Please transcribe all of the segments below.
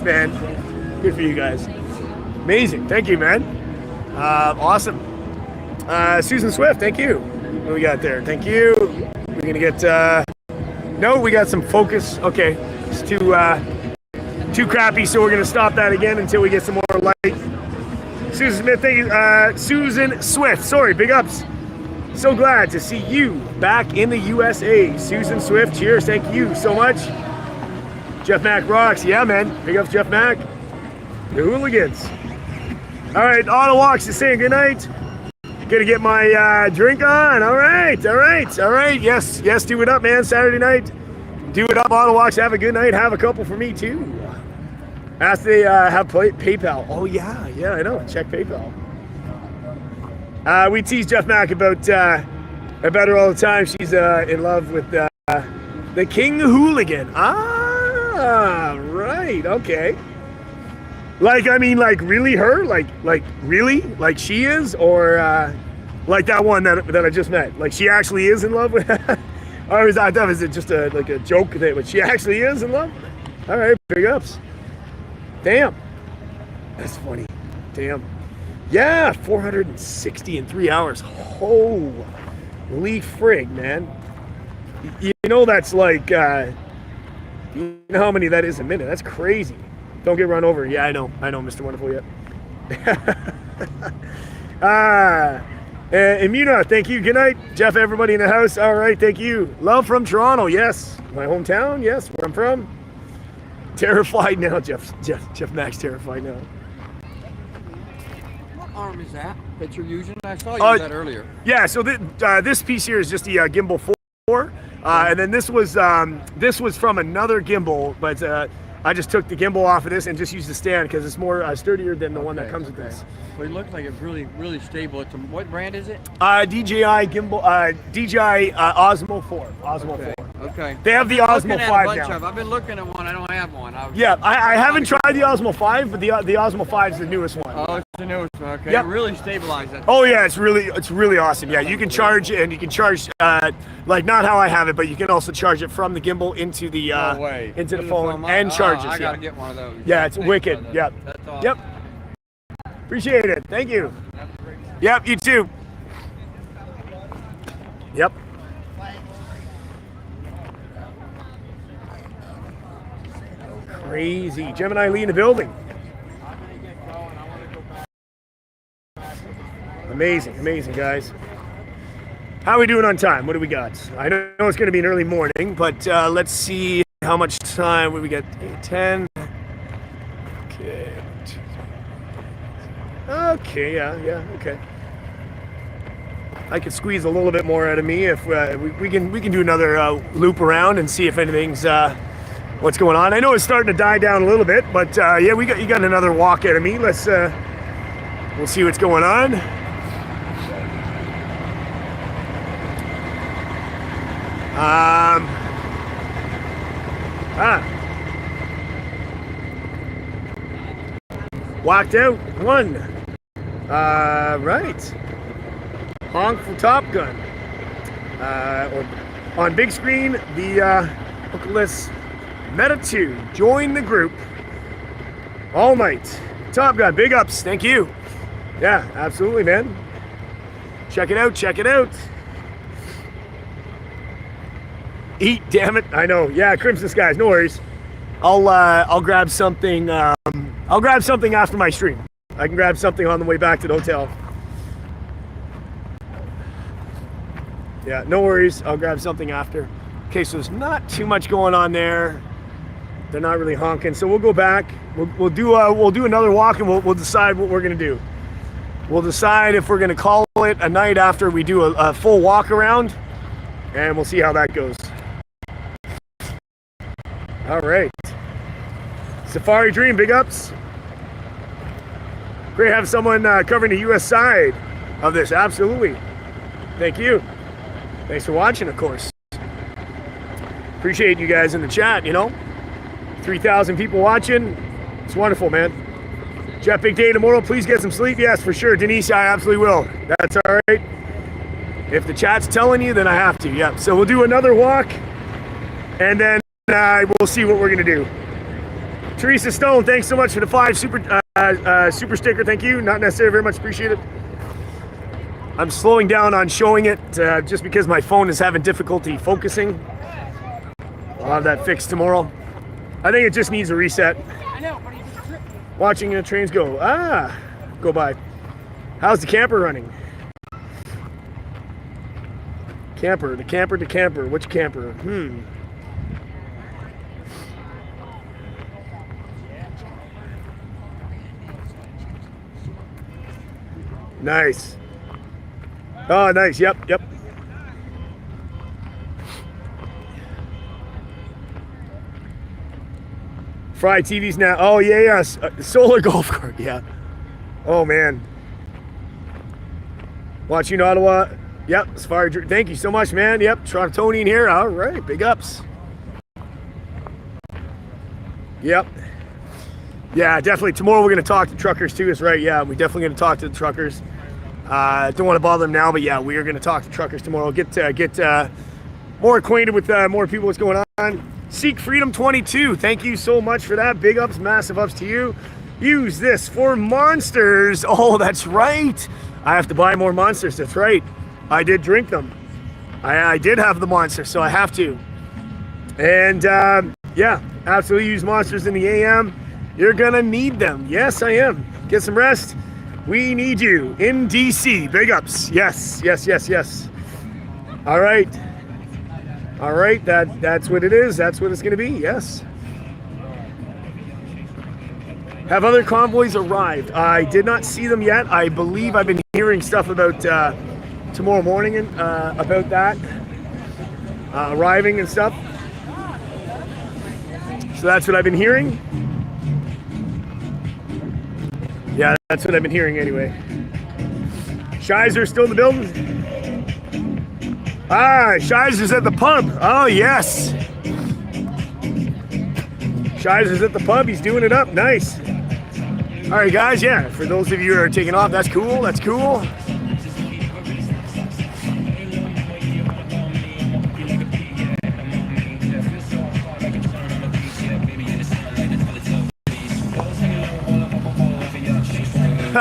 man. Good for you guys. Amazing. Thank you, man. Awesome. Susan Swift, thank you. What do we got there? Thank you. We're gonna get. No, we got some focus. Okay, it's too crappy, so we're gonna stop that again until we get some more light. Susan Smith, thank you. Susan Swift, sorry, big ups. So glad to see you back in the USA. Susan Swift, cheers, thank you so much. Jeff Mack rocks, yeah, man. Big ups, Jeff Mack. The hooligans. All right, Auto Walks is saying good night. Gonna get my drink on. All right. Yes, do it up, man. Saturday night. Do it up, Auto Walks. Have a good night. Have a couple for me, too. Ask they have PayPal. Oh, yeah, I know. Check PayPal. We tease Jeff Mack about her all the time. She's in love with the King Hooligan. Ah, right. Okay. Like really her? Like really? Like she is? Or like that one that I just met? Like she actually is in love with? Or is it just like a joke thing? But she actually is in love? All right, big ups. Damn. That's funny. Damn. Yeah, 460 in 3 hours. Holy frig, man. You know that's like, you know how many that is a minute? That's crazy. Don't get run over. Yeah, I know, Mr. Wonderful, yet. Imuna, thank you. Good night. Jeff, everybody in the house. All right, thank you. Love from Toronto, yes. My hometown, yes, where I'm from. Terrified now, Jeff Mack's terrified now. What arm is that you're using? I saw you use that earlier. Yeah, so this piece here is just the gimbal 4. And then this was from another gimbal, but I just took the gimbal off of this and just used the stand because it's more sturdier than the one that comes with this. Well, it looks like it's really, really stable. What brand is it? DJI gimbal, DJI Osmo 4. Osmo 4. Okay. They have the Osmo 5 now. I've been looking at one. I don't have one. I haven't tried the Osmo 5, but the Osmo 5 is the newest one. Oh, it's the newest one. Okay. Yep. Really stabilized it. Oh yeah, it's really awesome. Yeah, you can charge it, and you can charge like not how I have it, but you can also charge it from the gimbal into the phone and charge it. I gotta get one of those. Yeah, it's wicked. Yep. That's awesome. Yep. Appreciate it. Thank you. Yep, you too. Yep. Crazy. Gemini Lee in the building. Amazing, guys. How are we doing on time? What do we got? I know it's going to be an early morning, but let's see how much time. What do we got? 10. Okay, yeah, okay. I could squeeze a little bit more out of me if we can do another loop around and see if anything's what's going on. I know it's starting to die down a little bit, but yeah, you got another walk out of me. Let's we'll see what's going on. Walked out one. Right. Honk for Top Gun. On big screen, the Oculus Meta 2. Join the group. All night. Top Gun, big ups. Thank you. Yeah, absolutely, man. Check it out. Eat, damn it. I know. Yeah, Crimson Skies, no worries. I'll grab something. I'll grab something after my stream. I can grab something on the way back to the hotel. Yeah, no worries. I'll grab something after. Okay, so there's not too much going on there. They're not really honking, so we'll go back. We'll do another walk, and we'll decide what we're gonna do. We'll decide if we're gonna call it a night after we do a full walk around, and we'll see how that goes. All right. Safari Dream, big ups. Great to have someone covering the U.S. side of this. Absolutely. Thank you. Thanks for watching, of course. Appreciate you guys in the chat, 3,000 people watching. It's wonderful, man. Jeff, big day tomorrow. Please get some sleep. Yes, for sure. Denise, I absolutely will. That's all right. If the chat's telling you, then I have to. Yep. So we'll do another walk, and then we'll see what we're going to do. Teresa Stone, thanks so much for the 5 super sticker. Thank you. Not necessarily very much appreciated. I'm slowing down on showing it just because my phone is having difficulty focusing. I'll have that fixed tomorrow. I think it just needs a reset. Watching the trains go by. How's the camper running? The camper. Which camper? Nice. Oh, nice. Yep. Fry TVs now. Oh, yeah. Solar golf cart. Yeah. Oh, man. Watching Ottawa. Yep. Safari. Thank you so much, man. Yep. Torontonian here. All right. Big ups. Yep. Yeah, definitely. Tomorrow we're going to talk to truckers too. That's right. Yeah, we're definitely going to talk to the truckers. Don't want to bother them now, but yeah, we are going to talk to truckers tomorrow. Get more acquainted with more people. What's going on? Seek Freedom 22. Thank you so much for that. Big ups, massive ups to you. Use this for monsters. Oh, that's right. I have to buy more monsters. That's right. I did drink them. I did have the monster, so I have to. And yeah, absolutely use monsters in the AM. You're gonna need them. Yes, I am. Get some rest. We need you in DC. Big ups. Yes. All right. That's what it is. That's what it's gonna be. Yes. Have other convoys arrived? I did not see them yet. I believe I've been hearing stuff about tomorrow morning about that arriving and stuff. So that's what I've been hearing. Yeah, that's what I've been hearing anyway. Shizer still in the building? Shizer's at the pub. Oh, yes. Shizer's at the pub. He's doing it up. Nice. All right, guys. Yeah, for those of you who are taking off, that's cool. That's cool.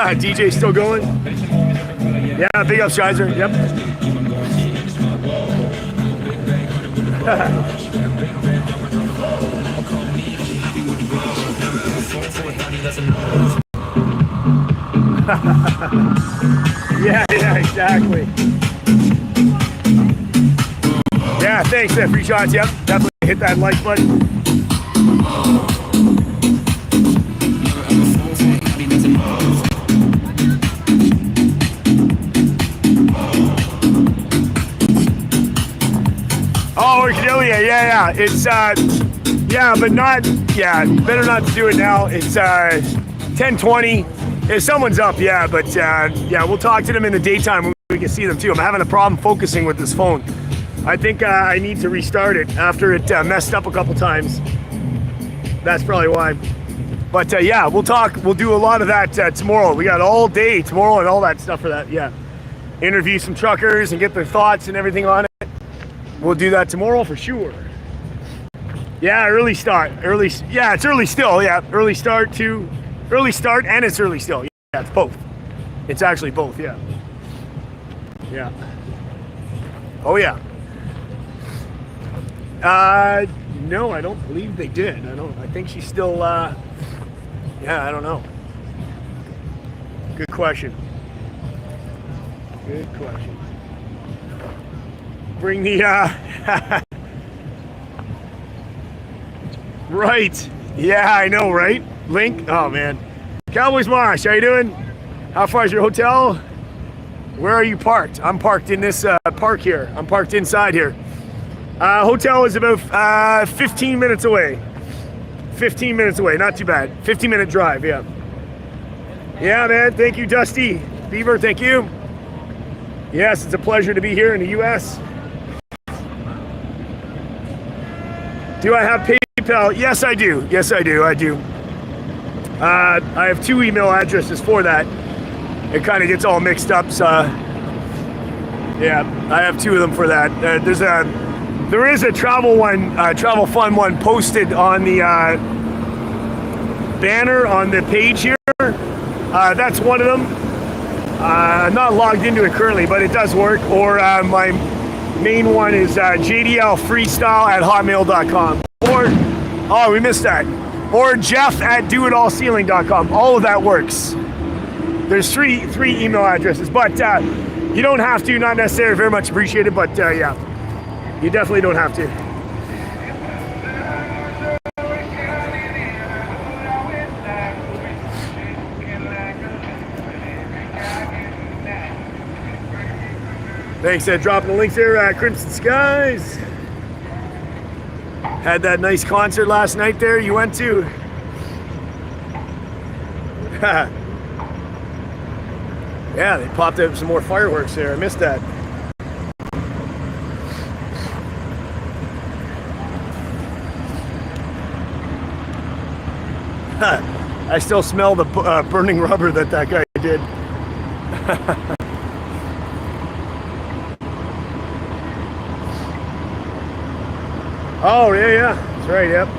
DJ's still going. Yeah, big up, Shizer. Yep. yeah, exactly. Yeah, thanks, free shots. Yep, definitely hit that like button. Oh, Cordelia, yeah. It's, yeah, but not, yeah, better not to do it now. It's 10:20. If someone's up, yeah, but yeah, we'll talk to them in the daytime when we can see them too. I'm having a problem focusing with this phone. I think I need to restart it after it messed up a couple times. That's probably why. But yeah, we'll talk. We'll do a lot of that tomorrow. We got all day tomorrow and all that stuff for that, yeah. Interview some truckers and get their thoughts and everything on it. We'll do that tomorrow for sure. Yeah, early start. Yeah, it's early still. Yeah, early start and it's early still. Yeah, it's both. It's actually both, yeah. Yeah. Oh, yeah. No, I don't believe they did. I think she's still, yeah, I don't know. Good question. Bring the, right. Yeah, I know, right? Link? Oh, man. Cowboys Marsh, how you doing? How far is your hotel? Where are you parked? I'm parked in this park here. I'm parked inside here. Hotel is about 15 minutes away. 15 minutes away, not too bad. 15-minute drive, yeah. Yeah, man, thank you, Dusty. Beaver, thank you. Yes, it's a pleasure to be here in the U.S. Do I have PayPal? Yes, I do. I have 2 email addresses for that. It kind of gets all mixed up, so yeah, I have 2 of them for that. There is a travel fund one posted on the banner on the page here. That's one of them. I'm not logged into it currently, but it does work. Or my main one is jdlfreestyle@hotmail.com. Or, oh, we missed that. Or jeff@doitallceiling.com. All of that works. There's three email addresses, but you don't have to, not necessarily, very much appreciated, but yeah, you definitely don't have to. Thanks for dropping the links there at Crimson Skies. Had that nice concert last night there you went to. Yeah, they popped up some more fireworks there. I missed that. I still smell the burning rubber that guy did. Oh, yeah, that's right, yep.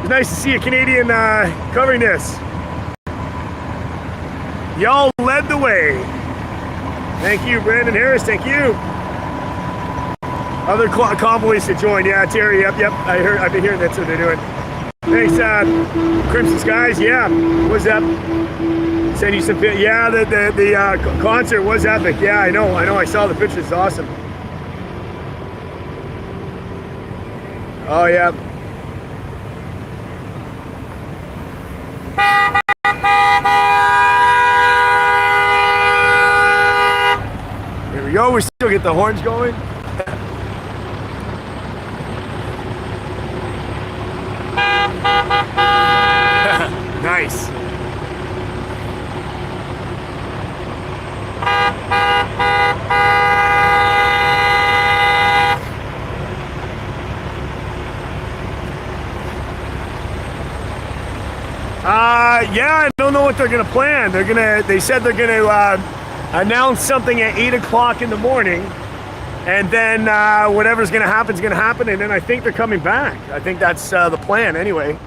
It's nice to see a Canadian covering this. Y'all led the way. Thank you, Brandon Harris, thank you. Other convoys to join, yeah, Terry, yep, I've been hearing that's what they're doing. Thanks, Crimson Skies, yeah, what's up? Send you some, yeah, the concert was epic, yeah, I know, I saw the pictures, it's awesome. Oh, yeah. Here we go, we still get the horns going. Nice. Yeah, I don't know what they're gonna plan. They said they're gonna announce something at 8 o'clock in the morning, and then whatever's gonna happen is gonna happen, and then I think they're coming back. I think that's the plan anyway.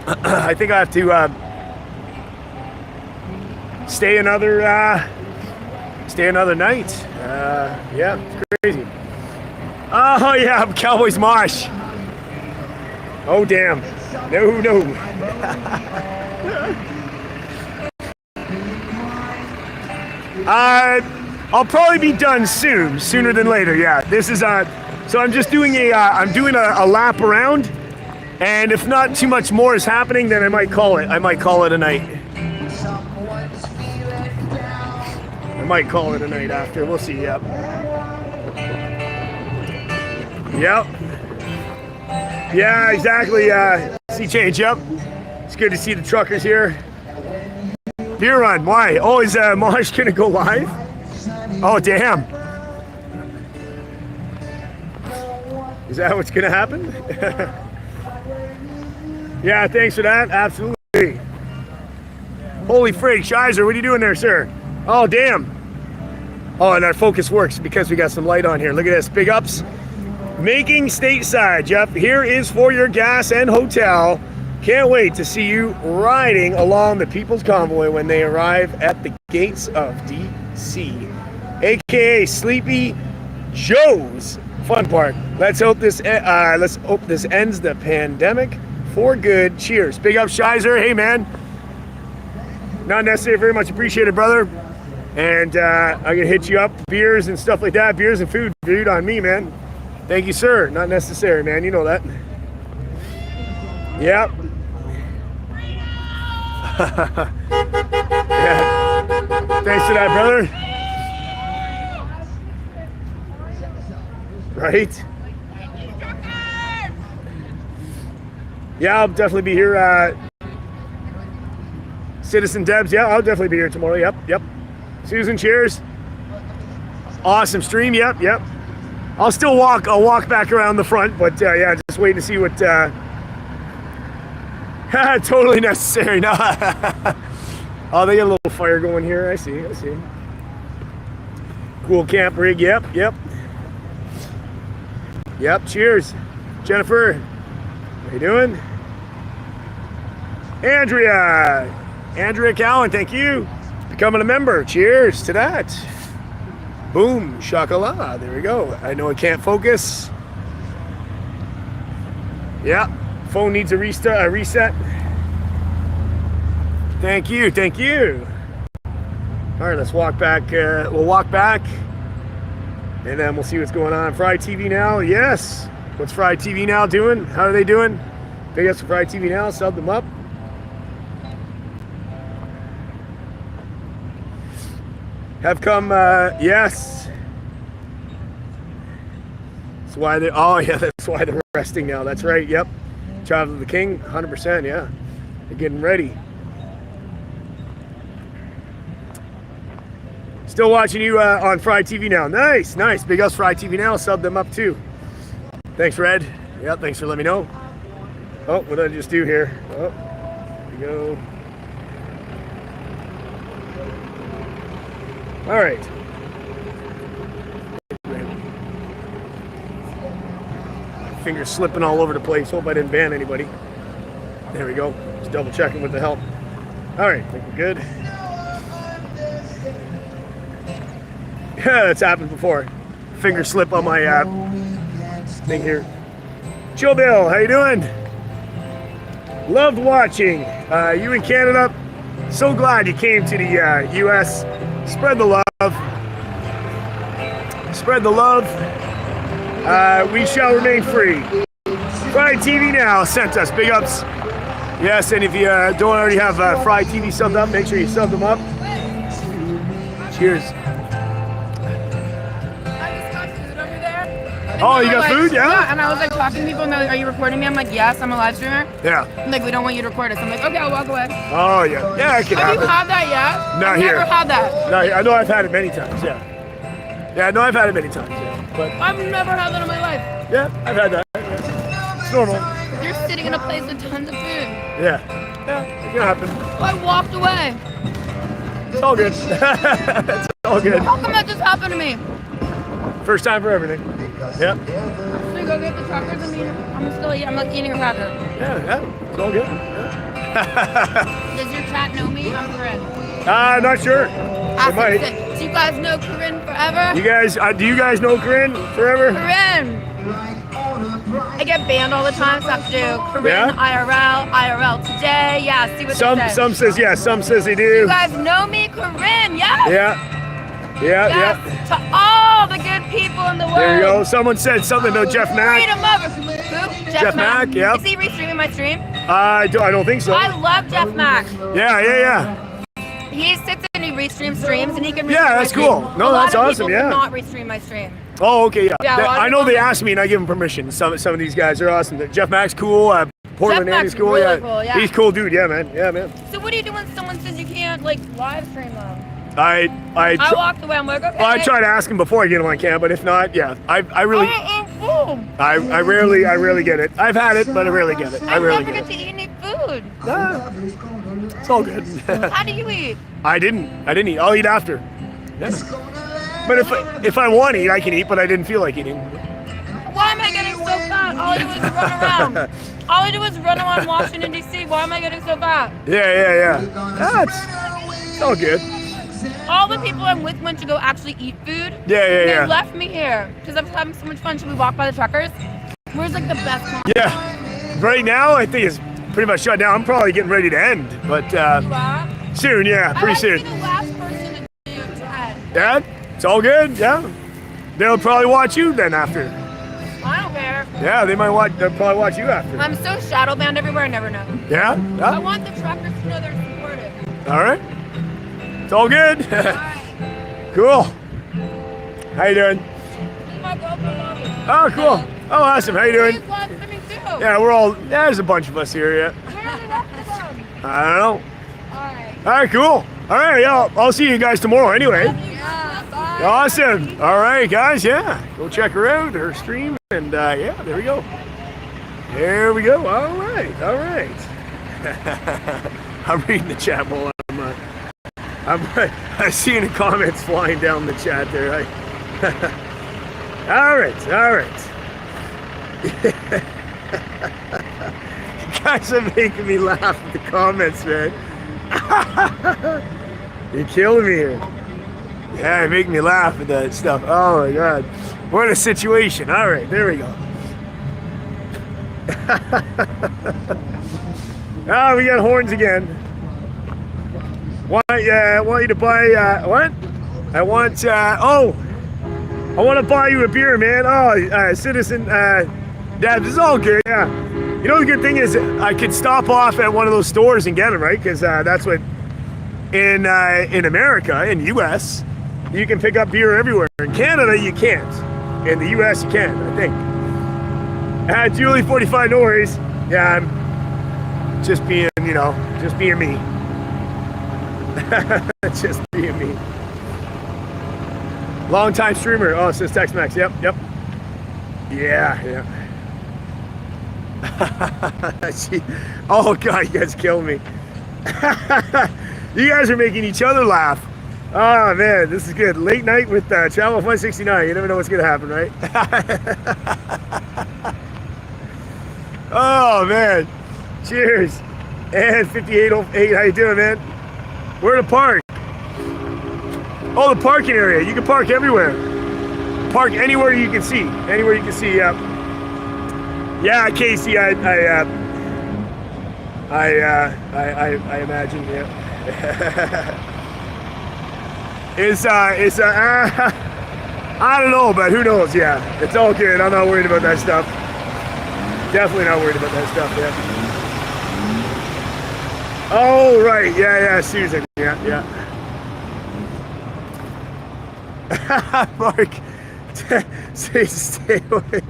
I think I have to stay another night. Yeah, it's crazy. Oh yeah, Cowboys Mosh. Oh damn. No. I'll probably be done sooner than later. Yeah, this is so I'm just doing a lap around, and if not too much more is happening, then I might call it a night. I might call it a night after. We'll see. Yep. Yeah, exactly. Sea change. Yep. It's good to see the truckers here. Beer run. Why? Oh, is Mosh gonna go live? Oh, damn. Is that what's gonna happen? Yeah, thanks for that. Absolutely. Holy frig, Shizer, what are you doing there, sir? Oh, damn. Oh, and our focus works because we got some light on here. Look at this. Big ups. Making stateside, Jeff. Here is for your gas and hotel. Can't wait to see you riding along the People's Convoy when they arrive at the gates of DC, aka Sleepy Joe's Fun Park. Let's hope this ends the pandemic for good. Cheers. Big up, Shizer. Hey, man. Not necessarily very much appreciated, brother. And I'm gonna hit you up, beers and stuff like that. Beers and food, dude, on me, man. Thank you, sir. Not necessary, man. You know that. Yep. Yeah. Thanks for that, brother. Right? Yeah, I'll definitely be here. Citizen Debs, yeah, I'll definitely be here tomorrow. Yep. Susan, cheers. Awesome stream. Yep. I'll still walk. I'll walk back around the front, but yeah, just waiting to see what. Totally necessary. No. Oh, they got a little fire going here. I see. Cool camp rig. Yep. Cheers, Jennifer. How you doing? Andrea Cowan, thank you. Becoming a member. Cheers to that. Boom, shakala. There we go. I know I can't focus. Yeah, phone needs a reset. Thank you, thank you. All right, let's walk back. We'll walk back, and then we'll see what's going on. Fry TV Now, yes. What's Fry TV Now doing? How are they doing? Big ups to Fry TV Now. Sub them up. Have come, yes. That's why they're, oh yeah, that's why they're resting now. That's right, yep. Child of the King, 100%, yeah. They're getting ready. Still watching you on Fry TV Now. Nice, nice. Big ups Fry TV Now. Sub them up too. Thanks, Red. Yep, thanks for letting me know. Oh, what did I just do here? Oh, there we go. All right. Fingers slipping all over the place. Hope I didn't ban anybody. There we go. Just double checking with the help. All right, I think we're good. Yeah, that's happened before. Finger slip on my thing here. Chill Bill, how you doing? Loved watching. You in Canada. So glad you came to the U.S. Spread the love. Spread the love. We shall remain free. Fry TV Now sent us big ups. Yes, and if you don't already have Fry TV subbed up, make sure you sub them up. Cheers. Oh, you got food? Yeah? Yeah, and I was like talking to people and they're like, are you recording me? I'm like, yes, I'm a live streamer. Yeah. I'm like, we don't want you to record us. I'm like, okay, I'll walk away. Oh, yeah. Yeah, I can Have have you it. had that yet? Not I've here. never had that. No, I know I've had it many times, yeah. Yeah, I know I've had it many times, yeah. But I've never had that in my life. yeah, I've had that. Yeah. It's normal. You're sitting in a place with tons of food. Yeah. Yeah, it can happen. So I walked away. It's all good. It's all good. How come that just happened to me? First time for everything. Yeah. So you go get the crackers and I'm still eating. I'm like eating a cracker. Yeah, yeah. It's all good. Yeah. Does your chat know me? I'm Corinne. Not sure. Ask It might. them, do you guys know Corinne forever? You guys, do you guys know Corinne forever? Corinne! I get banned all the time, so I have to do Corinne Yeah? IRL today. Yeah, see what Some they say. some says yes, some says they do. You guys know me, Corinne, yes! Yeah. Yeah, Yes, yeah. to all the good people in the world. There you go. Someone said something to Jeff Mack. Freedom over. Who? Jeff Mack, yep. Is he restreaming my stream? I don't think so. I love Jeff Mack. Yeah, yeah, yeah. He sits and he restreams streams and he can restream Yeah, my that's stream. cool. No, a lot that's of awesome, people yeah. cannot restream my stream. Oh, okay, yeah. Yeah, a lot of I know people they don't. asked me and I give them permission. Some of these guys are awesome. Jeff Mack's cool. Portland Jeff Andy's Mack's cool. really cool, yeah. He's cool dude. Yeah, man. Yeah, man. So what do you do when someone says you can't like live stream them? I walked away. I'm like, okay. Well, I try to ask him before I get him on cam, but if not, yeah, I really, I rarely get it. I've had it, but I rarely get it. I rarely never get get it. to eat any food. Ah, it's all good. How do you eat? I didn't eat. I'll eat after. Yeah. But if I want to eat, I can eat, but I didn't feel like eating. Why am I getting so fat? All I do is run around. All I do is run around Washington, D.C. Why am I getting so fat? Yeah. It's all good. All the people I'm with went to go actually eat food. Yeah. They left me here because I was having so much fun. Should we walk by the truckers? Where's like the best content? Yeah. Right now, I think it's pretty much shut down. I'm probably getting ready to end, but soon, yeah, pretty soon. I the last person to do Ted. Yeah, it's all good. Yeah, they'll probably watch you then after. I don't care. Yeah, they'll probably watch you after. I'm so shadow banned everywhere. I never know. Yeah. I want the truckers to know they're supportive. All right. It's all good. All right. Cool. How you doing? This is my girlfriend, Mommy. Oh, cool. Oh, awesome. How you doing? She's live streaming too. Yeah, there's a bunch of us here. Yeah. Where are the rest of them? I don't know. All right. All right, cool. All right, yeah, I'll see you guys tomorrow anyway. Yeah, bye. Awesome. All right, guys, yeah. Go check her out, her stream, and yeah, there we go. There we go. All right. I'm reading the chat while I'm seeing the comments flying down the chat there. All right. guys are making me laugh with the comments, man. You're killing me here. Yeah, you're making me laugh with that stuff. Oh my God. What a situation. All right, there we go. Ah, we got horns again. I want you to buy, what? I want to buy you a beer, man. Oh, citizen, Dad, this is all good, yeah. You know, the good thing is I could stop off at one of those stores and get them, right? Because that's what, in America, in U.S., you can pick up beer everywhere. In Canada, you can't. In the U.S., you can, I think. Julie, 45, no worries. Yeah, I'm just being, just being me. Just being me. Long time streamer. Oh, it says Tex-Mex. Yep. Yeah. Oh God, you guys kill me. You guys are making each other laugh. Oh man, this is good. Late night with Travel 169. You never know what's gonna happen, right? Oh man, cheers. And 5808, how you doing, man? Where to park? Oh, the parking area. You can park everywhere. Park anywhere you can see. Anywhere you can see. Yep. Yeah, Casey. I imagine. Yeah. I don't know, but who knows? Yeah, it's all good. I'm not worried about that stuff. Definitely not worried about that stuff. Yeah. Oh right. Yeah. Susan. Yeah. Mark, stay away.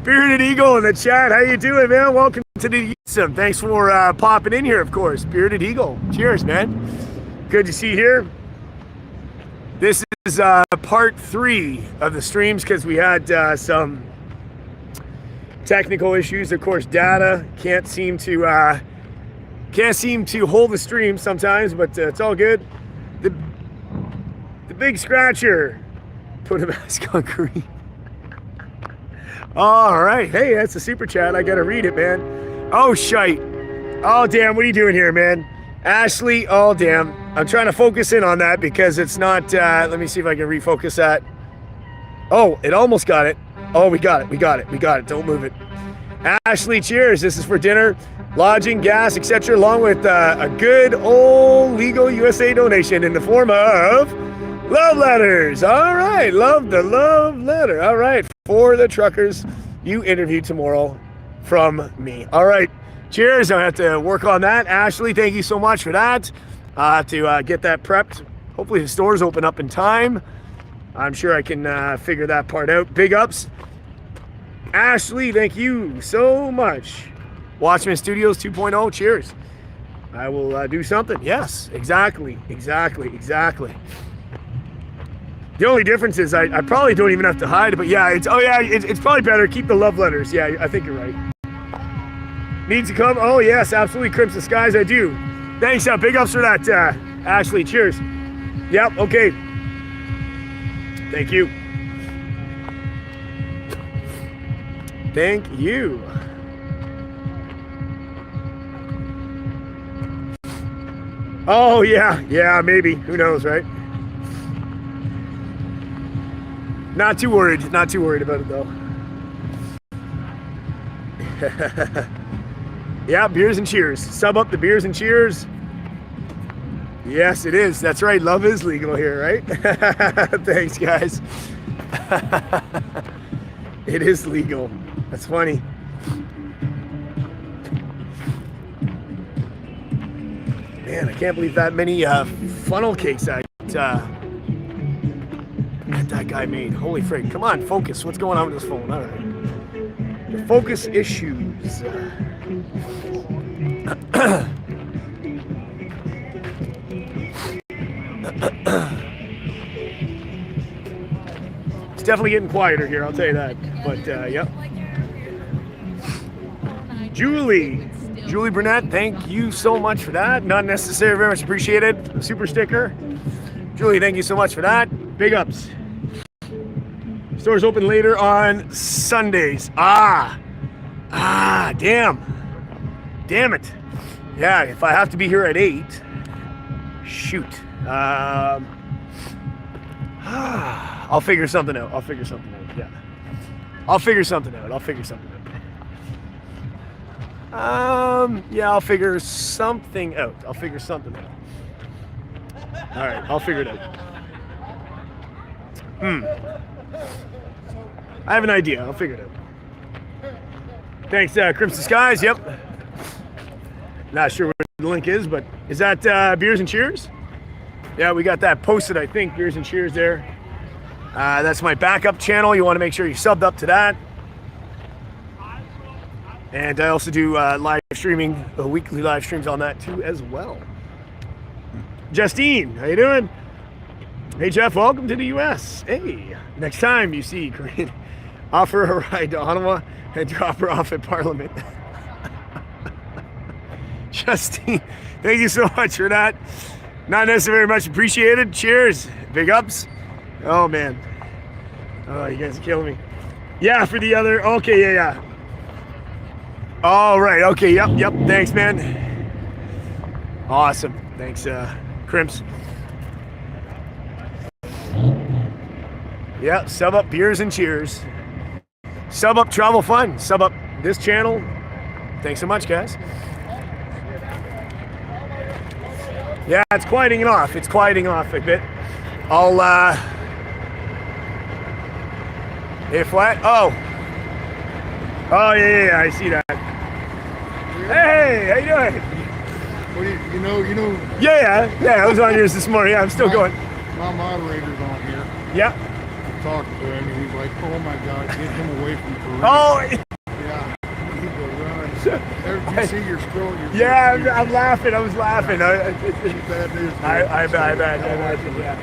Bearded Eagle in the chat. How you doing, man? Welcome to the YouTube. Thanks for popping in here, of course. Bearded Eagle. Cheers, man. Good to see you here. This is part 3 of the streams because we had some technical issues. Of course, data can't seem to hold the stream sometimes, but it's all good. The big scratcher put a mask on green. All right. Hey, that's a super chat. I got to read it, man. Oh, shite. Oh, damn. What are you doing here, man? Ashley. Oh, damn. I'm trying to focus in on that because it's not, let me see if I can refocus that. Oh, it almost got it. Oh, we got it. Don't move it. Ashley, cheers. This is for dinner, lodging, gas, etc., along with a good old legal USA donation in the form of love letters. All right, love the love letter. All right, for the truckers you interview tomorrow from me. All right, cheers. I have to work on that. Ashley, thank you so much for that. To get that prepped. Hopefully the stores open up in time. I'm sure I can figure that part out. Big ups. Ashley, thank you so much. Watchman Studios 2.0, cheers. I will do something. Yes, exactly. The only difference is I probably don't even have to hide it, but yeah, it's probably better. Keep the love letters. Yeah, I think you're right. Needs to come? Oh yes, absolutely. Crimson Skies, I do. Thanks, big ups for that, Ashley. Cheers. Yep, okay. Thank you. Thank you. Oh yeah, maybe. Who knows, right? Not too worried about it though. Yeah, beers and cheers. Sub up the beers and cheers. Yes, it is. That's right. Love is legal here, right? Thanks, guys. It is legal. That's funny. Man, I can't believe that many funnel cakes that guy made. Holy frig. Come on, focus. What's going on with this phone? All right. The focus issues. It's definitely getting quieter here, I'll tell you that. But, yep. Julie Burnett, thank you so much for that. Not necessary, very much appreciated. A super sticker. Julie, thank you so much for that. Big ups. Stores open later on Sundays. Damn. damn it. Yeah, if I have to be here at 8, shoot. I'll figure something out. Yeah. I'll figure something out. Yeah, I'll figure something out. All right, I'll figure it out. I have an idea. I'll figure it out. Thanks, Crimson Skies. Yep. Not sure what the link is, but is that Beers and Cheers? Yeah, we got that posted, I think. Beers and Cheers there. That's my backup channel. You want to make sure you subbed up to that. And I also do live streaming, weekly live streams on that too as well. Justine, how you doing? Hey Jeff, welcome to the US. Hey, next time you see Korean, offer a ride to Ottawa and drop her off at Parliament. Justine, thank you so much for that. Not necessarily very much appreciated. Cheers. Big ups. Oh man. Oh, you guys are killing me. Yeah, for the other. Okay, yeah. All right. Okay. Yep. Thanks, man. Awesome. Thanks, Crimps. Yeah. Sub up Beers and Cheers. Sub up Travel Fun. Sub up this channel. Thanks so much, guys. Yeah, it's quieting off. It's quieting off a bit. I'll, if what? Oh, yeah, I see that. Hey, how you doing? What do you know? Yeah, I was on yours this morning. Yeah, I'm still going. My moderator's on here. Yeah. Talking to him, and he's like, "Oh my God, get him away from Korea." Oh. Yeah, he need to run. You see your scroll. Yeah, I'm laughing. I was laughing. She's bad news. I bet.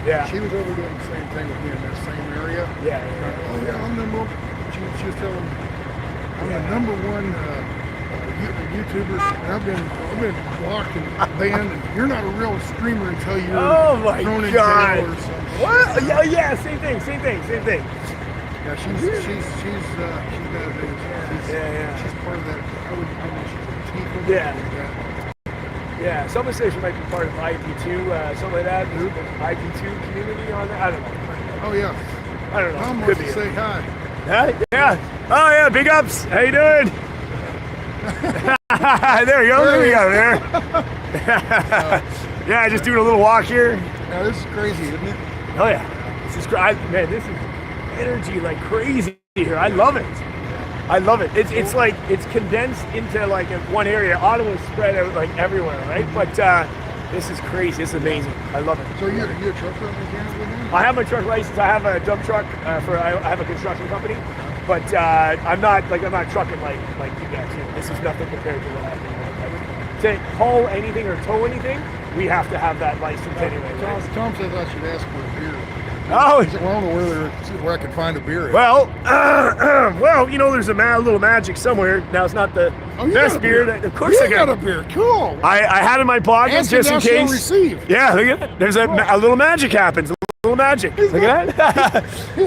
Yeah. She was over doing the same thing with me in that same area. Yeah. Oh yeah, I'm number. She was telling me I'm the number one YouTuber, and I've been blocked and banned. And you're not a real streamer until you're thrown in jail or something. What? Yeah. Same thing. Yeah, she's bad news. She's part of that. I mean, she's a team. Yeah, someone says she might be part of IP2, something like that. IP2 community on that. I don't know. Oh yeah. I don't know. Tom Could wants be to say hi. Yeah. Oh yeah, big ups. How you doing? There we go. There. Yeah, just doing a little walk here. Now this is crazy, isn't it? Oh yeah. This is this is energy like crazy here. I love it. It's like it's condensed into like one area. Ottawa's spread out like everywhere, right? But this is crazy. It's amazing. I love it. So you're a truck driver again? I have my truck license. I have a dump truck I have a construction company, but I'm not trucking like you guys. This is nothing compared to what I do. To haul anything or tow anything, we have to have that license anyway. Tom says I should ask for a beer. Oh, I don't know where I can find a beer. Well, there's a little magic somewhere. Now it's not the best beer. Of course, I got a bear. Cool. I had it in my pocket just in case. Receive. Yeah, look at it. There's a little magic happens. A little magic. Look at that.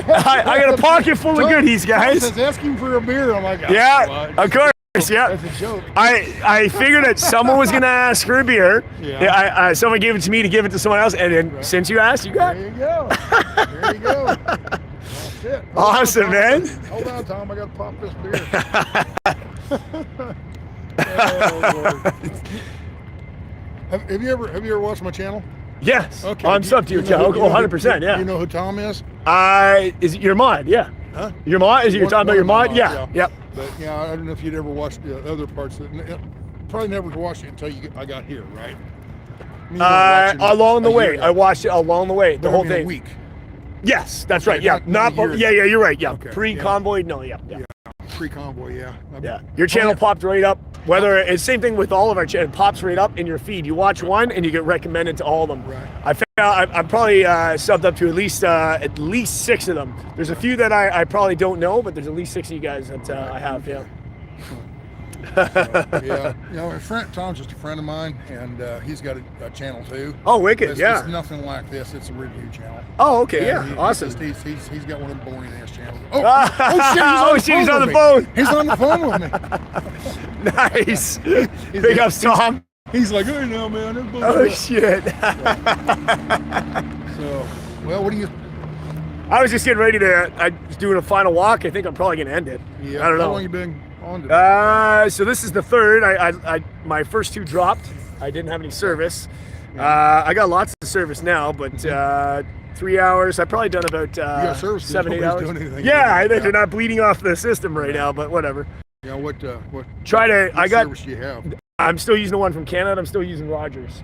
I got a pocket full of goodies, guys. Says asking for a beer. I'm like, yeah, of course. Yeah, that's a joke. I figured that someone was gonna ask for a beer. Yeah. Someone gave it to me to give it to someone else, and then since you asked, you got. There you go. There you go. That's it. Awesome, man. Hold on, Tom. I gotta pop this beer. Oh, Lord. Have you ever watched my channel? Yes. Okay. I'm sub to your channel. 100%. Yeah. You know who Tom is? Is it your mod? Yeah. Huh? Your mod? Is it you're talking about your mod? Yeah. Yep. But yeah, I don't know if you'd ever watched the other parts. Probably never watched it until I got here, right? Along the way, I watched it along the way. The whole thing. A week. Yes, that's right. Yeah. Not a year. Yeah. You're right. Yeah. Okay. Pre-convoy. No. Yeah. Pre-convoy. Yeah. Yeah. Your channel popped right up. Whether it's same thing with all of our channels, pops right up in your feed. You watch one and you get recommended to all of them. Right. I'm probably subbed up to at least 6 of them. There's a few that I probably don't know, but there's at least 6 of you guys that I have. Yeah. Yeah, you know, Tom's just a friend of mine, and he's got a channel too. Oh, wicked! It's nothing like this. It's a review channel. Oh, okay, And awesome. He's got one of them boring ass channels. Oh, shit, he's on the phone. He's on the phone with me. Nice. Big ups, Tom. He's like, hey, no, man. Oh, shit. So, well, what do you? I was just getting ready to. I was doing a final walk. I think I'm probably gonna end it. Yeah. I don't know. How long you been on today? So this is the third. I my first two dropped. I didn't have any service. I got lots of service now, but 3 hours. I've probably done about you got service 7, 8 nobody's hours. doing anything. Yeah, I think they're not bleeding off the system right now, but whatever. Yeah. What Service do you have? I'm still using the one from Canada. I'm still using Rogers.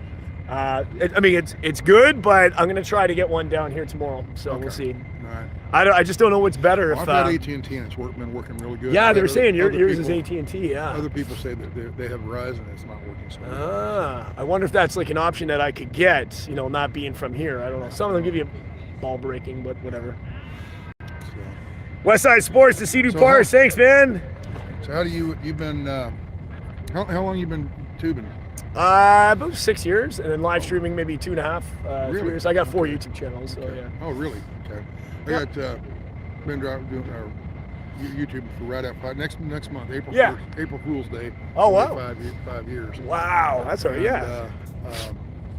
I mean, it's good, but I'm gonna try to get one down here tomorrow. So we'll see. All right. I just don't know what's better. Well, if I've got AT&T and it's been working really good. yeah, they were saying other yours is people- AT&T. Yeah. Other people say that they have Verizon and it's not working. So I wonder if that's like an option that I could get. You know, not being from here. I don't know. Some of them give you ball breaking, but whatever. Westside Sports, the Sea-Doo Parks. Thanks, man. So how do you've been? How long you been tubing? About 6 years, and then live streaming maybe 2.5, 3 Really? years. I got 4 YouTube channels, so yeah. Oh, really? Okay. I got been doing YouTube for right after next month, April 1st, April Fool's Day. Oh, wow. 5 years. Wow, that's all right. Yeah.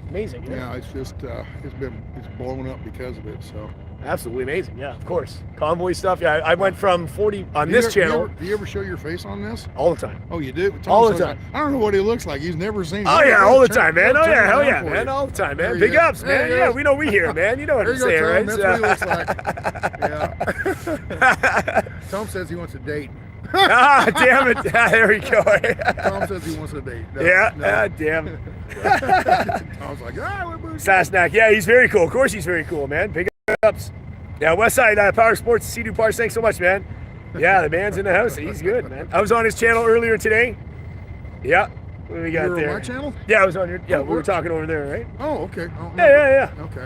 Amazing. Yeah, it's just it's blowing up because of it. So absolutely amazing. Yeah, of course. Convoy stuff. Yeah, I went from 40 on this channel. Do you ever show your face on this? All the time. Oh, you do? All the time. I don't know what he looks like. He's never seen. Oh yeah, all the time, man. Oh yeah, hell yeah, man. All the time, man. Big ups, man. Yeah, we know we here, man. You know what I'm saying, right? That's what he looks like. Yeah. Tom says he wants a date. Damn it. There we go. Tom says he wants a date. No, yeah, no. damn it. Tom's like, Sasnak. Yeah, he's very cool. Of course he's very cool, man. Big ups. Yeah, Westside Power Sports, Sea-Doo Parks, thanks so much, man. Yeah, the man's in the house. He's good, man. I was on his channel earlier today. Yeah. What do we got there? On my channel? Yeah, I was on your. Yeah, we were talking over there, right? Oh, okay. Oh, no. Yeah. Okay.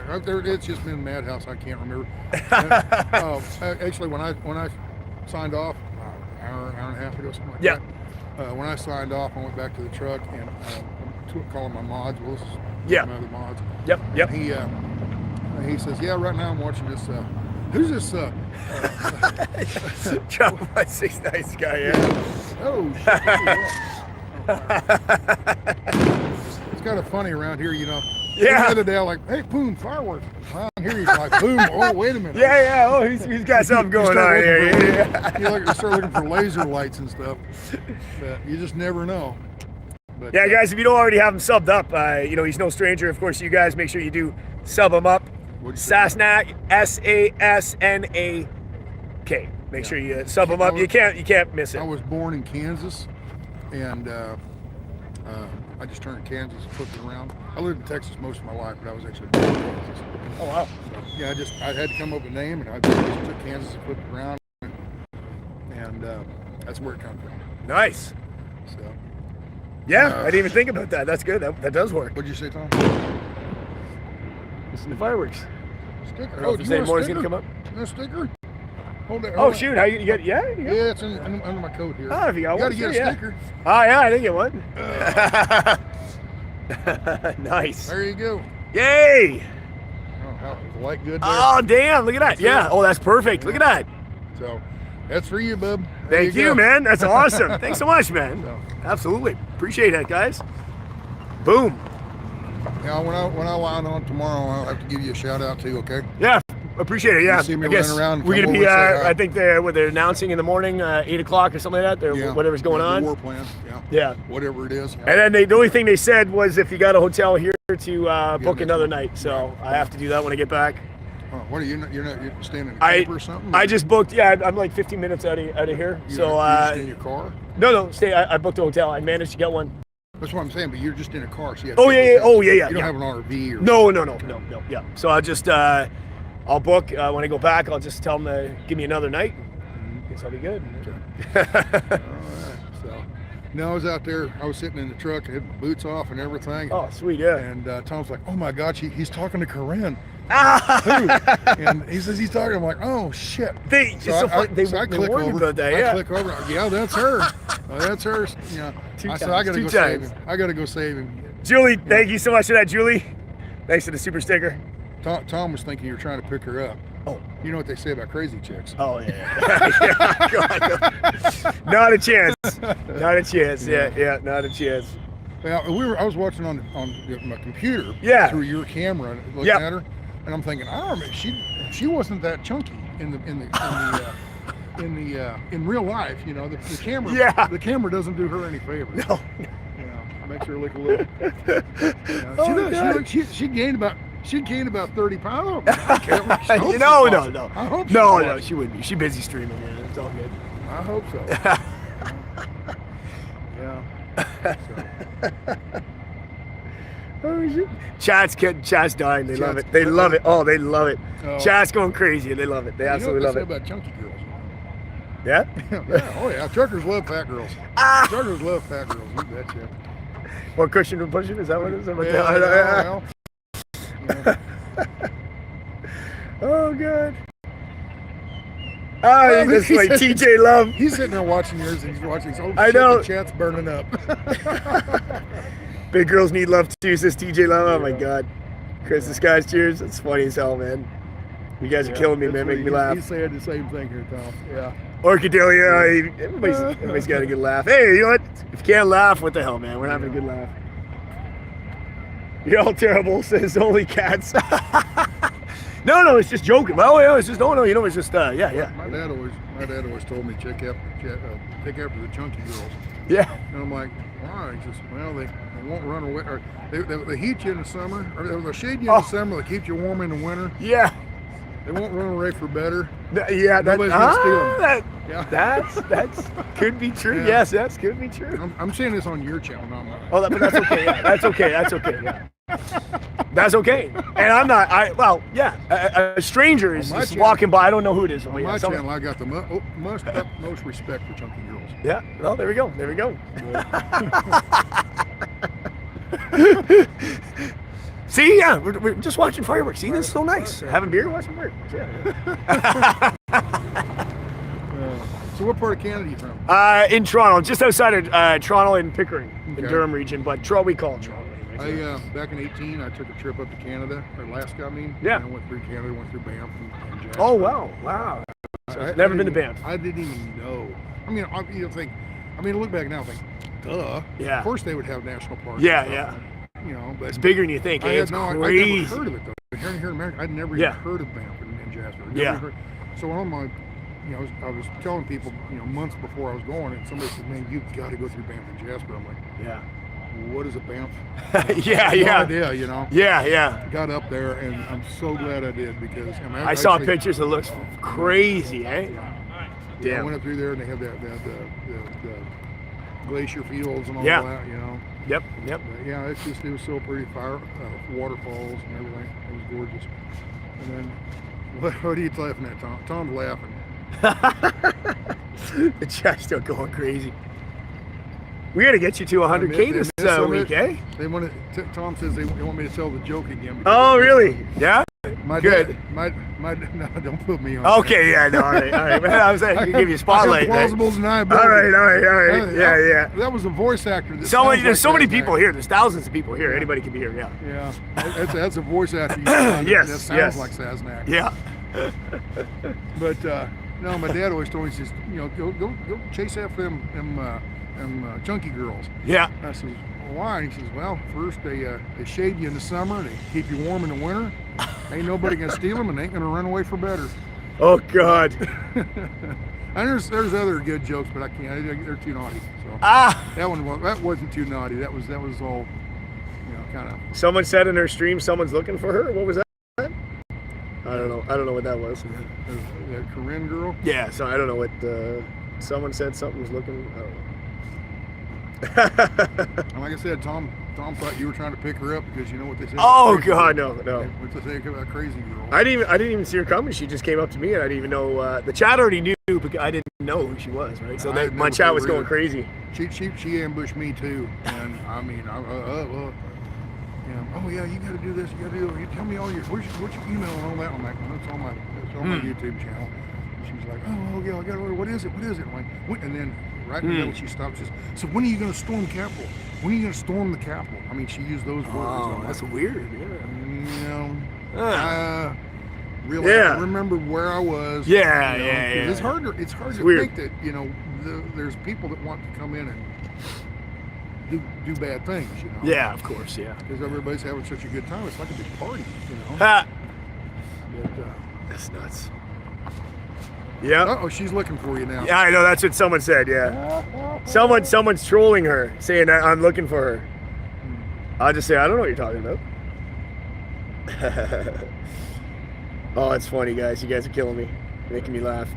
It's just been Madhouse. I can't remember. Actually, when I signed off, hour and a half ago, something like that. When I signed off, I went back to the truck and calling my mods. Well, this is my other mods. Yep. And he says, yeah, right now I'm watching this. Who's this? Drop my 6 nice guy, yeah. Oh, it's kind of funny around here, you know. Yeah. The other day, I'm like, hey, boom, fireworks. Around here, he's like, boom. Oh, wait a minute. Yeah. Oh, he's got something going on here. You start looking for laser lights and stuff. But you just never know. But, yeah, guys, if you don't already have him subbed up, you know, he's no stranger. Of course, you guys make sure you do sub him up. Sasnak, S-A-S-N-A-K. Make sure you sub him up. You can't miss it. I was born in Kansas, and I just turned to Kansas and flipped it around. I lived in Texas most of my life, but I was actually born in Kansas. Oh wow! So, yeah, I had to come up with a name, and I just took Kansas and flipped it around, and that's where it comes from. Nice. So. Yeah, I didn't even think about that. That's good. That does work. What'd you say, Tom? Listen to fireworks. Sticker. Oh, do you want more is gonna come up? No sticker. Hold that. Oh shoot! How you get? Yeah. Yeah, it's under my coat here. Oh, if you got one, gotta get a sticker. Oh yeah, I didn't get one. Nice. There you go. Yay! Oh, how the light good there? Oh damn! Look at that. Yeah. Oh, that's perfect. Look at that. So, that's for you, bub. Thank you, man. That's awesome. Thanks so much, man. Absolutely. Appreciate it, guys. Boom. Yeah, when I line on tomorrow, I'll have to give you a shout out too, okay? Yeah, appreciate it. Yeah, You see me I guess running around, we're gonna come be. over and say hi. I think they're announcing in the morning, 8 o'clock or something like that. Whatever's going on. The war plan. Yeah. Whatever it is. And then the only thing they said was if you got a hotel here to book another night. So I have to do that when I get back. What are you? You're staying in a camp or something? I just booked. Yeah, I'm like 15 minutes out of here. You So just in your car? No. I booked a hotel. I managed to get one. That's what I'm saying. But you're just in a car. So you have Oh yeah. You don't have an RV or No. Yeah. So I'll just I'll book when I go back. I'll just tell them to give me another night. Guess I'll be good. All right. So No, I was out there. I was sitting in the truck. I had my boots off and everything. Oh, sweet, yeah. And Tom's like, "Oh my God, he's talking to Corinne." Ah! Who? And he says he's talking. I'm like, "Oh shit!" They click warned over. about that, yeah. I click over. Yeah, that's her. That's her. You know, I said, "I gotta go save him. I gotta go save him." Julie, thank you so much for that, Julie. Thanks for the super sticker. Tom was thinking you're trying to pick her up. Oh, you know what they say about crazy chicks? Oh yeah. Yeah, God, no. Not a chance. Not a chance. Yeah, not a chance. Well, I was watching on my computer. Yeah. Through your camera, looking at her, and I'm thinking, I remember she wasn't that chunky in real life. You know, the camera. Yeah. The camera doesn't do her any favors. No. You know, makes her look a little. She gained about 30 pounds. No. I hope no, she wouldn't be. She's busy streaming. Yeah, it's all good. I hope so. Yeah. Oh shit! Chat's dying. They love it. They love it. Oh, they love it. Oh. Chat's going crazy. They love it. They absolutely love it. About chunky girls. Yeah. Yeah. Oh yeah. Truckers love fat girls. Truckers love fat girls. You betcha. More cushion and pushing. Is that what it is? Yeah. Oh god. Oh, he's just like TJ Love. He's sitting there watching yours and he's watching. Oh, I know. The chat's burning up. Big girls need love too, says TJ Love. Oh my god. Chris, the Skies cheers. It's funny as hell, man. You guys are killing me, man. Make me laugh. He's saying the same thing here, Tom. Yeah. Orchidelia. Everybody's got a good laugh. Hey, you know what? If you can't laugh, what the hell, man? We're having a good laugh. You're all terrible, says only cats. No, it's just joking. Well, yeah, it's just it's just yeah. My dad always told me take after the chunky girls. Yeah. And I'm like, why? He says, well, they won't run away, or they heat you in the summer, or they'll shade you in the summer. They keep you warm in the winter. Yeah. They won't run away for better. Yeah, nobody's gonna steal them. That's could be true. Yeah. Yes, that could be true. I'm saying this on your channel, not mine. Oh, but that's okay. Yeah, that's okay. Yeah. That's okay. And I'm not. A stranger is just walking by. I don't know who it is. On my channel, I got the most respect for chunky girls. Yeah. Well, there we go. See, yeah, we're just watching fireworks. See, this is so nice. Having beer, watching fireworks. Yeah. So what part of Canada are you from? In Toronto, just outside of Toronto and Pickering, in Durham region, but we call it Toronto. Back in 2018, I took a trip up to Canada, or Alaska, I mean. Yeah. And I went through Canada, went through Banff and Jasper. Oh, wow. So never been to Banff. I didn't even know. I mean, look back now, I think, duh. Yeah. Of course they would have national parks. Yeah. You know, but it's bigger than you think. It's crazy. I'd never heard of it though. Here in America, I'd never even heard of Banff and Jasper. So on my, I was telling people, months before I was going, and somebody said, "Man, you've got to go through Banff and Jasper." I'm like, "Yeah." What is a Banff? Yeah. No idea, Yeah. Got up there, and I'm so glad I did because I saw pictures. It looks crazy, eh? Yeah. I went up through there, and they have the glacier fields and all that, Yep. But yeah, it was so pretty. Waterfalls and everything. It was gorgeous. And then, what are you laughing at, Tom? Tom's laughing. The chat's still going crazy. We got to get you to 100K this week, eh? Tom says they want me to tell the joke again. Oh, really? Yeah? Good. No, don't put me on. Okay, yeah, no, all right. I was saying, I can give you a spotlight. Plausible deniability. All right. Yeah. That was a voice actor. There's so many people here. There's thousands of people here. Anybody can be here, Yeah. That's a voice actor. Yes. That sounds like Saznak. Yeah. But, no, my dad always told me, he says, go chase after them chunky girls. Yeah. I says, why? And he says, well, first they shade you in the summer and they keep you warm in the winter. Ain't nobody gonna steal them and they ain't gonna run away for better. Oh God. And there's other good jokes, but I can't. They're too naughty. So that wasn't too naughty. That was all, kind of. Someone said in her stream, someone's looking for her. What was that? I don't know what that was. That Corinne girl. Yeah. So I don't know what. Someone said something was looking. I don't know. And like I said, Tom thought you were trying to pick her up because you know what they said. Oh God, no. What they say about crazy girl. I didn't even see her coming. She just came up to me, and I didn't even know. The chat already knew, but I didn't know who she was, right? So I my never chat heard was her going either. crazy. She ambushed me too, and I mean, oh yeah, you got to do this, you got to do it. You tell me all what's your email and all that. I'm like, well, it's on my YouTube channel. And she was like, oh yeah, I got to. What is it? I'm like, what? And then right in the middle, she stopped. She says, so when are you going to storm Capitol? When are you going to storm the Capitol? I mean, she used those words. Oh, that's weird. Yeah. Really, I remember where I was. Yeah. It's hard to weird. think that there's people that want to come in and do bad things, Yeah, of course, yeah. Because everybody's having such a good time. It's like a big party, Ha! But, That's nuts. Yeah. she's looking for you now. Yeah, I know. That's what someone said. Yeah. Someone's trolling her, saying that I'm looking for her. I'll just say I don't know what you're talking about. Oh, it's funny, guys. You guys are killing me, making me laugh.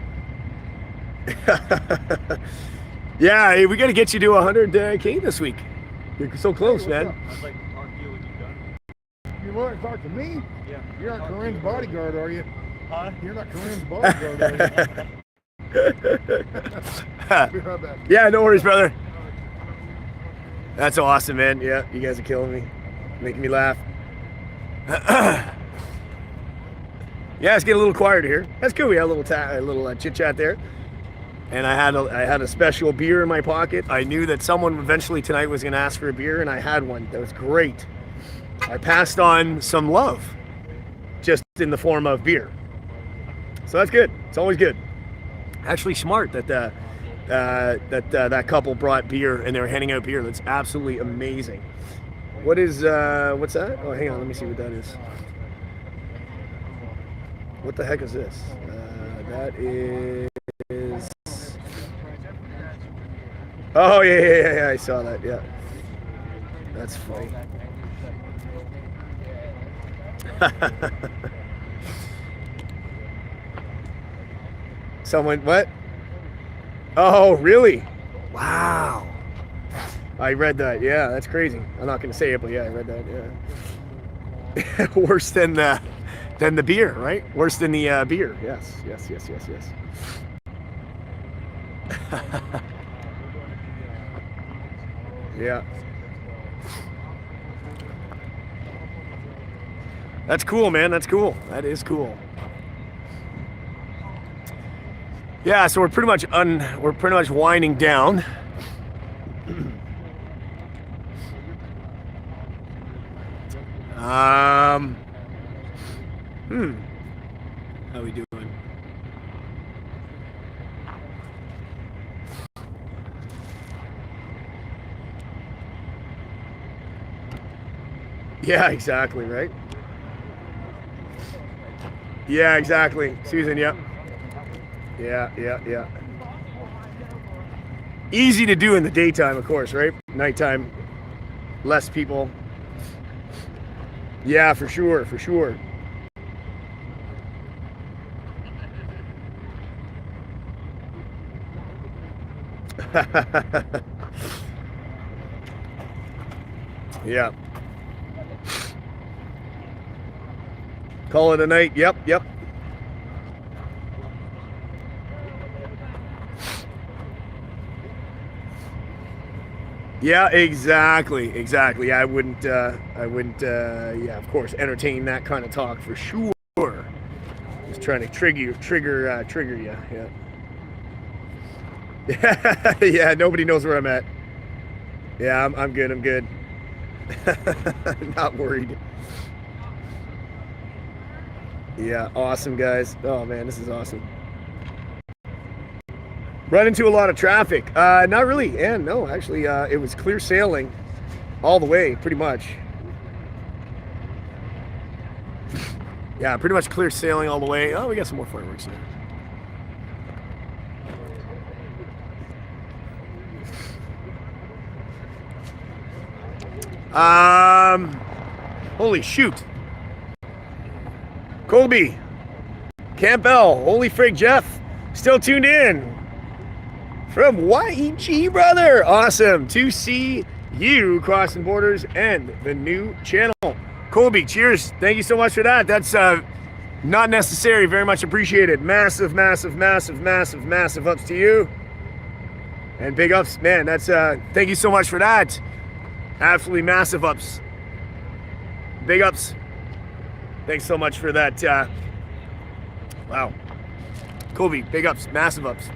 Yeah, hey, we got to get you to 100K this week. You're so close, man. I'd like to talk to you when you're done. You want to talk to me? Yeah. You're not Corinne's bodyguard, are you? Huh? You're not Corinne's bodyguard, are you? Be right back. Yeah, no worries, brother. That's awesome, man. Yeah, you guys are killing me, making me laugh. Yeah, it's getting a little quieter here. That's cool. We had a little chit chat there, and I had a special beer in my pocket. I knew that someone eventually tonight was going to ask for a beer, and I had one. That was great. I passed on some love, just in the form of beer. So that's good. It's always good. Actually, smart that that couple brought beer and they were handing out beer. That's absolutely amazing. What's that? Oh, hang on. Let me see what that is. What the heck is this? That is... Oh, yeah, I saw that, yeah. That's funny. Someone, what? Oh, really? Wow. I read that, yeah, that's crazy. I'm not going to say it, but yeah, I read that, yeah. Worse than the beer, right? Worse than the beer. Yes. Yeah. That's cool, man. That's cool. That is cool. Yeah, so we're pretty much winding down. How we doing? Yeah, exactly, right? Yeah, exactly. Susan, yep. Yeah. Easy to do in the daytime, of course, right? Nighttime, less people. Yeah, for sure. Yeah. Call it a night. Yep. Yeah, exactly. Yeah, I wouldn't, yeah, of course, entertain that kind of talk for sure. Just trying to trigger you, yeah. Yeah, nobody knows where I'm at. Yeah, I'm good. Not worried. Yeah, awesome, guys. Oh, man, this is awesome. Run into a lot of traffic. Not really, and no, actually, it was clear sailing all the way, pretty much. Yeah, pretty much clear sailing all the way. Oh, we got some more fireworks here. Holy shoot. Colby, Campbell, holy frig, Jeff, still tuned in from YEG, brother. Awesome to see you crossing borders and the new channel. Colby, cheers. Thank you so much for that. That's Not necessary. Very much appreciated. Massive, massive, massive, massive, massive ups to you. And big ups, man. That's thank you so much for that. Absolutely massive ups. Big ups. Thanks so much for that. Wow. Kobe, big ups, massive ups.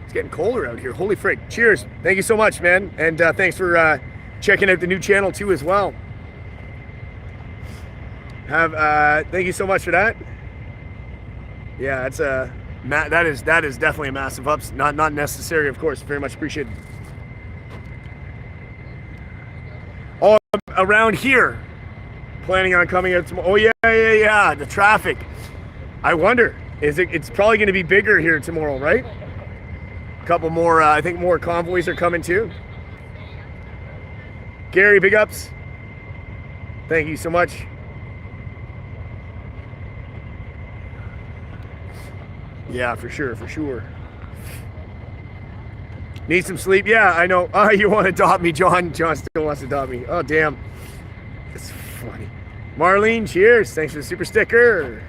It's getting colder out here. Holy frick. Cheers. Thank you so much, man. And thanks for checking out the new channel too as well. Thank you so much for that. Yeah, that's that is definitely a massive ups. Not necessary, of course. Very much appreciated. Oh, around here. Planning on coming out tomorrow. Oh yeah. The traffic. I wonder. It's probably going to be bigger here tomorrow, right? A couple more. I think more convoys are coming too. Gary, big ups. Thank you so much. Yeah, for sure. Need some sleep? Yeah, I know. Oh, you want to adopt me, John? John still wants to adopt me. Oh, damn. That's funny. Marlene, cheers. Thanks for the super sticker.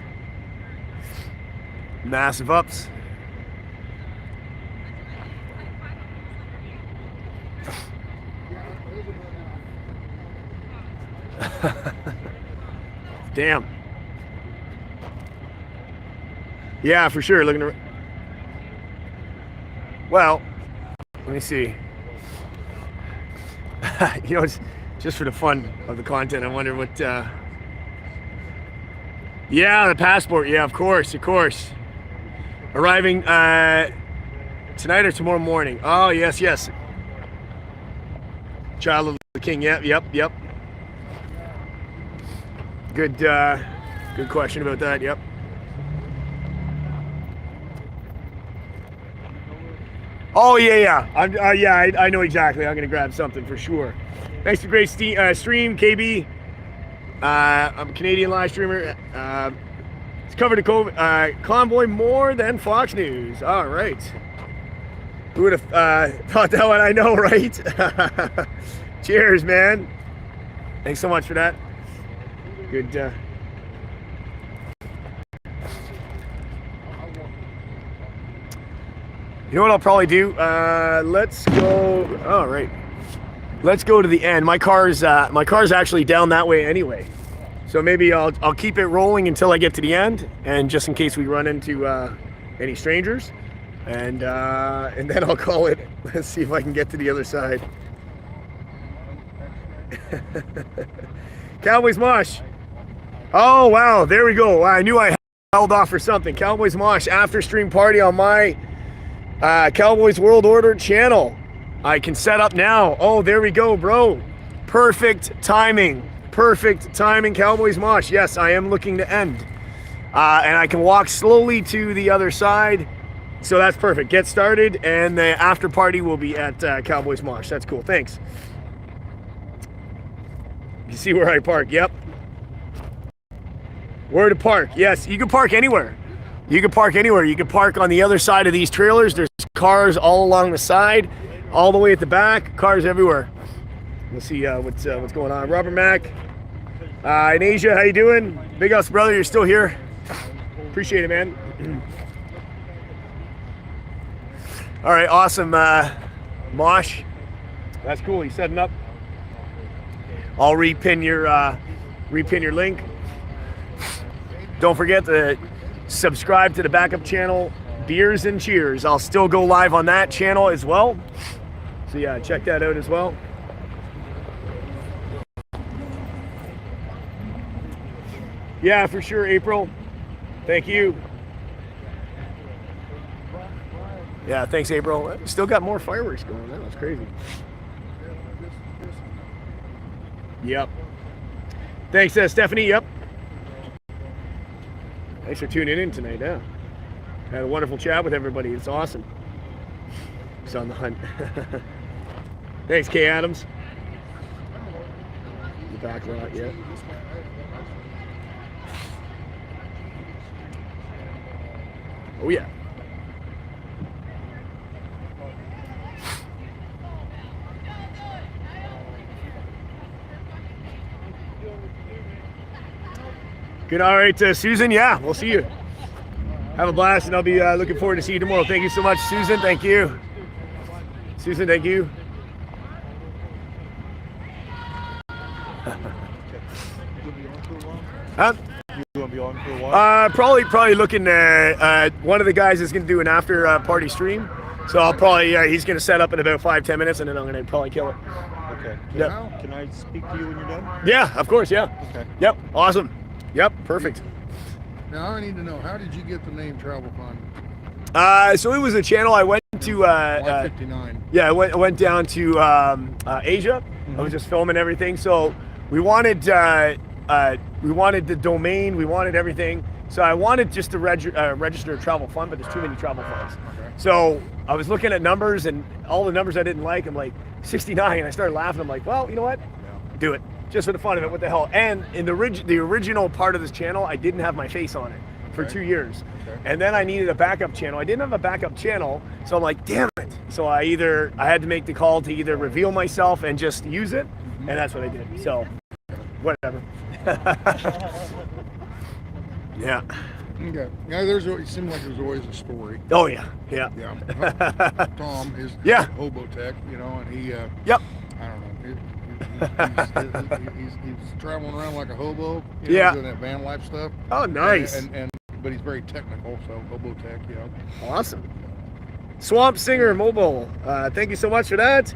Massive ups. Damn. Yeah, for sure. Looking to... Well, let me see. You know, it's just for the fun of the content. I wonder what... Yeah, the passport. Yeah, of course. Arriving tonight or tomorrow morning. Oh, yes. Child of the King. Yep. Good question about that. Yep. Oh yeah. I know exactly. I'm gonna grab something for sure. Thanks for great stream, KB. I'm a Canadian live streamer. It's covered a convoy more than Fox News. All right. Who would have thought that one? I know, right? Cheers, man. Thanks so much for that. Good. You know what I'll probably do? Let's go. All right. Let's go to the end. My car's actually down that way anyway. So maybe I'll keep it rolling until I get to the end, and just in case we run into any strangers, and then I'll call it. Let's see if I can get to the other side. Cowboys Mosh. Oh wow, there we go. I knew I held off for something. Cowboys Mosh after stream party on my Cowboys World Order channel. I can set up now. Oh, there we go, bro. Perfect timing. Cowboys Mosh. Yes, I am looking to end. And I can walk slowly to the other side. So that's perfect. Get started, and the after party will be at Cowboys Mosh. That's cool. Thanks. You see where I park? Yep. Where to park? Yes, you can park anywhere. You can park on the other side of these trailers. There's cars all along the side, all the way at the back. Cars everywhere. We'll see what's going on. Robert Mack in Asia, how you doing? Big ups, brother. You're still here. Appreciate it, man. All right, awesome. Mosh, that's cool. He's setting up. I'll repin your link. Don't forget to subscribe to the backup channel, Beers and Cheers. I'll still go live on that channel as well. So yeah, check that out as well. Yeah, for sure, April. Thank you. Yeah, thanks, April. Still got more fireworks going on. That's crazy. Yep. Thanks, Stephanie. Yep. Thanks for tuning in tonight. Yeah. Had a wonderful chat with everybody. It's awesome. It's on the hunt. Thanks, Kay Adams. The back lot, yeah. Oh yeah. Good. All right, Susan. Yeah, we'll see you. Have a blast, and I'll be looking forward to see you tomorrow. Thank you so much, Susan. Thank you. Susan, thank you. Huh? You want to be on for a while? Probably looking. One of the guys is going to do an after party stream, so I'll probably he's going to set up in about 5-10 minutes, and then I'm going to probably kill it. Okay. Yeah. Can I speak to you when you're done? Yeah, of course. Yeah. Okay. Yep. Awesome. Yep. Perfect. Now I need to know, how did you get the name Travel Fun? So it was a channel I went to. Like 59. Yeah, I went down to Asia. I was just filming everything. So we wanted the domain, we wanted everything. So I wanted just to register Travel Fun, but there's too many travel funds. Okay. So I was looking at numbers, and all the numbers I didn't like. I'm like 69, and I started laughing. I'm like, well, you know what? Do it just for the fun of it. What the hell? And in the original part of this channel, I didn't have my face on it for 2 years. And then I needed a backup channel. I didn't have a backup channel, so I'm like, damn it. So I had to make the call to either reveal myself and just use it, and that's what I did. So, whatever. Yeah. Okay. Yeah, it seemed like there's always a story. Oh yeah. Yeah. Yeah. Tom is hobo tech, and he. Yep. I don't know. He's traveling around like a hobo. Doing that van life stuff. Oh, nice. But he's very technical, so hobo tech, Awesome. Swamp Singer Mobile. Thank you so much for that.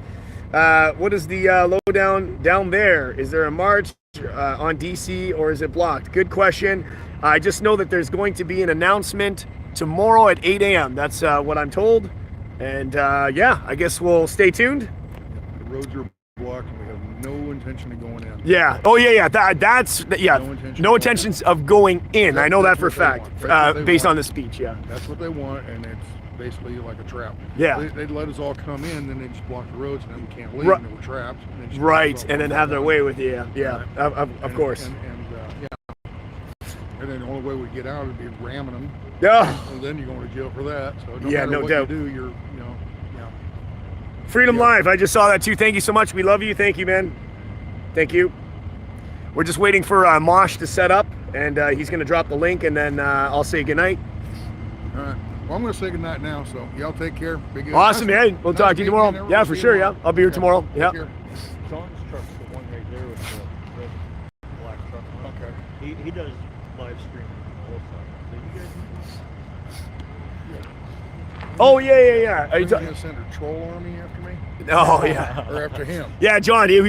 What is the lowdown down there? Is there a march on DC, or is it blocked? Good question. I just know that there's going to be an announcement tomorrow at 8 a.m. That's what I'm told. And I guess we'll stay tuned. The roads are blocked, and we have no intention of going in. Yeah. Oh yeah. That's no intentions of going in. I know that for a fact, based on the speech. Yeah. That's what they want, and it's basically like a trap. Yeah. They'd let us all come in, then they just block the roads, and then we can't leave, and we're trapped. And then have their way with you. Yeah. Of course. And then the only way we get out would be ramming them. Yeah. And then you're going to jail for that. So no yeah, matter no what doubt. you do, Freedom Live. I just saw that too. Thank you so much. We love you. Thank you, man. Thank you. We're just waiting for Mosh to set up, and he's going to drop the link, and then I'll say goodnight. All right. Well, I'm going to say goodnight now, so y'all take care. Awesome, man. We'll talk to you tomorrow. Yeah, for sure. Yeah, I'll be here tomorrow. Yeah. Sean's truck's the one right there with the red black truck on it. Okay. He does live streaming also. So you guys. Oh yeah. Are you going to send a troll army after me? Oh yeah. Or after him? Yeah, John. I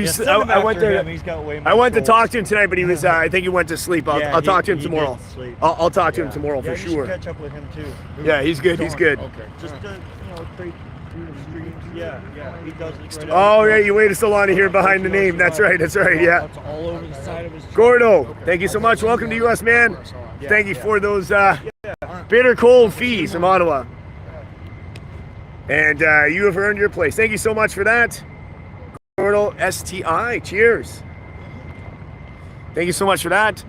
went there. He's got way more I went to trolls. talk to him tonight, but he was. I think he went to sleep. I'll talk to him tomorrow. I'll talk to him tomorrow for you sure. Should catch up with him too. Yeah, he's good. He's good. Okay. Just to trade through the streams. Yeah. He does it right. Oh yeah, you waited so long to hear behind the name. That's right. Yeah. It's all over the side of his. Gordo, thank you so much. Welcome to US, man. Thank you for those bitter cold fees from Ottawa. And you have earned your place. Thank you so much for that. Gordo STI. Cheers. Thank you so much for that.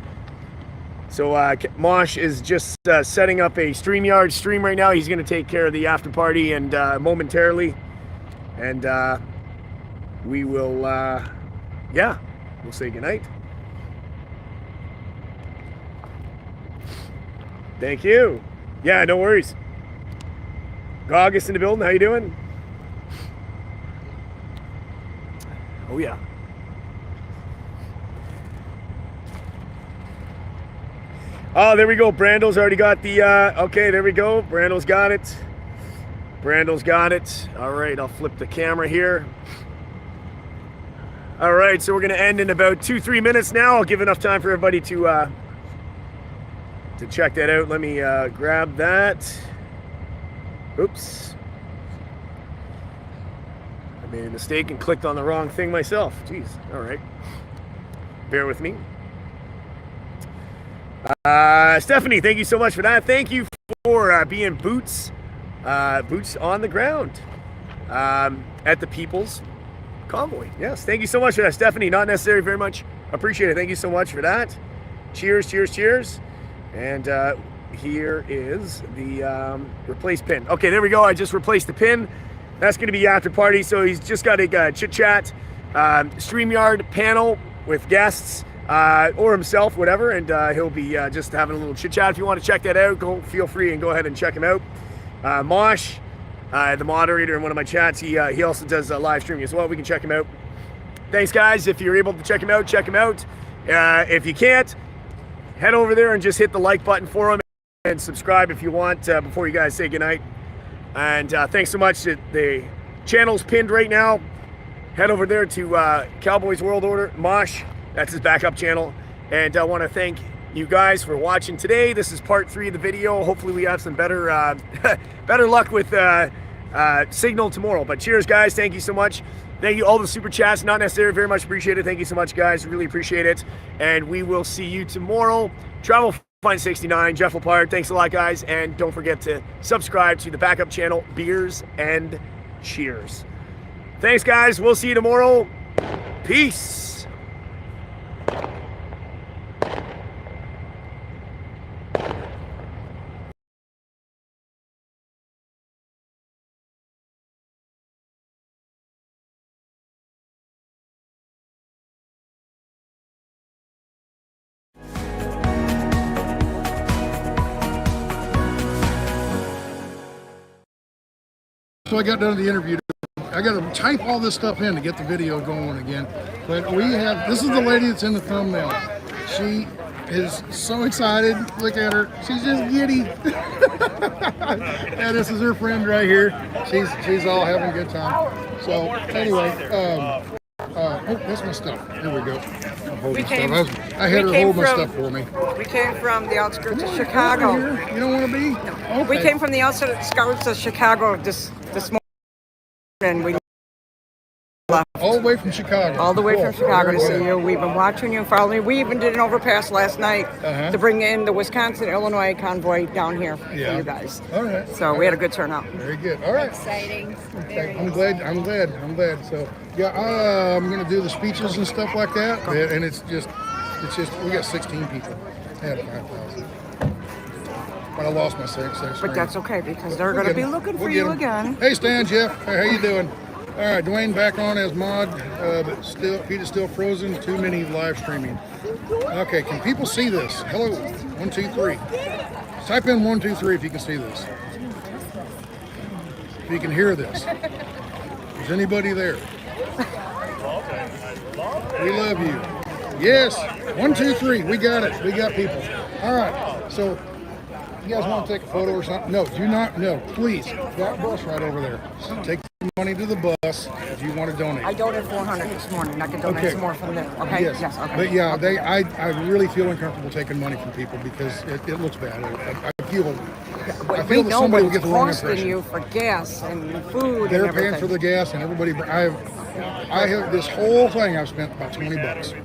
So Mosh is just setting up a StreamYard stream right now. He's going to take care of the after party and momentarily. And we will, we'll say goodnight. Thank you. Yeah, no worries. August in the building. How you doing? Oh yeah. Oh, there we go. Brando's already got the. Okay, there we go. Brando's got it. All right, I'll flip the camera here. All right, so we're gonna end in about 2-3 minutes now. I'll give enough time for everybody to check that out. Let me grab that. Oops. I made a mistake and clicked on the wrong thing myself. Jeez. All right. Bear with me. Stephanie, thank you so much for that. Thank you for being boots on the ground at the People's Convoy. Yes, thank you so much for that, Stephanie. Not necessary, very much appreciate it. Thank you so much for that. Cheers. And here is the replace pin. Okay, there we go. I just replaced the pin. That's going to be after party. So he's just got a chit chat StreamYard panel with guests. or himself, whatever, and he'll be just having a little chit chat. If you want to check that out, feel free and go ahead and check him out. Mosh, the moderator in one of my chats, he also does live streaming as well. We can check him out. Thanks, guys. If you're able to check him out, check him out. If you can't, head over there and just hit the like button for him and subscribe if you want before you guys say goodnight. And thanks so much. The channel's pinned right now. Head over there to Cowboys World Order, Mosh. That's his backup channel. And I want to thank you guys for watching today. This is part 3 of the video. Hopefully we have some better better luck with signal tomorrow. But cheers, guys. Thank you so much. Thank you. All the super chats, not necessary. Very much appreciated. Thank you so much, guys. Really appreciate it. And we will see you tomorrow. Travel Fine 69, Jeff Lepard. Thanks a lot, guys. And don't forget to subscribe to the backup channel, Beers and Cheers. Thanks, guys. We'll see you tomorrow. Peace. So I got done with the interview. I got to type all this stuff in to get the video going again. But we have, this is the lady that's in the thumbnail. She is so excited. Look at her. She's just giddy. And this is her friend right here. She's all having a good time. So anyway, oh, that's my stuff. Here we go. I'm holding stuff. I had her hold my stuff for me. We came from the outskirts of Chicago. You don't want to be? No. Okay. We came from the outskirts of Chicago this morning. We all the way from Chicago. all the way from Chicago to see Very you. We've been watching you and following you. We even did an overpass last night to bring in the Wisconsin-Illinois convoy down here for you guys. All right. So we had a good turnout. Very good. All right. Exciting. I'm glad. So yeah, I'm gonna do the speeches and stuff like that, and it's just we got 16 people. I had 5,000, but I lost my six. But that's okay because they're going to be looking for you again. Hey Stan, Jeff, hey, how you doing? All right, Dwayne back on as mod, but still feed is still frozen. Too many live streaming. Okay, can people see this? Hello, 1, 2, 3. Type in 1, 2, 3 if you can see this. If you can hear this. Is anybody there? We love you. Yes. 1, 2, 3. We got it. We got people. All right. So, you guys want to take a photo or something? No, do not. No, please. That bus right over there. Take the money to the bus if you want to donate. I donated $400 this morning. I can donate some more from there. Okay. Yes. Okay. But yeah, I really feel uncomfortable taking money from people because it looks bad. I feel We that know somebody what will get it's the wrong costing impression. you for gas and food. They're and everything. paying for the gas and everybody. I have this whole thing. I've spent about $20.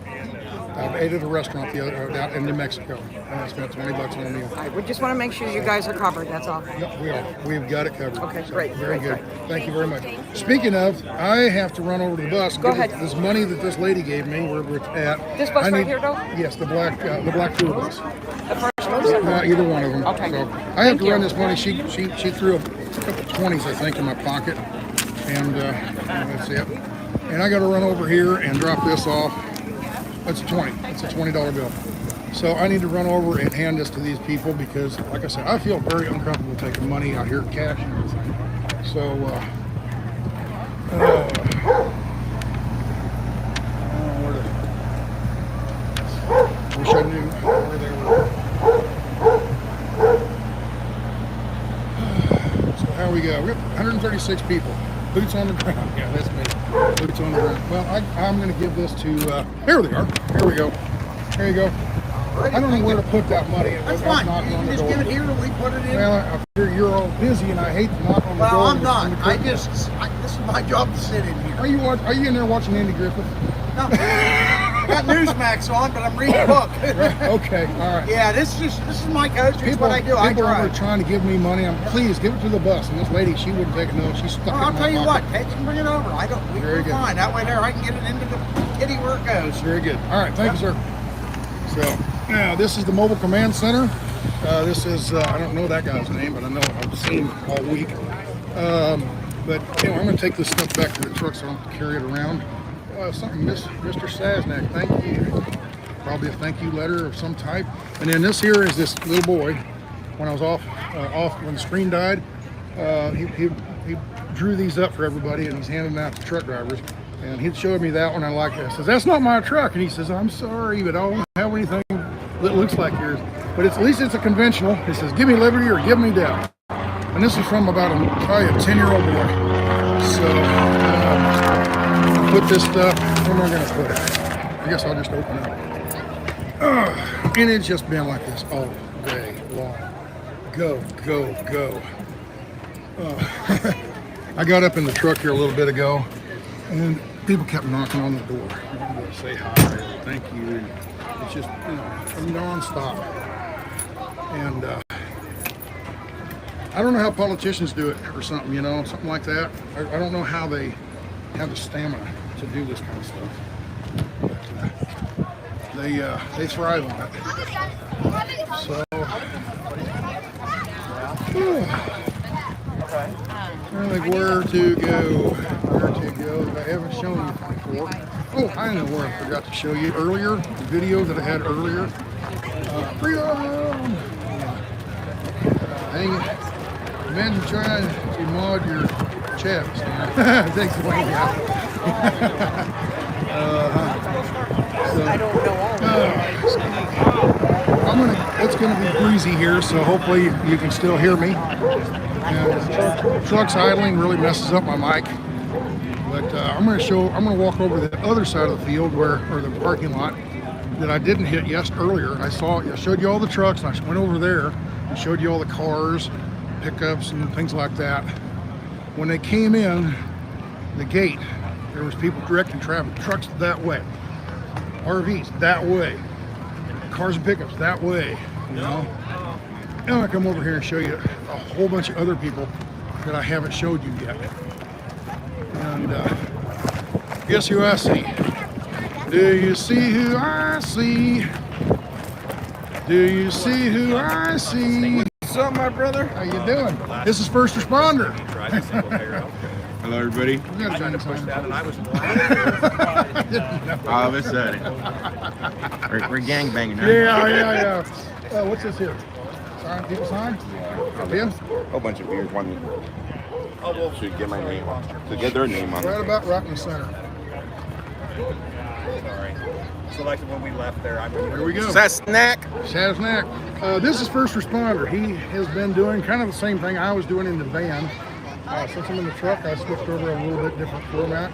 I ate at a restaurant out in New Mexico, and I spent $20 on a meal. All right, we just want to make sure you guys are covered. That's all. No, we are. We've got it covered. Okay, So, great, Very great, good. Thank you very much. Speaking of, I have to run over to the bus. And Go get ahead. This money that this lady gave me, where we're at. This bus I right here, though? Yes, the black tour bus. The first one. Either one of them. Okay. So I have Thank to you. run this money. She threw a couple 20s, I think, in my pocket, and that's it. And I got to run over here and drop this off. That's a 20. It's a $20 bill. So I need to run over and hand this to these people because, like I said, I feel very uncomfortable taking money out here, cash and everything. So, wish I knew where they were. So how we go? We got 136 people. Boots on the ground. Yeah, that's me. Boots on the ground. Well, I'm going to give this to. Here they are. Here we go. Here you go. I don't know where to put that money. That's fine. You can just give it here and we put it in. Well, I figure you're all busy, and I hate to knock on the door. Well, I'm and- not. and- This is my job to sit in here. Are you in there watching Andy Griffith? No. Got Newsmax on, but I'm reading a book. Okay, all right. Yeah, this is my coach. It's what I do. I People try. are trying to give me money. Please give it to the bus. And this lady, she wouldn't take it. No, she's stuck Well, it I'll in my tell you what. pocket. Take it and bring it over. Very We're good. fine. That way there, I can get it into the kitty where it goes. Very good. All right, thank you, sir. So now this is the mobile command center. This is I don't know that guy's name, but I know I've seen him all week. But anyway, I'm going to take this stuff back to the truck so I don't have to carry it around. Something, Mr. Sasnak, thank you. probably a thank you letter of some type. And then this here is this little boy. When I was off when the screen died, he drew these up for everybody, and he's handing them out to truck drivers. And he showed me that one. I like it. I says, "That's not my truck." And he says, "I'm sorry, but I don't have anything that looks like yours. But at least it's a conventional." He says, "Give me liberty or give me death." And this is from about probably a 10-year-old boy. So put this stuff. Where am I going to put it? I guess I'll just open it. And it's just been like this all day long. Go, go, go. I got up in the truck here a little bit ago, and people kept knocking on the door. To say hi, thank you. And it's just, non-stop. And I don't know how politicians do it or something, something like that. I don't know how they have the stamina to do this kind of stuff. But they thrive on it. So, where to go? I haven't shown you before. Oh, I know where I forgot to show you earlier. The video that I had earlier. Freedom! Hang it. Imagine trying to mod your chat. Thanks, Wayne. I don't know all it's gonna be breezy here, so hopefully you can still hear me. And truck's idling really messes up my mic. But I'm gonna walk over the other side of the field or the parking lot that I didn't hit earlier. I showed you all the trucks, and I went over there and showed you all the cars, pickups, and things like that. When they came in the gate, there was people directing traffic. Trucks that way, RVs that way, cars and pickups that way. And I come over here and show you a whole bunch of other people that I haven't showed you yet. And guess who I see? Do you see who I see? Do you see who I see? What's up, my brother? How you doing? This is First Responder. Hello, everybody. We gotta join this one. All of a sudden, we're gangbanging, right? Yeah. What's this here? Sign, people sign? Yeah. A whole bunch of beers. One to get my name on, to get their name on. Right about right in the center. Sorry. So like when we left there, Here we go. Sasnak. This is First Responder. He has been doing kind of the same thing I was doing in the van. Since I'm in the truck, I switched over a little bit different format.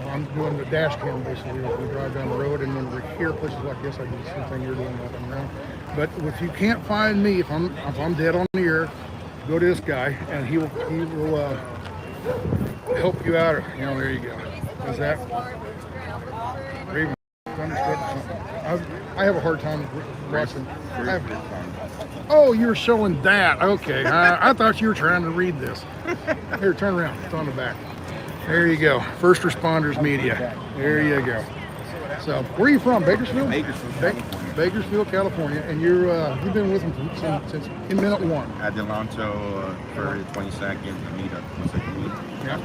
I'm doing the dash cam basically as we drive down the road, and when we're here, places like this, I do the same thing you're doing walking around. But if you can't find me, if I'm dead on the air, go to this guy, and he will help you out. There you go. Is that? Raven. I have a hard time watching. Oh, you're showing that. Okay. I thought you were trying to read this. Here, turn around. It's on the back. There you go. First Responders Media. There you go. So, where are you from? Bakersfield? Bakersfield, California. And you've been with them since in minute one. At Delanto for the 22nd meetup. Yeah.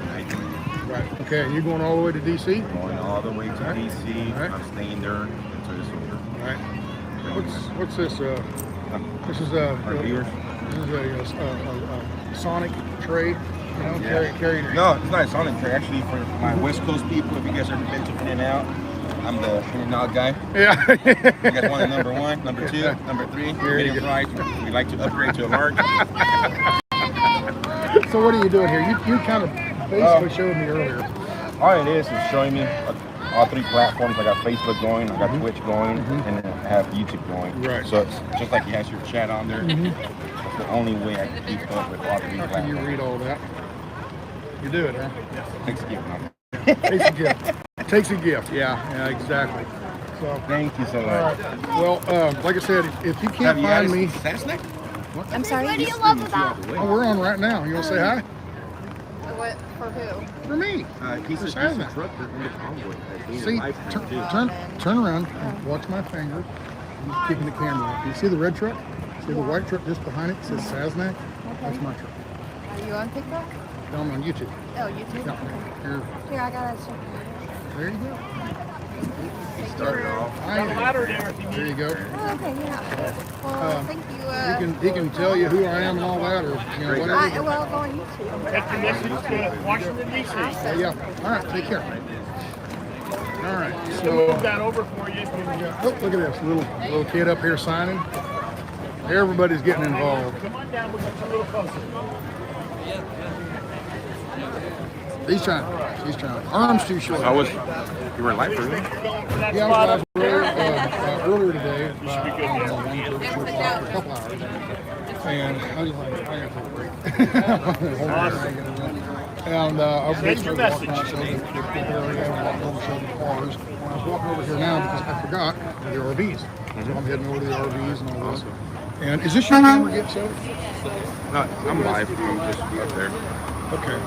Right. Okay. And you're going all the way to DC? Going all the way to DC. Right. I'm staying there until it's over. All right. What's this? This is a Sonic tray. Carry. No, it's not a Sonic tray. Actually, for my West Coast people, if you guys ever been to In-N-Out, I'm the In-N-Out guy. Yeah. You guys want a number 1, number 2, number 3, medium fries. We like to upgrade to a large. So what are you doing here? You kind of basically showed me earlier. All it is showing me all 3 platforms. I got Facebook going, I got Twitch going, and then I have YouTube going. Right. So it's just like you have your chat on there. That's the only way I can keep up with all 3 How platforms. can you read all that? You do it, huh? Thanks again. Takes a gift. Takes a gift. Yeah, exactly. So Thank you so all much. right. Well, like I said, if you can't find me, I'm sorry. What do you love about? oh, we're on right now. You want to say hi? What for who? For me. He's a Sasnak. trucker in the Convoy. See, turn around and watch my finger. I'm keeping the camera up. You see the red truck? See the white truck just behind it? It says Sasnak. That's my truck. Are you on TikTok? No, I'm on YouTube. Oh, YouTube. Yeah. Here, Here, I got it. there you go. Start it off. There you go. Oh, okay, yeah. Well, thank you. He can tell you who I am and all that, or whatever. Well, go on YouTube. Take the message to Washington, D.C. Yeah. All right. Take care. All right. We'll So move that over for you. oh, look at this little kid up here signing. Everybody's getting involved. Come on down. We'll get you a little closer. He's trying. Arms too short. You were live for me? Yeah, I was live earlier today, about a couple hours. And I was like, I got to take a break. And I was Send your message. walking over show the cars. When I was walking over here now, because I forgot the RVs. So I'm heading over to the RVs and all this. And is this your camera get so? No, I'm live. I'm just up there. Okay.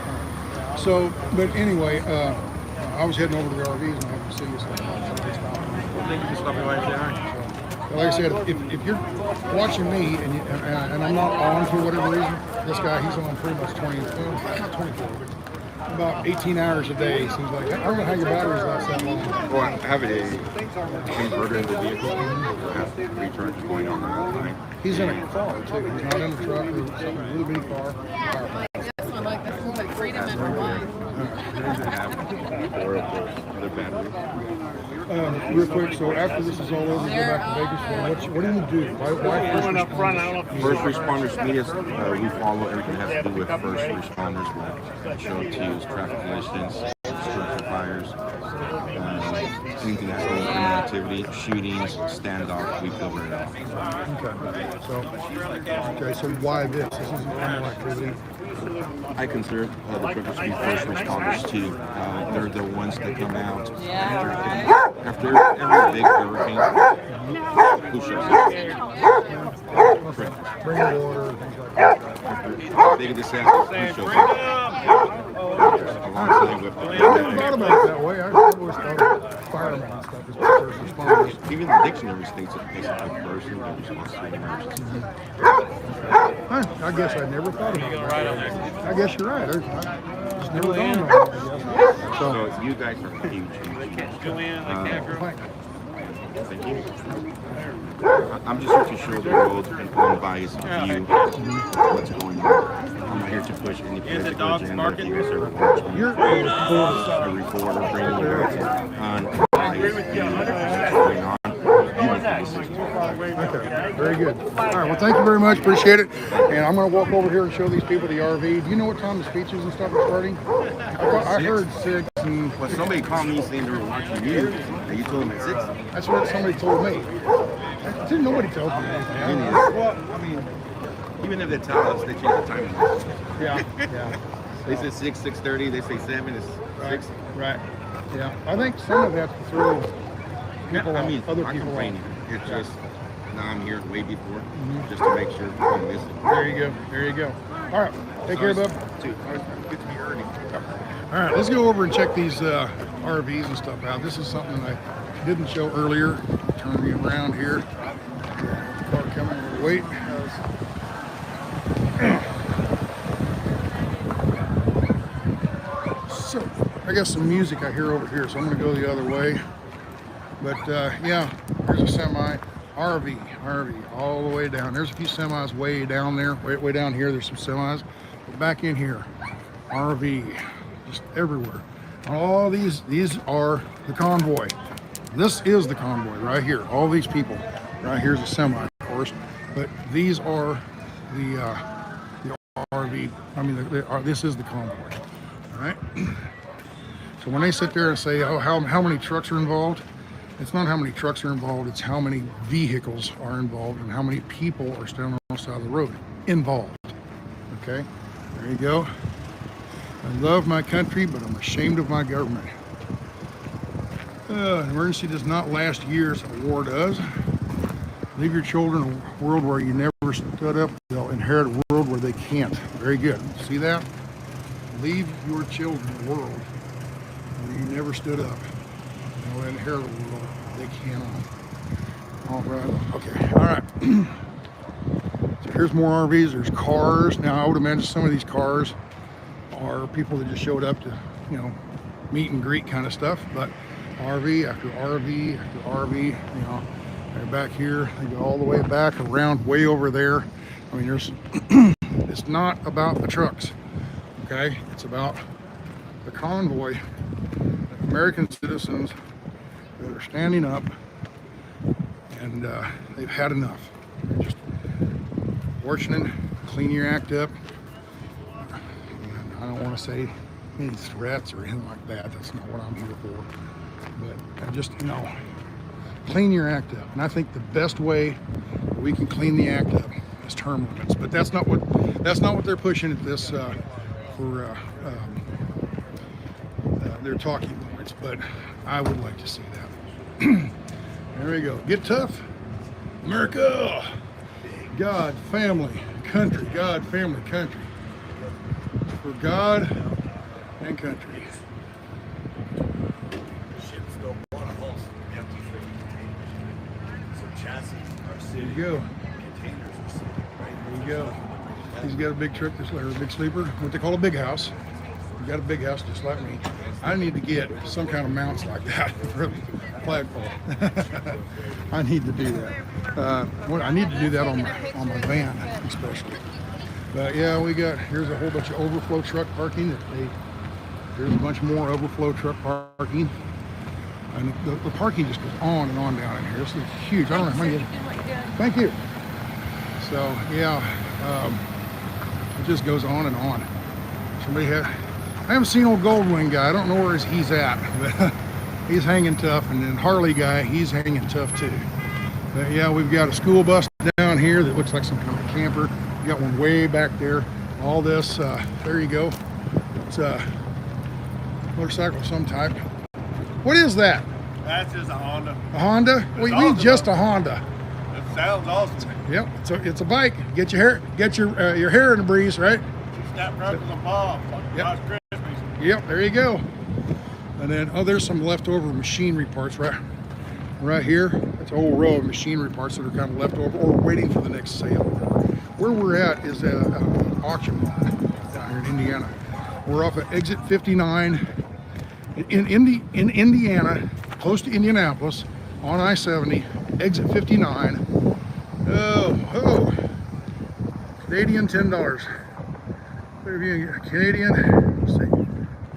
So, but anyway, I was heading over to the RVs and I happened to see you. So Thank you for stopping by and saying hi. like I said, if you're watching me and I'm not on for whatever reason, this guy, he's on pretty much not 24, but about 18 hours a day. Seems like. I don't know how your batteries last that long. Well, I have a converter in the vehicle. I have 3 charges going on all the time. He's in a car too. He's not in a truck or something, a really big car. This one, like, this one's like freedom number one. I have 4 of the other batteries. Real quick, so after this is all over, you go back to Vegas. What do you do? Why Going up front. I don't know if First responders meet us. We follow everything that has to do with first responders. We show to use traffic conditions, structure fires, anything that's going criminal activity, shootings, standoff. We cover it all. Okay, so why this? This isn't criminal activity. I consider the truckers to be first responders too. They're the ones that come out after every big hurricane. Who shows up? Bring water, things like that. After big disaster, who shows up? Alongside with I never thought about it that way. I always thought of firemen and stuff as first responders. Even the dictionary states a basic person that responds to emergency. I guess I never thought about it. I guess you're right. I just never dawned on me. So you guys are huge. Thank you. I'm just here to show the world an unbiased view of what's going on. I'm not here to push any political agenda. If you guys are watching, You're a reporter bringing you guys unbiased view of what's going on. You make the decision. Okay, very good. All right, well, thank you very much. Appreciate it. And I'm going to walk over here and show these people the RV. Do you know what time the speeches and stuff are starting? I heard 6. And Well, somebody called me saying they were watching you, and you told them at 6. that's what somebody told me. Nobody tells me anything. Well, I mean, even if they tell us, they change the time. Yeah. They say 6, 6:30. They say 7. It's 6. Right. Yeah. I think some of that's to throw people I mean, other I'm people complaining. off. It's just now I'm here way before, just to make sure we don't miss it. There you go. All right. Take care, bub. Dude, good to be early. All right, let's go over and check these RVs and stuff out. This is something I didn't show earlier. Turn me around here. Car coming. Wait. So, I got some music I hear over here, so I'm going to go the other way. But yeah, here's a semi. RV, all the way down. There's a few semis way down there. Way down here, there's some semis. But back in here, RV. Just everywhere. All these are the convoy. This is the convoy right here. All these people. Right here's a semi, of course, but these are the RV. I mean, this is the convoy. All right. So when they sit there and say, "Oh, how many trucks are involved?" It's not how many trucks are involved. It's how many vehicles are involved and how many people are standing on the side of the road involved. Okay. There you go. I love my country, but I'm ashamed of my government. An emergency does not last years, a war does. Leave your children a world where you never stood up. They'll inherit a world where they can't. Very good. See that? Leave your children a world where you never stood up. They'll inherit a world they cannot. All right. Okay. All right. So here's more RVs. There's cars. Now, I would imagine some of these cars are people that just showed up to, meet and greet kind of stuff. But RV after RV after RV, you know. They're back here, they go all the way back around way over there. I mean, there's it's not about the trucks, okay? It's about the convoy, the American citizens that are standing up, and they've had enough. They're just fortunate, clean your act up. I don't want to say any threats or anything like that. That's not what I'm here for. But just, you know, clean your act up. And I think the best way we can clean the act up is term limits. But that's not what they're pushing at this for their talking points. But I would like to see that. There we go. Get tough, America. God, family, country. God, family, country. For God and country. There you go. There you go. He's got a big truck, or a big sleeper, what they call a big house. You got a big house just like me. I need to get some kind of mounts like that for the flagpole. I need to do that. I need to do that on my van, especially. But yeah, here's a whole bunch of overflow truck parking. There's a bunch more overflow truck parking. And the parking just goes on and on down in here. This is huge. I don't know how many. Thank you. So yeah, it just goes on and on. I haven't seen old Goldwing guy. I don't know where he's at, but he's hanging tough. And then Harley guy, he's hanging tough too. But yeah, we've got a school bus down here that looks like some kind of camper. We got one way back there. All this, there you go. It's a motorcycle of some type. What is that? That's just a Honda. A Honda? What do you mean just a Honda? It sounds awesome. Yep, it's a bike. Get your hair in the breeze, right? Snap, crackles, and pop. Yep. Christmas. Yep, there you go. And then, there's some leftover machinery parts right here. That's a whole row of machinery parts that are kind of left over or waiting for the next sale. Where we're at is an auction lot down here in Indiana. We're off at exit 59 in Indiana, close to Indianapolis, on I-70, exit 59. Oh, Canadian $10. Canadian, let's see.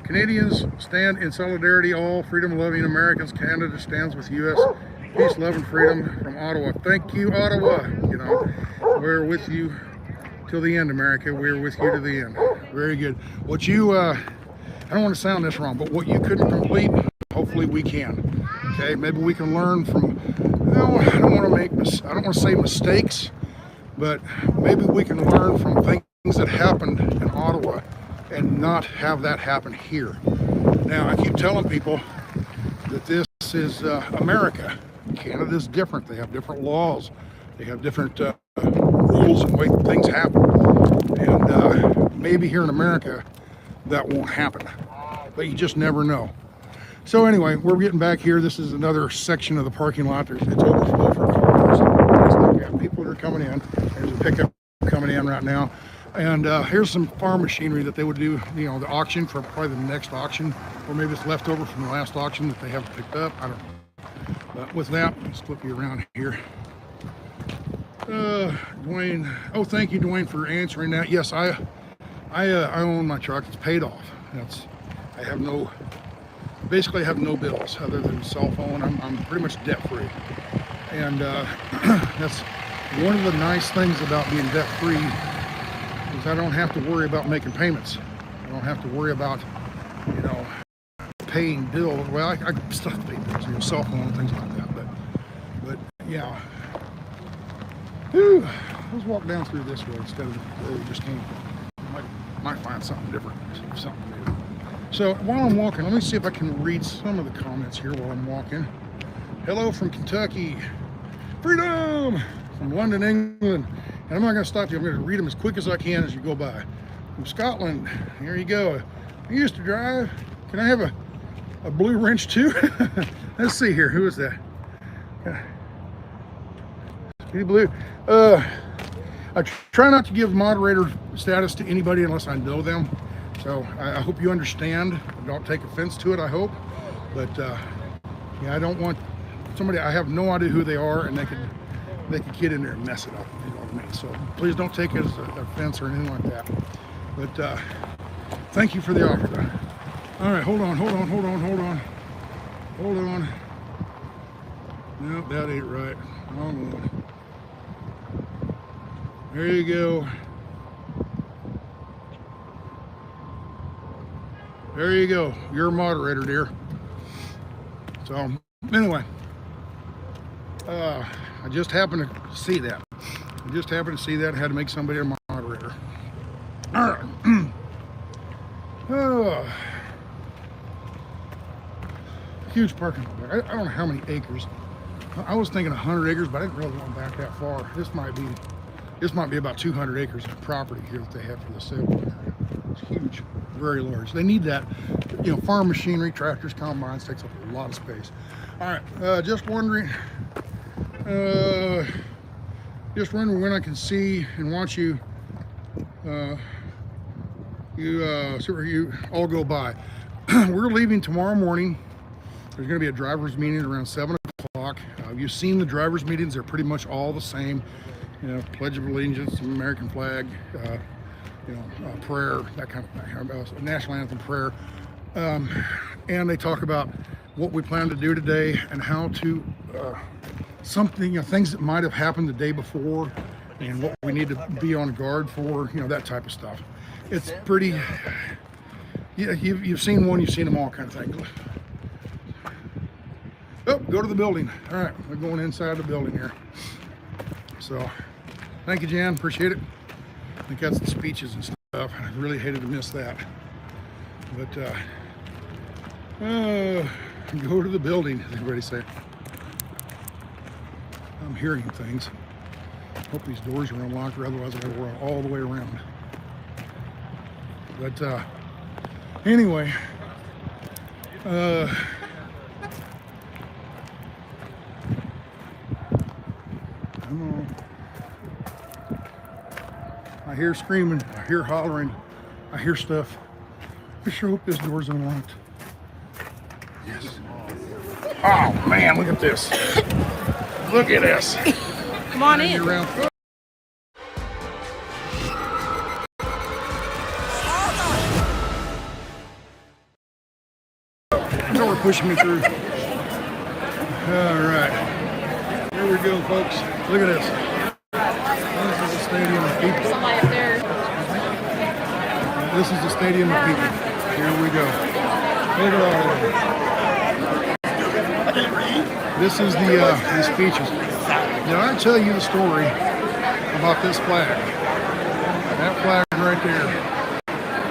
Canadians stand in solidarity. All freedom-loving Americans. Canada stands with U.S. Peace, love, and freedom from Ottawa. Thank you, Ottawa. You know, we're with you till the end, America. We're with you to the end. Very good. What you, I don't want to sound this wrong, but what you couldn't complete, hopefully we can. Okay, maybe we can learn from. I don't want to say mistakes, but maybe we can learn from things that happened in Ottawa and not have that happen here. Now, I keep telling people that this is America. Canada's different. They have different laws. They have different rules and way things happen. And maybe here in America, that won't happen. But you just never know. So anyway, we're getting back here. This is another section of the parking lot. It's overflow for cars. People are coming in. There's a pickup coming in right now. And here's some farm machinery that they would do, you know, the auction for probably the next auction, or maybe it's left over from the last auction that they haven't picked up. I don't know. But with that, let's flip you around here. Dwayne, oh, thank you, Dwayne, for answering that. Yes, I own my truck. It's paid off. Basically I have no bills other than cell phone. I'm pretty much debt free. And that's one of the nice things about being debt free. I don't have to worry about making payments. I don't have to worry about, you know, paying bills. Well, I still have to pay bills, you know, cell phone and things like that. But yeah. Whew. Let's walk down through this way instead of where we just came from. Might find something different, something new. So while I'm walking, let me see if I can read some of the comments here while I'm walking. Hello from Kentucky. Freedom! From London, England. And I'm not going to stop you. I'm going to read them as quick as I can as you go by. From Scotland, here you go. I used to drive. Can I have a blue wrench too? Let's see here. Who is that? Blue. I try not to give moderator status to anybody unless I know them. So I hope you understand. Don't take offense to it, I hope. But Yeah, I don't want somebody, I have no idea who they are, and they could get in there and mess it up, you know what I mean? So please don't take it as an offense or anything like that. But thank you for the offer. All right, hold on. Nope, that ain't right. Wrong one. There you go. There you go. You're a moderator, dear. So anyway, I just happened to see that. I had to make somebody a moderator. All right. Huge parking lot there. I don't know how many acres. I was thinking 100 acres, but I didn't really want back that far. This might be about 200 acres of property here that they have for the sale area. It's huge, very large. They need that, you know, farm machinery, tractors, combines, takes up a lot of space. All right, just wondering when I can see and watch you you all go by. We're leaving tomorrow morning. There's going to be a driver's meeting around 7 o'clock. You've seen the driver's meetings. They're pretty much all the same. You know, Pledge of Allegiance, American flag, prayer, that kind of thing, national anthem prayer. And they talk about what we plan to do today and how to, things that might have happened the day before and what we need to be on guard for, you know, that type of stuff. It's pretty, yeah, you've seen one, you've seen them all kind of thing. Oh, go to the building. All right, we're going inside the building here. So, thank you, Jan, appreciate it. I think that's the speeches and stuff. I really hated to miss that. But, go to the building, as everybody say. I'm hearing things. Hope these doors are unlocked, or otherwise I gotta run all the way around. But, anyway, I hear screaming, I hear hollering, I hear stuff. I sure hope this door's unlocked. Yes. Oh man, look at this. Look at this. Come on in. No, we're pushing me through. All right. Here we go, folks. Look at this. This is the stadium of people. Somebody up there. This is the stadium of people. Here we go. Look at all of them. This is the speeches. Did I tell you the story about this flag? That flag right there.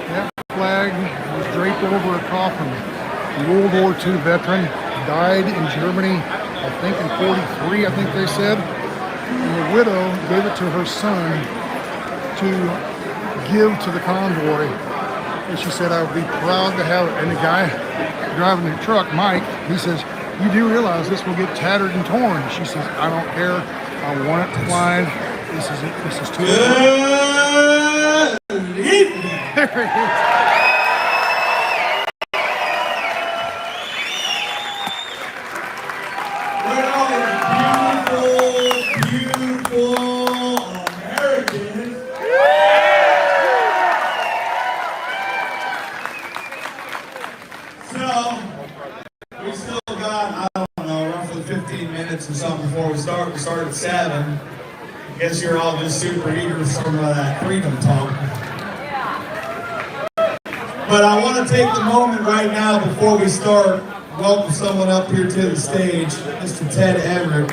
That flag was draped over a coffin. A World War II veteran died in Germany, I think in '43, I think they said. And the widow gave it to her son to give to the convoy. And she said, I would be proud to have it. And the guy driving the truck, Mike, he says, you do realize this will get tattered and torn. She says, I don't care. I want it to fly. This is too good evening. There it is. Or something before we start. We start at 7. I guess you're all just super eager for some of that freedom talk. But I want to take the moment right now before we start, welcome someone up here to the stage, Mr. Ted Everett.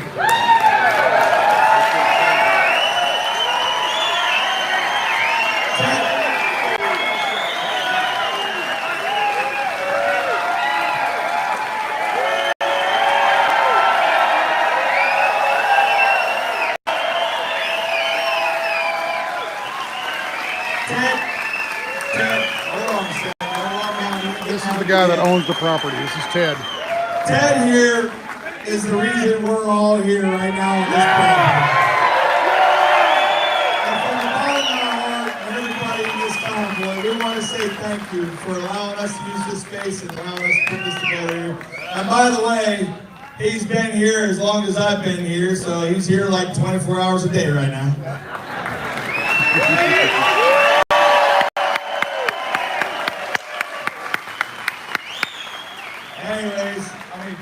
This is the guy that owns the property. This is Ted. Ted here is the reason we're all here right now on this planet. And from the bottom of our heart, and everybody in this convoy, we want to say thank you for allowing us to use this space and allowing us to put this together here. And by the way, he's been here as long as I've been here, so he's here like 24 hours a day right now. Anyways,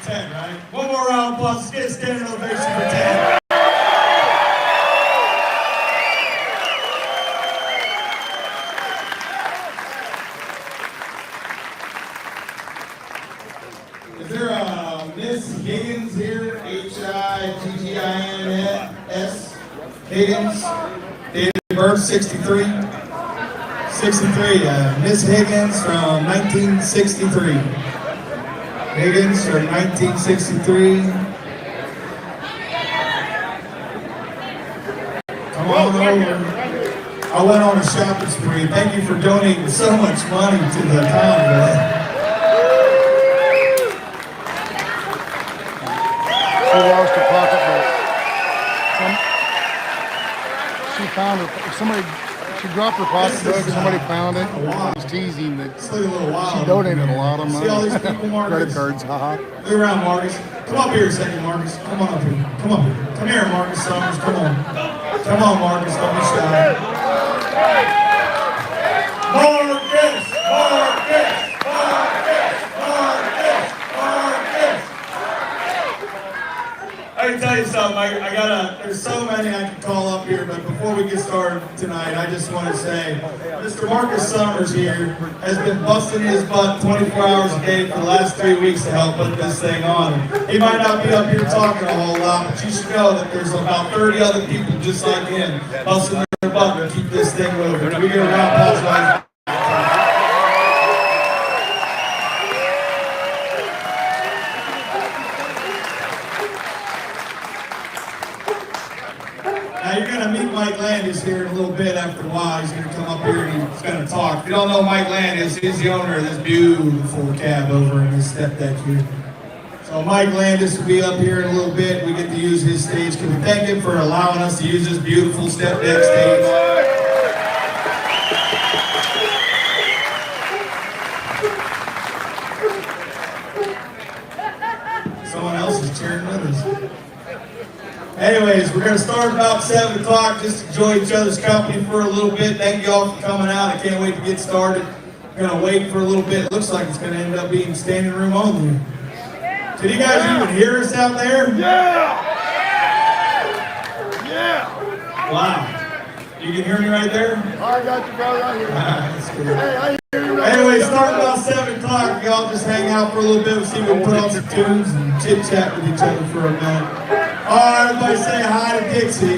10, right? One more round of applause. Let's get a standing ovation for 10. Is there a Miss Higgins here? Higgins. Higgins. Date of birth 63. 63. Miss Higgins from 1963. Higgins from 1963. Come on over. I went on a shopping spree. Thank you for donating so much money to the Convoy. She lost her pocketbook. She found her. She dropped her pocketbook. Somebody found it. Was teasing that she donated a lot of money. See all these people, Marcus? Credit cards, haha. Look around, Marcus. Come up here a second, Marcus. Come on up here. Come up here. Come here, Marcus Summers. Come on. Come on, Marcus. Don't be shy. Marcus! Marcus! Marcus! Marcus! Marcus! I can tell you something. There's so many I can call up here, but before we get started tonight, I just want to say, Mr. Marcus Summers here has been busting his butt 24 hours a day for the last 3 weeks to help put this thing on. He might not be up here talking a whole lot, but you should know that there's about 30 other people just like him busting their butt to keep this thing moving. Can we get a round of applause? Now you're going to meet Mike Landis here in a little bit after a while. He's going to come up here and he's going to talk. If you don't know Mike Landis, he's the owner of this beautiful cab over in this step deck here. So Mike Landis will be up here in a little bit. We get to use his stage. Can we thank him for allowing us to use this beautiful step deck stage? Someone else is cheering with us. Anyways, we're going to start about 7 o'clock. Just enjoy each other's company for a little bit. Thank you all for coming out. I can't wait to get started. We're going to wait for a little bit. It looks like it's going to end up being standing room only. Can you guys even hear us out there? Yeah! Yeah! Wow. You can hear me right there? I got you, brother. I hear you. That's good. Hey, I hear you. Anyway, start about 7 o'clock. Y'all just hang out for a little bit. We'll see if we can put on some tunes and chit-chat with each other for a minute. All right, everybody say hi to Dixie.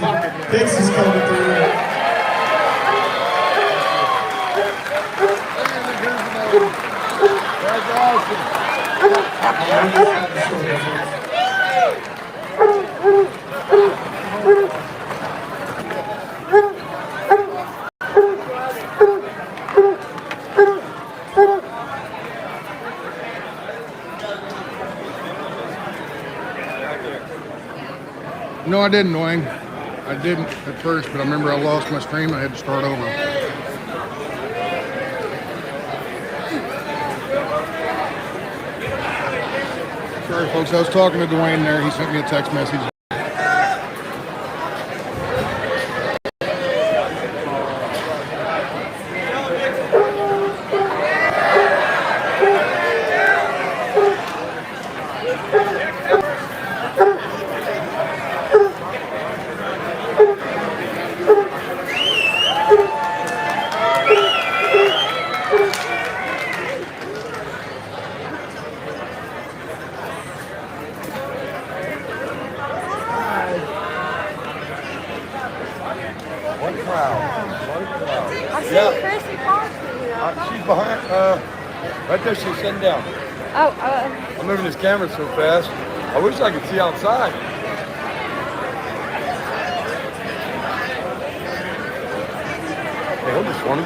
Dixie's coming through. That's awesome. No, I didn't, Dwayne. I didn't at first, but I remember I lost my stream. I had to start over. Sorry, folks. I was talking to Dwayne there. He sent me a text message. She's behind, right there, she's sitting down. Oh, I'm moving this camera so fast. I wish I could see outside. Hey, hold this for me.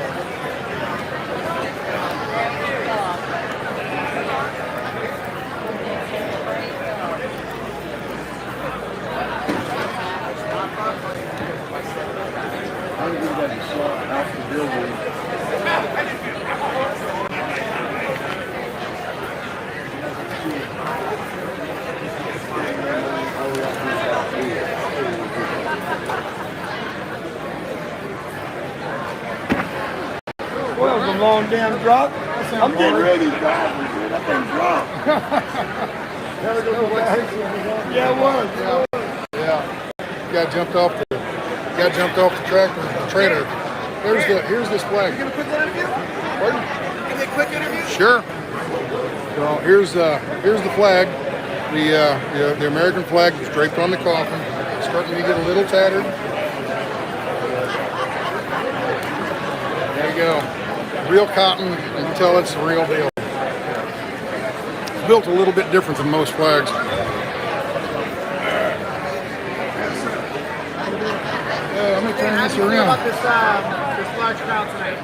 Some long damn drop. I'm getting ready to drive. That thing's drunk. Yeah, it was. Yeah. Got jumped off the tractor, the trailer. Here's this flag. You gonna put that interview? Pardon? Give me a quick interview? Sure. Well, here's the flag. The American flag was draped on the coffin. It's starting to get a little tattered. There you go. Real cotton. You can tell it's the real deal. It's built a little bit different than most flags. Let me turn this around. About this large crowd tonight.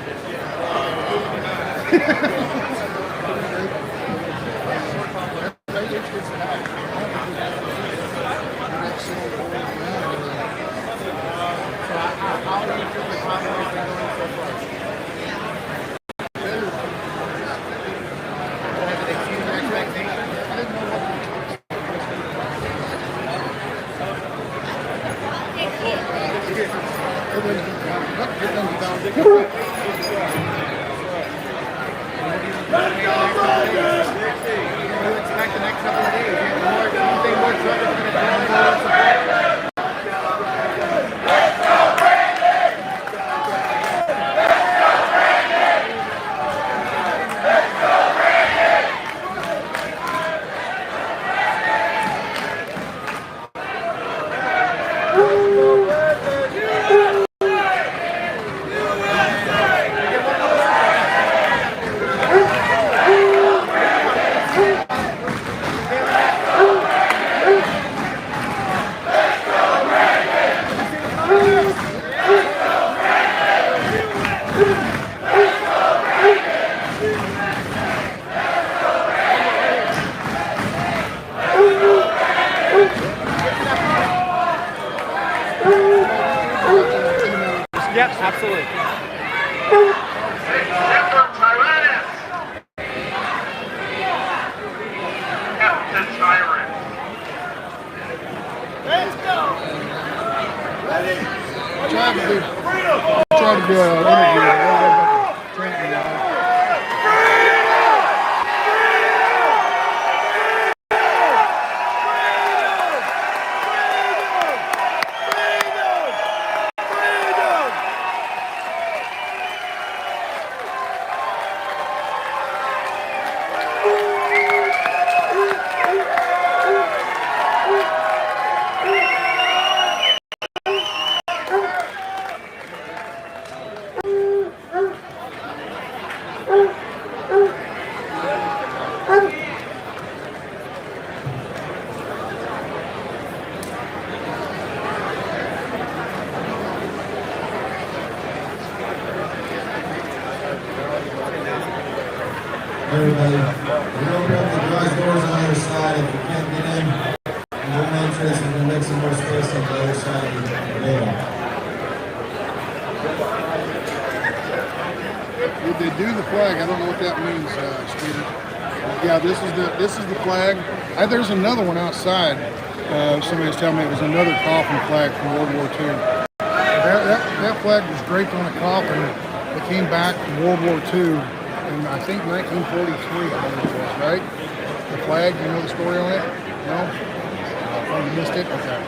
Yep, absolutely. Try to do an interview. Everybody, we're opening up the garage doors on the other side. If you can't get in, there's one entrance, we're going to make some more space on the other side of the building. Did they do the flag? I don't know what that means, Stephen. Yeah, this is the flag. There's another one outside. Somebody was telling me it was another coffin flag from World War II. That flag was draped on a coffin that came back from World War II in, I think, 1943, I think it was, right? The flag, you know the story on it? No? Oh, you missed it? Okay.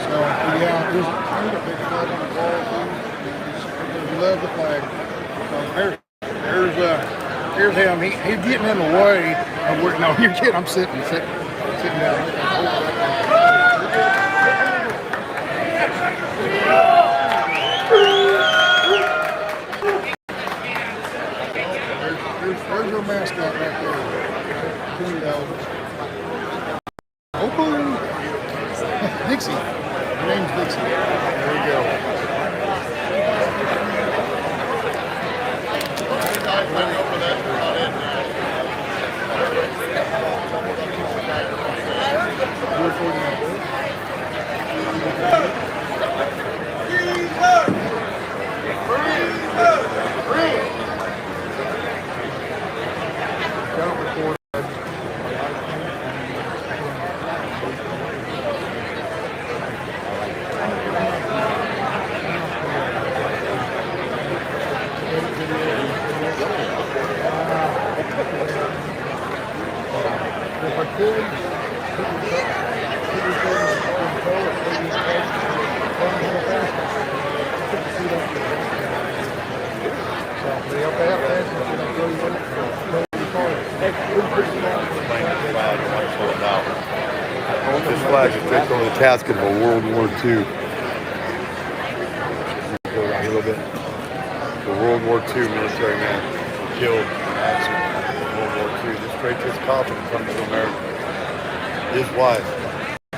So, yeah, there's a big flag on the wall, too. We love the flag. So, here's him. He's getting in the way. No, you're kidding. I'm sitting down. There's your mascot right there. Open. Dixie. Her name's Dixie. There you go. casket of a World War II. Go around a little bit. The World War II military man killed in action in World War II. Just straight to his coffin in front of America. His wife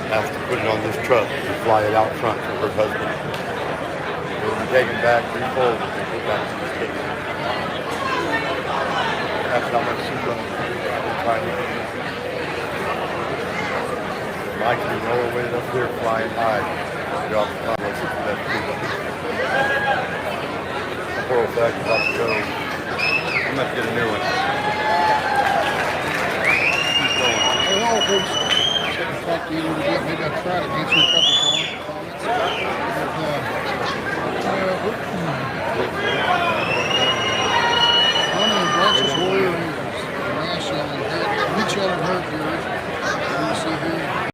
has to put it on this truck and fly it out front for her husband. It will be taken back, refolded, and put back to the States. That's how much she's done. Mike can roll away up there flying high. Get off the Convoy 6 left. Poor old fact about to go. I'm going to get a new one. Keep going. Hey, all folks. Check and talk to you a little bit. Maybe I'll try to answer a couple comments. One of the righteous warrior leaders, the man shall inherit, we shall inherit the earth. You see here.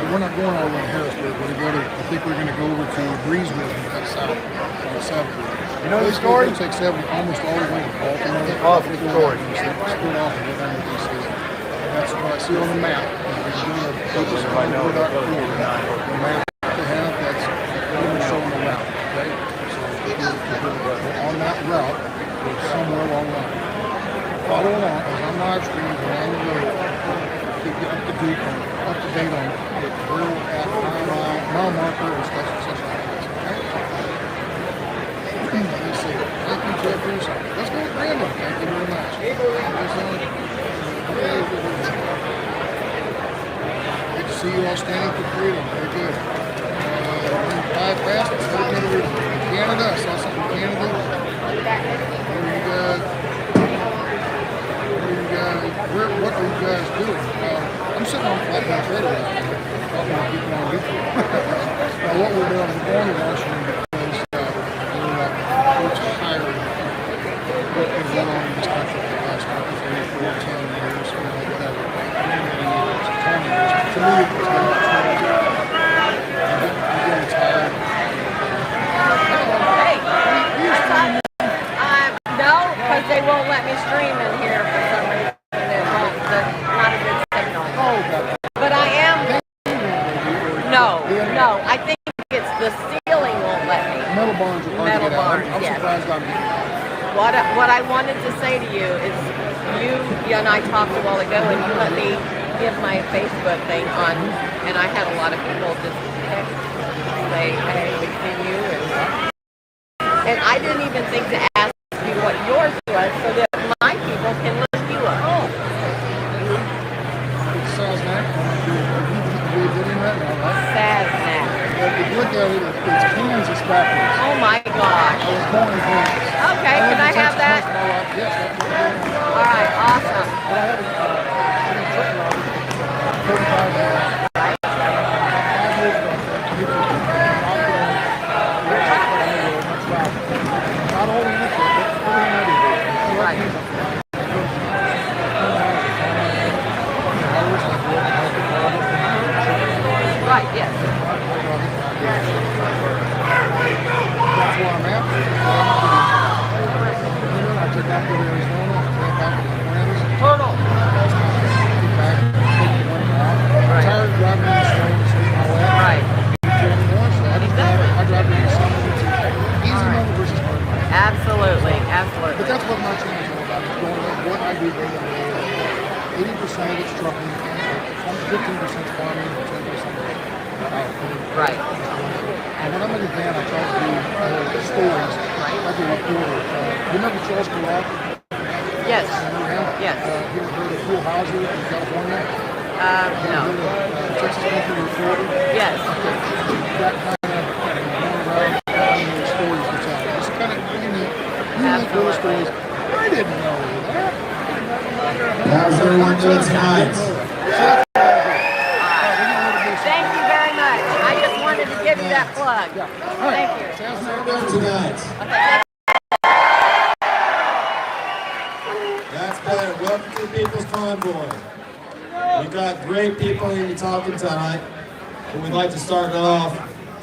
We're not going all the way to Harrisburg. I think we're going to go over to Breezeville and cut south on the 70. You know the story? It'll take 70 almost all the way to Baltimore. Awesome story. Split off and go down to DC. That's what I see on the map. We're doing a focus on the map to have that's showing the route. Okay? So on that route, we're somewhere along the line. Follow along as I'm live streaming around the road to get up to date on where we're at, mile marker, and such and such like this. Okay? Let's see. Thank you, Jeffries. Let's go with Brandon. Thank you very much. Good to see you all standing for freedom. Very good. Five fast. Let's go to Canada. I saw something in Canada. What are you guys doing? I'm sitting on flatbed trailer talking to people on YouTube. Now what we're doing is going to Washington because we're hiring what has gone on in this country for the last 3, 4, 10 years, whatever. 20 years. To me, it's been 20 years. I'm getting tired. Hey, no, because they won't let me stream in here for some reason. Not a good signal. But I am. No. I think it's the ceiling won't let me. Metal barns are hard to get out. I'm surprised I'm here. What I wanted to say to you is you and I talked a while ago, and you let me give my Facebook thing on, and I had a lot of people just text, say, hey, can you? And I didn't even think to ask you what yours was so that my people can look you up. Oh. Saznak. We're getting right now, right? Saznak. If you look at it, it's Kansas backwards. Oh my gosh. I was born in Kansas. Okay, can I have that? Yes, that's what I'm doing. All right, awesome. But I have a truck driver, 35 years. Right. 5 years ago, not only in the truck, but everything I do. Right. Right, yes. That's where I'm at. I took off to Arizona, I came back to my friends. Turtle. Get back, take the money out. Right. Tired of driving in the snow and sleep and all that. Right. I drive in the summer. It's easy money versus hard money. Absolutely. But that's what my channel is all about. It's going on what I do day to day. 80% of it's trucking, 15% farming, 10% right. And when I'm in the van, I try to do stories. Right. I do a reporter. You remember Charles Carroll? Yes. Yes. You ever heard of Phil Hauser in California? No. Texas Country Reporter? Yes. That kind of going around finding those stories to tell. It's kind of unique little stories. I didn't know that. How's everyone doing tonight? Thank you very much. I just wanted to give you that plug. Thank you. Tonight. That's better. Welcome to the People's Convoy. We've got great people here to talking tonight. And we'd like to start off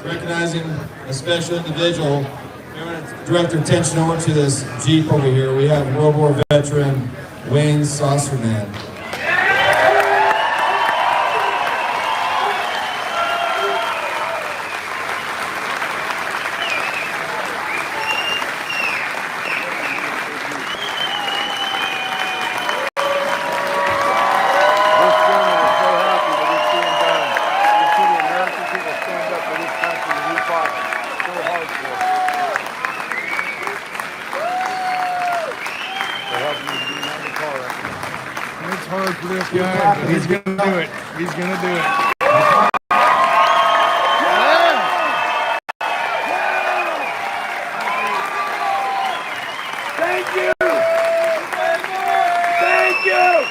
recognizing a special individual I'm going to direct your attention over to this Jeep over here. We have World War veteran Wayne Saucerman. It's hard for this guy, but he's going to do it. He's going to do it. Thank you! Thank you!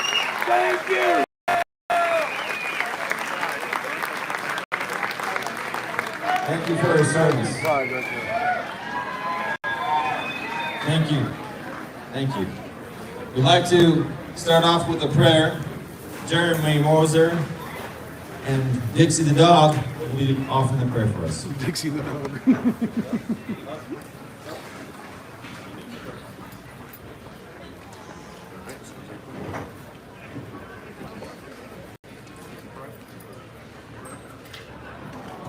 Thank you! Thank you for your service. Thank you. Thank you. We'd like to start off with a prayer. Jeremy Moser and Dixie the dog will be offering the prayer for us. Dixie the dog.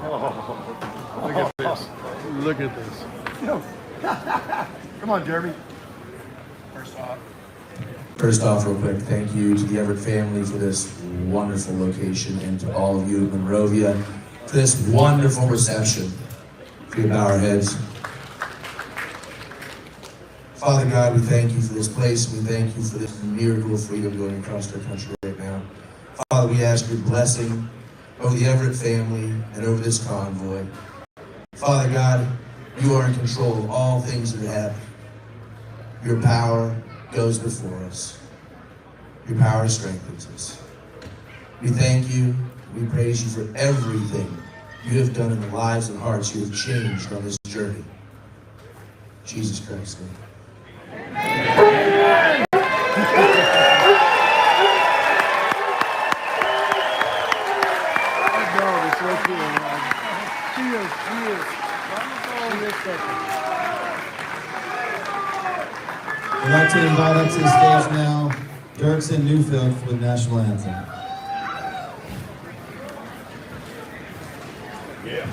Oh, look at this. Look at this. Come on, Jeremy. First off, real quick, thank you to the Everett family for this wonderful location and to all of you in Monrovia for this wonderful reception. If we bow our heads. Father God, we thank you for this place. We thank you for this miracle of freedom going across our country right now. Father, we ask your blessing over the Everett family and over this convoy. Father God, you are in control of all things that happen. Your power goes before us. Your power strengthens us. We thank you. We praise you for everything you have done in the lives and hearts you have changed on this journey. Jesus Christ. Amen. I'd like to invite up to the stage now Dirksen Newfield for the national anthem. Yeah.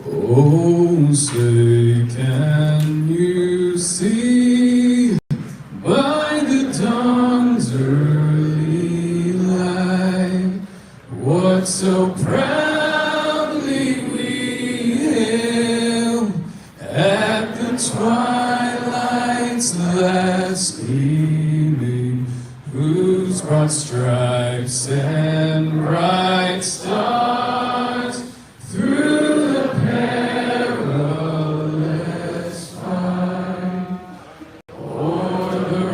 Oh, say can you see by the dawn's early light what so proudly we hailed at the twilight's last gleaming, whose broad stripes and bright stars through the perilous fight o'er the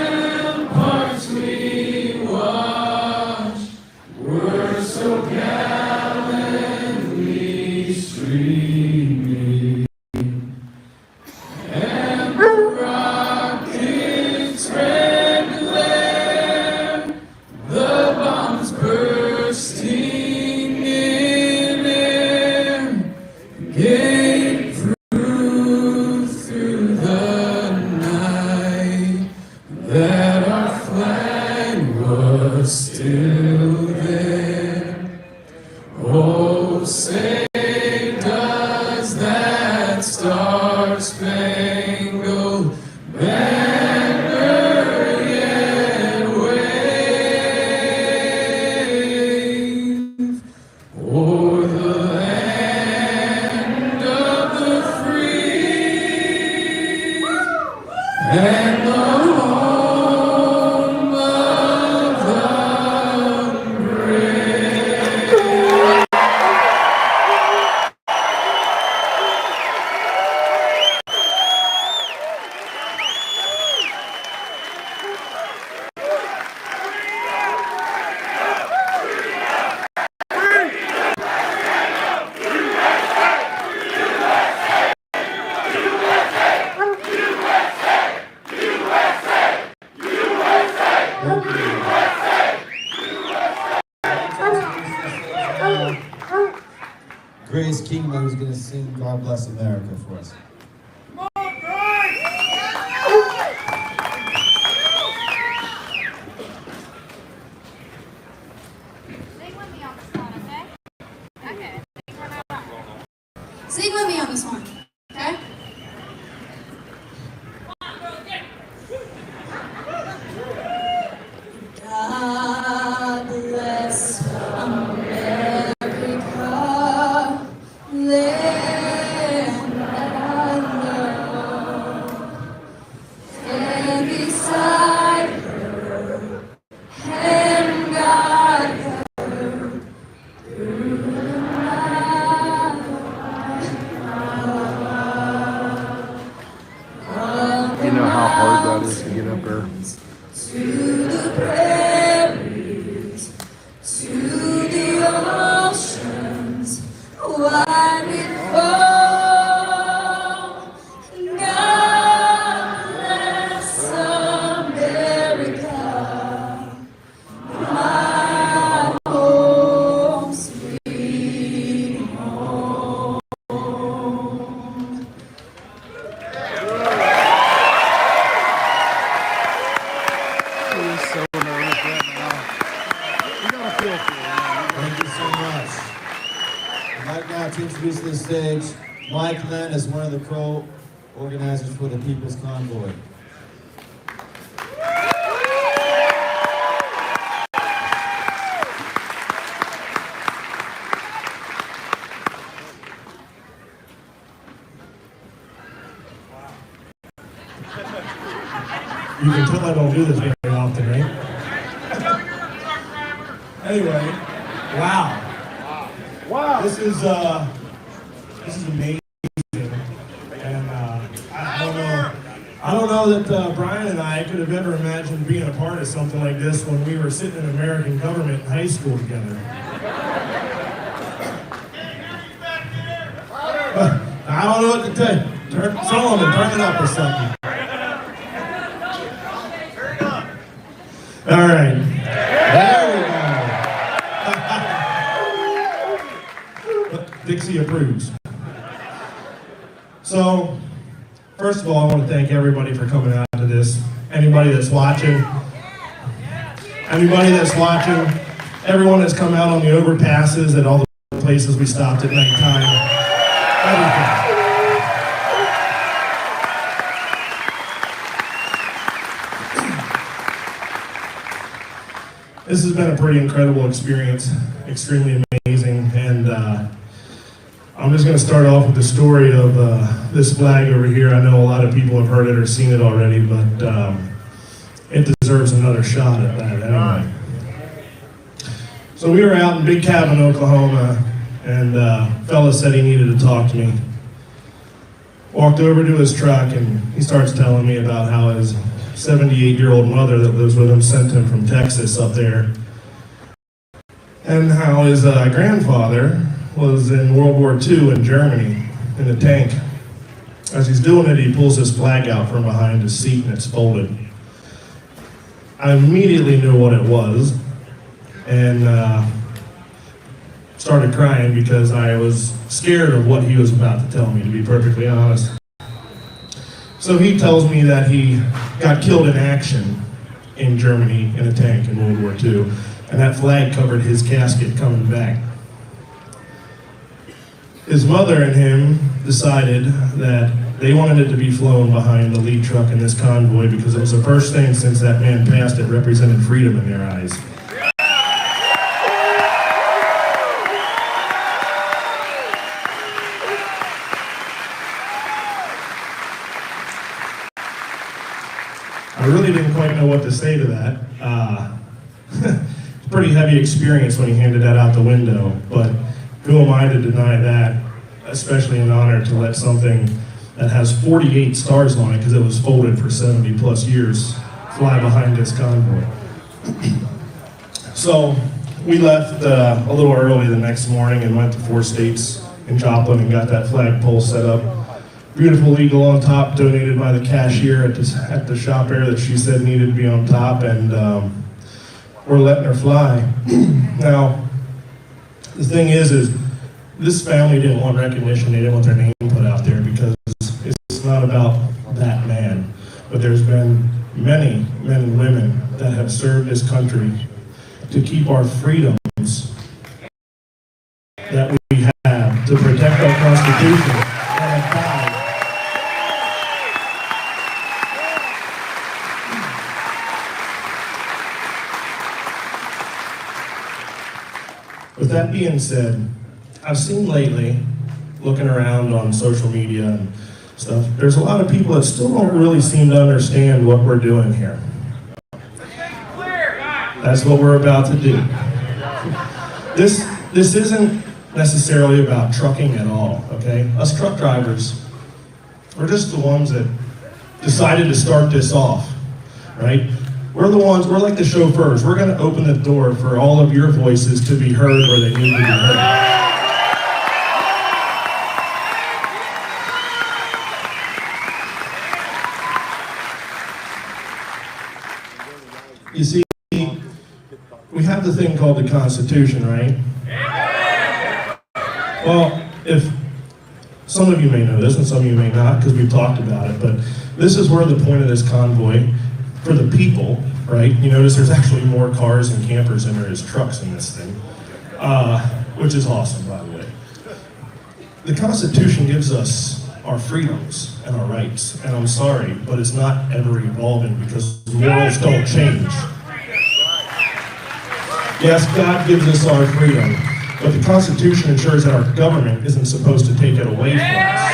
ramparts we watched were so gallantly streaming, and the rockets' red glare, the bombs bursting in air, gave proof through the night that our flag was still there. Oh, say does that star-spangled banner yet wave o'er the land of the free and the home of the brave? Grace Kingman, who's going to sing God Bless America for us. Sing with me on this one, okay? God bless America, land that I love. Stand beside her and guide her through the night. You know how hard that is to get up there? To the prairies, to the oceans, wide with foam. God bless America, my home, sweet home. Thank you so much. I'd like now to introduce to the stage Mike Lynn as one of the co-organizers for the People's Convoy. You can tell I don't do this very often, right? Anyway, wow. Wow. This is amazing. And I don't know that Brian and I could have ever imagined being a part of something like this when we were sitting in American government in high school together. I don't know what to tell you. Solomon, turn it up or something. All right. There we go. Dixie approves. So, first of all, I want to thank everybody for coming out to this. Anybody that's watching, everyone that's come out on the overpasses at all the places we stopped at nighttime, everything. This has been a pretty incredible experience, extremely amazing, and I'm just going to start off with the story of this flag over here. I know a lot of people have heard it or seen it already, but it deserves another shot at that anyway. So we were out in Big Cabin, Oklahoma, and a fella said he needed to talk to me. Walked over to his truck, and he starts telling me about how his 78-year-old mother that lives with him sent him from Texas up there, and how his grandfather was in World War II in Germany in a tank. As he's doing it, he pulls his flag out from behind his seat and it's folded. I immediately knew what it was and started crying because I was scared of what he was about to tell me, to be perfectly honest. So he tells me that he got killed in action in Germany in a tank in World War II, and that flag covered his casket coming back. His mother and him decided that they wanted it to be flown behind the lead truck in this convoy because it was the first thing since that man passed that represented freedom in their eyes. I really didn't quite know what to say to that. It's a pretty heavy experience when he handed that out the window, but who am I to deny that, especially in honor to let something that has 48 stars on it, because it was folded for 70 plus years, fly behind this convoy. So we left a little early the next morning and went to 4 states in Joplin and got that flagpole set up. Beautiful eagle on top, donated by the cashier at the shop there that she said needed to be on top, and we're letting her fly. Now, the thing is this family didn't want recognition, they didn't want their name put out there because it's not about that man. But there's been many men and women that have served this country to keep our freedoms that we have, to protect our Constitution, and have died. With that being said, I've seen lately, looking around on social media and stuff, there's a lot of people that still don't really seem to understand what we're doing here. That's what we're about to do. This isn't necessarily about trucking at all, okay? Us truck drivers, we're just the ones that decided to start this off, right? We're the ones, we're like the chauffeurs. We're gonna open the door for all of your voices to be heard where they need to be heard. You see, we have the thing called the Constitution, right? Well, if some of you may know this and some of you may not because we've talked about it, but this is where the point of this convoy for the people, right? You notice there's actually more cars and campers than there is trucks in this thing, which is awesome, by the way. The Constitution gives us our freedoms and our rights, and I'm sorry, but it's not ever evolving because morals don't change. Yes, God gives us our freedom, but the Constitution ensures that our government isn't supposed to take it away from us.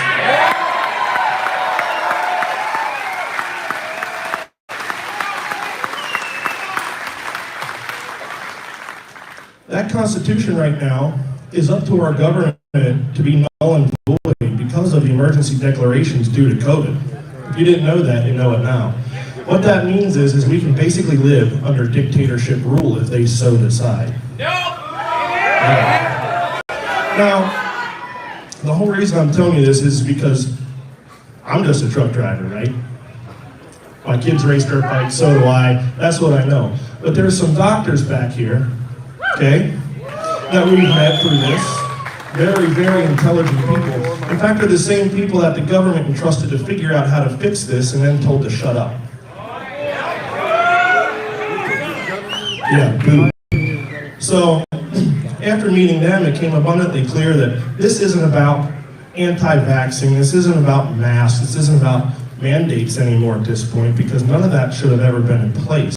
That Constitution right now is up to our government to be null and void because of the emergency declarations due to COVID. If you didn't know that, you know it now. What that means is we can basically live under dictatorship rule if they so decide. Yeah. Now, the whole reason I'm telling you this is because I'm just a truck driver, right? My kids race dirt bikes, so do I. That's what I know. But there's some doctors back here, okay, that we've met through this. Very, very intelligent people. In fact, they're the same people that the government entrusted to figure out how to fix this and then told to shut up. Yeah, boo. So, after meeting them, it became abundantly clear that this isn't about anti-vaxxing, this isn't about masks, this isn't about mandates anymore at this point, because none of that should have ever been in place.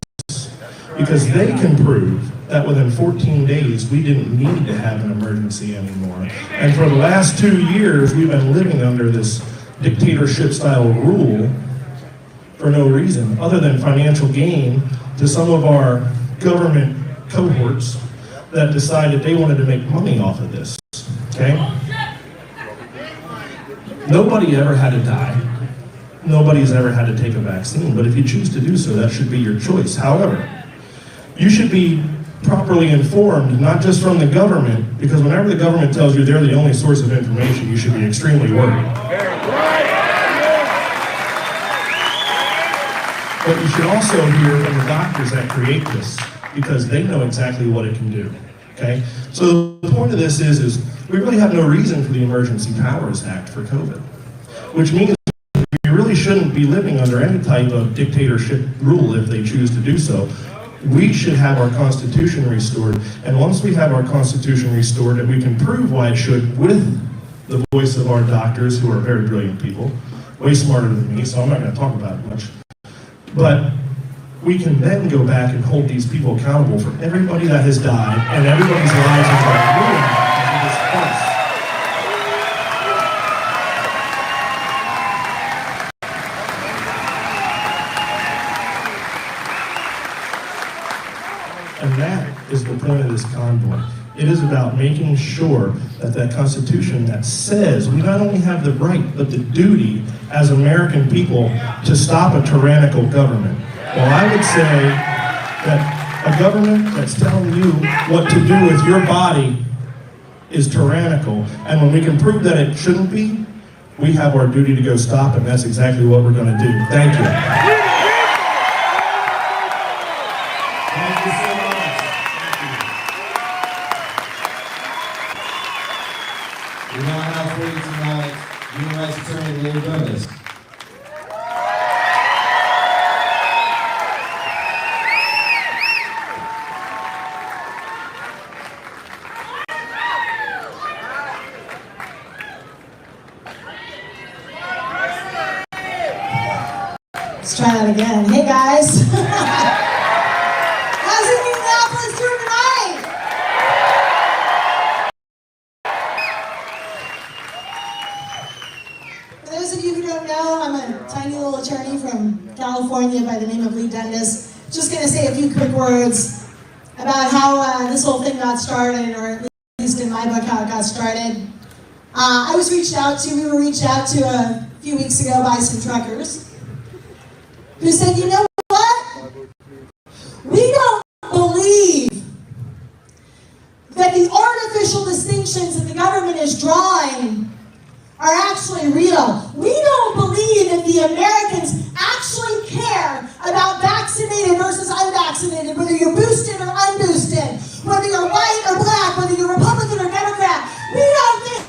Because they can prove that within 14 days, we didn't need to have an emergency anymore. And for the last 2 years, we've been living under this dictatorship-style rule for no reason, other than financial gain to some of our government cohorts that decided they wanted to make money off of this, okay? Nobody ever had to die. Nobody's ever had to take a vaccine, but if you choose to do so, that should be your choice. However, you should be properly informed, not just from the government, because whenever the government tells you they're the only source of information, you should be extremely worried. But you should also hear from the doctors that create this, because they know exactly what it can do, okay? So the point of this is we really have no reason for the Emergency Powers Act for COVID, which means we really shouldn't be living under any type of dictatorship rule if they choose to do so. We should have our Constitution restored, and once we have our Constitution restored, and we can prove why it should with the voice of our doctors, who are very brilliant people, way smarter than me, so I'm not going to talk about it much, but we can then go back and hold these people accountable for everybody that has died and everybody's lives that are ruined because of this farce. And that is the point of this convoy. It is about making sure that that Constitution that says we not only have the right, but the duty as American people to stop a tyrannical government. Well, I would say that a government that's telling you what to do with your body is tyrannical. And when we can prove that it shouldn't be, we have our duty to go stop, and that's exactly what we're going to do. Thank you. Thank you so much. We now have for you tonight Human Rights Attorney Larry Gomez. Let's try that again. Hey guys. How's Indianapolis doing tonight? For those of you who don't know, I'm a tiny little attorney from California by the name of Lee Dundas. Just going to say a few quick words about how this whole thing got started, or at least in my book, how it got started. We were reached out to a few weeks ago by some truckers who said, you know what? We don't believe that the artificial distinctions that the government is drawing are actually real. We don't believe that the Americans actually care about vaccinated versus unvaccinated, whether you're boosted or unboosted, whether you're white or black, whether you're Republican or Democrat. We don't think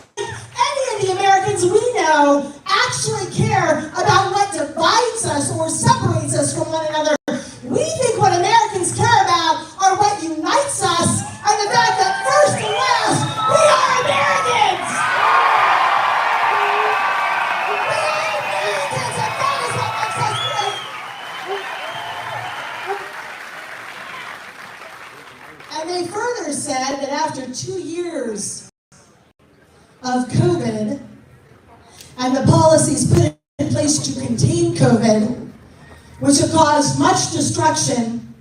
any of the Americans we know actually care about what divides us or separates us from one another. We think what Americans care about are what unites us, and the fact that first and last, we are Americans! We are Americans, and that is what makes us great! And they further said that after 2 years of COVID, and the policies put in place to contain COVID, which have caused much destruction,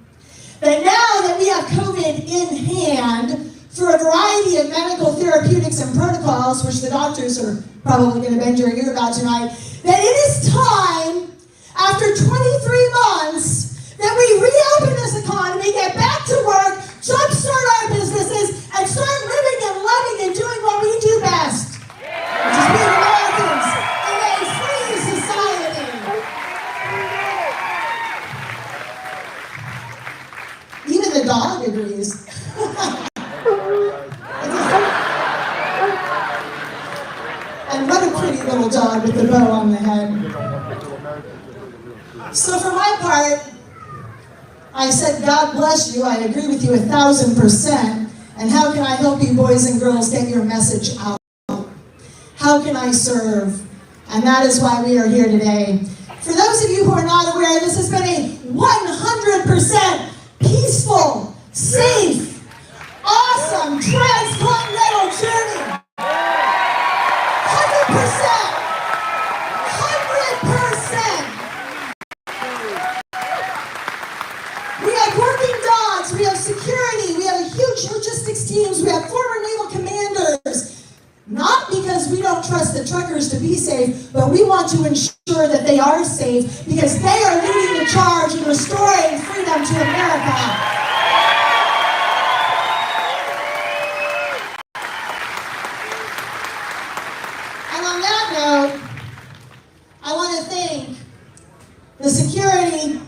that now that we have COVID in hand, through a variety of medical therapeutics and protocols, which the doctors are probably going to bend your ear about tonight, that it is time, after 23 months, that we reopen this economy, get back to work, jumpstart our businesses, and start living and loving and doing what we do best, which is being Americans in a free society. Even the dog agrees. And what a pretty little dog with the bow on the head. So for my part, I said, God bless you. I agree with you 1,000%. And how can I help you boys and girls get your message out? How can I serve? And that is why we are here today. For those of you who are not aware, this has been a 100% peaceful, safe, awesome, transcontinental journey. 100%. 100%. We have working dogs, we have security, we have huge logistics teams, we have former naval commanders. Not because we don't trust the truckers to be safe, but we want to ensure that they are safe because they are leading the charge in restoring freedom to America. And on that note, I want to thank the security,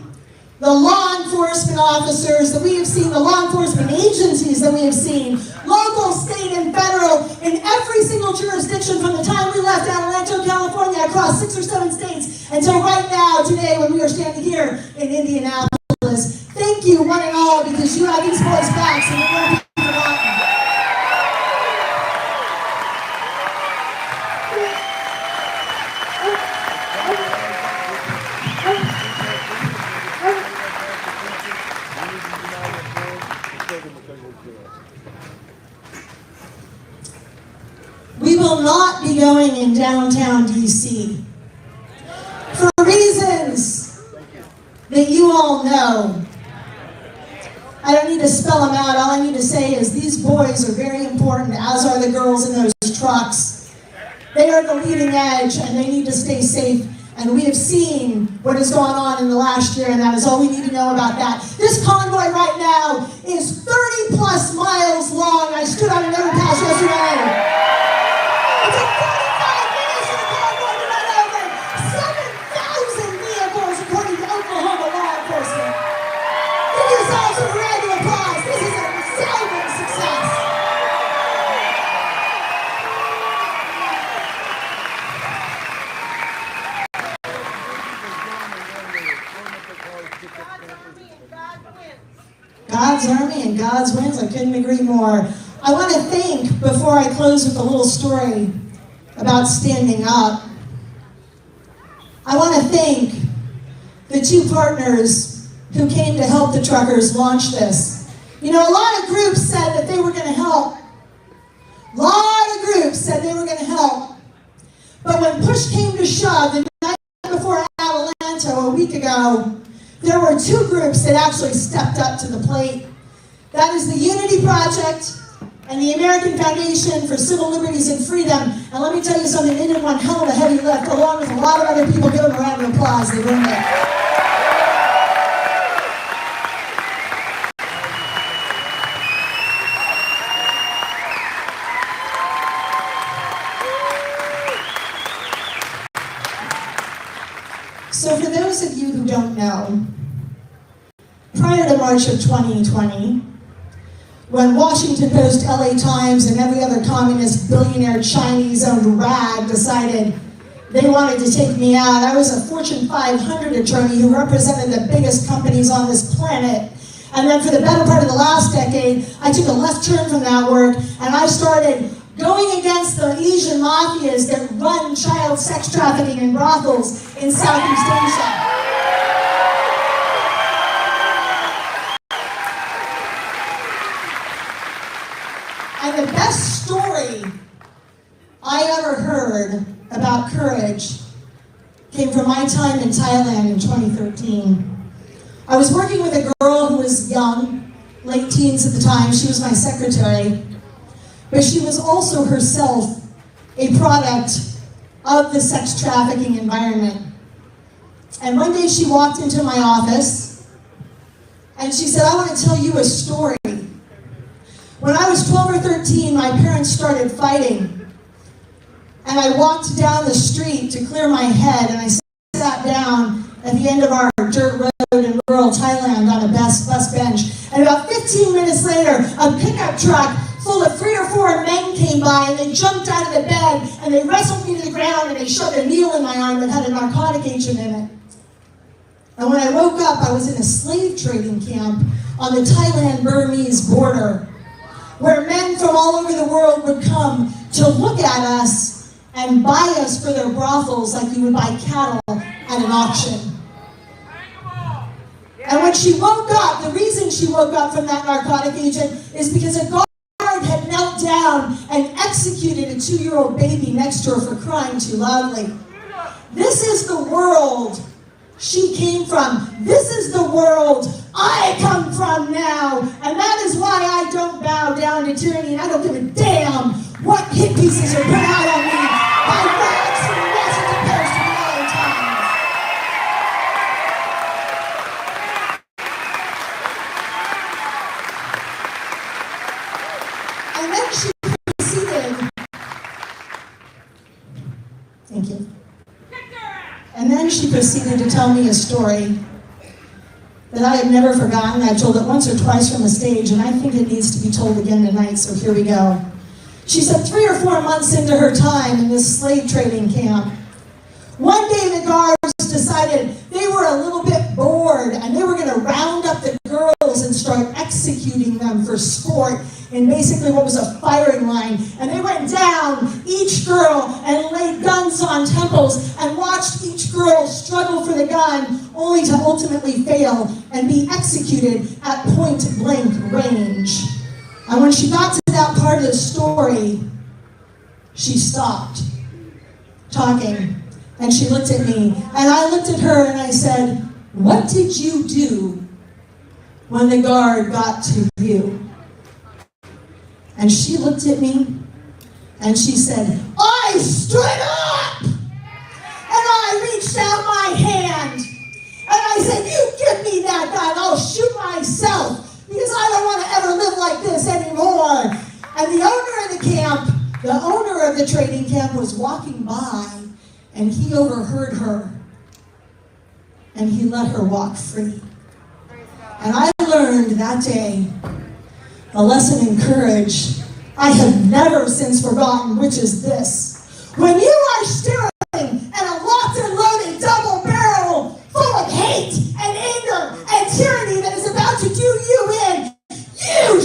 the law enforcement officers that we have seen, the law enforcement agencies that we have seen, local, state, and federal, in every single jurisdiction from the time we left Adelanto, California, across 6 or 7 states, until right now, today, when we are standing here in Indianapolis. Thank you, one and all, because you have these boys' backs, and it won't be forgotten. We will not be going in downtown DC for reasons that you all know. I don't need to spell them out. All I need to say is these boys are very important, as are the girls in those trucks. They are the leading edge, and they need to stay safe. And we have seen what has gone on in the last year, and that is all we need to know about that. This convoy right now is 30 plus miles long. I stood on an overpass yesterday. It took 45 minutes for the convoy to run over 7,000 vehicles, according to Oklahoma law enforcement. Give yourselves a round of applause. This is a resounding success. God's wins. I couldn't agree more. I want to thank, before I close with a little story about standing up, I want to thank the two partners who came to help the truckers launch this. You know, a lot of groups said that they were going to help. A lot of groups said they were going to help. But when push came to shove, the night before Atlanta a week ago, there were two groups that actually stepped up to the plate. That is the Unity Project and the American Foundation for Civil Liberties and Freedom. And let me tell you something, they did one hell of a heavy lift, along with a lot of other people. Give them a round of applause. They earned it. So for those of you who don't know, prior to March of 2020, when Washington Post, LA Times, and every other communist, billionaire, Chinese-owned rag decided they wanted to take me out, I was a Fortune 500 attorney who represented the biggest companies on this planet. And then for the better part of the last decade, I took a left turn from that work, and I started going against the Asian mafias that run child sex trafficking in brothels in Southeast Asia. And the best story I ever heard about courage came from my time in Thailand in 2013. I was working with a girl who was young, late teens at the time. She was my secretary. But she was also herself a product of the sex trafficking environment. And one day she walked into my office and she said, I want to tell you a story. When I was 12 or 13, my parents started fighting. And I walked down the street to clear my head, and I sat down at the end of our dirt road in rural Thailand on a bus bench. And about 15 minutes later, a pickup truck full of 3 or 4 men came by, and they jumped out of the bed, and they wrestled me to the ground, and they shoved a needle in my arm that had a narcotic agent in it. And when I woke up, I was in a slave trading camp on the Thailand-Burmese border, where men from all over the world would come to look at us and buy us for their brothels like you would buy cattle at an auction. And when she woke up, the reason she woke up from that narcotic agent is because a guard had knelt down and executed a 2-year-old baby next to her for crying too loudly. This is the world she came from. This is the world I come from now. And that is why I don't bow down to tyranny, and I don't give a damn what hit pieces are put out on me by rags from the Washington Post and the LA Times. And then she proceeded. Thank you. And then she proceeded to tell me a story that I have never forgotten. I've told it once or twice from the stage, and I think it needs to be told again tonight, so here we go. She said 3 or 4 months into her time in this slave trading camp, one day the guards decided they were a little bit bored, and they were going to round up the girls and start executing them for sport in basically what was a firing line. And they went down each girl and laid guns on temples and watched each girl struggle for the gun, only to ultimately fail and be executed at point-blank range. And when she got to that part of the story, she stopped talking, and she looked at me, and I looked at her and I said, "What did you do when the guard got to you?" And she looked at me and she said, "I stood up and I reached out my hand and I said, you give me that gun, I'll shoot myself because I don't want to ever live like this anymore." And the owner of the trading camp was walking by, and he overheard her and he let her walk free. And I learned that day a lesson in courage I have never since forgotten, which is this: when you are staring at a locked and loaded double barrel full of hate and anger and tyranny that is about to do you in, you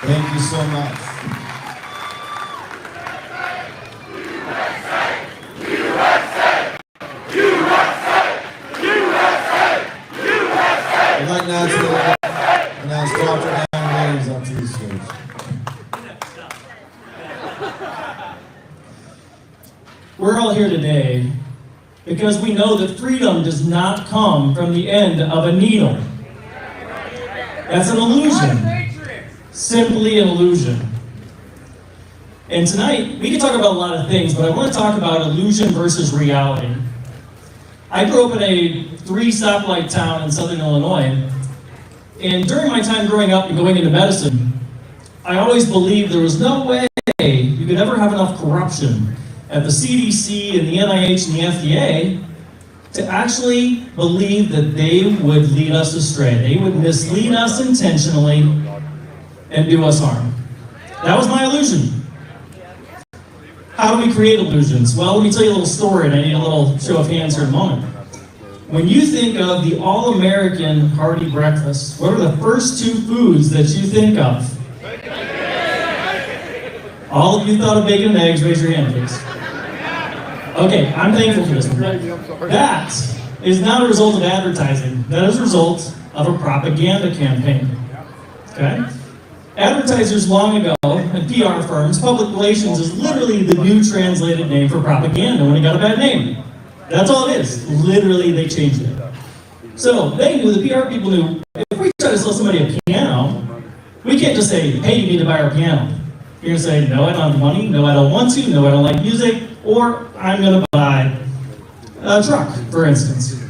Thank you so much. I'd like now to announce Dr. Alan Williams up to the stage. We're all here today because we know that freedom does not come from the end of a needle. That's an illusion. Simply an illusion. And tonight, we can talk about a lot of things, but I want to talk about illusion versus reality. I grew up in a 3-stoplight town in southern Illinois, and during my time growing up and going into medicine, I always believed there was no way you could ever have enough corruption at the CDC and the NIH and the FDA to actually believe that they would lead us astray. They would mislead us intentionally and do us harm. That was my illusion. How do we create illusions? Well, let me tell you a little story, and I need a little show of hands here in a moment. When you think of the all-American hearty breakfast, what are the first 2 foods that you think of? All of you thought of bacon and eggs, raise your hand, please. Okay, I'm thankful for this one. That is not a result of advertising. That is a result of a propaganda campaign. Okay? Advertisers long ago, and PR firms, public relations is literally the new translated name for propaganda when it got a bad name. That's all it is. Literally, they changed it. So they knew, the PR people knew, if we try to sell somebody a piano, we can't just say, hey, you need to buy our piano. You're going to say, no, I don't have money, no, I don't want to, no, I don't like music, or I'm going to buy a truck, for instance.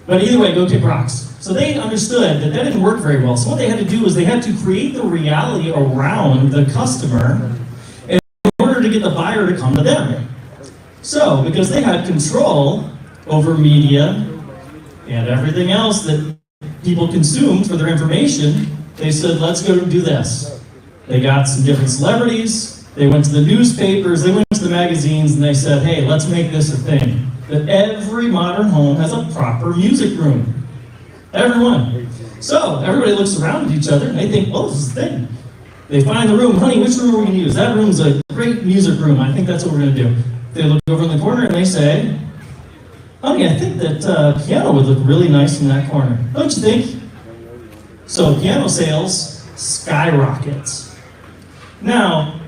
But either way, go kick rocks. So they understood that didn't work very well. So what they had to do was they had to create the reality around the customer in order to get the buyer to come to them. So, because they had control over media and everything else that people consumed for their information, they said, let's go do this. They got some different celebrities, they went to the newspapers, they went to the magazines, and they said, hey, let's make this a thing. That every modern home has a proper music room. Everyone. So, everybody looks around at each other, and they think, oh, this is the thing. They find the room, honey, which room are we going to use? That room's a great music room, I think that's what we're going to do. They look over in the corner and they say, honey, I think that piano would look really nice in that corner. Don't you think? So piano sales skyrockets. Now,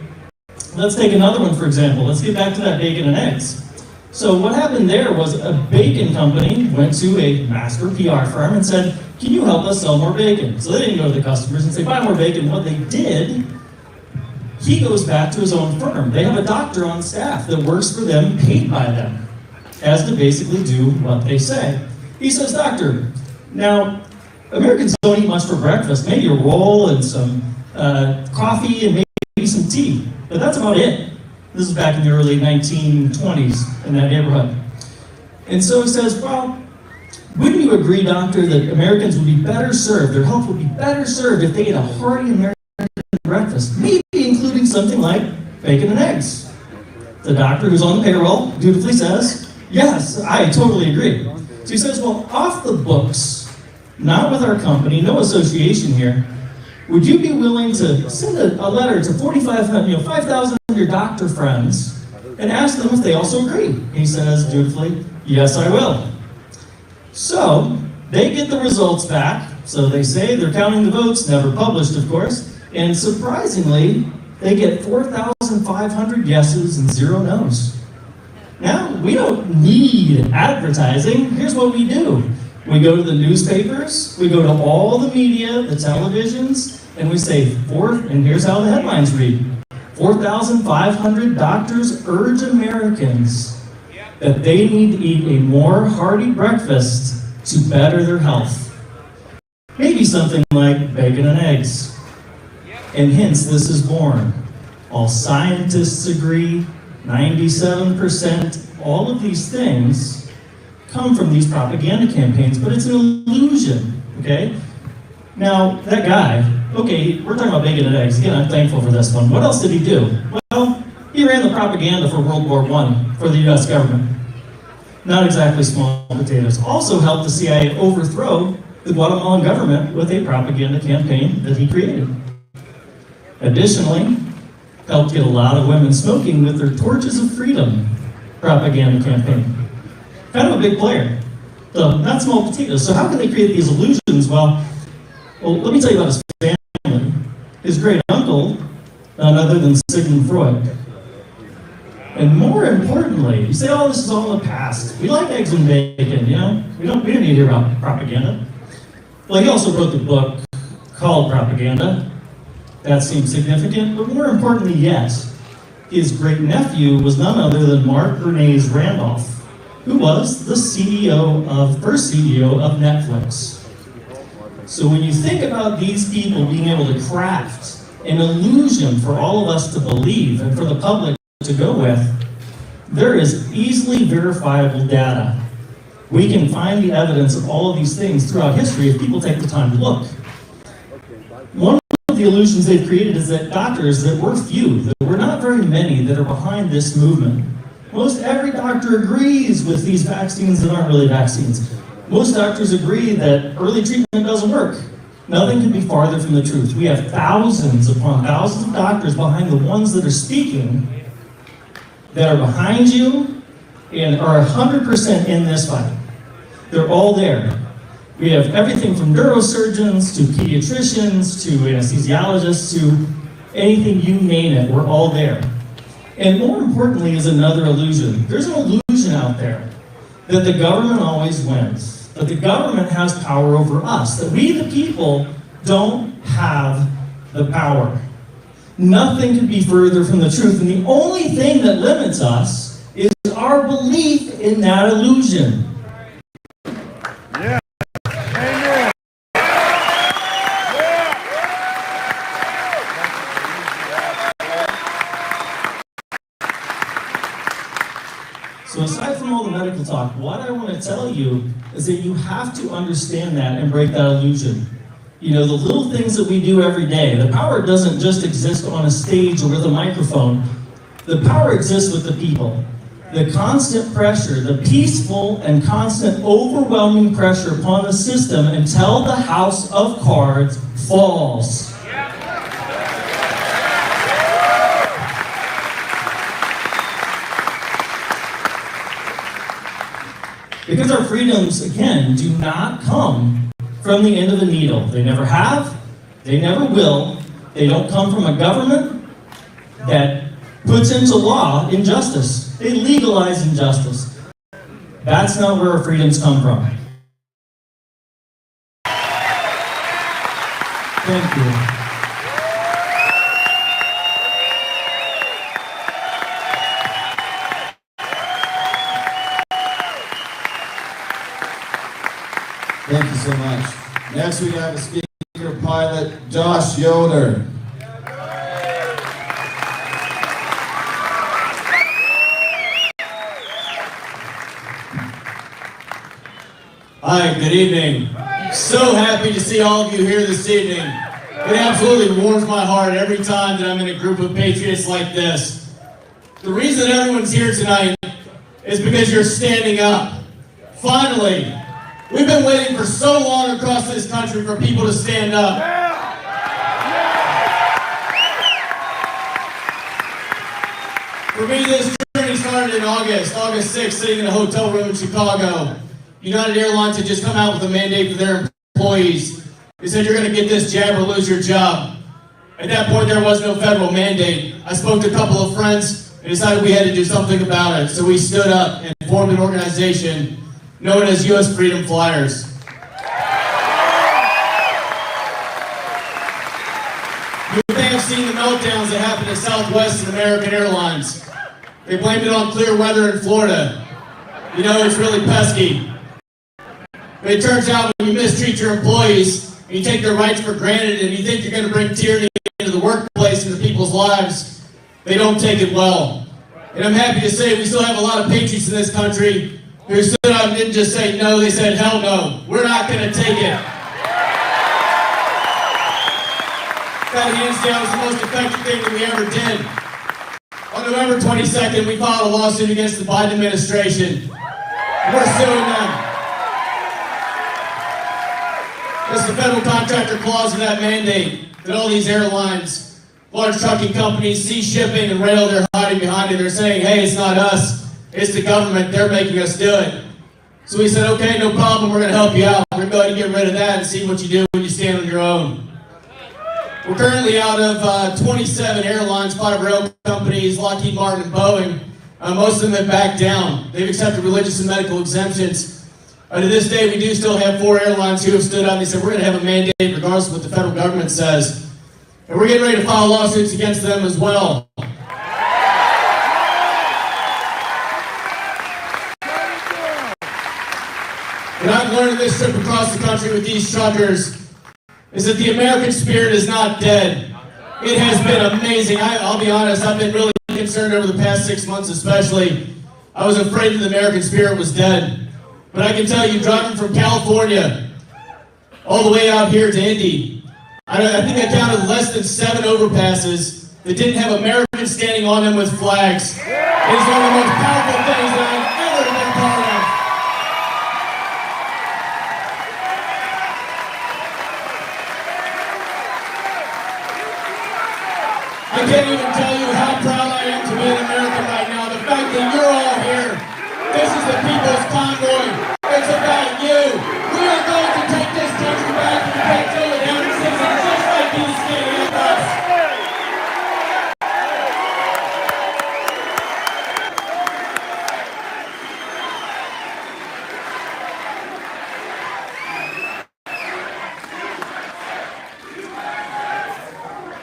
let's take another one for example. Let's get back to that bacon and eggs. So what happened there was a bacon company went to a master PR firm and said, can you help us sell more bacon? So they didn't go to the customers and say, buy more bacon. What they did, he goes back to his own firm. They have a doctor on staff that works for them, paid by them, as to basically do what they say. He says, doctor, now, Americans don't eat much for breakfast, maybe a roll and some coffee and maybe some tea, but that's about it. This is back in the early 1920s in that neighborhood. And so he says, well, wouldn't you agree, doctor, that Americans would be better served, their health would be better served if they ate a hearty American breakfast, maybe including something like bacon and eggs? The doctor, who's on the payroll, dutifully says, yes, I totally agree. So he says, well, off the books, not with our company, no association here, would you be willing to send a letter to 5,000 of your doctor friends and ask them if they also agree? He says dutifully, yes, I will. So they get the results back. So they say they're counting the votes, never published, of course. And surprisingly, they get 4,500 yeses and 0 nos. Now, we don't need advertising. Here's what we do. We go to the newspapers, we go to all the media, the televisions, and we say, and here's how the headlines read. 4,500 doctors urge Americans that they need to eat a more hearty breakfast to better their health. Maybe something like bacon and eggs. And hence this is born. All scientists agree, 97%, all of these things come from these propaganda campaigns, but it's an illusion, okay? Now, that guy, okay, we're talking about bacon and eggs. Again, I'm thankful for this one. What else did he do? Well, he ran the propaganda for World War I for the US government. Not exactly small potatoes. Also helped the CIA overthrow the Guatemalan government with a propaganda campaign that he created. Additionally, helped get a lot of women smoking with their Torches of Freedom propaganda campaign. Kind of a big player. So, not small potatoes. So how can they create these illusions? Well, let me tell you about his family. His great uncle, none other than Sigmund Freud. And more importantly, you say, oh, this is all in the past. We like eggs and bacon, you know? We don't need to hear about propaganda. Well, he also wrote the book called Propaganda. That seems significant, but more importantly yet, his great nephew was none other than Mark Bernays Randolph, who was the first CEO of Netflix. So when you think about these people being able to craft an illusion for all of us to believe and for the public to go with, there is easily verifiable data. We can find the evidence of all of these things throughout history if people take the time to look. One of the illusions they've created is that doctors, that we're few, that we're not very many that are behind this movement. Most every doctor agrees with these vaccines that aren't really vaccines. Most doctors agree that early treatment doesn't work. Nothing could be farther from the truth. We have thousands upon thousands of doctors behind the ones that are speaking that are behind you and are 100% in this fight. They're all there. We have everything from neurosurgeons to pediatricians to anesthesiologists to anything you name it, we're all there. And more importantly is another illusion. There's an illusion out there that the government always wins, that the government has power over us, that we the people don't have the power. Nothing could be further from the truth, and the only thing that limits us is our belief in that illusion. Yeah. Amen. So aside from all the medical talk, what I want to tell you is that you have to understand that and break that illusion. You know, the little things that we do every day, the power doesn't just exist on a stage or with a microphone. The power exists with the people. The constant pressure, the peaceful and constant overwhelming pressure upon the system until the house of cards falls. Because our freedoms, again, do not come from the end of the needle. They never have, they never will. They don't come from a government that puts into law injustice. They legalize injustice. That's not where our freedoms come from. Thank you. Thank you so much. Next we have a speaker pilot, Josh Yoder. Hi, good evening. So happy to see all of you here this evening. It absolutely warms my heart every time that I'm in a group of patriots like this. The reason everyone's here tonight is because you're standing up. Finally. We've been waiting for so long across this country for people to stand up. For me, this journey started in August 6th, sitting in a hotel room in Chicago. United Airlines had just come out with a mandate for their employees. They said, you're going to get this jab or lose your job. At that point, there was no federal mandate. I spoke to a couple of friends and decided we had to do something about it. So we stood up and formed an organization known as U.S. Freedom Flyers. You may have seen the meltdowns that happened at Southwest and American Airlines. They blamed it on clear weather in Florida. You know, it's really pesky. But it turns out when you mistreat your employees, and you take their rights for granted, and you think you're going to bring tyranny into the workplace, into people's lives, they don't take it well. And I'm happy to say we still have a lot of patriots in this country who stood up and didn't just say no, they said hell no, we're not going to take it. That hands down was the most effective thing that we ever did. On November 22nd, we filed a lawsuit against the Biden administration. We're suing them. It's the federal contractor clause of that mandate that all these airlines large trucking companies, Sea Shipping and Rail, they're hiding behind it. They're saying, hey, it's not us, it's the government, they're making us do it. So we said, okay, no problem, we're gonna help you out. We're going to get rid of that and see what you do when you stand on your own. We're currently out of 27 airlines, 5 rail companies, Lockheed Martin and Boeing. Most of them have backed down. They've accepted religious and medical exemptions. To this day, we do still have 4 airlines who have stood up and they said, we're gonna have a mandate regardless of what the federal government says. And we're getting ready to file lawsuits against them as well. What I've learned in this trip across the country with these truckers is that the American spirit is not dead. It has been amazing. I'll be honest, I've been really concerned over the past 6 months especially. I was afraid that the American spirit was dead. But I can tell you, driving from California all the way out here to Indy, I think I counted less than 7 overpasses that didn't have Americans standing on them with flags. It is one of the most powerful things that I've ever been part of. I can't even tell you how proud I am to be an American right now. The fact that you're all here, this is the people's convoy. It's about you. We are going to take this country back and take to it every citizen just like you standing with us.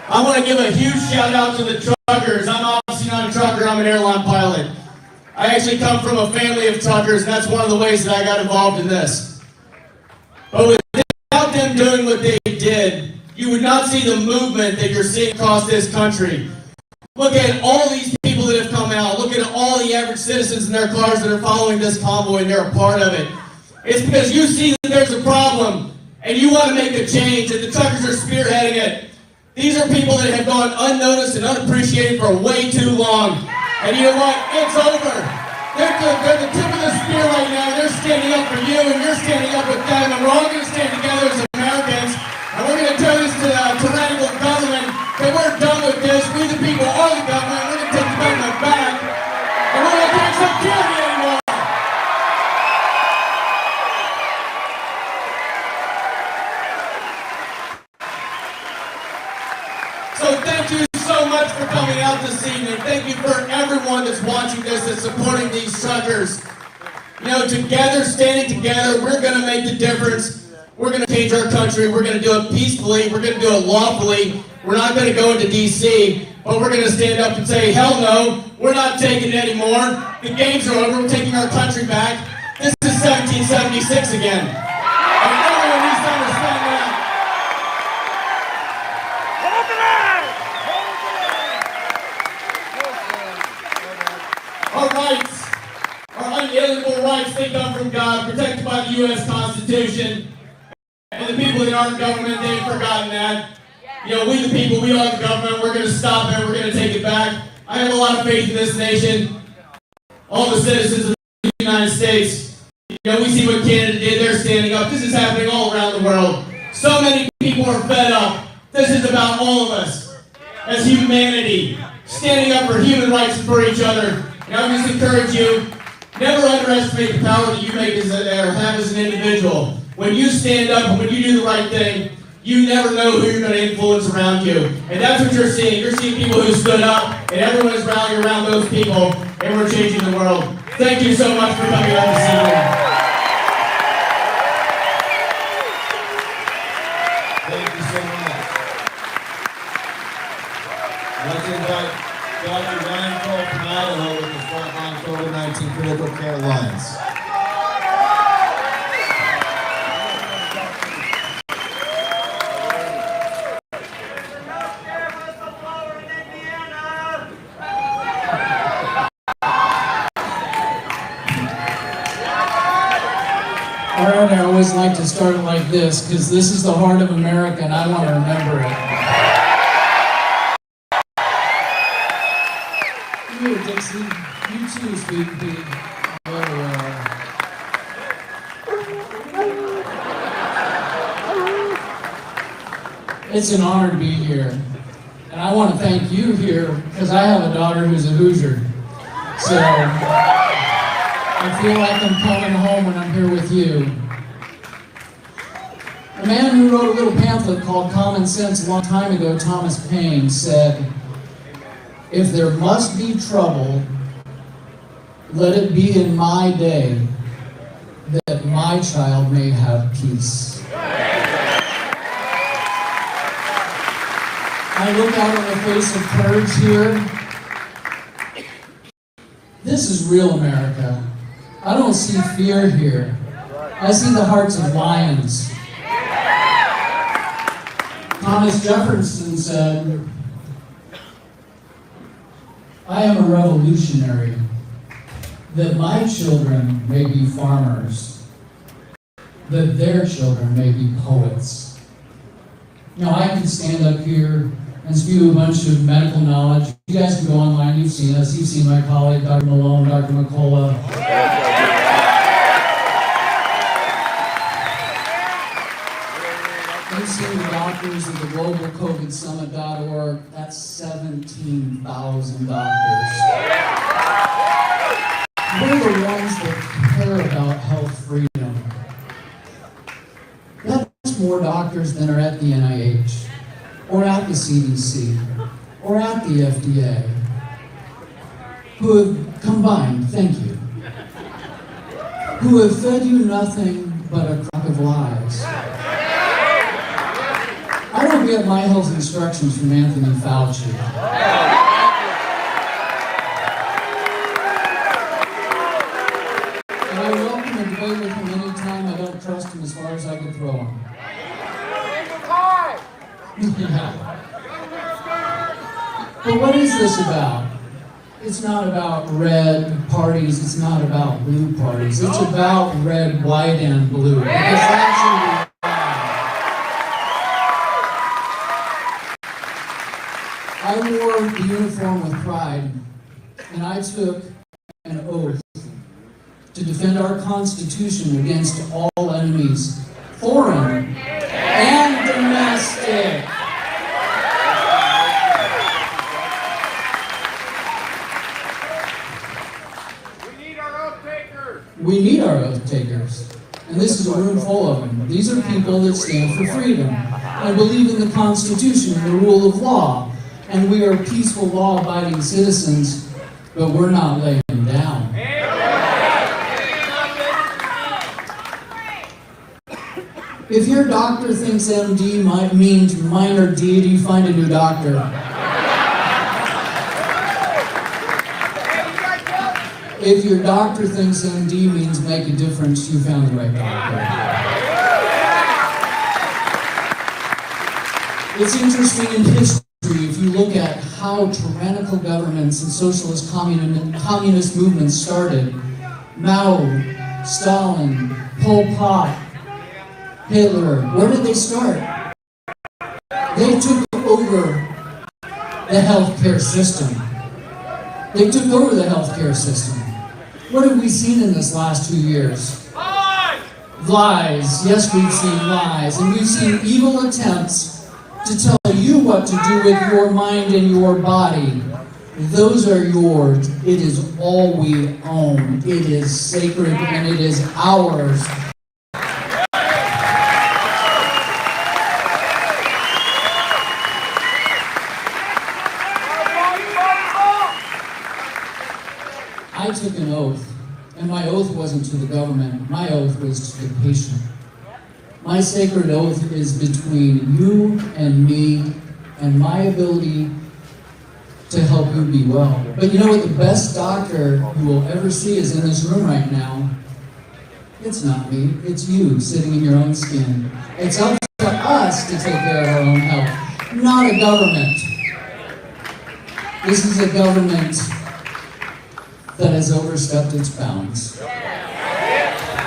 I want to give a huge shout out to the truckers. I'm obviously not a trucker, I'm an airline pilot. I actually come from a family of truckers, and that's one of the ways that I got involved in this. But without them doing what they did, you would not see the movement that you're seeing across this country. Look at all these people that have come out. Look at all the average citizens in their cars that are following this convoy, and they're a part of it. It's because you see that there's a problem, and you want to make a change, and the truckers are spearheading it. These are people that have gone unnoticed and unappreciated for way too long. And you know what? It's over. They're the tip of the spear right now. They're standing up for you, and you're standing up with them, and we're all going to stand together as Americans. And we're going to tell this to the tyrannical government that we're done with this. We the people are the government. We're going to take the government back. And we're going to take some tyranny anymore. So thank you so much for coming out this evening. Thank you for everyone that's watching this, that's supporting these truckers. You know, together, standing together, we're going to make the difference. We're going to change our country. We're going to do it peacefully. We're going to do it lawfully. We're not going to go into D.C., but we're going to stand up and say, hell no, we're not taking it anymore. The games are over. We're taking our country back. This is 1776 again. And everyone needs to understand that. Our rights, our unalienable rights, they come from God, protected by the U.S. Constitution. And the people that aren't government, they've forgotten that. You know, we the people, we are the government. We're going to stop it. We're going to take it back. I have a lot of faith in this nation. All the citizens of the United States. You know, we see what Canada did. They're standing up. This is happening all around the world. So many people are fed up. This is about all of us as humanity, standing up for human rights and for each other. And I just encourage you, never underestimate the power that you make or have as an individual. When you stand up and when you do the right thing, you never know who you're going to influence around you. And that's what you're seeing. You're seeing people who stood up, and everyone is rallying around those people, and we're changing the world. Thank you so much for coming out this evening. Thank you so much. I'd like to invite Dr. Ryan Cole from Idaho with the Frontline COVID-19 Critical Care Alliance. All right, I always like to start like this because this is the heart of America and I want to remember it. Here, Dixie, you too, sweet pea. Very well. It's an honor to be here. And I want to thank you here, because I have a daughter who's a Hoosier. So I feel like I'm coming home when I'm here with you. A man who wrote a little pamphlet called Common Sense a long time ago, Thomas Paine, said, "If there must be trouble, let it be in my day, that my child may have peace." I look out on the face of courage here. This is real America. I don't see fear here. I see the hearts of lions. Thomas Jefferson said, "I am a revolutionary, that my children may be farmers, that their children may be poets." Now, I can stand up here and spew a bunch of medical knowledge. You guys can go online, you've seen us, you've seen my colleague, Dr. Malone, Dr. McCullough. You've seen the doctors at the globalcovidsummit.org. That's 17,000 doctors. We're the ones that care about health freedom. That's more doctors than are at the NIH, or at the CDC, or at the FDA, who have combined, thank you, who have fed you nothing but a crock of lies. I don't get my health instructions from Anthony Fauci. And I welcome a debate with him anytime. I don't trust him as far as I can throw him. Yeah. But what is this about? It's not about red parties. It's not about blue parties. It's about red, white, and blue. Because that's who we are. I wore the uniform with pride, and I took an oath to defend our Constitution against all enemies, foreign and domestic. We need our oath takers. And this is a room full of them. These are people that stand for freedom and believe in the Constitution and the rule of law. And we are peaceful, law-abiding citizens, but we're not laying down. If your doctor thinks MD means minor deity, find a new doctor. If your doctor thinks MD means make a difference, you found the right doctor. It's interesting in history, if you look at how tyrannical governments and socialist communist movements started. Mao, Stalin, Pol Pot, Hitler, where did they start? They took over the healthcare system. They took over the healthcare system. What have we seen in this last 2 years? Lies! Lies. Yes, we've seen lies. And we've seen evil attempts to tell you what to do with your mind and your body. Those are yours. It is all we own. It is sacred and it is ours. I took an oath, and my oath wasn't to the government. My oath was to the patient. My sacred oath is between you and me and my ability to help you be well. But you know what? The best doctor you will ever see is in this room right now. It's not me. It's you sitting in your own skin. It's up to us to take care of our own health, not a government. This is a government that has overstepped its bounds.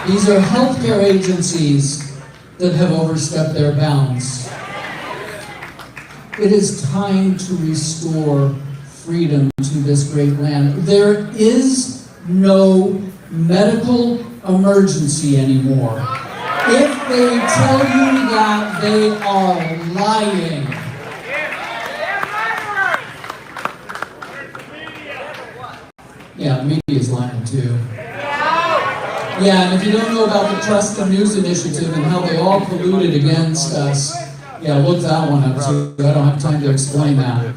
These are healthcare agencies that have overstepped their bounds. It is time to restore freedom to this great land. There is no medical emergency anymore. If they tell you that, they are lying. Yeah, the media is lying too. Yeah, and if you don't know about the Trust the News Initiative and how they all colluded against us, yeah, look that one up too. I don't have time to explain that.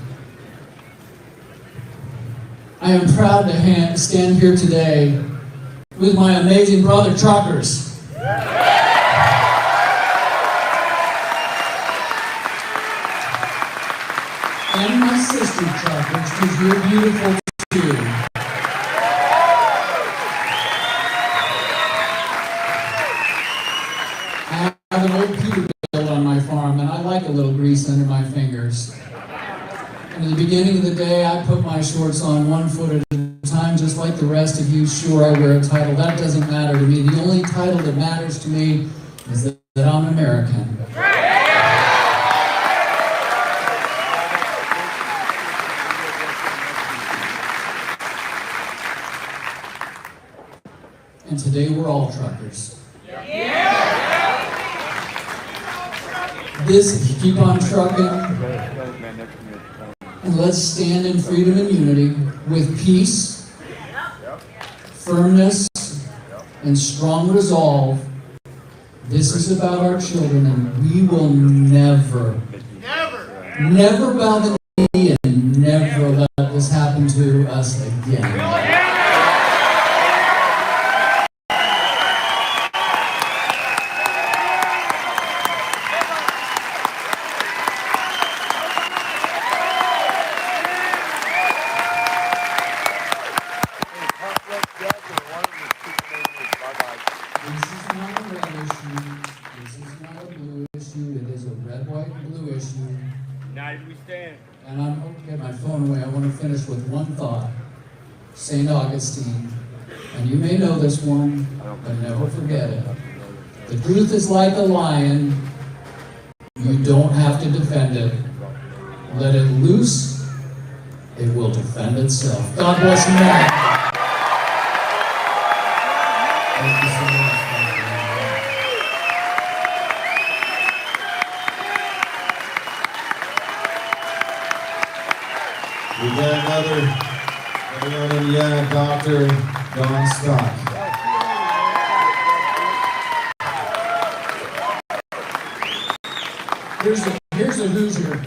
I am proud to stand here today with my amazing brother truckers. And my sister truckers, because you're beautiful too. I have an old Peterbilt on my farm, and I like a little grease under my fingers. And at the beginning of the day, I put my shorts on 1 foot at a time, just like the rest of you. Sure, I wear a title. That doesn't matter to me. The only title that matters to me is that I'm American. And today we're all truckers. This, if you keep on trucking, and let's stand in freedom and unity with peace, firmness, and strong resolve. This is about our children, and we will never bow the knee and never let this happen to us again. And I'm going to get my phone away. I want to finish with one thought. St. Augustine. And you may know this one, but never forget it. The truth is like a lion. You don't have to defend it. Let it loose. It will defend itself. God bless America. Thank you so much. We got another Indiana doctor, Don Stock. Here's a Hoosier.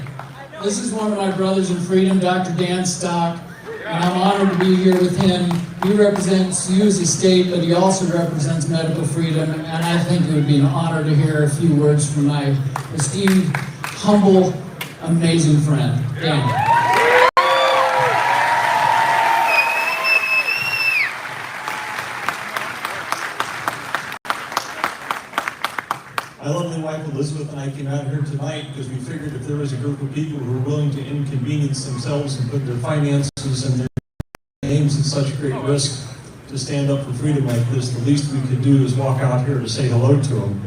This is one of my brothers in freedom, Dr. Dan Stock, and I'm honored to be here with him. He represents you as a state, but he also represents medical freedom, and I think it would be an honor to hear a few words from my esteemed, humble, amazing friend, Dan. My lovely wife Elizabeth and I came out here tonight because we figured if there was a group of people who were willing to inconvenience themselves and put their finances and their names at such great risk to stand up for freedom like this, the least we could do is walk out here to say hello to them.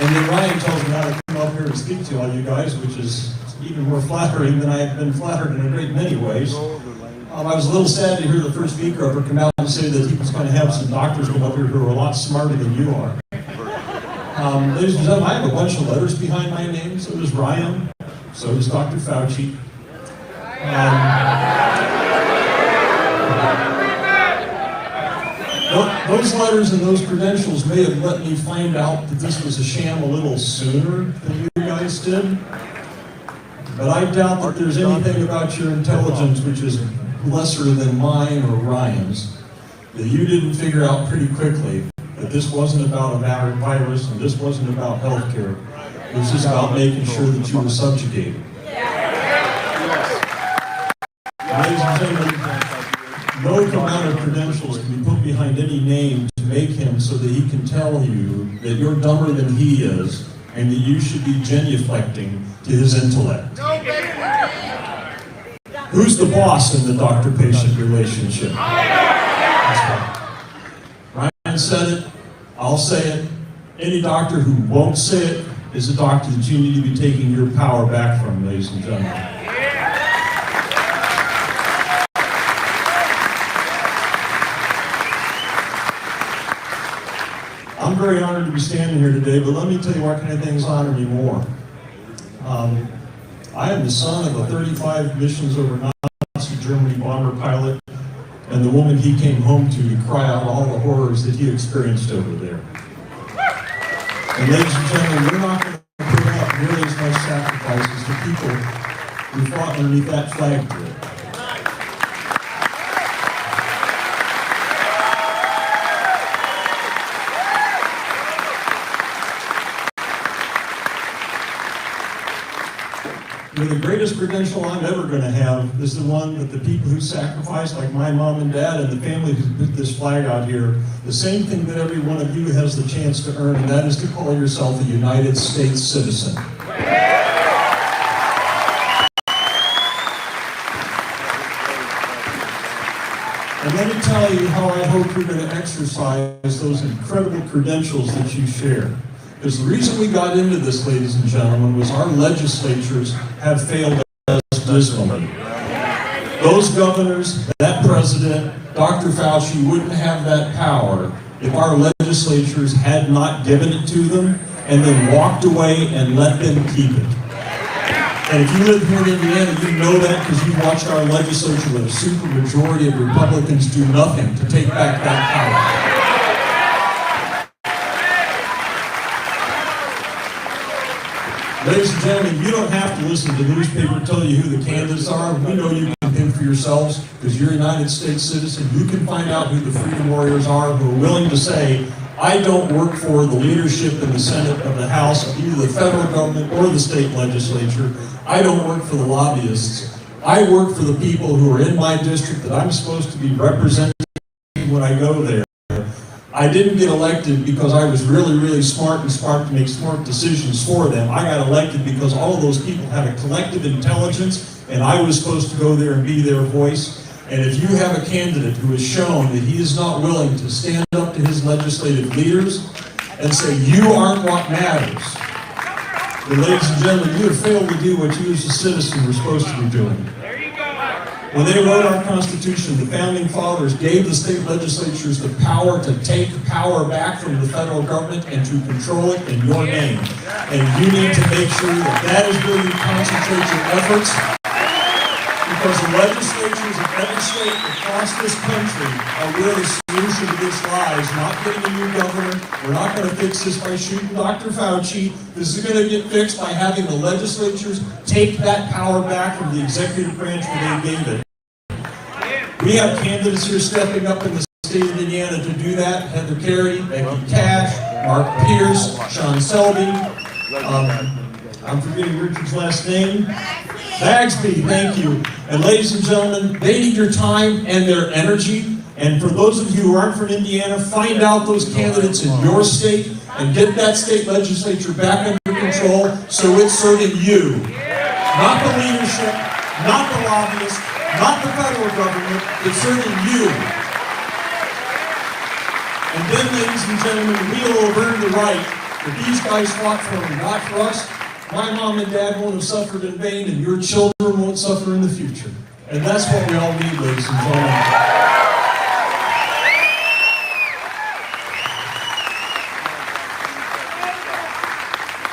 And then Ryan tells me how to come up here and speak to all you guys, which is even more flattering than I have been flattered in a great many ways. I was a little sad to hear the first speaker ever come out and say that he was going to have some doctors come up here who are a lot smarter than you are. Ladies and gentlemen, I have a bunch of letters behind my name. So does Ryan. So does Dr. Fauci. Those letters and those credentials may have let me find out that this was a sham a little sooner than you guys did. But I doubt that there's anything about your intelligence which is lesser than mine or Ryan's that you didn't figure out pretty quickly that this wasn't about a virus and this wasn't about healthcare. It was just about making sure that you were subjugated. Ladies and gentlemen, no amount of credentials can be put behind any name to make him so that he can tell you that you're dumber than he is and that you should be genuflecting to his intellect. Who's the boss in the doctor-patient relationship? Ryan said it, I'll say it. Any doctor who won't say it is a doctor that you need to be taking your power back from, ladies and gentlemen. I'm very honored to be standing here today, but let me tell you what kind of things honor me more. I am the son of a 35 missions over Nazi Germany bomber pilot and the woman he came home to cry out all the horrors that he experienced over there. And ladies and gentlemen, we're not going to put up nearly as much sacrifices to people who fought underneath that flag today. The greatest credential I'm ever going to have is the one that the people who sacrificed, like my mom and dad and the family who put this flag out here, the same thing that every one of you has the chance to earn, and that is to call yourself a United States citizen. And let me tell you how I hope you're going to exercise those incredible credentials that you share. Because the reason we got into this, ladies and gentlemen, was our legislatures have failed us dismally. Those governors, that president, Dr. Fauci wouldn't have that power if our legislatures had not given it to them and then walked away and let them keep it. And if you live here in Indiana, you know that because you watched our legislature with a super majority of Republicans do nothing to take back that power. Ladies and gentlemen, you don't have to listen to the newspaper tell you who the candidates are. We know you can think for yourselves because you're a United States citizen. You can find out who the freedom warriors are who are willing to say, I don't work for the leadership in the Senate of the House of either the federal government or the state legislature. I don't work for the lobbyists. I work for the people who are in my district that I'm supposed to be representing when I go there. I didn't get elected because I was really, really smart and smart to make smart decisions for them. I got elected because all of those people had a collective intelligence and I was supposed to go there and be their voice. And if you have a candidate who has shown that he is not willing to stand up to his legislative leaders and say, you aren't what matters, then ladies and gentlemen, you have failed to do what you as a citizen were supposed to be doing. When they wrote our Constitution, the Founding Fathers gave the state legislatures the power to take power back from the federal government and to control it in your name. And you need to make sure that that is where you concentrate your efforts, because the legislatures of every state across this country are where the solution to this lies. Not getting a new governor. We're not going to fix this by shooting Dr. Fauci. This is going to get fixed by having the legislatures take that power back from the executive branch where they gave it. We have candidates here stepping up in the state of Indiana to do that. Heather Carey, Becky Cash, Mark Pierce, Sean Selby. I'm forgetting Richard's last name. Bagsby, thank you. And ladies and gentlemen, they need your time and their energy. And for those of you who aren't from Indiana, find out those candidates in your state and get that state legislature back under control so it's serving you. Not the leadership, not the lobbyists, not the federal government, it's serving you. And then, ladies and gentlemen, we will have earned the right that these guys fought for and not for us. My mom and dad won't have suffered in vain, and your children won't suffer in the future. And that's what we all need, ladies and gentlemen.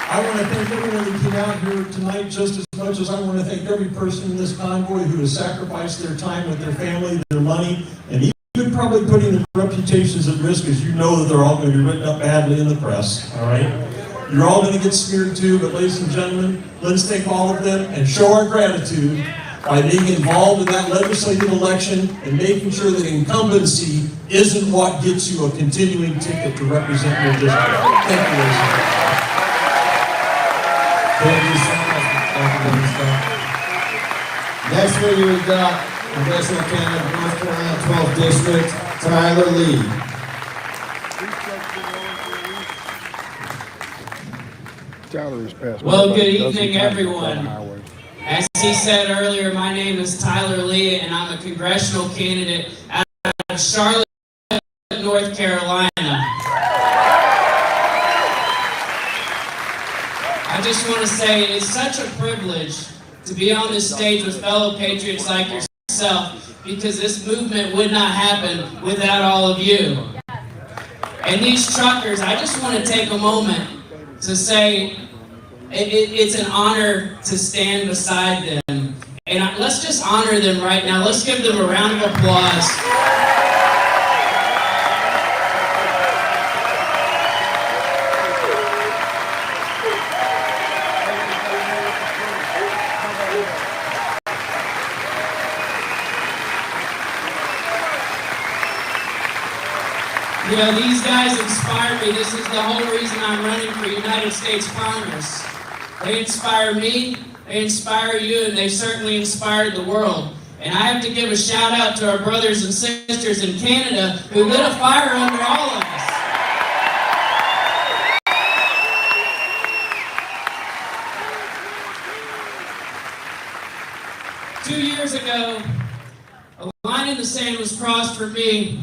I want to thank everyone who came out here tonight just as much as I want to thank every person in this convoy who has sacrificed their time with their family, their money, and even probably putting their reputations at risk, as you know that they're all going to be written up badly in the press, all right? You're all going to get smeared too, but ladies and gentlemen, let's take all of them and show our gratitude by being involved in that legislative election and making sure that incumbency isn't what gets you a continuing ticket to represent your district. Thank you, ladies and gentlemen. Thank you so much, Dr. Minister. Next speaker we've got Congressional candidate North Carolina 12th District, Tyler Lee. Well, good evening, everyone. As he said earlier, my name is Tyler Lee, and I'm a congressional candidate out of Charlotte, North Carolina. I just want to say it's such a privilege to be on this stage with fellow patriots like yourself, because this movement would not happen without all of you. And these truckers, I just want to take a moment to say it's an honor to stand beside them. And let's just honor them right now. Let's give them a round of applause. You know, these guys inspire me. This is the whole reason I'm running for United States Congress. They inspire me, they inspire you, and they certainly inspired the world. And I have to give a shout out to our brothers and sisters in Canada who lit a fire under all of us. Two years ago, a line in the sand was crossed for me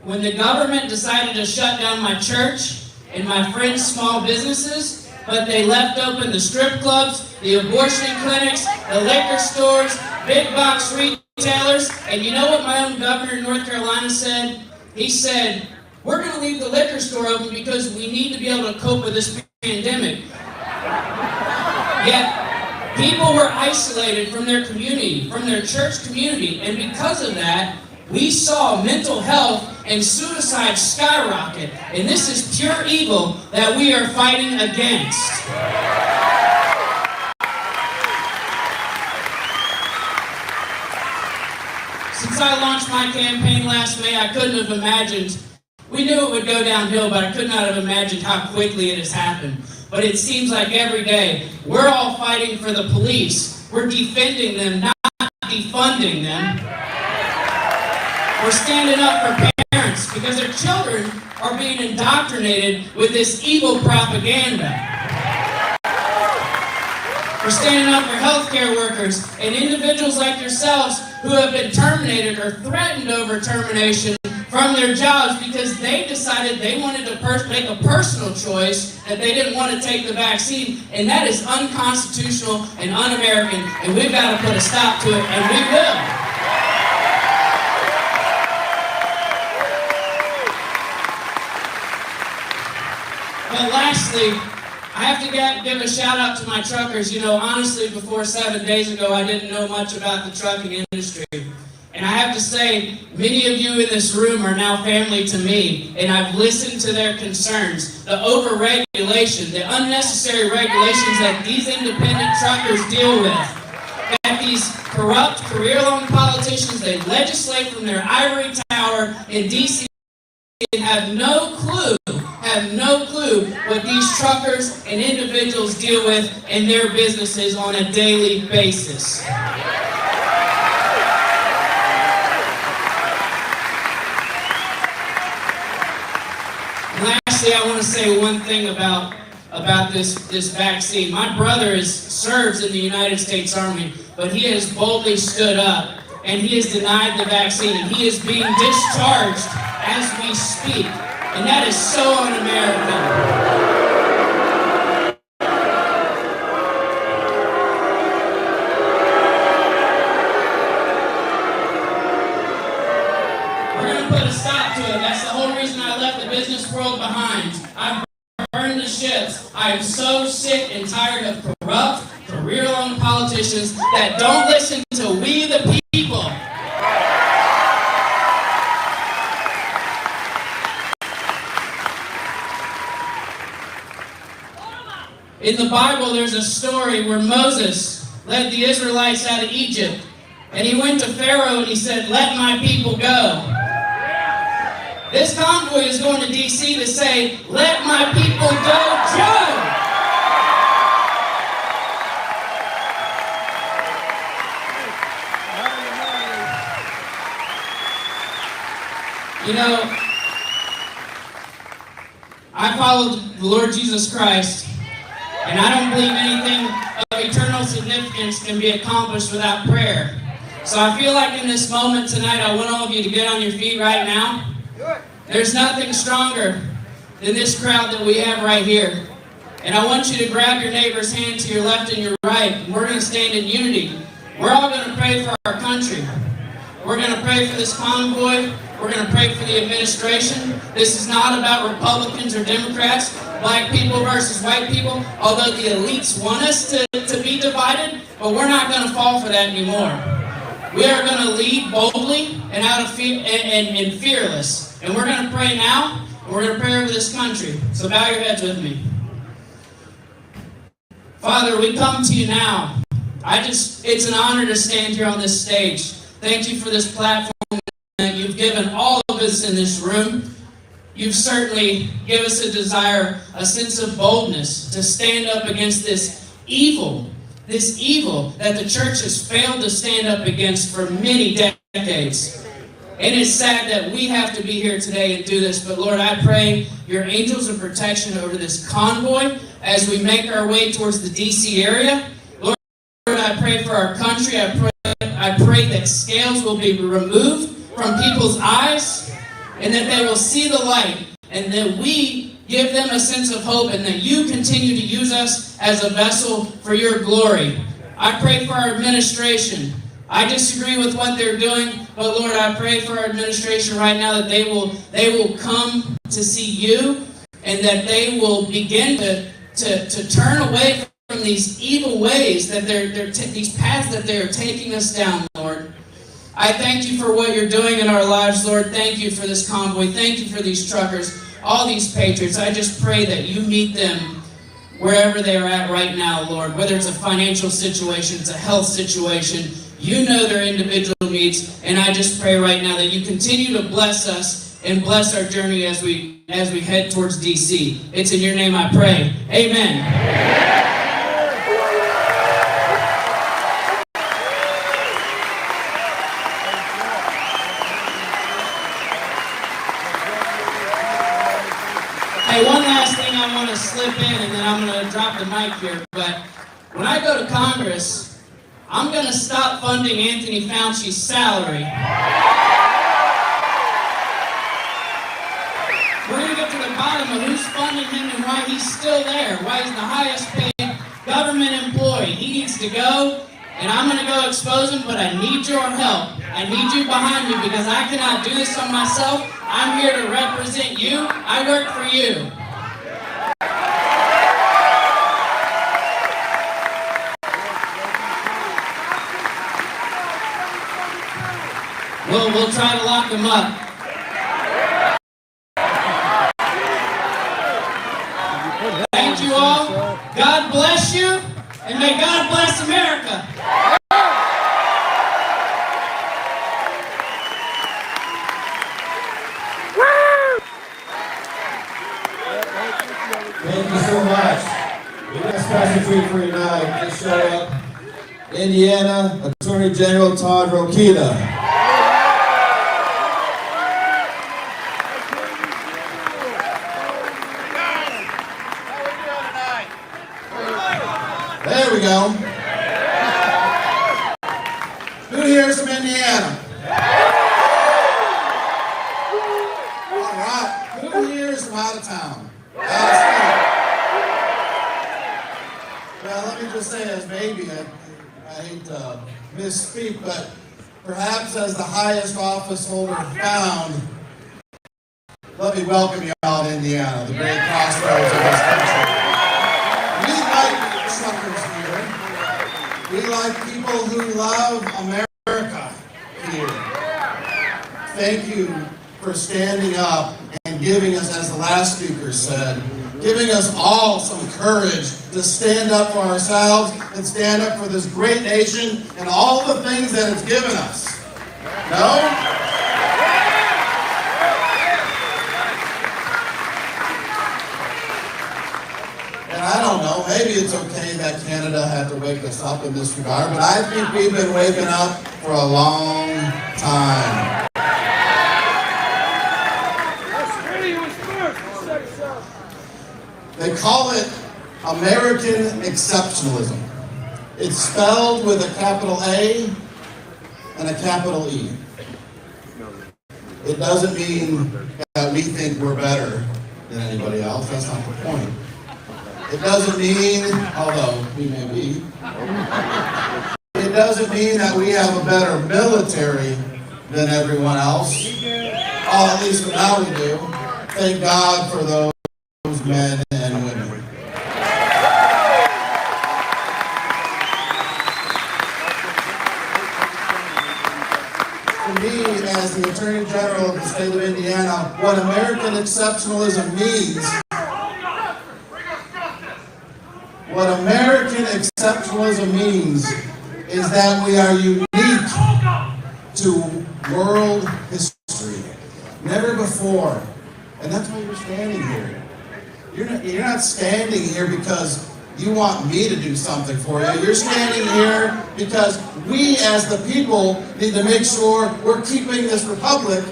when the government decided to shut down my church and my friends' small businesses, but they left open the strip clubs, the abortion clinics, the liquor stores, big box retailers. And you know what my own governor in North Carolina said? He said, we're going to leave the liquor store open because we need to be able to cope with this pandemic. Yet, people were isolated from their community, from their church community, and because of that, we saw mental health and suicide skyrocket, and this is pure evil that we are fighting against. Since I launched my campaign last May, I couldn't have imagined, we knew it would go downhill, but I could not have imagined how quickly it has happened. But it seems like every day, we're all fighting for the police. We're defending them, not defunding them. We're standing up for parents because their children are being indoctrinated with this evil propaganda. We're standing up for healthcare workers and individuals like yourselves who have been terminated or threatened over termination from their jobs because they decided they wanted to make a personal choice that they didn't want to take the vaccine, and that is unconstitutional and un-American, and we've got to put a stop to it, and we will. But lastly, I have to give a shout out to my truckers. You know, honestly, before 7 days ago, I didn't know much about the trucking industry. And I have to say, many of you in this room are now family to me, and I've listened to their concerns. The over-regulation, the unnecessary regulations that these independent truckers deal with. That these corrupt, career-long politicians, they legislate from their ivory tower in D.C. and have no clue what these truckers and individuals deal with in their businesses on a daily basis. Lastly, I want to say one thing about this vaccine. My brother serves in the United States Army, but he has boldly stood up and he has denied the vaccine, and he is being discharged as we speak. And that is so un-American. We're going to put a stop to it. That's the whole reason I left the business world behind. I've burned the ships. I am so sick and tired of corrupt, career-long politicians that don't listen to we the people. In the Bible, there's a story where Moses led the Israelites out of Egypt, and he went to Pharaoh and he said, "Let my people go." This convoy is going to D.C. to say, "Let my people go, Joe!" You know, I followed the Lord Jesus Christ, and I don't believe anything of eternal significance can be accomplished without prayer. So I feel like in this moment tonight, I want all of you to get on your feet right now. There's nothing stronger than this crowd that we have right here. And I want you to grab your neighbor's hand to your left and your right, and we're going to stand in unity. We're all going to pray for our country. We're going to pray for this convoy. We're going to pray for the administration. This is not about Republicans or Democrats. black people versus white people, although the elites want us to be divided, but we're not going to fall for that anymore. We are going to lead boldly and out of fear and fearless. And we're going to pray now, and we're going to pray over this country. So bow your heads with me. Father, we come to you now. It's an honor to stand here on this stage. Thank you for this platform that you've given all of us in this room. You've certainly given us a desire, a sense of boldness to stand up against this evil that the church has failed to stand up against for many decades. And it's sad that we have to be here today and do this, but Lord, I pray your angels of protection over this convoy as we make our way towards the DC area. Lord, I pray for our country. I pray that scales will be removed from people's eyes and that they will see the light and that we give them a sense of hope and that you continue to use us as a vessel for your glory. I pray for our administration. I disagree with what they're doing, but Lord, I pray for our administration right now that they will come to see you and that they will begin to turn away from these evil ways that these paths that they're taking us down, Lord. I thank you for what you're doing in our lives, Lord. Thank you for this convoy. Thank you for these truckers, all these patriots. I just pray that you meet them wherever they are at right now, Lord. Whether it's a financial situation, it's a health situation, you know their individual needs, and I just pray right now that you continue to bless us and bless our journey as we head towards DC. It's in your name I pray. Amen. Hey, one last thing I want to slip in, and then I'm going to drop the mic here, but when I go to Congress, I'm going to stop funding Anthony Fauci's salary. We're going to get to the bottom of who's funding him and why he's still there, why he's the highest paid government employee. He needs to go, and I'm going to go expose him, but I need your help. I need you behind me because I cannot do this on myself. I'm here to represent you. I work for you. We'll try to lock them up. Thank you all. God bless you, and may God bless America. Thank you so much. We got a special treat for you tonight. Just show up. Indiana Attorney General Todd Rokita. There we go. Who here is from Indiana? All right. Who here is from out of town? Out of state? Well, let me just say as maybe, I hate to misspeak, but perhaps as the highest office holder found, let me welcome you all to Indiana, the great crossroads of this country. We like truckers here. We like people who love America here. Thank you for standing up and giving us, as the last speaker said, giving us all some courage to stand up for ourselves and stand up for this great nation and all the things that it's given us. No? And I don't know, maybe it's okay that Canada had to wake us up in this regard, but I think we've been waking up for a long time. They call it American exceptionalism. It's spelled with a capital A and a capital E. It doesn't mean that we think we're better than anybody else. That's not the point. It doesn't mean, although we may be, it doesn't mean that we have a better military than everyone else. Oh, at least for now we do. Thank God for those men and the Attorney General of the state of Indiana what American exceptionalism means. What American exceptionalism means is that we are unique to world history. Never before. And that's why you're standing here. You're not standing here because you want me to do something for you. You're standing here because we as the people need to make sure we're keeping this republic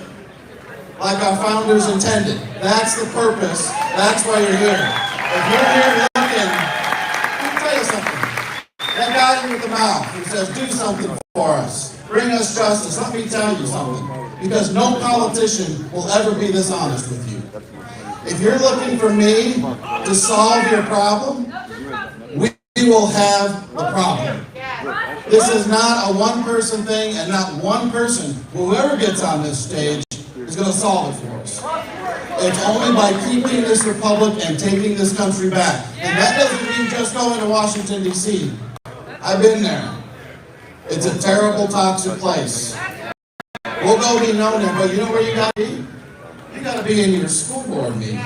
like our founders intended. That's the purpose. That's why you're here. If you're here looking, let me tell you something. That guy with the mouth who says, do something for us, bring us justice, let me tell you something. Because no politician will ever be this honest with you. If you're looking for me to solve your problem, we will have the problem. This is not a one-person thing, and not one person, whoever gets on this stage, is going to solve it for us. It's only by keeping this republic and taking this country back. And that doesn't mean just going to Washington, D.C. I've been there. It's a terrible, toxic place. We'll go be known there, but you know where you got to be? You got to be in your school board meeting. You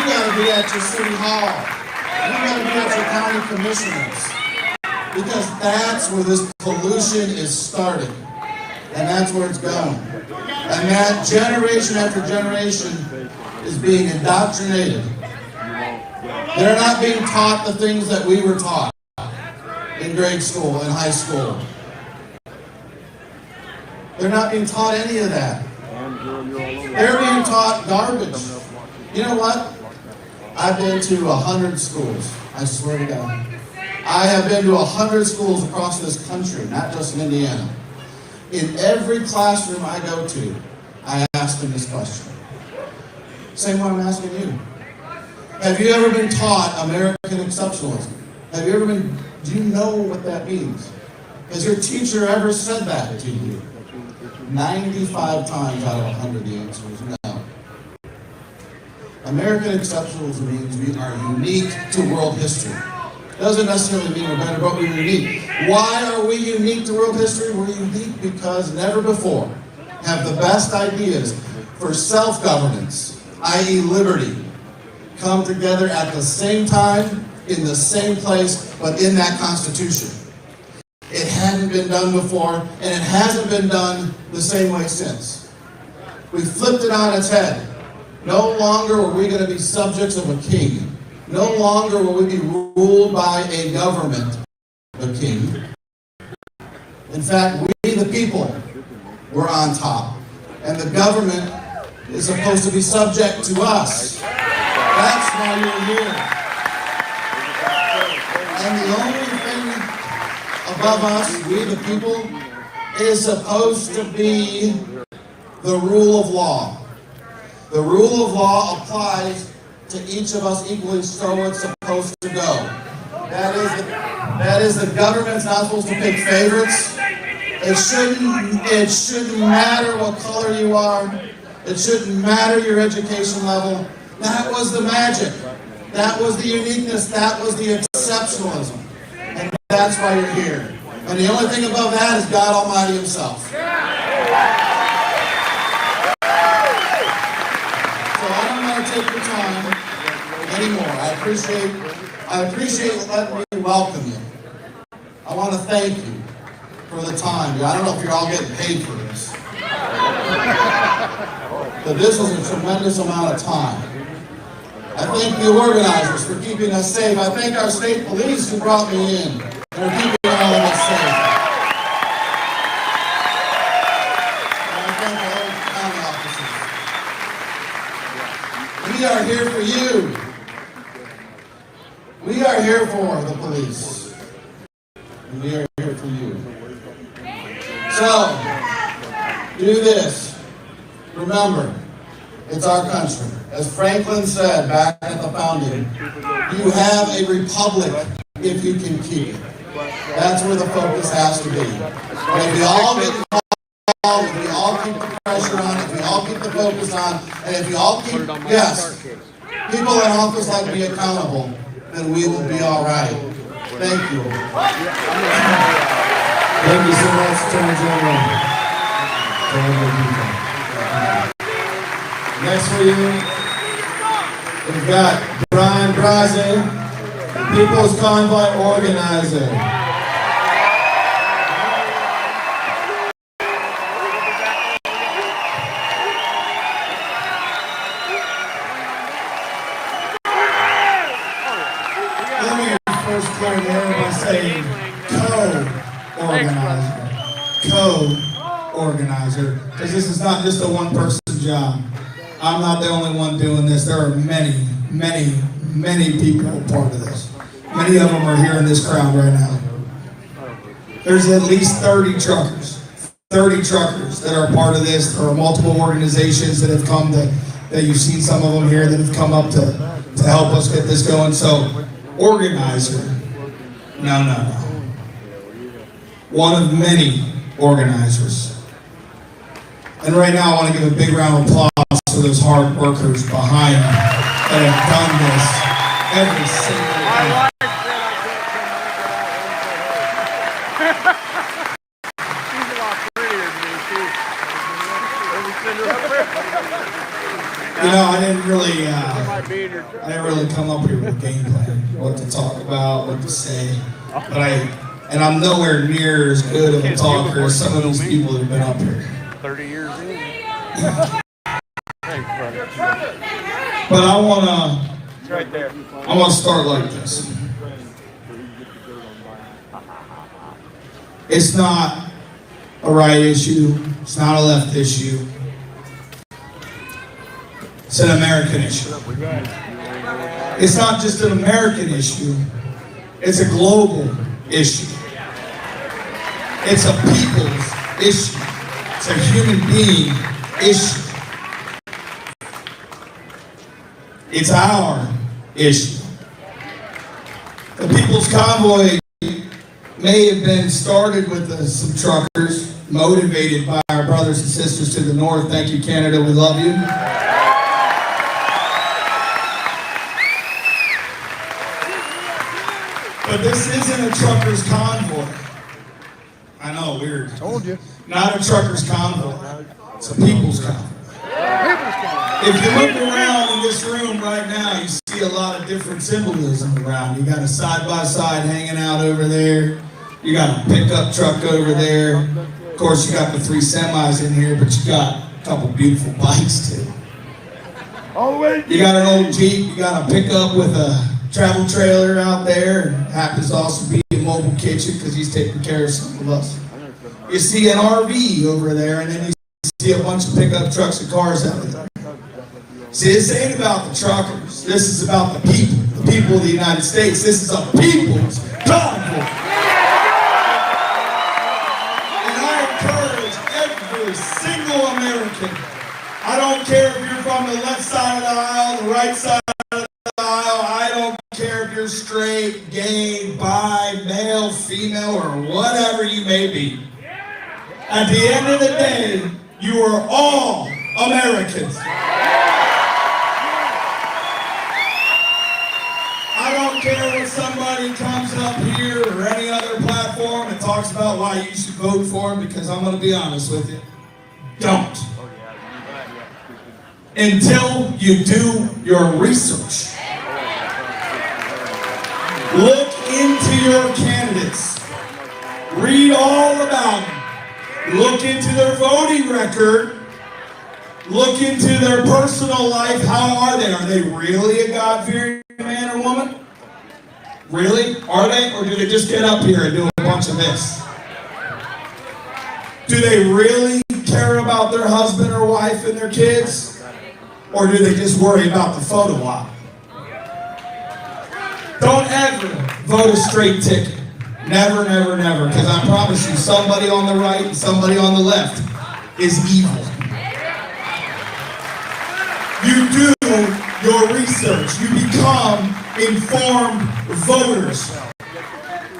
got to be at your city hall. You got to be at your county commissioners. Because that's where this pollution is starting. And that's where it's going. And that generation after generation is being indoctrinated. They're not being taught the things that we were taught in grade school and high school. They're not being taught any of that. They're being taught garbage. You know what? I've been to 100 schools. I swear to God. I have been to 100 schools across this country, not just in Indiana. In every classroom I go to, I ask them this question. Same one I'm asking you. Have you ever been taught American exceptionalism? Have you ever been, do you know what that means? Has your teacher ever said that to you? 95 times out of 100 the answer is no. American exceptionalism means we are unique to world history. Doesn't necessarily mean we're better, but we're unique. Why are we unique to world history? We're unique because never before have the best ideas for self-governance, i.e. liberty, come together at the same time, in the same place, but in that Constitution. It hadn't been done before, and it hasn't been done the same way since. We flipped it on its head. No longer were we going to be subjects of a king. No longer will we be ruled by a government, the king. In fact, we, the people, were on top. And the government is supposed to be subject to us. That's why you're here. And the only thing above us, we the people, is supposed to be the rule of law. The rule of law applies to each of us equally, so it's supposed to go. That is the government's not supposed to pick favorites. It shouldn't matter what color you are. It shouldn't matter your education level. That was the magic. That was the uniqueness. That was the exceptionalism. And that's why you're here. And the only thing above that is God Almighty Himself. So I don't want to take your time anymore. I appreciate letting me welcome you. I want to thank you for the time. I don't know if you're all getting paid for this. But this is a tremendous amount of time. I thank the organizers for keeping us safe. I thank our state police who brought me in and are keeping all of us safe. And I thank all the county officers. We are here for you. We are here for the police. And we are here for you. So, do this. Remember, it's our country. As Franklin said back at the founding, you have a republic if you can keep it. That's where the focus has to be. And if we all get involved, if we all keep the pressure on, if we all keep the focus on, and if we all keep, yes, people in office like to be accountable, then we will be all right. Thank you. Thank you so much, Attorney General. Next for you, we've got Brian Braze, People's Convoy Organizer. Let me first clear the air by saying co-organizer, because this is not just a one-person job. I'm not the only one doing this. There are many, many, many people a part of this. Many of them are here in this crowd right now. There's at least 30 truckers that are part of this. There are multiple organizations that have come that you've seen some of them here that have come up to help us get this going. So, organizer, no. One of many organizers. And right now I want to give a big round of applause for those hard workers behind that have done this every single day. You know, I didn't really come up here with a game plan, what to talk about, what to say, and I'm nowhere near as good of a talker as some of these people that have been up here. 30 years in. But I wanna start like this. It's not a right issue, it's not a left issue. It's an American issue. It's not just an American issue, it's a global issue. It's a people's issue. It's a human being issue. It's our issue. The People's Convoy may have been started with some truckers, motivated by our brothers and sisters to the north. Thank you, Canada, we love you. But this isn't a trucker's convoy. I know, weird. Told you. Not a trucker's convoy. It's a people's convoy. If you look around in this room right now, you see a lot of different symbolism around. You got a side-by-side hanging out over there. You got a pickup truck over there. Of course, you got the 3 semis in here, but you got a couple beautiful bikes too. You got an old Jeep. You got a pickup with a travel trailer out there, and happens to also be a mobile kitchen because he's taking care of some of us. You see an RV over there, and then you see a bunch of pickup trucks and cars out there. See, this ain't about the truckers. This is about the people of the United States. This is a people's convoy. And I encourage every single American, I don't care if you're from the left side of the aisle, the right side of the aisle, I don't care if you're straight, gay, bi, male, female, or whatever you may be. At the end of the day, you are all Americans. I don't care when somebody comes up here or any other platform and talks about why you should vote for him, because I'm going to be honest with you. Don't. Until you do your research. Look into your candidates. Read all about them. Look into their voting record. Look into their personal life. How are they? Are they really a God-fearing man or woman? Really? Are they? Or do they just get up here and do a bunch of this? Do they really care about their husband or wife and their kids? Or do they just worry about the photo op? Don't ever vote a straight ticket. Never, never, never. Because I promise you, somebody on the right and somebody on the left is evil. You do your research. You become informed voters.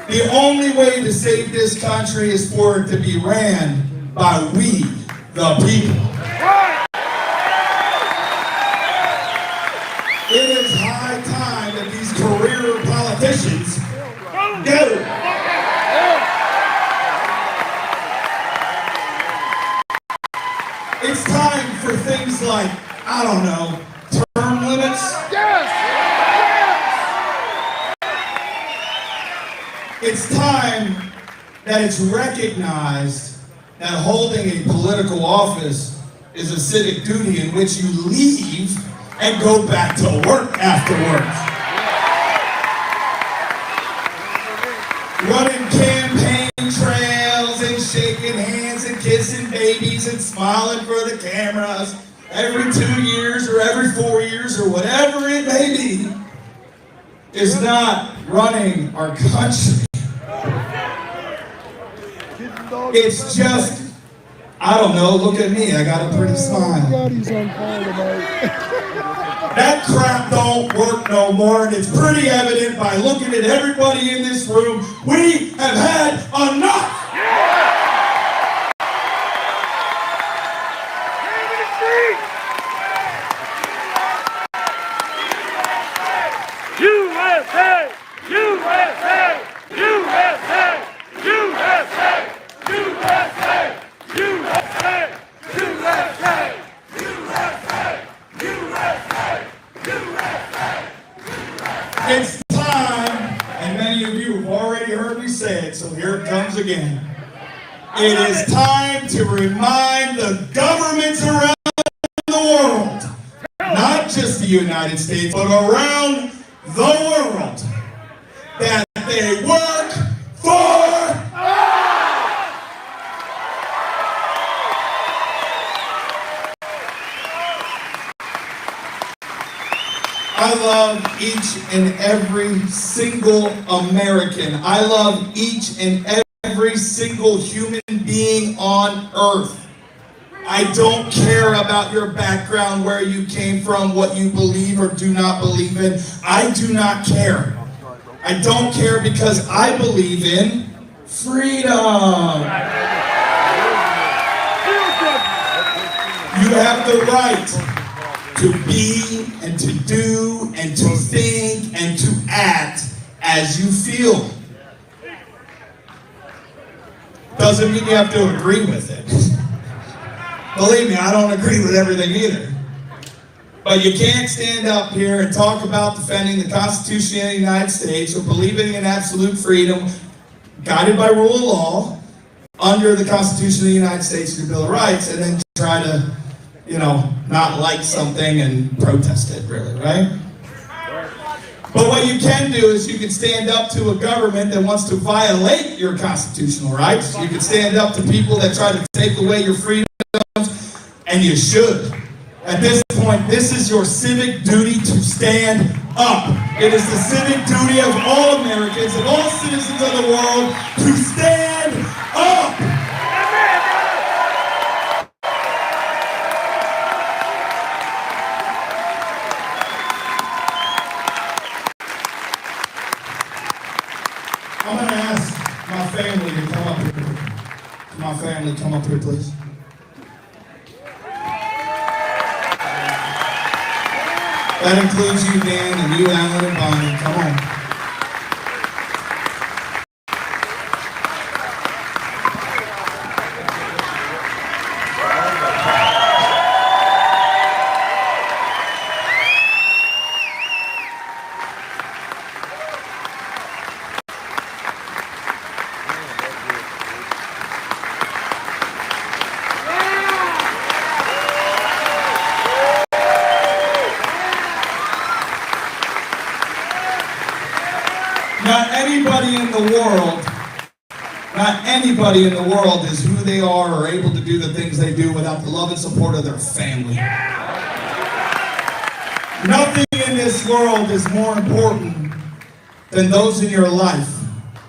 The only way to save this country is for it to be ran by we, the people. It is high time that these career politicians go. like, I don't know, term limits? Yes! It's time that it's recognized that holding a political office is a civic duty in which you leave and go back to work afterwards. Running campaign trails and shaking hands and kissing babies and smiling for the cameras every 2 years or every 4 years or whatever it may be is not running our country. It's just, I don't know, look at me, I got a pretty smile. That crap don't work no more, and it's pretty evident by looking at everybody in this room. We have had enough! USA! USA! USA! USA! USA! USA! USA! It's time, and many of you have already heard me say it, so here it comes again. It is time to remind the governments around the world, not just the United States, but around the world, that they work for I love each and every single American. I love each and every single human being on earth. I don't care about your background, where you came from, what you believe or do not believe in. I do not care. I don't care because I believe in freedom. You have the right to be and to do and to think and to act as you feel. Doesn't mean you have to agree with it. Believe me, I don't agree with everything either. But you can't stand up here and talk about defending the Constitution of the United States or believing in absolute freedom, guided by rule of law, under the Constitution of the United States and the Bill of Rights, and then try to, not like something and protest it, really, right? But what you can do is you can stand up to a government that wants to violate your constitutional rights. You can stand up to people that try to take away your freedoms, and you should. At this point, this is your civic duty to stand up. It is the civic duty of all Americans, of all citizens of the world, to stand up. I'm going to ask my family to come up here. My family, come up here, please. That includes you, Dan, and you, Alan, and Bonnie. Come on. Not anybody in the world is who they are or able to do the things they do without the love and support of their family. Nothing in this world is more important than those in your life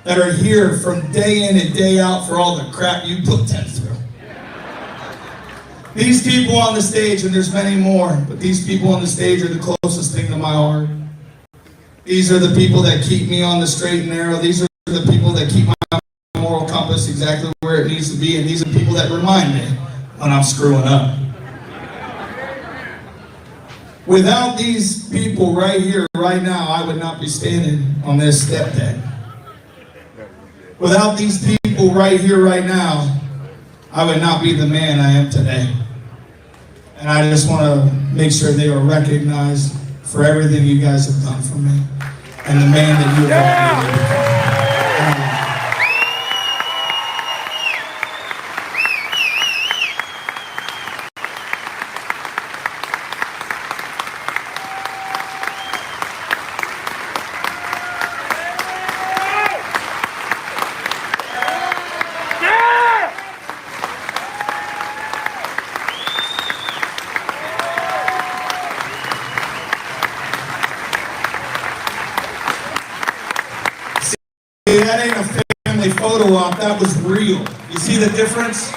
that are here from day in and day out for all the crap you put them through. These people on the stage, and there's many more, but these people on the stage are the closest thing to my heart. These are the people that keep me on the straight and narrow. These are the people that keep my moral compass exactly where it needs to be, and these are the people that remind me when I'm screwing up. Without these people right here, right now, I would not be standing on this step deck. Without these people right here, right now, I would not be the man I am today. And I just want to make sure they are recognized for everything you guys have done for me and the man that you have made me become. That ain't a family photo op, that was real. You see the difference?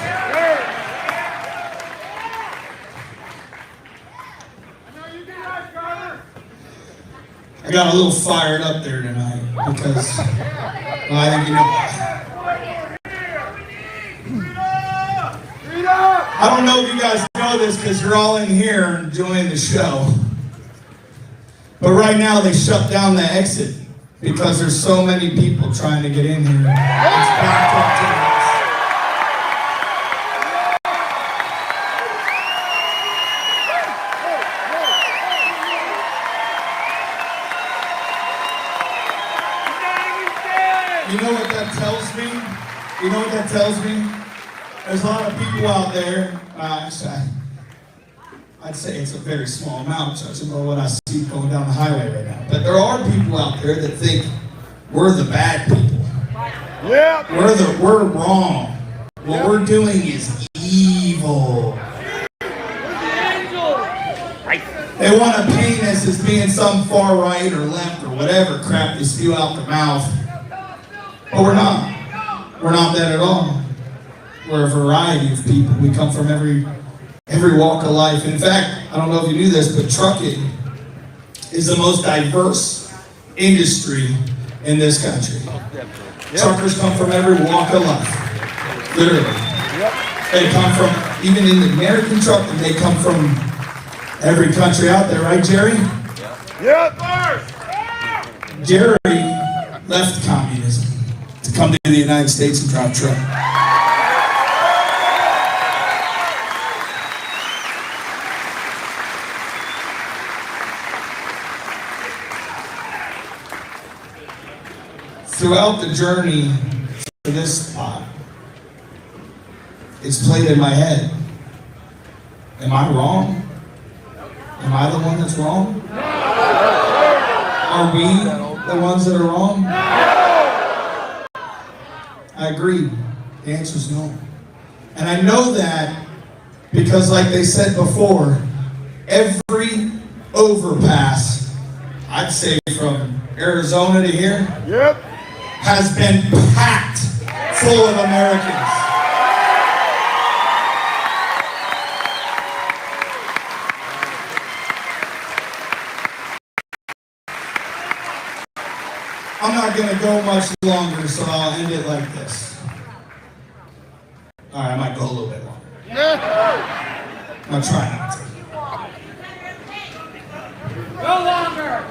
I got a little fired up there tonight because, well, I think you know why. I don't know if you guys know this because you're all in here enjoying the show. But right now they shut down the exit because there's so many people trying to get in here. It's backed up to us. You know what that tells me? You know what that tells me? There's a lot of people out there, I'd say it's a very small amount, judging by what I see going down the highway right now. But there are people out there that think we're the bad people. Yeah. We're wrong. What we're doing is evil. They want to paint us as being some far right or left or whatever crap they spew out their mouth. But we're not. We're not that at all. We're a variety of people. We come from every walk of life. In fact, I don't know if you knew this, but trucking is the most diverse industry in this country. Truckers come from every walk of life, literally. They come from, even in the American trucking, they come from every country out there, right, Jerry? Yep. Jerry left communism to come to the United States and drive truck. Throughout the journey to this spot, it's played in my head. Am I wrong? Am I the one that's wrong? Are we the ones that are wrong? I agree. The answer is no. And I know that because, like they said before, every overpass, I'd say from Arizona to here, has been packed full of Americans. I'm not going to go much longer, so I'll end it like this. All right, I might go a little bit longer. I'll try not to. Go longer!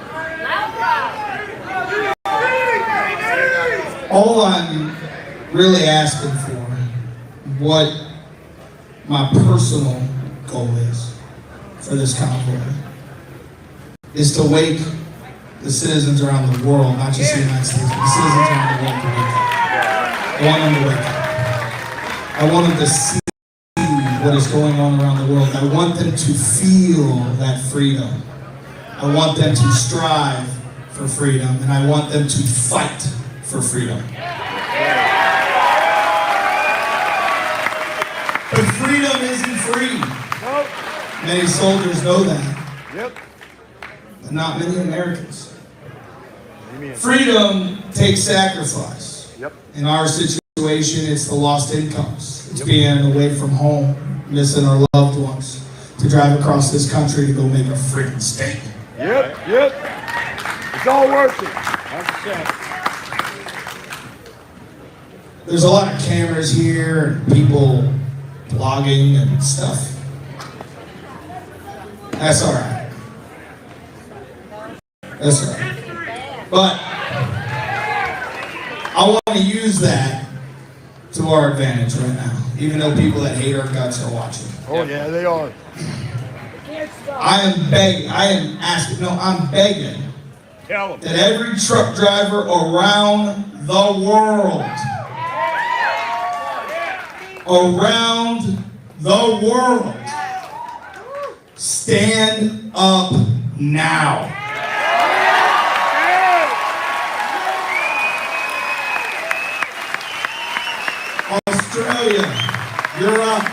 All I'm really asking for, what my personal goal is for this convoy, is to wake the citizens around the world, not just the United States, but the citizens around the world to wake up. I want them to wake up. I want them to see what is going on around the world. I want them to feel that freedom. I want them to strive for freedom, and I want them to fight for freedom. But freedom isn't free. Many soldiers know that. But not many Americans. Freedom takes sacrifice. In our situation, it's the lost incomes. It's being away from home, missing our loved ones, to drive across this country to go make a freaking statement. It's all worth it. 100%. There's a lot of cameras here and people blogging and stuff. That's all right. That's all right. But I want to use that to our advantage right now, even though people that hate our guts are watching. Oh yeah, they are. I am begging, I'm begging that every truck driver around the world, stand up now. Australia, you're up.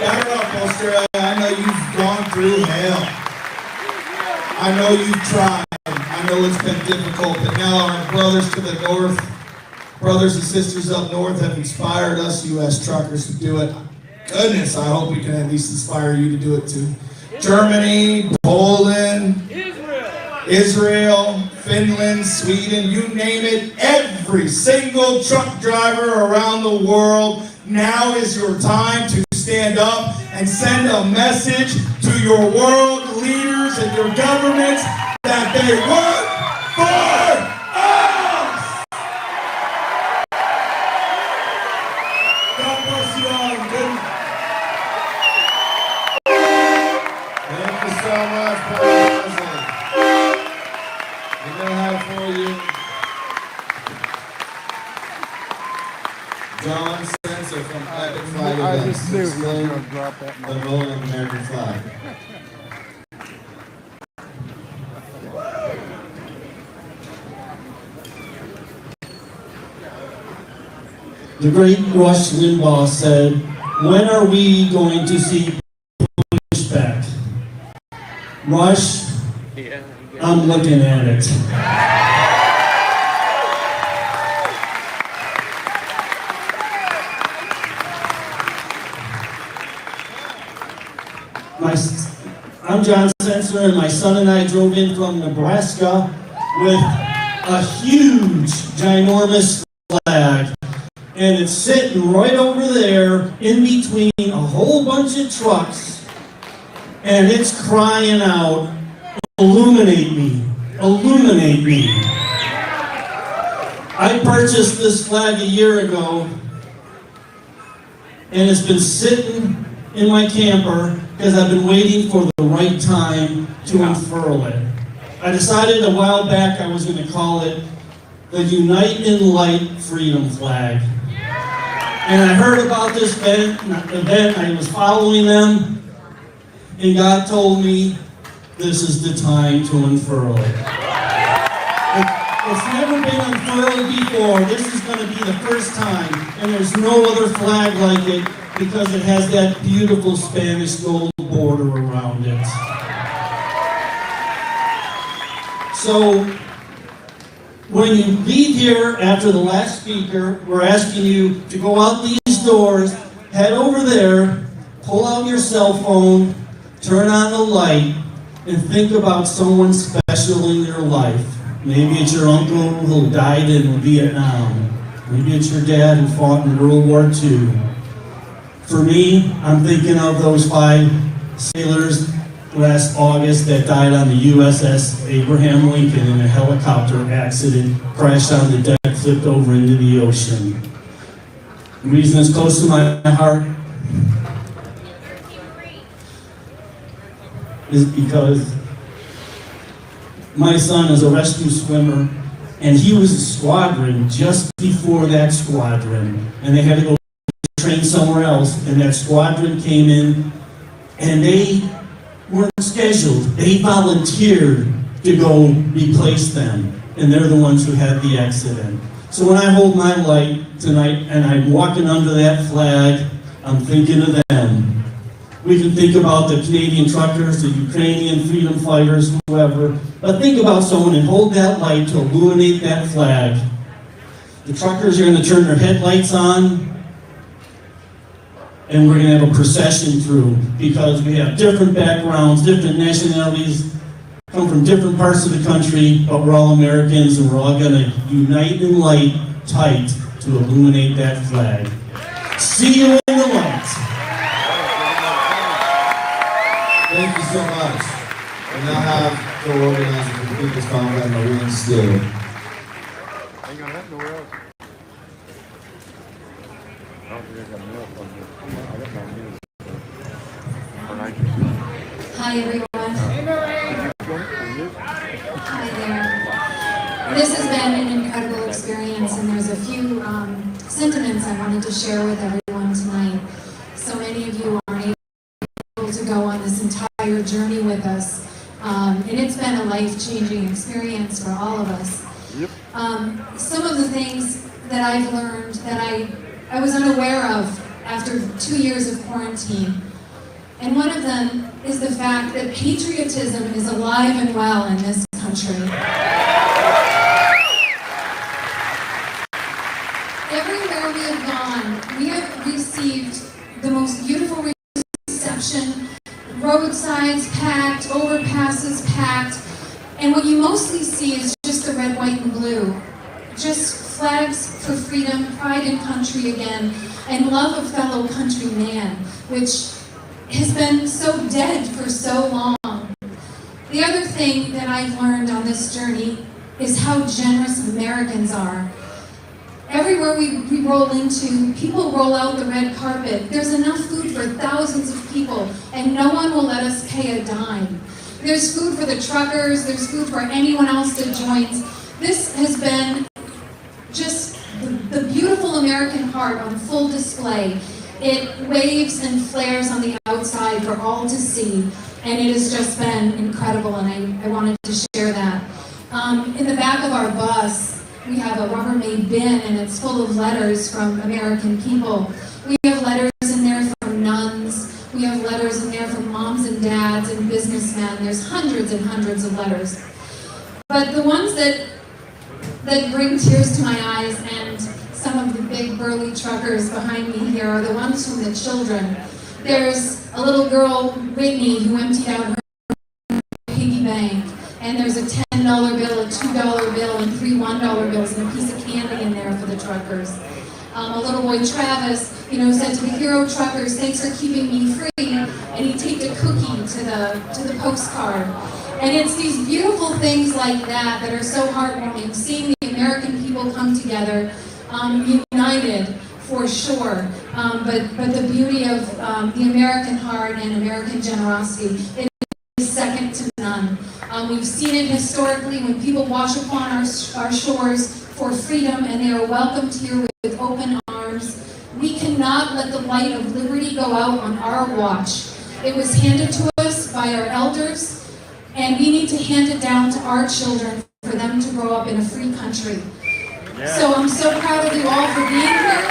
Batter up, Australia. I know you've gone through hell. I know you've tried. I know it's been difficult, but now our brothers to the north, brothers and sisters up north have inspired us U.S. truckers to do it. Goodness, I hope we can at least inspire you to do it too. Germany, Poland, Israel, Finland, Sweden, you name it, every single truck driver around the world, now is your time to stand up and send a message to your world leaders and your governments that they work for us! God bless you all. Thank you so much, President. We're going to have for you John Spencer from Epic Flag Events. I just knew he was going to drop that. The rolling American flag. The great Rush Limbaugh said, "When are we going to see pushback?" Rush, I'm looking at it. I'm John Spencer, and my son and I drove in from Nebraska with a huge, ginormous flag. And it's sitting right over there in between a whole bunch of trucks, and it's crying out, "Illuminate me, illuminate me." I purchased this flag a year ago, and it's been sitting in my camper because I've been waiting for the right time to unfurl it. I decided a while back I was going to call it the Unite in Light Freedom Flag. And I heard about this event, I was following them, and God told me this is the time to unfurl it. It's never been unfurled before. This is going to be the first time, and there's no other flag like it because it has that beautiful Spanish gold border around it. So, when you leave here after the last speaker, we're asking you to go out these doors, head over there, pull out your cell phone, turn on the light, and think about someone special in your life. Maybe it's your uncle who died in Vietnam. Maybe it's your dad who fought in World War II. For me, I'm thinking of those 5 sailors last August that died on the USS Abraham Lincoln in a helicopter accident, crashed on the deck, flipped over into the ocean. The reason it's close to my heart is because my son is a rescue swimmer, and he was a squadron just before that squadron, and they had to go train somewhere else, and that squadron came in, and they weren't scheduled. They volunteered to go replace them, and they're the ones who had the accident. So when I hold my light tonight and I'm walking under that flag, I'm thinking of them. We can think about the Canadian truckers, the Ukrainian freedom fighters, whoever, but think about someone and hold that light to illuminate that flag. The truckers are going to turn their headlights on, and we're going to have a procession through, because we have different backgrounds, different nationalities, come from different parts of the country, but we're all Americans, and we're all going to unite in light tight to illuminate that flag. See you in the light. Thank you so much. We now have co-organizer for the People's Convoy, Marine Steele. Ain't gonna have nowhere else. I don't think I got milk on here. I got my milk. Hi, everyone. Hi there. This has been an incredible experience, and there's a few sentiments I wanted to share with everyone tonight. So many of you are able to go on this entire journey with us, and it's been a life-changing experience for all of us. Yep. Some of the things that I've learned that I was unaware of after 2 years of quarantine. And one of them is the fact that patriotism is alive and well in this country. Everywhere we have gone, we have received the most beautiful reception, roadsides packed, overpasses packed, and what you mostly see is just the red, white, and blue. Just flags for freedom, pride in country again, and love of fellow countryman, which has been so dead for so long. The other thing that I've learned on this journey is how generous Americans are. Everywhere we roll into, people roll out the red carpet. There's enough food for thousands of people, and no one will let us pay a dime. There's food for the truckers, there's food for anyone else that joins. This has been just the beautiful American heart on full display. It waves and flares on the outside for all to see, and it has just been incredible, and I wanted to share that. In the back of our bus, we have a Rubbermaid bin, and it's full of letters from American people. We have letters in there from nuns. We have letters in there from moms and dads and businessmen. There's hundreds and hundreds of letters. But the ones that bring tears to my eyes, and some of the big burly truckers behind me here, are the ones from the children. There's a little girl, Whitney, who emptied out her piggy bank, and there's a $10 bill, a $2 bill, and 3 $1 bills, and a piece of candy in there for the truckers. A little boy, Travis, said to the hero truckers, "Thanks for keeping me free," and he taped a cookie to the postcard. And it's these beautiful things like that that are so heartwarming, seeing the American people come together, united for sure, but the beauty of the American heart and American generosity, it is second to none. We've seen it historically when people wash upon our shores for freedom, and they are welcomed here with open arms. We cannot let the light of liberty go out on our watch. It was handed to us by our elders, and we need to hand it down to our children for them to grow up in a free country. Yeah. So I'm so proud of you all for being here.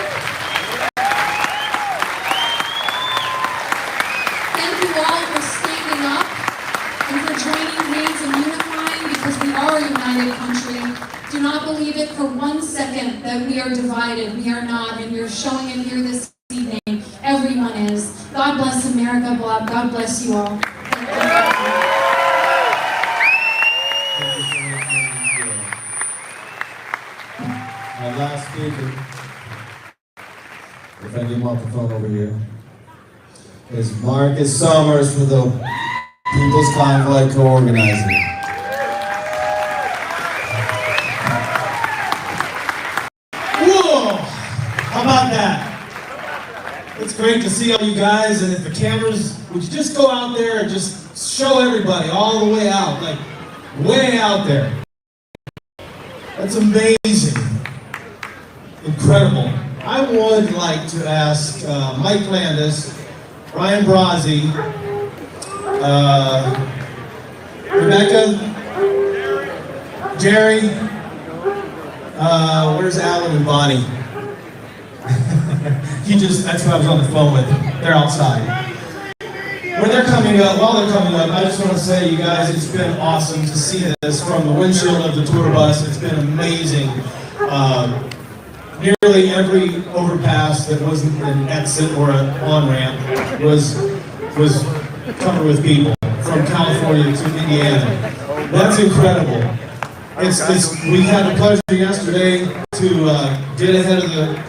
Thank you all for standing up and for joining hands and unifying, because we are a united country. Do not believe it for 1 second that we are divided. We are not, and you're showing it here this evening. Everyone is. God bless America. God bless you all. Our last speaker, if I need microphone over here, is Marcus Summers for the People's Convoy co-organizer. Whoa! How about that? It's great to see all you guys, and if the cameras, would you just go out there and just show everybody all the way out, like way out there. That's amazing. Incredible. I would like to ask Mike Landis, Ryan Brazzi, Rebecca, Jerry, where's Alan and Bonnie? That's who I was on the phone with. They're outside. When they're coming up, while they're coming up, I just want to say, you guys, it's been awesome to see this from the windshield of the tour bus. It's been amazing. Nearly every overpass that wasn't an exit or an on-ramp was covered with people from California to Indiana. That's incredible. We had the pleasure yesterday to get ahead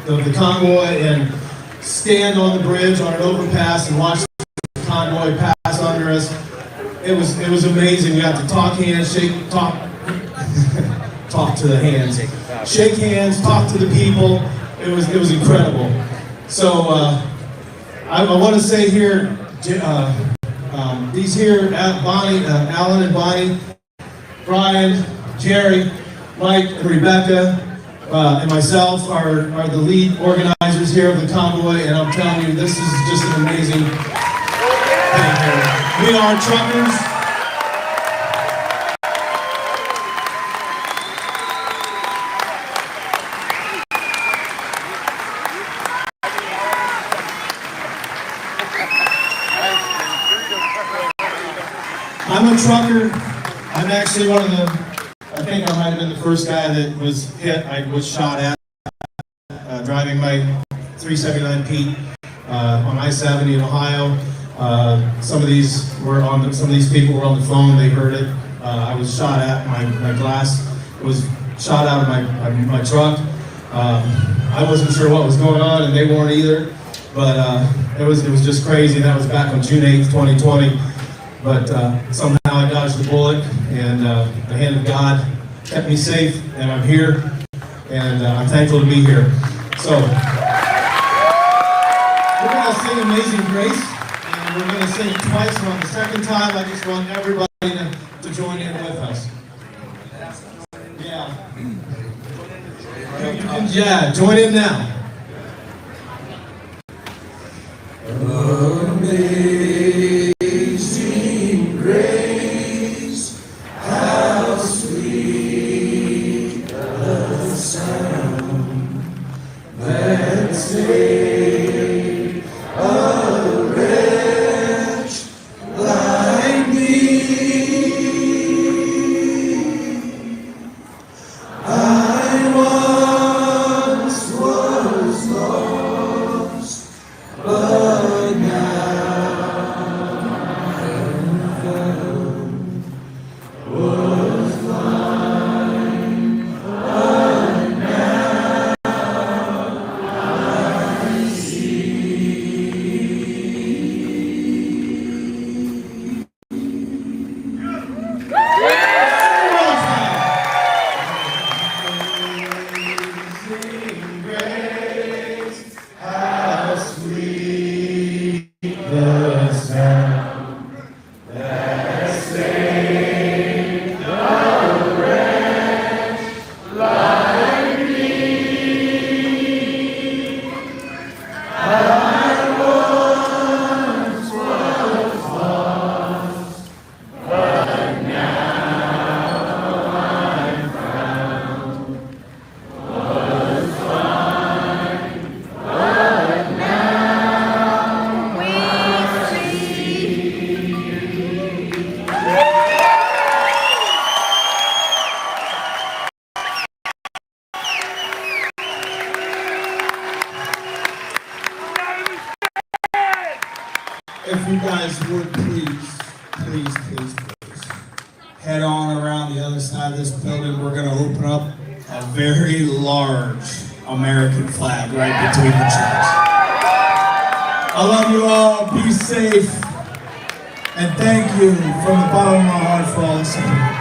of the convoy and stand on the bridge on an overpass and watch the convoy pass under us. It was amazing. We got to talk hands, talk to the hands, shake hands, talk to the people. It was incredible. So I want to say here, These here, Bonnie, Alan and Bonnie, Brian, Jerry, Mike, and Rebecca, and myself are the lead organizers here of the convoy, and I'm telling you, this is just an amazing thing here. We are truckers. I'm a trucker. I'm actually one of the, I think I might have been the first guy that was hit, I was shot at, driving my 379 Pete on I-70 in Ohio. Some of these people were on the phone, they heard it. I was shot at, my glass was shot out of my truck. I wasn't sure what was going on, and they weren't either, but it was just crazy. That was back on June 8th, 2020. But somehow I dodged the bullet, and the hand of God kept me safe, and I'm here, and I'm thankful to be here. So, we're going to sing Amazing Grace, and we're going to sing it twice, and on the second time, I just want everybody to join in with us. Yeah, join in now. Amazing grace, how sweet the sound that saved a wretch like me. I once was lost, but now I'm found. Was blind, but now I see. Amazing grace, how sweet the sound that saved a wretch like me. I once was lost, but now I'm found. Was blind, but now we see. If you guys would please head on around the other side of this building, we're going to open up a very large American flag right between the tracks. I love you all. Be safe. And thank you from the bottom of my heart for all the support.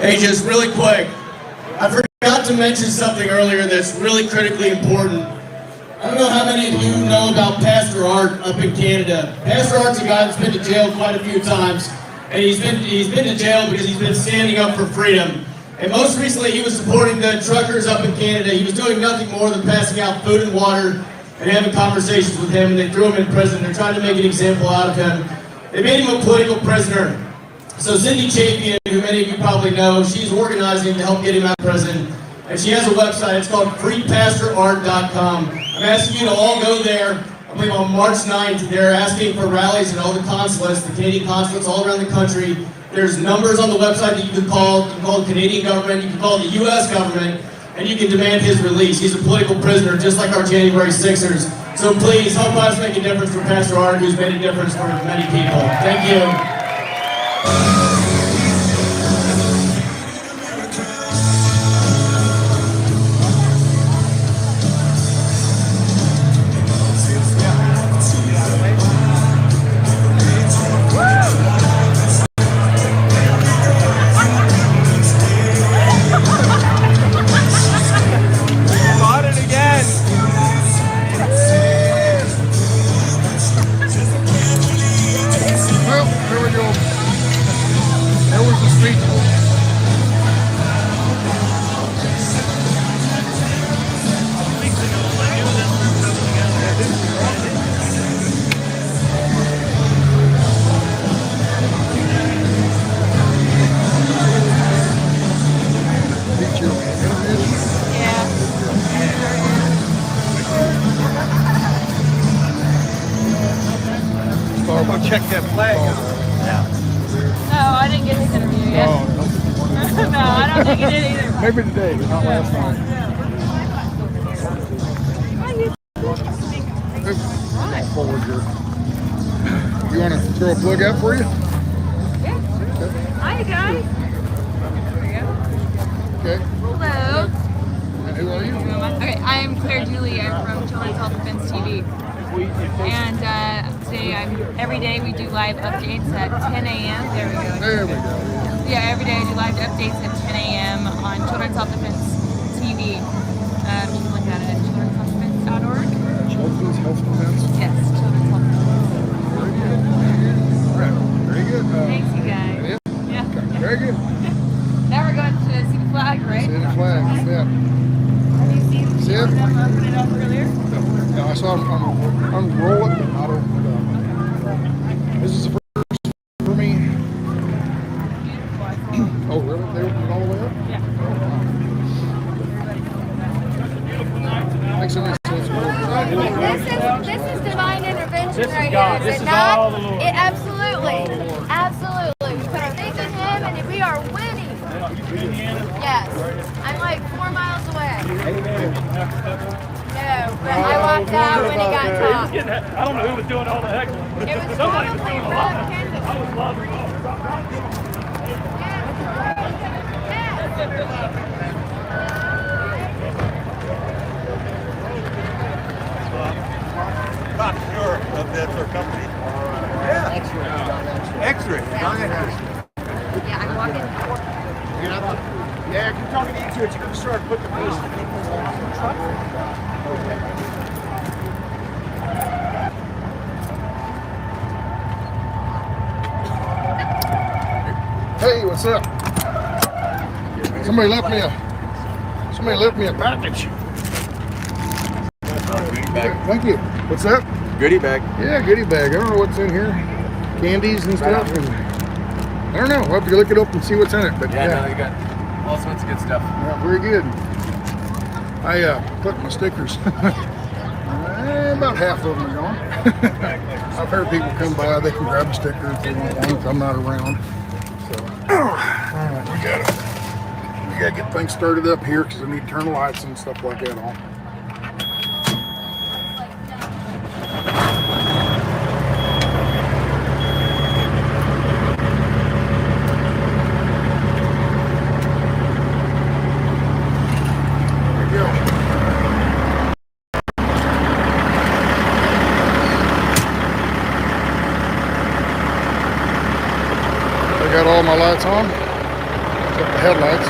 Hey, just really quick, I forgot to mention something earlier that's really critically important. I don't know how many of you know about Pastor Art up in Canada. Pastor Art's a guy that's been to jail quite a few times, and he's been to jail because he's been standing up for freedom. And most recently, he was supporting the truckers up in Canada. He was doing nothing more than passing out food and water and having conversations with him, and they threw him in prison. They're trying to make an example out of him. They made him a political prisoner. So Cindy Chapin, who many of you probably know, she's organizing to help get him out of prison. And she has a website, it's called freepastorart.com. I'm asking you to all go there. I believe on March 9th, they're asking for rallies in all the consulates, the Canadian consulates all around the country. There's numbers on the website that you can call. You can call the Canadian government, you can call the US government, and you can demand his release. He's a political prisoner, just like our January 6ers. So please, help us make a difference for Pastor Art, who's made a difference for many people. Thank you. Street food. Go check that flag out. No, I didn't get his interview yet. No, I don't think he did either. Maybe today, but not last night. Forward here. You want to throw a plug out for you? Yeah. Hi, you guys. There you go. Okay. Hello. And who are you? Okay, I'm Claire Dooley. I'm from Children's Health Defense TV. And today, every day we do live updates at 10 a.m. There we go. There we go. Yeah, every day I do live updates at 10 a.m. on Children's Health Defense TV. You can look at it at children'shealthdefense.org. Children's Health Defense? Yes, Children's Health Defense. All right. Very good. Thanks, you guys. Yeah. Okay. Very good. Now we're going to see the flag, right? See the flag. Yeah. Have you seen them open it up earlier? Yeah, I saw them unroll it, but not open it up. This is the first for me. Oh, really? They opened it all the way up? Yeah. Makes a nice sense. This is divine intervention This is right God. here. This is not? all the Lord. Absolutely. Absolutely. We put our faith in Him and we are winning. Yes. I'm like 4 miles away. No, but I walked out when he got topped. I don't know who was doing all the heckling. It was Somebody was probably doing a Brother lot. Kendall. I was loving it. Not sure of that's our company. Yeah. X-ray. Yeah, I'm walking. Yeah, if you're talking to you two, you're going to start putting the face in people's truck. Hey, what's up? Somebody left me a package. Goodie bag. Thank you. What's that? Goodie bag. Yeah, goodie bag. I don't know what's in here. Candies and stuff. And I don't know. We'll have to look it up and see what's in it. But Yeah, no, you got all sorts of good stuff. Yeah, very good. I put my stickers. About half of them are gone. I've heard people come by, they can grab a sticker if they want one if I'm not around. So, all right, we gotta get things started up here because I need to turn the lights and stuff like that on. Got all my lights on, except the headlights.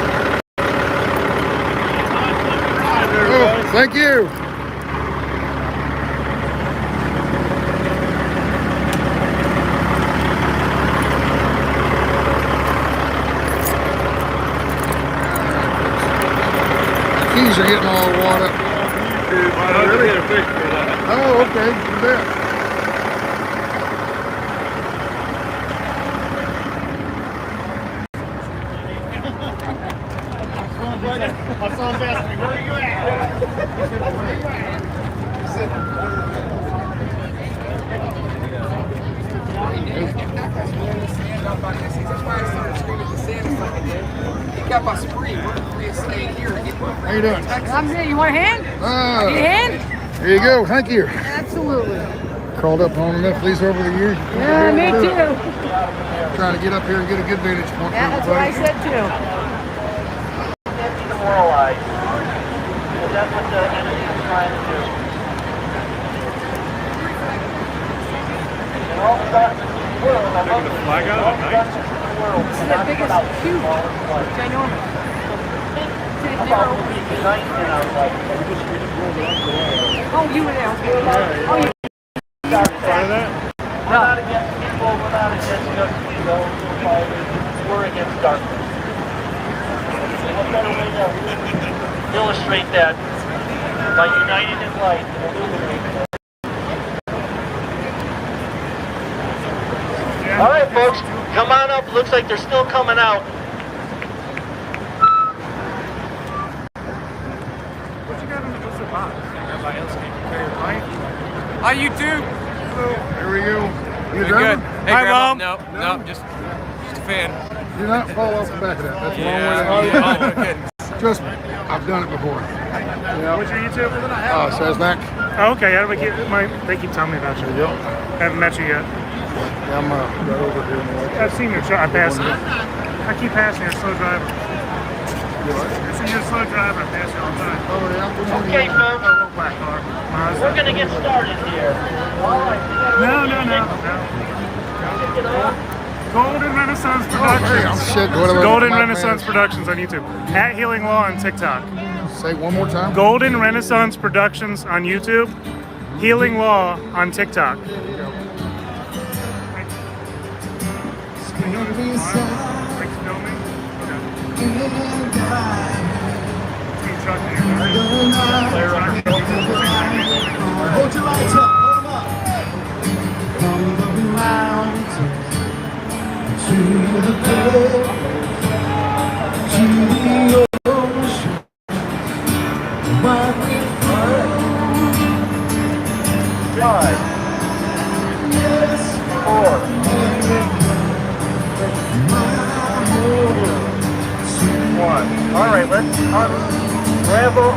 Oh, thank you. Keys are getting all wad up. Oh, okay. You bet. My son's asking me, where are you at? He said, where are you at? He said, stand up on this. That's why I started screaming to Santa like I did. He got my spree. We're staying here. How you doing? I'm here. You want a hand? Need a hand? Here you go. Thank you. Absolutely. Crawled up on enough police over the years. Yeah, me too. Trying to get up here and get a good vantage point. Yeah, that's what I said too. Demoralized. That's what the enemy is trying to do. And all the doctors in the world, I love the flag out of night. This is the biggest cube, which I know. Oh, you were there. Okay. Oh, you. We're not against people. We're not against young people. we're against darkness. What better way to illustrate that by uniting in light and illuminating it. All right, folks, come on up. Looks like they're still coming out. What you got in the box? Everybody else can carry your mic. Hi, YouTube. Hello. There we go. You good? Hey, Hi, Grandma. Mom. No, just a fan. Do not fall off the back of that. That's a long Yeah. way to Trust me, I've done it before. Yeah. What's your YouTube? Saznak. Oh, okay. They keep telling me about you. Yep. Haven't met you yet. Yeah, I'm right over here. In the I've seen your truck. I pass it. I keep passing your slow driver. I see you're a slow driver. I pass you all the time. Oh, yeah? Okay, folks. Black car. We're going to get started here. All right. No. Golden Renaissance Productions. Golden Renaissance Productions on YouTube. At Healing Law on TikTok. Say one more time. Golden Renaissance Productions on YouTube. Healing Law on TikTok. Hold your lights up. Hold them up. From the mountains to the bay, to the ocean, where we flow. 5, 4, 1. All right, let's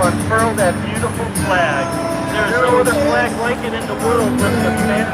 unfurl that beautiful flag. There's no other flag like it in the world with the man.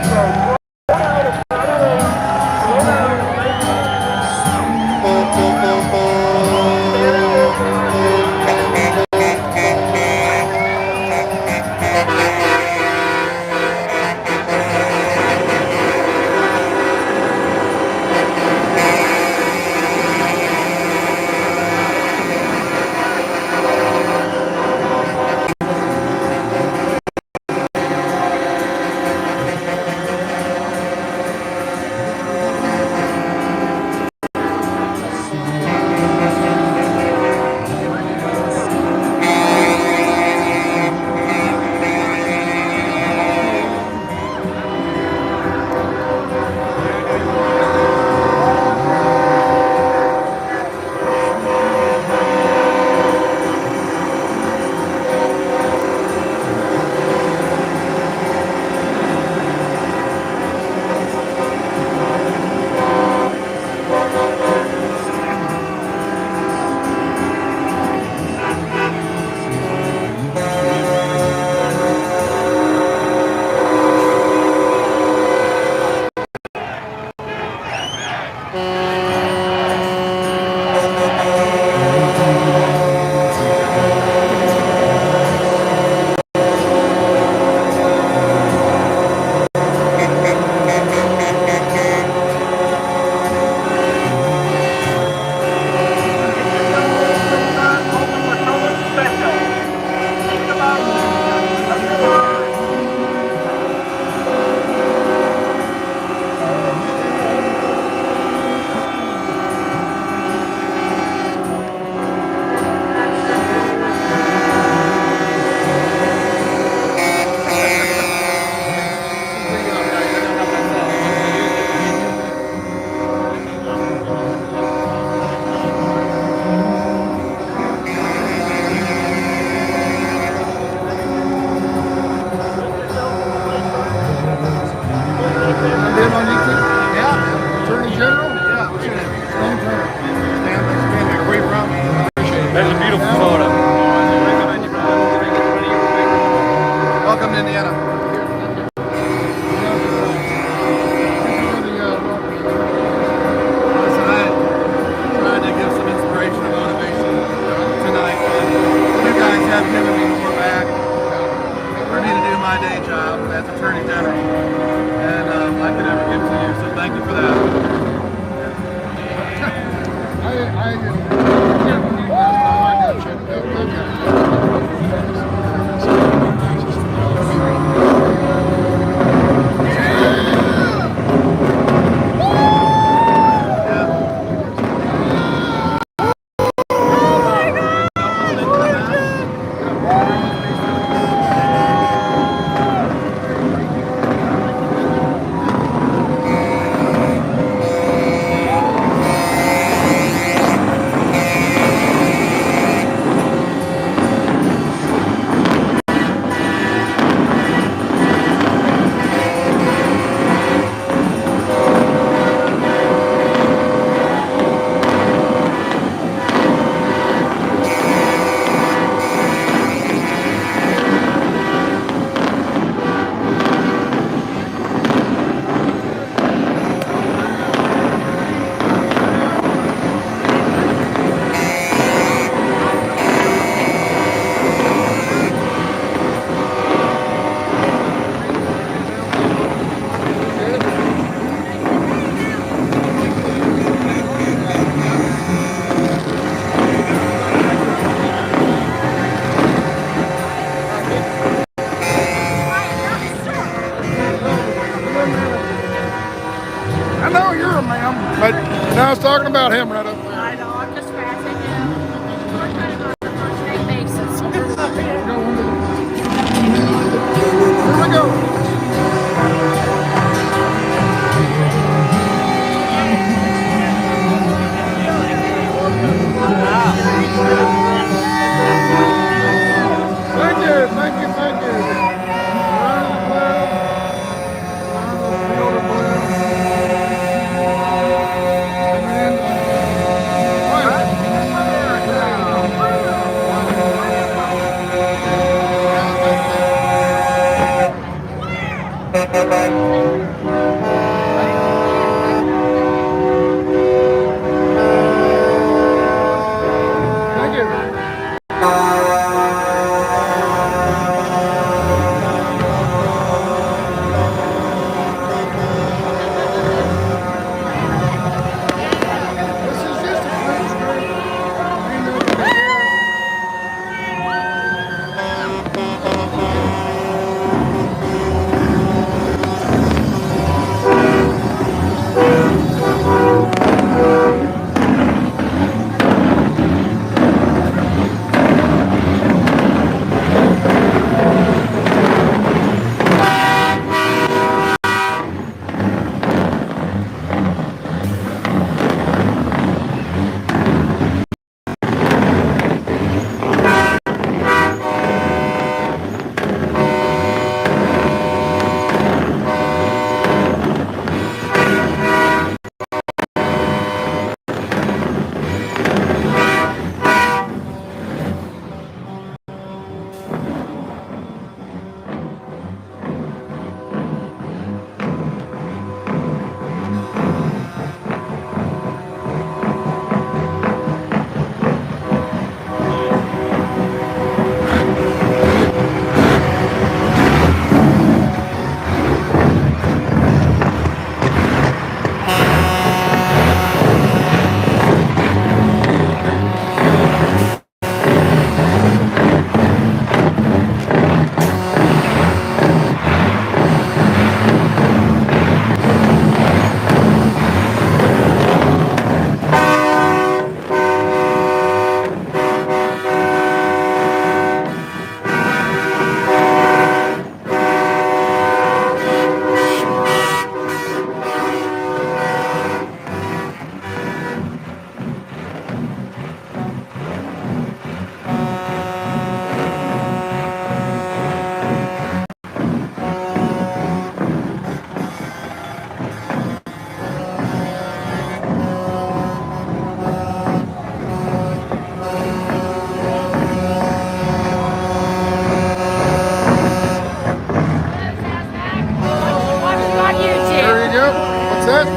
That's a beautiful photo. Welcome to Indiana. Listen, I tried to give some inspiration and motivation tonight. You guys have given me more back for me to do my day job as Attorney General, and I could ever give to you. So thank you for that. about him right up there? I know, I'm just passing him. We're kind of on a first name basis. Here we go. Thank you, thank you, thank you. Around the blue. Around the field of blue. Thank you. This is just a fruit street. Ain't nothing to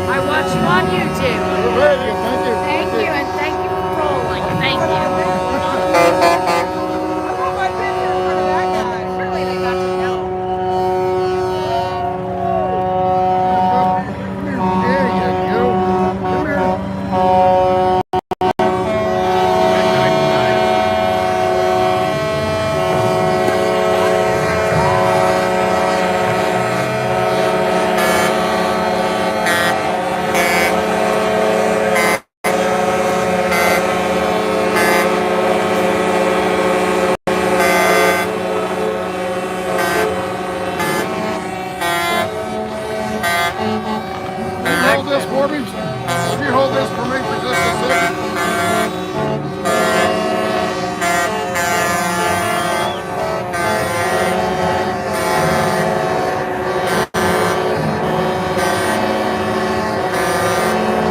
I watch you on YouTube. Thank you, and thank you for rolling. Thank you. Surely they got to know. There you go. Come here. Hold this for me. Would you hold this for me for just a second?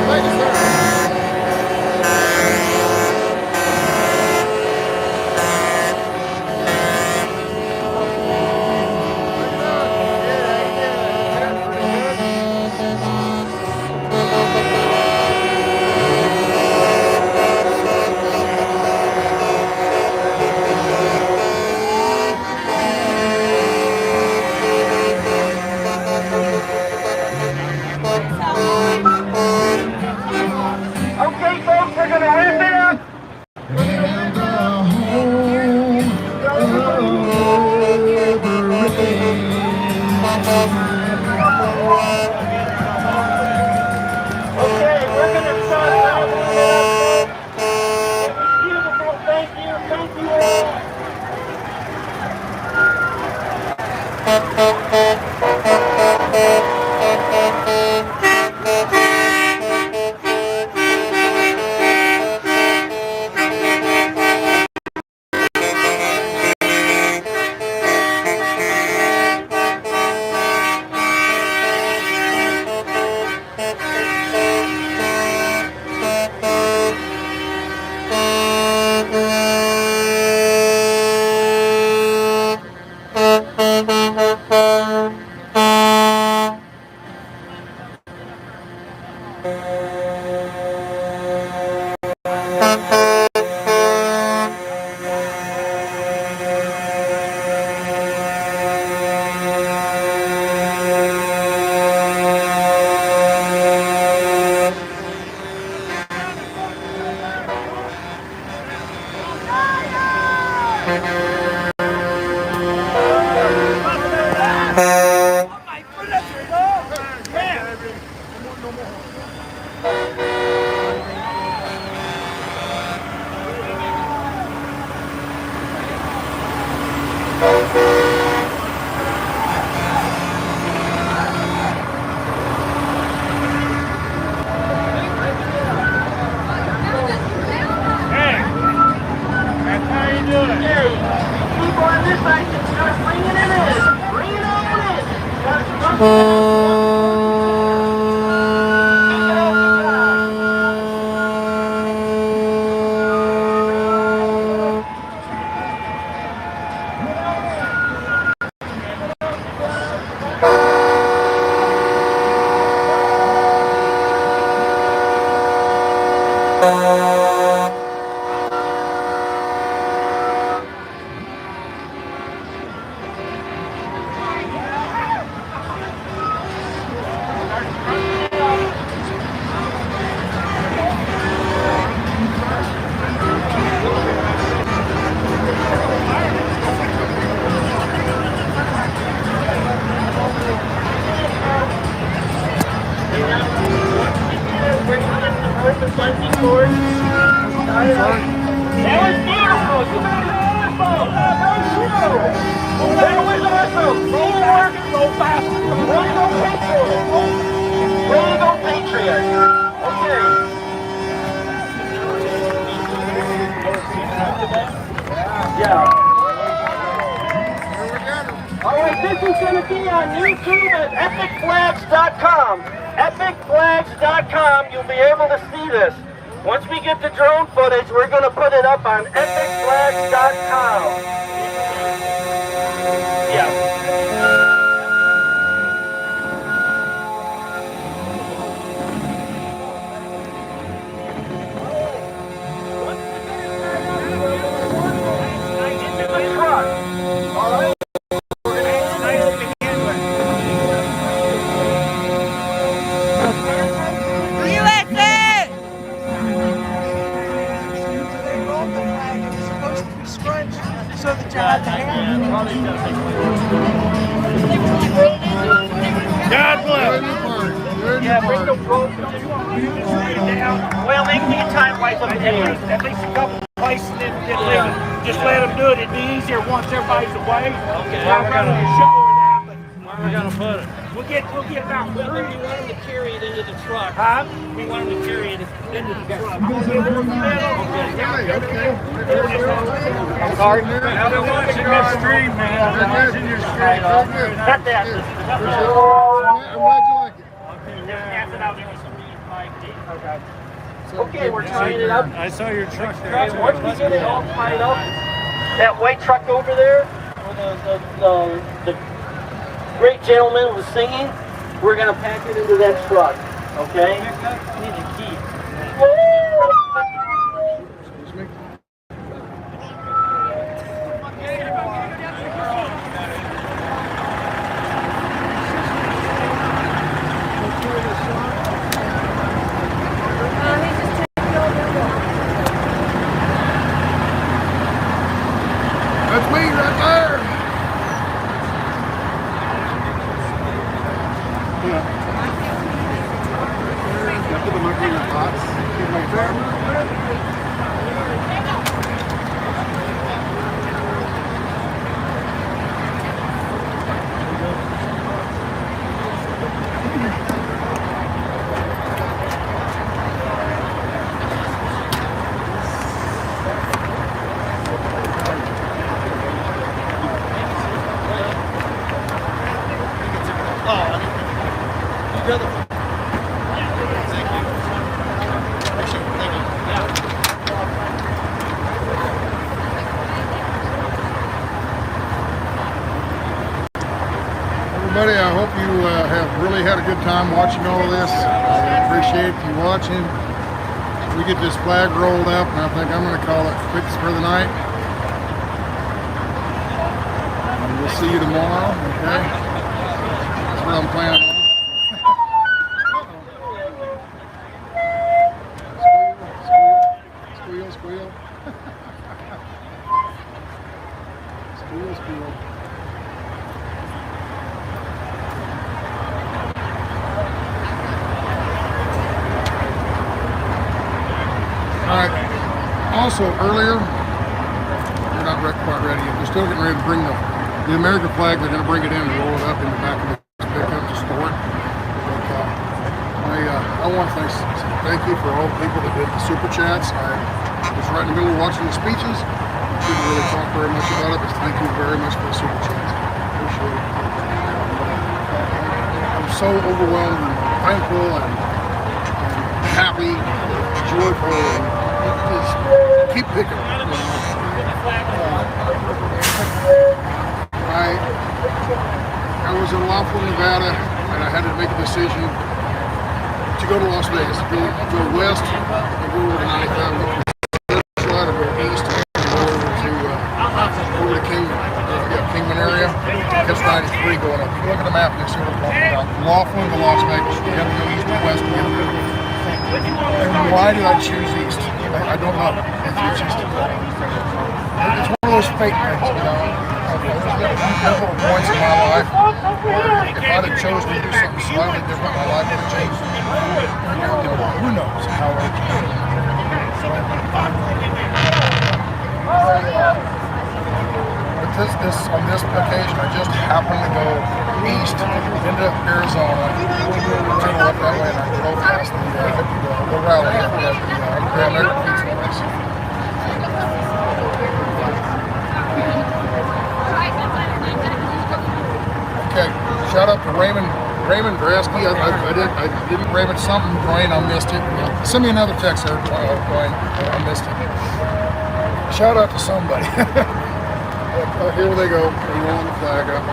Thank you, sir. Okay, folks, we're going to wrap it up. Okay, we're going to start. epicflags.com. Epicflags.com. You'll be able to see this. Once we get the drone footage, we're going to put it up on epicflags.com. Yeah. God bless. Yeah, bring the rope down. Well, they can be time wise at least a couple places and then just let them do it. It'd be easier once everybody's away. Okay. Where we're gonna show that, but where we're gonna put it? We'll get about 3. We want them to carry it into the truck. Huh? We want them to carry it into the truck. Okay. I'm sorry. I've been watching your stream, man. I've been watching your stream. Cut that. I'm glad you like it. Okay. Okay, we're tying it up. I saw your truck there. Once we get it all tied up, that white truck over there, where the great gentleman was singing, we're going to pack it into that truck. Okay? Need a key. That's me right there. Put the monkey in the box. Everybody, I hope you have really had a good time watching all of this. I appreciate you watching. We get this flag rolled up, and I think I'm going to call it quits for the night. And we'll see you tomorrow, okay? That's what I'm planning on. Squeal, squeal, squeal. All right. Also, earlier, we're not quite ready yet. They're still getting ready to bring the American flag. They're going to bring it in and roll it up in the back of the pickup to store it. I want to thank you for all the people that did the super chats. I was right in the middle of watching the speeches. I shouldn't really talk very much about it, but thank you very much for the super chats. Appreciate it. I'm so overwhelmed and thankful and happy, joyful, and just keep picking. I was in Laughlin, Nevada, and I had to make a decision to go to Las Vegas, go west and go over to 95, try to go east and go over to Kingman area, catch 93 going up. If you look at the map, you'll see what I'm talking about. Laughlin to Las Vegas. You have to go east and west to get there. And why did I choose east? I don't know. It's just, it's one of those fate things, you know. There's little points in my life where if I'd have chosen to do something slightly different, my life would have changed. Who knows how it would change. But on this occasion, I just happened to go east into Arizona, turn left that way, and I drove past the rally at the American Pizza place. Okay, shout out to Raymond Dresky. I didn't Raymond something, Dwayne, I missed it. Send me another text there, Dwayne. I missed it. Shout out to somebody. Here they go. They're rolling the flag up.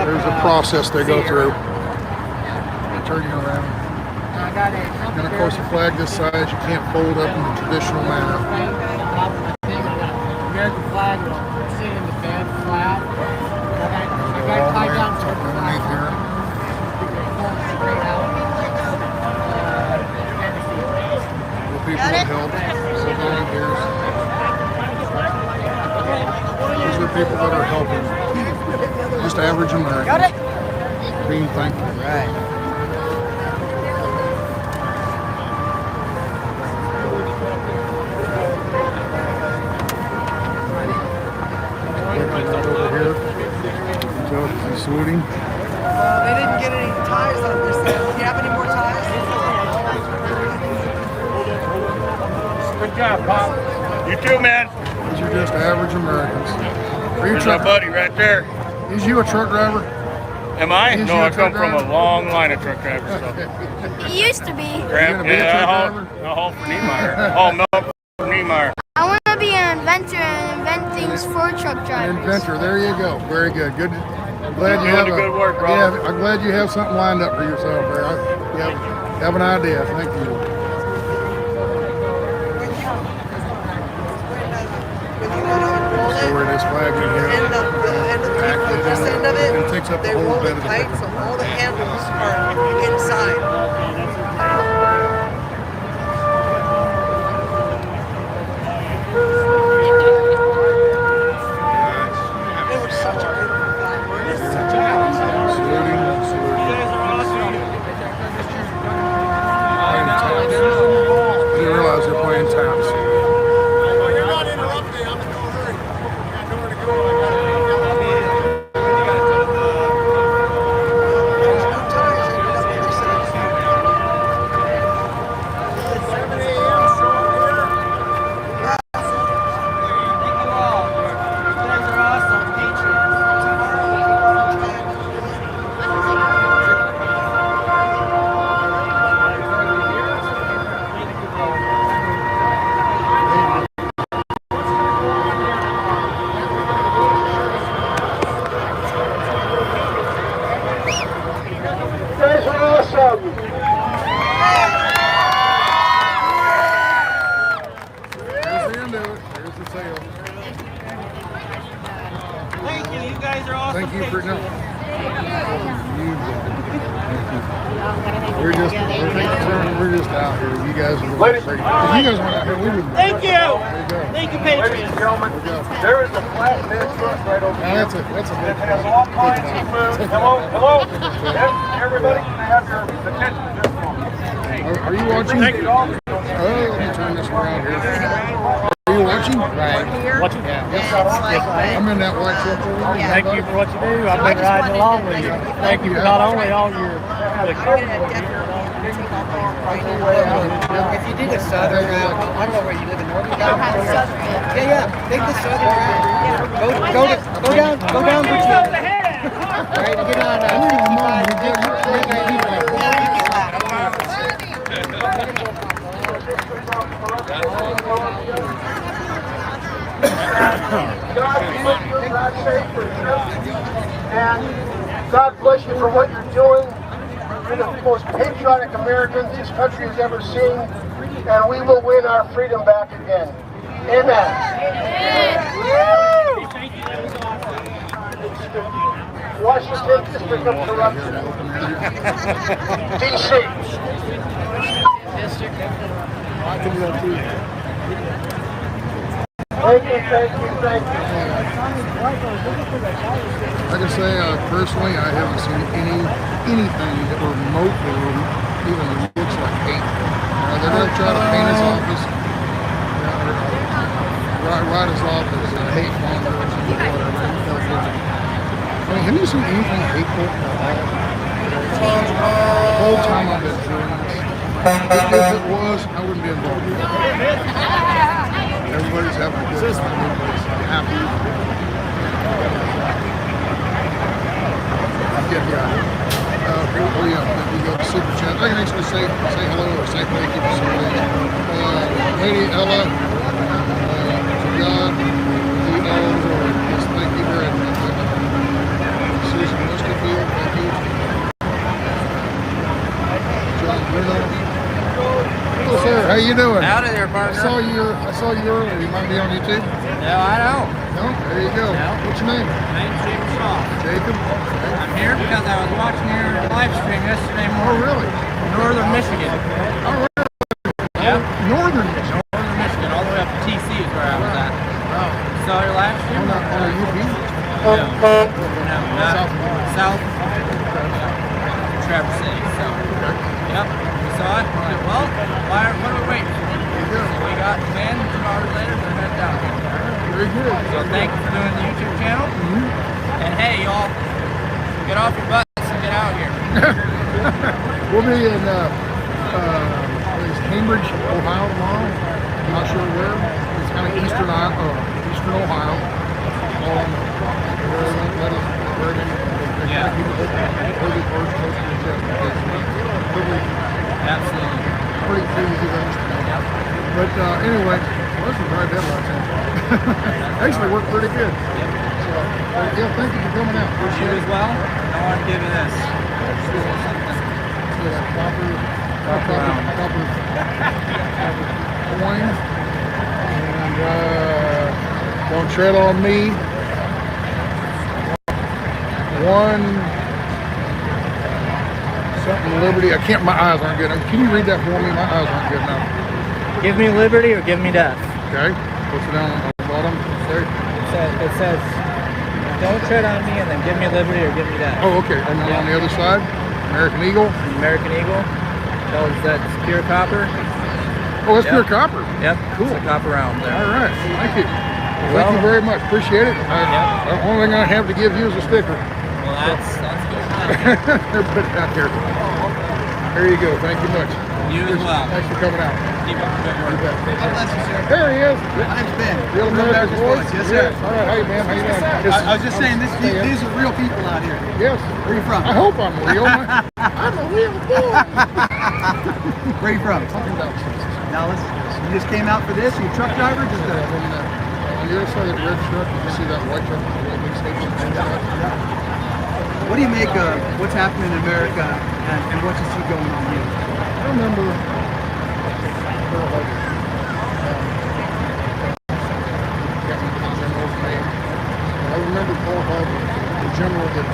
There's a process they go through. Turn you around. And of course, a flag this size, you can't fold up in the traditional manner. American flag will sit in the bed flat. I got tied down to underneath here. The people that help, the volunteers. Those are the people that are helping. Just average Americans. Being thankful. Right. Over here, Joe, he's saluting. They didn't get any ties on this. Do you have any more ties? Good job, Pop. You too, man. These are just average Americans. There's my buddy right there. Is you a truck driver? Am I? No, I come from a long line of truck drivers. So. He used to be. I haul for Niemeyer. I haul milk for Niemeyer. I want to be an inventor and invent things for truck drivers. Inventor, there you go. Very good. Good. I'm glad you You're have doing good work, bro. Yeah, I'm glad you have something lined up for yourself there. You have an idea. Thank you. So where this flag in here, it takes up the whole bed of the tight, so all the handles are inside. Thank you. You guys are awesome. Thank you for We're just out here. You guys are the ones great. If you guys went out here, we would. Thank you. There you go. Thank you, Patriots. Ladies and gentlemen, there is a flatbed truck right over Now here. that's a It has all kinds of food. Hello. Everybody can have your attention just a moment. Are you watching? Thank you. Oh, let me turn this around here. Are you watching? Right. Watching? Yeah. Yes. I'm in that white truck over there. Thank you for what you do. I've been riding along with you. Thank you for not only all your If you did a southern route, I don't know where you live in Northern California. Yeah, take the southern route. Go down Virginia. Right, get on. And God bless you for what you're doing. You're the most patriotic Americans this country has ever seen, and we will win our freedom back again. Amen. Washington District of Corruption. D.C. Thank you. Like I say, personally, I haven't seen anything that remotely even looks like hate. They're going to try to paint us off as, write us off as hate mongers and whatever. I mean, have you seen anything hateful at all? The whole time I've been doing this. If it was, I wouldn't be involved. Everybody's having a good time. Everybody's happy. We go to Super Chat. I can actually say hello or say thank you to somebody. Lady Ella, to God, the Lord, yes, thank you very much. Susan Westerfield, thank you. John Bruno. Hello, sir. How you doing? Howdy there, partner. I saw you earlier. You might be on YouTube. No, I don't. No? There you go. No. What's your name? My name's Jacob Shaw. Jacob. I'm here because I was watching your live stream yesterday morning. Oh, really? Northern Michigan. Oh, really? Yep. Northern Michigan. Northern Michigan, all the way up to TC is where I was at. Wow. Saw your live stream? On a UP? No. South. Traverse City. So, yep. We saw it. We're like, well, what are we waiting for? We got the band 2 hours later, they're headed down here. Very good. So thank you for doing the YouTube channel. And hey, y'all, get off your butts and get out here. We'll be in Cambridge, Ohio tomorrow. I'm not sure where. It's kind of eastern Ohio. Absolutely. Pretty easy to understand. But anyway, this was right there last time. Actually worked pretty good. So, yeah, thank you for coming out. You as well. I want to give you this. Copper coin. And don't tread on me. One something liberty. I can't. My eyes aren't good. Can you read that for me? My eyes aren't good enough. Give me liberty or give me death. Okay. What's it down on the bottom? It says, don't tread on me, and then give me liberty or give me death. Oh, okay. And then on the other side, American Eagle. American Eagle. Tells that's pure copper. Oh, that's pure copper. Yep. Cool. It's a copper round there. All right. Thank you. Thank you very much. Appreciate it. The only thing I have to give you is a sticker. Well, that's good. Put it out there. There you go. Thank you much. You as well. Thanks for coming out. Keep up the good work. God bless you, sir. There he is. My name's Ben. Real America's Voice. Yes, sir. All right. Hey, man. How you doing? I was just saying, these are real people out here. Yes. Where are you from? I hope I'm real. I'm a real boy. Where are you from? Dallas. You just came out for this? You a truck driver? On the other side of that red truck, you can see that white truck with the big station. What do you make of what's happening in America and what you see going on here? I remember Pearl Harbor, the general that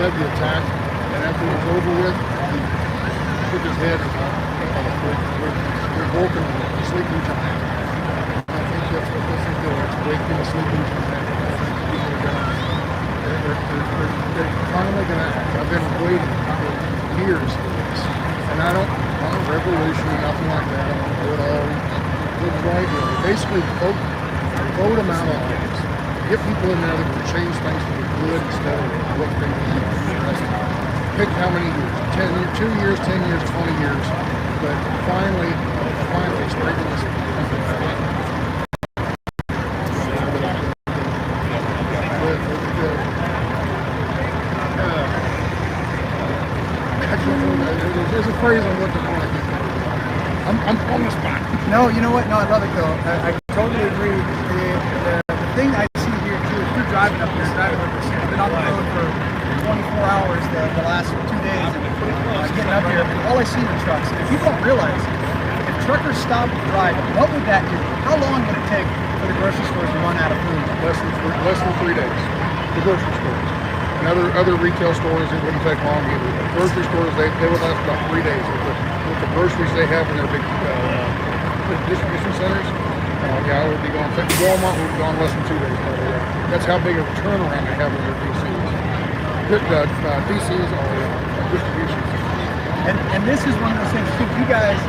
led the attack, and after he was sleeping giant. I think that's what this is doing. It's waking the sleeping giant. They're finally going to act. I've been waiting for years for this. And I don't want a revolution or nothing like that. I want to do it all the right way. Basically, vote them out of office. Get people in there that will change things for the good instead of what they need for the rest of it. Pick how many years, 10 years, 2 years, 10 years, 20 years, but finally straighten this out. There's a phrase I'm looking for. I'm on the spot. No, you know what? No, I love it though. I totally agree. The thing I see here too is you're driving up here, I've been on the road for 24 hours the last 2 days, and getting up here, and all I see are trucks. And people don't realize, if truckers stopped driving, what would that do? How long would it take for the grocery stores to run out of food? Less than 3 days. The grocery stores. And other retail stores, it wouldn't take long either. The grocery stores, they would last about 3 days with the groceries they have in their big distribution centers. Yeah, it would be gone. Walmart would be gone less than 2 days. That's how big of a turnaround they have in their DCs. DCs are distribution. And this is one of those things too. You guys,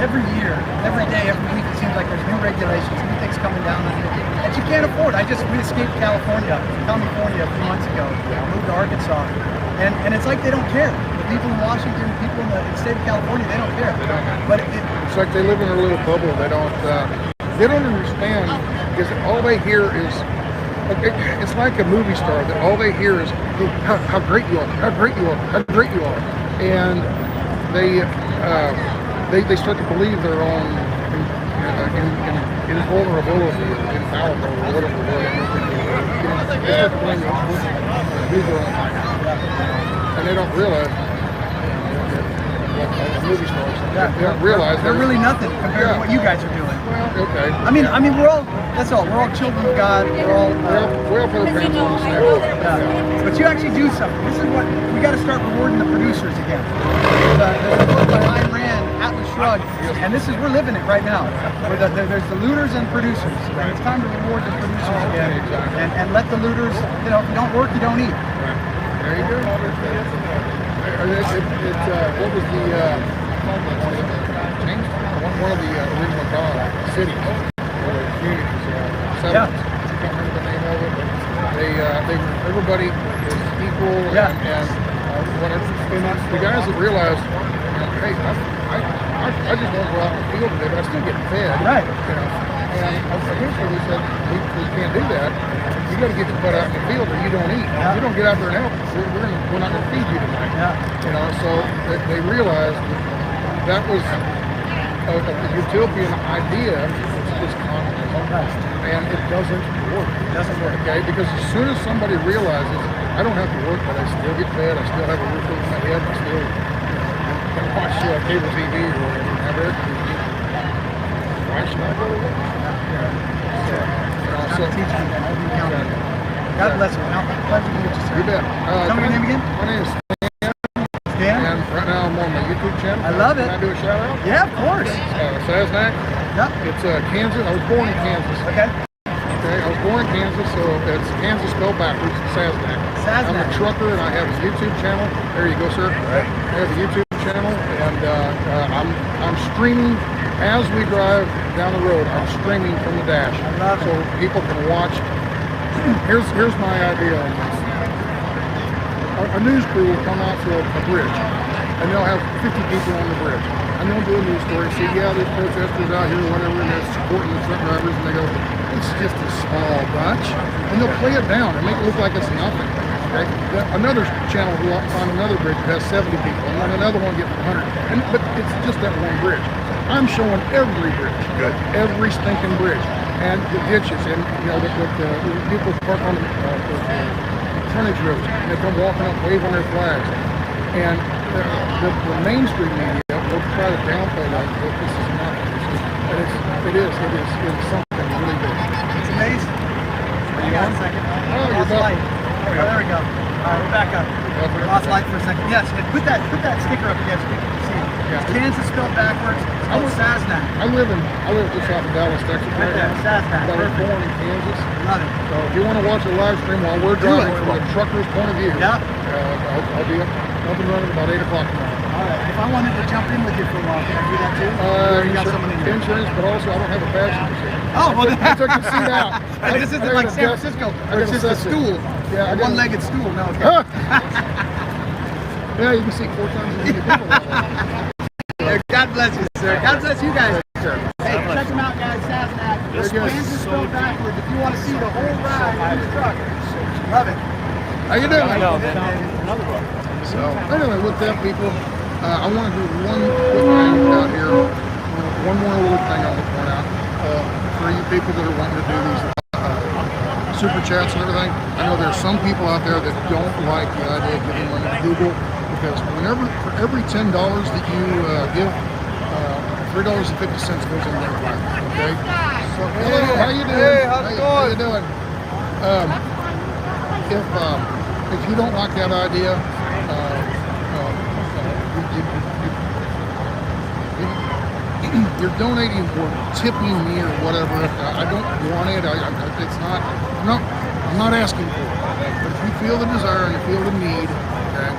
every year, every day, every week, it seems like there's new regulations, new things coming down on you that you can't afford. We escaped California a few months ago, moved to Arkansas, and it's like they don't care. The people in Washington, the people in the state of California, they don't care. But it's like they live in a little bubble. They don't understand because all they hear is. It's like a movie star that all they hear is, hey, how great you are, how great you are, how great you are, and they start to believe their own invulnerability, infallible, or whatever the word is. They start to believe their own life, and they don't realize. Movie stars. They don't realize they're really nothing compared to what you guys are doing. Well, okay. I mean, we're all. That's all. We're all children of God. We're all put our pants on the snap. But you actually do something. This is what we got to start rewarding the producers again. There's a book by Ayn Rand, Atlas Shrugged, and we're living it right now. There's the looters and producers, and it's time to reward the producers again, and let the looters. If you don't work, you don't eat. There you go. What was the one of the original cities or communities, settlements? I can't remember the name of it, but everybody is equal, and the guys that realized, hey, I just want to go out in the field today, but I still get fed, right? And eventually they said we can't do that. You got to get your butt out in the field or you don't eat. If you don't get out there and help, we're not going to feed you tonight. So they realized that was a utopian idea. It's communism, and it doesn't work. It doesn't work. Okay, because as soon as somebody realizes I don't have to work, but I still get fed, I still have a roof over my head, I still can watch cable TV or have air conditioning. Why should I go to work? God bless you. Now, pleasure to meet you, sir. You bet. Tell me your name again? My name is Stan. And right now I'm on my YouTube channel. I love it. Can I do a shout out? Yeah, of course. Saznak. Yep. It's Kansas. I was born in Kansas. Okay. I was born in Kansas, so it's Kansas spelled backwards. Saznak. I'm a trucker, and I have a YouTube channel. There you go, sir. Right. I have a YouTube channel, and I'm streaming as we drive down the road. I'm streaming from the dash, so people can watch. Here's my idea on this. A news crew will come out to a bridge, and they'll have 50 people on the bridge, and they'll do a news story and say, yeah, there's protesters out here, whatever, and they're supporting the truck drivers, and they go, it's just a small bunch, and they'll play it down and make it look like it's nothing. Okay? Another channel will find another bridge that has 70 people, and then another one gets 100, but it's just that one bridge. I'm showing every bridge, every stinking bridge, and the ditches, and the people park on the frontage roads, and they come walking up waving their flags, and the mainstream media will try to downplay like this is nothing, but it is something really big. It's amazing. You got a second? Oh, you're light. There we go. All right, we're back up. Lost light for a second. Yes, and put that sticker up again so we can see it. Kansas spelled backwards. It's called Sasnak. I live just off of Dallas, Texas. Right there, Sasnak. I was born in Kansas. Love it. So if you want to watch a live stream while we're driving from the trucker's point of view, I'll be up and running about 8 o'clock tomorrow. All right. If I wanted to jump in with you for a while, can I do that too? Or you got someone in there? Insurance, but also I don't have a passenger seat. Oh, well, I took the seat out. This isn't like San Francisco. It's just a stool. Yeah, a one-legged stool. No, okay. Yeah, you can see 4 times as many people that way. God bless you, sir. God bless you guys. Hey, check them out, guys. Sasnak. Kansas spelled backwards. If you want to see the whole ride in the truck, love it. How you doing? So, anyway, with that, people, I want to do one quick thing out here. One more little thing I want to point out. For you people that are wanting to do these super chats and everything, I know there's some people out there that don't like the idea of giving money to Google, because for every $10 that you give, $3.50 goes in their pocket. Okay. So, hello, how you doing? Hey, how's it going? How you doing? If you don't like that idea, you're donating or tipping me or whatever. I don't want it. It's not. I'm not asking for it. But if you feel the desire and you feel the need, okay,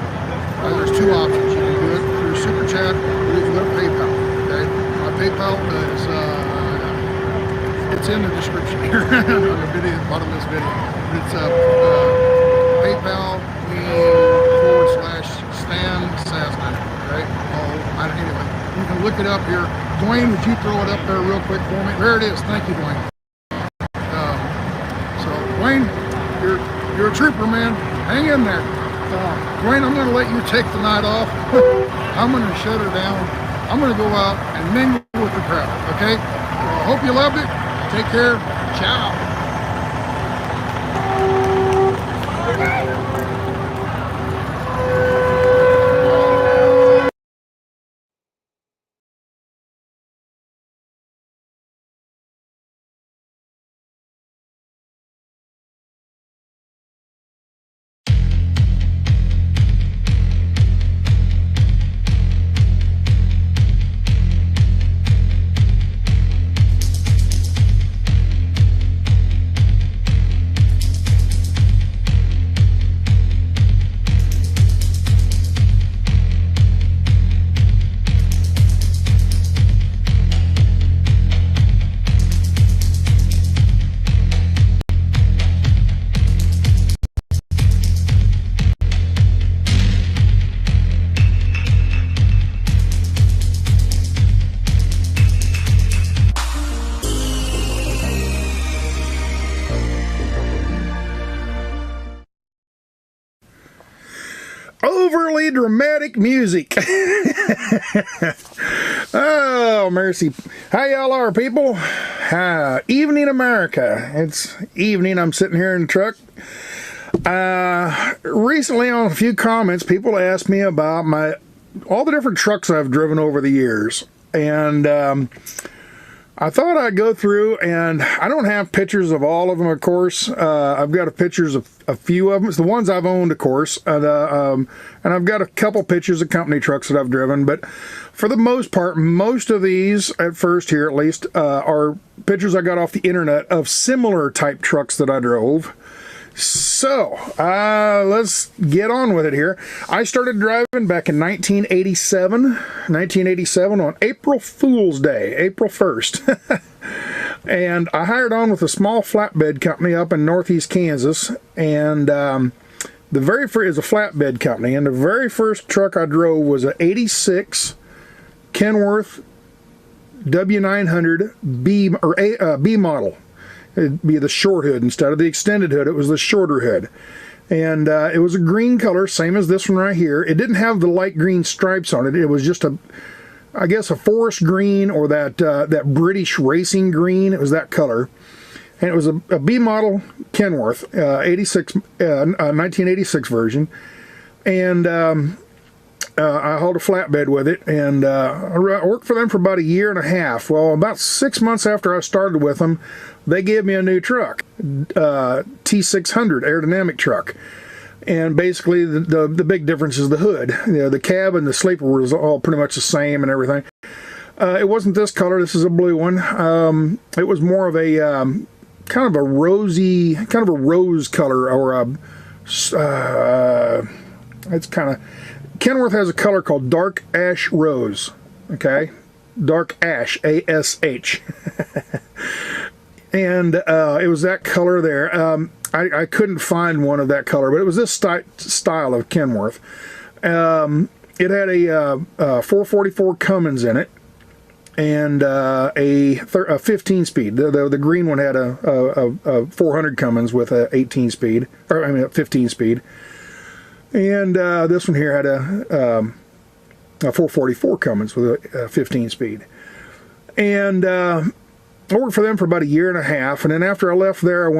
there's 2 options. You can do it through Super Chat, or you can go to PayPal. Okay, my PayPal is it's in the description here on the video, bottom of this video. It's PayPal /Stan Sasnak. Okay. Anyway, you can look it up here. Dwayne, would you throw it up there real quick for me? There it is. Thank you, Dwayne. So, Dwayne, you're a trooper, man. Hang in there. Dwayne, I'm going to let you take the night off. I'm going to shut her down. I'm going to go out and mingle with the crowd, okay? Well, I hope you loved it. Take care. Ciao. Overly dramatic music. Oh, mercy. How y'all are, people? Evening America. It's evening. I'm sitting here in the truck. Recently on a few comments, people asked me about all the different trucks I've driven over the years. And I thought I'd go through, and I don't have pictures of all of them, of course. I've got pictures of a few of them. It's the ones I've owned, of course. And I've got a couple pictures of company trucks that I've driven. But for the most part, most of these, at first here at least, are pictures I got off the internet of similar type trucks that I drove. So, let's get on with it here. I started driving back in 1987 on April Fool's Day, April 1st. And I hired on with a small flatbed company up in northeast Kansas. And the very first is a flatbed company. And the very first truck I drove was an 86 Kenworth W900 B model. It'd be the short hood instead of the extended hood. It was the shorter hood. And it was a green color, same as this one right here. It didn't have the light green stripes on it. It was just I guess a forest green, or that British racing green. It was that color. And it was a B model Kenworth, 1986 version. And I hauled a flatbed with it, and I worked for them for about a year and a half. Well, about 6 months after I started with them, they gave me a new truck, T600 aerodynamic truck. And basically, the big difference is the hood. You know, the cab and the sleeper was all pretty much the same and everything. It wasn't this color. This is a blue one. It was more of a kind of a rosy, kind of a rose color, or it's kind of. Kenworth has a color called dark ash rose. Okay, dark ash, ASH. And it was that color there. I couldn't find one of that color, but it was this style of Kenworth. It had a 444 Cummins in it, and a 15-speed. The green one had a 400 Cummins with a 18-speed, or I mean a 15-speed, and this one here had a 444 Cummins with a 15-speed, and I worked for them for about a year and a half, and then after I left there, I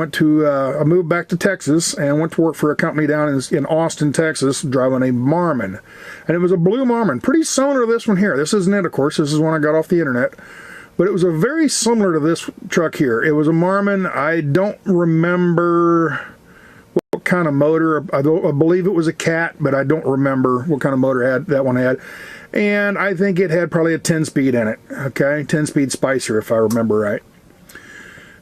moved back to Texas and went to work for a company down in Austin, Texas, driving a Marmon, and it was a blue Marmon, pretty similar to this one here. This isn't it, of course. This is one I got off the internet, but it was a very similar to this truck here. It was a Marmon. I don't remember what kind of motor. I believe it was a Cat, but I don't remember what kind of motor that one had. And I think it had probably a 10-speed in it, okay? 10-speed Spicer, if I remember right.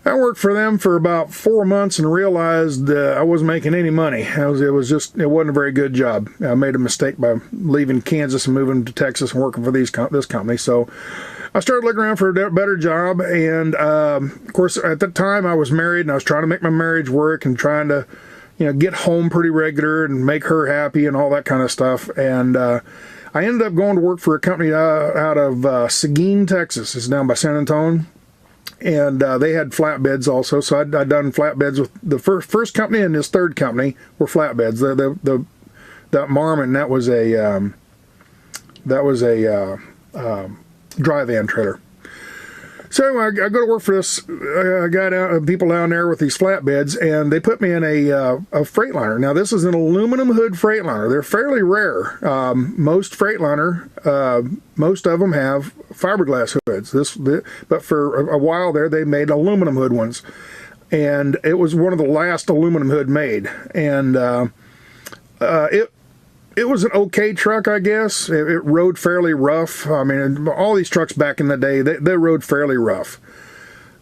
I worked for them for about 4 months and realized I wasn't making any money. It wasn't a very good job. I made a mistake by leaving Kansas and moving to Texas and working for this company. So I started looking around for a better job. And, of course, at that time I was married, and I was trying to make my marriage work and trying to, get home pretty regular and make her happy and all that kind of stuff. And I ended up going to work for a company out of Seguin, Texas. It's down by San Antonio, and they had flatbeds also. So I'd done flatbeds with the first company, and this third company were flatbeds. That Marmon, that was a dry van trailer. So anyway, I go to work for this people down there with these flatbeds, and they put me in a Freightliner. Now, this is an aluminum hood Freightliner. They're fairly rare. Most Freightliner, most of them have fiberglass hoods. But for a while there, they made aluminum hood ones, and it was one of the last aluminum hood made. And it was an okay truck, I guess. It rode fairly rough. I mean, all these trucks back in the day, they rode fairly rough.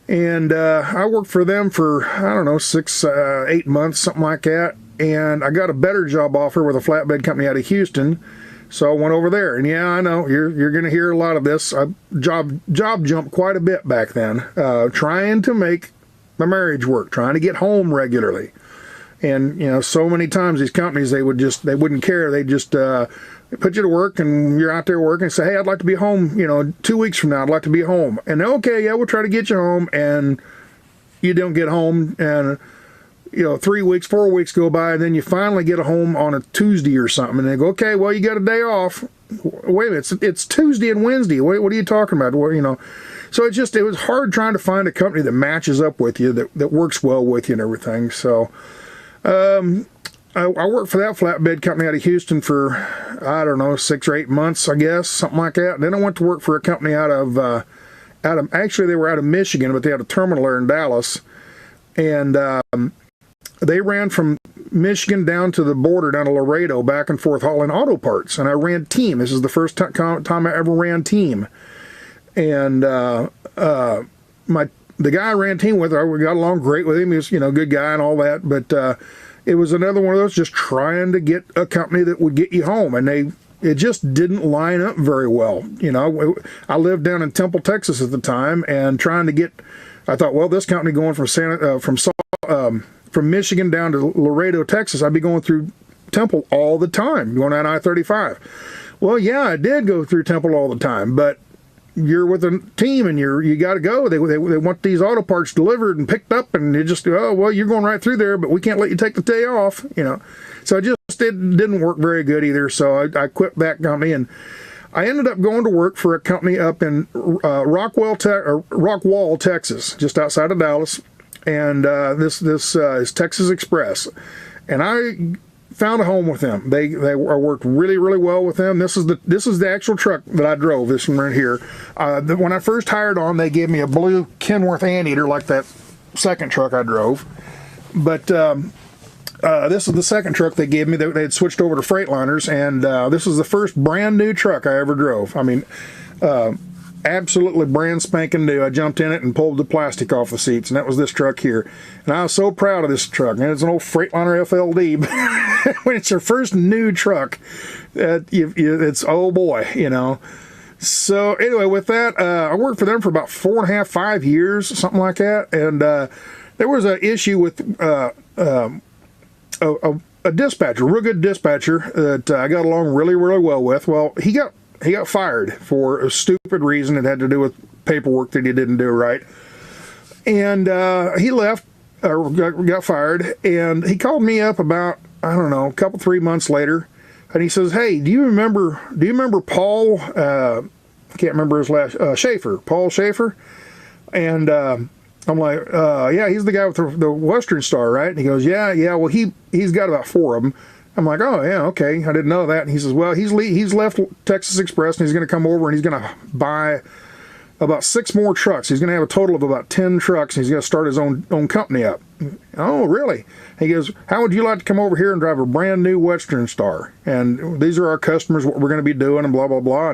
And I worked for them for, I don't know, 8 months, something like that. And I got a better job offer with a flatbed company out of Houston. So I went over there. And yeah, I know, you're going to hear a lot of this. I job jumped quite a bit back then, trying to make my marriage work, trying to get home regularly. And, so many times these companies, they wouldn't care. They just put you to work, and you're out there working and say, hey, I'd like to be home, 2 weeks from now, I'd like to be home. And okay, yeah, we'll try to get you home. And you don't get home, and, 3 weeks, 4 weeks go by, and then you finally get home on a Tuesday or something. And they go, okay, well, you got a day off. Wait a minute, it's Tuesday and Wednesday. What are you talking about? Well, so it was hard trying to find a company that matches up with you, that works well with you and everything. So I worked for that flatbed company out of Houston for, I don't know, 6 or 8 months, I guess, something like that. And then I went to work for a company out of actually they were out of Michigan, but they had a terminal there in Dallas. And they ran from Michigan down to the border, down to Laredo, back and forth hauling auto parts. And I ran team. This is the first time I ever ran team. And the guy I ran team with, I got along great with him. He was, a good guy and all that. But it was another one of those, just trying to get a company that would get you home. And it just didn't line up very well. I lived down in Temple, Texas at the time, and trying to get, I thought, well, this company going from Michigan down to Laredo, Texas, I'd be going through Temple all the time, going down I-35. Well, yeah, I did go through Temple all the time, but you're with a team and you got to go. They want these auto parts delivered and picked up, and you just go, oh, well, you're going right through there, but we can't let you take the day off, So it didn't work very good either. So I quit that company, and I ended up going to work for a company up in Rockwall, Texas, just outside of Dallas. And this is Texas Express, and I found a home with them. I worked really, really well with them. This is the actual truck that I drove. This one right here. When I first hired on, they gave me a blue Kenworth Anteater like that second truck I drove. But This is the second truck they gave me. They had switched over to Freightliners, and this was the first brand new truck I ever drove. I mean, absolutely brand spanking new. I jumped in it and pulled the plastic off the seats, and that was this truck here. And I was so proud of this truck. And it's an old Freightliner FLD, but when it's your first new truck, it's, oh boy, you know. So anyway, with that, I worked for them for about 4.5, 5 years, something like that. And there was an issue with a dispatcher, a real good dispatcher that I got along really, really well with. Well, he got fired for a stupid reason. It had to do with paperwork that he didn't do right. And he left, got fired, and he called me up about, I don't know, a couple, 3 months later, and he says, "Hey, do you remember Paul, I can't remember his last, Schaefer, Paul Schaefer?" And I'm like, "Yeah, he's the guy with the Western Star, right?" And he goes, yeah, well, he's got about 4 of them. I'm like, "Oh, yeah, okay, I didn't know that." And he says, "Well, he's left Texas Express, and he's going to come over, and he's going to buy about 6 more trucks. He's going to have a total of about 10 trucks, and he's going to start his own company up." "Oh, really?" He goes, "How would you like to come over here and drive a brand new Western Star? And these are our customers, what we're going to be doing," and blah, blah, blah.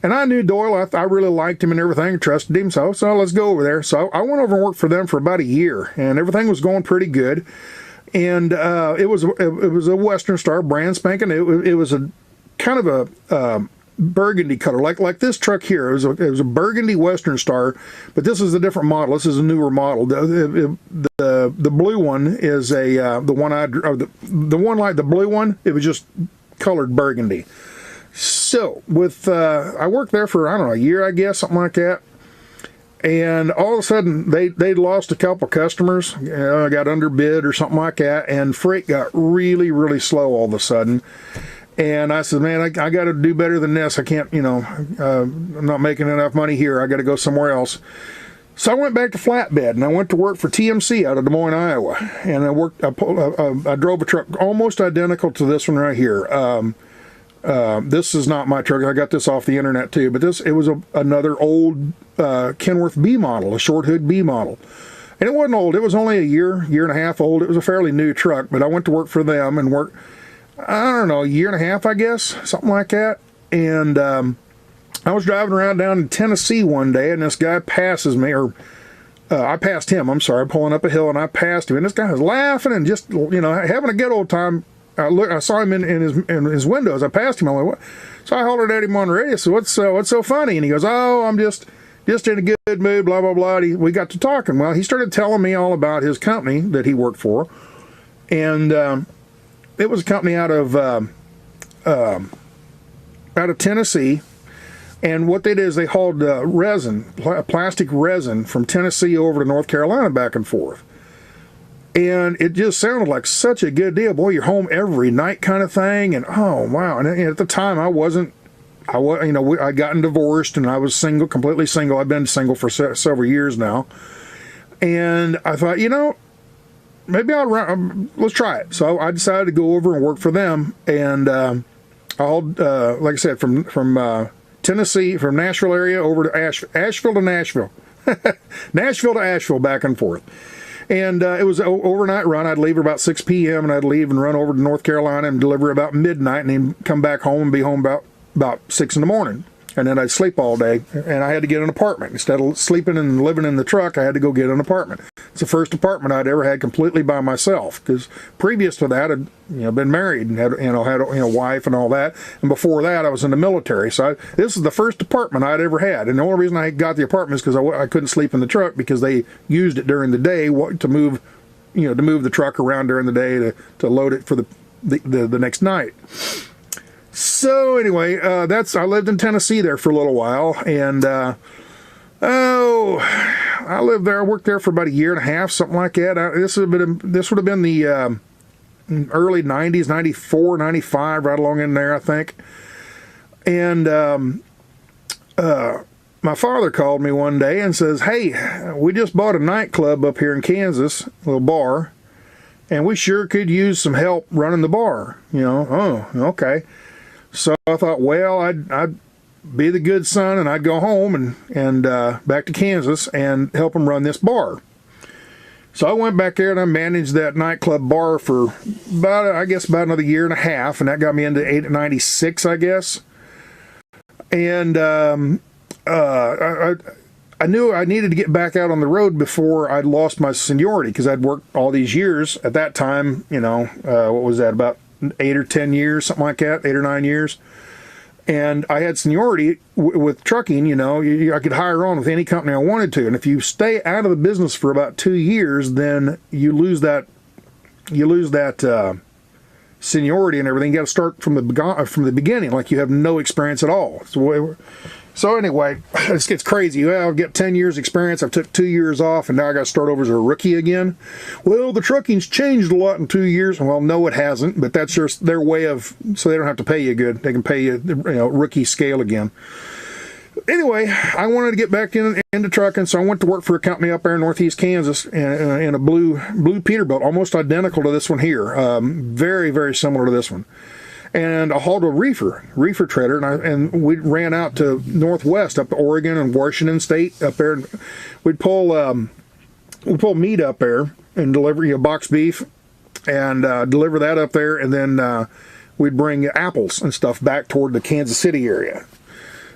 And I knew Doyle. I really liked him and everything, trusted him, so let's go over there. So I went over and worked for them for about a year, and everything was going pretty good. And it was a Western Star, brand spanking new. It was a kind of a burgundy color, like this truck here. It was a burgundy Western Star, but this is a different model. This is a newer model. The blue one is the one like the blue one. It was just colored burgundy. So with I worked there for, I don't know, a year, I guess, something like that. And all of a sudden, they'd lost a couple customers, got underbid or something like that, and freight got really, really slow all of a sudden. And I said, "Man, I got to do better than this. I can't, I'm not making enough money here. I got to go somewhere else." So I went back to flatbed, and I went to work for TMC out of Des Moines, Iowa. And I drove a truck almost identical to this one right here. This is not my truck. I got this off the internet too, but it was another old Kenworth B model, a short hood B model. And it wasn't old. It was only a year and a half old. It was a fairly new truck, but I went to work for them and worked, I don't know, a year and a half, I guess, something like that. And I was driving around down in Tennessee one day, and this guy passes me, or I passed him, I'm sorry, pulling up a hill, and I passed him, and this guy was laughing and just, having a good old time. I saw him in his windows. I passed him. I'm like, "What?" So I hollered at him on the radio. So what's so funny? And he goes, "Oh, I'm just in a good mood, blah, blah, blah." We got to talking. Well, he started telling me all about his company that he worked for. And it was a company out of Tennessee. And what they did is they hauled plastic resin from Tennessee over to North Carolina back and forth. And it just sounded like such a good deal. Boy, you're home every night kind of thing. And oh, wow. And at the time, I gotten divorced and I was single, completely single. I've been single for several years now. And I thought, maybe let's try it. So I decided to go over and work for them. And I hauled, like I said, from Tennessee, from Nashville area over to Asheville to Nashville. Nashville to Asheville, back and forth. And it was an overnight run. I'd leave about 6 p.m. and I'd leave and run over to North Carolina and deliver about midnight, and then come back home and be home about 6 in the morning. And then I'd sleep all day, and I had to get an apartment. Instead of sleeping and living in the truck, I had to go get an apartment. It's the first apartment I'd ever had completely by myself, because previous to that, I'd been married and had a wife and all that. And before that, I was in the military. So this is the first apartment I'd ever had. And the only reason I got the apartment is because I couldn't sleep in the truck, because they used it during the day to move the truck around during the day to load it for the next night. So anyway, I lived in Tennessee there for a little while, and I lived there. I worked there for about a year and a half, something like that. This would have been the early 90s, 94, 95, right along in there, I think. And my father called me one day and says, "Hey, we just bought a nightclub up here in Kansas, a little bar, and we sure could use some help running the bar." Oh, okay. So I thought, well, I'd be the good son, and I'd go home and back to Kansas and help them run this bar. So I went back there and I managed that nightclub bar for about another year and a half, and that got me into 96, I guess. And I knew I needed to get back out on the road before I'd lost my seniority, because I'd worked all these years at that time. What was that, about 8 or 10 years, something like that, 8 or 9 years. And I had seniority with trucking. I could hire on with any company I wanted to. And if you stay out of the business for about 2 years, then you lose that seniority and everything. You got to start from the beginning, like you have no experience at all. So anyway, it's crazy. Well, I've got 10 years experience. I've took 2 years off, and now I got to start over as a rookie again. Well, the trucking's changed a lot in 2 years. Well, no, it hasn't, but that's just their way of, so they don't have to pay you good. They can pay you, rookie scale again. Anyway, I wanted to get back into trucking, so I went to work for a company up there in northeast Kansas in a blue Peterbilt, almost identical to this one here. Very, very similar to this one. And I hauled a reefer trailer, and we ran out to Northwest, up to Oregon and Washington State up there. And we'd pull meat up there and deliver boxed beef, and deliver that up there, and then we'd bring apples and stuff back toward the Kansas City area.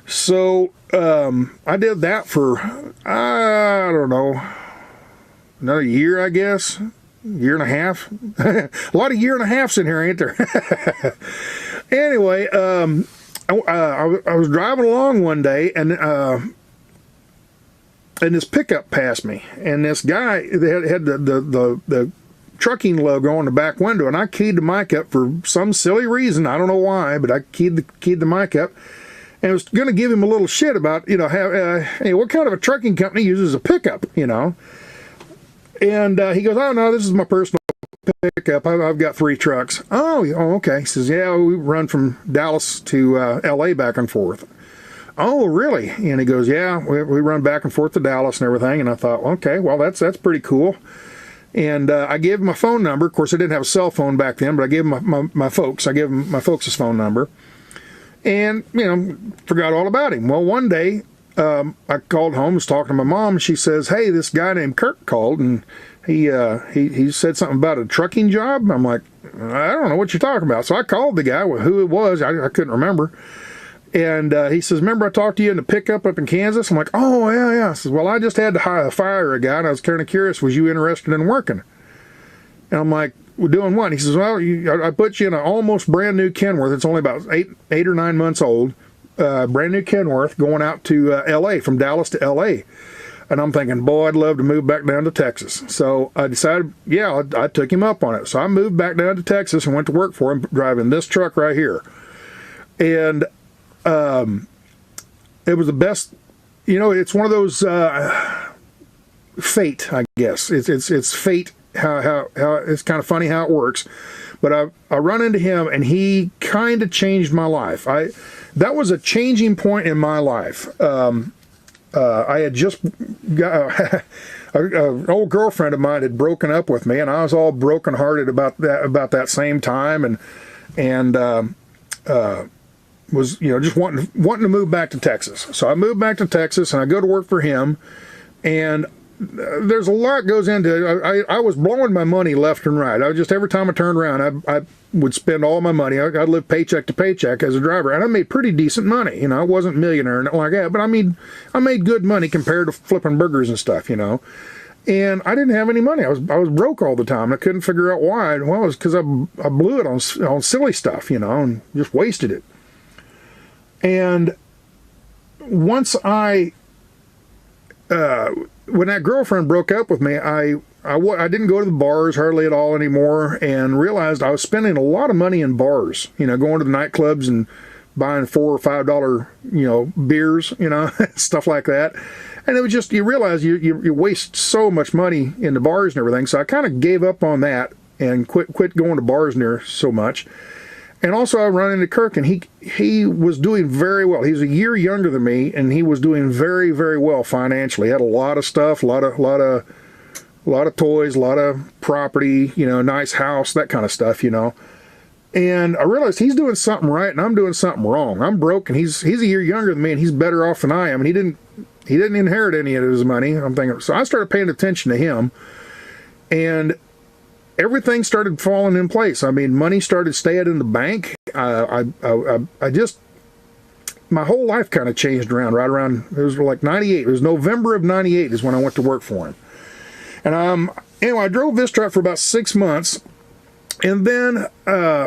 So I did that for I don't know, another year, I guess. Year and a half. A lot of year and a halves in here, ain't there? Anyway, I was driving along one day, and this pickup passed me, and this guy had the trucking logo on the back window, and I keyed the mic up for some silly reason. I don't know why, but I keyed the mic up, and I was going to give him a little shit about hey, what kind of a trucking company uses a pickup, And he goes, oh, no, this is my personal pickup. I've got 3 trucks. Oh, okay. He says, yeah, we run from Dallas to L.A. back and forth. Oh, really? And he goes, yeah, we run back and forth to Dallas and everything. And I thought, okay, well, that's pretty cool. And I gave him my phone number. Of course, I didn't have a cell phone back then, but I gave him my folks. I gave him my folks' phone number. And, forgot all about him. Well, one day, I called home, was talking to my mom, and she says, hey, this guy named Kirk called, and he said something about a trucking job. I'm like, I don't know what you're talking about. So I called the guy, who it was, I couldn't remember. And he says, remember I talked to you in the pickup up in Kansas? I'm like, oh, yeah. I says, well, I just had to fire a guy, and I was kind of curious, was you interested in working? And I'm like, we're doing what? He says, well, I put you in an almost brand new Kenworth. It's only about 8 or 9 months old. Brand new Kenworth going out to L.A., from Dallas to L.A. And I'm thinking, boy, I'd love to move back down to Texas. So I decided, yeah, I took him up on it. So I moved back down to Texas and went to work for him, driving this truck right here. And it was the best, it's one of those fate, I guess. It's fate, how it's kind of funny how it works. But I run into him, and he kind of changed my life. That was a changing point in my life. I had just got an old girlfriend of mine had broken up with me, and I was all brokenhearted about that same time, and was just wanting to move back to Texas. So I moved back to Texas, and I go to work for him, and there's a lot goes into it. I was blowing my money left and right. Every time I turned around, I would spend all my money. I lived paycheck to paycheck as a driver, and I made pretty decent money. I wasn't a millionaire or anything like that, but I made good money compared to flipping burgers and stuff. And I didn't have any money. I was broke all the time. I couldn't figure out why. Well, it was because I blew it on silly stuff, and just wasted it. And once when that girlfriend broke up with me, I didn't go to the bars hardly at all anymore, and realized I was spending a lot of money in bars, going to the nightclubs and buying $4 or $5, beers, stuff like that. And it was just, you realize you waste so much money in the bars and everything. So I kind of gave up on that and quit going to bars near so much. And also I run into Kirk, and he was doing very well. He's a year younger than me, and he was doing very, very well financially. He had a lot of stuff, a lot of toys, a lot of property, nice house, that kind of stuff, And I realized he's doing something right, and I'm doing something wrong. I'm broke, and he's a year younger than me, and he's better off than I am. And he didn't inherit any of his money. I'm thinking, so I started paying attention to him. And everything started falling in place. I mean, money started staying in the bank. I just, my whole life kind of changed around, right around, it was like 98. It was November of 98 is when I went to work for him. And anyway, I drove this truck for about 6 months. And then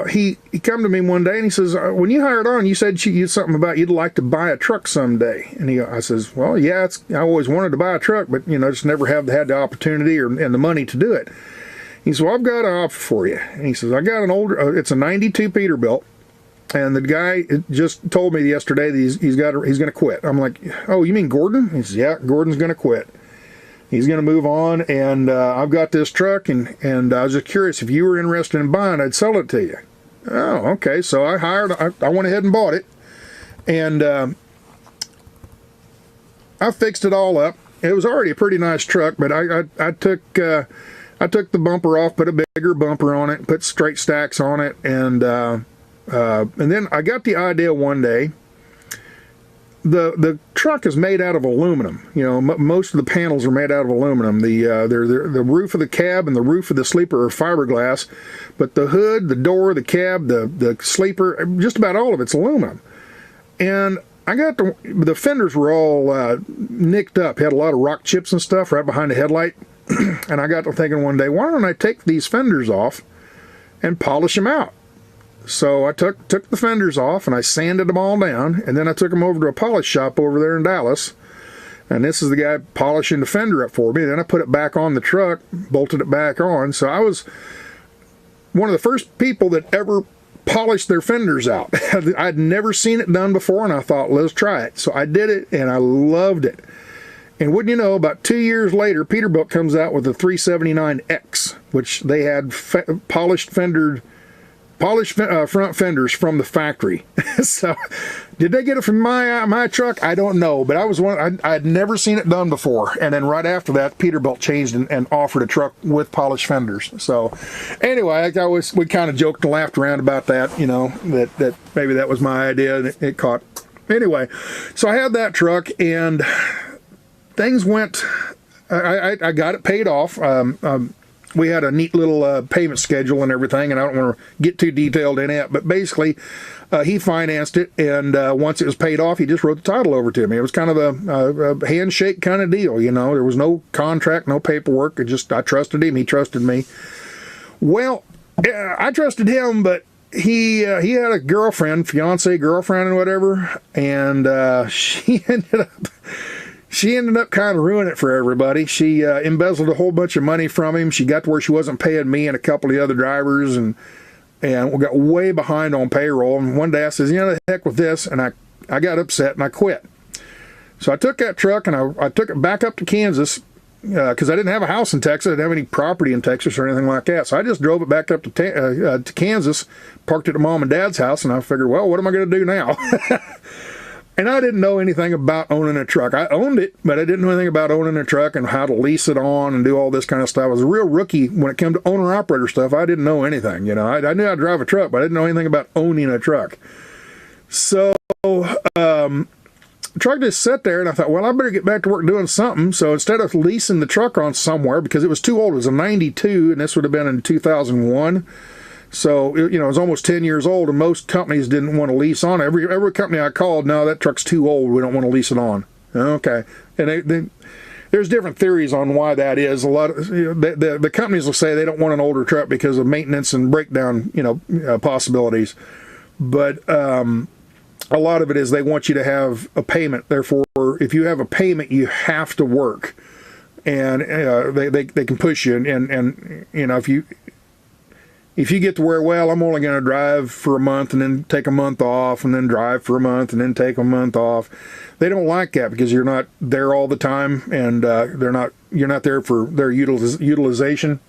he come to me one day and he says, when you hired on, you said something about you'd like to buy a truck someday. And I says, well, yeah, I always wanted to buy a truck, but, just never had the opportunity and the money to do it. He says, well, I've got an offer for you. And he says, I got an older, it's a 92 Peterbilt. And the guy just told me yesterday that he's going to quit. I'm like, oh, you mean Gordon? He says, yeah, Gordon's going to quit. He's going to move on, and I've got this truck, and I was just curious if you were interested in buying, I'd sell it to you. Oh, okay. So I went ahead and bought it, and I fixed it all up. It was already a pretty nice truck, but I took the bumper off, put a bigger bumper on it, put straight stacks on it, and then I got the idea one day. The truck is made out of aluminum. Most of the panels are made out of aluminum. The roof of the cab and the roof of the sleeper are fiberglass, but the hood, the door, the cab, the sleeper, just about all of it's aluminum. And I got the fenders were all nicked up, had a lot of rock chips and stuff right behind the headlight. And I got to thinking one day, why don't I take these fenders off and polish them out? So I took the fenders off and I sanded them all down, and then I took them over to a polish shop over there in Dallas. And this is the guy polishing the fender up for me. Then I put it back on the truck, bolted it back on. So I was one of the first people that ever polished their fenders out. I'd never seen it done before, and I thought, let's try it. So I did it, and I loved it. And wouldn't you know, about 2 years later, Peterbilt comes out with a 379X, which they had polished front fenders from the factory. So, did they get it from my truck? I don't know, but I was I'd never seen it done before. And then right after that, Peterbilt changed and offered a truck with polished fenders. So, anyway, we kind of joked and laughed around about that. That maybe that was my idea, and it caught. Anyway, so I had that truck, and things went. I got it paid off. We had a neat little payment schedule and everything, and I don't want to get too detailed in it, but basically he financed it, and once it was paid off, he just wrote the title over to me. It was kind of a handshake kind of deal, There was no contract, no paperwork. I trusted him, he trusted me. Well, I trusted him, but he had a fiance girlfriend and whatever, and she ended up kind of ruining it for everybody. She embezzled a whole bunch of money from him. She got to where she wasn't paying me and a couple of the other drivers, and we got way behind on payroll. And one day I says, the heck with this, and I got upset and I quit. So I took that truck and I took it back up to Kansas because I didn't have a house in Texas. I didn't have any property in Texas or anything like that. So I just drove it back up to Kansas, parked it at Mom and Dad's house, and I figured, well, what am I going to do now? And I didn't know anything about owning a truck. I owned it, but I didn't know anything about owning a truck and how to lease it on and do all this kind of stuff. I was a real rookie when it came to owner-operator stuff. I didn't know anything. I knew how to drive a truck, but I didn't know anything about owning a truck. So the truck just sat there, and I thought, well, I better get back to work doing something. So instead of leasing the truck on somewhere, because it was too old, it was a 92, and this would have been in 2001. So, it was almost 10 years old, and most companies didn't want to lease on it. Every company I called, no, that truck's too old. We don't want to lease it on. Okay. And there's different theories on why that is. A lot of the companies will say they don't want an older truck because of maintenance and breakdown, possibilities. But a lot of it is they want you to have a payment. Therefore, if you have a payment, you have to work, and they can push you. And if you get to where, well, I'm only going to drive for a month and then take a month off and then drive for a month and then take a month off, they don't like that because you're not there all the time, and you're not there for their utilization.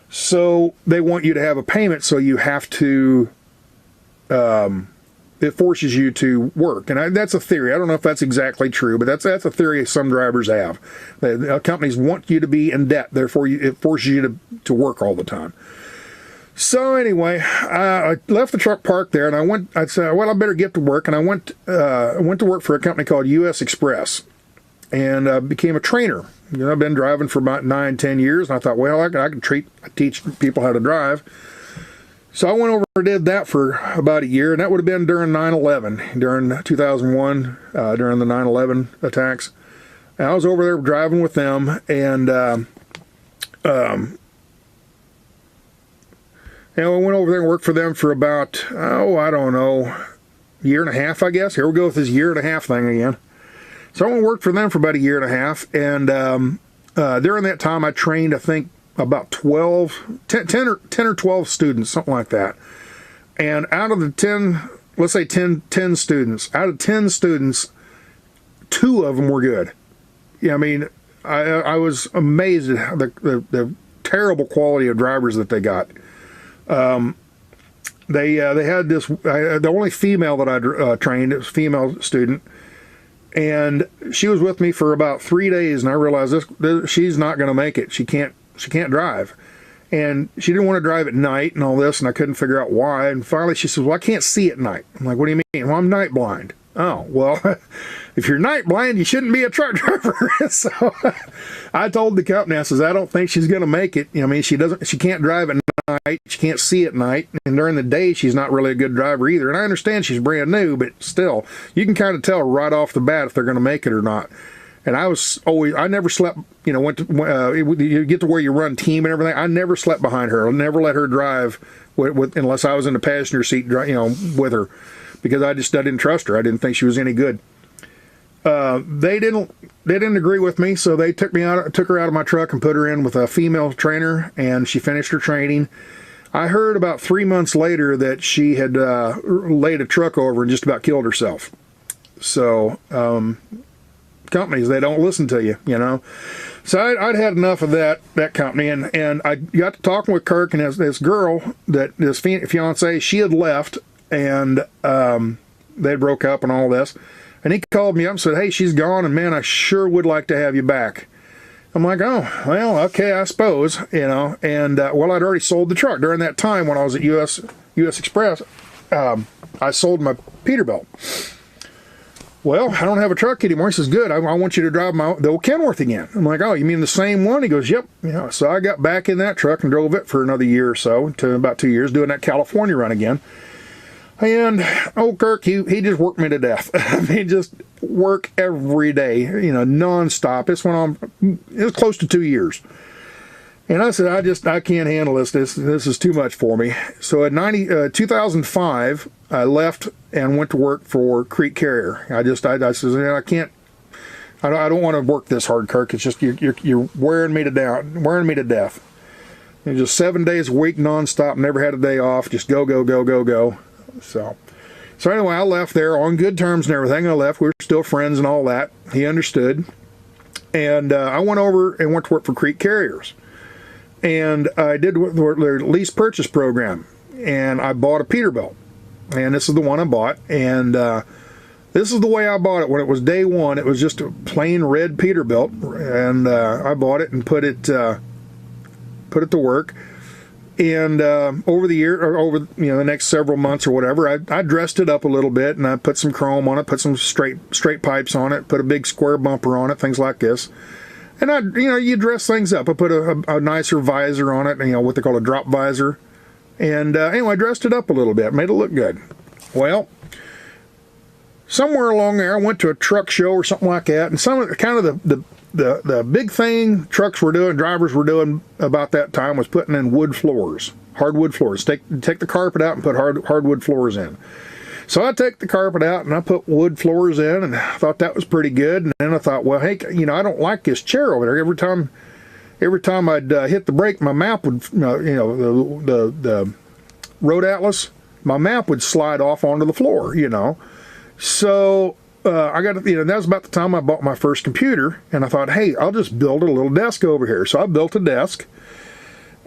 So they want you to have a payment, so you have to, it forces you to work. And that's a theory. I don't know if that's exactly true, but that's a theory some drivers have. Companies want you to be in debt, therefore it forces you to work all the time. So anyway, I left the truck parked there, and I said, well, I better get to work. And I went to work for a company called U.S. Express, and became a trainer. You know, I've been driving for about 9-10 years, and I thought, well, I could teach people how to drive. So I went over and did that for about a year, and that would have been during 9/11, during 2001, during the 9/11 attacks. And I was over there driving with them, and I went over there and worked for them for about, I don't know, year and a half, I guess. Here we go with this year and a half thing again. So I went and worked for them for about a year and a half, and during that time I trained, I think, about 10 or 12 students, something like that. And out of the 10, let's say 10 students, out of 10 students, 2 of them were good. Yeah, I mean, I was amazed at the terrible quality of drivers that they got. They had this, the only female that I trained, it was a female student, and she was with me for about 3 days, and I realized she's not going to make it. She can't drive. And she didn't want to drive at night and all this, and I couldn't figure out why. And finally she says, well, I can't see at night. I'm like, what do you mean? Well, I'm night blind. Oh, well, if you're night blind, you shouldn't be a truck driver. So I told the company, I says, I don't think she's going to make it. I mean, she can't drive at night. She can't see at night. And during the day, she's not really a good driver either. And I understand she's brand new, but still, you can kind of tell right off the bat if they're going to make it or not. And I never slept, you get to where you run team and everything. I never slept behind her. I never let her drive unless I was in the passenger seat, with her, because I didn't trust her. I didn't think she was any good. They didn't agree with me, so they took her out of my truck and put her in with a female trainer, and she finished her training. I heard about 3 months later that she had laid a truck over and just about killed herself. So, companies, they don't listen to you, So I'd had enough of that company, and I got to talking with Kirk, and this girl, this fiance, she had left, and they broke up and all this. And he called me up and said, hey, she's gone, and man, I sure would like to have you back. I'm like, oh, well, okay, I suppose, And, well, I'd already sold the truck. During that time when I was at US Express, I sold my Peterbilt. Well, I don't have a truck anymore. He says, good, I want you to drive the old Kenworth again. I'm like, oh, you mean the same one? He goes, yep. So I got back in that truck and drove it for another year or so, to about 2 years, doing that California run again. And old Kirk, he just worked me to death. I mean, just work every day, nonstop. This went on, it was close to 2 years. And I said, I can't handle this. This is too much for me. So at 2005, I left and went to work for Creek Carrier. I said, I don't want to work this hard, Kirk. It's just you're wearing me to death. And just 7 days a week, nonstop, never had a day off. Just go. So anyway, I left there on good terms and everything. I left. We were still friends and all that. He understood. And I went over and went to work for Creek Carriers. And I did their lease purchase program. And I bought a Peterbilt. And this is the one I bought. And this is the way I bought it. When it was day one, it was just a plain red Peterbilt. And I bought it and put it to work. And over the year, or over the next several months or whatever, I dressed it up a little bit, and I put some chrome on it, put some straight pipes on it, put a big square bumper on it, things like this. And you dress things up. I put a nicer visor on it, what they call a drop visor. And anyway, I dressed it up a little bit, made it look good. Well, somewhere along there, I went to a truck show or something like that, and some of the big thing drivers were doing about that time was putting in wood floors, hardwood floors. Take the carpet out and put hardwood floors in. So I take the carpet out and I put wood floors in, and I thought that was pretty good. And then I thought, well, hey, I don't like this chair over there. Every time I'd hit the brake, my map would, the road atlas, my map would slide off onto the floor, So I got, that was about the time I bought my first computer, and I thought, hey, I'll just build a little desk over here. So I built a desk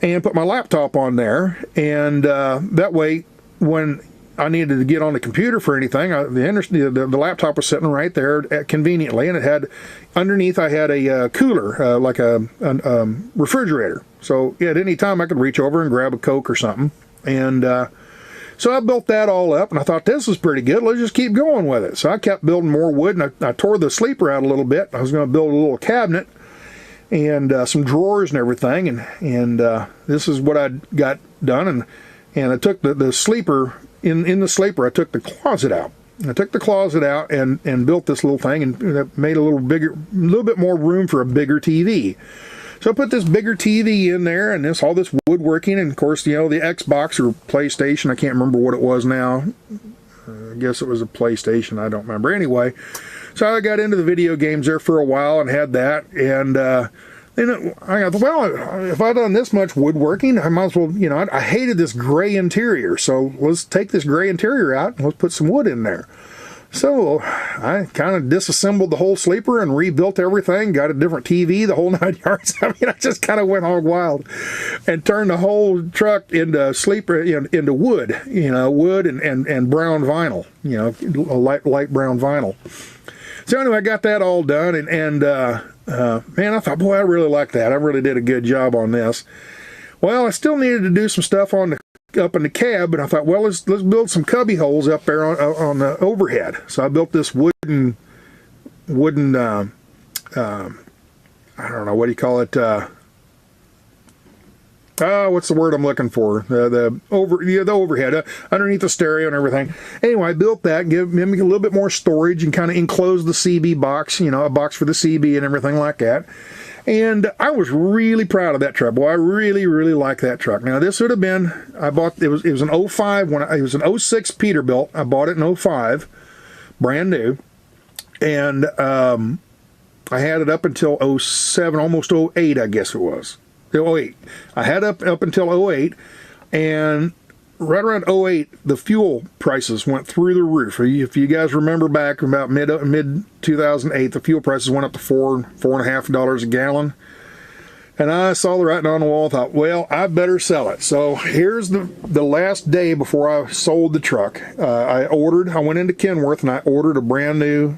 and put my laptop on there, and that way, when I needed to get on the computer for anything, the laptop was sitting right there conveniently, and it had, underneath I had a cooler, like a refrigerator. So at any time I could reach over and grab a Coke or something, and so I built that all up, and I thought, this is pretty good. Let's just keep going with it. So I kept building more wood, and I tore the sleeper out a little bit. I was going to build a little cabinet, and some drawers and everything, and this is what I got done, and I took the sleeper, in the sleeper I took the closet out. I took the closet out and built this little thing, and made a little bit more room for a bigger TV. So I put this bigger TV in there, and all this woodworking, and of course, the Xbox or PlayStation, I can't remember what it was now. I guess it was a PlayStation, I don't remember. Anyway, so I got into the video games there for a while and had that, and then I thought, well, if I've done this much woodworking, I might as well, I hated this gray interior, so let's take this gray interior out and let's put some wood in there. So I kind of disassembled the whole sleeper and rebuilt everything, got a different TV, the whole 9 yards. I mean, I just kind of went hog wild and turned the whole truck into sleeper, into wood, wood and brown vinyl, light brown vinyl. So anyway, I got that all done, and man, I thought, boy, I really like that. I really did a good job on this. Well, I still needed to do some stuff up in the cab, and I thought, well, let's build some cubby holes up there on the overhead. So I built this wooden I don't know, what do you call it? What's the word I'm looking for? The overhead underneath the stereo and everything. Anyway, I built that, give me a little bit more storage, and kind of enclosed the CB box, a box for the CB and everything like that. And I was really proud of that truck. Boy, I really, really like that truck. Now, this would have been, it was an 05, it was an 06 Peterbilt. I bought it in 05, brand new. And I had it up until 07, almost 08, I guess it was. 08. I had up until 08, and right around 08, the fuel prices went through the roof. If you guys remember back about mid 2008, the fuel prices went up to $4.50 a gallon. And I saw the writing on the wall and thought, well, I better sell it. So here's the last day before I sold the truck. I went into Kenworth and I ordered a brand new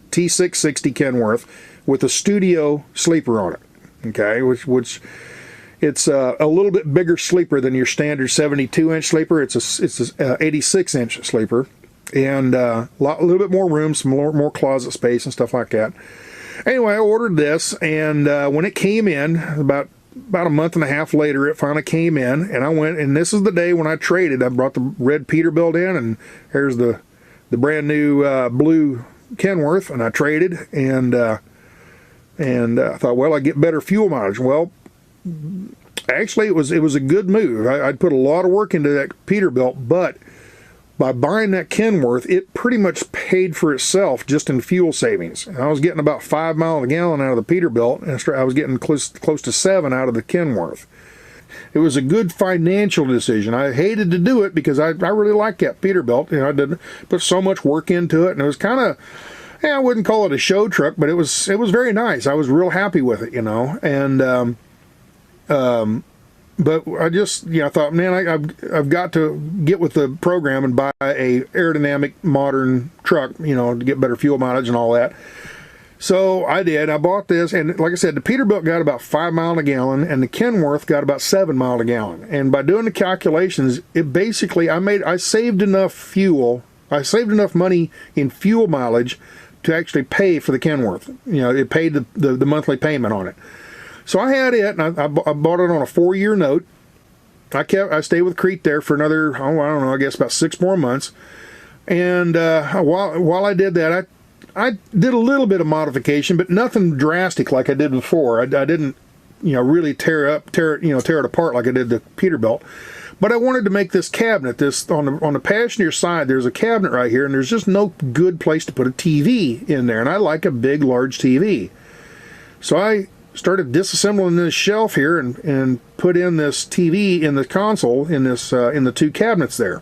T660 Kenworth with a studio sleeper on it. Okay, which it's a little bit bigger sleeper than your standard 72-inch sleeper. It's a 86-inch sleeper, and a little bit more room, some more closet space and stuff like that. Anyway, I ordered this, and when it came in, about a month and a half later, it finally came in, and I went, and this is the day when I traded. I brought the red Peterbilt in, and here's the brand new blue Kenworth, and I traded, and I thought, well, I get better fuel mileage. Well, actually, it was a good move. I'd put a lot of work into that Peterbilt, but by buying that Kenworth, it pretty much paid for itself just in fuel savings. And I was getting about 5 miles a gallon out of the Peterbilt, and I was getting close to 7 out of the Kenworth. It was a good financial decision. I hated to do it because I really liked that Peterbilt. I didn't put so much work into it, and it was kind of, I wouldn't call it a show truck, but it was very nice. I was real happy with it, and but I just, I thought, man, I've got to get with the program and buy a aerodynamic modern truck, to get better fuel mileage and all that. So I did. I bought this, and like I said, the Peterbilt got about 5 miles a gallon, and the Kenworth got about 7 miles a gallon. And by doing the calculations, it basically, I saved enough fuel, I saved enough money in fuel mileage to actually pay for the Kenworth. It paid the monthly payment on it. So I had it, and I bought it on a 4-year note. I stayed with Crete there for another, I don't know, I guess about 6 more months. And while I did that, I did a little bit of modification, but nothing drastic like I did before. I didn't, really tear it apart like I did the Peterbilt. But I wanted to make this cabinet, on the passenger side, there's a cabinet right here, and there's just no good place to put a TV in there. And I like a big, large TV. So I started disassembling this shelf here and put in this TV in the console in the 2 cabinets there.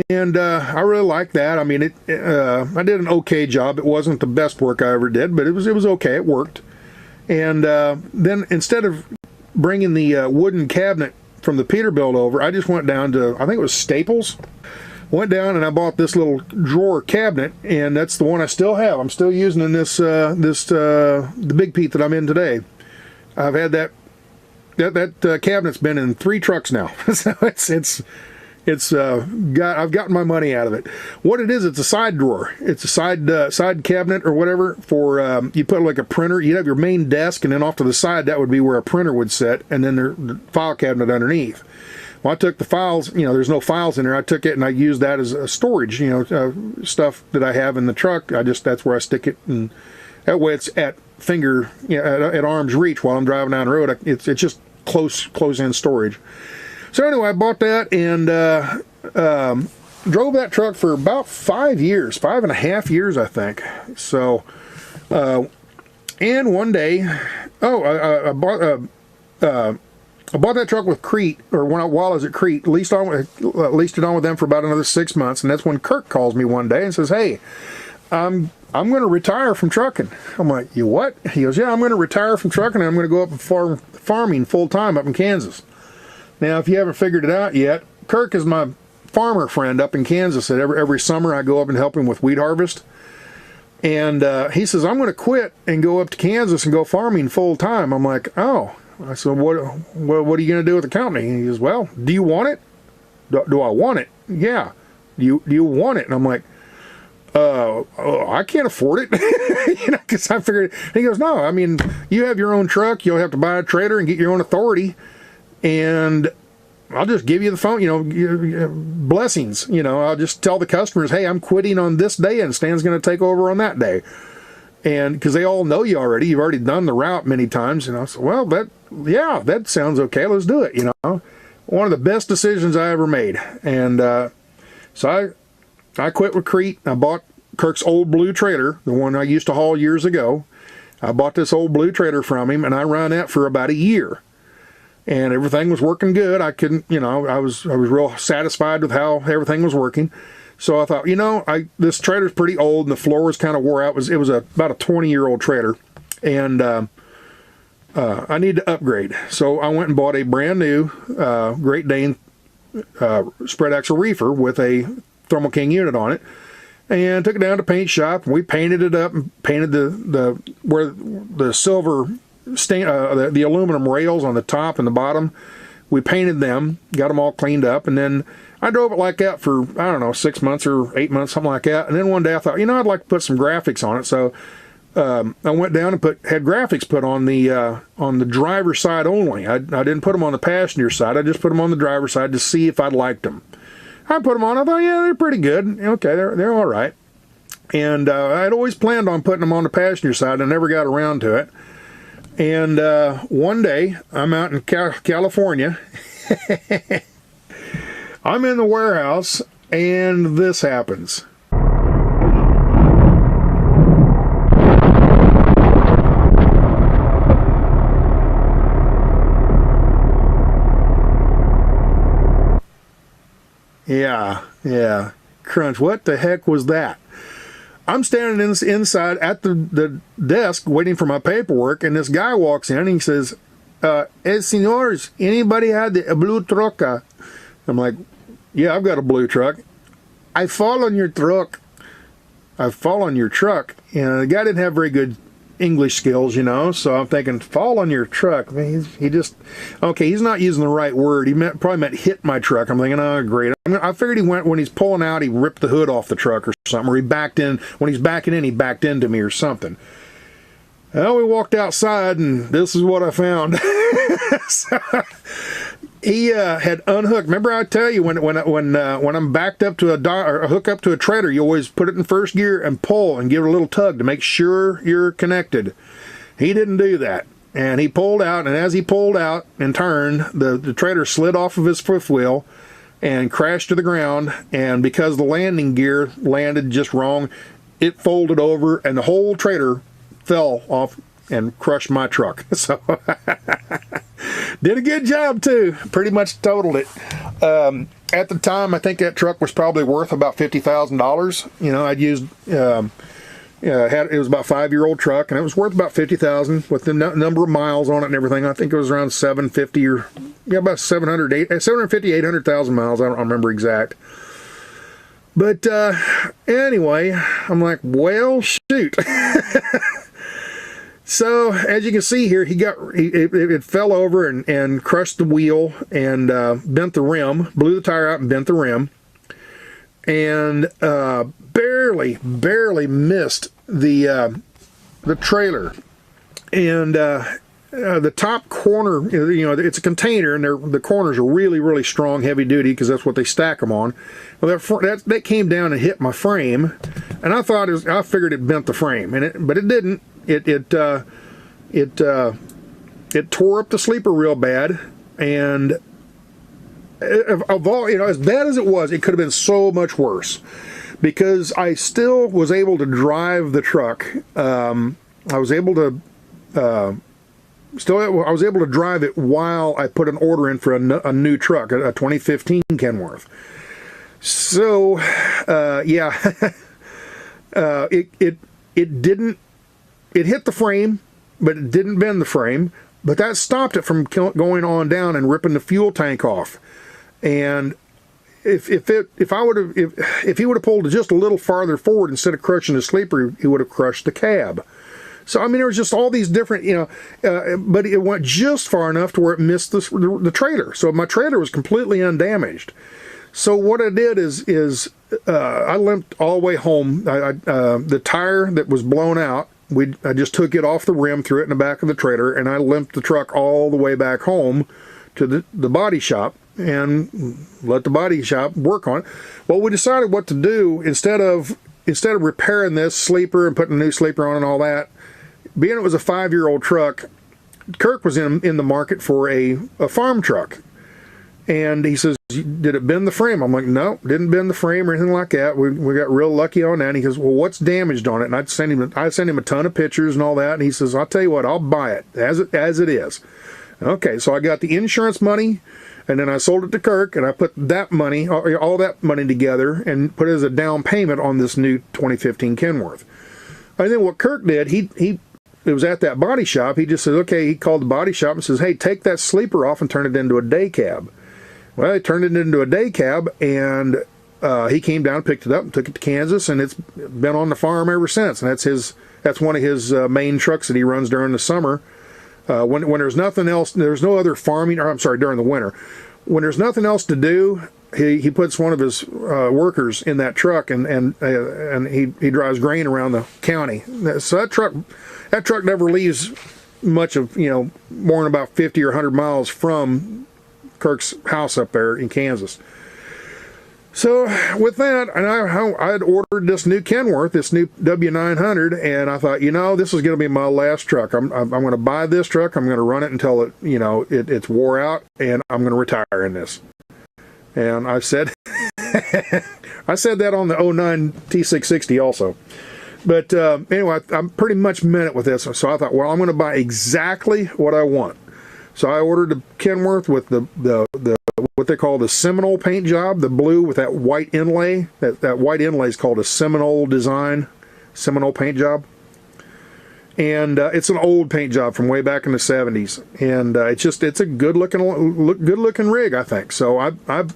And I really like that. I mean, I did an okay job. It wasn't the best work I ever did, but it was okay. It worked. And then instead of bringing the wooden cabinet from the Peterbilt over, I just went down to, I think it was Staples. Went down and I bought this little drawer cabinet, and that's the one I still have. I'm still using in the Big Pete that I'm in today. I've had that cabinet's been in 3 trucks now, so it's It's I've gotten my money out of it. What it is, it's a side drawer. It's a side cabinet or whatever for you put like a printer. You have your main desk, and then off to the side that would be where a printer would sit, and then the file cabinet underneath. Well, I took the files. There's no files in there. I took it and I used that as a storage. Stuff that I have in the truck. That's where I stick it, and that way it's at at arm's reach while I'm driving down the road. It's just close in storage. So anyway, I bought that and drove that truck for about 5 years, 5.5 years, I think. So, and one day, I bought that truck with Crete, or while I was at Crete, leased it on with them for about another 6 months, and that's when Kirk calls me one day and says, "Hey, I'm going to retire from trucking." I'm like, "You what?" He goes, "Yeah, I'm going to retire from trucking, and I'm going to go up and farming full time up in Kansas." Now, if you haven't figured it out yet, Kirk is my farmer friend up in Kansas. That every summer I go up and help him with wheat harvest. And he says, "I'm going to quit and go up to Kansas and go farming full time." I'm like, "Oh." I said, what are you going to do with the company? And he goes, "Well, do you want it?" Do I want it? "Yeah." Do you want it? And I'm like, I can't afford it. Because I figured, and he goes, "No, I mean, you have your own truck. You'll have to buy a trailer and get your own authority. And I'll just give you the phone, blessings. I'll just tell the customers, hey, I'm quitting on this day and Stan's going to take over on that day." And because they all know you already, you've already done the route many times. And I said, "Well, that sounds okay. Let's do it." One of the best decisions I ever made. And so I quit with Crete. I bought Kirk's old blue trailer, the one I used to haul years ago. I bought this old blue trailer from him, and I ran that for about a year. And everything was working good. I couldn't, I was real satisfied with how everything was working. So I thought, this trailer's pretty old, and the floor was kind of wore out. It was about a 20-year-old trailer, and I need to upgrade. So I went and bought a brand new Great Dane spread axle reefer with a Thermal King unit on it, and took it down to paint shop. And we painted it up and painted where the silver stain, the aluminum rails on the top and the bottom. We painted them, got them all cleaned up, and then I drove it like that for, I don't know, 6 months or 8 months, something like that. And then one day I thought, I'd like to put some graphics on it. So I went down and had graphics put on the driver's side only. I didn't put them on the passenger side. I just put them on the driver's side to see if I liked them. I put them on. I thought, yeah, they're pretty good. Okay, they're all right. And I'd always planned on putting them on the passenger side. I never got around to it. And one day, I'm out in California. I'm in the warehouse, and this happens. Yeah. Crunch. What the heck was that? I'm standing inside at the desk waiting for my paperwork, and this guy walks in and he says, "Senors, anybody had a blue truck?" I'm like, "Yeah, I've got a blue truck." "I fall on your truck." "I fall on your truck." The guy didn't have very good English skills, so I'm thinking, fall on your truck. I mean, he's not using the right word. He probably meant hit my truck. I'm thinking, oh, great. I figured he went, when he's pulling out, he ripped the hood off the truck or something, or he backed in. When he's backing in, he backed into me or something. Well, we walked outside, and this is what I found. So, he had unhooked. Remember, I tell you, when I'm backed up to or hook up to a trailer, you always put it in first gear and pull and give it a little tug to make sure you're connected. He didn't do that, and he pulled out. And as he pulled out and turned, the trailer slid off of his fifth wheel and crashed to the ground. And because the landing gear landed just wrong, it folded over, and the whole trailer fell off and crushed my truck. So did a good job too. Pretty much totaled it. At the time, I think that truck was probably worth about $50,000. I'd used it was about a 5-year-old truck, and it was worth about $50,000 with the number of miles on it and everything. I think it was around 750 or about 750, 800,000 miles. I don't remember exact. But anyway, I'm like, well, shoot. So as you can see here, it fell over and crushed the wheel and bent the rim, blew the tire out and bent the rim, and barely missed the trailer. And the top corner, it's a container, and the corners are really strong, heavy duty, because that's what they stack them on. Well, that came down and hit my frame, and I figured it bent the frame, but it didn't. It tore up the sleeper real bad, and of all, as bad as it was, it could have been so much worse, because I still was able to drive the truck. I was able to drive it while I put an order in for a new truck, a 2015 Kenworth. So, it hit the frame, but it didn't bend the frame. But that stopped it from going on down and ripping the fuel tank off. And if he would have pulled just a little farther forward instead of crushing the sleeper, he would have crushed the cab. So I mean, there was just all these different, but it went just far enough to where it missed the trailer. So my trailer was completely undamaged. So what I did is I limped all the way home. The tire that was blown out, I just took it off the rim, threw it in the back of the trailer, and I limped the truck all the way back home to the body shop and let the body shop work on it. Well, we decided what to do instead of repairing this sleeper and putting a new sleeper on and all that. Being it was a 5-year-old truck, Kirk was in the market for a farm truck. And he says, did it bend the frame? I'm like, no, didn't bend the frame or anything like that. We got real lucky on that. And he goes, well, what's damaged on it? And I sent him a ton of pictures and all that. And he says, I'll tell you what, I'll buy it as it is. Okay, so I got the insurance money, and then I sold it to Kirk, and I put that money, all that money together, and put it as a down payment on this new 2015 Kenworth. And then what Kirk did, it was at that body shop. He just said, okay, he called the body shop and says, hey, take that sleeper off and turn it into a day cab. Well, he turned it into a day cab, and he came down, picked it up, and took it to Kansas, and it's been on the farm ever since. And that's one of his main trucks that he runs during the summer. When there's nothing else, there's no other farming, during the winter. When there's nothing else to do, he puts one of his workers in that truck, and he drives grain around the county. So that truck never leaves much of, more than about 50 or 100 miles from Kirk's house up there in Kansas. So with that, and I had ordered this new Kenworth, this new W900, and I thought, this is going to be my last truck. I'm going to buy this truck. I'm going to run it until it's wore out, and I'm going to retire in this. And I said, I said that on the 09 T660 also. But anyway, I pretty much meant it with this. So I thought, well, I'm going to buy exactly what I want. So I ordered the Kenworth with the what they call the Seminole paint job, the blue with that white inlay. That white inlay is called a Seminole design, Seminole paint job. And it's an old paint job from way back in the 70s. And it's a good looking rig, I think. So I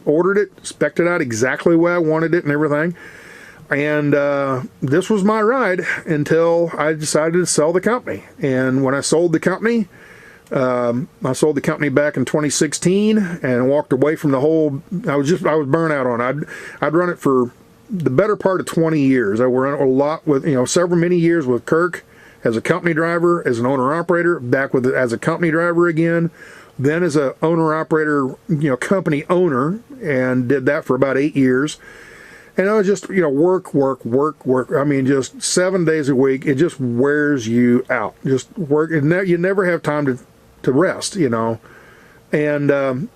ordered it, spec'd it out exactly the way I wanted it and everything. And this was my ride until I decided to sell the company. And when I sold the company, I sold the company back in 2016 and walked away from the whole. I was burnt out on it. I'd run it for the better part of 20 years. I ran a lot with many years with Kirk as a company driver, as an owner operator, back with it as a company driver again, then as a owner operator, company owner, and did that for about 8 years. And I was just, work. I mean, just 7 days a week. It just wears you out. Just work. And you never have time to rest, And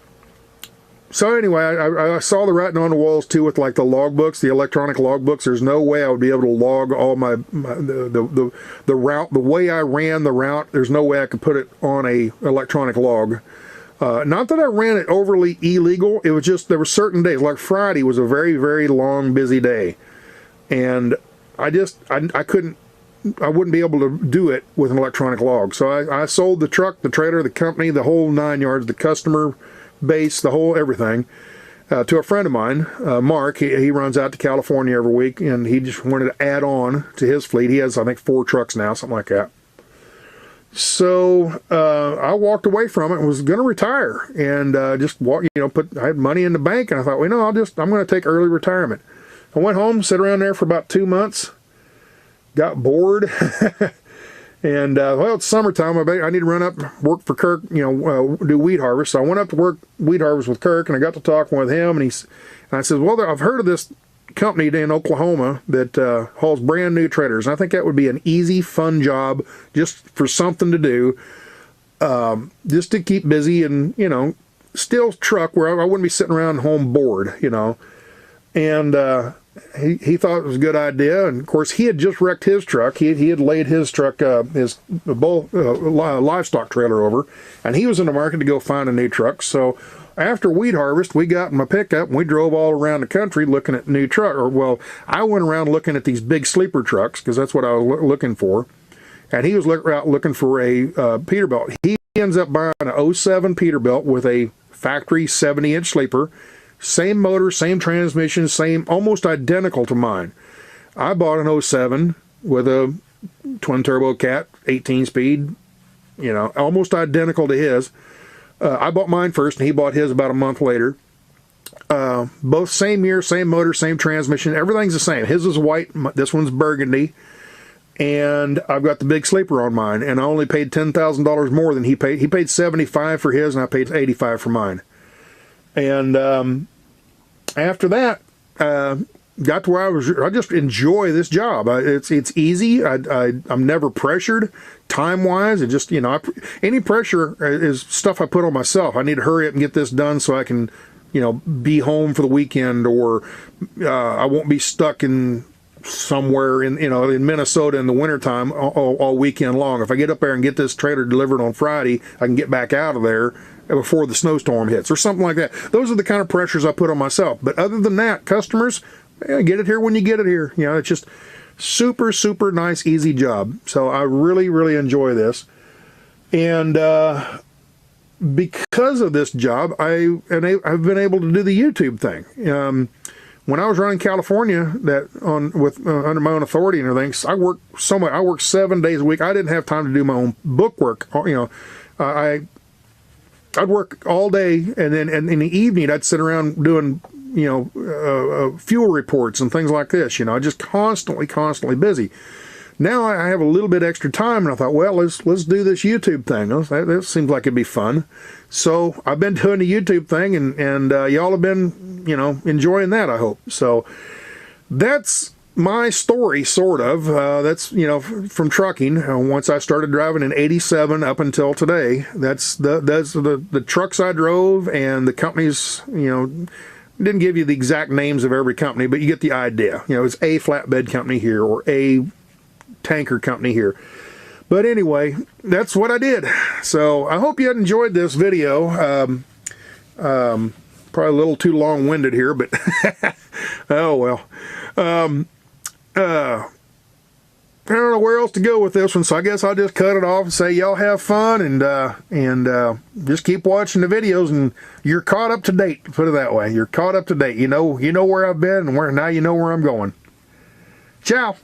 so anyway, I saw the writing on the walls too with like the logbooks, the electronic logbooks. There's no way I would be able to log all the route, the way I ran the route. There's no way I could put it on a electronic log. Not that I ran it overly illegal. It was just there were certain days, like Friday was a very, very long, busy day, and I wouldn't be able to do it with an electronic log. So I sold the truck, the trailer, the company, the whole 9 yards, the customer base, the whole everything, to a friend of mine, Mark. He runs out to California every week, and he just wanted to add on to his fleet. He has, I think, 4 trucks now, something like that. So I walked away from it and was going to retire and just walk, I had money in the bank, and I thought, well, I'm going to take early retirement. I went home, sat around there for about 2 months, got bored, and well, it's summertime. I need to run up, work for Kirk, do weed harvest. So I went up to work weed harvest with Kirk, and I got to talking with him, and I said, well, I've heard of this company in Oklahoma that hauls brand new trailers. And I think that would be an easy, fun job just for something to do, just to keep busy and, still truck where I wouldn't be sitting around home bored, And he thought it was a good idea. And of course, he had just wrecked his truck. He had laid his truck, his livestock trailer over, and he was in the market to go find a new truck. So after weed harvest, we got in my pickup and we drove all around the country looking at new truck. I went around looking at these big sleeper trucks because that's what I was looking for. And he was out looking for a Peterbilt. He ends up buying an '07 Peterbilt with a factory 70-inch sleeper. Same motor, same transmission, same, almost identical to mine. I bought an '07 with a twin turbo cat, 18-speed, almost identical to his. I bought mine first, and he bought his about a month later. Both same year, same motor, same transmission. Everything's the same. His is white. This one's burgundy. And I've got the big sleeper on mine, and I only paid $10,000 more than he paid. He paid $75 for his, and I paid $85 for mine. And after that, got to where I just enjoy this job. It's easy. I'm never pressured time-wise. It just, any pressure is stuff I put on myself. I need to hurry up and get this done so I can, be home for the weekend, or I won't be stuck in somewhere in Minnesota in the wintertime all weekend long. If I get up there and get this trailer delivered on Friday, I can get back out of there before the snowstorm hits or something like that. Those are the kind of pressures I put on myself. But other than that, customers, get it here when you get it here. It's just super, super nice, easy job. So I really, really enjoy this. And because of this job, I've been able to do the YouTube thing. When I was running California, under my own authority and everything, I worked so much. I worked 7 days a week. I didn't have time to do my own book work. I'd work all day, and then in the evening I'd sit around doing fuel reports and things like this. Just constantly busy. Now I have a little bit extra time, and I thought, well, let's do this YouTube thing. That seems like it'd be fun. So I've been doing the YouTube thing, and y'all have been, enjoying that, I hope. So that's my story, sort of. That's, from trucking. Once I started driving in '87 up until today, that's the trucks I drove, and the companies, didn't give you the exact names of every company, but you get the idea. It's a flatbed company here, or a tanker company here. But anyway, that's what I did. So I hope you enjoyed this video. Probably a little too long-winded here, but oh well. I don't know where else to go with this one, so I guess I'll just cut it off and say y'all have fun, and just keep watching the videos, and you're caught up to date. Put it that way. You're caught up to date. You know where I've been, and now you know where I'm going. Ciao.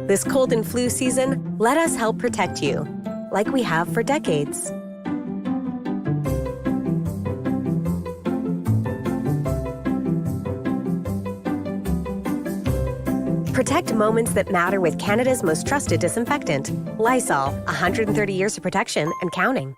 This cold and flu season, let us help protect you, like we have for decades. Protect moments that matter with Canada's most trusted disinfectant, Lysol, 130 years of protection and counting.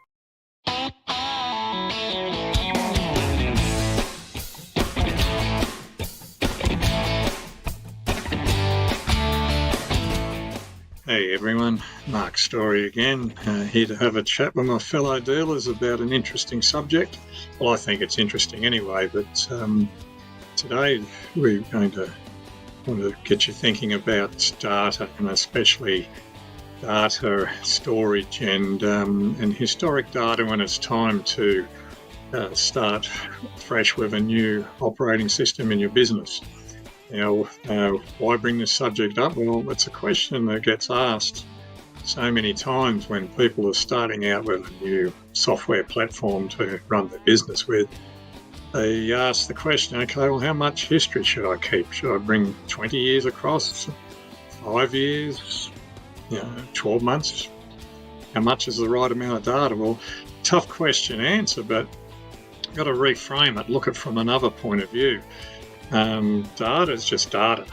Hey everyone, Mark Story again, here to have a chat with my fellow dealers about an interesting subject. Well, I think it's interesting anyway, but today we're going to want to get you thinking about data, and especially data storage and historic data when it's time to start fresh with a new operating system in your business. Now, why bring this subject up? Well, it's a question that gets asked so many times when people are starting out with a new software platform to run their business with. They ask the question, okay, well, how much history should I keep? Should I bring 20 years across, 5 years, 12 months? How much is the right amount of data? Well, tough question to answer, but you've got to reframe it, look at it from another point of view. Data is just data.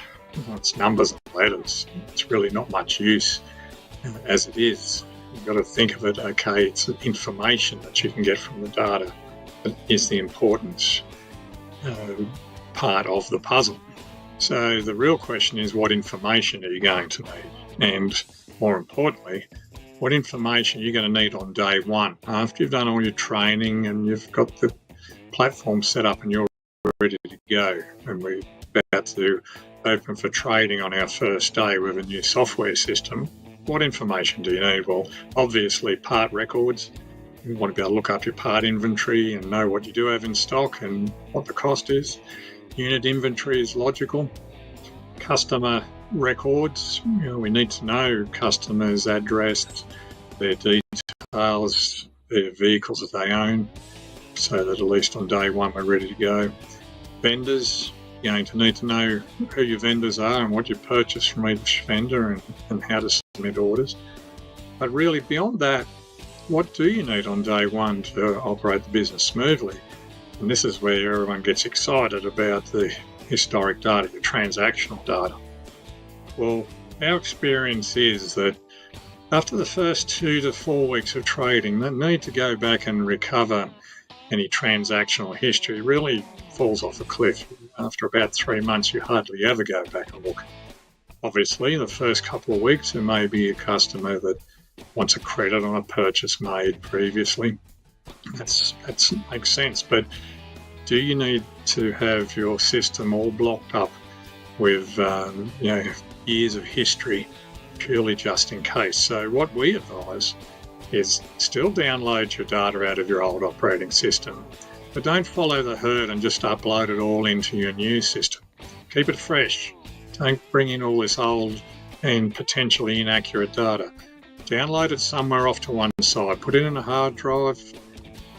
It's numbers and letters. It's really not much use as it is. You've got to think of it, okay, it's information that you can get from the data that is the important part of the puzzle. So the real question is, what information are you going to need? And more importantly, what information are you going to need on day one after you've done all your training and you've got the platform set up and you're ready to go, and we're about to open for trading on our first day with a new software system. What information do you need? Well, obviously part records. You want to be able to look up your part inventory and know what you do have in stock and what the cost is. Unit inventory is logical. Customer records, we need to know customers' address, their details, their vehicles that they own, so that at least on day one we're ready to go. Vendors, you're going to need to know who your vendors are and what you purchase from each vendor and how to submit orders. But really beyond that, what do you need on day one to operate the business smoothly? And this is where everyone gets excited about the historic data, the transactional data. Well, our experience is that after the first 2 to 4 weeks of trading, the need to go back and recover any transactional history really falls off a cliff. After about 3 months, you hardly ever go back and look. Obviously, the first couple of weeks, there may be a customer that wants a credit on a purchase made previously. That makes sense, but do you need to have your system all blocked up with years of history purely just in case? So what we advise is still download your data out of your old operating system, but don't follow the herd and just upload it all into your new system. Keep it fresh. Don't bring in all this old and potentially inaccurate data. Download it somewhere off to one side. Put it in a hard drive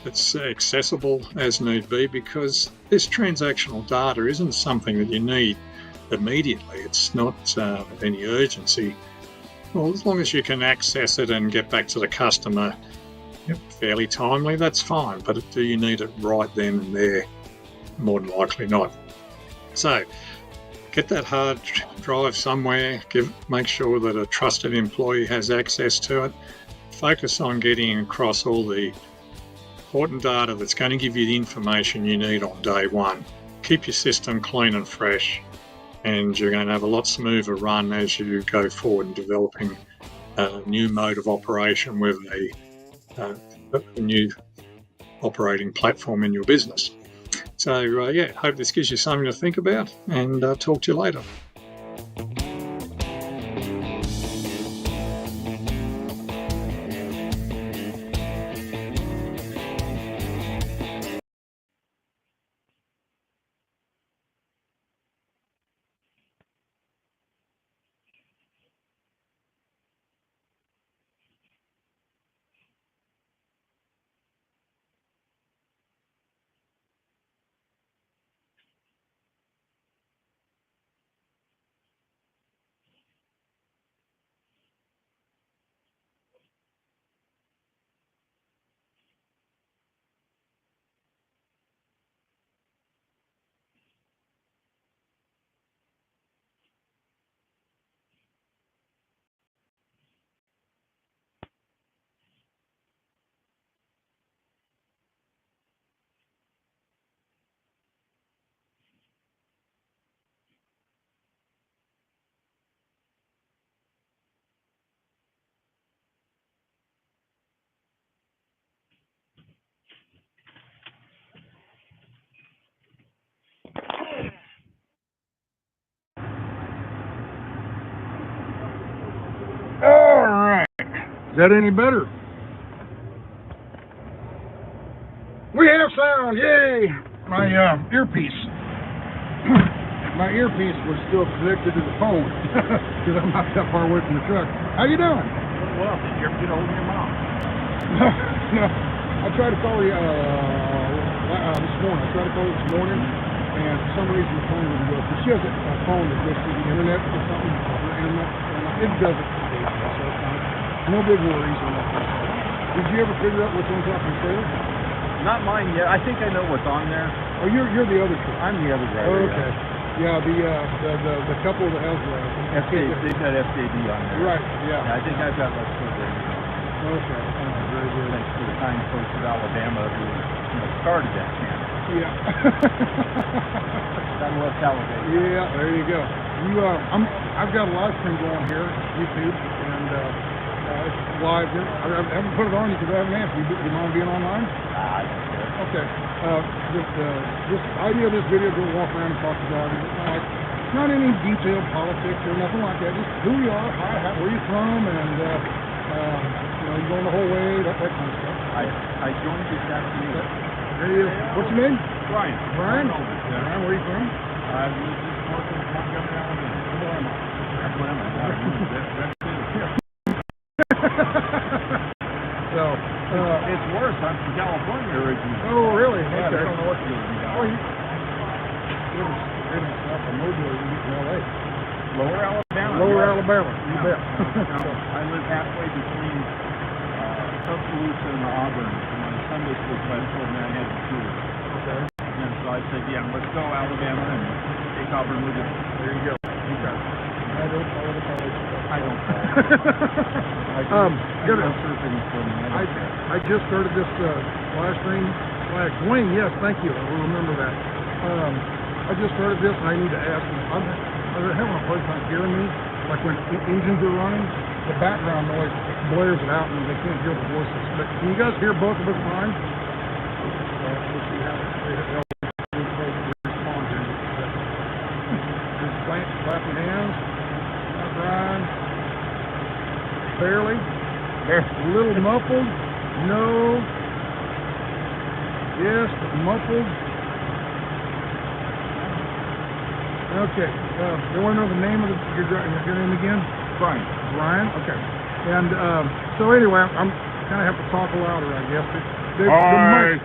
that's accessible as need be, because this transactional data isn't something that you need immediately. It's not of any urgency. Well, as long as you can access it and get back to the customer fairly timely, that's fine. But do you need it right then and there? More than likely not. So get that hard drive somewhere. Make sure that a trusted employee has access to it. Focus on getting across all the important data that's going to give you the information you need on day one. Keep your system clean and fresh, and you're going to have a lot smoother run as you go forward in developing a new mode of operation with a new operating platform in your business. So hope this gives you something to think about, and talk to you later. Is that any better? We have sound, yay! My earpiece. My earpiece was still connected to the phone because I'm not that far away from the truck. How you doing? Well, did you ever get a hold of your mom? No. I tried to call you this morning. I tried to call you this morning, and for some reason the phone wouldn't go. She has a phone that goes through the internet or something, or internet, and it doesn't today, so it's fine. No big worries on that. Did you ever figure out what's on top of the trailer? Not mine yet. I think I know what's on there. Oh, you're the other truck. I'm the other driver. Okay. Yeah, the couple that has they've got FJD on there. Right. Yeah. I think I've got that still there. Okay. Very good. Thanks to the kind folks of Alabama who started that camp. Yeah. Gotta love Talladega. Yeah. There you go. I've got a live stream going here, YouTube, and it's live. I haven't put it on you because I haven't asked you. Do you mind being online? I don't care. Okay. This idea of this video, go walk around and talk to God. It's not any detailed politics or nothing like that. Just who you are, where you're from, and you're going the whole way, that kind of stuff. I joined this afternoon. There you go. What's your name? Brian. Brian? Yeah. Brian, where are you from? I live just north of Montgomery, Alabama. So, it's worse. I'm from California originally. Oh, really? Yeah, Okay. I don't know what to do with you guys. Oh, you're south of Mobile, you get in L.A. Lower Alabama. Lower Alabama, you bet. I live halfway between Tuscaloosa and Auburn. And on Sunday school class told me I had to choose. Okay. And so I said, yeah, let's go Alabama and take Auburn with us. There you go. Okay. I don't follow the college stuff. I don't follow. I just started this live stream. Dwayne, yes, thank you. I will remember that. I just started this, and I need to ask them. I'm having a hard time hearing me. Like when engines are running, the background noise blares it out, and they can't hear the voices. But can you guys hear both of us fine? Let's see how they'll respond here. Just clapping hands. Brian. Barely. A little muffled. No. Yes, muffled. Okay. You want to know the name of your name again? Brian. Brian. Okay. And so anyway, I'm kind of have to talk louder, I guess. Hi.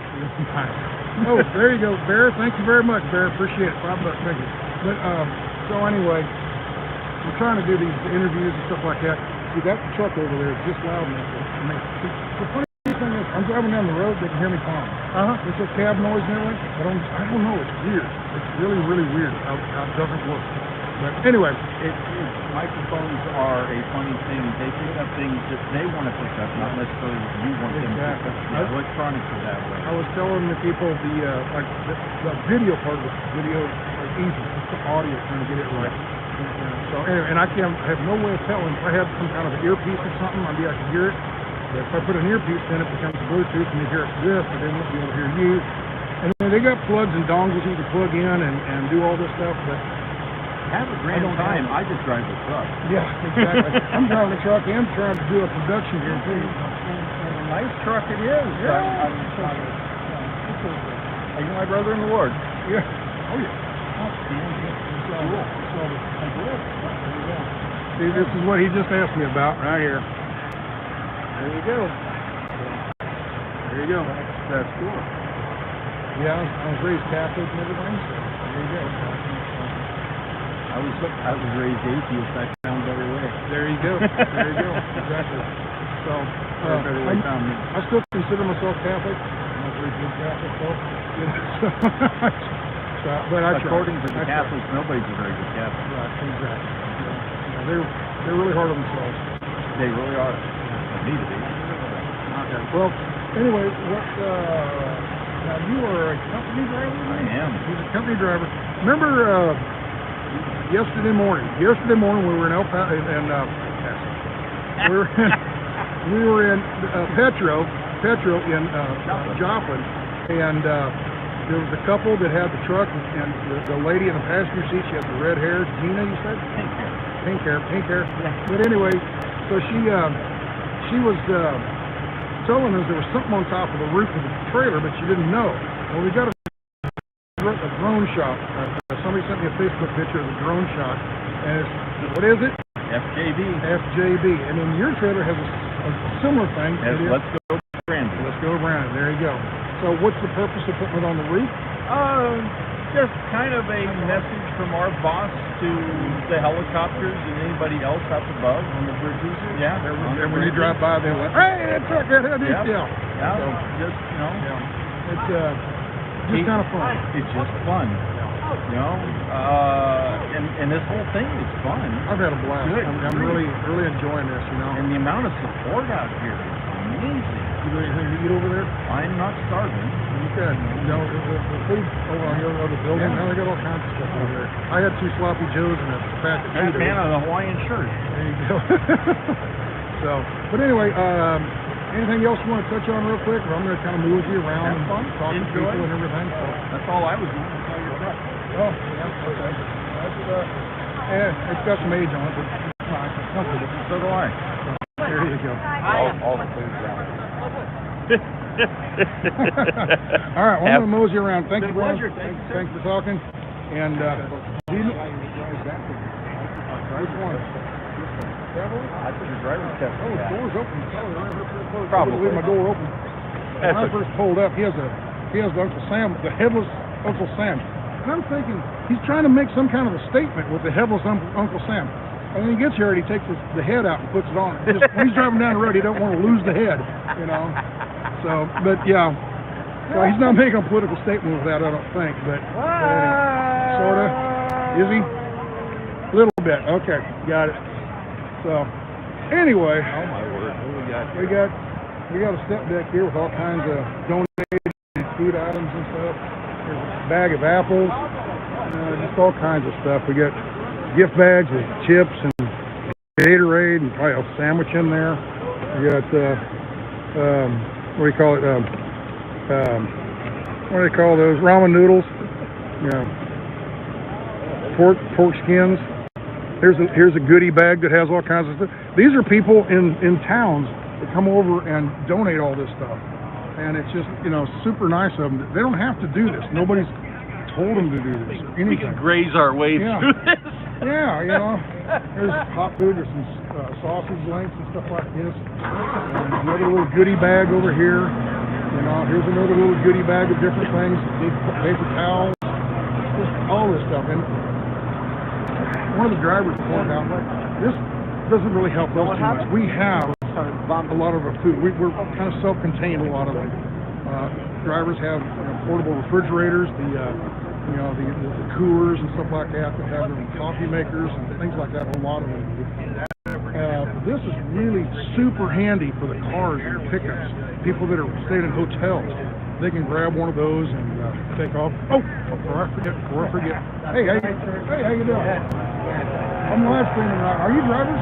Oh, there you go, Bear. Thank you very much, Bear. Appreciate it. $5. Thank you. But so anyway, I'm trying to do these interviews and stuff like that. See, that truck over there is just loud enough to make. The funny thing is, I'm driving down the road, they can hear me fine. It's a cab noise and everything, but I don't know. It's weird. It's really, really weird how it doesn't work. But anyway, microphones are a funny thing. They pick up things that they want to pick up, not necessarily what you want them to pick up. Yeah, electronics are that way. I was telling the people the video part of the video is easy. It's the audio trying to get it right. So anyway, and I have no way of telling. If I had some kind of an earpiece or something, maybe I could hear it. But if I put an earpiece in, it becomes Bluetooth, and you hear it this, but they won't be able to hear you. And then they got plugs and dongles you can plug in and do all this stuff, but have a grand time. I just drive the truck. Yeah, exactly. I'm driving the truck and trying to do a production here too. And a nice truck it is. Yeah. You're my brother in the Lord. Yeah. Oh yeah. See, this is what he just asked me about right here. There you go. There you go. That's cool. Yeah, I was raised Catholic and everything, so there you go. I was raised atheist. I found a better way. There you go. There you go. Exactly. So I still consider myself Catholic. I'm not very good Catholic, though. But according to the Catholics, nobody's a very good Catholic. Right. Exactly. Yeah, they're really hard on themselves. They really are. They need to be. Okay. Well, anyway, now you are a company driver? I am. He's a company driver. Remember yesterday morning we were in El Paso, and we were in Petro in Joplin, and there was a couple that had the truck, and the lady in the passenger seat, she had the red hair. Gina, you said? Pink hair. Yeah. But anyway, so she she was telling us there was something on top of the roof of the trailer, but she didn't know. Well, we got a drone shot. Somebody sent me a Facebook picture of the drone shot. And it's, what is it? FJB. FJB. And then your trailer has a similar thing. Let's go Brandon. Let's go Brandon. There you go. So what's the purpose of putting it on the roof? Just kind of a message from our boss to the helicopters and anybody else up above on the bridges. Yeah. And when you drive by, they went, hey, that truck that had this. Yeah. So just, you know. Yeah. It's just kind of fun. It's just fun. You know, and this whole thing is fun. I've had a blast. I'm really enjoying this, you know. And the amount of support out here is amazing. You got anything to eat over there? I'm not starving. Okay. You know, the food over on your other building, now they got all kinds of stuff over there. I had 2 sloppy joes and a pack of Cheetos. Man on a Hawaiian shirt. There you go. So, but anyway, anything else you want to touch on real quick? Or I'm going to kind of move you around and talk to people and everything. So. That's all I was doing. I saw your truck. Oh, yeah, okay. That's, it's got some age on it, but it's nice. It's comfortable. So do I. So, there you go. All the food's around. All right, well, I'm going to mosey around. Thank you, Brian. Thanks for talking. And which one? I put your driver's test. Oh, the door's open. Probably. Leave my door open. When I first pulled up, he has the Uncle Sam, the headless Uncle Sam. And I'm thinking, he's trying to make some kind of a statement with the headless Uncle Sam. And when he gets here, and he takes the head out and puts it on. Just, when he's driving down the road, he don't want to lose the head, you know. So, but yeah. So he's not making a political statement with that, I don't think. But sort of. Is he? A little bit. Okay, got it. So, anyway. Oh my word! What we got a step deck here with all kinds of donated food items and stuff. There's a bag of apples, just all kinds of stuff. We got gift bags with chips and Gatorade and probably a sandwich in there. We got what do you call it? What do they call those? Ramen noodles. Yeah. Pork skins. Here's a goodie bag that has all kinds of stuff. These are people in towns that come over and donate all this stuff. And it's just, you know, super nice of them. They don't have to do this. Nobody's told them to do this. We can graze our way through this. Yeah, you know. There's hot food. There's some sausage links and stuff like this. And another little goodie bag over here. You know, here's another little goodie bag of different things. Paper towels. Just all this stuff. And one of the drivers pointed out, this doesn't really help us too much. We have a lot of our food. We're kind of self-contained, a lot of it. Drivers have portable refrigerators, the coolers and stuff like that have their coffee makers and things like that, a lot of them. This is really super handy for the cars and pickups. People that are staying in hotels, they can grab one of those and take off. Oh, before I forget. Hey, how you doing? I'm live streaming right. Are you drivers?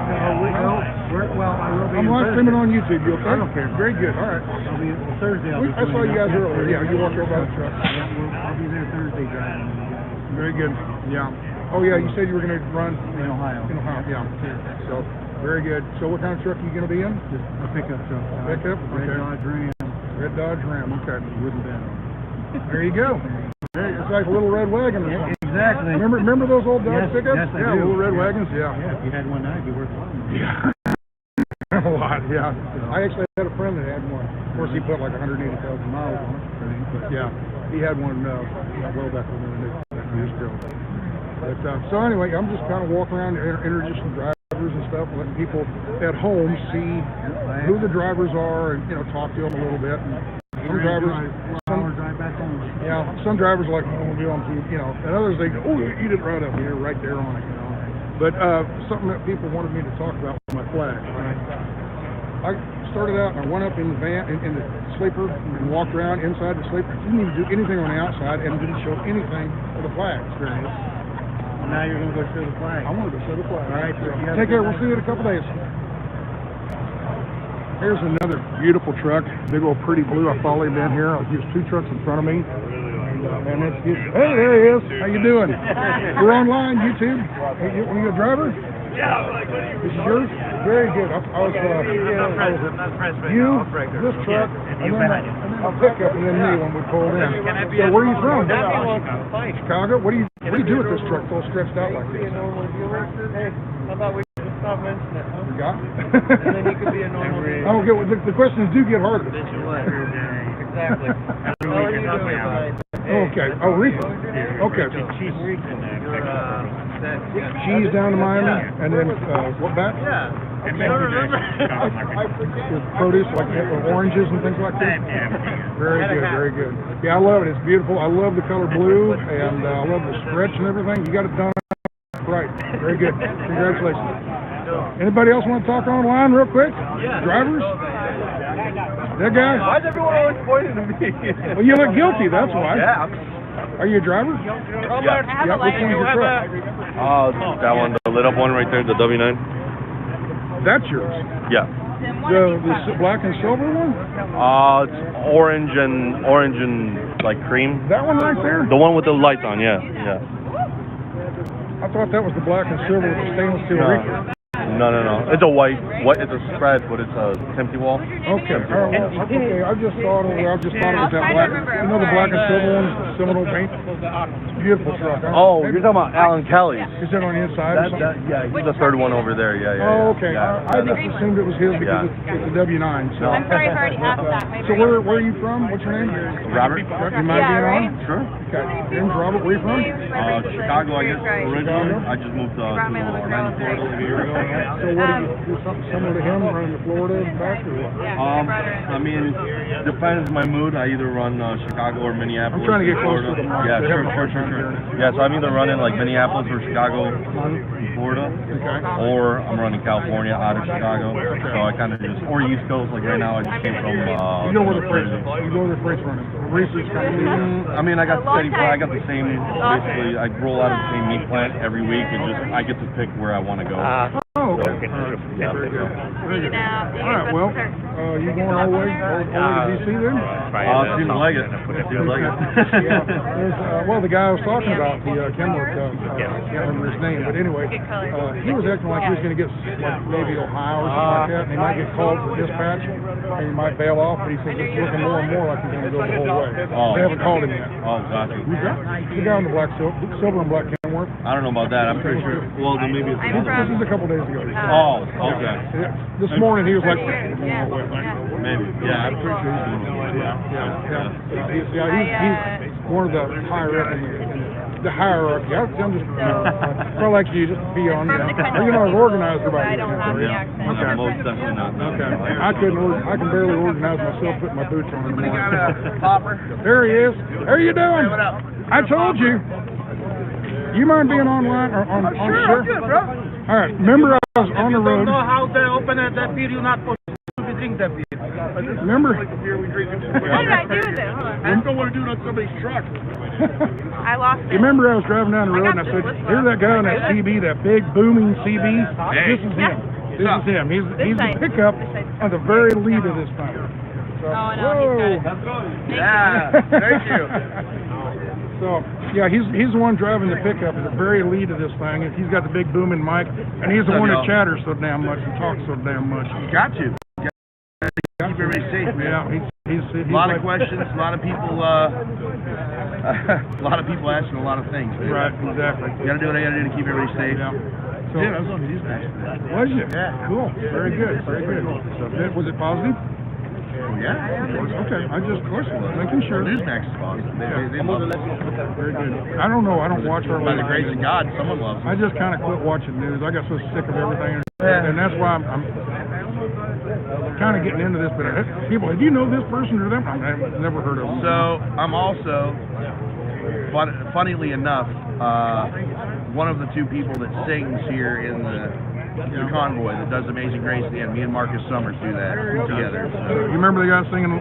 No, I will be. I'm live streaming on YouTube. You okay? I don't care. Very good. All right. I'll be Thursday. I saw you guys earlier. Yeah, you walked over by the truck. I'll be there Thursday driving. Very good. Yeah. Oh yeah, you said you were going to run in Ohio. In Ohio. Yeah. So very good. So what kind of truck are you going to be in? Just a pickup truck. Pickup. Red Okay. Dodge Ram. Red Dodge Ram. Okay. Wooden bed. There you go. It's like a little red wagon or something. Exactly. Remember those old Dodge pickups? Yes, I do. Little red wagons. Yeah. Yeah, if you had one now, it'd be worth one. Yeah. A lot. Yeah. I actually had a friend that had one. Of course, he put like 180,000 miles on it. But yeah, he had one well back when we were years ago. But so anyway, I'm just kind of walking around, introducing drivers and stuff, letting people at home see who the drivers are, and talk to them a little bit. And some drivers, some drivers are like, oh, we'll be on TV, and others they go, oh, you did right up here, right there on it, But something that people wanted me to talk about was my flag. I started out and I went up in the van, in the sleeper, and walked around inside the sleeper. Didn't even do anything on the outside, and didn't show anything of the flag experience. Now you're going to go show the flag. I want to go show the flag. All right. So take care. We'll see you in a couple days. Here's another beautiful truck, big old pretty blue. I've followed him in here. There's 2 trucks in front of me. Man, that's beautiful. Hey, there he is. How you doing? We're online, YouTube. Are you a driver? This is yours? Very good. I was you, this truck, and then a pickup, and then me when we pulled in. So where are you from? Chicago? What do you do with this truck so stretched out like this? Hey, how about we stop mentioning it? You got? And then you could be a normal day. Oh, okay. Well, the questions do get harder. Exactly. How are you doing tonight? Okay. Oh, reefer. Okay. Cheese down to Miami, and then what back? Yeah. Produce like oranges and things like that. Very good, very good. Yeah, I love it. It's beautiful. I love the color blue, and I love the stretch and everything. You got it done right. Very good. Congratulations. Anybody else want to talk online real quick? Yeah. Drivers? That guy? Why is everyone always pointing to me? Well, you look guilty. That's why. Yeah. Are you a driver? Yeah. Which one's your truck? Oh, that one, the lit up one right there, the W9. That's yours. Yeah. The black and silver one? It's orange and like cream. That one right there? The one with the lights on, yeah. I thought that was the black and silver with the stainless steel reefer. No. It's a white. It's a spread, but it's a empty wall. Okay. Okay. I just thought it was that black. You know the black and silver one, the Seminole paint. Beautiful truck. Oh, you're talking about Alan Kelly's. Is that on the inside or something? Yeah, he's the third one over there. Yeah. Oh, okay. I just assumed it was his because it's a W9. So. I'm sorry if I already asked that. So where are you from? What's your name? Robert. You mind being on? Sure. Okay. Name's Robert. Where are you from? Chicago, I guess. Originally, I just moved to Orlando, Florida a year ago. So what do you do? Something similar to him, running to Florida and back, or what? I mean, depends my mood. I either run Chicago or Minneapolis. I'm trying to get close Florida. to the mark. Yeah, sure. Yeah, so I'm either running like Minneapolis or Chicago, Florida, or I'm running California out of Chicago. So I kind of just, or East Coast. Like right now, I just came from. You know where the freight's running. Reese's kind of. I mean, I got steady fly. I got the same. Basically, I roll out of the same meat plant every week, and just I get to pick where I want to go. Oh, okay. Yeah. Very good. All right. Well, you going all the way to DC then? Seems like it. Well, the guy I was talking about, the Kenworth, I can't remember his name, but anyway, he was acting like he was going to get like maybe Ohio or something like that, and he might get called for dispatch, and he might bail off, but he says it's looking more and more like he's going to go the whole way. They haven't called him yet. Oh, gotcha. The guy in the black silver and black Kenworth. I don't know about that. I'm pretty sure. Well, then maybe it's this is a couple days ago. Oh, okay. This morning he was like, maybe. Yeah, I'm pretty sure he's doing it. He's one of the higher up in the hierarchy. I'm just probably like you, just be on. You're not as organized about it. Okay. Most definitely not. Okay. I can barely organize myself, putting my boots on in the morning. There he is. How are you doing? I told you. You mind being online or on? Sure, I'm good, bro. All right. Remember, I was on the road. If you don't know how to open that beer, you're not supposed to drink that beer. Remember? What did I do with it? Hold on. I don't want to do it on somebody's truck. I lost it. You remember I was driving down the road and I said, "Here's that guy on that CB, that big booming CB. This is him. This is him. He's the pickup on the very lead of this thing." So, he's got it. Yeah, thank you. So, yeah, he's the one driving the pickup at the very lead of this thing. He's got the big booming mic, and he's the one that chatters so damn much and talks so damn much. Got you. Keep everybody safe, man. Yeah, he's a lot of questions, a lot of people, asking a lot of things. Man. Right, exactly. You gotta do what I gotta do to keep everybody safe. Yeah. So, I was on the news match. Was you? Yeah. Cool. Very good. Very good. So, was it positive? Yeah. Okay. I just, of course, making sure. Newsmax is positive. They love it. Very good. I don't know. I don't watch our. By the grace of God, someone loves it. I just kind of quit watching news. I got so sick of everything, and that's why I'm kind of getting into this. But people, do you know this person or them? I've never heard of them. So I'm also, funnily enough, one of the two people that sings here in the Convoy that does Amazing Grace at the end. Me and Marcus Summers do that together. So. You remember the guy singing the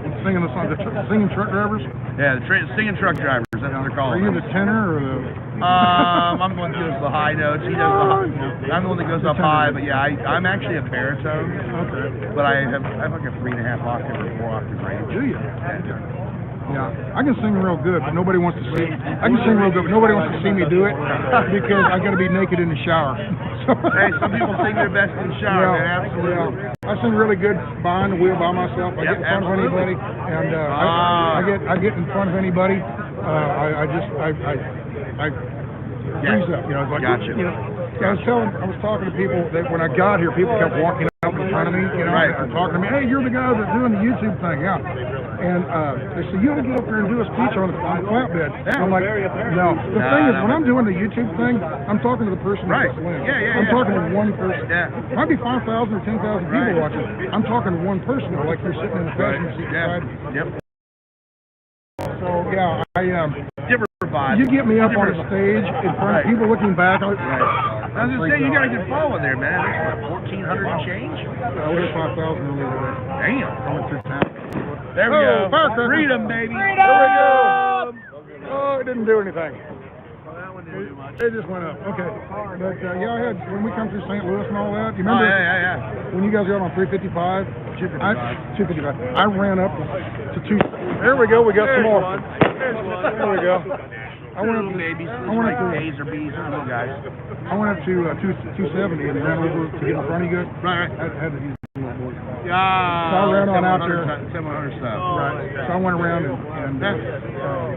song, the singing truck drivers? Yeah, the singing truck drivers. That's what they're called. Are you the tenor or the? I'm the one that does the high notes. He does the high. I'm the one that goes up high, but yeah, I'm actually a baritone. Okay. But I have like a 3.5 octave or 4 octave range. Do you? Yeah. Yeah, I can sing real good, but nobody wants to see. I can sing real good, but nobody wants to see me do it because I got to be naked in the shower. Hey, some people sing their best in the shower, man. Absolutely. Yeah. I sing really good behind the wheel by myself. I get in front of anybody, and I get in front of anybody. I freeze up. You know, it's like, Gotcha. You know, I was talking to people that when I got here, people kept walking up in front of me, you know, and talking to me. Hey, you're the guy that's doing the YouTube thing, yeah. And they said, you ought to get up there and do a speech on the flatbed. I'm like, no. The thing is, when I'm doing the YouTube thing, I'm talking to the person that's listening. I'm talking to one person. Might be 5,000 or 10,000 people watching. I'm talking to one person, like you're sitting in the passenger seat beside me. Yep. So yeah, different vibe. You get me up on a stage in front of people looking back. I was just saying, you got a good following there, man. That's what, 1,400 and change? We had 5,000 earlier today. Damn. Coming through town. There we go. Freedom, baby. Freedom! There we go. Oh, it didn't do anything. It just went up. Okay. But yeah, I had, when we come through St. Louis and all that, you remember? When you guys got on 355? 255. I ran up to 2. There we go. We got some more. There we go. I went up to babies. I went up to A's or B's or little guys. I went up to 270 and ran over to get in front of you. Right. I had to use a little more. Yeah. So I ran on out there. 700 stuff. Right. So I went around and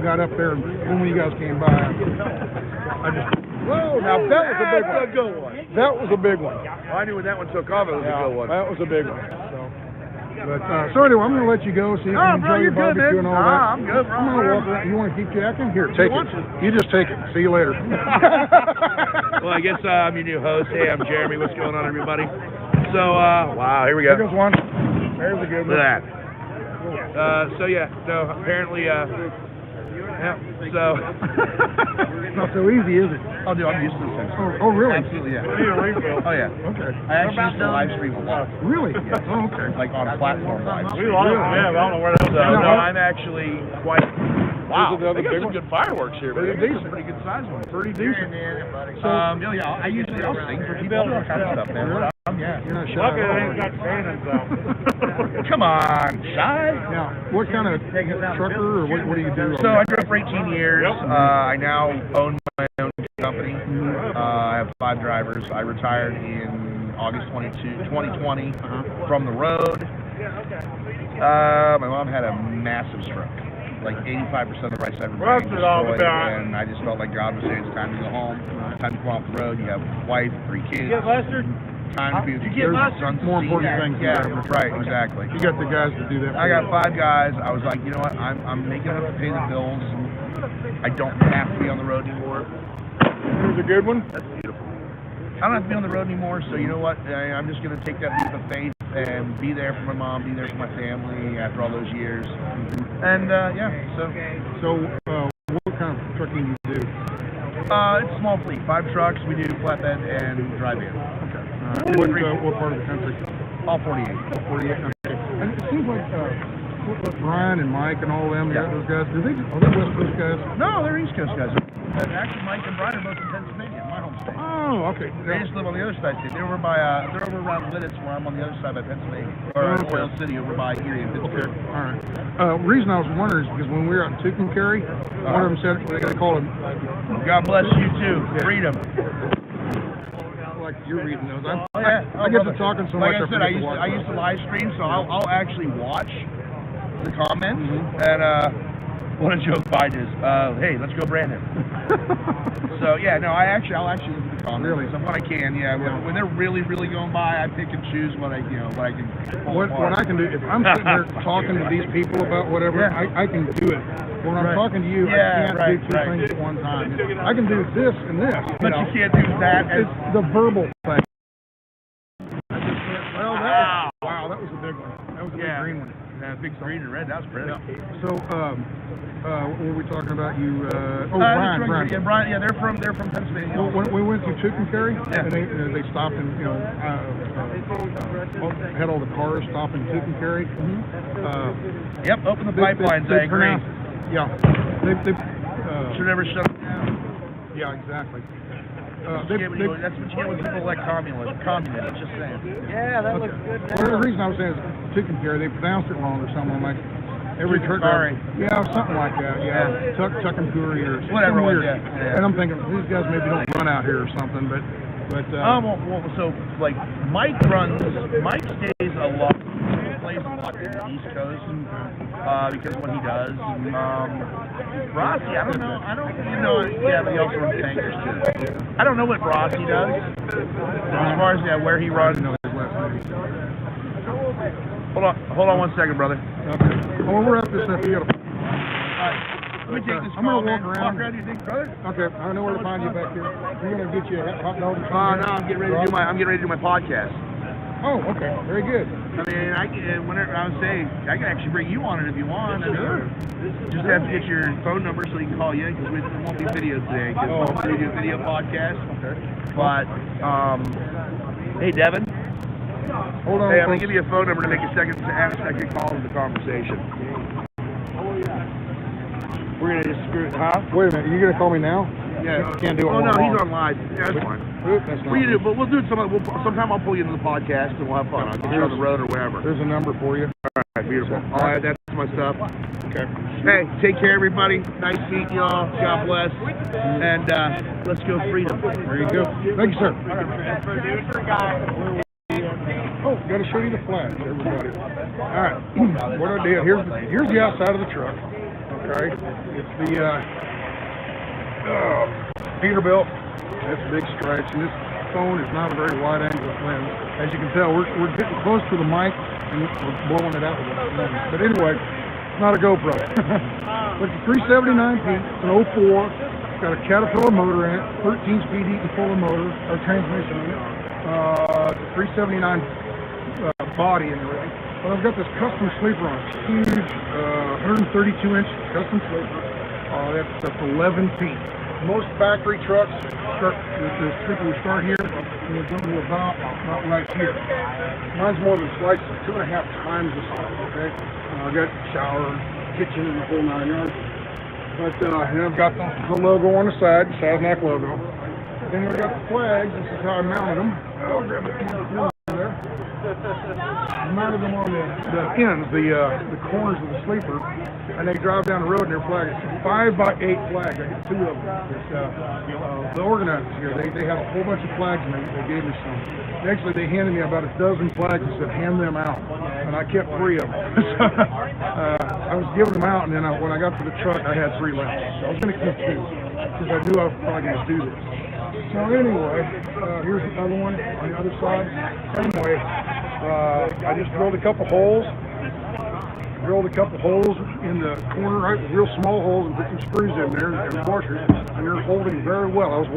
got up there, and when you guys came by, I just. Whoa! Now that was a big one. That's a good one. That was a big one. Well, I knew when that one took off, it was a good one. That was a big one. So anyway, I'm going to let you go so you can enjoy your barbecue and all that. I'm good, bro. I'm going to walk around. You want to keep jacking? Here, take it. You just take it. See you later. Well, I guess I'm your new host. Hey, I'm Jeremy. What's going on, everybody? So, wow, here we go. Here goes one. There's a good one. Look at that. So apparently, so. It's not so easy, is it? Oh, dude, I'm used to this thing. Oh, really? Absolutely, yeah. Oh, yeah. Okay. I actually used to live stream a lot. Really? Yeah. Oh, okay. Like on a platform live stream. I don't know where that was. No, I'm actually quite. Wow, they got some good fireworks here. Pretty decent. Pretty good size one. Pretty decent. I'll sing for people, all kinds of stuff, man. Yeah. You're not shy. Luckily, I ain't got cannons though. Come on, shy. Now, what kind of trucker or what do you do? So I drove for 18 years. I now own my own company. I have 5 drivers. I retired in August 2020 from the road. My mom had a massive stroke. Like 85% of the rights ever made destroyed, and I just felt like God was saying it's time to go home, time to go off the road. You have a wife, 3 kids. You get Lester? Time to be with There's sons. more important things. Yeah, right, exactly. You got the guys to do that. I got 5 guys. I was like, you know what? I'm making enough to pay the bills. I don't have to be on the road anymore. Here's a good one. That's beautiful. I don't have to be on the road anymore, so you know what? I'm just going to take that leap of faith and be there for my mom, be there for my family after all those years. And, So, what kind of trucking do you do? It's a small fleet. 5 trucks. We do flatbed and dry van. Okay. What part of the country? All 48. 48, okay. And it seems like Brian and Mike and all them, those guys, are they West Coast guys? No, they're East Coast guys. Actually, Mike and Brian are both in Pennsylvania, my home state. Oh, okay. They just live on the other side. They're over around Lidditz, where I'm on the other side by Pennsylvania. Or Oil City, over by Erie and Pittsburgh. Okay, all right. The reason I was wondering is because when we were out in Tucumcari, one of them said, they called him... God bless you too. Freedom. Like you're reading those. I get to talking so much. Like I said, I used to live stream, so I'll actually watch the comments. And one of Joe Biden is, hey, let's go Brandon. So yeah, no, I'll actually look at the comments. Really? So when I can, when they're really going by, I pick and choose what I can. What I can do, if I'm sitting there talking to these people about whatever, I can do it. When I'm talking to you, I can't do 2 things at one time. I can do this and this. But you can't do that. It's the verbal thing. Well, that was a big one. That was a big green one. Big green and red. That was pretty. So, what were we talking about? Brian. Yeah, Brian. Yeah, they're from Pennsylvania. Well, when we went to Tucumcari, and they stopped and had all the cars stop in Tucumcari. Yep, open the pipelines. I agree. Yeah, they should never shut them down. Yeah, exactly. That's what you get when people like communism. Just saying. Yeah, that looks good. Well, the reason I was saying is Tucumcari, they pronounced it wrong or something. I'm like, every truck Sorry. Yeah, something like that. Yeah, Tuck and Puri or Whatever it was, weird. yeah. And I'm thinking these guys maybe don't run out here or something, but So like Mike stays a lot, plays a lot in the East Coast because of what he does. Rossi, I don't know. Yeah, but he also runs tankers too. I don't know what Rossi does as far as where he runs. Hold on 1 second, brother. Okay. Well, we're at this stuff. You gotta. Let me take this I'm call, gonna man. walk around. Walk around your thing, brother. Okay, I know where to find you back there. I'm gonna get you a hot dog. No, I'm getting ready to do my podcast. Oh, okay, very good. I mean, whenever I was saying, I can actually bring you on it if you want. Sure. Just have to get your phone number so he can call you because we won't be video today. Because we do a video podcast. Okay. But hey, Devin. Hold on. Hey, I'm gonna give you a phone number to have a second call to the conversation. We're gonna just screw it, huh? Wait a minute, you gonna call me now? Yeah. You can't do it. Oh no, he's on live. Yeah, that's fine. That's not But we'll do it sometime. I'll pull you into the podcast and we'll have fun. I'll get you on the road or wherever. There's a number for you. All right, beautiful. I'll add that to my stuff. Okay. Hey, take care, everybody. Nice meeting y'all. God bless. And let's go freedom. There you go. Thank you, sir. Oh, got to show you the flags, everybody. All right, what I did, here's the outside of the truck, okay? It's the Peterbilt. That's big stripes, and this phone is not a very wide angle lens. As you can tell, we're getting close to the mic, and we're blowing it out with the lens. But anyway, it's not a GoPro. It's a 379P, it's an 04, it's got a Caterpillar motor in it, 13-speed Eaton Fuller motor, or transmission in it. 379 body and everything. But I've got this custom sleeper on. It's huge, 132-inch custom sleeper. That's 11 feet. Most factory trucks start the sleeper will start here and we're going to about right here. Mine's more than twice, 2.5 times this size. Okay, I got shower, kitchen, and the whole 9 yards. But and I've got the logo on the side, the Sasnac logo. Then I got the flags. This is how I mounted them. I'll grab it there. I mounted them on the ends, the corners of the sleeper, and they drive down the road and they're flagged. It's 5x8 flags. I got 2 of them. The organizers here, they had a whole bunch of flags and they gave me some. Actually, they handed me about a dozen flags and said, hand them out. And I kept 3 of them. So, I was giving them out, and then when I got to the truck, I had 3 left. So I was going to keep 2 because I knew I was probably going to do this. So anyway, here's another one on the other side. Same way, I just drilled a couple holes. In the corner, right, real small holes, and put some screws in there and washers, and they're holding very well. I was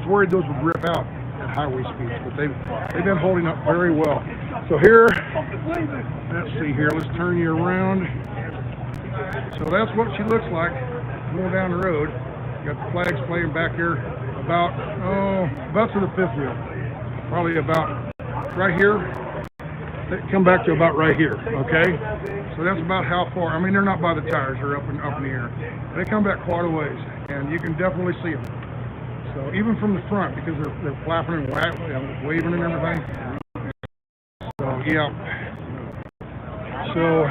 worried those would rip out at highway speeds, but they've been holding up very well. So here, let's see here. Let's turn you around. So that's what she looks like going down the road. Got the flags playing back here. About to the 5th wheel. Probably about right here. They come back to about right here, okay? So that's about how far. I mean, they're not by the tires, they're up in the air. They come back quite a ways, and you can definitely see them. So even from the front, because they're flapping and waving and everything. So yeah. So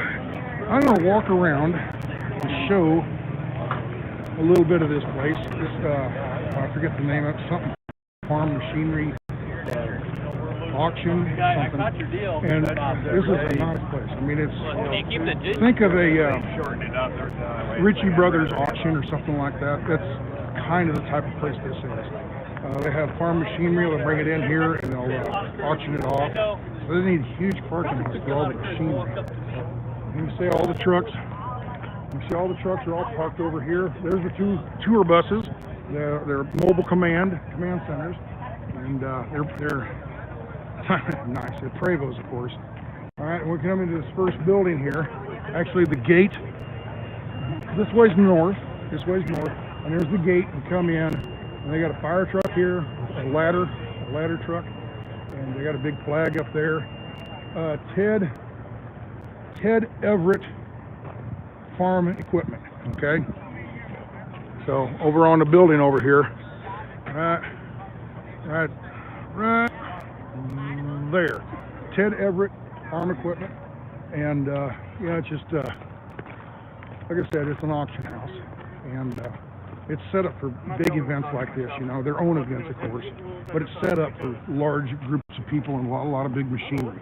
I'm gonna walk around and show a little bit of this place. I forget the name of it, something farm machinery auction, something. And this is a nice place. I mean, it's, think of a Ritchie Brothers auction or something like that. That's kind of the type of place this is. They have farm machinery, they'll bring it in here and they'll auction it off. So they need huge parking lots for all the machinery. You can see all the trucks. You see all the trucks are all parked over here. There's the 2 tour buses. They're mobile command centers, and they're nice. They're Prevos, of course. All right, we're coming to this first building here. Actually, the gate. This way's north. And there's the gate. You come in, and they got a fire truck here, a ladder truck, and they got a big flag up there. Ted Everett Farm Equipment. Okay. So over on the building over here, right there, Ted Everett Farm Equipment, and yeah, it's just like I said, it's an auction house, and it's set up for big events like this, you know, their own events, of course, but it's set up for large groups of people and a lot of big machinery.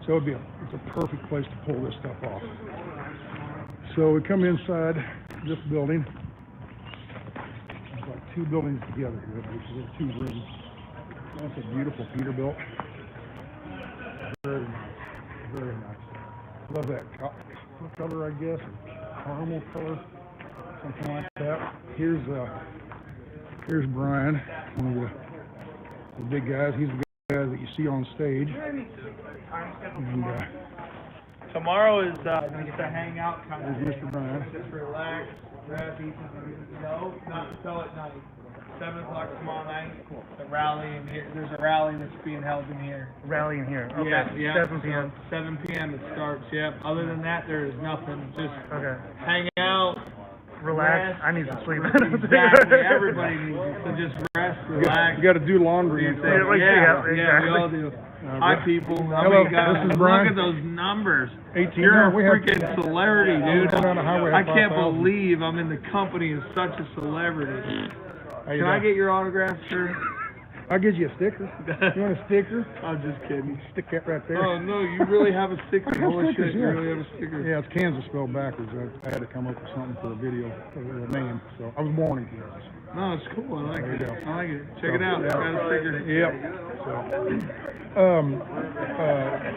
So it's a perfect place to pull this stuff off. So we come inside this building. It's like two buildings together here, basically, two rooms. That's a beautiful Peterbilt. Very nice, very nice. Love that color, I guess, caramel color, something like that. Here's Brian, one of the big guys. He's the guy that you see on stage. And tomorrow is going to get to hang out, kind of. there's Mr. Brian. Just relax, rest, no, not until at night. 7 o'clock tomorrow night. The rally in here. There's a rally that's being held in here. Rally in here. Okay. Yeah. 7 p.m. 7 p.m. it starts. Yep. Other than that, there is nothing. Just Okay. hang out. Relax. Rest. I need some sleep. Exactly. Everybody needs it. So just rest, relax. You got to do laundry and stuff. Yeah, exactly. we all do. Hi, people. Hello, this is Brian. Look at those numbers. 18. You're a We have- freaking celebrity, dude. Down the highway, I can't 5,000. believe I'm in the company of such a celebrity. How you Can I doing? get your autograph, sir? I'll get you a sticker. You want a sticker? I'm just kidding. Stick that right there. Oh, no, you really have a sticker. I have Holy stickers, shit, yeah. you really have a sticker. Yeah, it's Kansas spelled backwards. I had to come up with something for a video, for the name. So I was born in Kansas. No, it's cool. I like There you it. go. I like it. Check it out. It's got a sticker. Yep. So,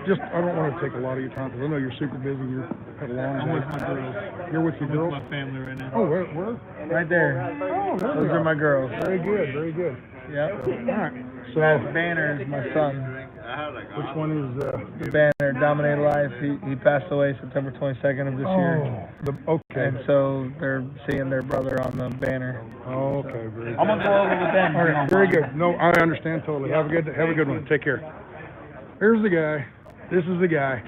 just I don't want to take a lot of your time because I know you're super busy. You have a long I'm day. with my girls. You're with your I'm girls? with my family right now. Oh, where? Right there. Oh, there Those we are my girls. Very good, very good. Yep. All right. So, That Banner is my son. which one is? The Banner, Dominate Life. He passed away September 22nd of this year. Okay. And so they're seeing their brother on the banner. Oh, okay, very good. I'm gonna go over with them. All right, very good. No, I understand totally. Have a good one. Take care. Here's the guy. This is the guy.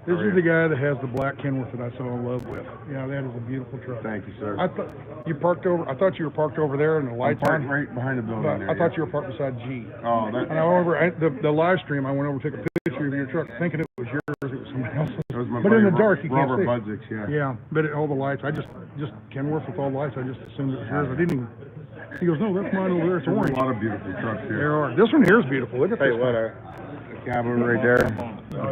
This is the guy that has the black Kenworth that I fell in love with. Yeah, that is a beautiful truck. Thank you, sir. I thought you parked over. I thought you were parked over there and the lights on. right behind the building But there. I thought you were parked beside G. Oh, that. And I went over the live stream. I went over to take a picture of your truck, thinking it was yours. It was somebody else's. That was my But in buddy the dark, you can't Robert see. Budzicks, yeah. Yeah, but all the lights. I just Kenworth with all the lights. I just assumed it was yours. I didn't even. He goes, no, that's mine over there. It's There's orange. a lot of beautiful trucks here. There are. This one here is beautiful. Look at this. What a cabin right there.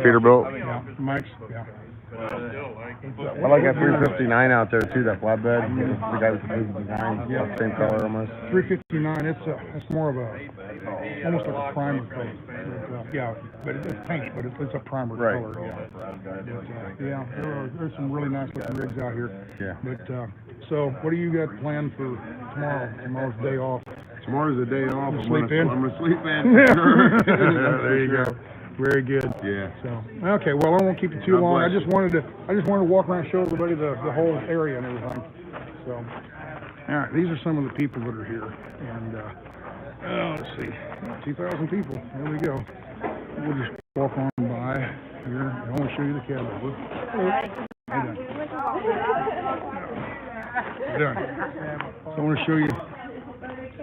Peterbilt. Yeah, Mike's. Yeah. I like that 359 out there too. That flatbed. The guy with the blue design. Yeah. Same color almost. 359. It's more of a almost like a primer color. Yeah, but it's paint, but it's a primer color. Yeah. There's some really nice looking rigs out here. Yeah. But so, what do you got planned for tomorrow? Tomorrow's day off. Tomorrow's the day off. You sleep in? I'm gonna sleep in. For sure. There you go. Very good. Yeah. So okay, well I won't keep you too God long. bless I just wanted to walk around and show everybody the whole area and everything. So all right, these are some of the people that are here, and let's see, 2,000 people. There we go. We'll just walk on by here. I want to show you the cab over. How you doing? So I want to show you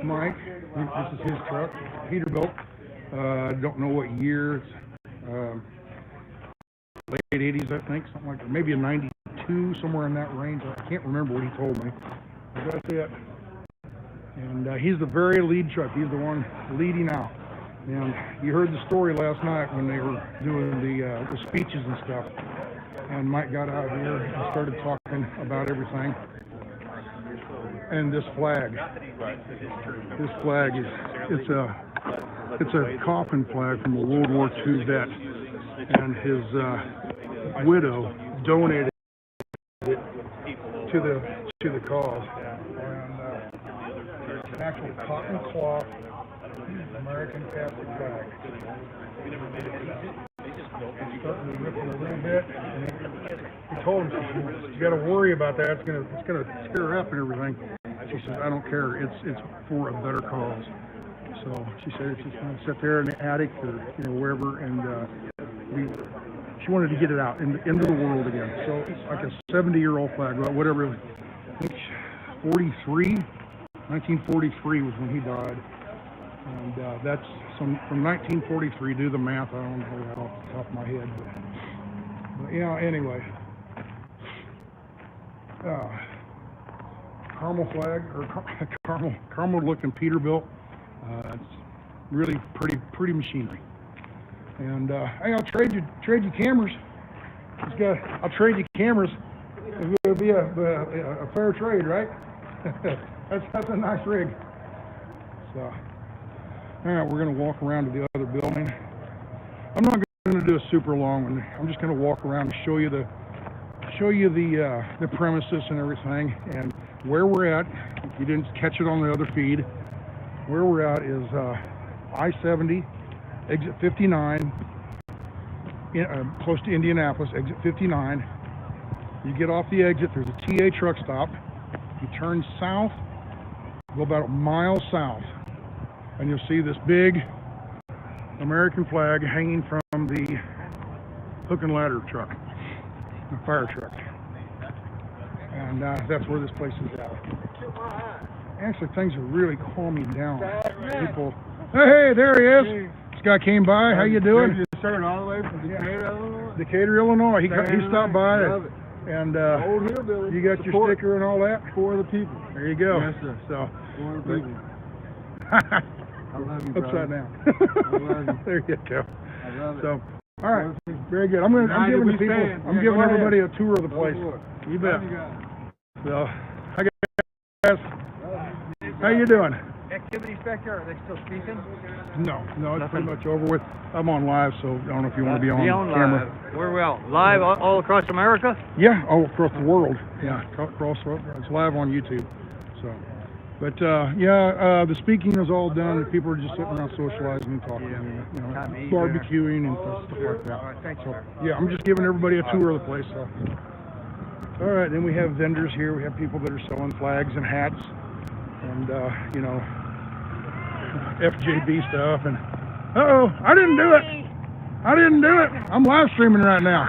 Mike. This is his truck, Peterbilt. I don't know what year. It's late 80s, I think, something like that. Maybe a 92, somewhere in that range. I can't remember what he told me. But that's it. And he's the very lead truck. He's the one leading out. And you heard the story last night when they were doing the speeches and stuff. And Mike got out here and started talking about everything. And this flag is, it's a coffin flag from a World War II vet, and his widow donated it to the cause. And it's an actual cotton cloth American Catholic flag. It's starting to ripple a little bit. He told him, you got to worry about that. It's gonna scare her up and everything. She says, I don't care. It's for a better cause. So she said it's just going to sit there in the attic or wherever, and she wanted to get it out into the world again. So it's like a 70-year-old flag, whatever. I think 1943 was when he died, and that's from 1943. Do the math. I don't know that off the top of my head, but yeah. Anyway, caramel flag, or caramel looking Peterbilt. It's really pretty machinery. And hey, I'll trade you cameras. I'll trade you cameras. It'll be a fair trade, right? that's a nice rig. So, all right, we're gonna walk around to the other building. I'm not gonna do a super long one. I'm just gonna walk around and show you the premises and everything, and where we're at. If you didn't catch it on the other feed, where we're at is I-70, exit 59, close to Indianapolis, exit 59. You get off the exit, there's a TA truck stop. You turn south, go about a mile south, and you'll see this big American flag hanging from the hook and ladder truck, the fire truck. And that's where this place is at. Actually, things are really calming down. People, hey, there he is. This guy came by. How you doing? All the way from Decatur, Illinois. Decatur, Illinois. He stopped by. And you got your sticker and all that? For the people. There you go. Yes, sir. So, for the people. I love you, brother. upside down. I love you. There you go. I love it. So, all right, very good. I'm giving everybody a tour of the place. You bet. So, hi guys. How you doing? Activity inspector, are they still speaking? No, it's pretty much over with. I'm on live, so I don't know if you want to be on camera. Live. Where are we out? Live all across America? Yeah, all across the world. Yeah, it's live on YouTube. So, but the speaking is all done. People are just sitting around socializing and talking, barbecuing and stuff like that. Thanks, so, yeah, I'm just giving everybody a tour of the place. So. All right, then we have vendors here. We have people that are selling flags and hats, and FJB stuff. And I didn't do it. I'm live streaming right now.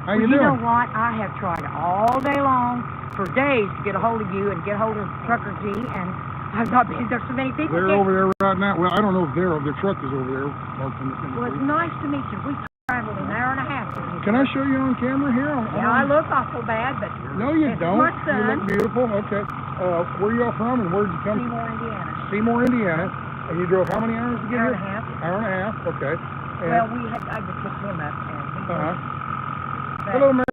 How you doing? You know what? I have tried all day long for days to get a hold of you and get a hold of Trucker G, and I've not been. There's so many people. They're over there right now. Well, I don't know if their truck is over there. Well, it's nice to meet you. We traveled an hour and a half. Can I show you on camera here? I look awful bad, but no, you don't. My son. You look beautiful. Okay. Where are y'all from, and where did you come from? Seymour, Indiana. And you drove how many hours to get here? Hour and a half. Okay. And well, I just picked him up, and hello, Mary.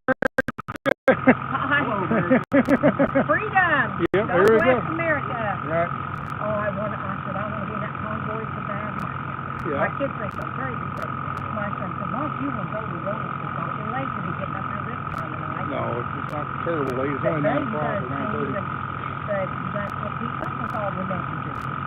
Freedom. Yep, there we go. America. Right. Oh, I said I want to be in that convoy so bad. Yeah. My kids think I'm crazy, but my son said, Mom, you want to go to the road. It's not too late to be getting up there this time of night. No, it's not terrible late. It's only 9 o'clock or 9:30.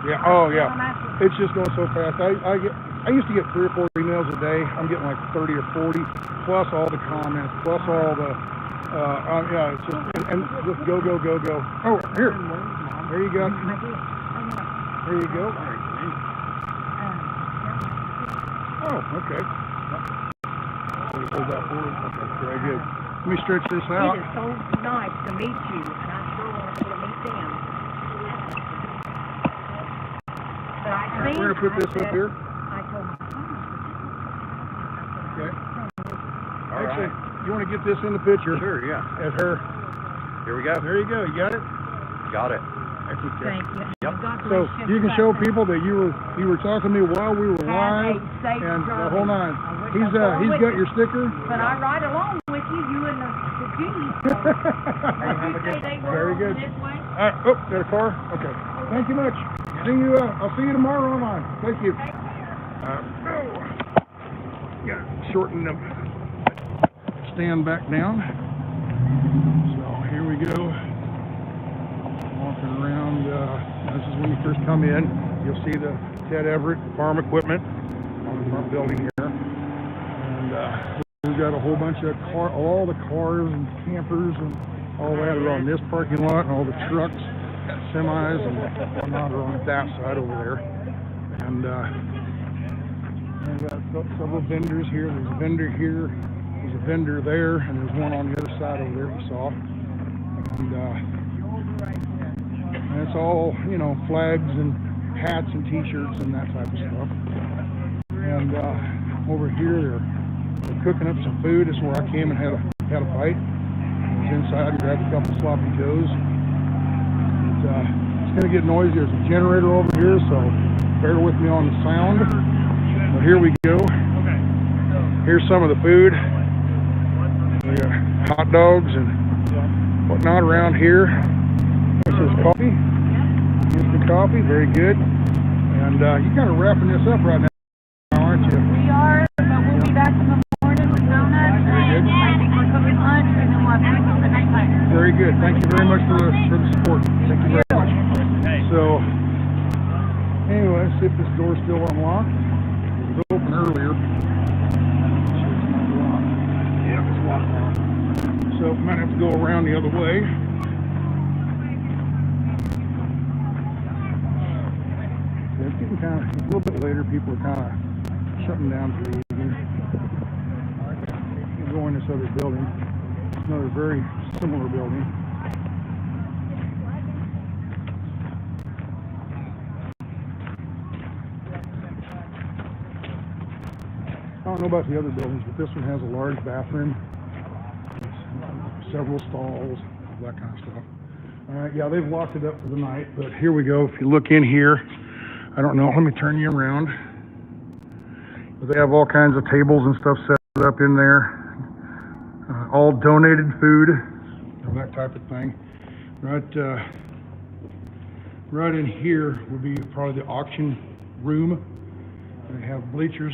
Yeah. Oh, yeah. It's just going so fast. I used to get 3 or 4 emails a day. I'm getting like 30 or 40, plus all the comments, plus all the it's just and just go. Oh, here. There you go. There you go. Oh, okay. Hold that forward. Okay, very good. Let me stretch this out. It is so nice to meet you, and I sure want to meet them. But I think we're going to put this up here. I told my son. Okay. All right. You want to get this in the picture? Sure, yeah. As her. Here we go. There you go. You got it? Got it. Thank you. Yep. So you can show people that you were talking to me while we were live, and the whole nine. He's got your sticker. But I ride along with you, and the G's. Very good. Oh, got a car. Okay. Thank you much. See you. I'll see you tomorrow online. Thank you. Got to shorten the stand back down. So here we go. Walking around. This is when you first come in. You'll see the Ted Everett farm equipment on the front building here, and we've got a whole bunch of all the cars and campers and all that are on this parking lot, and all the trucks, semis, and whatnot are on that side over there. And I've got several vendors here. There's a vendor here. There's a vendor there, and there's one on the other side over there you saw. And it's all, flags and hats and t-shirts and that type of stuff. And over here they're cooking up some food. This is where I came and had a bite. I was inside and grabbed a couple sloppy joes. It's going to get noisy. There's a generator over here, so bear with me on the sound. But here we go. Here's some of the food. We got hot dogs and whatnot around here. This is coffee. Here's the coffee. Very good. And you're kind of wrapping this up right now, aren't you? We are, but we'll be back in the morning with donuts. I think we're cooking lunch, and then we'll have pizza the next night. Very good. Thank you very much for the support. Thank you very much. So, anyway, let's see if this door's still unlocked. It was open earlier. Yeah, it's locked. So, might have to go around the other way. Yeah, it's getting kind of, a little bit later, people are kind of shutting down for the evening. We'll go in this other building. It's another very similar building. I don't know about the other buildings, but this one has a large bathroom, several stalls, that kind of stuff. All right, yeah, they've locked it up for the night, but here we go. If you look in here, I don't know, let me turn you around. They have all kinds of tables and stuff set up in there. All donated food, that type of thing. Right in here would be probably the auction room. They have bleachers.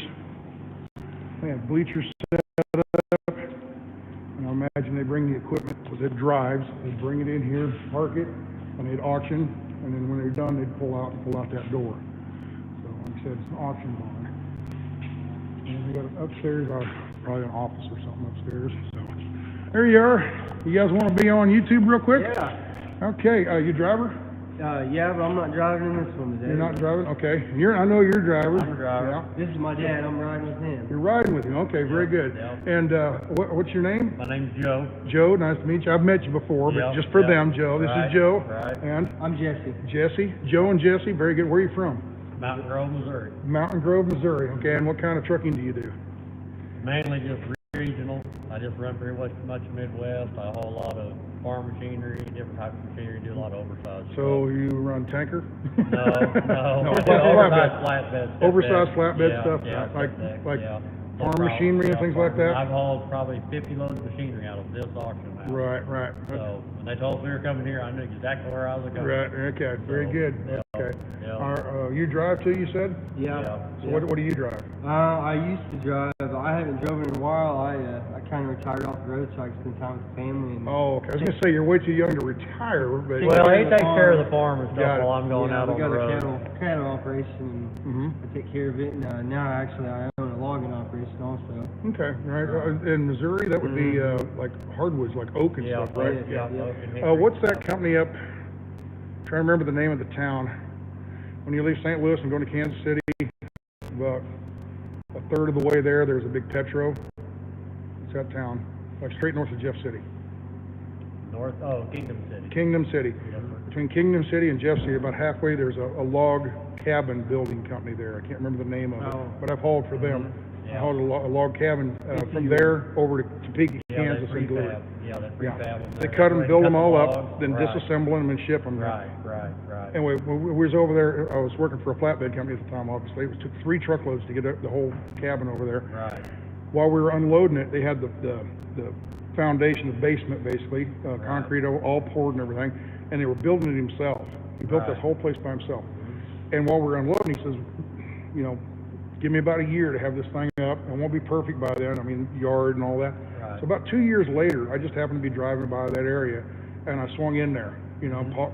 They have bleachers set up. And I imagine they bring the equipment with it drives. They bring it in here, park it, and they'd auction. And then when they're done, they'd pull out that door. So like I said, it's an auction barn. And we got upstairs, probably an office or something upstairs. So there you are. You guys want to be on YouTube real quick? Yeah. Okay. You driver? Yeah, but I'm not driving in this one today. You're not driving? Okay. I know you're a driver. I'm a driver. Yeah. This is my dad. I'm riding with him. You're riding with him. Okay, very good. Yep. And what's your name? My name's Joe. Joe, nice to meet you. I've met you before, but just for them, Joe. This is Joe. Right. And? I'm Jesse. Jesse. Joe and Jesse. Very good. Where are you from? Mountain Grove, Missouri. Mountain Grove, Missouri. Okay, and what kind of trucking do you do? Mainly just regional. I just run pretty much Midwest. I haul a lot of farm machinery, different types of machinery, do a lot of oversized So you run tanker? No. Oversized flatbed. Oversized flatbed stuff, like farm machinery and things like that? I've hauled probably 50 loads of machinery out of this auction house. Right. So when they told us we were coming here, I knew exactly where I was going. Right, okay, very good. Okay. You drive too, you said? Yeah. So what do you drive? I used to drive. I haven't driven in a while. I kind of retired off the road so I could spend time with the family. And okay. I was going to say you're way too young to retire. But Well, he takes care of the farm and stuff while I'm going out on the road. We got a cattle operation, and I take care of it. And now actually I own a logging operation also. Okay, right. In Missouri, that would be like hardwoods, like oak and stuff, right? What's that company up? I'm trying to remember the name of the town. When you leave St. Louis and go to Kansas City, about a third of the way there's a big Petro. It's that town, like straight north of Jeff City. Kingdom City. Kingdom City. Yes, Between Kingdom City and Jeff City, about halfway, there's a log cabin building company there. I can't remember the name of it, but I've hauled for them. I hauled a log cabin from there over to Topeka, Kansas, and delivered. They cut them, build them all up, then disassemble them and ship them. Right. Anyway, when we was over there, I was working for a flatbed company at the time, obviously. It took 3 truckloads to get the whole cabin over there. Right. While we were unloading it, they had the foundation, the basement basically, concrete all poured and everything, and they were building it himself. He built this whole place by himself. And while we were unloading, he says, give me about a year to have this thing up. It won't be perfect by then. I mean, yard and all that. So about 2 years later, I just happened to be driving by that area, and I swung in there,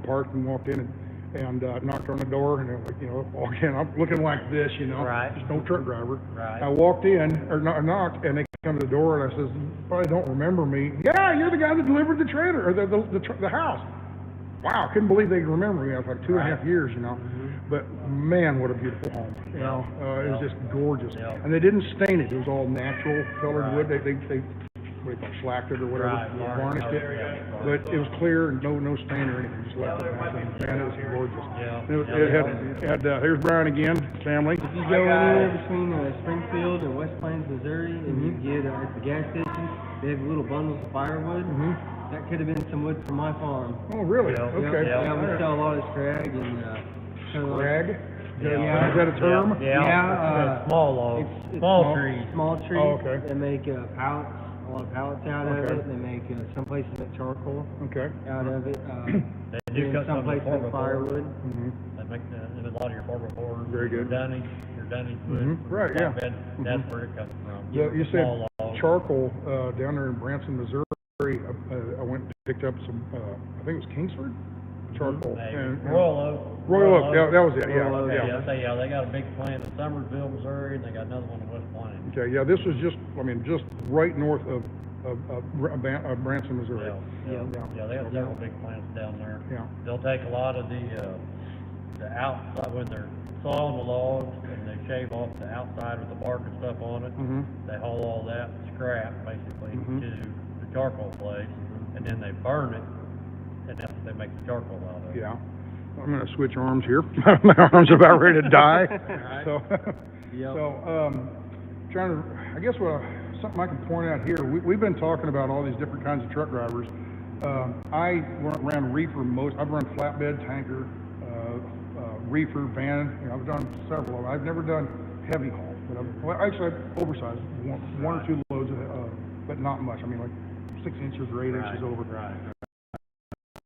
parked and walked in and knocked on the door, and again, I'm looking like this, just no truck driver. I walked in, or knocked, and they come to the door, and I says, you probably don't remember me. Yeah, you're the guy that delivered the trailer, or the house. Wow, I couldn't believe they could remember me. I was like 2.5 years, But man, what a beautiful home. It was just gorgeous. And they didn't stain it. It was all natural colored wood. They what do you call it, slacked it or whatever, varnished it. But it was clear and no stain or anything. Just left it. Man, it was gorgeous. It had here's Brian again. family. If you go anywhere between Springfield and West Plains, Missouri, and you get at the gas station, they have little bundles of firewood. That could have been some wood from my farm. Oh, really? Yeah, Okay. yeah, we sell a lot of scrag and Scrag? Yeah. Is that a term? Yeah. Small logs. It's Small trees. Small trees. Oh, okay. They make pallets, a lot of pallets out of Okay. it. They make some places make charcoal Okay. out of it. They do cut some some of the places make former firewood. They make a lot of your former boards. Very good. Your Dunnies wood. Right, yeah. Flatbed, that's where it comes from. Yeah, you said Small logs. charcoal down there in Branson, Missouri. I went and picked up some, I think it was Kingsford charcoal. And Royal Oak. Royal Oak, yeah, that was it, yeah. Royal Oak, yeah. They got a big plant in Summersville, Missouri, and they got another one in West Plains. Okay, yeah, this was just right north of Branson, Missouri. Yeah, they got several big plants down there. Yeah. They'll take a lot of the outside, when they're sawing the logs, and they shave off the outside with the bark and stuff on it. They haul all that scrap, basically, to the charcoal place, and then they burn it, and that's what they make the charcoal out of. Yeah. I'm gonna switch arms here. My arm's about ready to die. So, I guess something I can point out here, we've been talking about all these different kinds of truck drivers. I ran reefer I've run flatbed, tanker, reefer, van. I've done several of them. I've never done heavy haul, but actually I've oversized one or two loads, but not much. I mean, like 6 inches or 8 inches over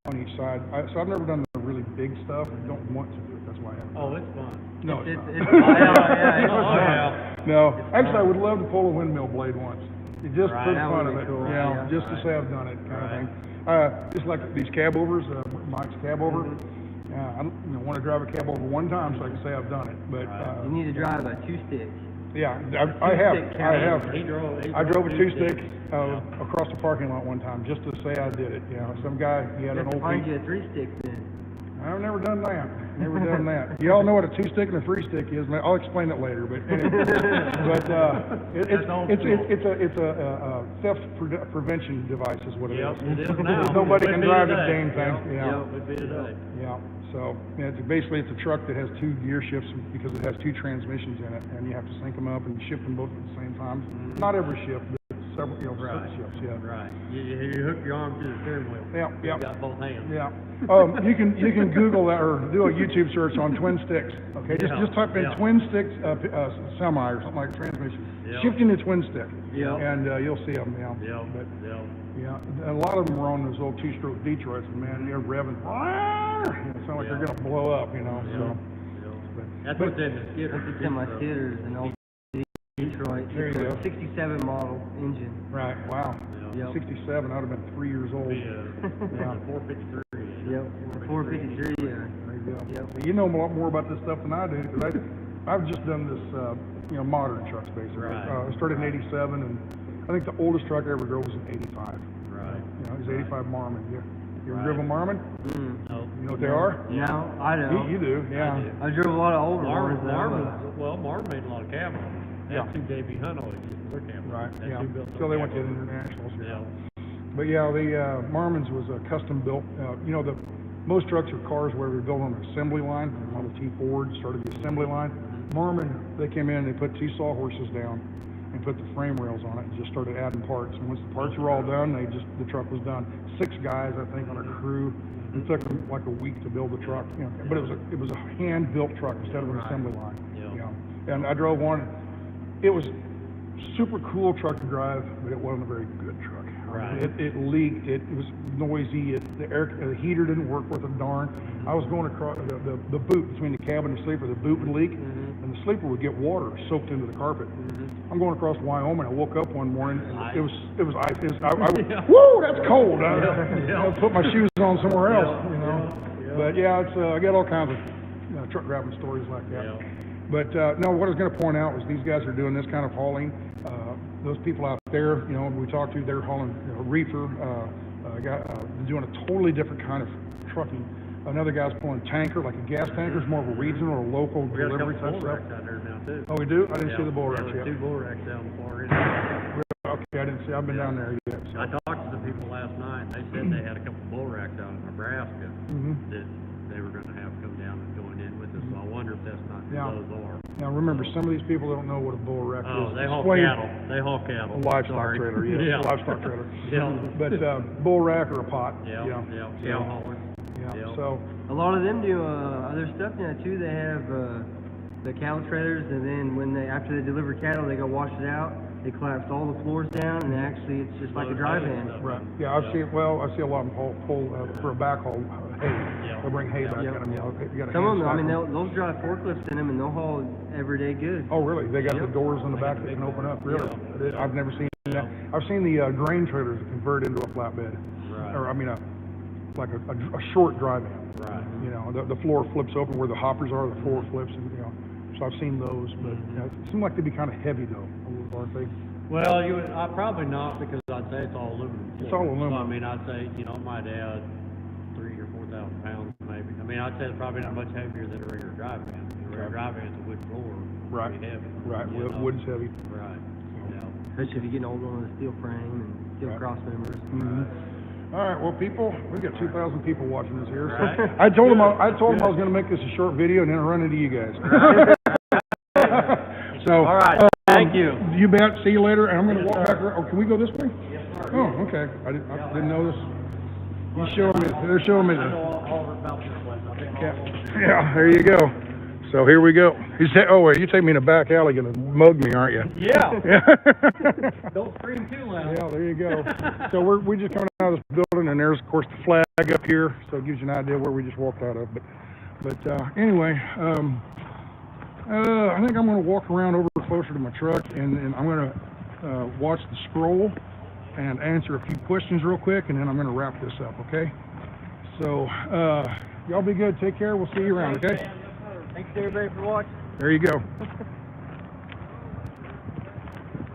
on each side. So I've never done the really big stuff. I don't want to do it. That's why I haven't. Oh, it's fun. No, it's not. No, actually, I would love to pull a windmill blade once, just for the that fun would of be it. cool. Yeah, just to say I've done it, kind of thing. Just like these cab overs, Mike's cab over. I want to drive a cab over one time so I can say I've done it. But You need to drive a 2-stick. yeah, I have. I drove a 2-stick Yeah. across the parking lot one time just to say I did it. Some guy, he had an old. Find you a 3-stick then. I've never done that. Never done that. Y'all know what a 2-stick and a 3-stick is. I'll explain it later. But anyway, it's a theft prevention device, is what it is. It is now. Nobody Would can be drive the today. dang thing. Would be today. Yeah. So it's a truck that has 2 gear shifts because it has 2 transmissions in it, and you have to sync them up and shift them both at the same time. Not every shift, but several shifts. Yeah. Right. You hook your arm to the steering wheel. Yeah. You got both hands. Yeah. You can Google that or do a YouTube search on twin sticks. Okay, just type in twin sticks semi or something like transmission. Shifting the twin stick. And you'll see them. A lot of them are on those old 2-stroke Detroits, and man, they're revving. It sounds like they're gonna blow up, So. That's what's in the skidder. It's in my skidder, is an old Detroit. There you go. 67 model engine. Right. Wow. 67. I'd have been 3 years old. 453. Yep. 453. Yeah. There you go. Yep. You know a lot more about this stuff than I do, because I've just done this, modern trucks basically. I started in '87, and I think the oldest truck I ever drove was an '85. Right. It was '85 Marmon. You ever driven Marmon? No. You know what they are? No, I know. You do. Yeah. I drove a lot of older ones. Marmon made a lot of cab oils. That's who Davey Hunt always used to work at. Right. That's who built So those they went to cab the oils. internationals. Yeah. But the Marmon's was a custom built. Most trucks are cars where we built on an assembly line. Model T Ford started the assembly line. Marmon, they came in and they put 2 sawhorses down and put the frame rails on it and just started adding parts. And once the parts were all done, the truck was done. 6 guys, I think, on a crew. It took them like a week to build the truck. But it was a hand built truck instead of an assembly line. And I drove one. It was super cool truck to drive, but it wasn't a very good truck. Right. It leaked. It was noisy. The heater didn't work worth a darn. I was going across the boot between the cab and the sleeper. The boot would leak, and the sleeper would get water soaked into the carpet. I'm going across Wyoming. I woke up one morning and it was ice. Woo, that's cold. I put my shoes on somewhere else. But I got all kinds of truck driving stories like that. But no, what I was going to point out was these guys are doing this kind of hauling. Those people out there, we talked to, they're hauling reefer, doing a totally different kind of trucking. Another guy's pulling tanker, like a gas tanker, is more of a regional or local delivery type stuff. Out there now too. Oh, we do? I didn't see the bull racks yet. 2 bull racks down the far end. Okay, I didn't see. I've been down there yet. I talked to the people last night, and they said they had a couple bull racks out in Nebraska that they were going to have come down and join in with us. So I wonder if that's not who Yeah. those are. Now remember, some of these people don't know what a bull rack Oh, is. they haul Explain- cattle. They haul cattle. A livestock Sorry. trailer, yes. Yeah. Livestock trailer. Yeah. But bull rack or a pot. Yeah, yeah, So, yeah, hauler. yeah. Yeah. So A lot of them do other stuff now too. They have the cattle trailers, and then when they after they deliver cattle, they go wash it out. They collapse all the floors down, and actually it's just like a dry van. right. Yeah, I see a lot of them pull for a backhaul hay. They'll bring hay back Yep. in them. You know, you got a Some of them, I mean, hand they'll drive forklifts in them, and they'll haul everyday goods. Oh, really? They got Yep. the doors in the back that can open up. Really? I've never seen that. I've seen the grain trailers that convert into a flatbed, Right. or I mean like a short dry van. Right. You know, the floor flips open where the hoppers are. The floor flips, and you know. So I've seen those, but you know, it seems like they'd be kind of heavy though, aren't they? Well, probably not, because I'd say it's all aluminum. It's all aluminum. So, I mean, I'd say, you know, it might add 3,000 or 4,000 pounds maybe. I mean, I'd say it's probably not much heavier than a regular drive van. A regular drive van's a wood floor. Right. Pretty heavy. Right. you know? Wood's heavy. Right. Yeah. Especially if you get old on the steel frame and steel cross members. Mm-hmm. All right, well, people, we've got 2,000 people watching this here. So Right. I told them I was going to make this a short video and then run into you guys. So, All right. Thank you. You bet. See you later. And I'm going to walk back. Oh, can we go this way? Oh, okay. I didn't know this. They're showing me the. Yeah, there you go. So here we go. You say, oh wait, you take me in a back alley, gonna mug me, aren't you? Yeah. Yeah. Don't scream too loud. Yeah, there you go. So we're just coming out of this building, and there's of course the flag up here, so it gives you an idea where we just walked out of. But anyway, I think I'm gonna walk around over closer to my truck, and I'm gonna watch the scroll and answer a few questions real quick, and then I'm gonna wrap this up. Okay? So y'all be good. Take care. We'll see you around. Okay? Thanks everybody for watching. There you go.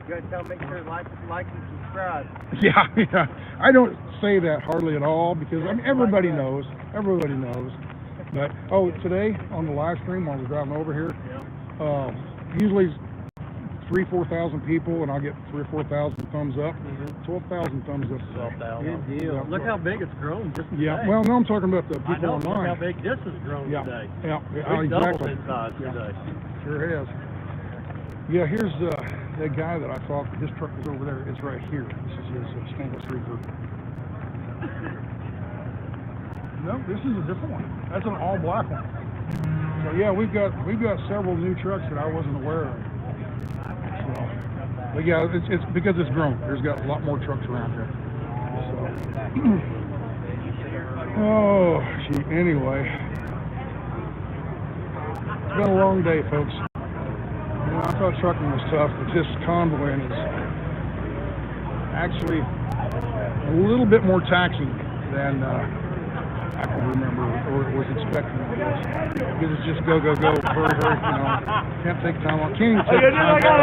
You guys tell them make sure to like and subscribe. Yeah, I don't say that hardly at all because I mean everybody knows. But today on the live stream while I was driving over here, usually 3,000-4,000 people, and I'll get 3,000 or 4,000 thumbs up. 12,000 thumbs up. 12,000. Good deal. Yeah. Look how big it's grown just today. Yeah. Well, no, I'm talking about the people I know. online. Look how big this has grown Yeah. today. Yeah. We've doubled in size today. Sure has. Yeah, here's the guy that I thought his truck was over there. It's right here. This is his stainless reefer. No, this is a different one. That's an all black one. So yeah, we've got several new trucks that I wasn't aware of. So, but yeah, it's because it's grown. There's got a lot more trucks around here. So. Oh, gee. Anyway, it's been a long day, folks. You know, I thought trucking was tough, but this convoying is actually a little bit more taxing than I can remember or was expecting it was. Because it's just go, hurry, you know. Can't take time off. Can't even take time off. Don't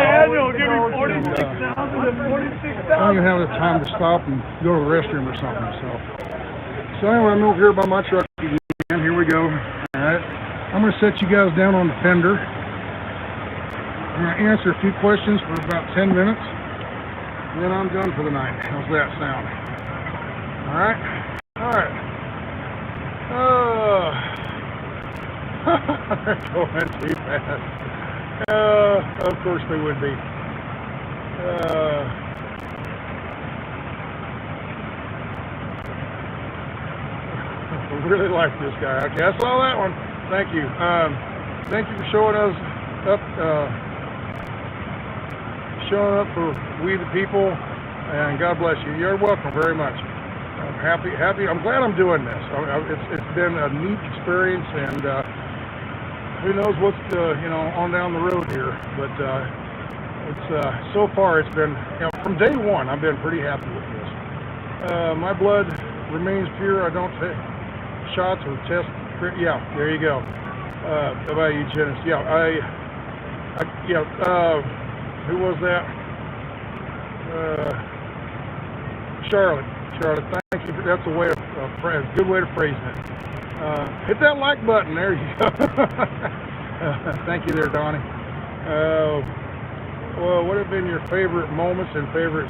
even have the time to stop and go to the restroom or something. So anyway, I'm over here by my truck again. Here we go. All right. I'm going to set you guys down on the fender. I'm going to answer a few questions for about 10 minutes. And then I'm done for the night. How's that sound? All right. They're going too fast. Of course they would be. I really like this guy. Okay, I saw that one. Thank you. Thank you for showing us up, for we the people, and God bless you. You're welcome very much. I'm happy. I'm glad I'm doing this. It's been a neat experience, and who knows what's on down the road here. But it's so far it's been from day one. I've been pretty happy with this. My blood remains pure. I don't take shots or test. Yeah, there you go. How about you, Janice? Yeah, who was that? Charlotte, thank you. That's a way of good way to phrase it. Hit that like button. There you go. Thank you there, Donnie. Well, what have been your favorite moments and favorite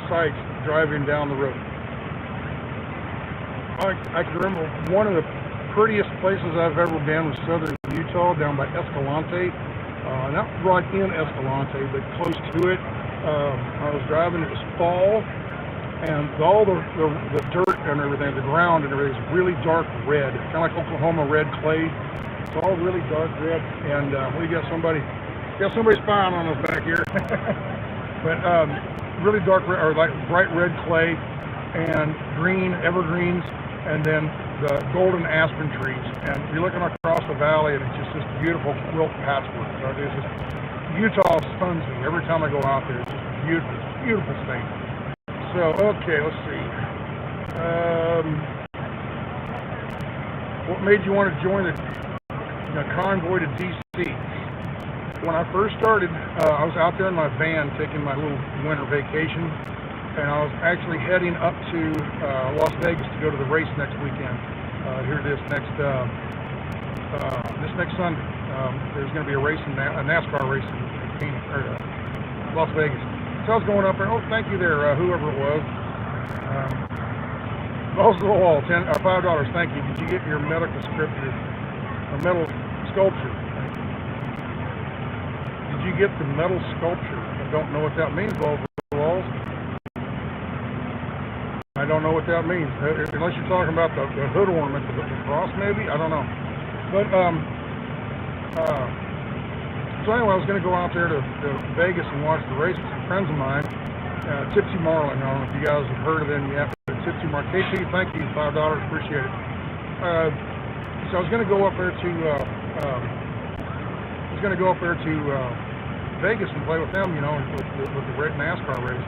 sights driving down the road? I can remember one of the prettiest places I've ever been was southern Utah, down by Escalante. Not right in Escalante, but close to it. I was driving, it was fall, and all the dirt and everything, the ground and everything is really dark red, kind of like Oklahoma red clay. It's all really dark red, and we got somebody spying on us back here. But really dark red, or like bright red clay, and green evergreens, and then the golden aspen trees. And you're looking across the valley, and it's just this beautiful quilt patchwork. So it's just, Utah stuns me every time I go out there. It's just beautiful, beautiful state. So, okay, let's see. What made you want to join the convoy to D.C.? When I first started, I was out there in my van taking my little winter vacation, and I was actually heading up to Las Vegas to go to the race next weekend. Here this next Sunday. There's going to be a race, a NASCAR race in Phoenix, or Las Vegas. So I was going up there. Oh, thank you there, whoever it was. Balls to the wall, $5. Thank you. Did you get your medical scripture, or metal sculpture? Did you get the metal sculpture? I don't know what that means. Balls to the walls. I don't know what that means. Unless you're talking about the hood ornament, the cross, maybe. I don't know. But so anyway, I was going to go out there to Vegas and watch the race with some friends of mine. Tipsy Marlin, I don't know if you guys have heard of them yet. Tipsy Marlin, KT, thank you, $5, appreciate it. So I was going to go up there to Vegas and play with them, you know, with the NASCAR race.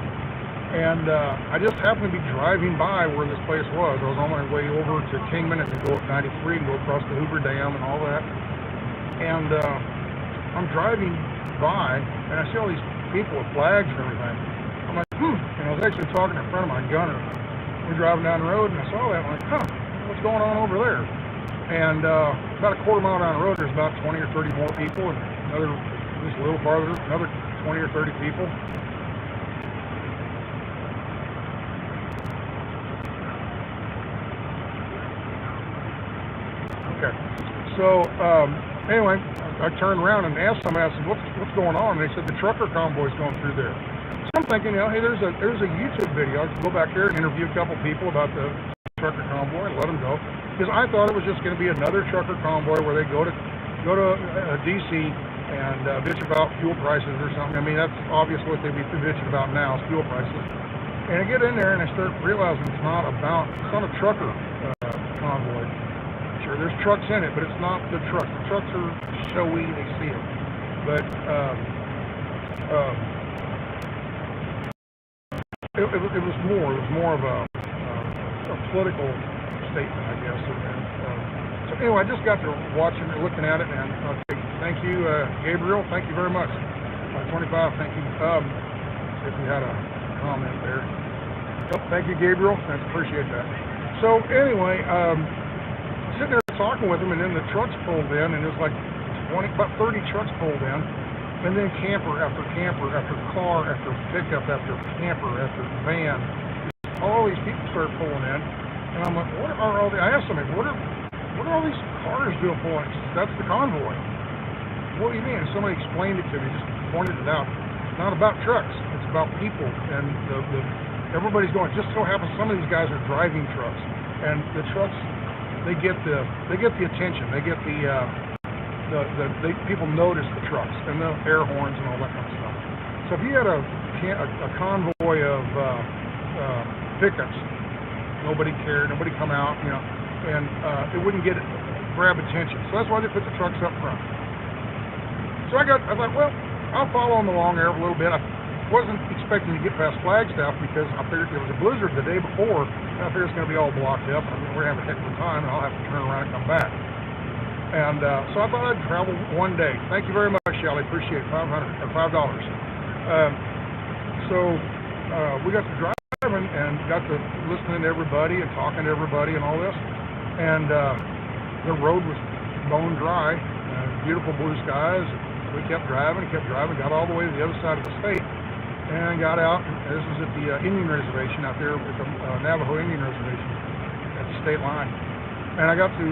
And I just happened to be driving by where this place was. I was on my way over to Kingman and go up 93 and go across the Hoover Dam and all that. And I'm driving by, and I see all these people with flags and everything. I'm like, And I was actually talking to a friend of mine, Gunner. We're driving down the road, and I saw that. I'm like, what's going on over there? And about a quarter mile down the road, there's about 20 or 30 more people, and just a little farther, another 20 or 30 people. Okay. So, anyway, I turned around and asked somebody, I said, what's going on? And they said, the trucker convoy's going through there. So I'm thinking, hey, there's a YouTube video. I could go back there and interview a couple people about the trucker convoy and let them go. Because I thought it was just going to be another trucker convoy where they go to D.C. and bitch about fuel prices or something. I mean, that's obvious what they'd be bitching about now is fuel prices. And I get in there and I start realizing it's not a trucker convoy. Sure, there's trucks in it, but it's not the trucks. The trucks are showy, they see it. But it was more of a political statement, I guess. So anyway, I just got to watching it, looking at it, and okay, thank you, Gabriel. Thank you very much. 25, thank you. If you had a comment there. Oh, thank you, Gabriel. I appreciate that. So anyway, sitting there talking with him, and then the trucks pulled in, and there's like about 30 trucks pulled in, and then camper after camper after car after pickup after camper after van. All these people started pulling in, and I'm like, what are all the? I asked somebody, what are all these cars doing pulling? That's the convoy. What do you mean? And somebody explained it to me, just pointed it out. It's not about trucks. It's about people, and everybody's going. Just so happens some of these guys are driving trucks, and the trucks. They get the attention. They get people notice the trucks and the air horns and all that kind of stuff. So if you had a convoy of pickups, nobody cared, nobody come out, you know, and it wouldn't grab attention. So that's why they put the trucks up front. So I thought, well, I'll follow them along there a little bit. I wasn't expecting to get past Flagstaff because I figured there was a blizzard the day before, and I figured it's going to be all blocked up, and we're going to have a heck of a time, and I'll have to turn around and come back. And so I thought I'd travel one day. Thank you very much, Shelley. Appreciate it. $5. We got to driving and got to listening to everybody and talking to everybody and all this. And the road was bone dry, beautiful blue skies. We kept driving, got all the way to the other side of the state. And got out. This was at the Indian Reservation out there at the Navajo Indian Reservation at the state line. And I got to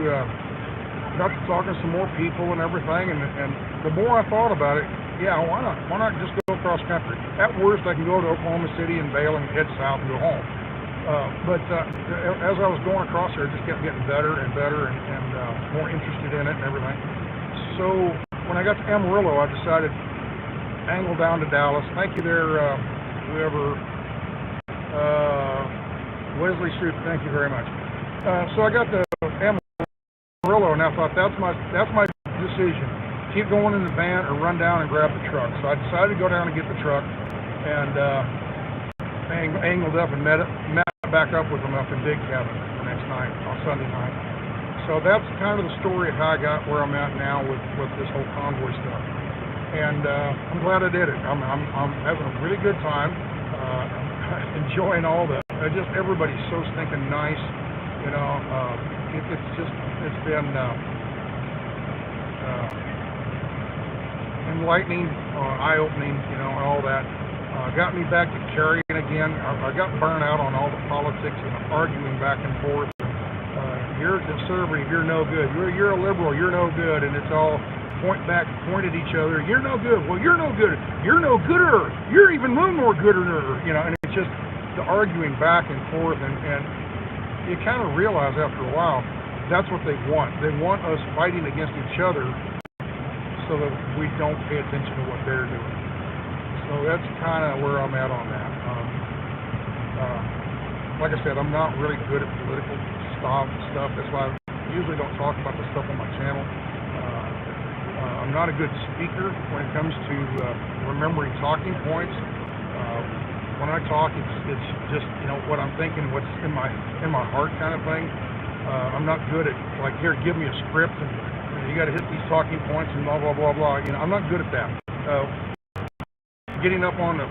got to talking to some more people and everything, and the more I thought about it, yeah, why not? Why not just go across country? At worst, I can go to Oklahoma City and bail and head south and go home. But as I was going across there, it just kept getting better and better and more interested in it and everything. So when I got to Amarillo, I decided angle down to Dallas. Thank you there, whoever, Wesley Shoup, thank you very much. So I got to Amarillo, and I thought that's my decision. Keep going in the van or run down and grab the truck. So I decided to go down and get the truck, and angled up and met back up with them up in Big Cabin the next night, on Sunday night. So that's kind of the story of how I got where I'm at now with this whole convoy stuff. And I'm glad I did it. I'm having a really good time, enjoying all the, just everybody's so stinking nice, you know. It's been enlightening, eye-opening, you know, and all that. Got me back to carrying again. I got burnt out on all the politics and arguing back and forth. You're conservative, you're no good. You're a liberal, you're no good. And it's all point at each other. You're no good. Well, you're no good. You're no gooder. You're even a little more gooder, you know. And it's just the arguing back and forth. And you kind of realize after a while, that's what they want. They want us fighting against each other so that we don't pay attention to what they're doing. So that's kind of where I'm at on that. Like I said, I'm not really good at political stuff. That's why I usually don't talk about this stuff on my channel. I'm not a good speaker when it comes to remembering talking points. When I talk, it's just, you know, what I'm thinking, what's in my heart kind of thing. I'm not good at, like, here, give me a script and you got to hit these talking points and blah, blah, blah, blah. You know, I'm not good at that. Getting up on the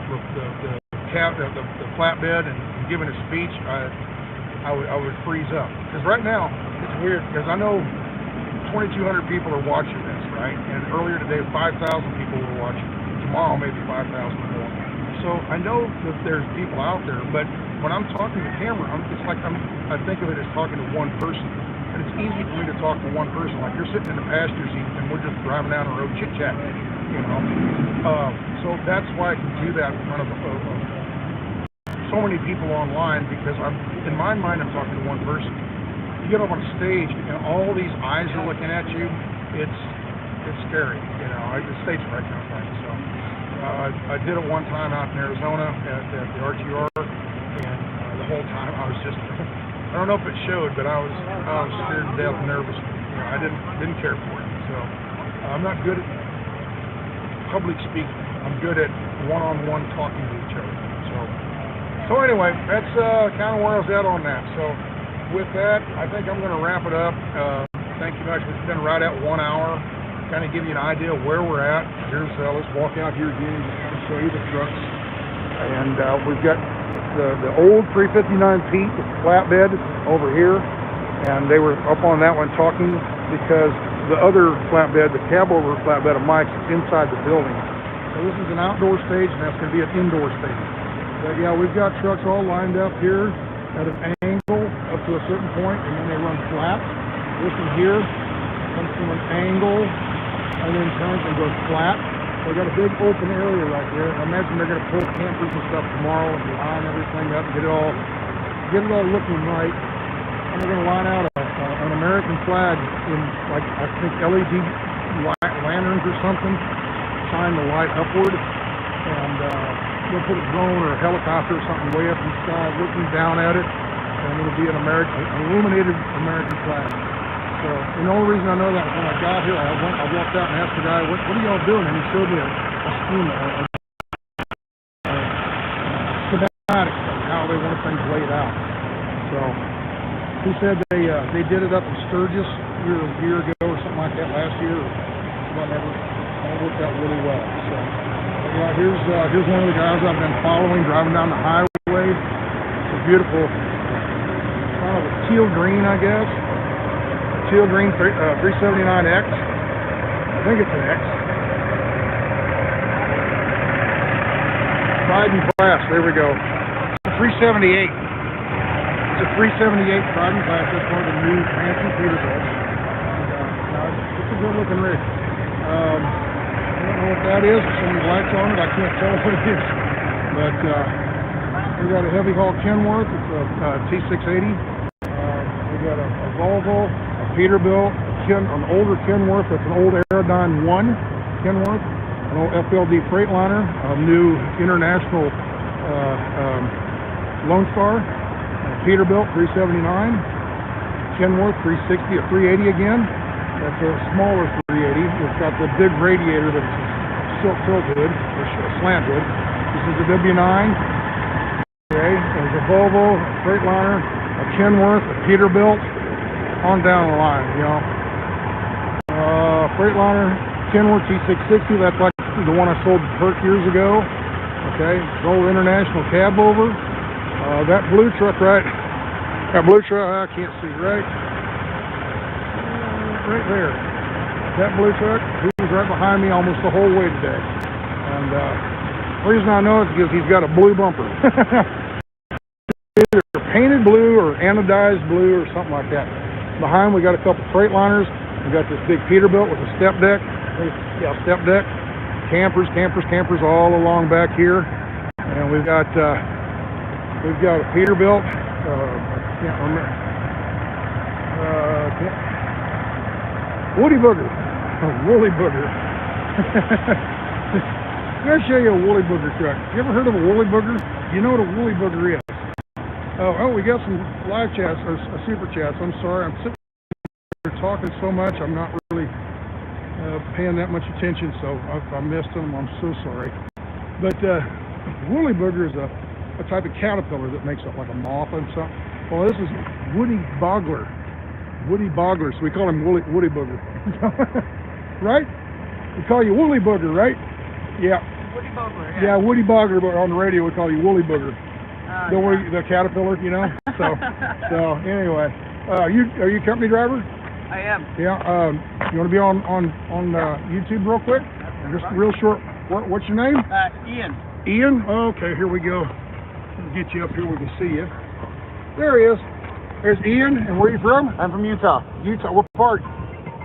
flatbed and giving a speech, I would freeze up. Because right now, it's weird, because I know 2,200 people are watching this, right? And earlier today, 5,000 people were watching. Tomorrow, maybe 5,000 more. So I know that there's people out there, but when I'm talking to the camera, it's like I think of it as talking to one person. And it's easy for me to talk to one person. Like you're sitting in the passenger seat and we're just driving down the road chit-chatting, you know. So that's why I can do that in front of so many people online, because in my mind, I'm talking to one person. You get up on a stage and all these eyes are looking at you, it's scary, you know. It's stage fright kind of thing. So I did it one time out in Arizona at the RTR, and the whole time I was just, I don't know if it showed, but I was scared to death and nervous. You know, I didn't care for it. So I'm not good at public speaking. I'm good at one-on-one talking to each other. So anyway, that's kind of where I was at on that. So with that, I think I'm going to wrap it up. Thank you much. It's been right at 1 hour. Kind of give you an idea of where we're at. Here's let's walk out here again and show you the trucks. And we've got the old 359 Pete with the flatbed over here, and they were up on that one talking because the other flatbed, the cab over flatbed of Mike's, is inside the building. So this is an outdoor stage, and that's going to be an indoor stage. But yeah, we've got trucks all lined up here at an angle up to a certain point, and then they run flat. This one here comes from an angle and then turns and goes flat. So we got a big open area right there. I imagine they're going to pull campers and stuff tomorrow and line everything up, get it all looking right. And we're going to line out an American flag in, like, I think LED lanterns or something, shine the light upward, and we'll put a drone or a helicopter or something way up in the sky looking down at it, and it'll be an illuminated American flag. So, and the only reason I know that is when I got here, I walked out and asked the guy, what are y'all doing? And he showed me a scheme, a schematic of how they want things laid out. So, he said they did it up in Sturgis a year ago or something like that last year, or whatever, and it worked out really well. So, yeah, here's one of the guys I've been following, driving down the highway. It's a beautiful, kind of a teal green, I guess. Teal green 379X. I think it's an X. Pride and Class, there we go. It's a 378. It's a 378 Pride and Class. That's one of the new fancy Peterbilts. And I good looking rig. I don't know what that is. There's so many lights on it, I can't tell what it is. But we got a heavy haul Kenworth. It's a T680. We got a Volvo, a Peterbilt, an older Kenworth. That's an old Aerodyne 1 Kenworth, an old FLD Freightliner, a new International Lone Star, Peterbilt 379, Kenworth 360, a 380 again. That's a smaller 380. It's got the big radiator that's silk tilt hood, or slant hood. This is a W9. Okay, there's a Volvo, a Freightliner, a Kenworth, a Peterbilt, on down the line, you know. Freightliner, Kenworth T660, that's like the one I sold to Perk years ago. Okay, it's old International cab over. That blue truck, right? That blue truck, I can't see, right there. That blue truck, he was right behind me almost the whole way today. And the reason I know it is because he's got a blue bumper. Either painted blue or anodized blue or something like that. Behind we got a couple Freightliners. We got this big Peterbilt with a step deck. Yeah, step deck. Campers all along back here. And we've got a Peterbilt. I can't remember. Woody Booger. Woolly Booger. I'm going to show you a Woolly Booger truck. You ever heard of a Woolly Booger? You know what a Woolly Booger is. Oh, we got some live chats, or super chats. I'm sorry. I'm sitting here talking so much, I'm not really paying that much attention, so if I missed them, I'm so sorry. But Woolly Booger is a type of caterpillar that makes up like a moth and something. Well, this is Woody Boggler. Woody Boggler, so we call him Woody Booger. Right? We call you Woolly Booger, right? Yeah. Woody Boggler, yeah. Yeah, Woody Boggler, but on the radio we call you Woolly Booger. The caterpillar, you know? So anyway. Are you a company driver? I am. Yeah. You want to be on YouTube real quick? Just real short. What's your name? Ian. Ian? Okay, here we go. Let's get you up here, we can see you. There he is. There's Ian, and where are you from? I'm from Utah. Utah, what part?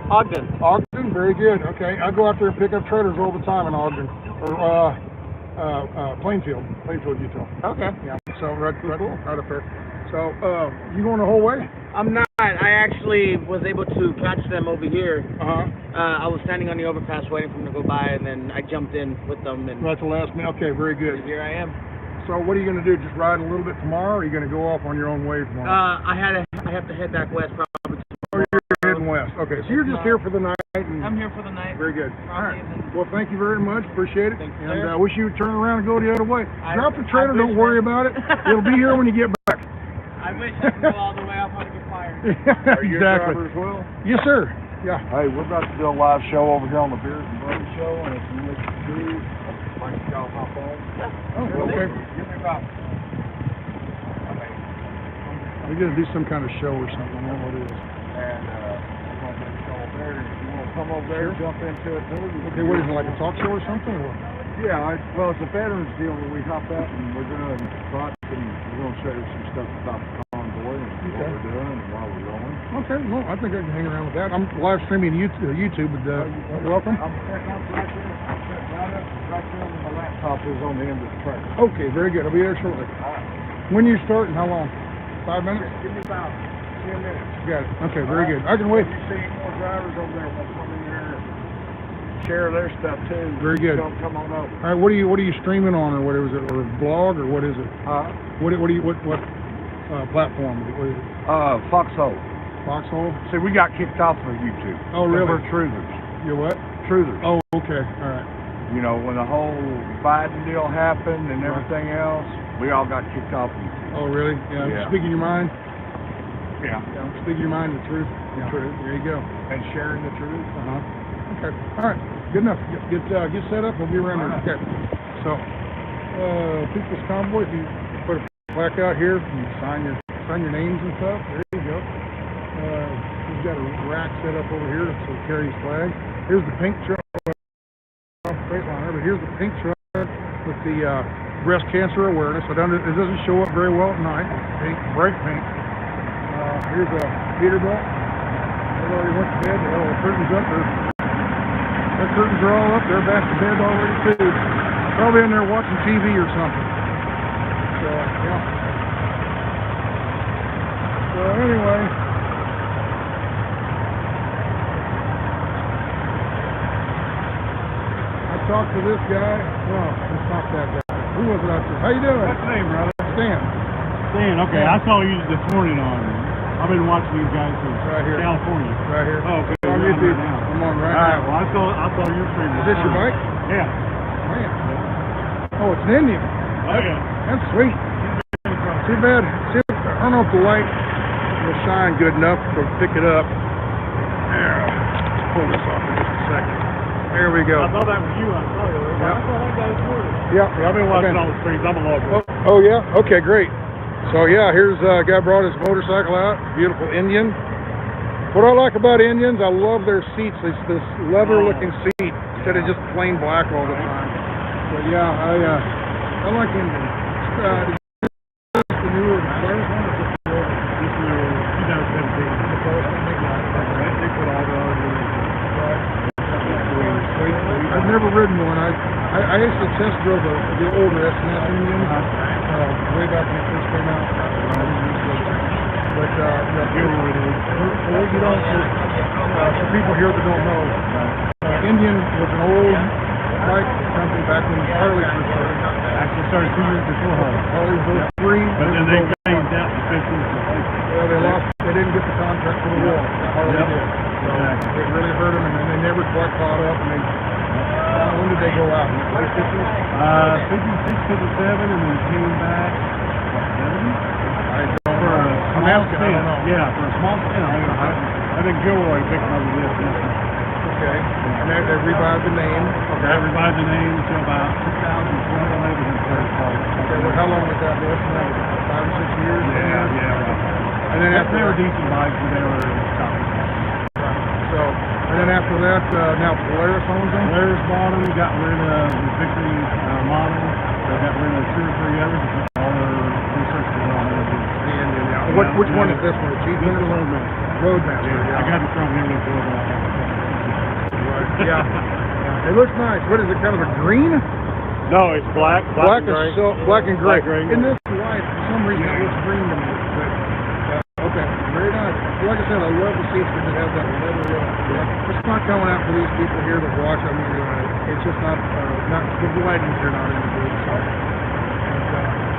Ogden. Ogden, very good. Okay, I go out there and pick up trailers all the time in Ogden, or Plainfield, Utah. Okay. Yeah. So right up there. So you going the whole way? I'm not. I actually was able to catch them over here. I was standing on the overpass waiting for them to go by, and then I jumped in with them. And right at the last minute. Okay, very good. Here I am. So what are you going to do? Just ride a little bit tomorrow, or are you going to go off on your own way tomorrow? I have to head back west probably. Oh, you're heading west. Okay, so you're just here for the night. I'm here for the night. Very good. All right. Well, thank you very much. Appreciate it. Thank you, and I wish you would turn around and go the other way. Drop the trailer. Don't worry about it. It'll be here when you get back. I wish I could go all the way. I'll probably get fired. Are you a driver as well? Yes, sir. Yeah. Hey, we're about to do a live show over here on the Beers and Bros show, and if you wish to do, like y'all hop on. Oh, okay. Give me about. We're going to do some kind of show or something. I don't know what it is. And we're going to make a show over there. If you want to come over there, jump into it. Okay, what is it, like a talk show or something? Or what? Yeah, well, it's a veterans deal where we hop out and we're doing spots and we're going to show you some stuff about the convoy and what we're doing and why we're going. Okay, well, I think I can hang around with that. I'm live streaming YouTube, but welcome. I'm checking out right there. I'm checking right there where my laptop is on the end of the track. Okay, very good. I'll be there shortly. All right. When you start and how long? 5 minutes? Give me about 10 minutes. Got it. Okay, very good. I can wait. You see more drivers over there want to come in here and share their stuff too. Very good. Come on over. All right, what are you streaming on, or what is it, or blog, or what is it? What platform? What is it? Foxhole. Foxhole? See, we got kicked off of YouTube. Oh, really? We're truthers. You're what? Truthers. Oh, okay. All right. You know, when the whole Biden deal happened and everything else, we all got kicked off of YouTube. Oh, really? Yeah. Speaking your mind? Yeah. Speaking your mind, the truth. The truth. There you go. And sharing the truth. Okay. All right. Good enough. Get set up. We'll be around there. Okay. So, People's Convoy. If you put a plaque out here, and sign your names and stuff. There you go. We've got a rack set up over here so it carries flag. Here's the pink truck. Freightliner, but here's the pink truck with the breast cancer awareness. It doesn't show up very well at night. Pink, bright pink. Here's a Peterbilt. already went to bed. Oh, the curtains up there. The curtains are all up. They're back to bed already too. Probably in there watching TV or something. So, yeah. So anyway. I talked to this guy. Well, it's not that guy. Who was it out there? How you doing? What's your name, brother? Stan. Stan, okay. I saw you this morning on. I've been watching these guys from Right here. California. Right here. Oh, okay. On You're on YouTube. right now. I'm on right All right. now. Well, I saw your stream. Is this your bike? Yeah. Man. Oh, it's an Indian. Okay. That's sweet. Too bad. See, I don't know if the light will shine good enough to pick it up. There. Let's pull this off in just a second. There we go. I thought that was you. I saw you. Yeah. I thought that guy was yours. Yeah. I've been watching Okay. all the streams. I'm a logger. Oh yeah? Okay, great. So yeah, here's a guy brought his motorcycle out. Beautiful Indian. What I like about Indians, I love their seats. It's this leather-looking seat instead of just plain black all the time. But yeah, I like Indians. The newer, the latest one is just the older. This is 2017. The first one they got. They put all the other I've never ridden one. I actually test drove the older S&S Indian way back when it first came out. But for people here that don't know, Indian was an old bike company back when Harley first started. Actually started 2 years before Harley. Harley was those three. But then they changed out to 15. Well, they didn't get the contract for the war. Harley did. So it really hurt them, and then they never quite caught up. And when did they go out? Late 50s? 56, 57, and then came back. For a small stint. Yeah, for a small stint. I think Gilroy picked up this. Okay. And they revived the name. Okay. They revived the name until about 2012, maybe in the third part. Okay, well, how long was that? 5 or 6 years? Yeah. And then after they were decent bikes, but they were tough. So, and then after that, now Polaris owns them? Polaris bought them, got rid of the Victory model. They got rid of 2 or 3 others. All their research was on it. Which one is this one? The Chief? This is the Roadmaster. Roadmaster, I got the front wheel for it. Right, yeah. It looks nice. What is it, kind of a green? No, it's black. Black and gray. Black and gray. Black, gray. In this light, for some reason, it looks green to me. But, okay, very nice. Like I said, I love the seats because it has that leather look. Yeah. It's not coming out for these people here that watch. I mean, it's just not the lighting here not any good. So,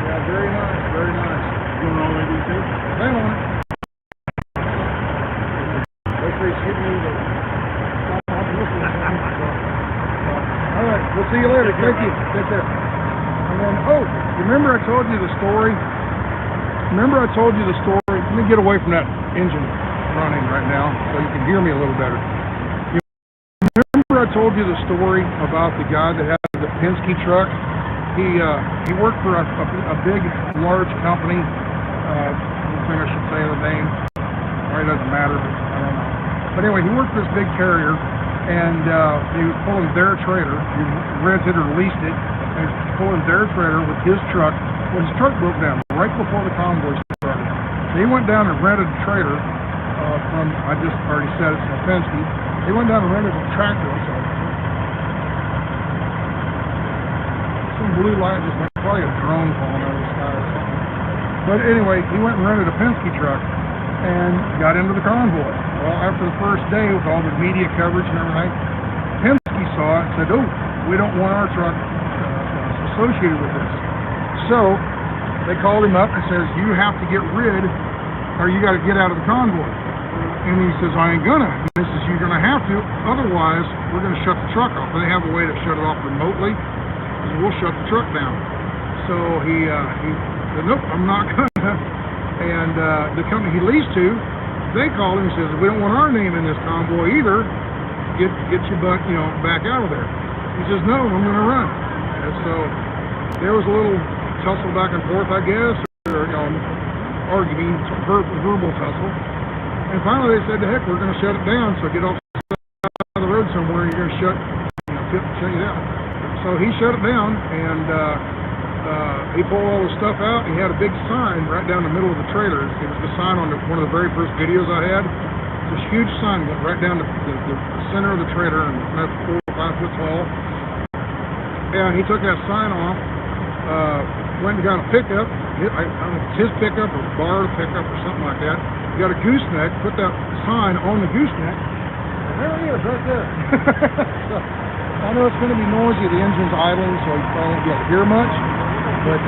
yeah, very nice, very nice. Going all the way to the seat? Hang on. Let's say shoot me the. All right, we'll see you later. Thank you. Take care. And then, remember I told you the story? Let me get away from that engine running right now so you can hear me a little better. Remember I told you the story about the guy that had the Penske truck? He worked for a big, large company. I don't think I should say the name. It doesn't matter, but I don't know. But anyway, he worked for this big carrier, and he was pulling their trailer. He rented or leased it, and he was pulling their trailer with his truck. Well, his truck broke down right before the Convoy started. So he went down and rented a trailer from, I just already said it's from Penske. He went down and rented a tractor. Some blue light just went, probably a drone falling out of the sky or something. But anyway, he went and rented a Penske truck and got into the Convoy. Well, after the first day with all the media coverage and everything, Penske saw it and said, "Oh, we don't want our truck associated with this." So they called him up and says, "You have to get rid, or you got to get out of the Convoy." And he says, "I ain't gonna." And he says, "You're gonna have to, otherwise we're gonna shut the truck off." And they have a way to shut it off remotely. So we'll shut the truck down. So he said, "Nope, I'm not gonna." And the company he leased to, they called him and says, "We don't want our name in this Convoy either. Get your butt, back out of there." He says, "No, I'm gonna run." And so there was a little tussle back and forth, I guess, or arguing, verbal tussle. And finally they said, "To heck, we're gonna shut it down. So get off the road somewhere. You're gonna shut you down." So he shut it down, and he pulled all the stuff out. He had a big sign right down the middle of the trailers. It was the sign on one of the very first videos I had. this huge sign went right down the center of the trailer, and that's 4 or 5 foot tall. And he took that sign off, went and got a pickup. I don't know if it's his pickup or borrowed a pickup or something like that. He got a gooseneck, put that sign on the gooseneck, and there he is right there. So, I know it's going to be noisy, the engine's idling, so you probably won't be able to hear much. But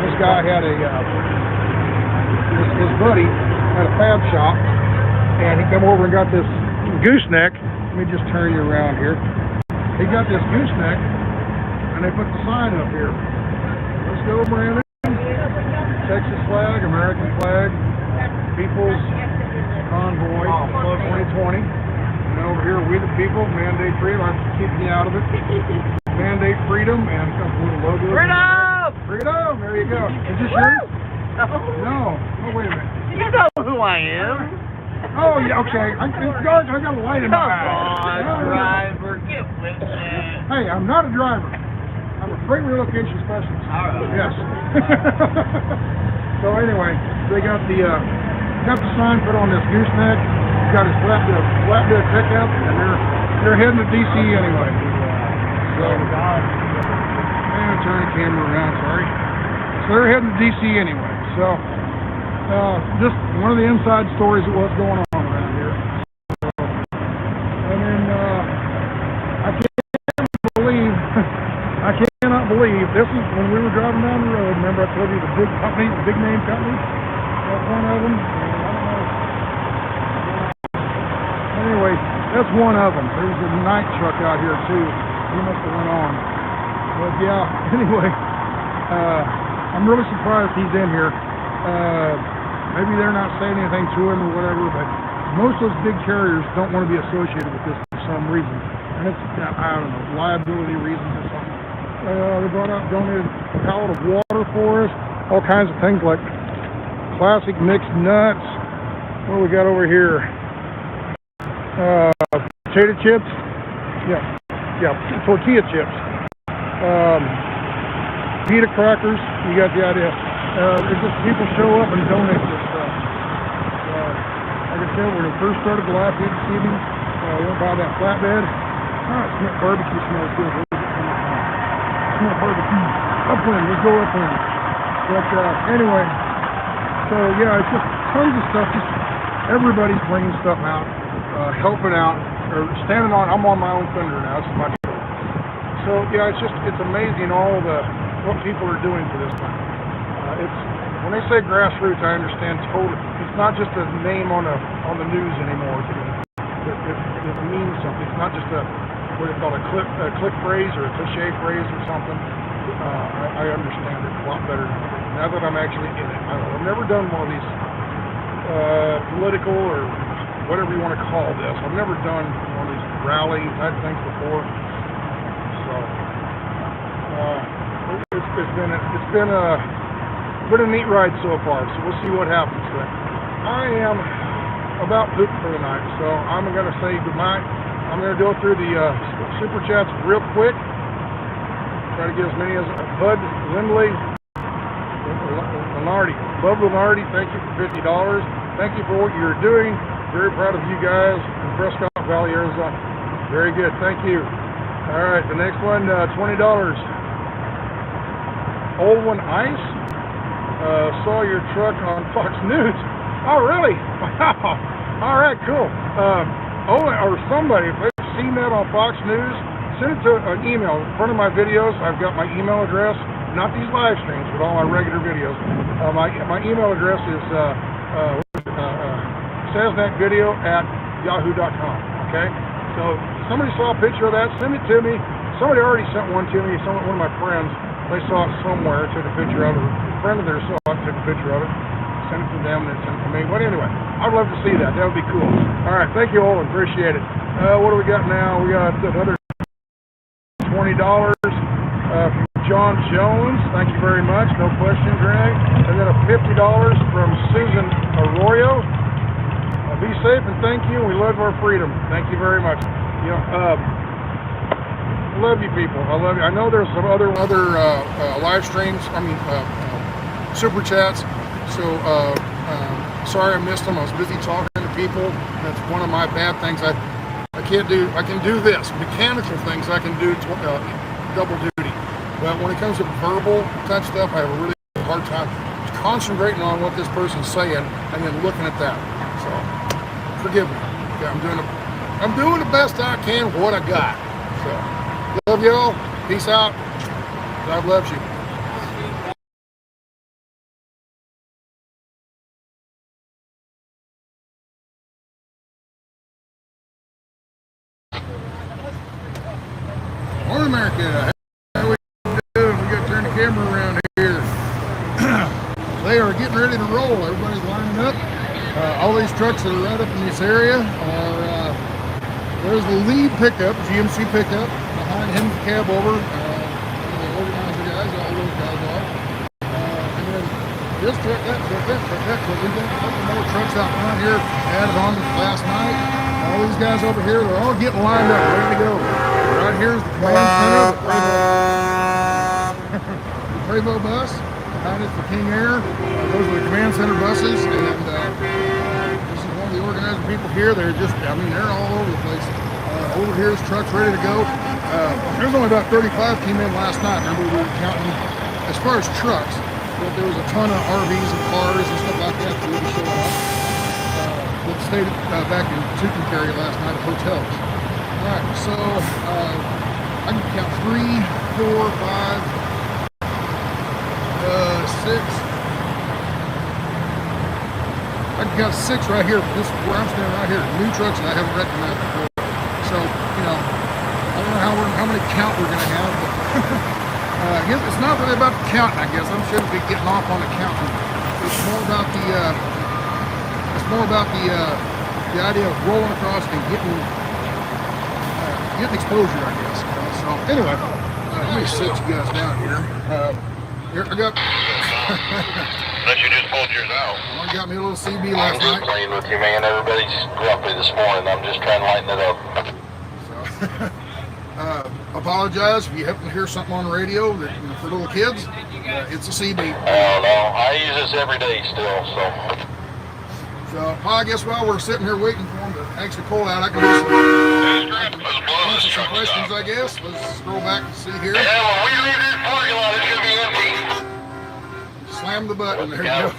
this guy had his buddy had a fab shop, and he come over and got this gooseneck. Let me just turn you around here. He got this gooseneck, and they put the sign up here. Let's go, Brandon. Texas flag, American flag, People's Convoy 2020. And over here, we the people, mandate freedom. I'm keeping you out of it. Mandate freedom, and a little logo. Freedom! Freedom! There you go. Is this yours? No. Oh, wait a minute. You know who I am. Oh, yeah, okay. I got a light in my eye. Come on, driver. Get with that. Hey, I'm not a driver. I'm a freight relocation specialist. All right. Yes. So anyway, they got the sign put on this gooseneck. He's got his flatbed pickup, and they're heading to DC anyway. So, and turn the camera around. Sorry. So they're heading to DC anyway. So just one of the inside stories of what's going on around here. So, and then I cannot believe this is when we were driving down the road. Remember I told you the big company, the big name company? That's one of them. Anyway, that's one of them. There's a night truck out here too. He must have went on. But yeah, anyway, I'm really surprised he's in here. Maybe they're not saying anything to him or whatever, but most of those big carriers don't want to be associated with this for some reason. And it's, I don't know, liability reasons or something. They brought out, donated a pallet of water for us, all kinds of things like classic mixed nuts. What do we got over here? Potato chips. Yeah, tortilla chips. Pita crackers. You got the idea. It's just people show up and donate this stuff. Like I said, when we first started the last week this evening, went by that flatbed. Barbecue smells good. Smell barbecue. Upland, let's go upland. But anyway, so yeah, it's just tons of stuff. Just everybody's bringing stuff out, helping out, or standing on. I'm on my own thunder now. It's my show. So yeah, it's amazing all what people are doing for this thing. It's when they say grassroots, I understand totally. It's not just a name on the news anymore. It means something. It's not just what it's called a click phrase or a cliche phrase or something. I understand it a lot better now that I'm actually in it. I've never done one of these political or whatever you want to call this. I've never done one of these rally type things before. So it's been a neat ride so far. So we'll see what happens. But I am about pooped for the night, so I'm going to say goodnight. I'm going to go through the super chats real quick. Try to get as many as Bud Lindley, Lenardi. Bub Lenardi, thank you for $50. Thank you for what you're doing. Very proud of you guys in Prescott Valley, Arizona. Very good, thank you. All right, the next one, $20. Old One Ice. Saw your truck on Fox News. Oh, really? Wow. All right, cool. Or somebody, if they've seen that on Fox News, send it to an email. In front of my videos, I've got my email address. Not these live streams, but all my regular videos. My email address is sasnakvideo@yahoo.com. Okay? So if somebody saw a picture of that, send it to me. Somebody already sent one to me. One of my friends, they saw it somewhere, took a picture of it. A friend of theirs saw it, took a picture of it. Send it to them and then send it to me. But anyway, I'd love to see that. That would be cool. All right, thank you all. Appreciate it. What do we got now? We got another $20 from John Jones. Thank you very much. No question, Greg. And then a $50 from Susan Arroyo. Be safe and thank you. We love our freedom. Thank you very much. You know, I love you people. I love you. I know there's some other live streams. I mean, super chats. So Sorry I missed them. I was busy talking to people. That's one of my bad things. I can't do. I can do this mechanical things. I can do double duty. But when it comes to verbal type stuff, I have a really hard time concentrating on what this person's saying and then looking at that. So forgive me. Okay, I'm doing the best I can with what I got. So love y'all. Peace out. God loves you. Morning, America. How we doing? We got to turn the camera around here. They are getting ready to roll. Everybody's lining up. All these trucks that are right up in this area are, there's the lead pickup, GMC pickup. Behind him, the cab over. The organizer guys, all those guys are. And then this truck, that truck, that truck, that truck. We've got a couple more trucks out front here added on last night. All these guys over here, they're all getting lined up, ready to go. Right here's the command center, the Prevost bus. Behind it's the King Air. Those are the command center buses, and this is one of the organizer people here. They're just, I mean, they're all over the place. Over here's trucks ready to go. There's only about 35 came in last night. Remember, we were counting as far as trucks, but there was a ton of RVs and cars and stuff like that that were showing up. That stayed back in Tucumcari last night at hotels. All right, so I can count 3, 4, 5, 6. I can count 6 right here. This where I'm standing right here. New trucks that I haven't recognized before. So you know, I don't know how many count we're going to have, but it's not really about the counting. I guess I shouldn't be getting off on the counting. It's more about the the idea of rolling across and getting exposure, I guess. So anyway, let me sit you guys down here. Here I got. Unless you just pulled yours out. I got me a little CB last night. I'm just playing with you, man. Everybody's grumpy this morning. I'm just trying to lighten it up. So, apologize if you happen to hear something on the radio that, you know, for little kids. It's a CB. Oh no, I use this every day still. So, I guess while we're sitting here waiting for them to actually pull out, I can do answer some questions, I guess. Let's scroll back and see here. Yeah, when we leave this parking lot, it's going to be empty. Slam the button. There you go.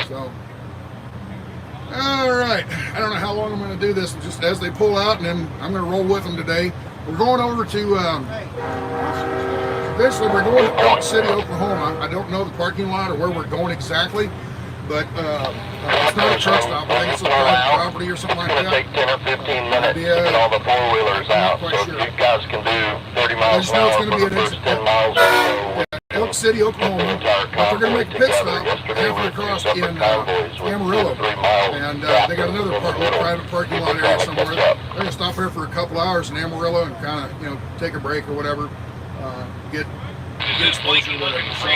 So, all right. I don't know how long I'm going to do this, just as they pull out, and then I'm going to roll with them today. We're going over to, eventually we're going to Elk City, Oklahoma. I don't know the parking lot or where we're going exactly, but it's not a truck stop. I think it's a private property or something like that. It's going to take 10 or 15 minutes to get all the four-wheelers out. So if you guys can do 30 miles an hour for the first 10 miles or so. Elk City, Oklahoma, but they're going to make a pit stop halfway across in Amarillo, and they got another private parking lot area somewhere. They're going to stop there for a couple hours in Amarillo and kind of, you know, take a break or whatever, get exposure or whatever. So,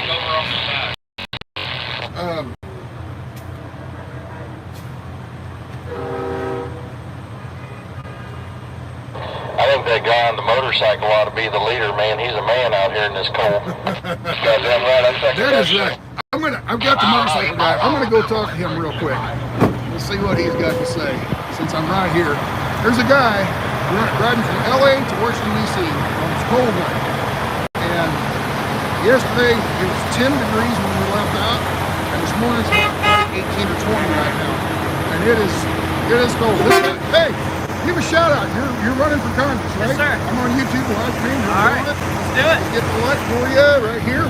I think that guy on the motorcycle ought to be the leader, man. He's a man out here in this cold. Goddamn right, that is right. I've got the motorcycle guy. I'm gonna go talk to him real quick. Let's see what he's got to say. Since I'm right here, there's a guy riding from LA to Washington D.C. on this cold one. And yesterday it was 10 degrees when we left out, and this morning it's about 18 or 20 right now. And it is cold. This guy, hey. Give a shout out. You're running for Congress, right? Yes, sir. I'm on YouTube live stream. All right, let's do it. Get the light for you right here.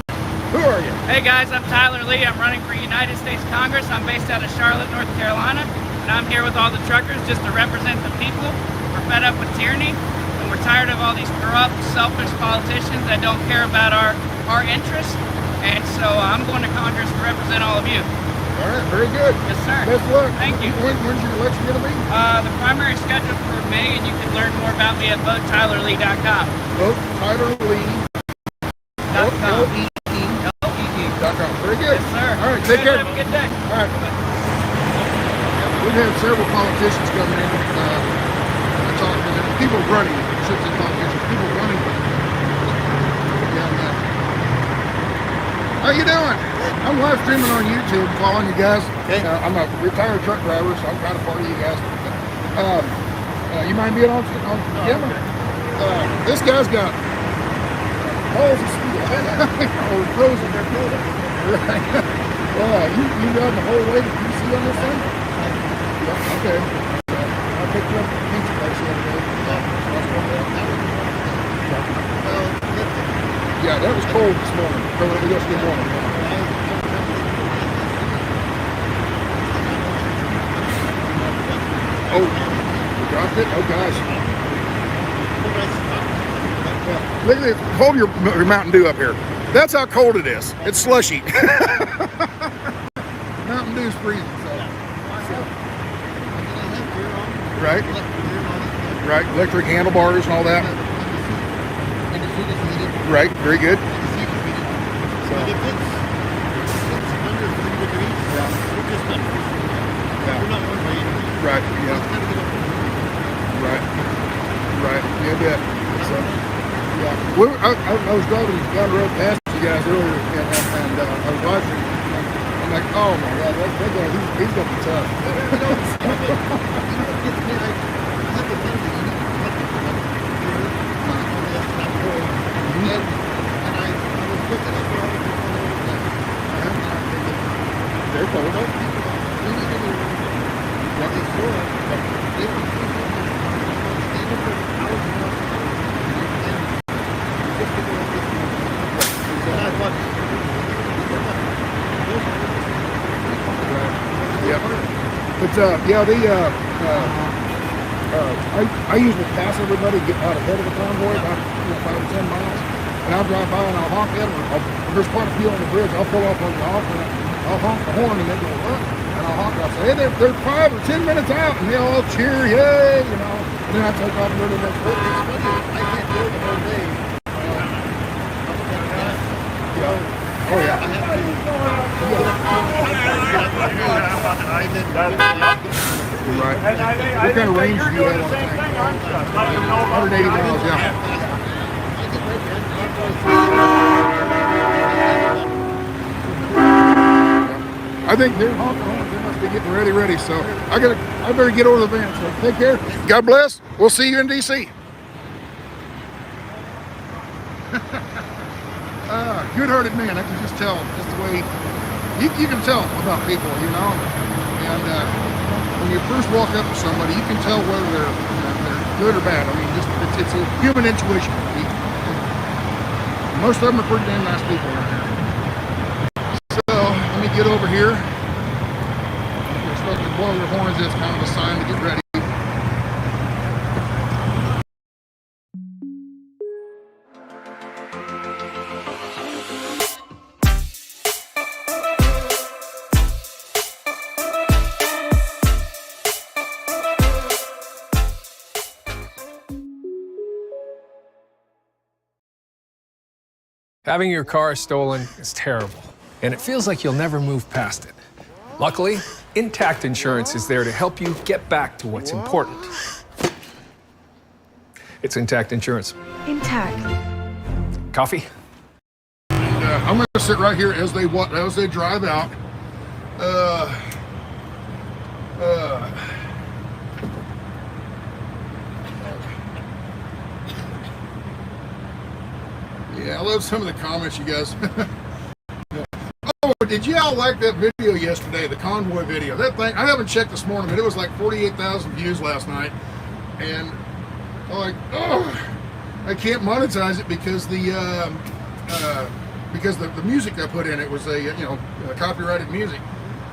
Who are you? Hey guys, I'm Tyler Lee. I'm running for United States Congress. I'm based out of Charlotte, North Carolina, and I'm here with all the truckers just to represent the people. We're fed up with tyranny, and we're tired of all these corrupt, selfish politicians that don't care about our interests. And so I'm going to Congress to represent all of you. All right, very good. Yes, sir. Best of luck. Thank you. When's your election going to be? The primary is scheduled for May, and you can learn more about me at votetylerlee.com. VoteTylerLee.com. L-E-E.com. Very good. Yes, sir. All right, take care. Have a good day. All right. We've had several politicians coming in. I talked to them. People running. I shouldn't say politicians. People running. How you doing? I'm live streaming on YouTube, following you guys. Okay. I'm a retired truck driver, so I'm kind of part of you guys. You mind being on camera? This guy's got balls of steel. Or frozen. Right. You run the whole way to DC on this thing? Yeah, okay. I picked you up at the pizza place the other day. Yeah, that was cold this morning. Yesterday morning. Oh, you dropped it? Oh gosh. Yeah. Look at this. Hold your Mountain Dew up here. That's how cold it is. It's slushy. Mountain Dew's freezing. Right. Right. Electric handlebars and all that. Right. Very good. So. Right. Yeah. Right. Right. Yeah. Yeah. So. Yeah. I was driving down the road past you guys earlier, and I was watching. I'm like, oh my God, that guy, he's gonna be tough. But yeah, I usually pass everybody, get out ahead of the convoy, about 5 to 10 miles, and I'll drive by and I'll honk at them. There's quite a few on the bridge. I'll pull up on the off and I'll honk the horn and they go, what? And I'll honk. I'll say, hey, they're 5 or 10 minutes out, and they all cheer, yay, you know. And then I take off and go to the next bridge. I can't do it the whole day. Yeah. Oh yeah. Right. What kind of range do you have on the tank? 180 miles, yeah. I think they're honking horns. They must be getting ready. So I better get over the van. So take care. God bless. We'll see you in DC. Good-hearted man. I can just tell, just the way you can tell about people, you know. And when you first walk up to somebody, you can tell whether they're good or bad. I mean, just it's a human intuition. Most of them are pretty damn nice people out there. So let me get over here. They're supposed to blow their horns. It's kind of a sign to get ready. Having your car stolen is terrible, and it feels like you'll never move past it. Luckily, Intact Insurance is there to help you get back to what's important. It's Intact Insurance. Intact. Coffee? I'm going to sit right here as they drive out. Yeah, I love some of the comments, you guys. Oh, did you all like that video yesterday, the Convoy video? That thing, I haven't checked this morning, but it was like 48,000 views last night. And I'm like, oh, I can't monetize it because the music I put in it was copyrighted music.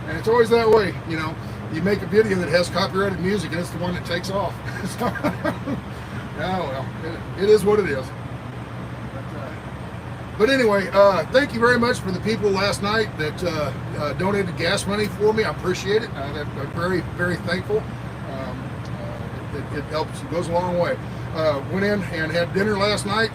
And it's always that way, you know. You make a video that has copyrighted music and it's the one that takes off. So, oh well, it is what it is. But anyway, thank you very much for the people last night that donated gas money for me. I appreciate it. I'm very, very thankful. It helps. It goes a long way. Went in and had dinner last night.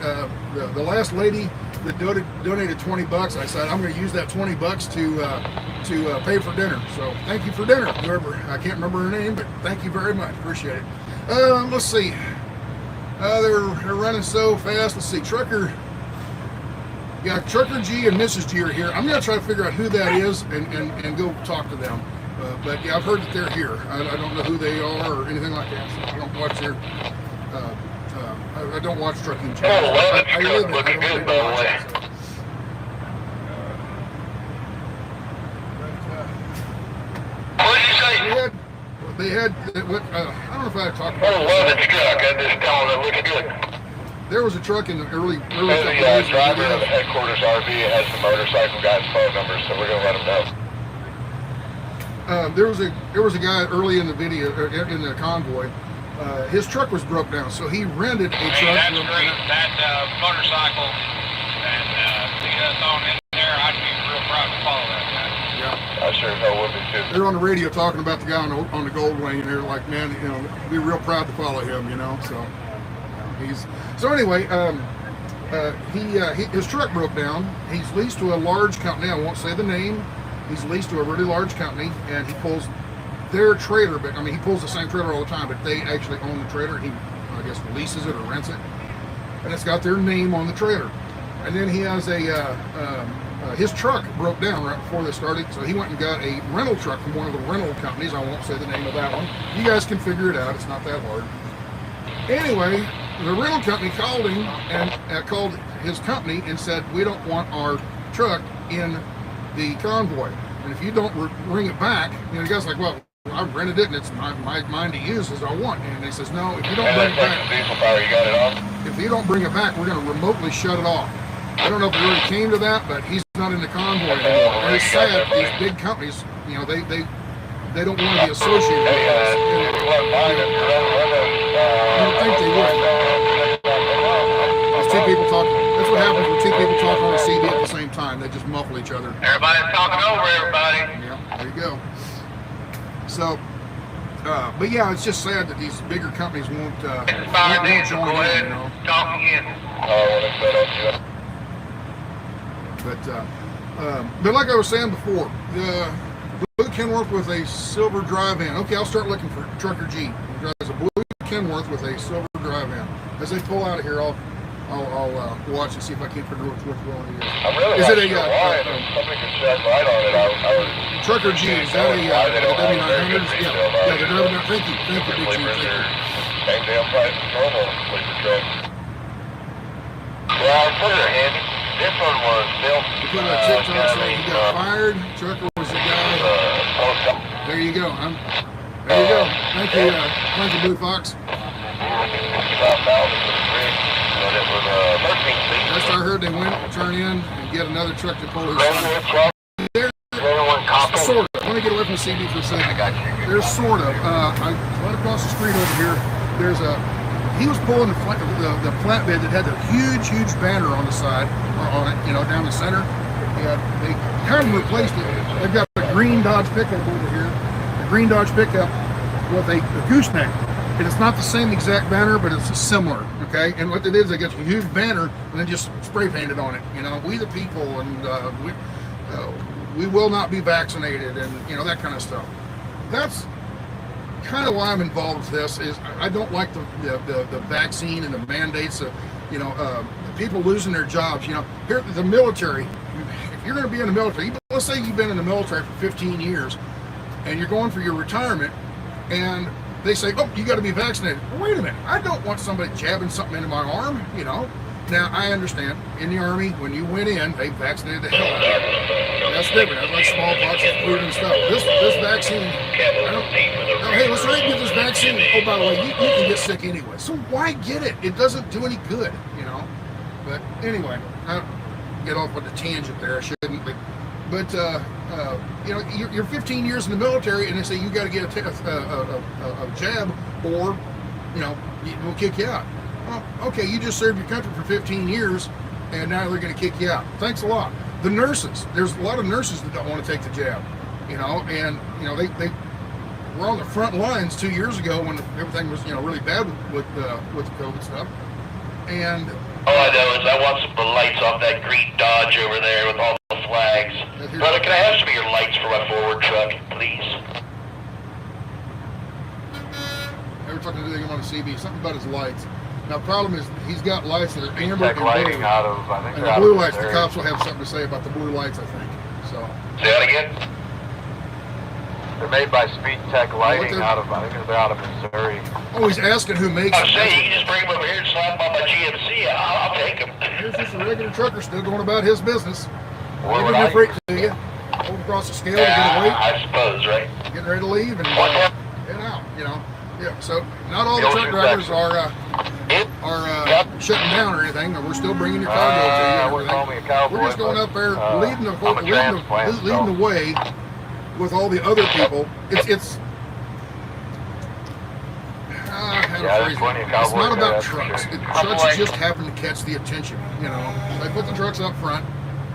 The last lady that donated $20, I said I'm going to use that $20 to pay for dinner. So thank you for dinner, whoever. I can't remember her name, but thank you very much. Appreciate it. Let's see. They're running so fast. Let's see. Trucker Yeah, Trucker G and Mrs. G are here. I'm going to try to figure out who that is and go talk to them. But yeah, I've heard that they're here. I don't know who they are or anything like that. So I don't watch their. I don't watch trucking channels. I live it. I don't watch it. So. What did you say? They had what? I don't know if I had talked Oh, about. love its truck. I just telling it looks good. There was a truck in the early couple The days. driver of the headquarters RV has the motorcycle guy's phone number, so we're gonna let him know. There was a guy early in the video in the convoy. His truck was broke down, so he rented a truck. That's great. That motorcycle and the thrown in there, I'd be real proud to follow that guy. Yeah, I sure as hell would be too. they're on the radio talking about the guy on the Gold Wing, and they're like, man, you know, be real proud to follow him, you know. So anyway, his truck broke down. He's leased to a large company. I won't say the name. He's leased to a really large company, and he pulls their trailer. But I mean, he pulls the same trailer all the time. But they actually own the trailer. He, I guess, leases it or rents it, and it's got their name on the trailer. And then he has his truck broke down right before they started, so he went and got a rental truck from one of the rental companies. I won't say the name of that one. You guys can figure it out. It's not that hard. Anyway, the rental company called him and called his company and said, we don't want our truck in the convoy. And if you don't bring it back, you know, the guy's like, well, I rented it and it's mine to use as I want. And he says, no, if you don't bring it back, if you don't bring it back, we're going to remotely shut it off. I don't know if it really came to that, but he's not in the convoy anymore. And it's sad, these big companies, you know, they don't want to be associated with us. I don't think they would. There's two people talking. That's what happens when two people talk on a CD at the same time. They just muffle each other. Everybody's talking over everybody. Yeah, there you go. So, but yeah, it's just sad that these bigger companies won't join in, you know. Talk again. But like I was saying before, the blue Kenworth with a silver drive van. Okay, I'll start looking for Trucker G. There's a blue Kenworth with a silver drive van. As they pull out of here, I'll watch and see if I can't figure out which one it is. I'm really is not it sure why. Somebody could shed light on it. I would Trucker G, is that a W900? Yeah, they're driving out. Thank you, Big G. Thank you. Same damn price as normal sleeper truck. Yeah, I put her handy. This one was built. You put a TikTok saying he got fired. Trucker was the guy. There you go. There you go. Thank you, Blue Fox. Last I heard, they went turn in and get another truck to pull his side. Sort of. Let me get away from the CD for a second. There's sort of. Right across the street over here, there's he was pulling the flatbed that had the huge banner on the side, on it, you know, down the center. Yeah, they kind of replaced it. They've got a green Dodge pickup over here, a green Dodge pickup with a gooseneck. And it's not the same exact banner, but it's similar, okay? And what they did is they got a huge banner and then just spray painted on it. You know, we the people, and we will not be vaccinated, and you know, that kind of stuff. That's kind of why I'm involved with this. Is I don't like the vaccine and the mandates of, you know, people losing their jobs. You know, here the military. If you're going to be in the military, let's say you've been in the military for 15 years, and you're going for your retirement, and they say, oh, you got to be vaccinated. Well, wait a minute. I don't want somebody jabbing something into my arm, you know. Now, I understand, in the Army, when you went in, they vaccinated the hell out of you. That's different. That's like smallpox and flu and stuff. This vaccine, hey, let's try and get this vaccine. Oh, by the way, you can get sick anyway. So why get it? It doesn't do any good, you know. But anyway, I'll get off on the tangent there. I shouldn't, but you know, you're 15 years in the military, and they say you got to get a jab, or you know, we'll kick you out. Well, okay, you just served your country for 15 years, and now they're going to kick you out. Thanks a lot. The nurses, there's a lot of nurses that don't want to take the jab, you know, and you know they were on the front lines 2 years ago when everything was, you know, really bad with the COVID stuff, and. All I know is I want some of the lights off that green Dodge over there with all the flags. Brother, can I have some of your lights for my forward truck, please? Every time they get him on a CB, something about his lights. Now, the problem is he's got lights that are amber Tech and lighting blue. out of, I think And they're the out blue of lights, this the area. cops will have something to say about the blue lights, I think. So. Say that again? They're made by Speed Tech Lighting out of, I think they're out of Missouri. Oh, he's asking who makes I them. say, you can just bring them over here and slap them on my GMC. I'll take them. Here's just a regular trucker still going about his business. What Giving would your I freight use? to you. Hold across the scale to get a weight. I suppose, right? Getting ready to leave and head out, you know. Yeah, so not all the truck drivers are shutting down or anything. We're still bringing your cargo to you and everything. We're just going up there leading the way with all the other people. It's not about trucks. Trucks just happen to catch the attention, you know. They put the trucks up front,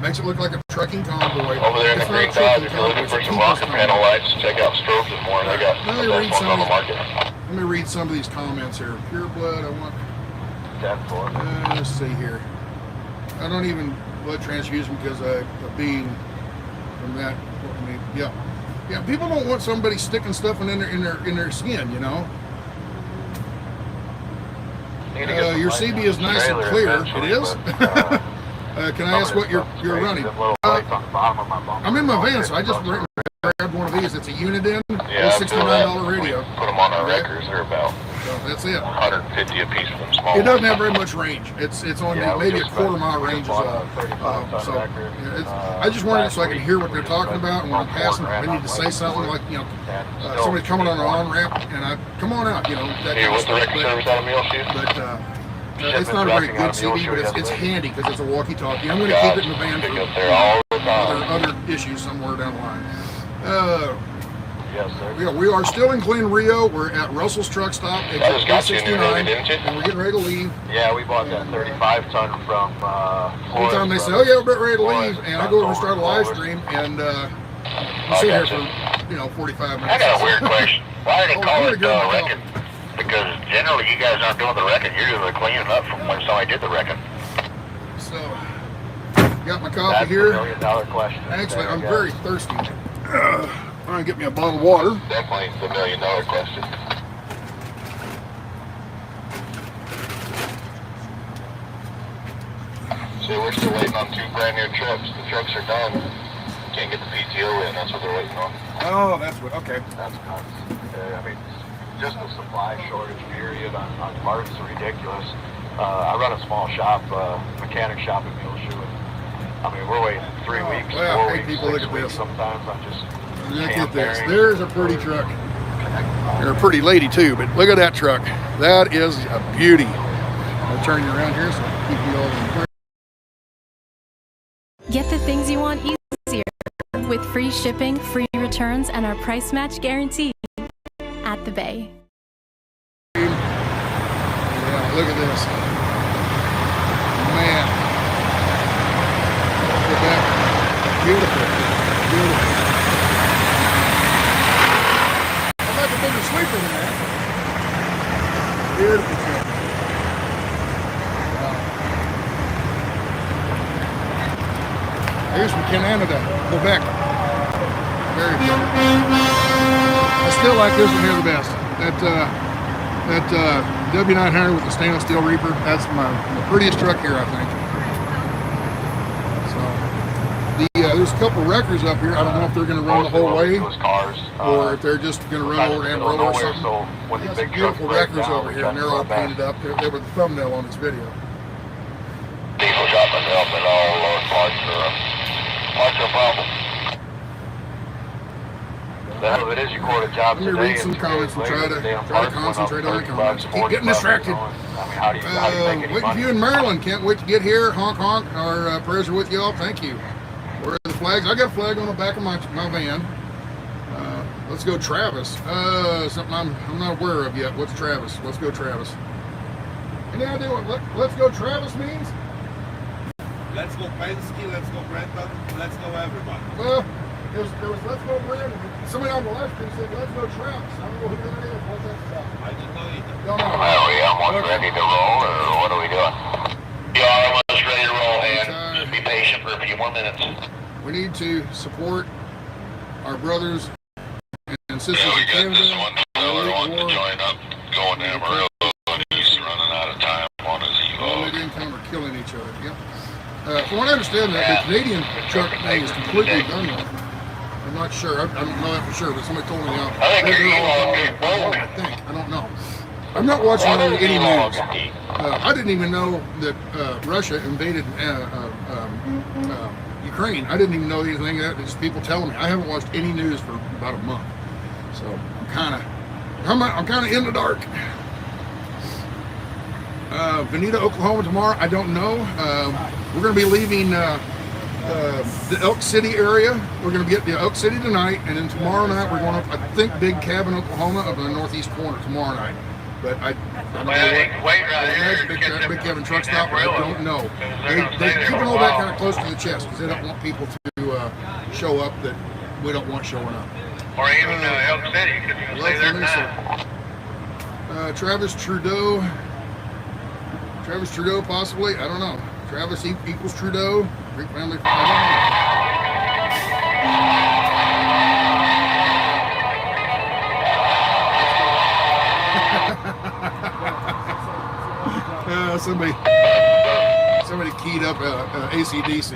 makes it look like a trucking convoy. Over there in the It's not a green trucking guys, if you're convoy, looking it's for a some people's rocket panel convoy. lights, check out Strokes and more. They got the best ones on the market. Let me read some of these comments here. Pure blood, I want. 10-4. Let's see here. I don't even blood transfusion because of being from that. Yeah. People don't want somebody sticking stuff in their skin, you know. Your CB is nice and clear. It is. Can I ask what you're running? I'm in my van, so I just grabbed one of these. It's a Uniden, $69 radio. Put them on our records. They're about that's it. 150 a piece for them small. It doesn't have very much range. It's only maybe a quarter-mile range is all. I just wanted it so I could hear what they're talking about, and when I'm passing, I need to say something like, you know, somebody coming on an on-ramp, and I come on out, you know. That Hey, kind of what's the stuff. record service on a mule shoe? But it's not a very good CD, but it's handy because it's a walkie-talkie. I'm going to keep it in the van for other issues somewhere down the line. Yes, sir. Yeah, we are still in Glen Rio. We're at Russell's Truck Stop, exit 369, and we're getting ready to leave. Yeah, we bought that 35-ton from Florida. Every time they say, "Oh yeah, we're ready to leave," and I go over and start a live stream, and we sit here for 45 minutes. I got a weird question. Why do they call it good wrecking? Because generally you guys aren't doing the wrecking. You're doing the cleaning up from when somebody did the wrecking. So, got my coffee That's here. $1 million question. Actually, I'm very thirsty. I'm gonna get me a bottle of water. Definitely the $1 million question. So we're still waiting on 2 brand new trucks. The trucks are done. Can't get the PTO in. That's what they're waiting on. Oh, that's what. Okay. That's nuts. I mean, just the supply shortage period on parts is ridiculous. I run a small shop, mechanic shop in Muleshoe. I mean, we're waiting 3 weeks, Well, 4 hey, weeks, people, 6 look at weeks this. sometimes. I'm just Look at this. There's a pretty truck. And a pretty lady too, but look at that truck. That is a beauty. I'll turn you around here so I can keep you all in front. Get the things you want easier with free shipping, free returns, and our price match guarantee at the Bay. Yeah, look at this. Man. Look at that. Beautiful. Beautiful. I'm like a bigger sweeper than that. Beautiful truck. Here's from Canada, Quebec. Very cool. I still like this one here the best. That W900 with the stainless steel reaper. That's my prettiest truck here, I think. So there's a couple wreckers up here. I don't know if they're going to run the whole way, or if they're just going to run over Amarillo or something. There's some beautiful wreckers over here, and they're all painted up. They were the thumbnail on this video. Diesel shop myself and all parts are a problem. The hell of it is, you quote a job today. Let me read some comments and try to concentrate on the comments. Keep getting distracted. Waiting for you in Maryland. Can't wait to get here. Honk honk. Our prayers are with you all. Thank you. Where are the flags? I got a flag on the back of my van. Let's go Travis. Something I'm not aware of yet. What's Travis? Let's go Travis. Any idea what let's go Travis means? Let's go Penske, let's go Brenton, let's go everybody. Well, there was let's go Brandon. Somebody on the left said let's go Travis. I don't know who that is. What's that about? I just know you. Don't know. Are we almost ready to roll, or what are we doing? We are almost ready to roll, and just be patient for a few more minutes. We need to support our brothers and sisters Yeah, we in got Canada. this one fellow who wants to join up, going to Amarillo, and he's running out of time. killing each other. Yep. From what I understand, the Canadian truck thing is completely done with. I'm not sure. I don't know that for sure, but somebody told me now. I think. I don't know. I'm not watching any news. I didn't even know that Russia invaded Ukraine. I didn't even know anything. Just people telling me. I haven't watched any news for about a month, so I'm kind of in the dark. Veneta, Oklahoma tomorrow. I don't know. We're going to be leaving the Elk City area. We're going to get to Elk City tonight, and then tomorrow night we're going up, I think, Big Cabin, Oklahoma, up in the northeast corner tomorrow night. But I don't know what. Big Cabin truck stop. I don't know. They're keeping all that kind of close to the chest because they don't want people to show up that we don't want showing up. Or even Elk City, because you can stay there tonight. Travis Trudeau, possibly. I don't know. Travis equals Trudeau. Great family. Somebody keyed up AC/DC.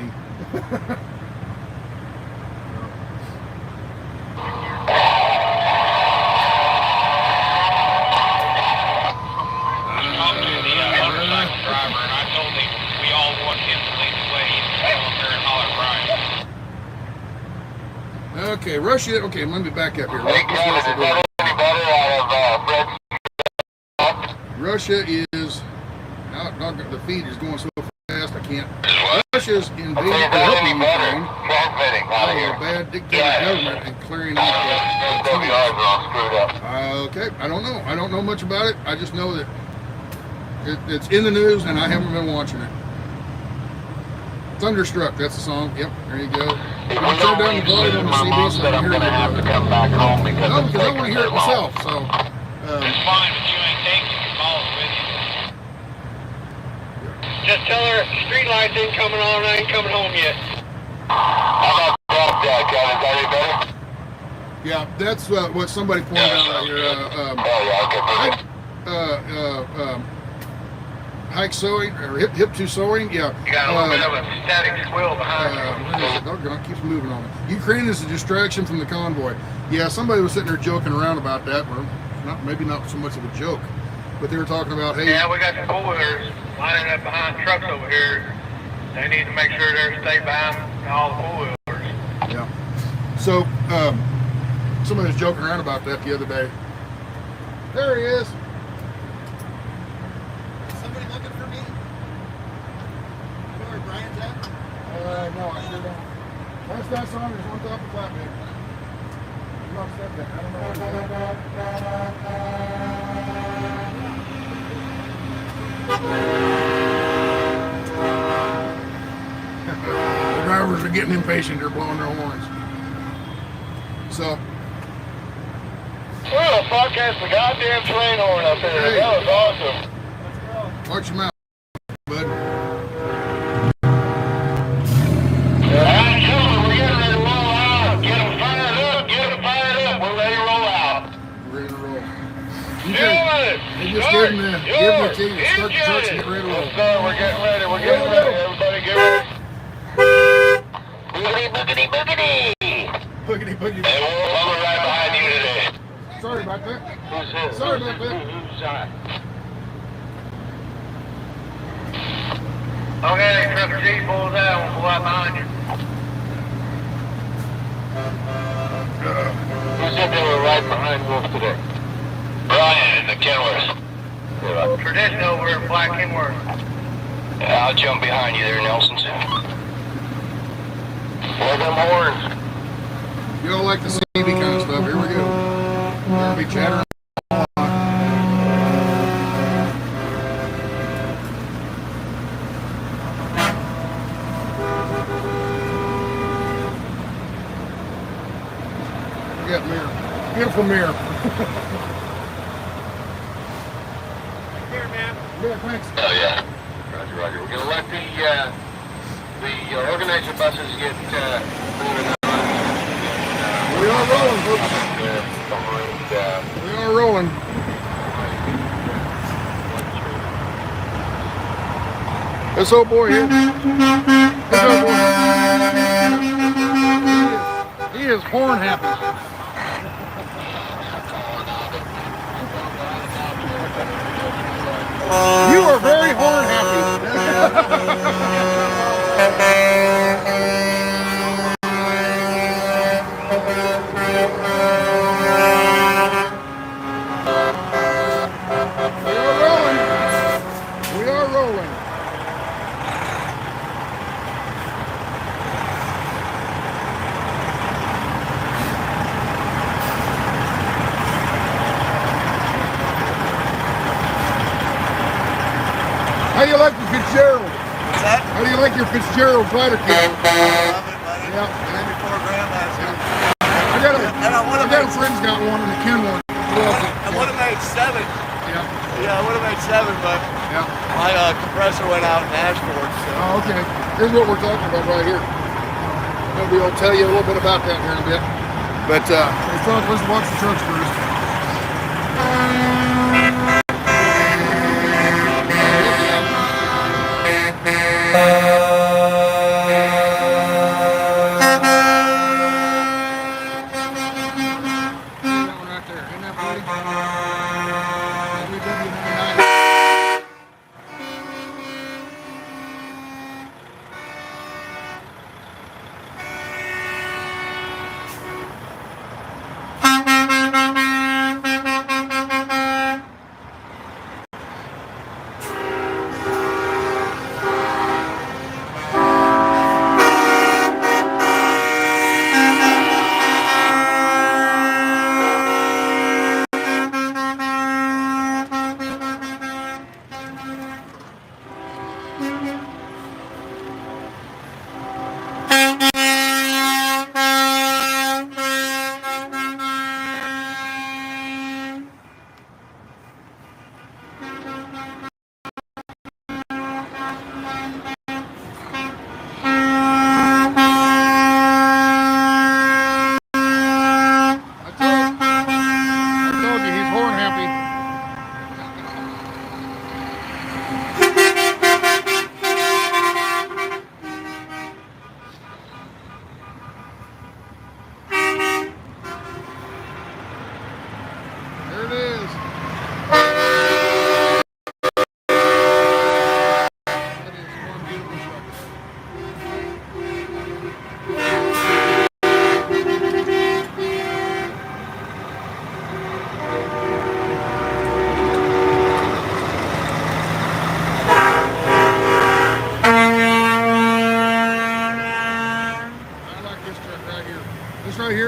Okay, Russia. Okay, let me back up here. Russia is now. The feed is going so fast I can't. Russia's invading, helping Ukraine. A bad dictator government and clearing out the okay, I don't know. I don't know much about it. I just know that it's in the news, and I haven't been watching it. Thunderstruck, that's the song. Yep, there you go. Turn down the volume on the CD so I can hear it. No, because I want to hear it myself. So. It's fine, but you ain't taking your balls with you. Just tell her street lights ain't coming on, I ain't coming home yet. How about that, is that any better? Yeah, that's what somebody pointed out here. Hike sewing or hip to sewing, yeah. You got a little bit of a static squill behind you. Doggone, it keeps moving on me. Ukraine is a distraction from the convoy. Yeah, somebody was sitting there joking around about that. Well, maybe not so much of a joke, but they were talking about, hey. Yeah, we got the four-wheelers lining up behind trucks over here. They need to make sure they're stay behind all the four-wheelers. Yeah. So, somebody was joking around about that the other day. There he is. No, I sure don't. Once that song is on top of flatbed. You lost that thing. I don't know. The drivers are getting impatient. They're blowing their horns. So. Well, fuck, that's the goddamn train horn up there. Hey. That was awesome. Watch your mouth, bud. Just give them the key and start the trucks and get ready to roll. We're getting ready. Everybody get ready. Boogity, boogity. Boogity, boogity. Hey, we're coming right behind you today. Sorry about that. Who's this? Sorry about that. Who's that? Okay, Trucker G, pulls out. We'll pull out behind you. Who said they were right behind Wolf today? Brian, the Kenworth. Tradition over in Black Kenworth. Yeah, I'll jump behind you there, Nelson's. Where them horns? You don't like the CB kind of stuff. Here we go. We're going to be chattering. We got mirror. Beautiful mirror. Yeah, thanks. Oh, yeah. Roger, Roger. We're going to let the organizer buses get moving on. We are rolling, folks. We are rolling. This old boy here. This old boy. He is horn happy. You are very horn happy. We are rolling. How do you like your Fitzgerald? What's that? How do you like your Fitzgerald glider kit? I love it, buddy. Yeah. Maybe 4 grand last year. I got a friend's got one and a Ken one. I would have made 7. Yeah. Yeah, I would have made 7, but my compressor went out in Ashford. So. Oh, okay. Here's what we're talking about right here. Maybe I'll tell you a little bit about that here in a bit. But let's watch the trucks first.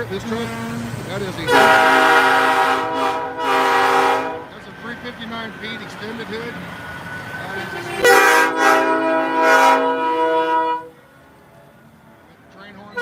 This truck, that is a that's a 359 feet extended hood. That is a train horn.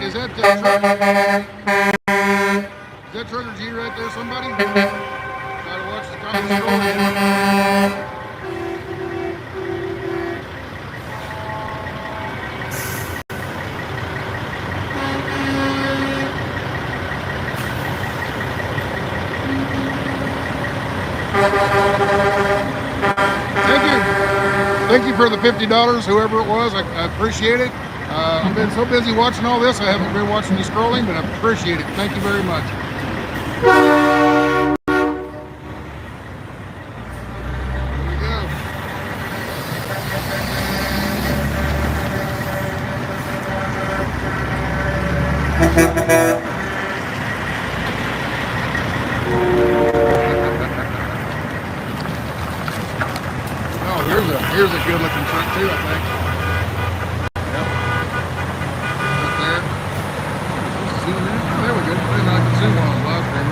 Is that Trucker G right there, somebody? Gotta watch the time Thank you for the $50, whoever it was. I appreciate it. I've been so busy watching all this, I haven't been watching the scrolling, but I appreciate it. Thank you very much. Here we go. Oh, here's a good looking truck too, I think. Yep. Up there. See that? Oh, there we go. I didn't know I could see one on the live stream.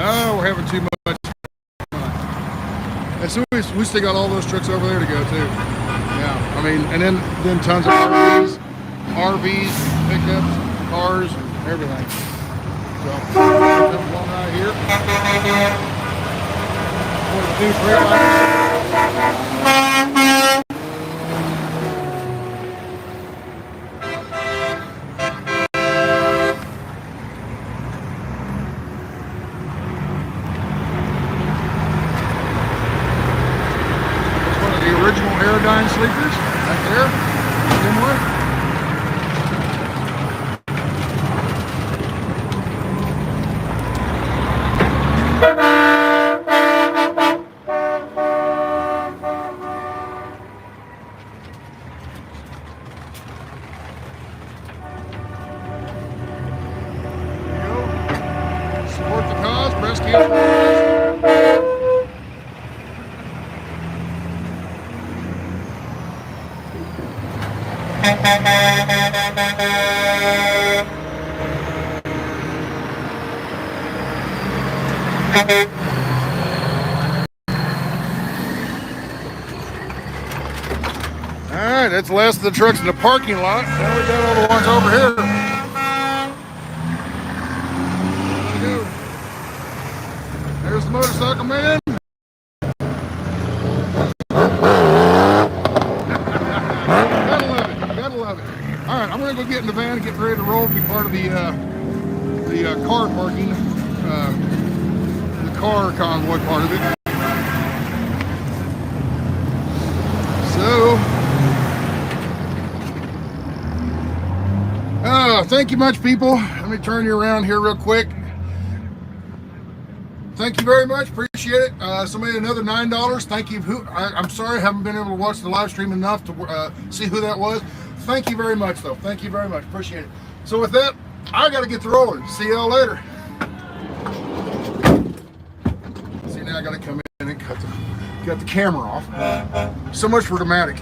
Oh, we're having too much. And so we still got all those trucks over there to go too. Yeah, I mean, and then tons of RVs, pickups, cars, and everything. So, coming along right here. One of the new Freightliners. Original Aerodyne sleepers, right there, same one. There you go. Support the cause, breast cancer. Alright, that's the last of the trucks in the parking lot. Now we got all the ones over here. There we go. There's the motorcycle man. Gotta love it. Alright, I'm gonna go get in the van and get ready to roll and be part of the car parking, the car convoy part of it. So, thank you much, people. Let me turn you around here real quick. Thank you very much. Appreciate it. Somebody another $9. Thank you. I'm sorry I haven't been able to watch the live stream enough to see who that was. Thank you very much, though. Thank you very much. Appreciate it. So with that, I got to get to rolling. See y'all later. See, now I got to come in and cut the camera off. So much for dramatic.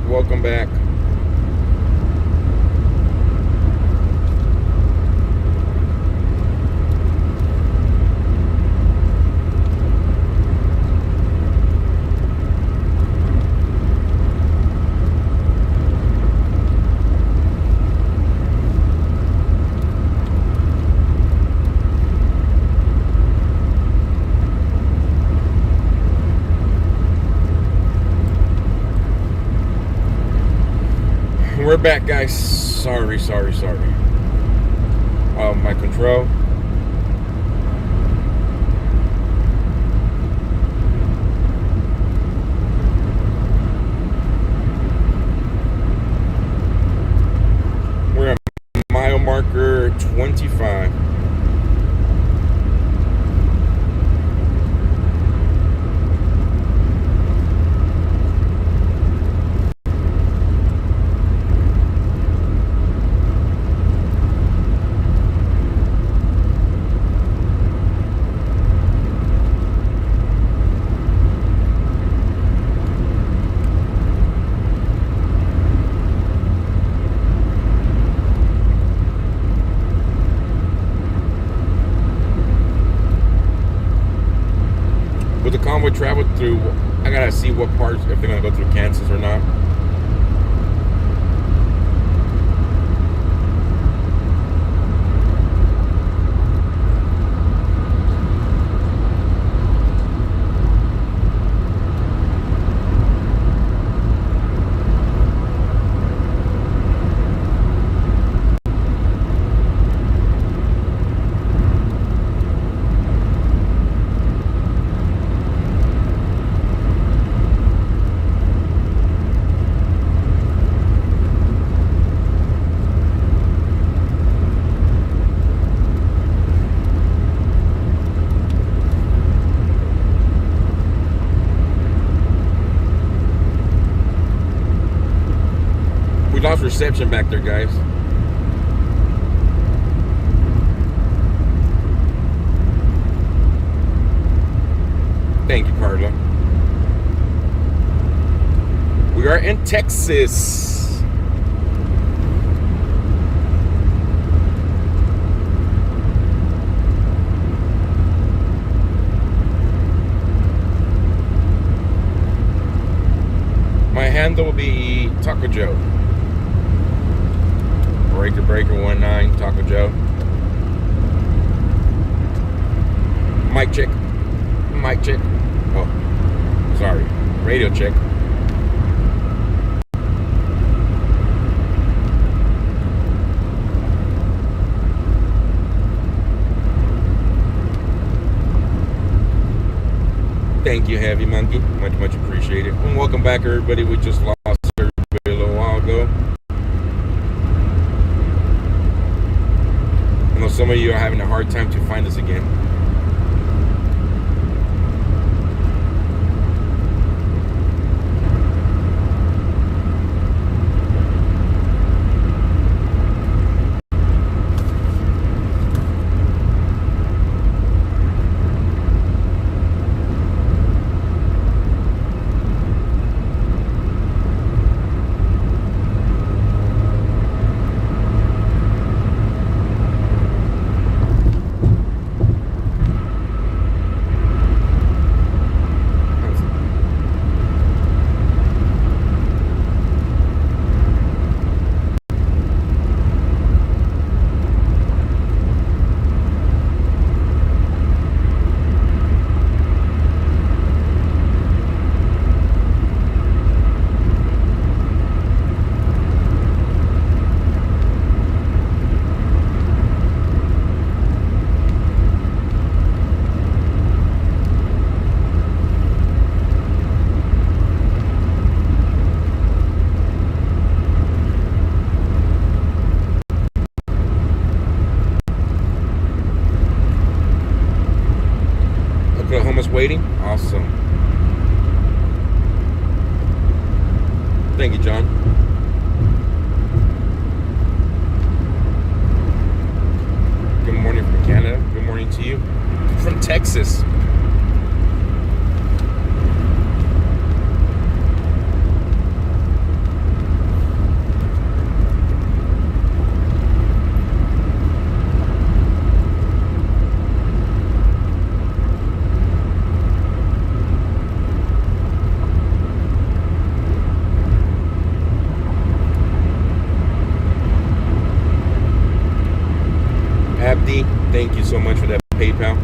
Welcome back. We're back, guys. Sorry. My control. 5. Will the convoy travel through? I gotta see what parts, if they're gonna go through Kansas or not. We lost reception back there, guys. Thank you, Carla. We are in Texas. My handle will be Taco Joe. Breaker 19, Taco Joe. Mic check. Mic check. Oh, sorry. Radio check. Thank you, Heavy Monkey. Much appreciated. And welcome back, everybody. We just lost everybody a little while ago. I know some of you are having a hard time to find us again. Oklahoma's waiting. Awesome. Thank you, John. Good morning from Canada. Good morning to you. From Texas. Abdi, thank you so much for that PayPal.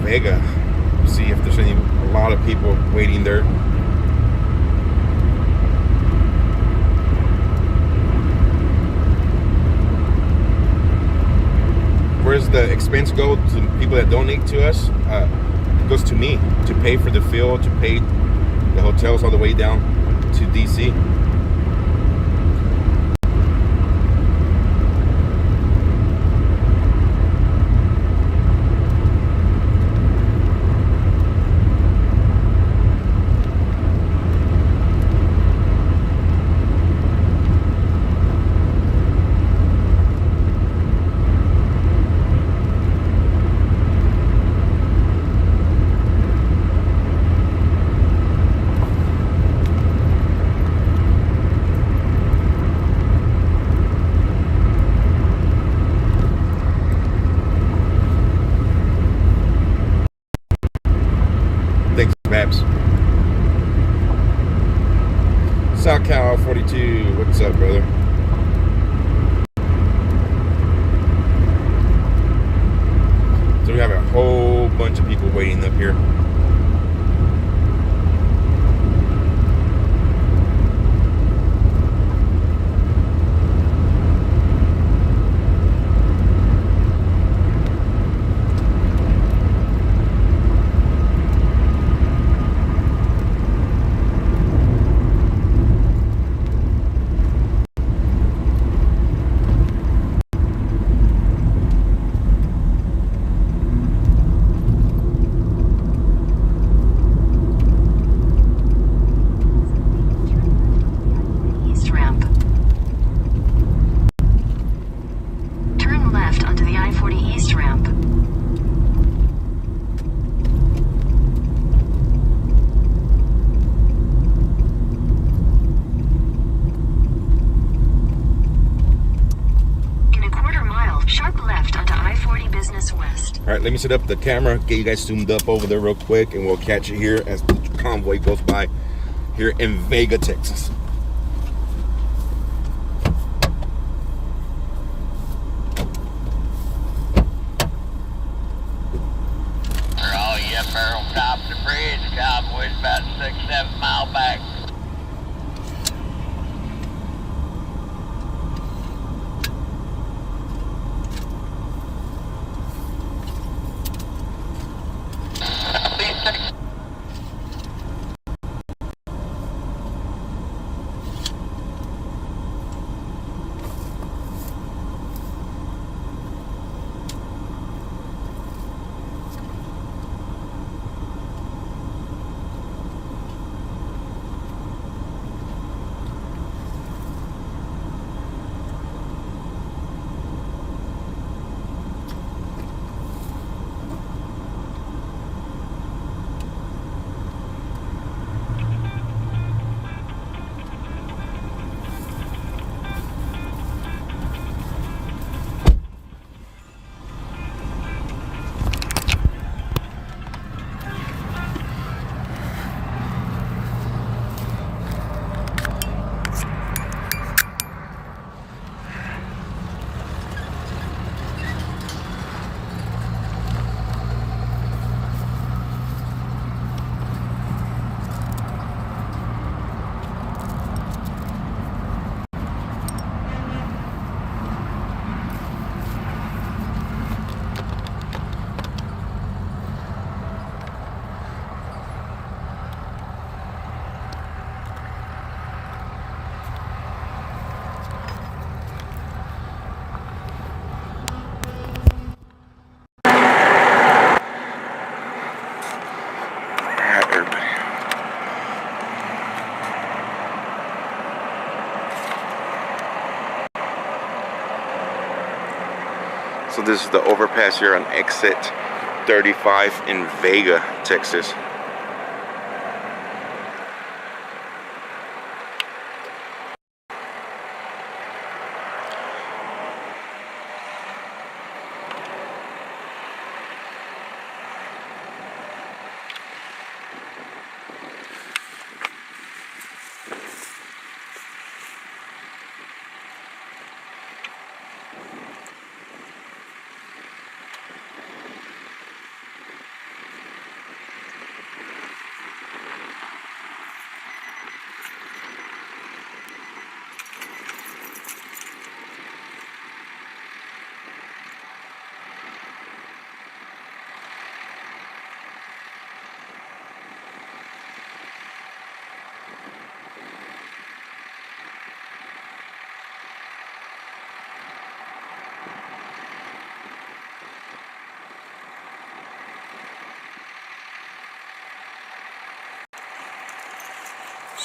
Vega. See if there's a lot of people waiting there. Where's the expense go to people that donate to us? It goes to me to pay for the fuel, to pay the hotels all the way down to DC. Thanks, Babs. South Cal 42, what's up, brother? So we have a whole bunch of people waiting up here. East ramp. Turn left onto the I-40 East ramp. In a quarter mile, sharp left onto I-40 Business West. All right, let me set up the camera, get you guys zoomed up over there real quick, and we'll catch it here as the convoy goes by here in Vega, Texas. Oh, yeah, barrel top of the bridge. Convoy's about 6-7 miles back. So this is the overpass here on exit 35 in Vega, Texas.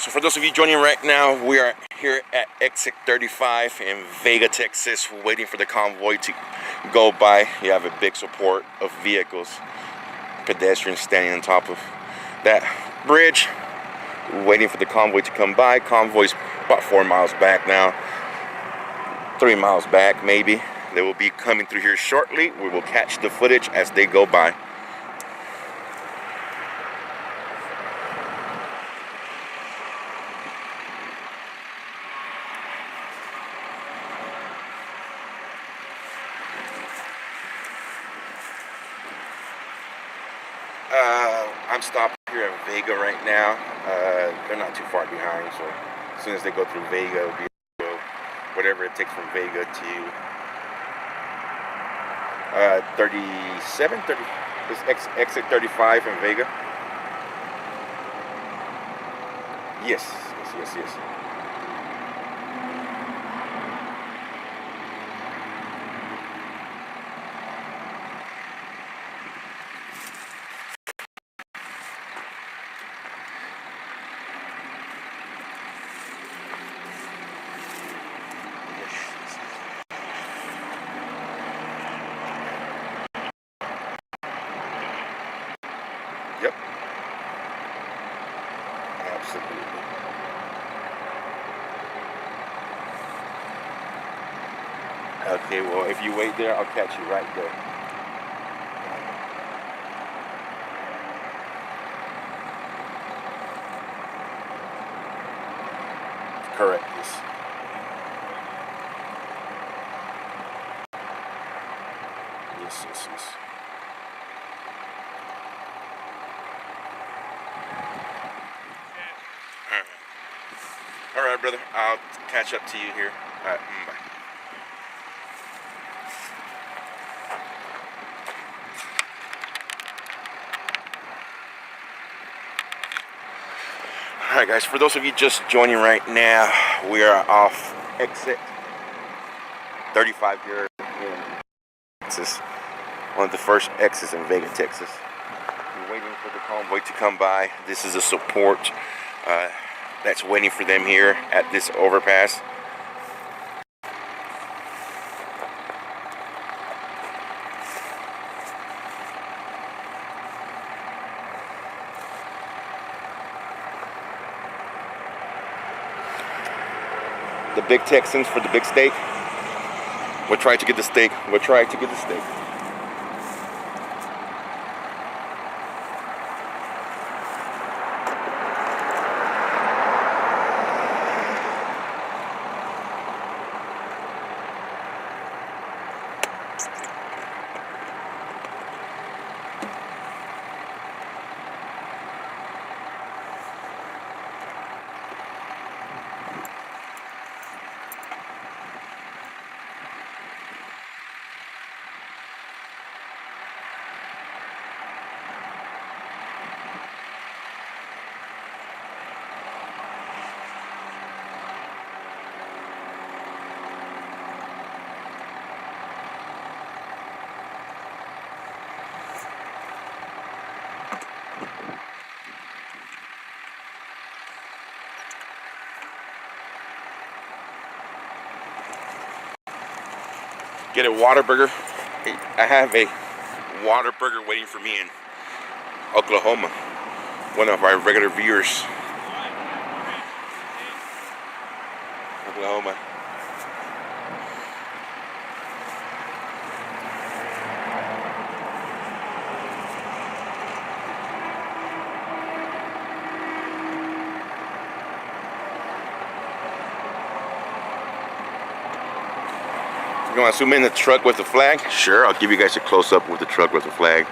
So for those of you joining right now, we are here at exit 35 in Vega, Texas, waiting for the convoy to go by. You have a big support of vehicles, pedestrians standing on top of that bridge, waiting for the convoy to come by. Convoy's about 4 miles back now, 3 miles back maybe. They will be coming through here shortly. We will catch the footage as they go by. I'm stopped here in Vega right now. They're not too far behind, so as soon as they go through Vega, it'll be whatever it takes from Vega to 37, 30, this exit 35 in Vega. Yes. Yep. Absolutely. Okay, well, if you wait there, I'll catch you right there. Correct, yes. Yes. All right, brother. I'll catch up to you here. All right, bye. All right, guys. For those of you just joining right now, we are off exit 35 here in Texas. One of the first exits in Vega, Texas. We're waiting for the convoy to come by. This is a support that's waiting for them here at this overpass. The big Texans for the big steak. We're trying to get the steak. Get a Whataburger. I have a Whataburger waiting for me in Oklahoma. One of our regular viewers. Oklahoma. You want to zoom in the truck with the flag? Sure, I'll give you guys a close-up with the truck with the flag.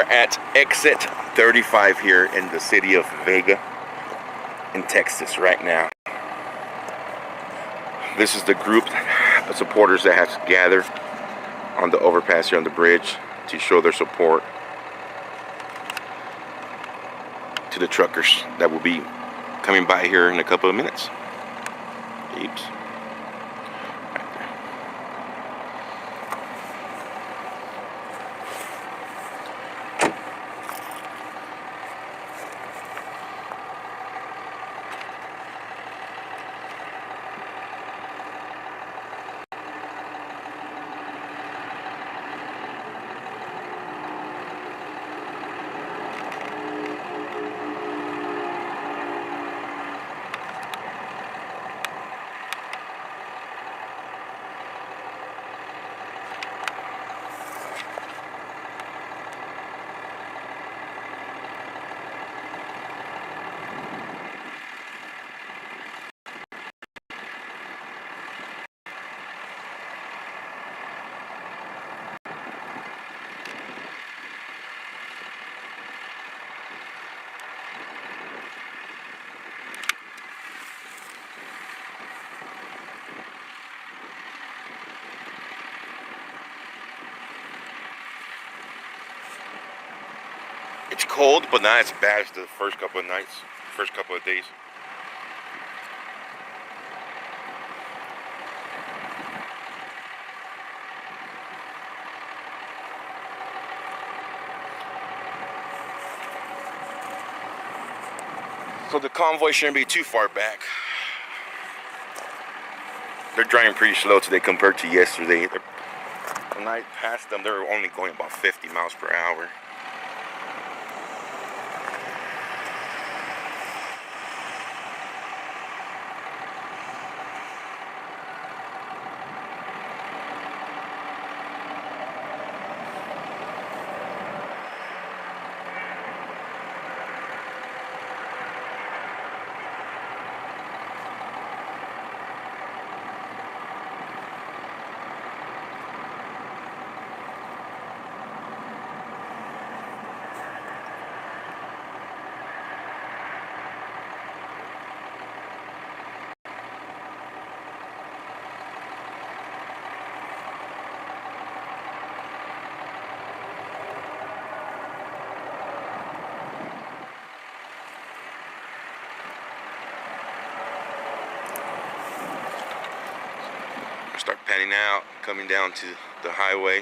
are at exit 35 here in the city of Vega in Texas right now. This is the group of supporters that has gathered on the overpass here on the bridge to show their support to the truckers that will be coming by here in a couple of minutes. Oops. It's cold, but not as bad as the first couple of nights, first couple of days. So the convoy shouldn't be too far back. They're driving pretty slow today compared to yesterday. When I passed them, they were only going about 50 miles per hour. Start panning out, coming down to the highway.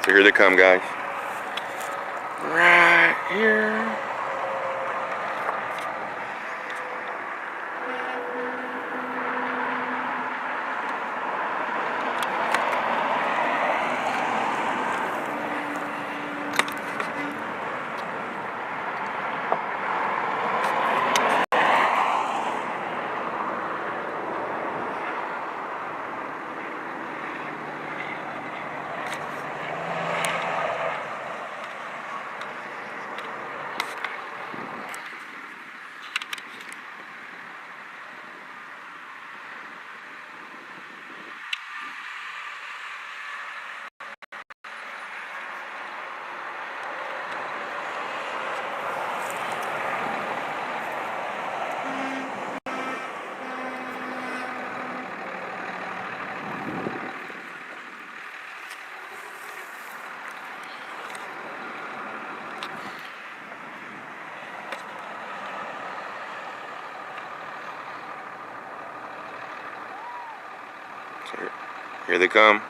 So here they come, guys. Right here. Here they come.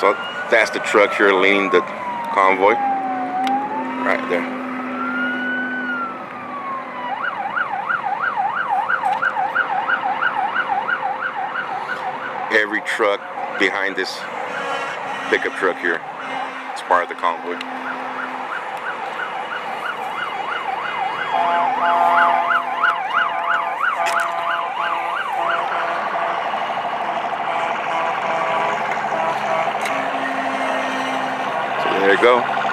So that's the truck here leading the convoy. Right there. Every truck behind this pickup truck here is part of the convoy. So there you go.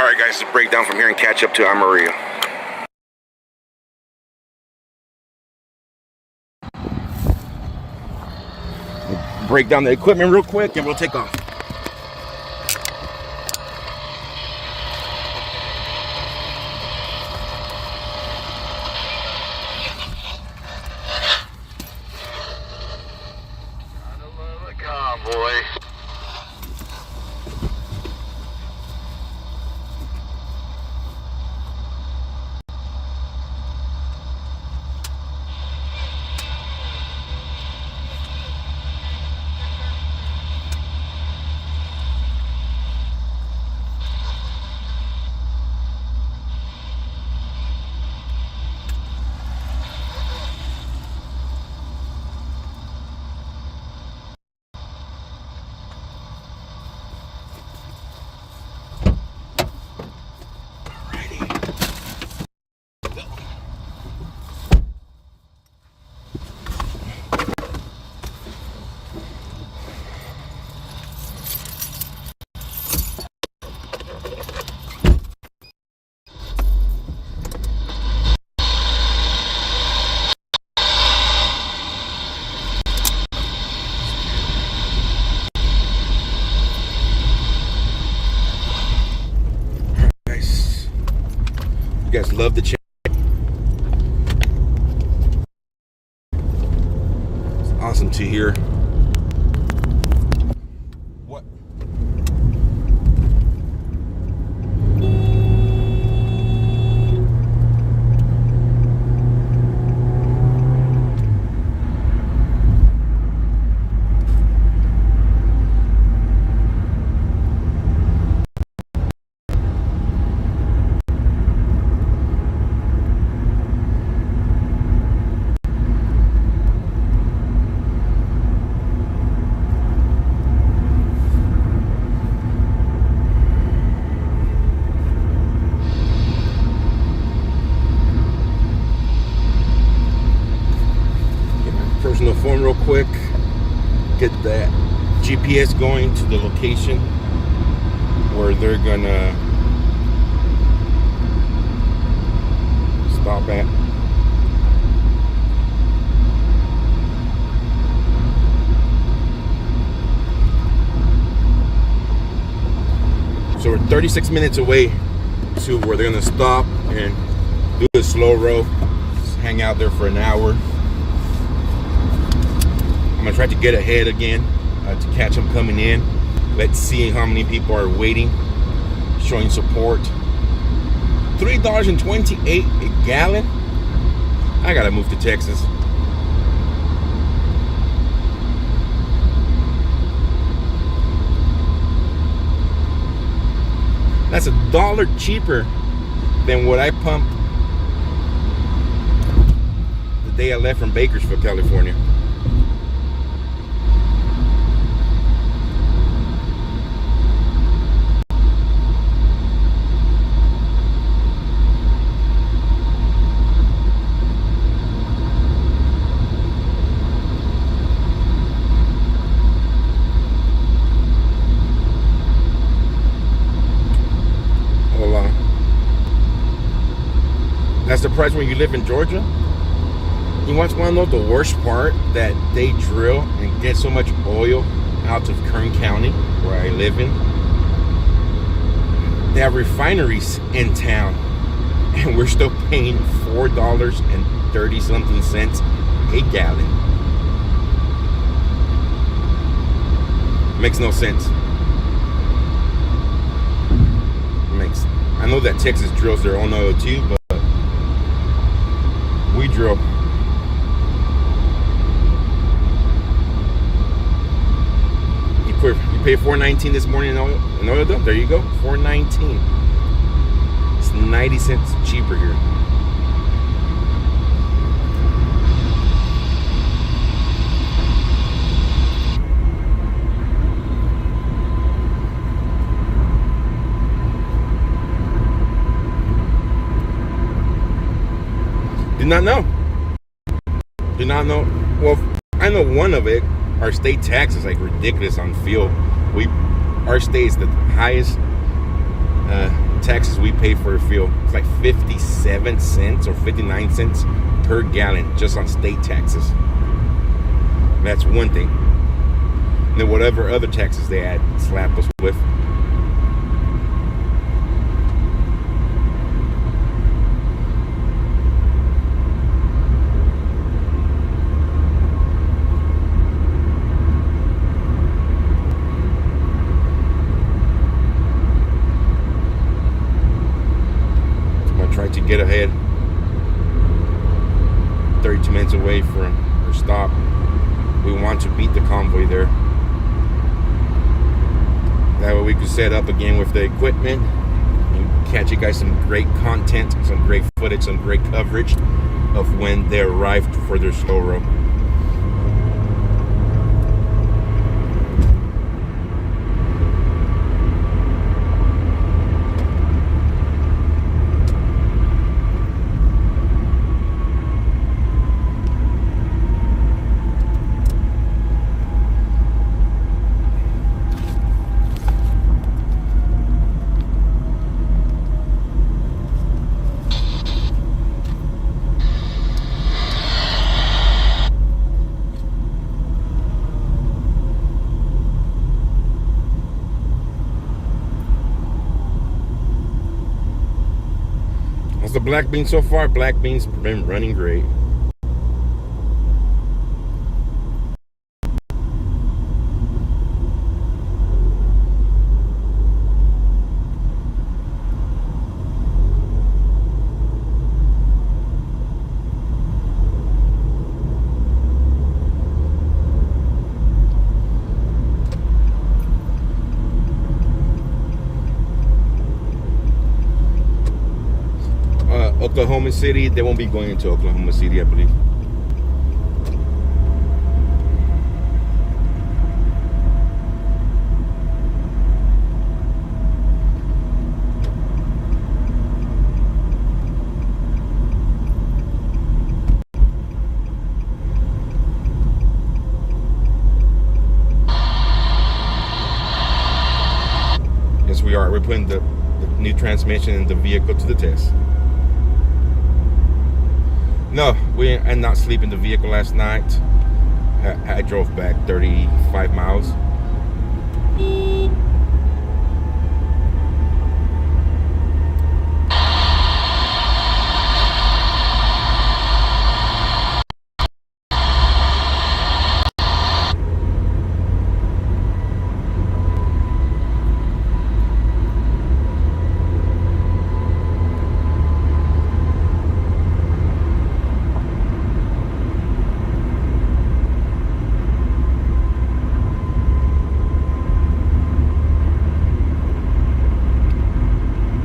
Alright guys, let's break down from here and catch up to Amarillo. Break down the equipment real quick and we'll take off. You guys love the check. It's awesome to hear. What? Personal phone real quick, get that GPS going to the location where they're gonna stop at. So we're 36 minutes away to where they're gonna stop and do a slow roll, just hang out there for an hour. I'm gonna try to get ahead again to catch them coming in. Let's see how many people are waiting, showing support. $3.28 a gallon. I gotta move to Texas. That's $1 cheaper than what I pumped the day I left from Bakersfield, California. That's the price when you live in Georgia. You want to know the worst part? That they drill and get so much oil out of Kern County, where I live in. They have refineries in town, and we're still paying $4.30 something a gallon. Makes no sense. I know that Texas drills their own oil too, but we drill. You pay $4.19 this morning in oil though. There you go, $4.19. It's 90 cents cheaper here. Do not know. Well, I know one of it. Our state tax is like ridiculous on fuel. Our state is the highest taxes we pay for fuel. It's like 57 cents or 59 cents per gallon just on state taxes. That's one thing. And then whatever other taxes they add, slap us with. To get ahead, 32 minutes away from our stop. We want to beat the convoy there. That way we can set up again with the equipment and catch you guys some great content, some great footage, some great coverage of when they arrived for their slow roll. How's the black bean so far? Black bean's been running great. Oklahoma City, they won't be going into Oklahoma City, I believe. Yes, we are. We're putting the new transmission in the vehicle to the test. No, I'm not sleeping in the vehicle last night. I drove back 35 miles.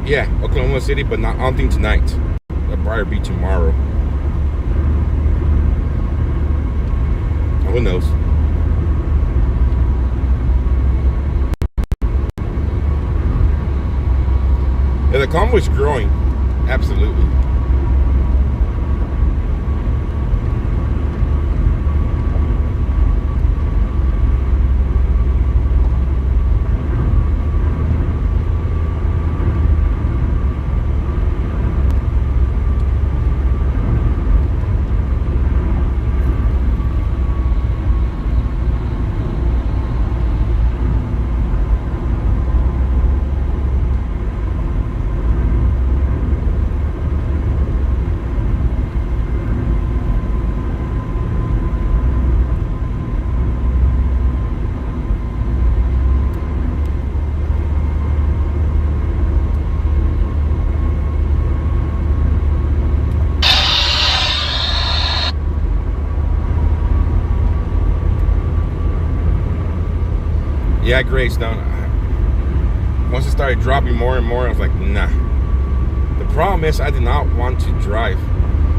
Yeah, Oklahoma City, but not on thing tonight. That'll probably be tomorrow. Who knows? Yeah, the convoy's growing. Absolutely. Yeah, Greystone. Once it started dropping more and more, I was like, nah. The problem is I did not want to drive.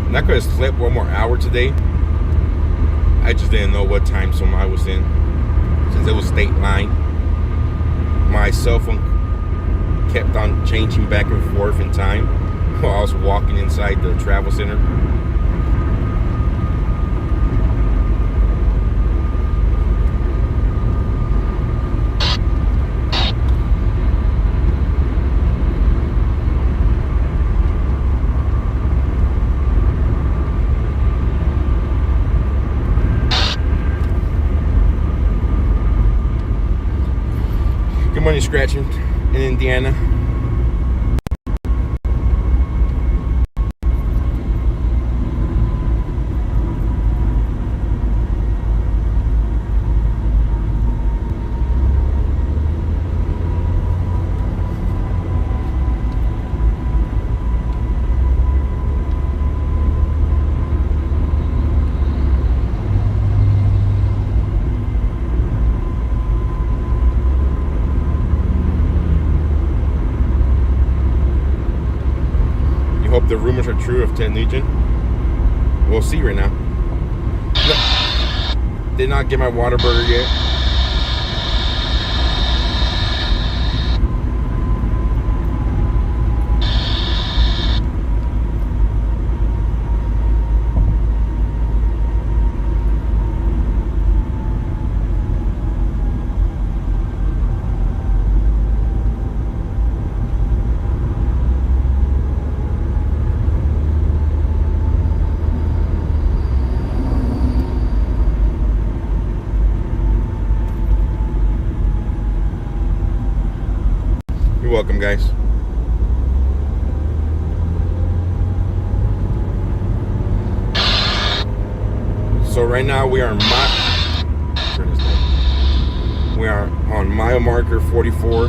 And I could have slept one more hour today. I just didn't know what time zone I was in. Since it was state line. My cell phone kept on changing back and forth in time while I was walking inside the travel center. Good morning, Scratching in Indiana. The rumors are true of Ted Nugent. We'll see right now. No, did not get my Whataburger yet. You're welcome, guys. So right now we are on mile marker 44.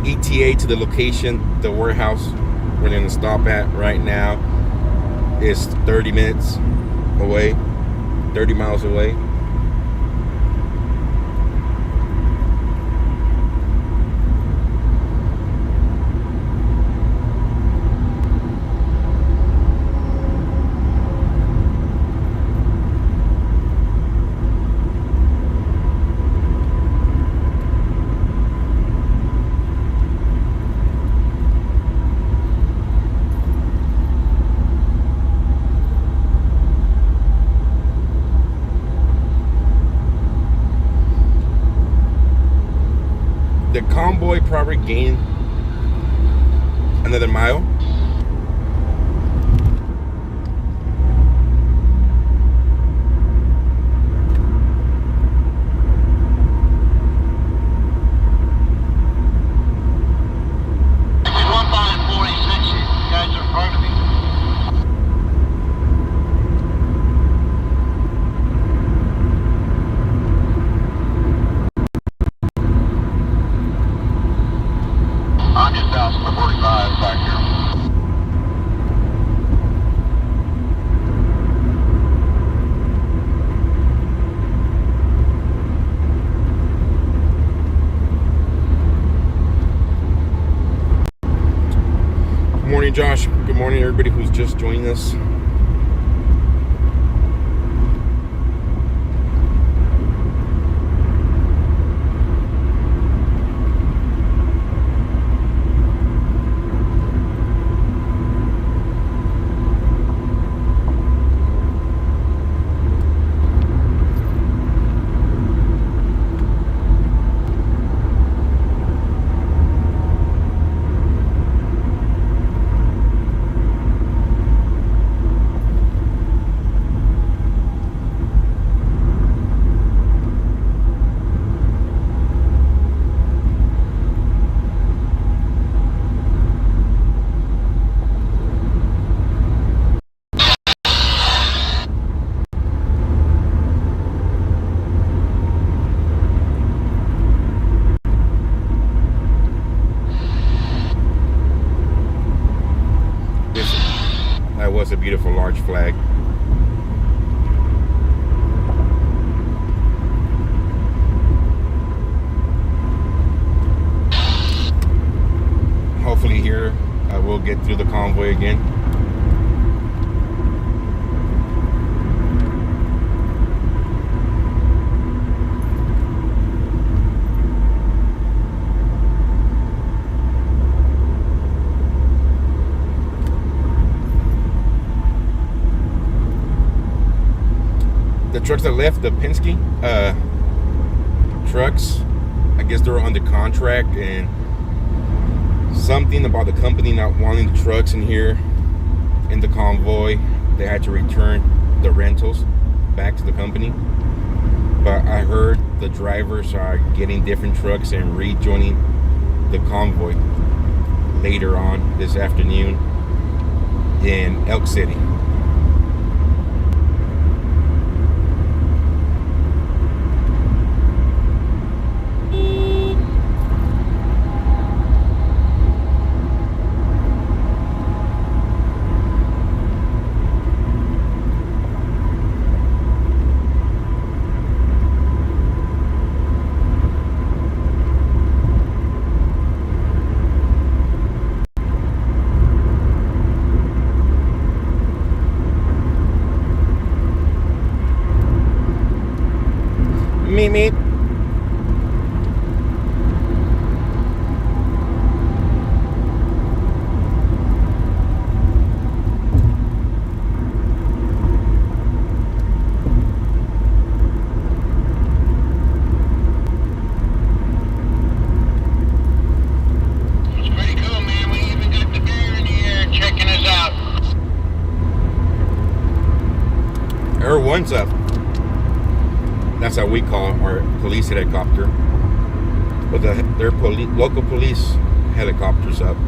ETA to the location, the warehouse we're going to stop at right now is 30 minutes away, 30 miles away. The convoy probably gained another mile. I'm just out for 45 back here. Good morning, Josh. Good morning, everybody who's just joining us. That was a beautiful large flag. Hopefully here I will get through the convoy again. The trucks that left, the Penske trucks, I guess they were under contract, and something about the company not wanting the trucks in here in the convoy, they had to return the rentals back to the company. But I heard the drivers are getting different trucks and rejoining the convoy later on this afternoon in Elk City. Meet. It's pretty cool, man. We even got the bear in the air checking us out. Air One's up. That's how we call our police helicopter. But their local police helicopters up.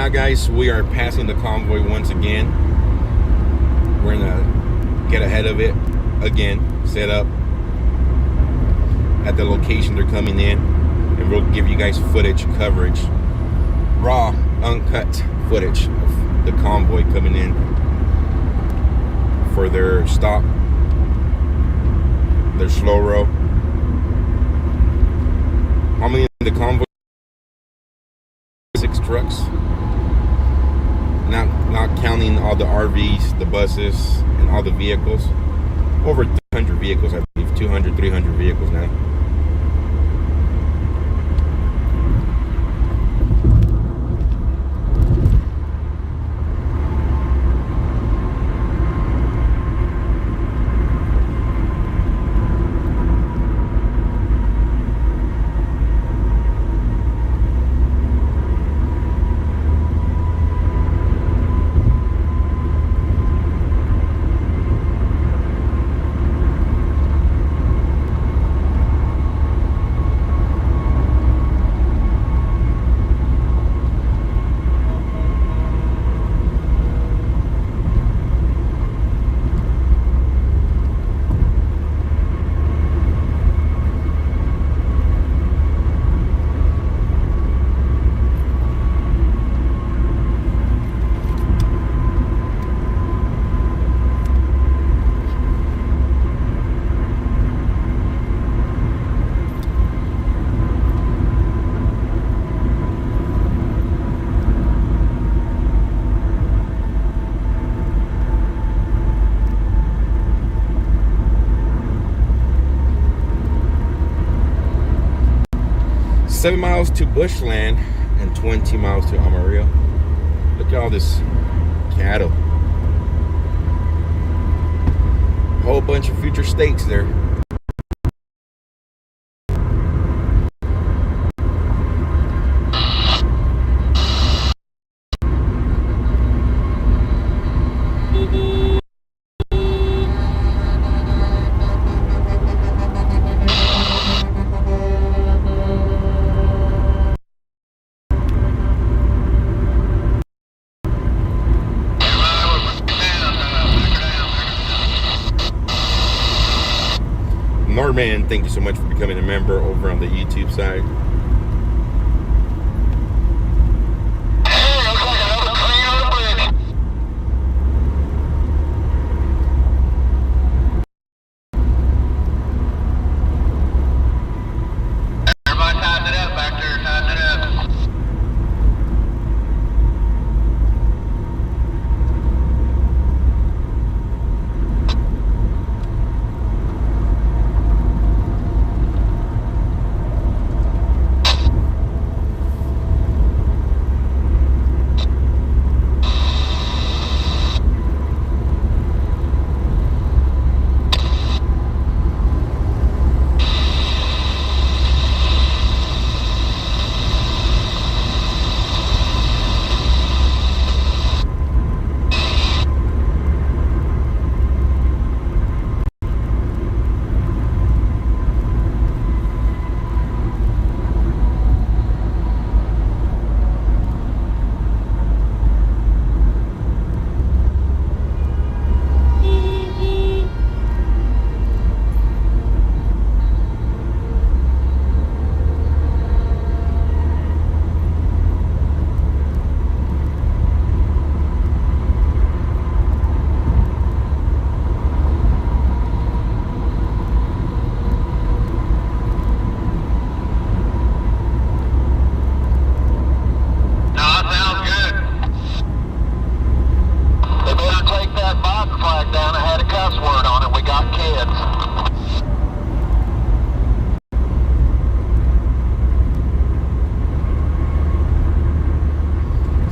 now, guys, we are passing the convoy once again. We're gonna get ahead of it again, set up at the location they're coming in, and we'll give you guys footage, coverage, raw, uncut footage of the convoy coming in for their stop, their slow row. How many in the convoy? 6 trucks. Not counting all the RVs, the buses, and all the vehicles. Over 300 vehicles, I believe. 200, 300 vehicles now. Seven miles to Bushland and 20 miles to Amarillo. Look at all this cattle. Whole bunch of future states there. Norman, thank you so much for becoming a member over on the YouTube side.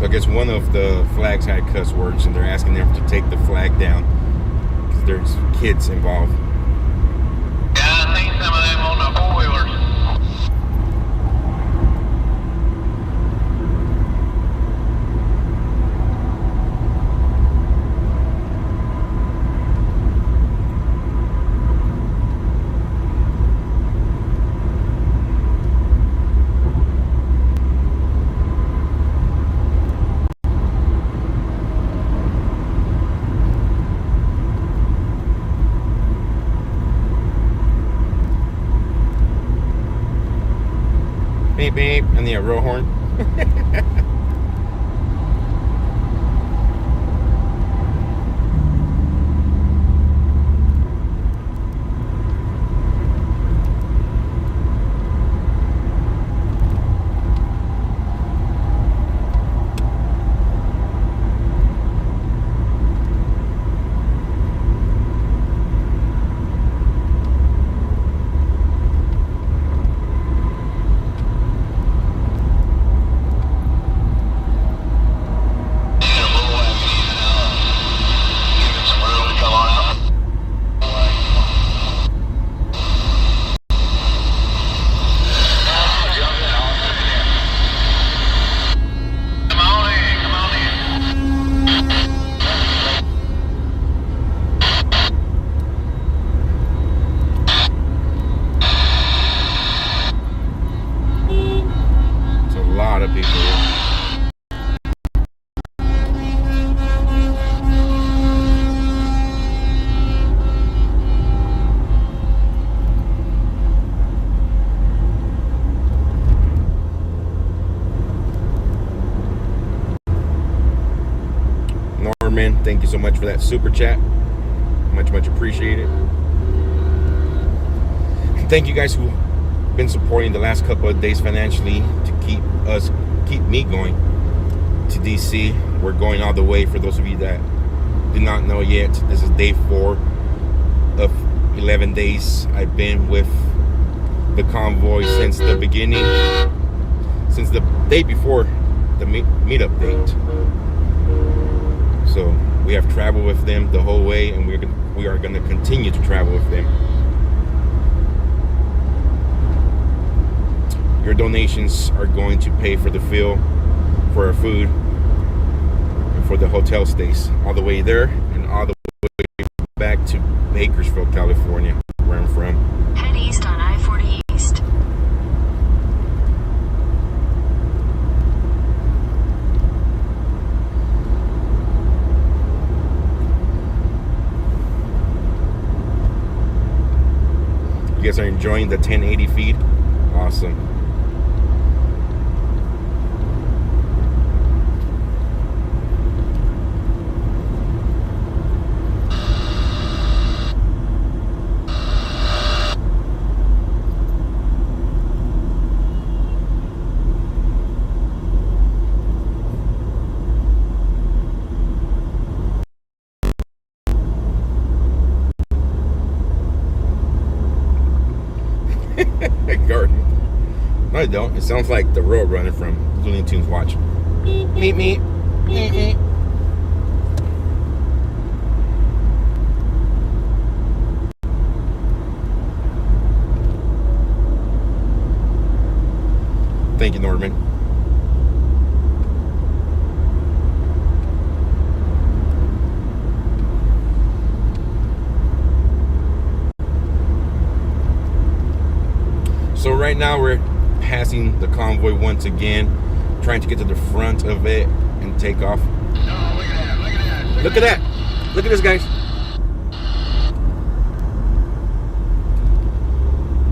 I guess one of the flags had cuss words, and they're asking them to take the flag down because there's kids involved. Yeah, I seen some of them on the four-wheelers. Beep, beep. And the roll horn. Norman, thank you so much for that super chat. Much appreciated. Thank you guys who've been supporting the last couple of days financially to keep me going to DC. We're going all the way. For those of you that do not know yet, this is day 4 of 11 days I've been with the convoy since the beginning, since the day before the meetup date. So we have traveled with them the whole way, and we are going to continue to travel with them. Your donations are going to pay for the fuel, for our food, and for the hotel stays all the way there and all the way back to Bakersfield, California, where I'm from. Head east on I-40 East. You guys are enjoying the 1080 feed? Awesome. No, I don't. It sounds like the road runner from Looney Tunes Watch. Meet me. Thank you, Norman. So right now we're passing the convoy once again, trying to get to the front of it and take off. No, look at that, look at that. Look at that. Look at this, guys.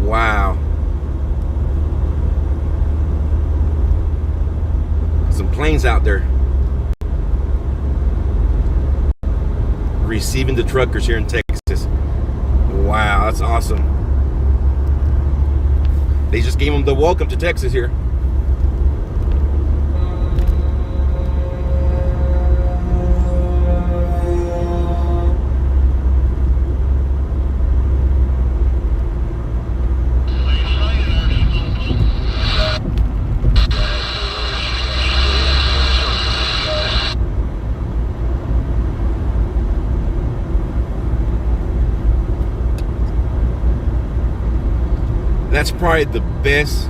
Wow. Some planes out there receiving the truckers here in Texas. Wow, that's awesome. They just gave them the welcome to Texas here. That's probably the best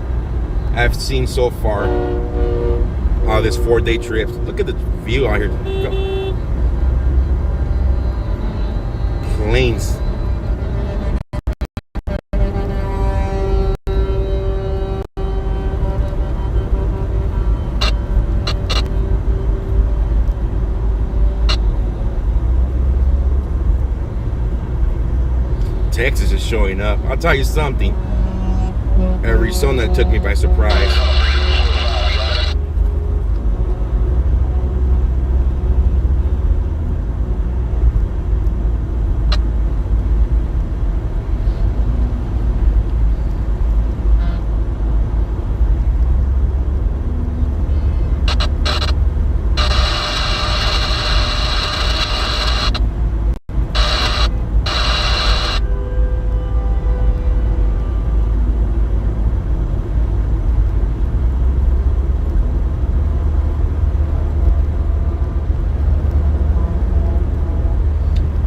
I've seen so far on this 4-day trip. Look at the view out here. Planes. Texas is showing up. I'll tell you something. Arizona took me by surprise.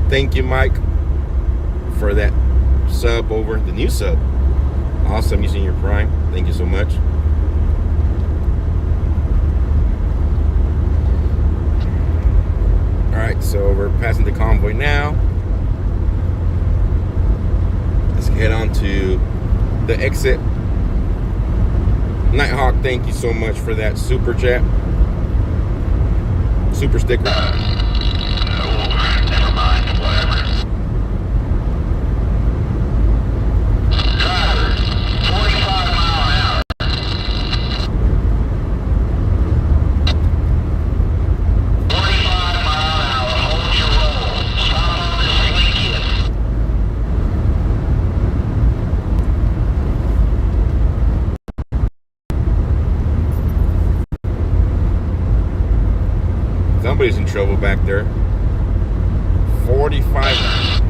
Thank you, Mike, for that sub over the new sub. Awesome, using your Prime. Thank you so much. All right, so we're passing the Convoy now. Let's head on to the exit. Nighthawk, thank you so much for that super chat. Super sticker. Somebody's in trouble back there. 45.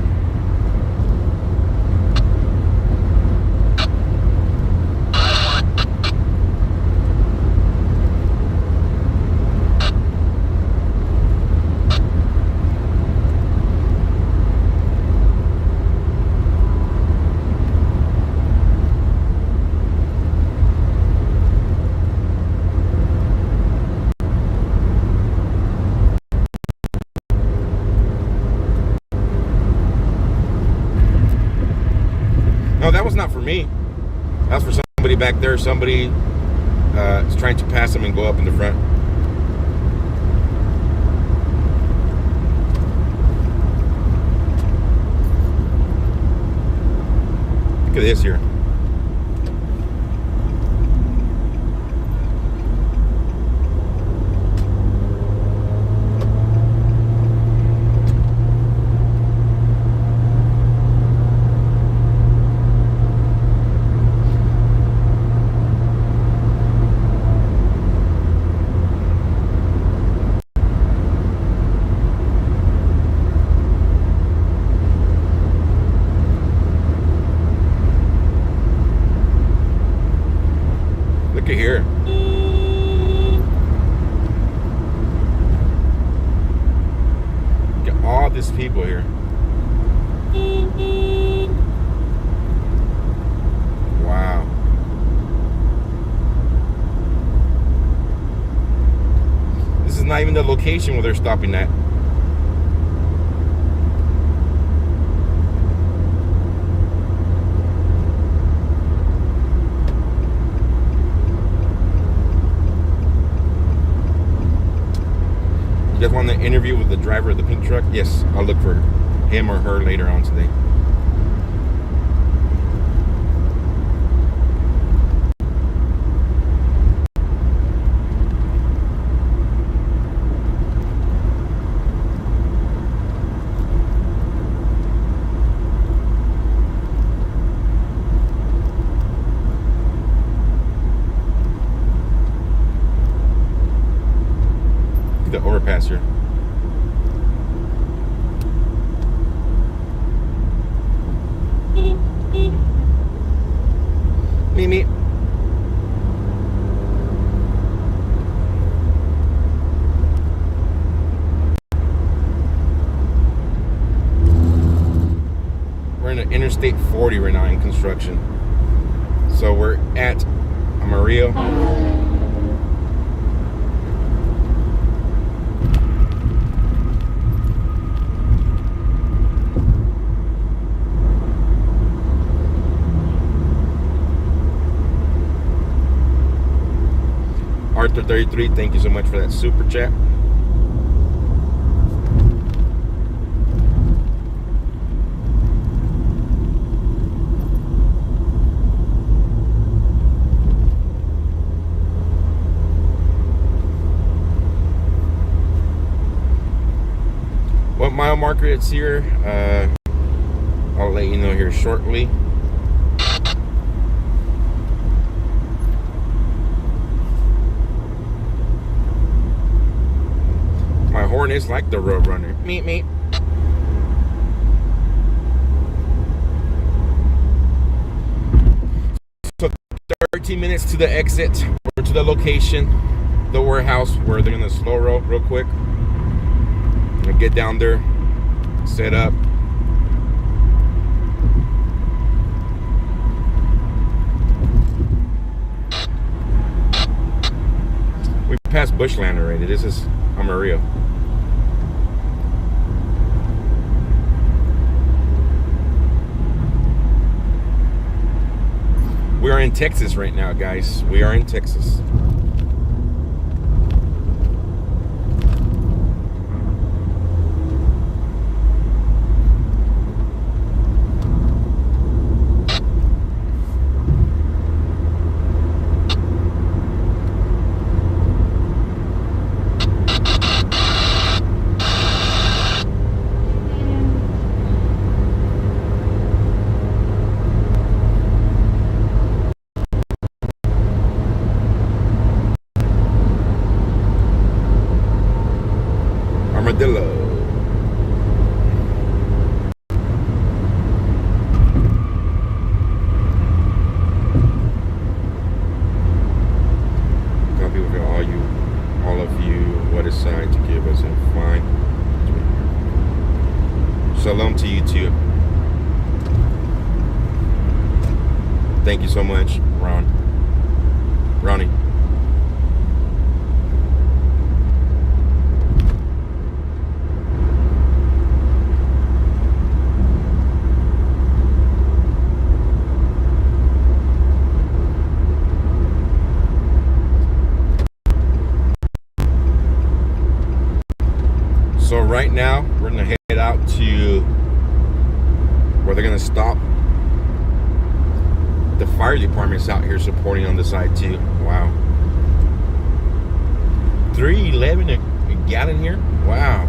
No, that was not for me. That was for somebody back there. Somebody is trying to pass them and go up in the front. Look at this here. Look at here. Look at all these people here. Wow. This is not even the location where they're stopping at. You guys want an interview with the driver of the pink truck? Yes, I'll look for him or her later on today. The overpass here. Mimi. We're in Interstate 40 right now in construction. So we're at Amarillo. Arthur 33, thank you so much for that super chat. mile marker that's here. I'll let you know here shortly. My horn is like the road runner. Meet me. So 13 minutes to the exit or to the location, the warehouse where they're gonna slow roll real quick. I'm gonna get down there, set up. We passed Bushland already. This is Amarillo. We are in Texas right now, guys. We are in Texas. Armadillo. Copy with all of you, what is signed to give us a fine. Shalom to you too. Thank you so much, Ronnie. So right now, we're gonna head out to where they're gonna stop. The fire department's out here supporting on the side too. Wow. $3.11 a gallon here? Wow.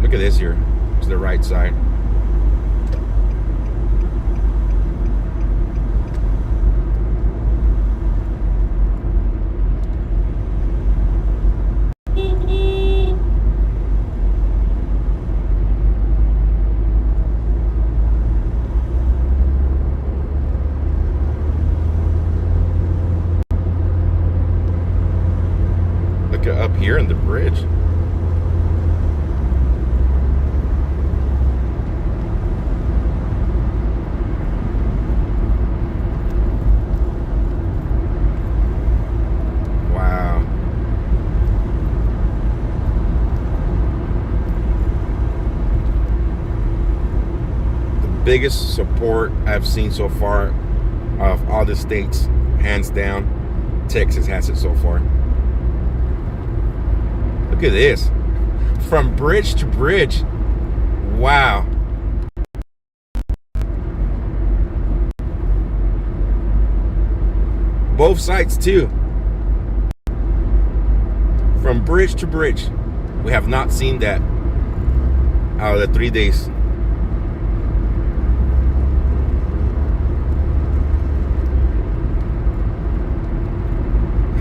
Look at this here, to the right side. Look at up here in the bridge. Biggest support I've seen so far of all the states, hands down. Texas has it so far. Look at this, from bridge to bridge. Wow. Both sides too, from bridge to bridge. We have not seen that out of the 3 days.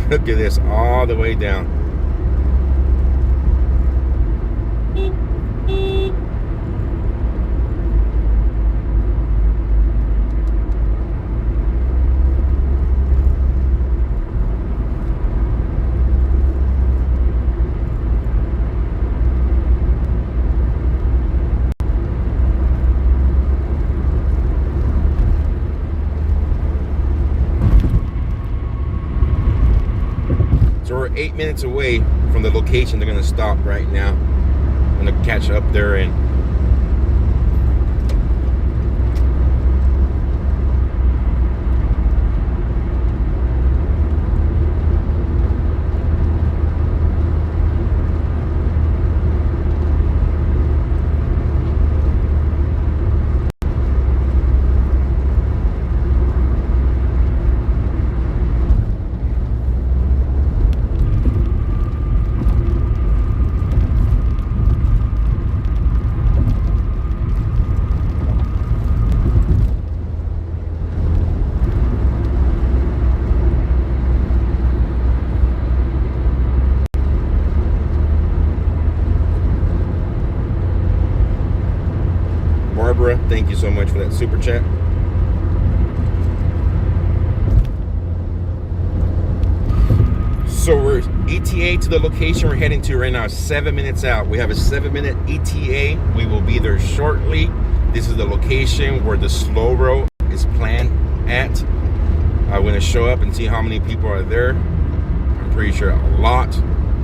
Look at this, all the way down. So we're 8 minutes away from the location they're gonna stop right now. I'm gonna catch up there and thank you so much for that super chat. So we're ETA to the location we're heading to right now, 7 minutes out. We have a 7-minute ETA. We will be there shortly. This is the location where the slow row is planned at. I'm going to show up and see how many people are there. I'm pretty sure a lot.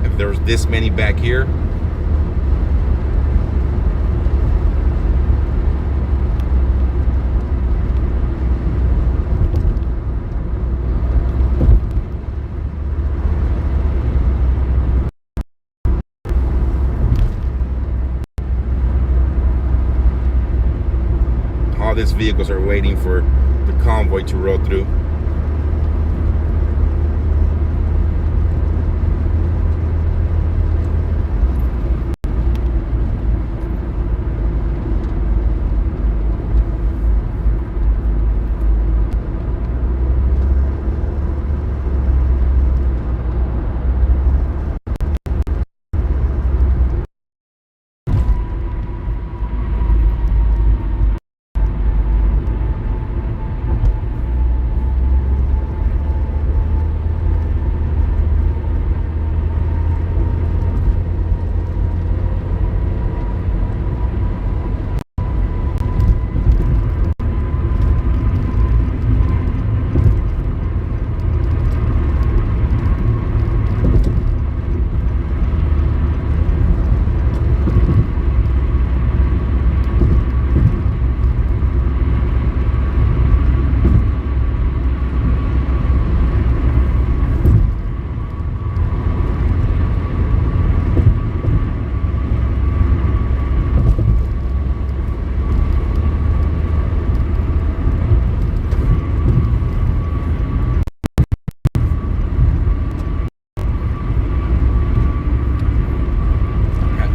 If there's this many back here. All these vehicles are waiting for the convoy to roll through.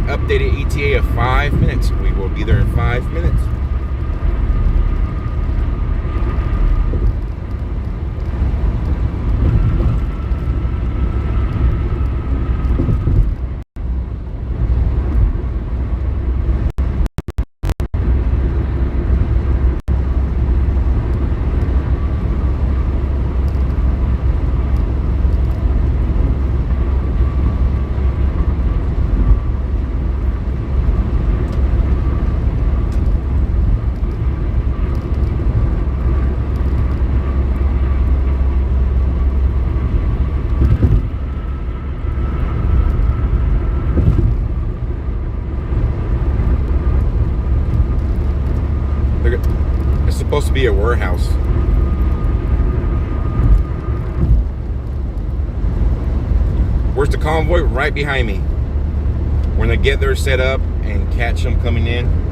Updated ETA of 5 minutes. We will be there in 5 minutes. It's supposed to be a warehouse. Where's the convoy? Right behind me. We're gonna get there, set up, and catch them coming in.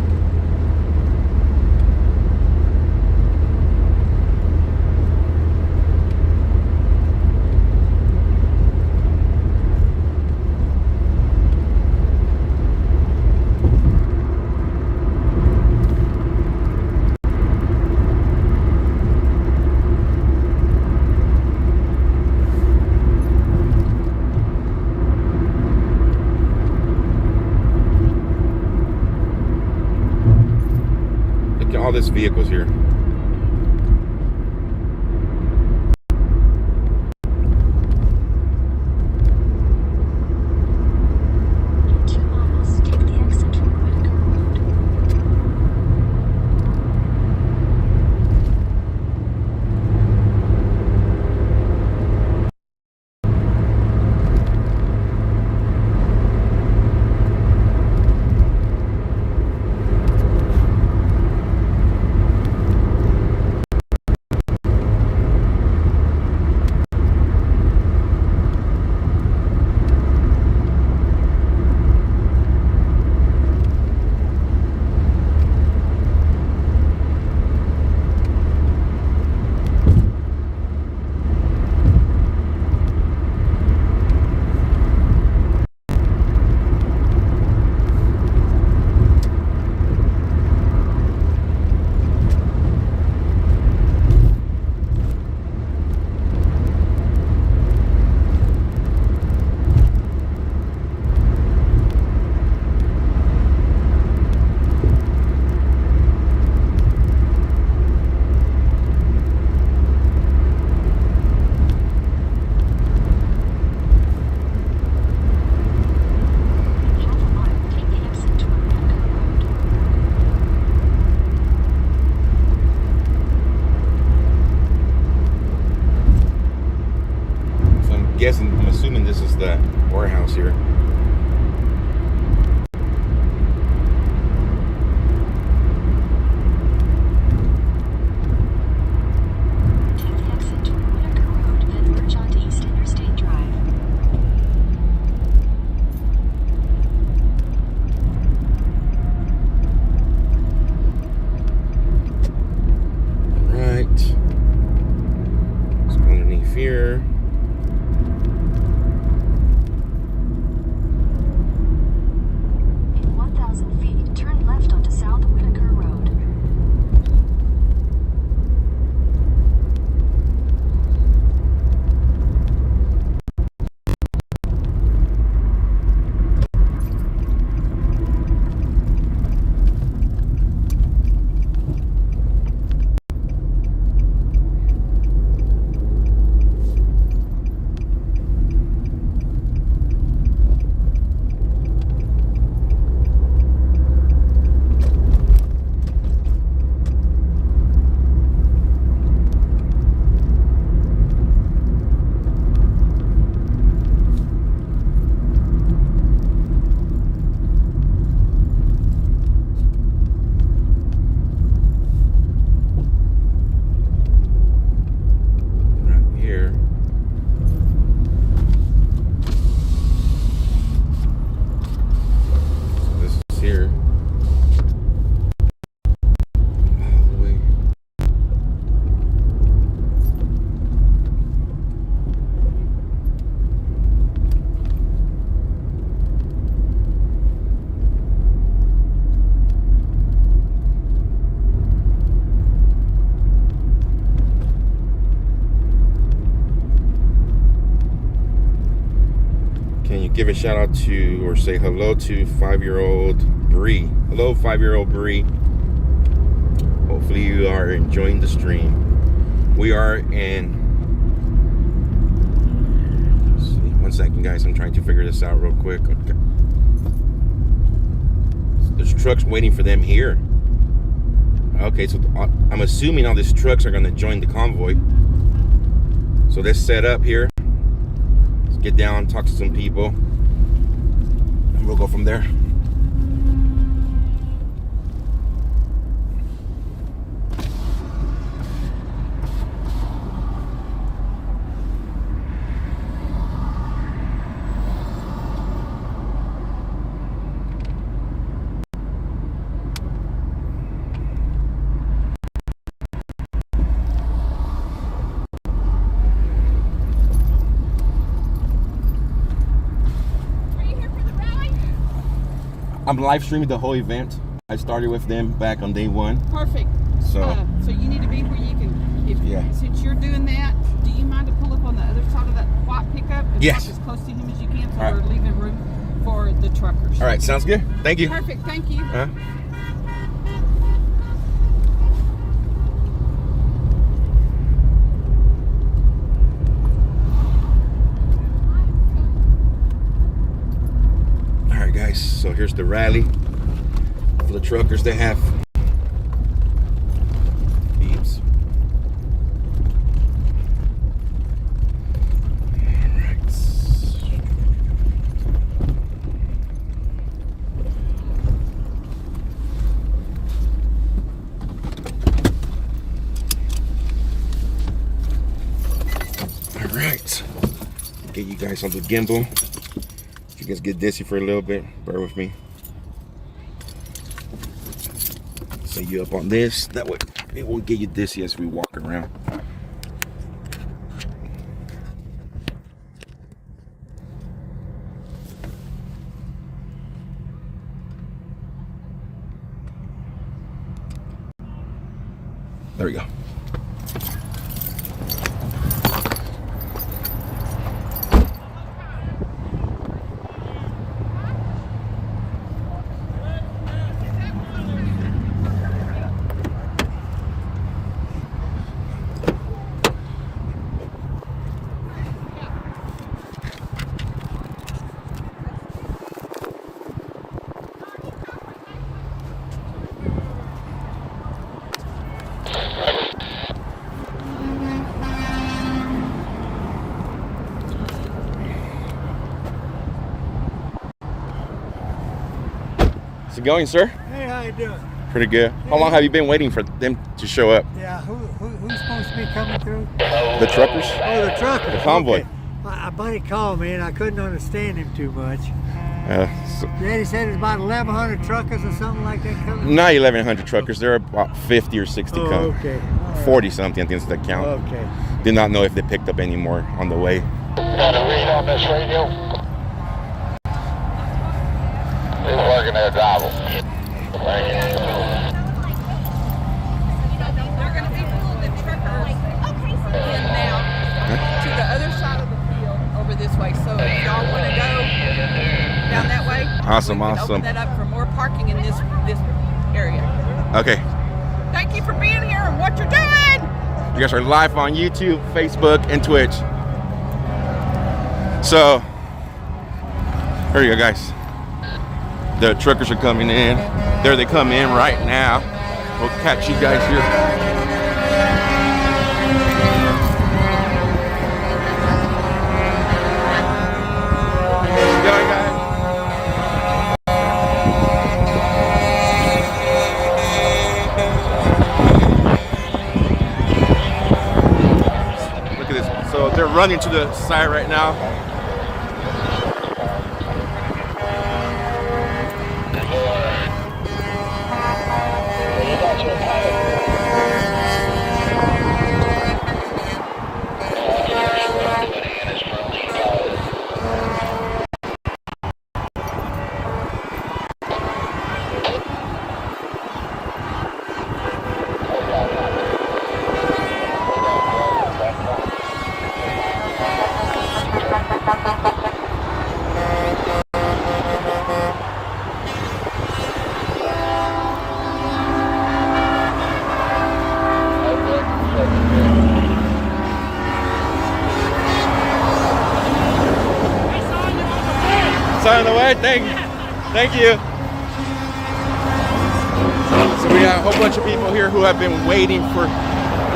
All these vehicles here. assuming this is the warehouse here. Exit Whitaker Road, then merge onto East Interstate Drive. Right. Let's go underneath here. In 1,000 feet, turn left onto South Whitaker Road. Give a shout out to, or say hello to 5-year-old Bree. Hello, 5-year-old Bree. Hopefully you are enjoying the stream. We are in, let's see, 1 second guys, I'm trying to figure this out real quick. Okay. There's trucks waiting for them here. Okay, so I'm assuming all these trucks are gonna join the convoy. So let's set up here. Get down, talk to some people, and we'll go from there. I'm live streaming the whole event. I started with them back on day 1. Perfect. So so you need to be where you can, since you're doing that, do you mind to pull up on the other side of that white pickup and yes. park as close to him as you can so All we're right. leaving room for the truckers? All right, sounds good. Thank you. Perfect, thank you. All right, guys, so here's the rally for the truckers. They have beeps. All right, get you guys on the gimbal. You guys get dizzy for a little bit, bear with me. Set you up on this, that way it won't get you dizzy as we walk around. There we go. How's it going, sir? Hey, how you doing? Pretty good. How long have you been waiting for them to show up? Yeah, who's supposed to be coming through? The truckers? Oh, the truckers. The convoy. Okay. My buddy called me and I couldn't understand him too much. So Yeah, he said it's about 1,100 truckers or something like that coming. not 1,100 truckers. There are about 50 or 60 Oh, coming. okay. 40 something, I think is the count. Okay. Did not know if they picked up any more on the way. Got a read on this radio? He's working their driver. They're going to be pulling the truckers in now to the other side of the field over this way. So if y'all want to go down that way, Awesome, we can awesome. open that up for more parking in this area. Okay. Thank you for being here and what you're doing. You guys are live on YouTube, Facebook, and Twitch. So, here you go, guys. The truckers are coming in. There they come in right now. We'll catch you guys here. Going, guys. Look at this. So they're running to the side right now. Sign on the way. Thank you. So we got a whole bunch of people here who have been waiting for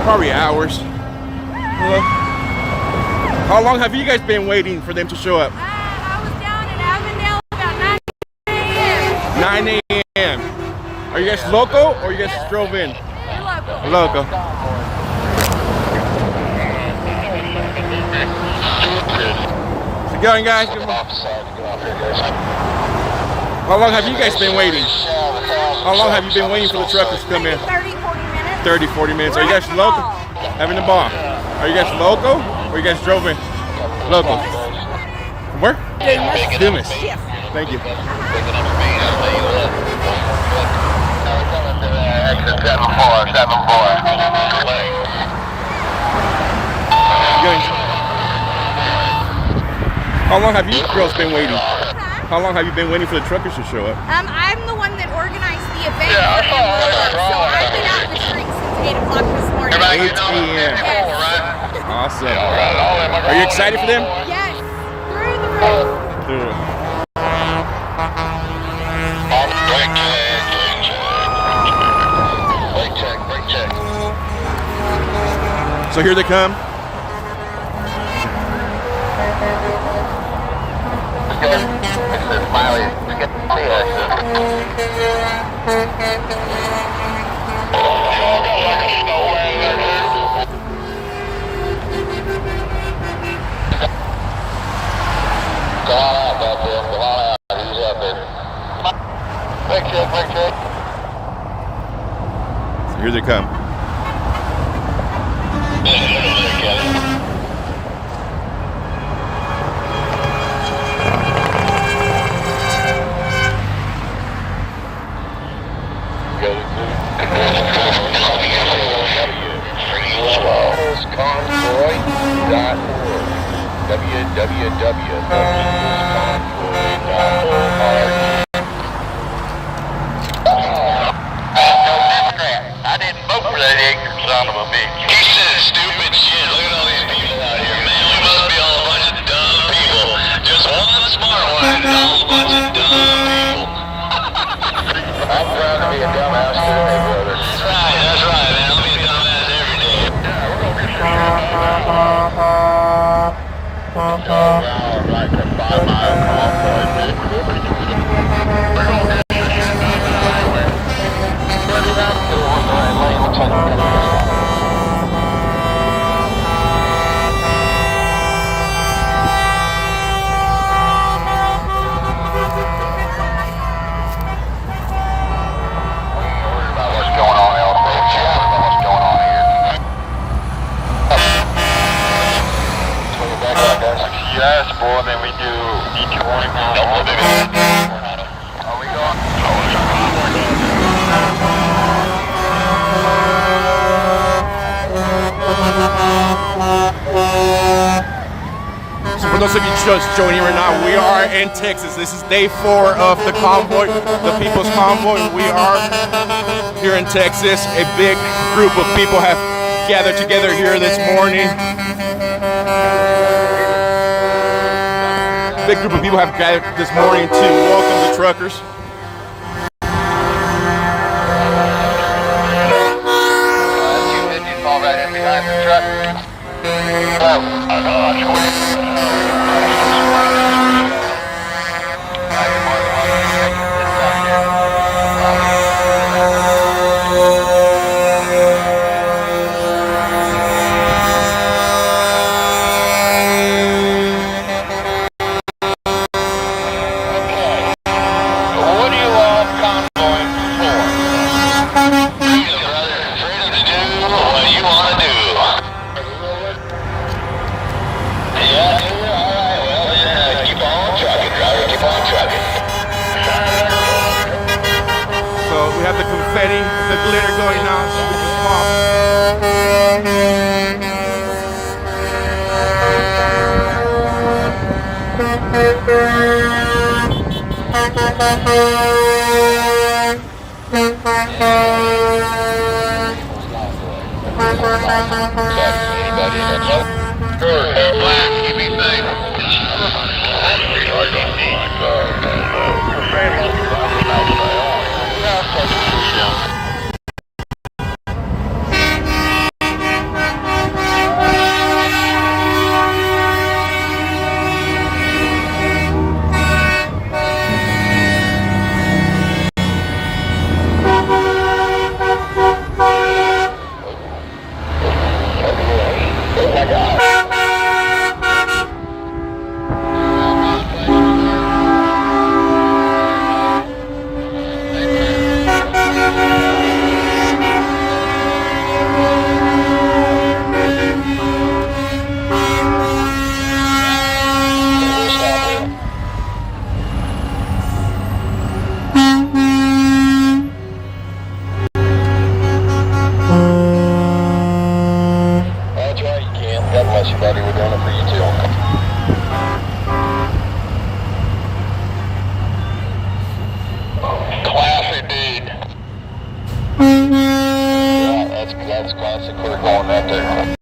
probably hours. Hello. How long have you guys been waiting for them to show up? I was down in Avondale about 9 a.m. 9 a.m. Are you guys local or you guys drove in? We're Local. local. How's it going, guys? How long have you guys been waiting? How long have you been waiting for the truckers to come in? 30, 40 minutes. 30, 40 minutes. Are you guys local? Having the ball. Are you guys local or you guys drove in? Local. From where? Dumas. Yes. Thank you. 7-4. How long have you girls been waiting? How long have you been waiting for the truckers to show up? I'm the one that organized the event. So I've been out in the streets since 8 o'clock this morning. 8 a.m. Yes. Awesome. Are you excited for them? Yes. Through the roof. Dude. Brake check. So here they come. So here they come. Convoy.org. www.convoy.org. I didn't vote for that ignorant son of a bitch. He said stupid shit. Look at all these people out here, man. We must be all a bunch of dumb people. Just one smart one and all a bunch of dumb people. I'm proud to be a dumbass today, brother. That's right, man. I'll be a dumbass every day. Yeah, we're gonna be like a 5 mile convoy, man. then we do D2 warning now. Are we going? So for those of you just joining right now, we are in Texas. This is day 4 of the convoy, the People's Convoy. We are here in Texas. A big group of people have gathered together here this morning. Big group of people have gathered this morning to welcome the truckers. Fall right in behind the truck. We have the confetti, the glitter going on, so we just That's classic. We're going that there.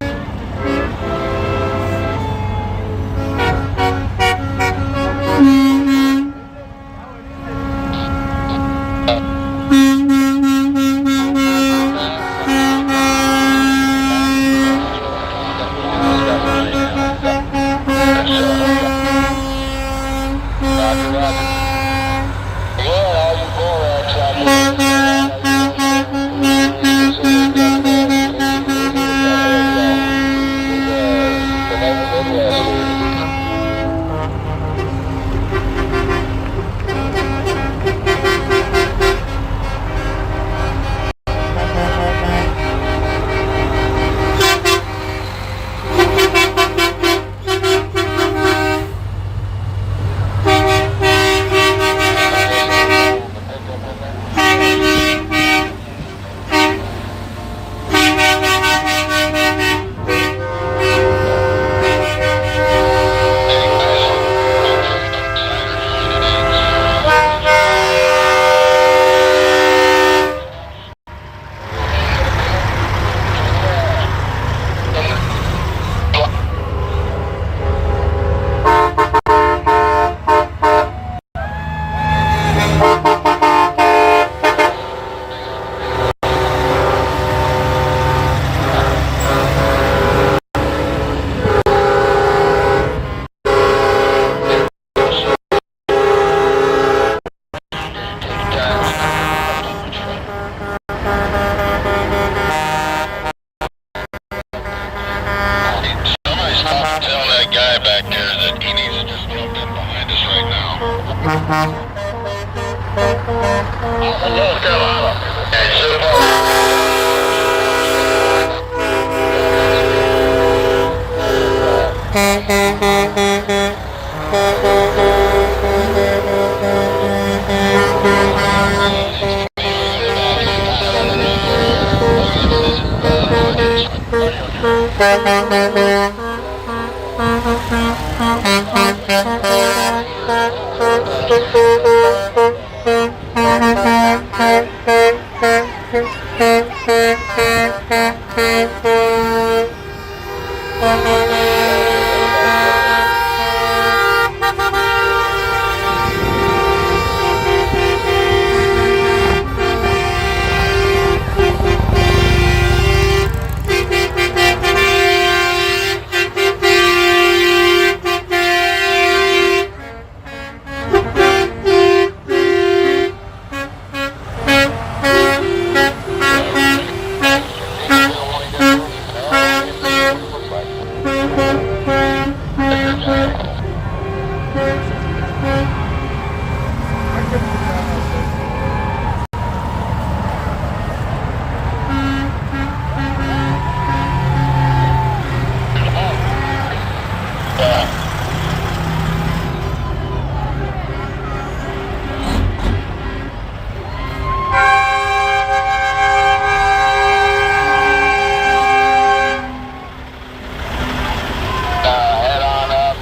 Head on up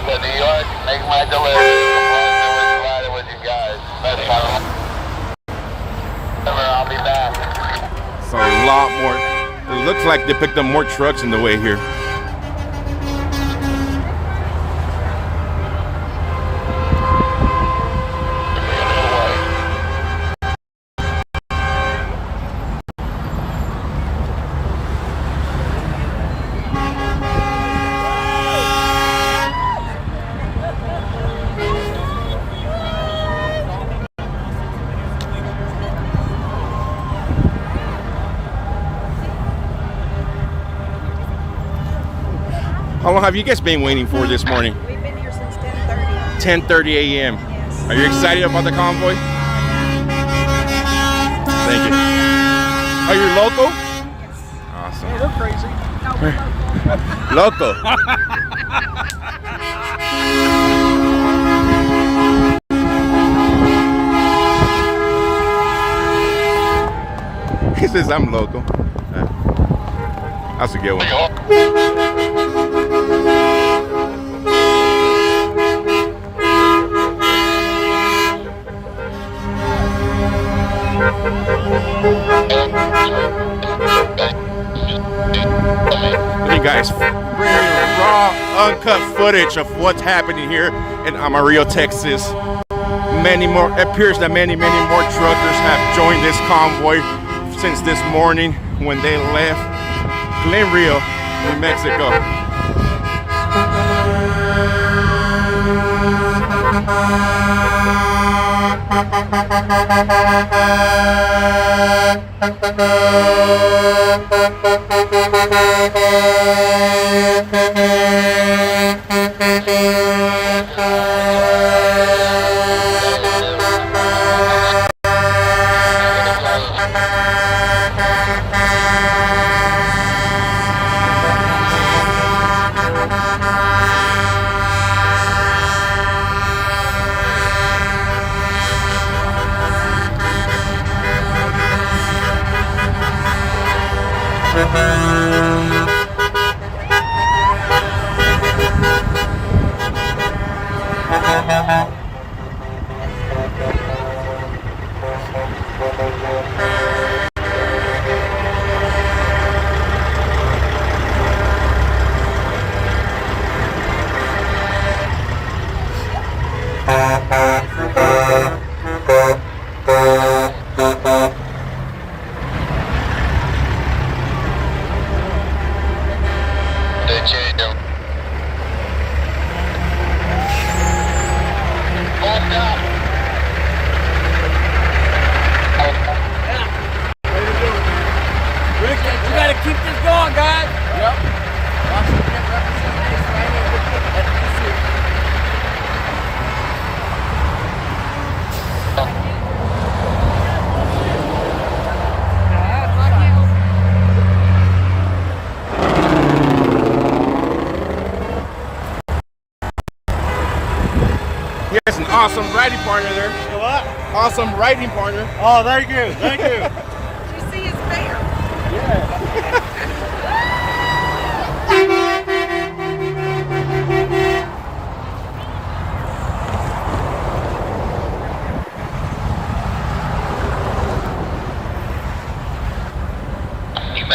to New York, make my delivery. I'm glad it was you guys. I'll be back. It's a lot more. It looks like they picked up more trucks in the way here. How long have you guys been waiting for this morning? We've been here since 10:30. 10:30 a.m. Yes. Are you excited about the convoy? Thank you. Are you local? Yes. Awesome. Yeah, we're crazy. No, we're Local. He says I'm local. That's a good one. You guys bringing raw, uncut footage of what's happening here in Amarillo, Texas. Many more. It appears that many more truckers have joined this convoy since this morning when they left Glen Rio, New Mexico. Yes, an awesome riding partner there. What? Awesome riding partner. Oh, thank you. Thank you. Did you see his bear? Yeah.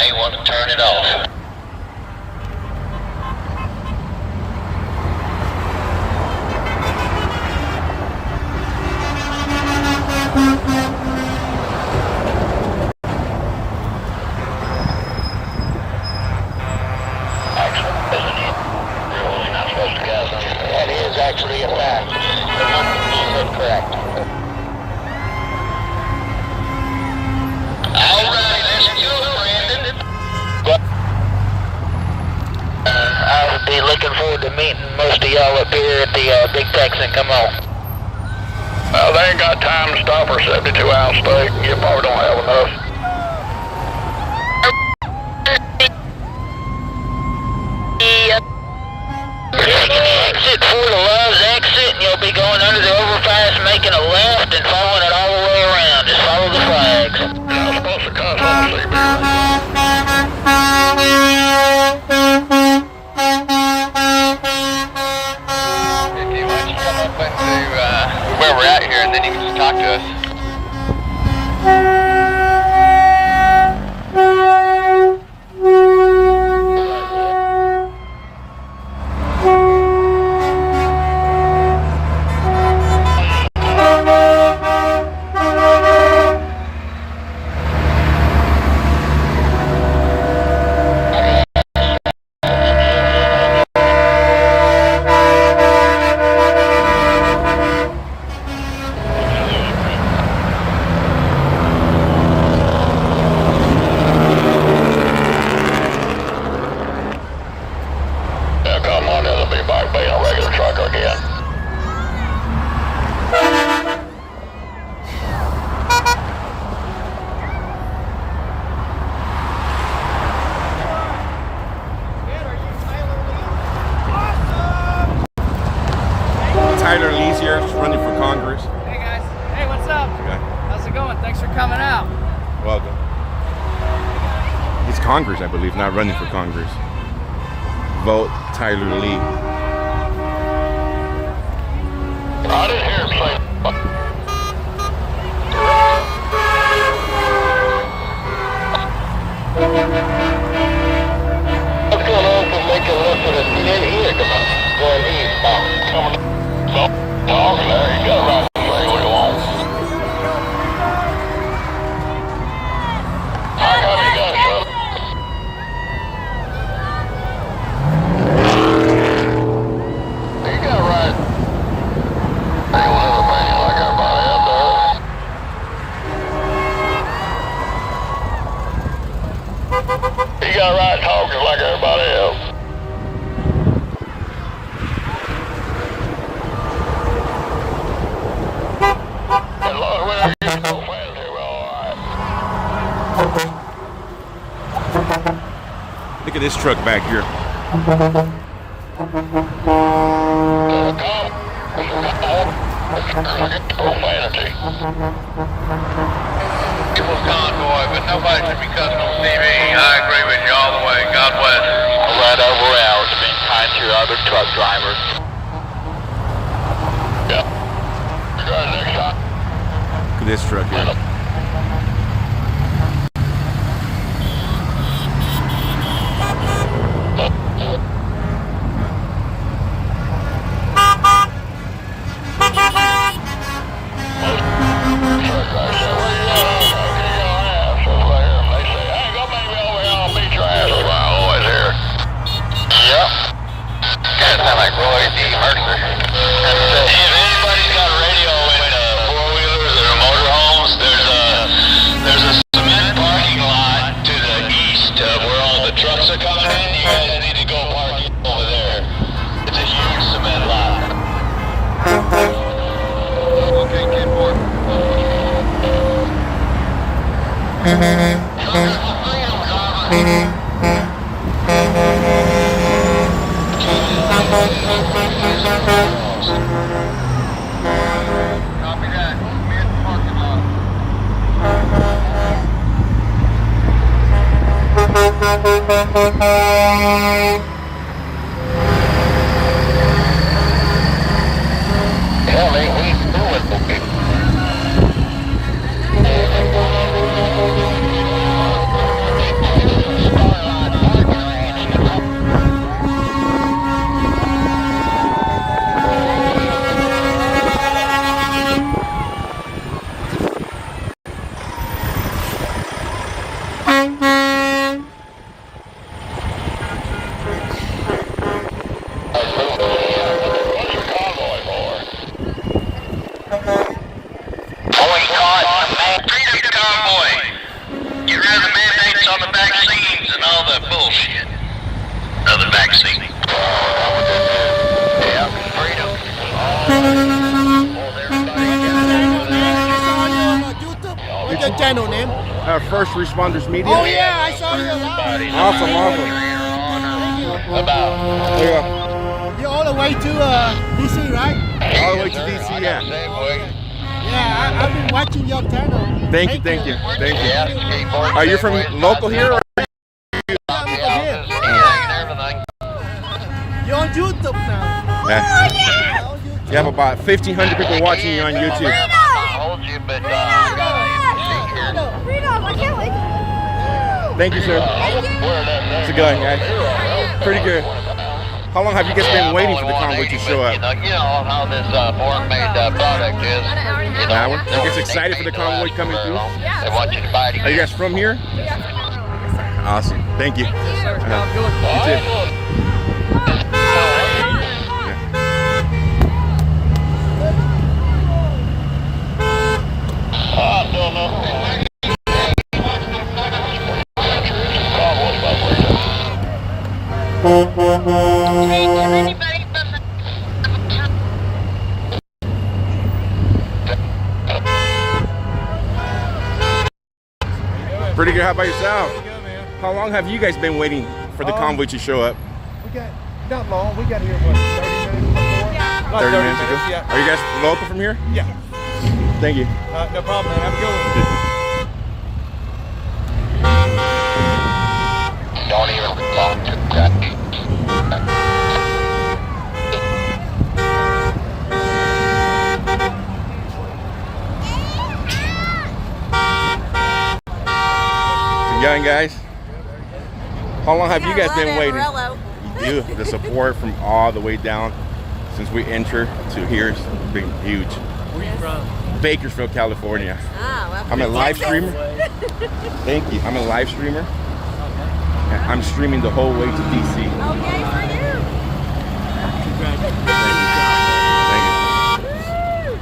may want to turn it off. That is actually a fact. Correct. Alright, let's go, Brandon. I would be looking forward to meeting most of y'all up here at the Big Texan. Come on. Well, they ain't got time to stop our 72-ounce steak. You probably don't have enough. Exit for the Love's exit, and you'll be going under the overpass, making a left and following it all the way around. Just follow the flags. I'm supposed to cuss on the If you want to come up into where we're at here, and then you can just talk to us. Tyler Lee's here, running for Congress. Hey guys. Hey, what's up? Okay. How's it going? Thanks for coming out. Welcome. He's Congress, I believe, not running for Congress. Vote Tyler Lee. I didn't hear him say. Let's go up and make a look at it. Here, come on. Go ahead, come on. Dog there, you got right to say what you want. I got it, shut up. You got right. Hey, well, man, like everybody out there. You got right talking like everybody else. Look at this truck back here. It was Convoy, but nobody should be cussing on TV. I agree with you all the way. God bless. Right over hours being kind to other truck drivers. Yep. Look at this truck here. convoy. Get rid of the mandates on the vaccines and all that bullshit. Another vaccine. Yeah, freedom. What's your channel name? First Responders Media. Oh yeah, I saw you live. Awesome, awesome. Yeah. You're all the way to DC, right? All the way to DC, yeah. Yeah, I've been watching your channel. Thank you. Are you from local here? Or You're on YouTube now. yeah. You have about 1,500 people watching you on YouTube. Freedom, I can't wait. Thank you, sir. How's it going, guys? Pretty good. How long have you guys been waiting for the convoy to show up? You know how this foreign-made product is. An hour? Are you guys excited for the convoy coming through? They want you to buy it again. Are you guys from here? Awesome. Thank you. You too. Pretty good. How about yourself? How long have you guys been waiting for the convoy to show up? We got not long. We got here what 30 minutes before. Yeah. 30 minutes ago. Yeah. Are you guys local from here? Yeah. Thank you. No problem, man. Have a good one. Don't even talk to that. Young guys, how long have you guys been waiting? You, the support from all the way down since we entered to here has been huge. Where are you from? Bakersfield, California. Well, I'm a live streamer. Thank you. I'm a live streamer. And I'm streaming the whole way to DC. Okay, for you. Congratulations. Thank you.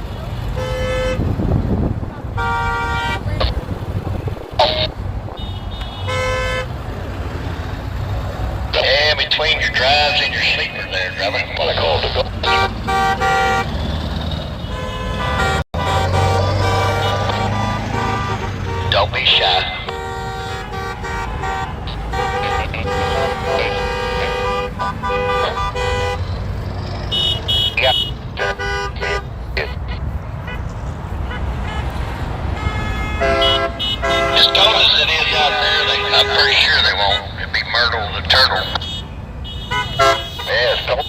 Yeah, between your drives and your sleepers there, driver. What I call the go. Don't be shy. As cold as it is out there, I'm pretty sure they won't. It'll be Myrtle the turtle. Yeah, it's cold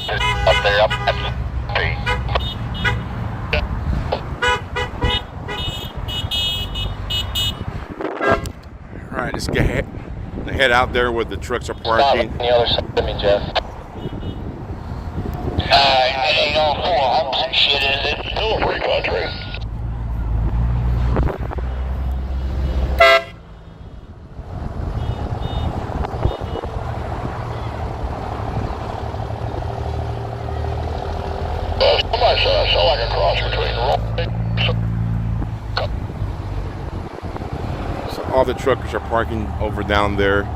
up there up at the peak. All right, let's head out there where the trucks are parking. On the other side of me, Jeff. It ain't all full of humps and shit, is it? No, free country. Somebody said I saw like a cross between the So all the truckers are parking over down there.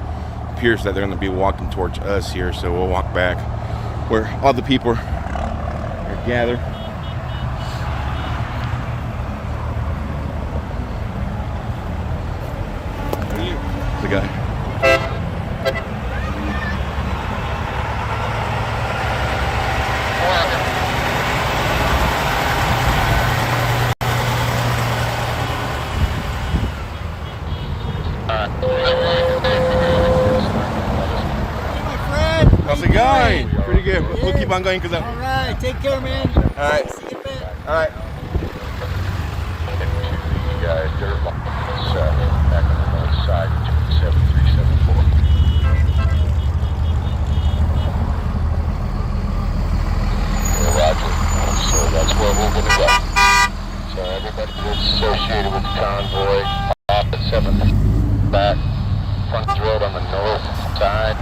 Appears that they're going to be walking towards us here, so we'll walk back where all the people are gathered. The guy. How's it going? Pretty good. We'll keep on going because All right, take care, man. All right. See you back. All right. Guys, dirt lots back on the north side, 7374. Roger. So that's where we're going to go. So everybody that's associated with the convoy, off at 7th, back, front road on the north side,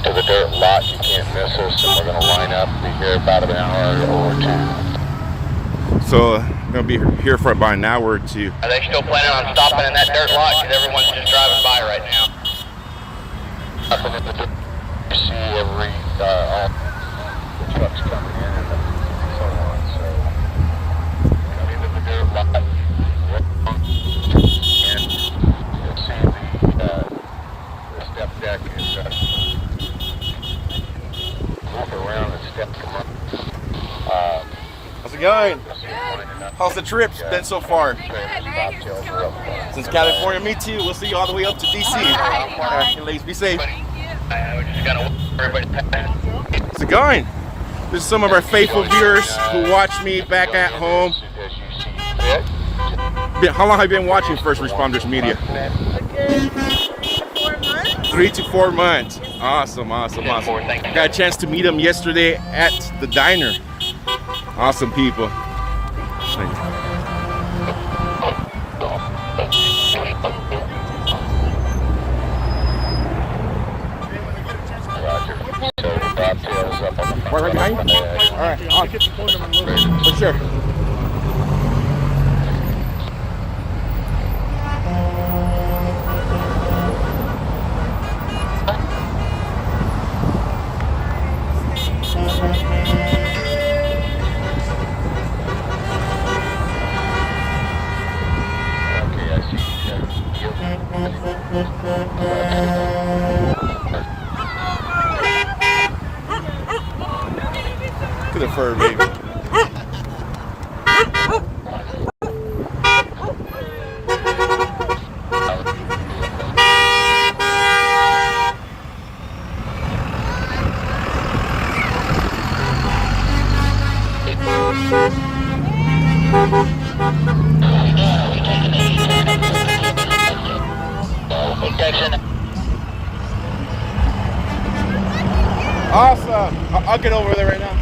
to the dirt lot. You can't miss us, and we're going to line up, be here about an hour or two. So I'm gonna be here for about an hour or two. Are they still planning on stopping in that dirt lot? Because everyone's just driving by right now. You see every all the trucks coming in and so on. So come into the dirt lot, and you'll see the step deck is walk around and step come up. How's it going? How's the trip been so far? Since California, me too. We'll see you all the way up to DC. All right, ladies, be safe. How's it going? This is some of our faithful viewers who watch me back at home. How long have you been watching First Responders Media? 3 to 4 months. Awesome, awesome, awesome. Got a chance to meet them yesterday at the diner. Awesome people. Right behind you? All right, on. For sure. Look at the fur, baby. Awesome. I'll get over there right now.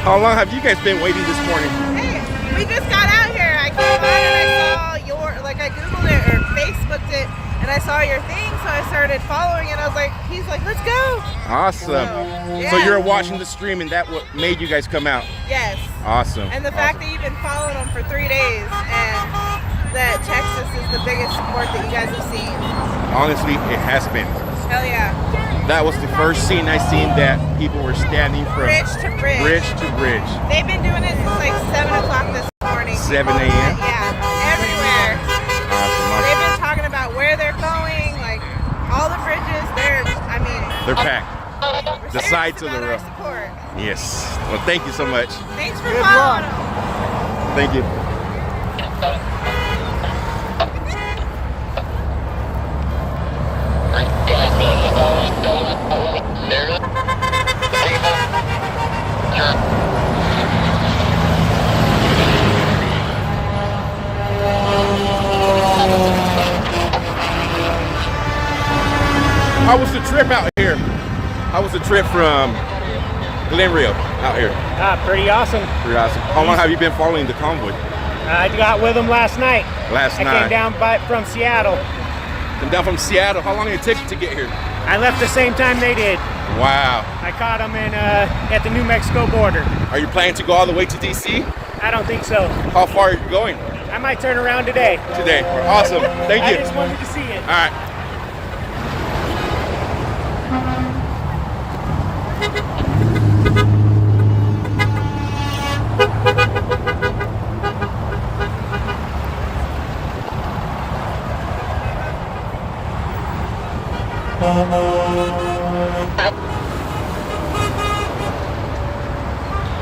How long have you guys been waiting this morning? Hey, we just got out here. I came on and I saw I Googled it or Facebooked it, and I saw your thing, so I started following it. I was like, he's like, let's go. Awesome. So you're watching the stream, and that what made you guys come out? Yes. Awesome. And the fact that you've been following them for 3 days, and that Texas is the biggest support that you guys have seen. Honestly, it has been. Hell yeah. That was the first scene I seen that people were standing from bridge to bridge. Bridge to bridge. They've been doing it since like 7 o'clock this morning. 7 a.m.? Yeah, everywhere. Awesome. They've been talking about where they're going, like all the bridges. They're packed. The sides of the road. Yes. Well, thank you so much. Thanks for following them. Thank you. How was the trip out here? How was the trip from Glen Rio out here? Pretty awesome. Pretty awesome. How long have you been following the convoy? I got with them last night. I came down from Seattle. Came down from Seattle. How long did it take to get here? I left the same time they did. Wow. I caught them at the New Mexico border. Are you planning to go all the way to DC? I don't think so. How far are you going? I might turn around today. Today. Awesome. Thank you. I just wanted to see it. All right.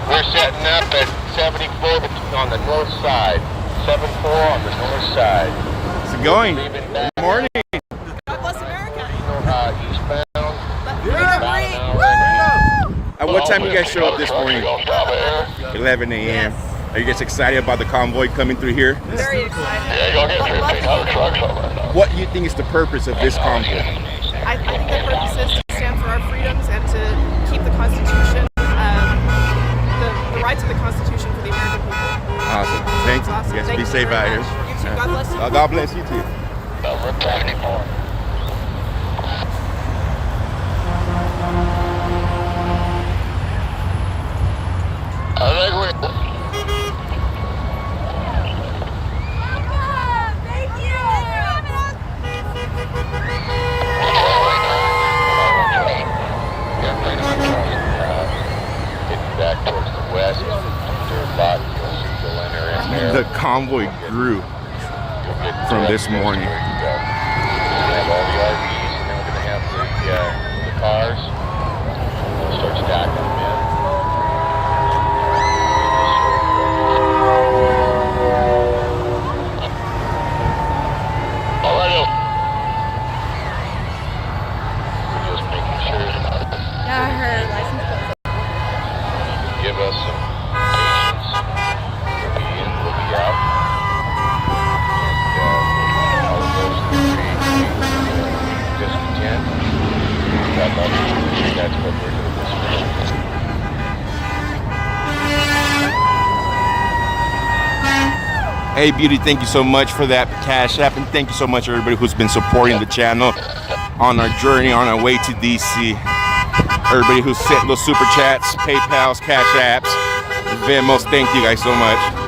We're setting up at 74 on the north side. 74 on the north side. How's it going? Good morning. God bless America. Eastbound. At what time you guys show up this morning? 11 a.m. Are you guys excited about the convoy coming through here? Very excited. Yeah, you'll get 1,500 trucks over there. What do you think is the purpose of this convoy? I think the purpose is to stand for our freedoms and to keep the Constitution, the rights of the Constitution for the American people. Awesome. Thanks. Awesome. Yes, Thank be you safe out very here. much. You too. God bless you. God bless you too. Over 74. convoy grew from this morning. We have all the RVs, and then we're going to have the cars. We'll start stacking them in. We're just making sure Yeah, her license plate. give us some patience. We'll be in, we'll be out. And all of those discontent. God love you. That's what we're doing this for. Hey, Beauty, thank you so much for that Cash App, and thank you so much everybody who's been supporting the channel on our journey, on our way to DC. Everybody who sent those super chats, PayPals, Cash Apps, Venmos, thank you guys so much.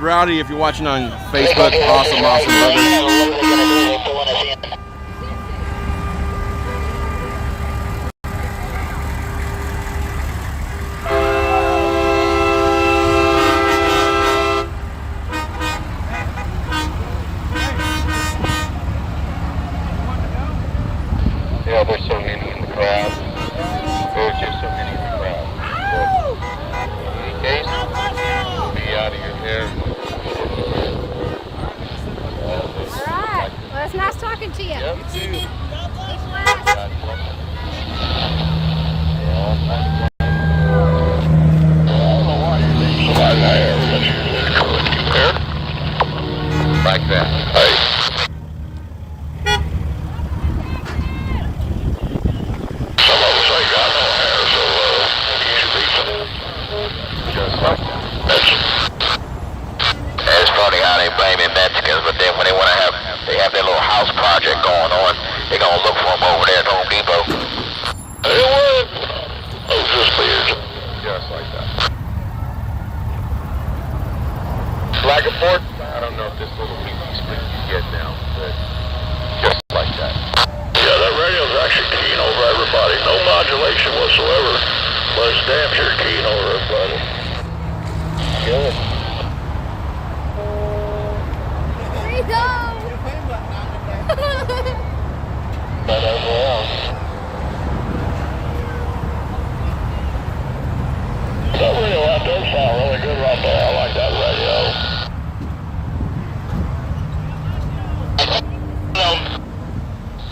Rowdy, if you're watching on Facebook, awesome, brother. Yeah, there's so many in the crowd. There's just so many in the crowd. So, in any case, we'll be out of your hair. Alright. Well, it's nice talking to you. Yep. You too. Like that. Hey. It's funny how they blaming Mexicans, but then when they want to they have their little house project going on, they're going to look for them over there at Home Depot. It would. Oh, just weird. Just like that. Flagaport? I don't know if this little weekly split you get now, but just like that. Yeah, that radio's actually keen over everybody. No modulation whatsoever, but it's damn sure keen over everybody. Good. There you go. But overall, that radio out there sound really good right there. I like that radio.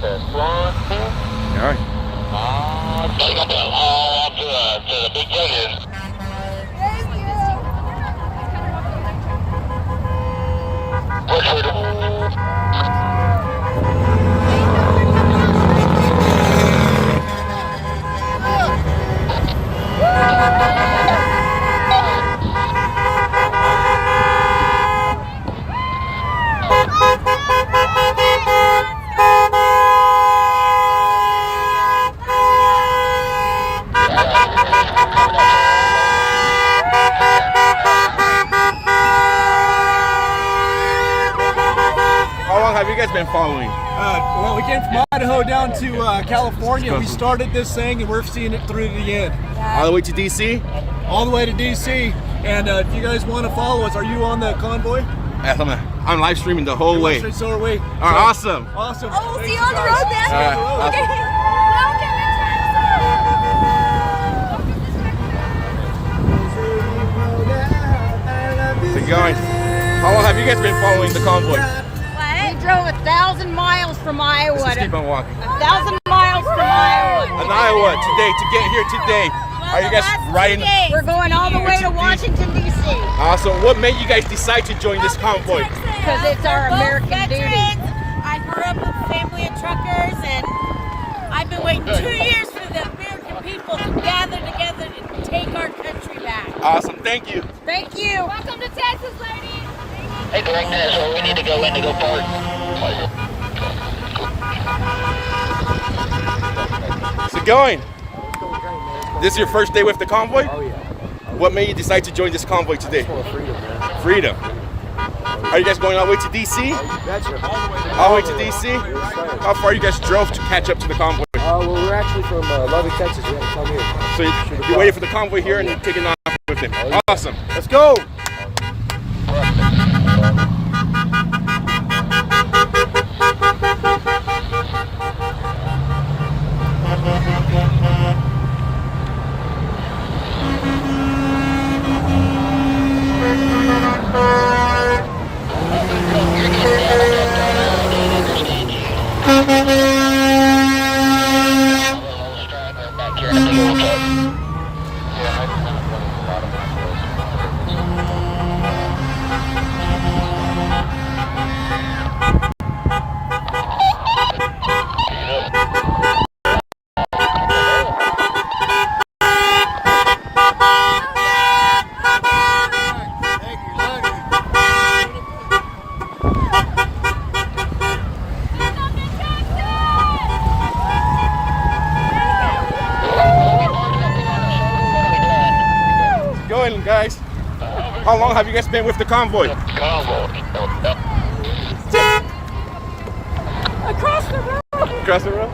test one. All right. Take up all to the big ticket. been following? Well, we came from Idaho down to California. We started this thing, and we're seeing it through to the end. All the way to DC? All the way to DC. And if you guys want to follow us, are you on the convoy? I'm live streaming the whole way. So are we. All right, awesome. Awesome. Oh, we'll see you on the road then. All right, awesome. Okay. Keep going. How long have you guys been following the convoy? We drove 1,000 miles from Iowa. Let's just keep on walking. 1,000 miles from Iowa. In Iowa today, to get here today. Are you guys riding? We're going all the way to Washington, D.C. Awesome. What made you guys decide to join this convoy? Because it's our American duty. I grew up with a family of truckers, and I've been waiting 2 years for the American people to gather together and take our country back. Awesome. Thank you. Thank you. Welcome to Texas, ladies. Hey, direct so we need to go in to go park. How's it going? This is your first day with the convoy? Oh, yeah. What made you decide to join this convoy today? Freedom, man. Freedom. Are you guys going all the way to DC? All the way to DC? How far you guys drove to catch up to the convoy? Well, we're actually from Lubbock, Texas. We had to come here. So you're waiting for the convoy here and you're taking off with them. Awesome. Let's go. Guys, how long have you guys been with the convoy? Across the road. Across the road?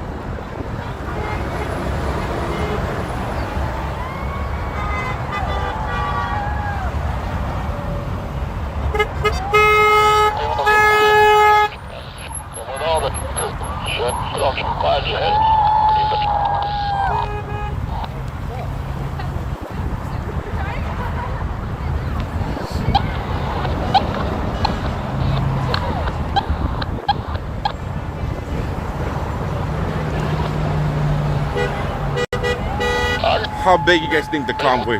With all the clouds ahead. How big you guys think the convoy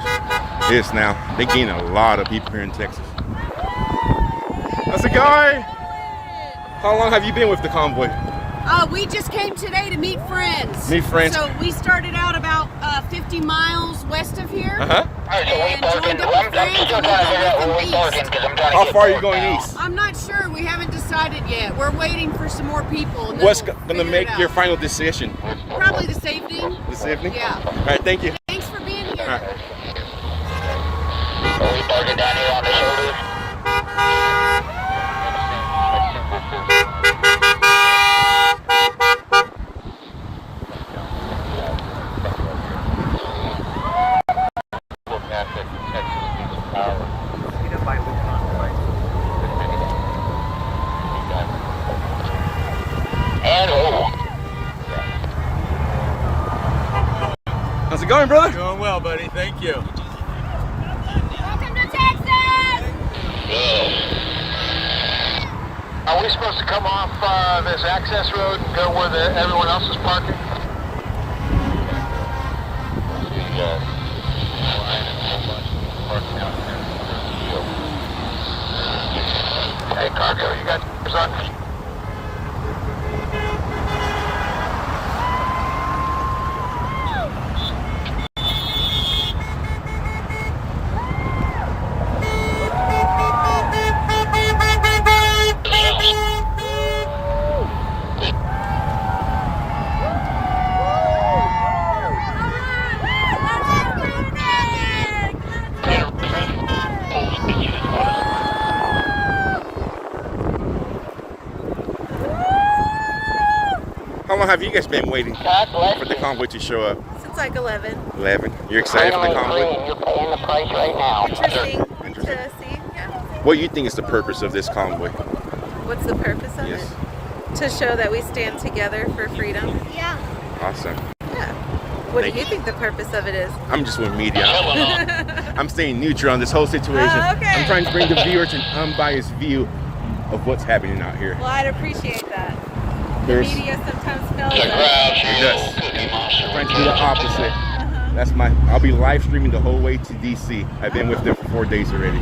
is now? They gain a lot of people here in Texas. How's it going? How long have you been with the convoy? We just came today to meet friends. Meet friends. So we started out about 50 miles west of here. Uh-huh. Alright, so we parking. I'm still trying to figure out where we parking because I'm trying to How get far are you north going now. east? I'm not sure. We haven't decided yet. We're waiting for some more people. And then What's we'll going to figure make it your out. final decision? Probably this evening. This evening? Yeah. All right, thank you. Thanks for being here. All right. Are we parking down here on the shoulder? How's it going, brother? Going well, buddy. Thank you. Welcome to Texas. Are we supposed to come off this access road and go where everyone else is parking? Hey, Cargo, you got yours on? How long have you guys been waiting for the convoy to show up? Since like 11. 11. You're excited for the convoy? You're paying the price right now. Interesting to see. Yeah. What do you think is the purpose of this convoy? What's the purpose of Yes. it? To show that we stand together for freedom. Yeah. Awesome. Yeah. What do you think the purpose of it is? I'm just with media. I'm staying neutral on this whole situation. Okay. I'm trying to bring the viewers an unbiased view of what's happening out here. Well, I'd appreciate that. There's- The media sometimes fails It does. I'm trying to do the opposite. That's I'll be live streaming the whole way to DC. I've been with them for 4 days already.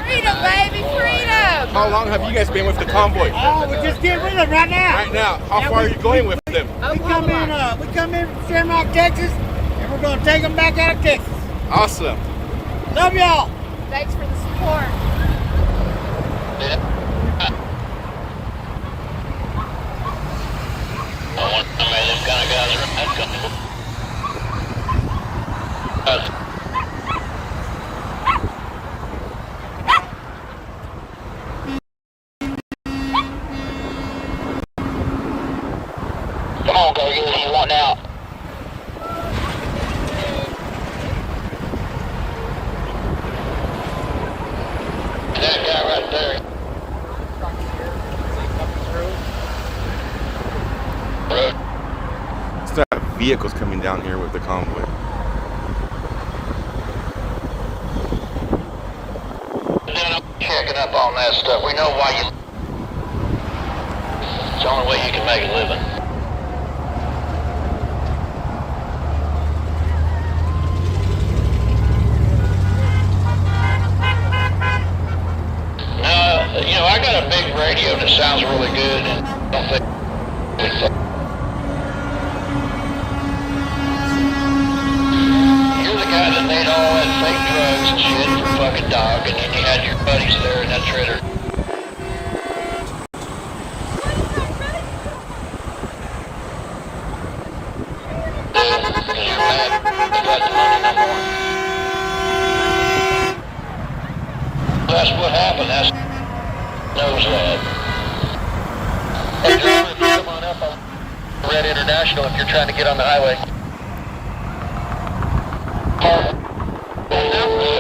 Freedom, baby, freedom! How long have you guys been with the convoy? Oh, we just get with them right now. Right now. How far are you going with them? We come in from Shamrock, Texas, and we're gonna take them back out of Texas. Awesome. Love y'all. Thanks for the support. Come on, go get what you want now. That guy right there. Still have vehicles coming down here with the convoy. Checking up on that stuff. We know why you. It's the only way you can make a living. I got a big radio that sounds really good, and I don't think you're the guy that made all that fake drugs and shit for fucking dog, and then you had your buddies there in that trailer. You're mad you got the money no more. That's what happened. That's knows that. Hey, driver, if you come on up on Red International if you're trying to get on the highway.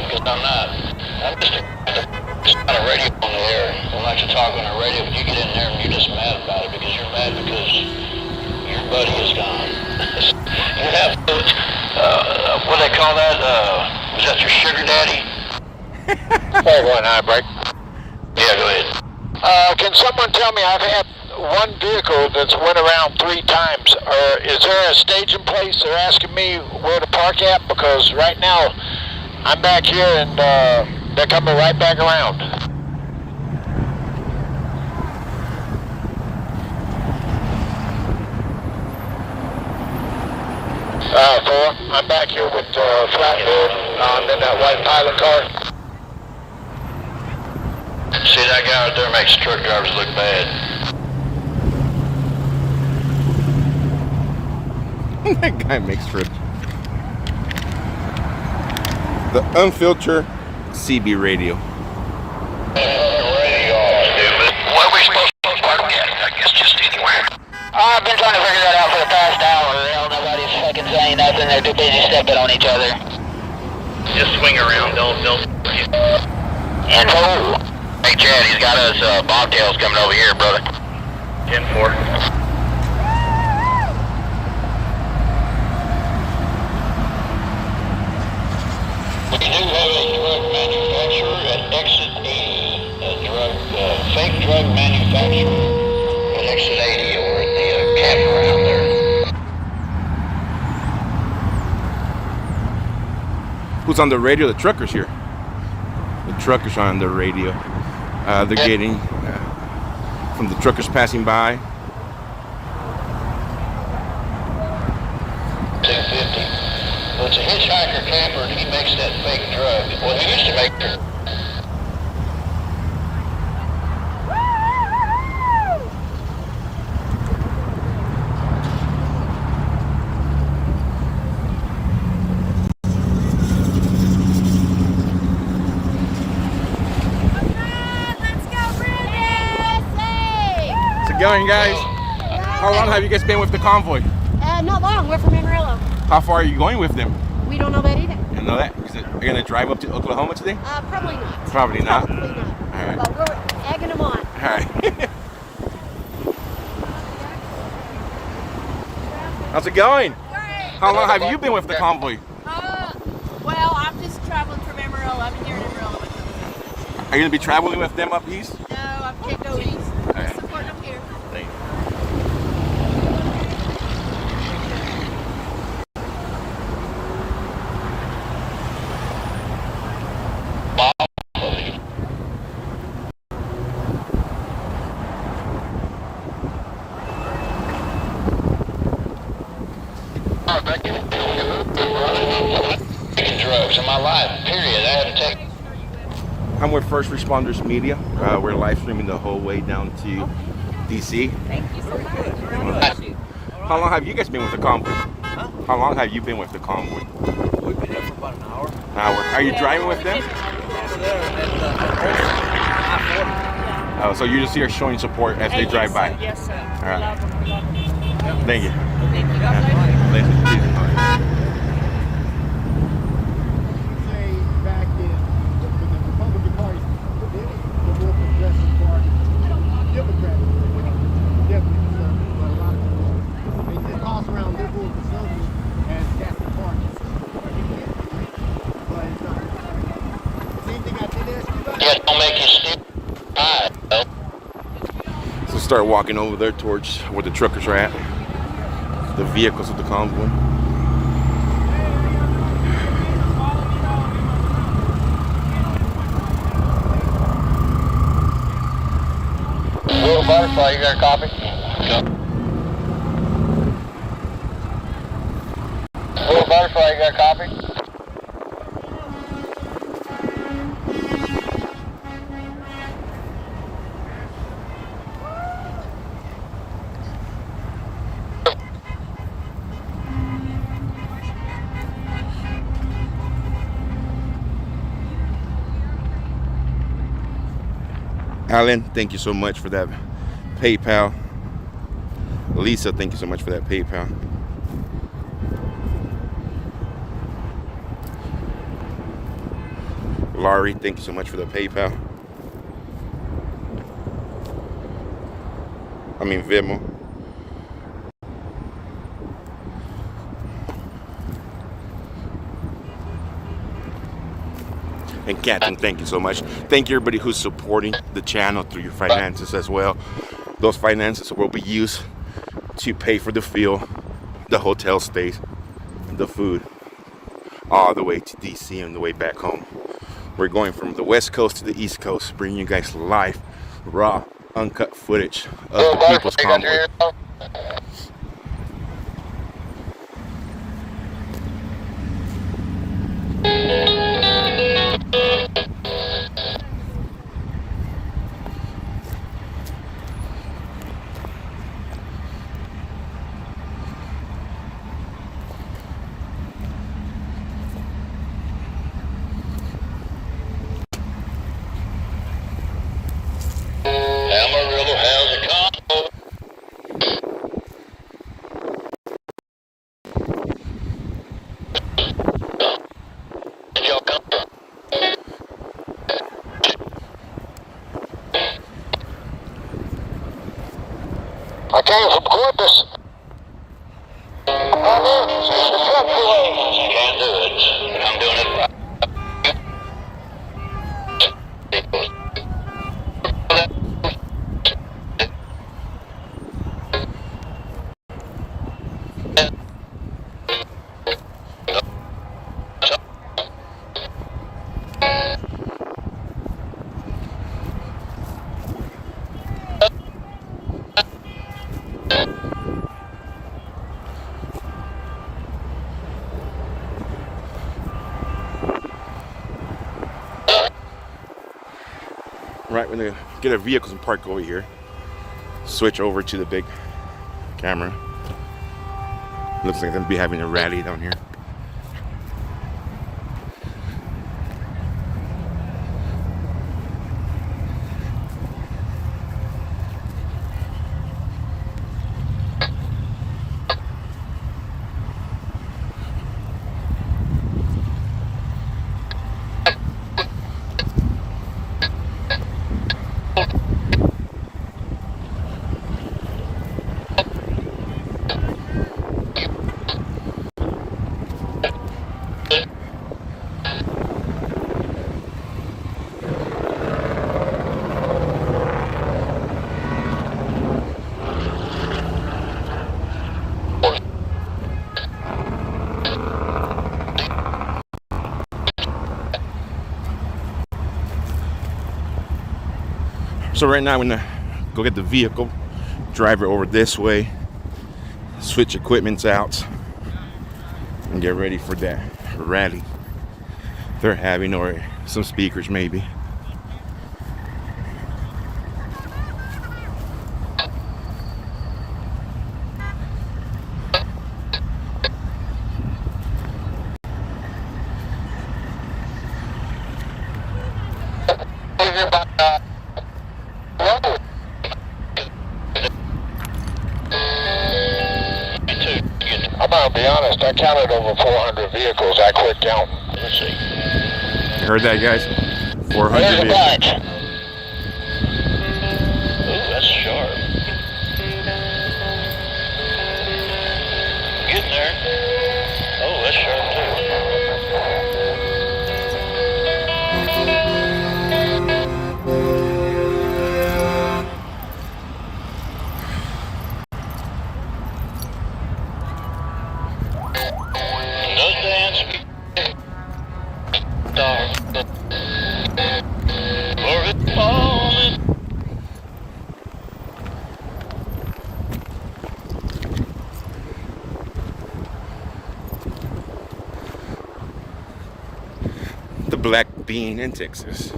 Because I'm not. I'm just not a radio on the air. I like to talk on the radio, but you get in there and you're just mad about it because you're mad because your buddy is gone. You have, what do they call that? Was that your sugar daddy? Hey, one high break. Yeah, go ahead. Can someone tell me, I've had one vehicle that's went around 3 times. Is there a staging place they're asking me where to park at? Because right now, I'm back here and they're coming right back around. 4, I'm back here with Flatbed in that white pilot car. See, that guy out there makes truck drivers look bad. That guy makes truck. The unfiltered CB radio. What are we supposed to I've been trying to figure that out for the past hour. Hell, nobody's fucking saying nothing. They're too busy stepping on each other. Just swing around, they'll. And oh, hey Chad, he's got us bobtails coming over here, brother. 10-4. We do have a drug manufacturer at exit 80. Fake drug manufacturer at exit 80 over at the campground there. Who's on the radio? The truckers here. The truckers are on the radio. They're getting from the truckers passing by. 250. Well, it's a hitchhiker camper and he makes that fake drug. Well, he used to make it. Going, guys. How long have you guys been with the convoy? Not long. We're from Amarillo. How far are you going with them? We don't know that either. You know that? Are you going to drive up to Oklahoma today? Probably not. Probably not. Probably not. All right. But we're egging them on. All right. How's it going? How long have you been with the convoy? Well, I'm just traveling from Amarillo. I'm here in Amarillo with them. Are you going to be traveling with them up east? No, I can't go east. Okay. Support them here. Thank you. Drugs in my life, period. I had to take. I'm with First Responders Media. We're live streaming the whole way down to DC. Thank you so much. How long have you guys been with the convoy? Huh? How long have you been with the convoy? We've been here for about an hour. An hour. Are you driving with them? Over there and I-40. Oh, so you're just here showing support as they drive by? Yes, sir. All right. Love them. Love them. Thank you. Thank you. God bless you. Thank you. Say back in the Republican Party, the more progressive party, Democratic, definitely conservative, but a lot of people, they did toss around liberal and conservative as Catholic parties. But it's not. Anything I did ask you about? Yeah, don't make you stupid. So start walking over there towards where the truckers are at. The vehicles of the convoy. Little butterfly, you got a copy? Little butterfly, you got a copy? Alan, thank you so much for that PayPal. Lisa, thank you so much for that PayPal. Laurie, thank you so much for the PayPal. I mean Venmo. And Catherine, thank you so much. Thank you everybody who's supporting the channel through your finances as well. Those finances will be used to pay for the fuel, the hotel stays, the food, all the way to DC and the way back home. We're going from the West Coast to the East Coast, bringing you guys live, raw, uncut footage of the People's Convoy. Amarillo has a convoy. I came from Corpus. I'm in. It's the truck away. You can't do it. I'm doing it right. Right, we're gonna get our vehicles and park over here. Switch over to the big camera. Looks like they'll be having a rally down here. So right now I'm gonna go get the vehicle, drive it over this way, switch equipments out, and get ready for that rally they're having, or some speakers maybe. I'm gonna be honest, I counted over 400 vehicles. I quit counting. Let's see. You heard that, guys? 400 vehicles. Ooh, that's sharp. Getting there. Oh, that's sharp too. The black bean in Texas.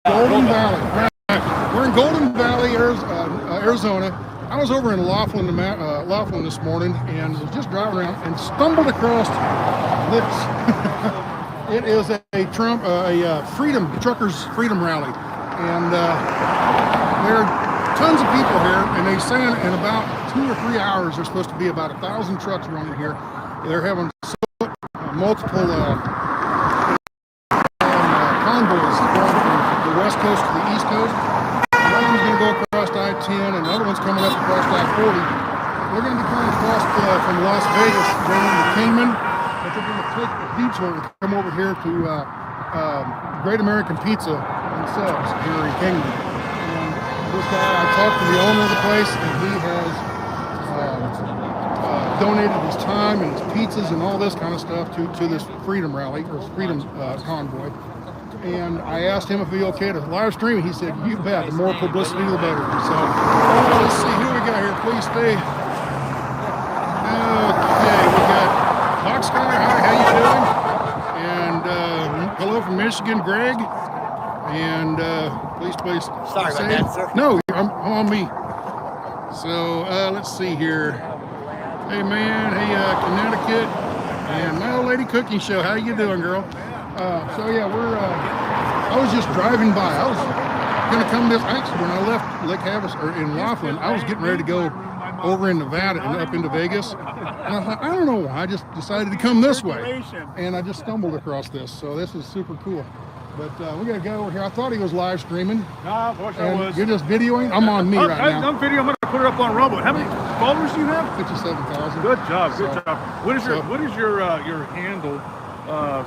Golden Valley. We're in Golden Valley, Arizona. I was over in Laughlin this morning and was just driving around and stumbled across this. It is a truckers freedom rally, and there are tons of people here. And they say in about 2 or 3 hours there's supposed to be about 1,000 trucks running here. They're having multiple convoys from the west coast to the east coast. One of them's going to go across I-10, and the other one's coming up across I-40. They're going to be coming across from Las Vegas, going into Kingman, but they're going to take the detour and come over here to Great American Pizza themselves here in Kingman. And this guy, I talked to the owner of the place, and he has donated his time and his pizzas and all this kind of stuff to this freedom rally, or freedom convoy. And I asked him if it'd be okay to live stream it. He said, "You bet. The more publicity, the better." So let's see who we got here. Please stay. Okay, we got Boxcar. Hi, how you doing? And hello from Michigan, Greg. And please. Sorry about that, sir. No, I'm on me. So let's see here. Hey man, hey Connecticut, and my old lady cooking show. How you doing, girl? So yeah, I was just driving by. I was going to come this. Actually, when I left Lake Havasu or in Laughlin, I was getting ready to go over in Nevada and up into Vegas. And I thought, I don't know why, I just decided to come this way. And I just stumbled across this. So this is super cool. But we got to go over here. I thought he was live streaming. No, of course I was. You're just videoing? I'm on me right now. I'm videoing. I'm going to put it up on Rumble. How many followers do you have? 57,000. Good job. Good job. What is your handle?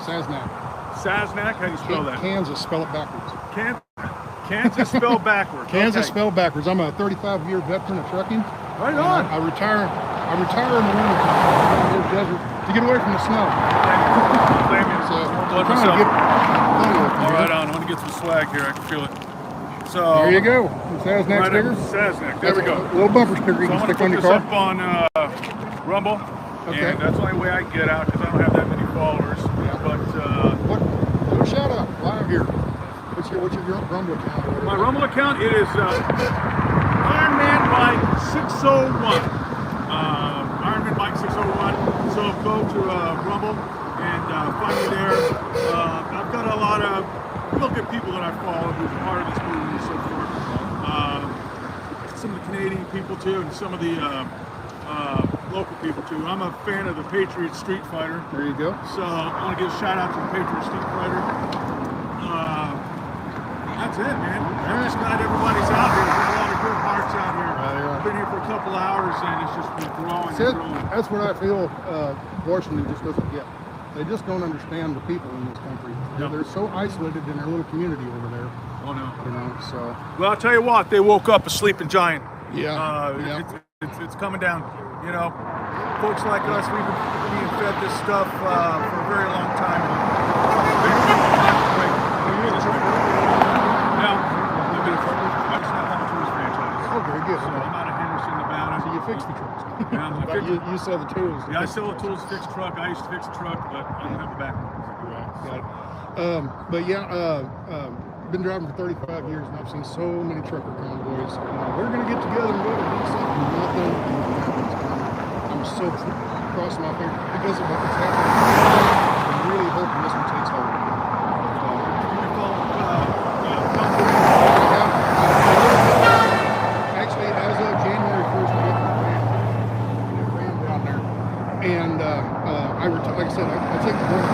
Saznak. Saznak? How do you spell that? Kansas. Spell it backwards. Kansas spelled backwards. Kansas spelled backwards. I'm a 35-year veteran of trucking. Right on. I retire in the winter in the desert to get away from the snow. So I'm trying to get all right on. I want to get some swag here. I can feel it. So there you go. Saznak sticker. Saznak. There we go. A little bumper sticker you can stick on your car. So I'm going to put this up on Rumble. Okay. And that's the only way I can get out because I don't have that many followers. Yeah. But do a shout out live here. What's your Rumble account? My Rumble account is Ironman Bike 601. Ironman Bike 601. So go to Rumble and find me there. I've got a lot of real good people that I follow who's a part of this movement and so forth. Some of the Canadian people too, and some of the local people too. I'm a fan of the Patriot Street Fighter. There you go. So I want to give a shout out to the Patriot Street Fighter. That's it, man. I'm just glad everybody's out here. There's a lot of good hearts out here. I've been here for a couple hours and it's just been growing and growing. That's what I feel Washington just doesn't get. They just don't understand the people in this country. Yep. They're so isolated in their little community over there. Oh no. You know, so. Well, I'll tell you what, they woke up a sleeping giant. Yeah. It's coming down. You know, folks like us, we've been being fed this stuff for a very long time. Oh, very good. So I'm out of Henderson, Nevada. So you fix the trucks. Yeah, you sell the tools. Yeah, I sell the tools to fix truck. I used to fix a truck, but I don't have a back. But yeah, been driving for 35 years and I've seen so many trucker convoys. We're going to get together and go to do something. Nothing happens. I'm so crossing my fingers because of what's happening. I'm really hoping this one takes hold. Actually, as of January 1st, I ran down there. And I retired, like I said, I take the board.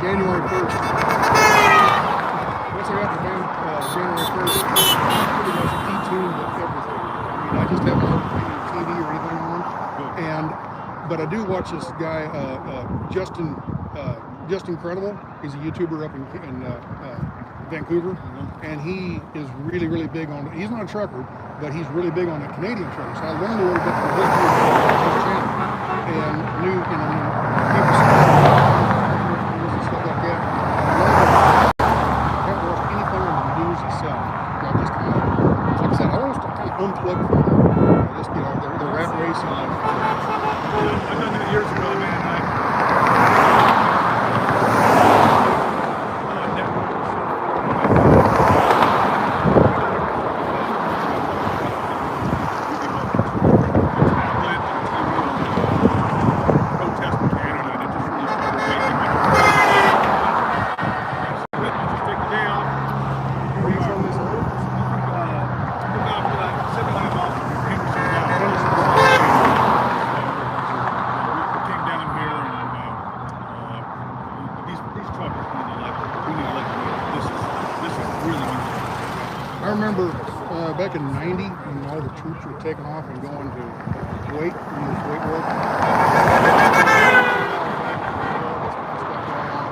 January 1st. Once I got the January 1st, pretty much detuned everything. I mean, I just haven't heard TV or anything on. But I do watch this guy, Justin Credible. He's a YouTuber up in Vancouver, and he is really, really big on. He's not a trucker, but he's really big on the Canadian trucker. So I learned a little bit from his channel and knew, people. Unplugged from just, the rat race and I've done that years ago, man. I remember back in '90 when all the troops were taking off and going to Kuwait, Kuwait war.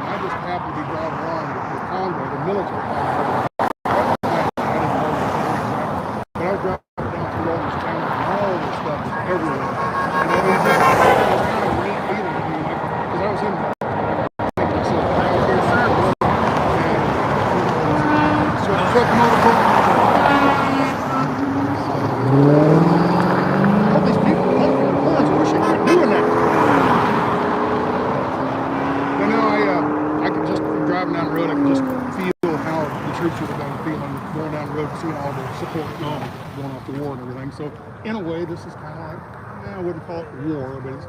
I just happened to be driving along with the Convoy, the military convoy. But I was driving down through all these towns and all this stuff was everywhere. And it was just kind of a neat feeling to me, because I was in truck motor. All these people honking their horns. I wish they quit doing that. But now I can just, driving down the road, I can just feel how the troops would have been feeling going down the road, seeing all the support going off the war and everything. So in a way, this is kind of like I wouldn't call it war, but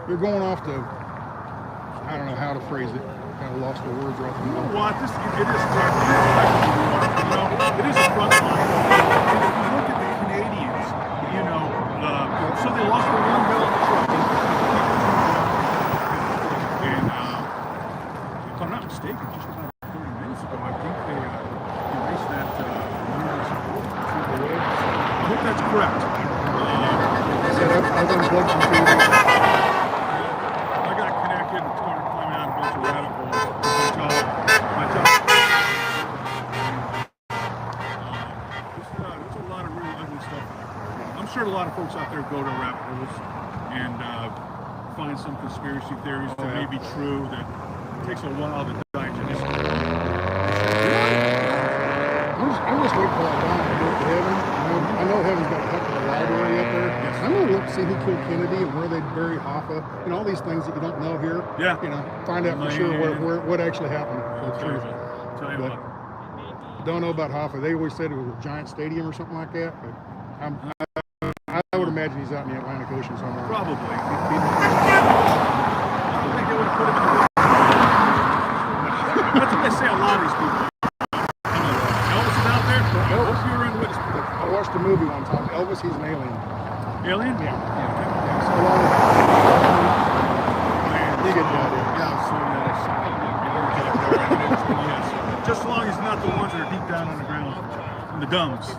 you're going off to, I don't know how to phrase it. Kind of lost the words right You know now. what? It is it is a front line. And if you look at the Canadians, you know, so they lost the one bill in the truck. And if I'm not mistaken, just about 30 minutes ago, I think they erased that union's support through the road. I hope that's correct. I've unplugged some TV. I got connected and started climbing out a bunch of rabbit holes. My job. There's a lot of really ugly stuff. I'm sure a lot of folks out there go to rabbit holes and find some conspiracy theories that may be true that takes a while to digest. I'm just waiting for that guy to go to heaven. I know heaven's got a heck of a library up there. I'm going to look to see who killed Kennedy and where they buried Hoffa and all these things that you don't know here. Yeah. You know, find out for sure what actually happened. Tell you what. Don't know about Hoffa. They always said it was a giant stadium or something like that. But I would imagine he's out in the Atlantic Ocean somewhere. Probably. I don't think they would have put him in the That's what they say a lot of these people. Elvis is out there? I hope you were in with us. I watched a movie one time. Elvis, he's an alien. Alien? Yeah. So long as you get the idea. Yes. Just as long as not the ones that are deep down on the ground in the gums.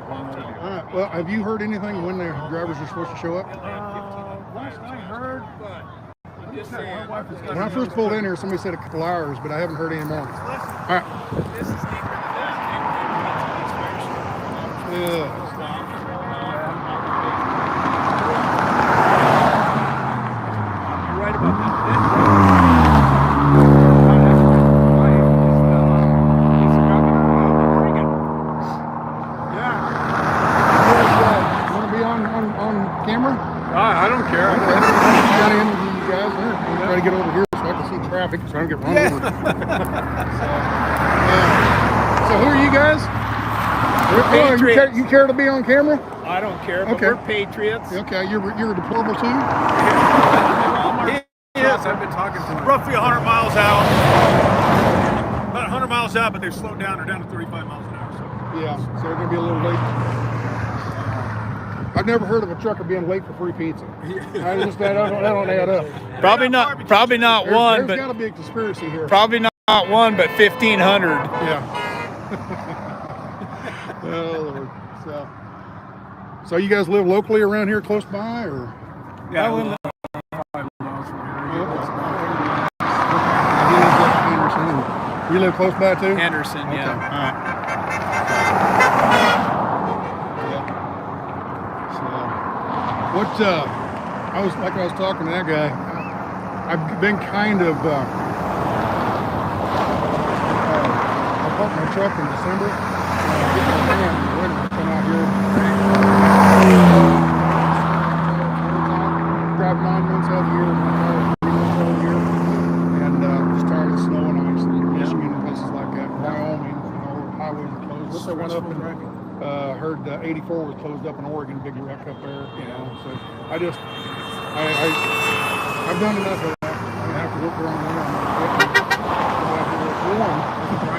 All right. Well, have you heard anything when the drivers are supposed to show up? Last I heard, when I first pulled in here, somebody said a couple hours, but I haven't heard any more. All right. Yeah. You're right about that. Want to be on camera? I don't care. Okay. I'm trying to interview you guys here. I'm trying to get over here so I can see traffic so I don't get run over. So who are you guys? Patriots. You care to be on camera? I don't care, but we're patriots. Okay, you're deplorable too? Yes, I've been talking to him. roughly 100 miles out. About 100 miles out, but they've slowed down. They're down to 35 miles an hour. So. Yeah, so they're going to be a little late. I've never heard of a trucker being late for free pizza. That don't add up. Probably not one, there's but got to be a conspiracy here. probably not one, but 1,500. Yeah. Oh Lord. So you guys live locally around here, close by, or? Yeah, I live 5 miles from here. You live close by too? Henderson, okay. yeah. All right. So, I was talking to that guy. I've been kind of, I parked my truck in December. Get my van in the winter, come out here. Drive 9 months out of the year, 3 months out of the year. And just tired of snow and ice in Michigan and places like that. Wyoming, highways are closed. I went up and heard 84 was closed up in Oregon, big wreck up there, So I've done enough of that. I have to work around there.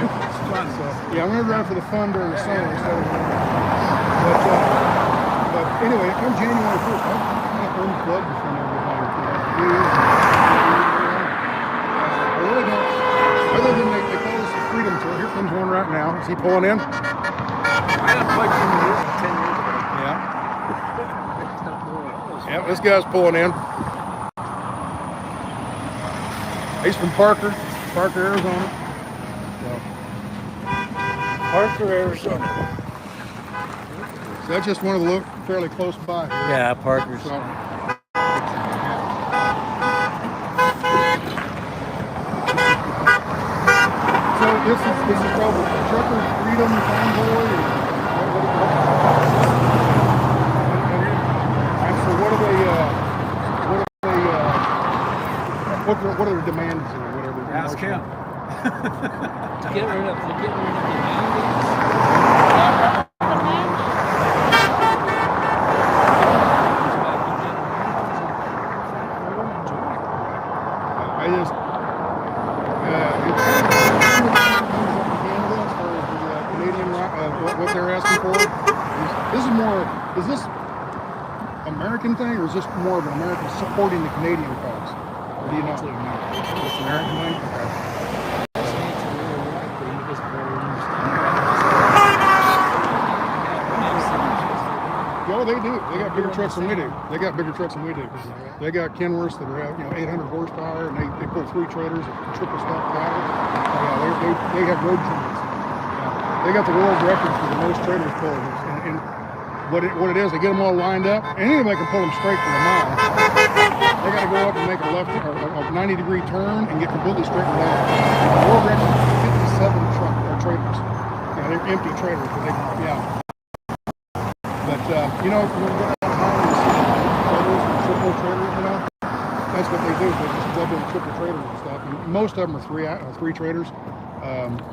It's fun. So, yeah, I'm going to drive for the fun during the summer instead of but anyway, come January 1st, I'm kind of unplugged from everything. I really don't. Other than they call this a freedom tour. Here comes one right now. Is he pulling in? I unplugged from the 10 years ago. Yeah, this guy's pulling in. He's from Parker, Arizona. Parker, Arizona. So that's just one of the fairly close by. Yeah, Parker's. So this is called the Trucker Freedom Convoy. And so what are their demands or whatever? Ask him. To get rid of the I just, Canadian, what they're asking for. This is more, is this American thing, or is this more of an American supporting the Canadian cause? Or do you know? It's American thing? Oh, they do. They got bigger trucks than we do. They got bigger trucks than we do. They got Kenworths that have 800 horsepower, and they pull 3 trailers, triple stack cattle. They have road trains. They got the world record for the most trailers pulled. And what it is, they get them all lined up, and anybody can pull them straight for a mile. They got to go up and make a left or a 90-degree turn and get completely straight and down. The world record is 57 trailers. They're empty trailers, but they, But you know, when we go out of town and see trailers and triple trailers, you know, that's what they do. They just double and triple trailers and stuff. And most of them are three trailers.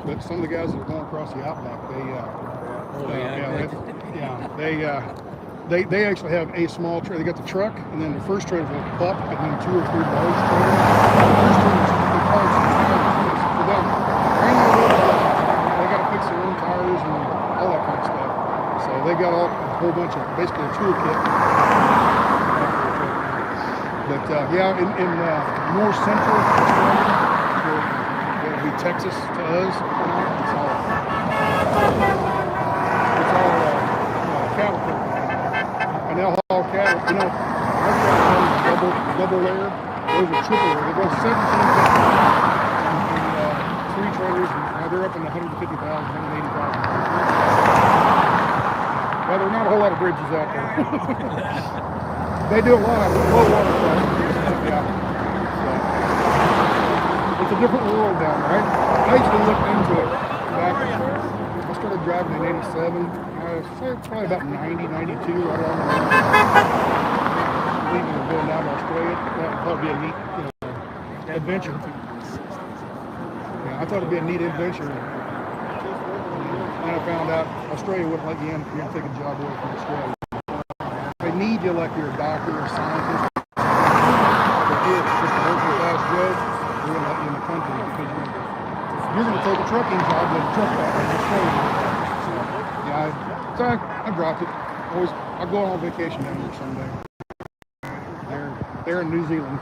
But some of the guys that are going across the outback, they actually have a small trailer. They got the truck, and then the first trailer with a pup, and then 2 or 3 large trailers. The first trailers, the cars for them. They got to fix their own tires and all that kind of stuff. So they got a whole bunch of basically a toolkit. But in more central Australia, that would be Texas to us. It's all cattle. And they'll haul cattle. You know, our cattle is double layer. Those are triple layer. They go 17 and 3 trailers. And they're up in the 150,000, 180,000. Well, there are not a whole lot of bridges out there. They do a lot of low water crossings. It's a different world down there. I used to look into it back. I started driving in '87. I was probably about 90, 92, right around there. Leaving and going down to Australia. That would probably be a neat, adventure. Yeah, I thought it'd be a neat adventure. And I found out Australia wouldn't let you in if you're going to take a job away from Australia. They need you like you're a doctor or a scientist. But here, just a working class job, they're going to let you in the country because you're going to take a trucking job with a truck back in Australia. So I dropped it. I'll go on vacation down there someday. They're in New Zealand.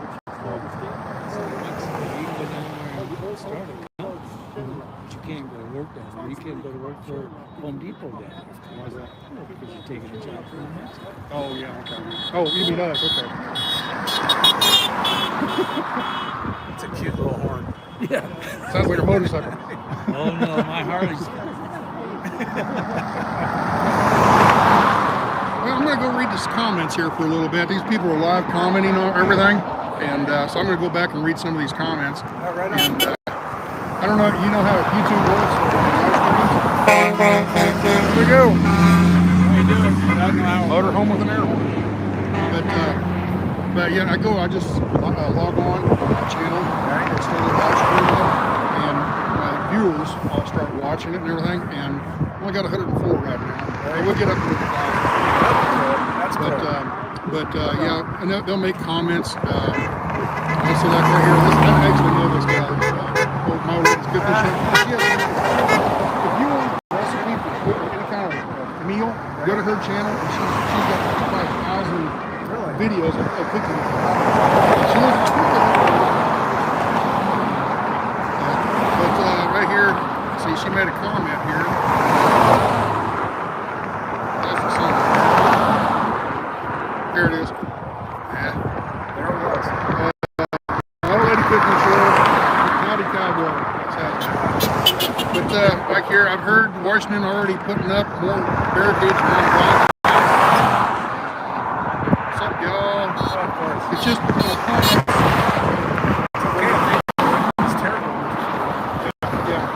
You can't go to work down there. You can't go to work for Home Depot down there. Why is that? Because you're taking a job from Mexico. Oh, yeah, okay. Oh, you mean us, okay. It's a cute little horn. Yeah. Sounds like a motorcycle. Oh, no, my Harley's... Well, I'm going to go read these comments here for a little bit. These people are live commenting on everything. And so I'm going to go back and read some of these comments. All right. And, I don't know, you know how YouTube works? Here we go. How you doing? Motor home with an air horn. But yeah, I just log on my channel, start watching it, and my viewers all start watching it and everything, and I only got 104 right now. We'll get up to 5. But yeah, and they'll make comments. Also, like right here, I actually know this guy. My old lady's good for shit. If you want a recipe for any kind of meal, go to her channel, and she's got 55,000 videos of cooking. She knows how to cook it. But right here, see, she made a comment here. That's the song. There it is. Yeah. There it was. Old lady cooking show. Cowboy. But like here, I've heard Washington already putting up more barricades around the block. What's up, y'all? It's just it's terrible. Yeah.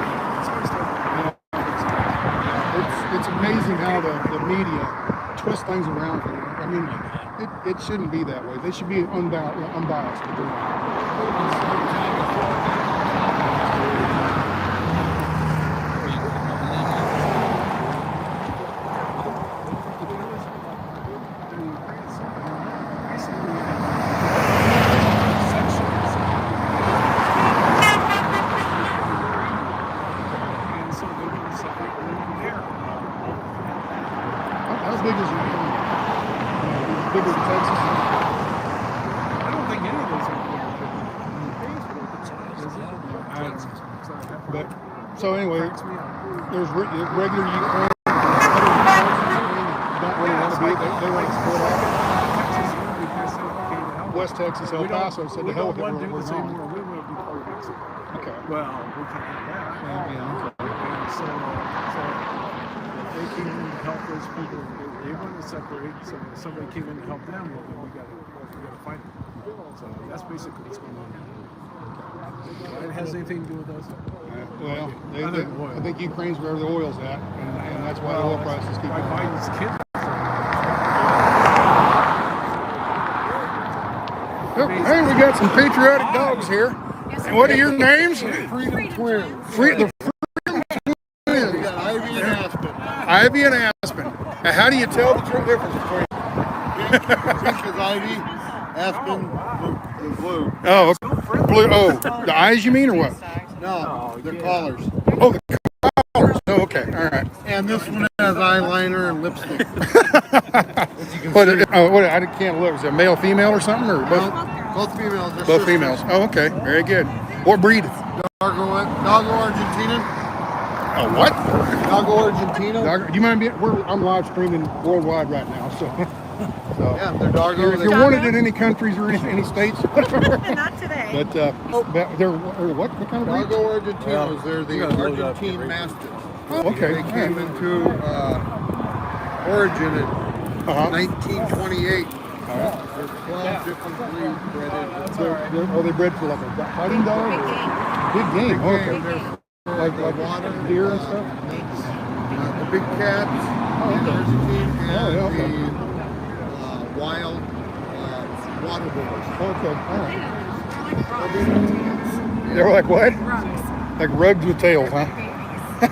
It's amazing how the media twists things around for you. I mean, it shouldn't be that way. They should be unbiased. So anyway, cracks me up. there's regular Ukraine. Don't really want to be. They want to split off. West Texas, El Paso said to hell with it. We're gone. We want to be part of Mexico. Okay. Well, we can't have that. Yeah, okay. And so if they came in to help those people, they want to separate. So if somebody came in to help them, well, then we got to fight them. So that's basically what's going on. It has anything to do with us. Well, I think Ukraine's where the oil's at, and that's why the oil prices keep going. Biden's kid. Hey, we got some patriotic dogs here. And what are your names? Freedom Twins. The Freedom Twins. We got Ivy and Aspen. Ivy and Aspen. Now, how do you tell the difference between? Pink is Ivy, Aspen is blue. Oh, blue. Oh, the eyes you mean, or what? No, they're collars. Oh, the collars. Oh, okay. All right. And this one has eyeliner and lipstick. What? I can't look. Is it male, female, or something, or both? Both females. Both females. Oh, okay. Very good. What breed? Doggo Argentina. Oh, what? Doggo Argentina. Do you mind being? I'm live streaming worldwide right now, so. Yeah, they're doggo. If you're wanted in any countries or any states. Not today. But they're what? What kind of breed? Doggo Argentinos. They're the Argentine Mastiffs. Oh, okay. They came into origin in 1928. There's 12 different breeds bred in. Are they bred for like a fighting dog? Big game. Okay. Like water, deer and stuff? the big cats, the Argentine, and the wild water boars. Okay, all right. They're like what? Rugs. Like rugs with tails, huh?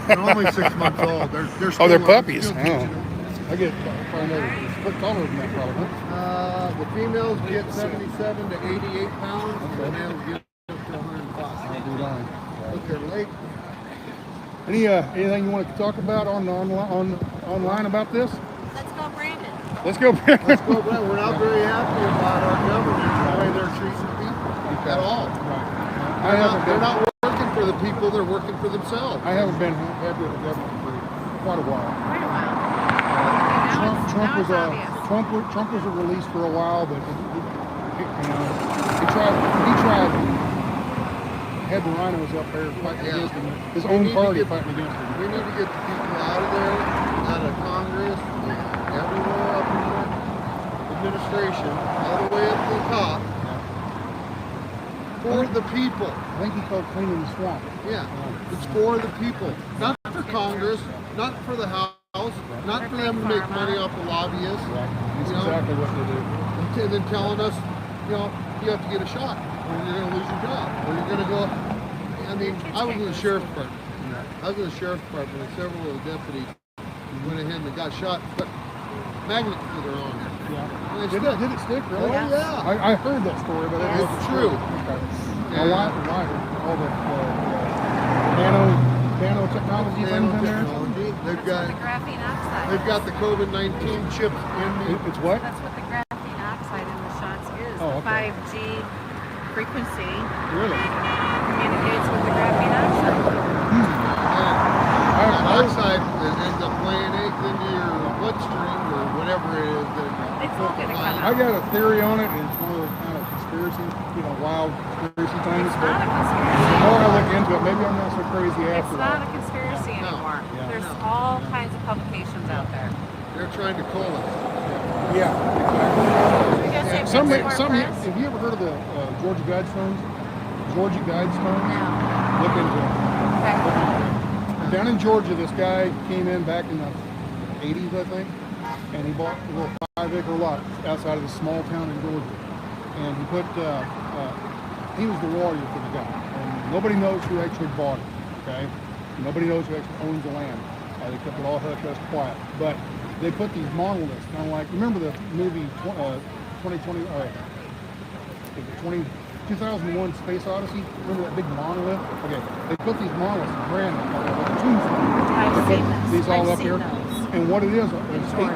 They're only 6 months old. They're Oh, they're puppies. Oh. I get find out what taller than that probably. The females get 77 to 88 pounds, and the males get up to 105. Look, their leg. Anything you want to talk about online about this? Let's go, Brandon. Let's go, Brandon. Let's go, Brandon. We're not very happy about our government, the way they're treating people at all. They're not working for the people, they're working for themselves. I haven't been happy with the government for quite a while. Trump was released for a while, but he tried. Had the rhinos up there fighting against him. His own party fighting against him. We need to get the people out of there, out of Congress, everywhere up in the administration, all the way up to the top. For the people. I think he called cleaning the swamp. Yeah, it's for the people. Not for Congress, not for the House, not for them to make money off the lobbyists. That's exactly what they do. And then telling us, you have to get a shot, or you're going to lose your job, or you're going to go. I mean, I was in the sheriff's department. And several of the deputies went ahead and got shot, but magnets to their arms. Yeah. Did it stick, really? Oh, yeah. I heard that story, but it's true. Okay. Now, why all the nanotechnology things in there? They've got the graphene oxide. They've got the COVID-19 chips in the. It's what? That's what the graphene oxide in the shots is. Oh, okay. The 5G frequency. Really? Communicates with the graphene oxide. That oxide ends up laying eggs into your bloodstream or whatever it is. It's all gonna come out. I got a theory on it, and it's one of those kind of conspiracy, wild conspiracy things. It's But not a conspiracy. the more I look into it, maybe I'm not so crazy after It's not a conspiracy anymore. There's all kinds of publications out there. They're trying to call it. Yeah. Some have you ever heard of the Georgia Guidestones? Georgia Guidestones? Yeah. Look into it. Okay. Down in Georgia, this guy came in back in the 80s, I think, and he bought a little 5-acre lot outside of a small town in Georgia. And he put, he was the lawyer for the guy. And nobody knows who actually bought it, okay? Nobody knows who actually owns the land. They kept it all hush quiet. But they put these monoliths, kind of like, remember the movie 2001 Space Odyssey? Remember that big monolith? Okay, they put these monoliths, brand new, like a tombstone. They put these all up here. And what it is, there's four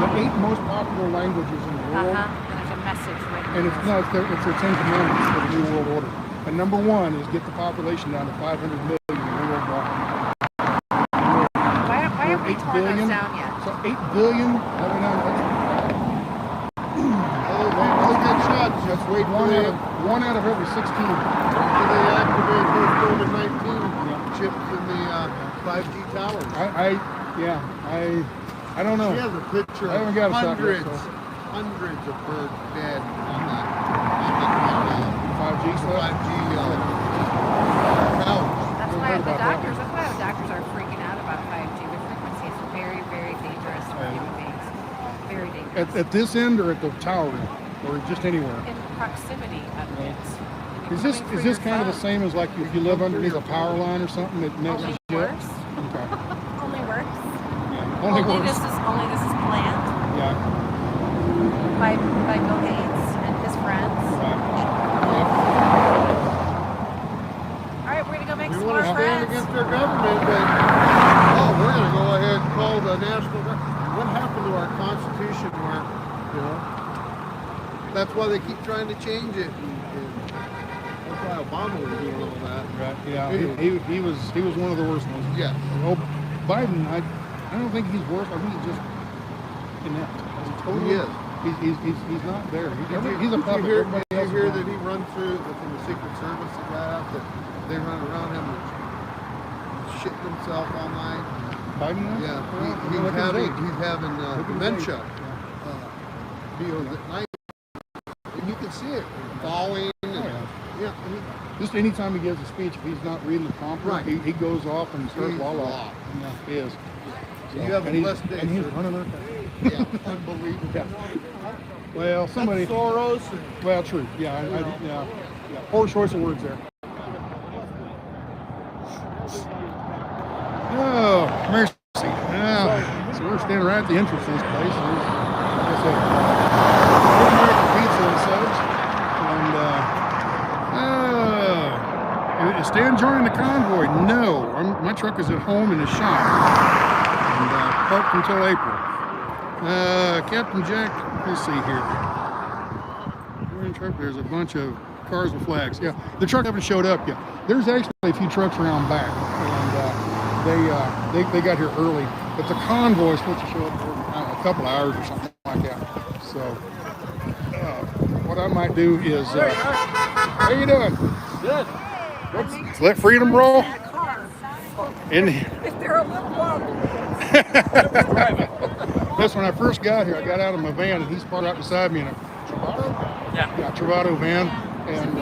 the 8 most popular languages in the world. And there's a message written. And it's their 10 commandments for the New World Order. And number one is get the population down to 500 million worldwide. Why haven't we torn those down yet? So 8 billion. Those get shots. That's one out of every 16. After they activate those COVID-19 chips in the 5G towers. I don't know. She has a picture I haven't got a shot yet, hundreds of birds dead on that 5G stuff. 5G That's why the doctors are freaking out about 5G. The frequency is very, very dangerous for human beings. Very dangerous. At this end or at the tower end? Or just anywhere? In proximity of it. Is this kind of the same as like if you live underneath a power line or something that messes you up? Okay. Only works. Yeah. Only works. This is planned. Yeah. By Bill Gates and his friends. All right, we're gonna go make some more friends. We want to stand against their government, but we're gonna go ahead and call the national. What happened to our Constitution? Where that's why they keep trying to change it. That's why Obama was doing all that. Right. Yeah. He was one of the worst ones. Yeah. Well, Biden, I don't think he's worse. I think he's just inept. He is. He's not there. He's a puppet. Did you hear that he run through from the Secret Service that got out that they run around him and shitting himself all night? Biden? Yeah. He's having dementia. Deals at night. And you can see it falling. Just anytime he gives a speech, if he's not reading the prompter, he goes off and starts la. Yeah, he is. So you have a blessed day. And he's running our Yeah, unbelievable. Yeah. Well, somebody. That's Soros. Well, true. Yeah, yeah. Poor choice of words there. Oh, mercy. Yeah. So we're standing right at the entrance to this place. There's, like I said, American pizza and such. And is Stan joining the convoy? No. My truck is at home in the shop. And parked until April. Captain Jack, let's see here. There's a bunch of cars with flags. Yeah, the truck haven't showed up yet. There's actually a few trucks around back, and they got here early. But the convoy is supposed to show up in a couple of hours or something like that. So what I might do is, how you doing? Good. Let's let freedom roll. If they're a little wobbly. That's when I first got here. I got out of my van, and he's parked right beside me in a Travato? Yeah, Travato van. And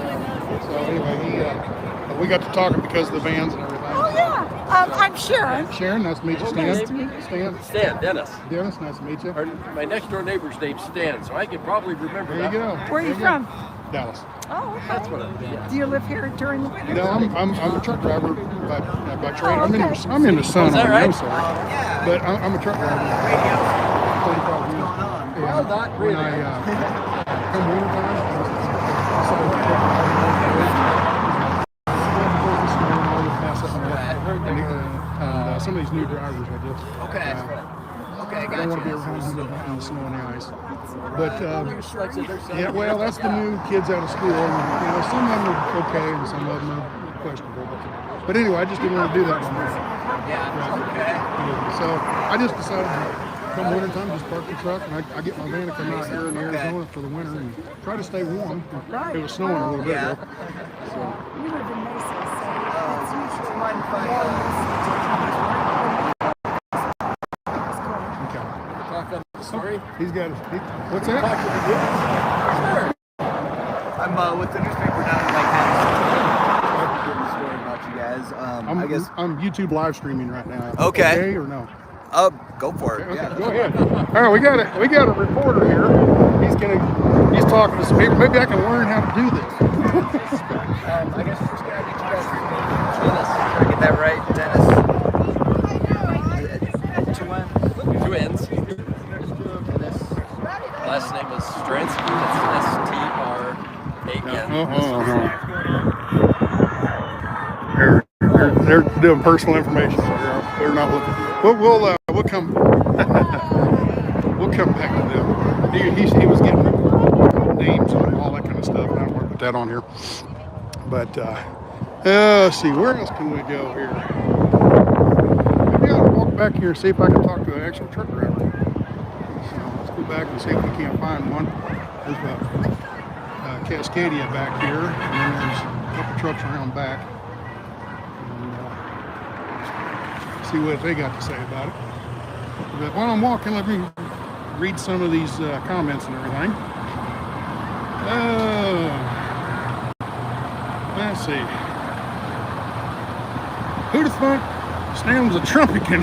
so anyway, we got to talking because of the vans and everything. Oh, yeah. I'm Sharon. Sharon, nice to meet you. Stan. Nice to meet you. Stan, Dennis. Dennis, nice to meet you. My next door neighbor's name's Stan, so I can probably remember that. There you go. Where are you from? Dallas. Oh, okay. That's what it is. Do you live here during the winter? No, I'm a truck driver by trade. I'm in the sun. Is that right? I'm sorry. But I'm a truck driver. 35 years. Well, not really. When I come winter time, and some of these new drivers, I just I don't want to be around them in the snow and the ice. But yeah, well, that's the new kids out of school. And, some of them are okay, and some of them are questionable. But anyway, I just didn't want to do that anymore. So I just decided come winter time, just park the truck, and I get my van to come out here in Arizona for the winter and try to stay warm. It was snowing a little bit ago. So. We live in Mesa, so it's usually warm. Story? He's got what's that? Sure. I'm with the newspaper down in Lake story about you guys. I guess I'm YouTube live streaming right now. Okay. Or no? Go for it. Okay, yeah. Go ahead. All right, we got a reporter here. He's talking to some people. Maybe I can learn how to do this. I guess we're just gonna get you guys Dennis. Did I get that right, Dennis? Two N's. Last name is Stransky. It's They're doing personal information, so they're not looking. We'll come. We'll come back to them. He was getting names and all that kind of stuff, and I don't want to put that on here. But let's see, where else can we go here? Maybe I'll walk back here and see if I can talk to an actual truck driver. So let's go back and see if we can't find one. There's a Cascadia back here, and then there's a couple trucks around back. And see what they got to say about it. But while I'm walking, let me read some of these comments and everything. Let's see. Who the fuck Stan was a Trumpican?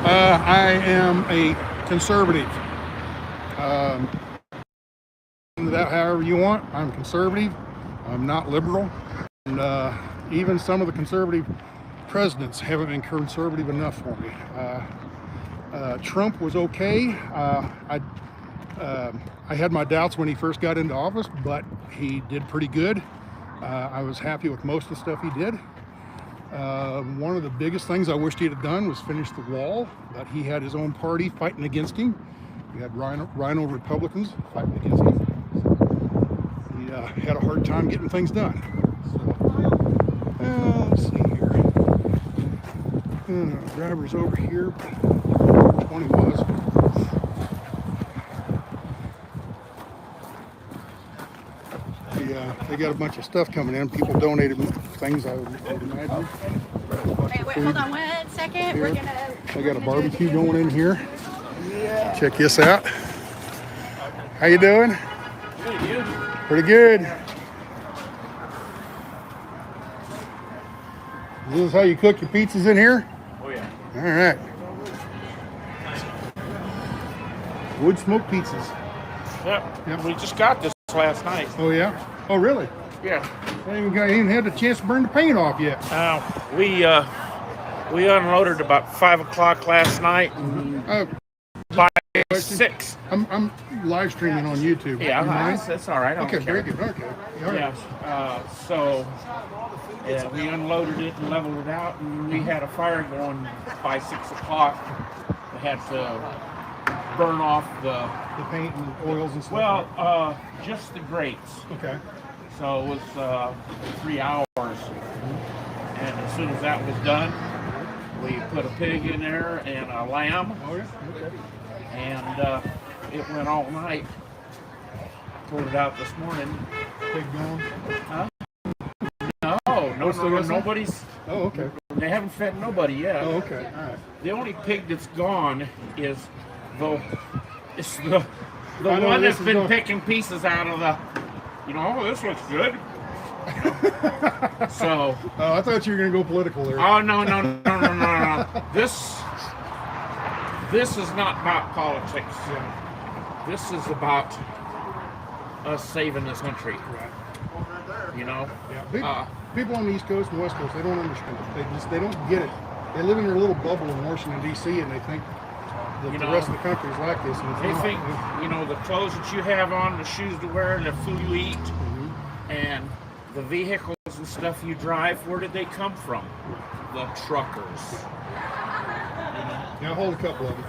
I am a conservative. That however you want. I'm conservative. I'm not liberal. And even some of the conservative presidents haven't been conservative enough for me. Trump was okay. I had my doubts when he first got into office, but he did pretty good. I was happy with most of the stuff he did. One of the biggest things I wished he'd have done was finish the wall, but he had his own party fighting against him. We had Rhino Republicans fighting against him. He had a hard time getting things done. So, let's see here. Driver's over here, but 20 was. They got a bunch of stuff coming in. People donated things, I would imagine. Wait, hold on 1 second. Here. We're gonna. They got a barbecue going in here. Yeah. Check this out. How you doing? Pretty good. This is how you cook your pizzas in here? Oh yeah. All right. Wood smoke pizzas. Yep. We just got this last night. Oh yeah? Oh really? Yeah. I ain't had the chance to burn the paint off yet. We unloaded about 5 o'clock last night. By 6. I'm live streaming on YouTube. Yeah, that's all right. Okay, very good. Okay. All right. Yeah, we unloaded it and leveled it out, and we had a fire going by 6 o'clock. We had to burn off the paint and the oils and stuff. Well, just the grates. Okay. So it was 3 hours, and as soon as that was done, we put a pig in there and a lamb. Oh yeah. Okay. And it went all night. Pulled it out this morning. Pig gone? Huh? No, nobody's. Oh, okay. They haven't fed nobody yet. Oh, okay. All right. The only pig that's gone is the one that's been picking pieces out of the. Oh, this looks good. So. Oh, I thought you were gonna go political there. Oh no. This is not about politics. Yeah. This is about us saving this country. Right. Yeah. People on the East Coast and West Coast, they don't understand it. They don't get it. They live in their little bubble in Washington D.C. and they think that the rest of the country is like this. And they think, the clothes that you have on, the shoes to wear, the food you eat, and the vehicles and stuff you drive. Where did they come from? The truckers. Yeah, I hold a couple of them.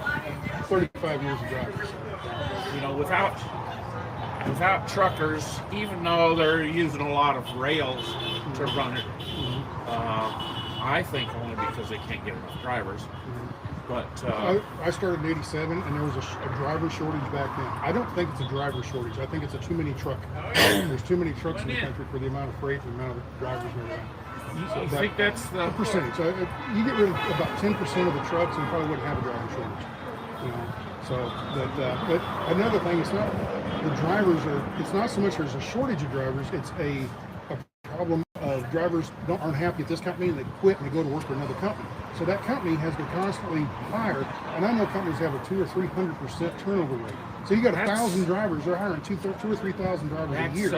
35 years of driving. Without truckers, even though they're using a lot of rails to run it, I think only because they can't get enough drivers. But I started in '87, and there was a driver shortage back then. I don't think it's a driver shortage. I think it's a too many truck. There's too many trucks in the country for the amount of freight and the amount of drivers and everything. You think that's the percentage? You get rid of about 10% of the trucks, and you probably wouldn't have a driver shortage. But another thing, it's not the drivers are. It's not so much there's a shortage of drivers. It's a problem of drivers aren't happy at this company and they quit and they go to work for another company. So that company has to constantly hire, and I know companies have a 200 or 300% turnover rate. So you got 1,000 drivers, they're hiring 2,000 or 3,000 drivers a year.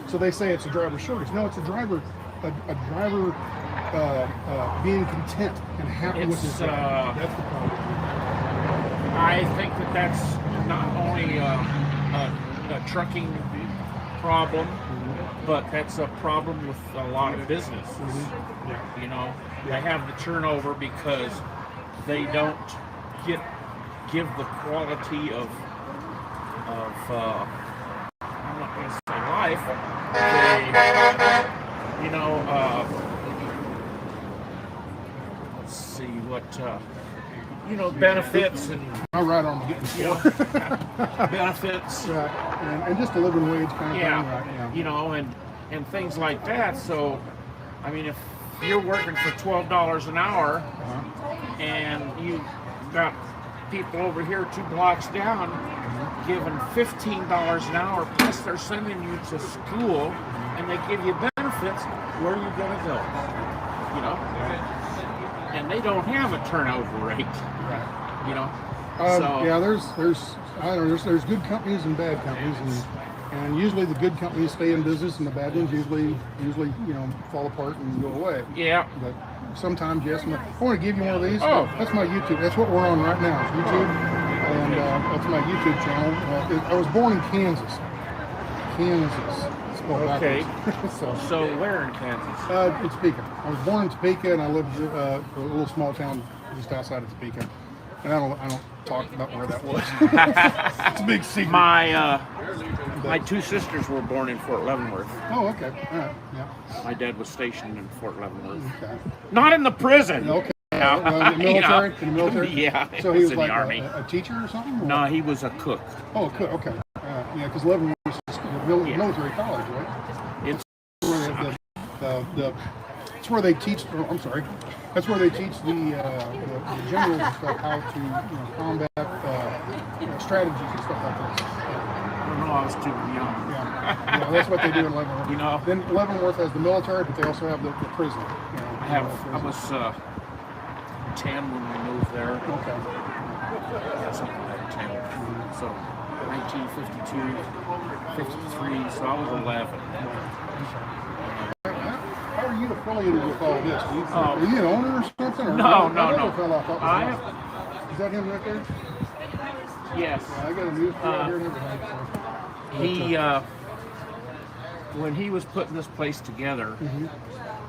So they say it's a driver shortage. No, it's a driver being content and happy with his job. That's the problem. I think that's not only a trucking problem, but that's a problem with a lot of businesses. They have the turnover because they don't give the quality of I'm not going to say life. They, you know, let's see what, you know, benefits and I ride on getting benefits. Right. And just a living wage kind of Yeah. thing, right? Yeah. You know, and things like that. So, I mean, if you're working for $12 an hour and you got people over here 2 blocks down giving $15 an hour, plus they're sending you to school and they give you benefits, where are you going to go? You know? And they don't have a turnover rate. You know? So, yeah, there's I don't know, there's good companies and bad companies, and usually the good companies stay in business and the bad ones usually you know, fall apart and go away. Yeah. But sometimes, yes. I want to give you one of these. Oh. That's my YouTube. That's what we're on right now, is YouTube. And that's my YouTube channel. I was born in Kansas. Spelled okay. backwards. So where in Kansas? In Topeka. I was born in Topeka, and I lived in a little small town just outside of Topeka. And I don't talk about where that was. It's a big secret. My 2 sisters were born in Fort Leavenworth. Oh, okay. All right. Yeah. My dad was stationed in Fort Leavenworth. Okay. Not in the prison. Okay. No. In the military? In the military? Yeah. So he was in like the Army. a teacher or something? Or? No, he was a cook. Oh, a cook. Okay. Yeah, because Leavenworth is the military college, right? It's it's where they teach. I'm sorry. That's where they teach the generals and stuff how to combat strategies and stuff like this. I don't know. I was too young. Yeah, that's what they do in Leavenworth. You know. Then Leavenworth has the military, but they also have the prison. I was 10 when we moved there. Okay. Yeah, something like 10. So 1952, 53. So I was 11. How are you affiliated with all this? Are you an owner or something? Or No. Is that him right there? Yes. Yeah, I got a news right here and everything. He, when he was putting this place together,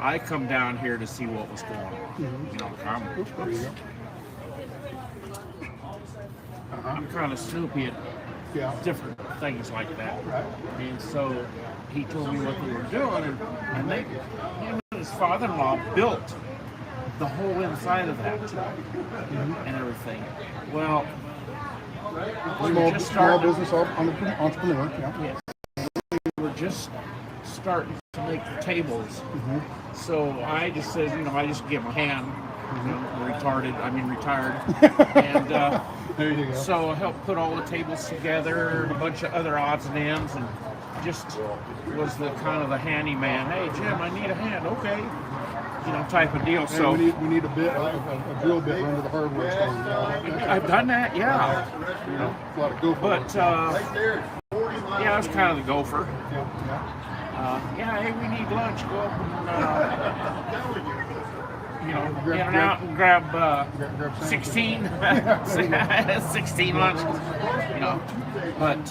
I come down here to see what was going on. You know, I'm kind of snoopy at different things like that. Right. And so he told me what they were doing, and him and his father-in-law built the whole inside of that and everything. Well, small business entrepreneur. Yeah. Yes. We were just starting to make the tables, so I just says, I just give him a hand. Retired, and there you go. So I helped put all the tables together, and a bunch of other odds and ends, and just was the kind of the handyman. Hey Jim, I need a hand. Okay, type of deal. So we need a bit, a drill bit under the hardware store. I've done that, yeah. A lot of gopher. But yeah, I was kind of the gopher. Hey, we need lunch. Go up and in and out and grab 16 lunches. But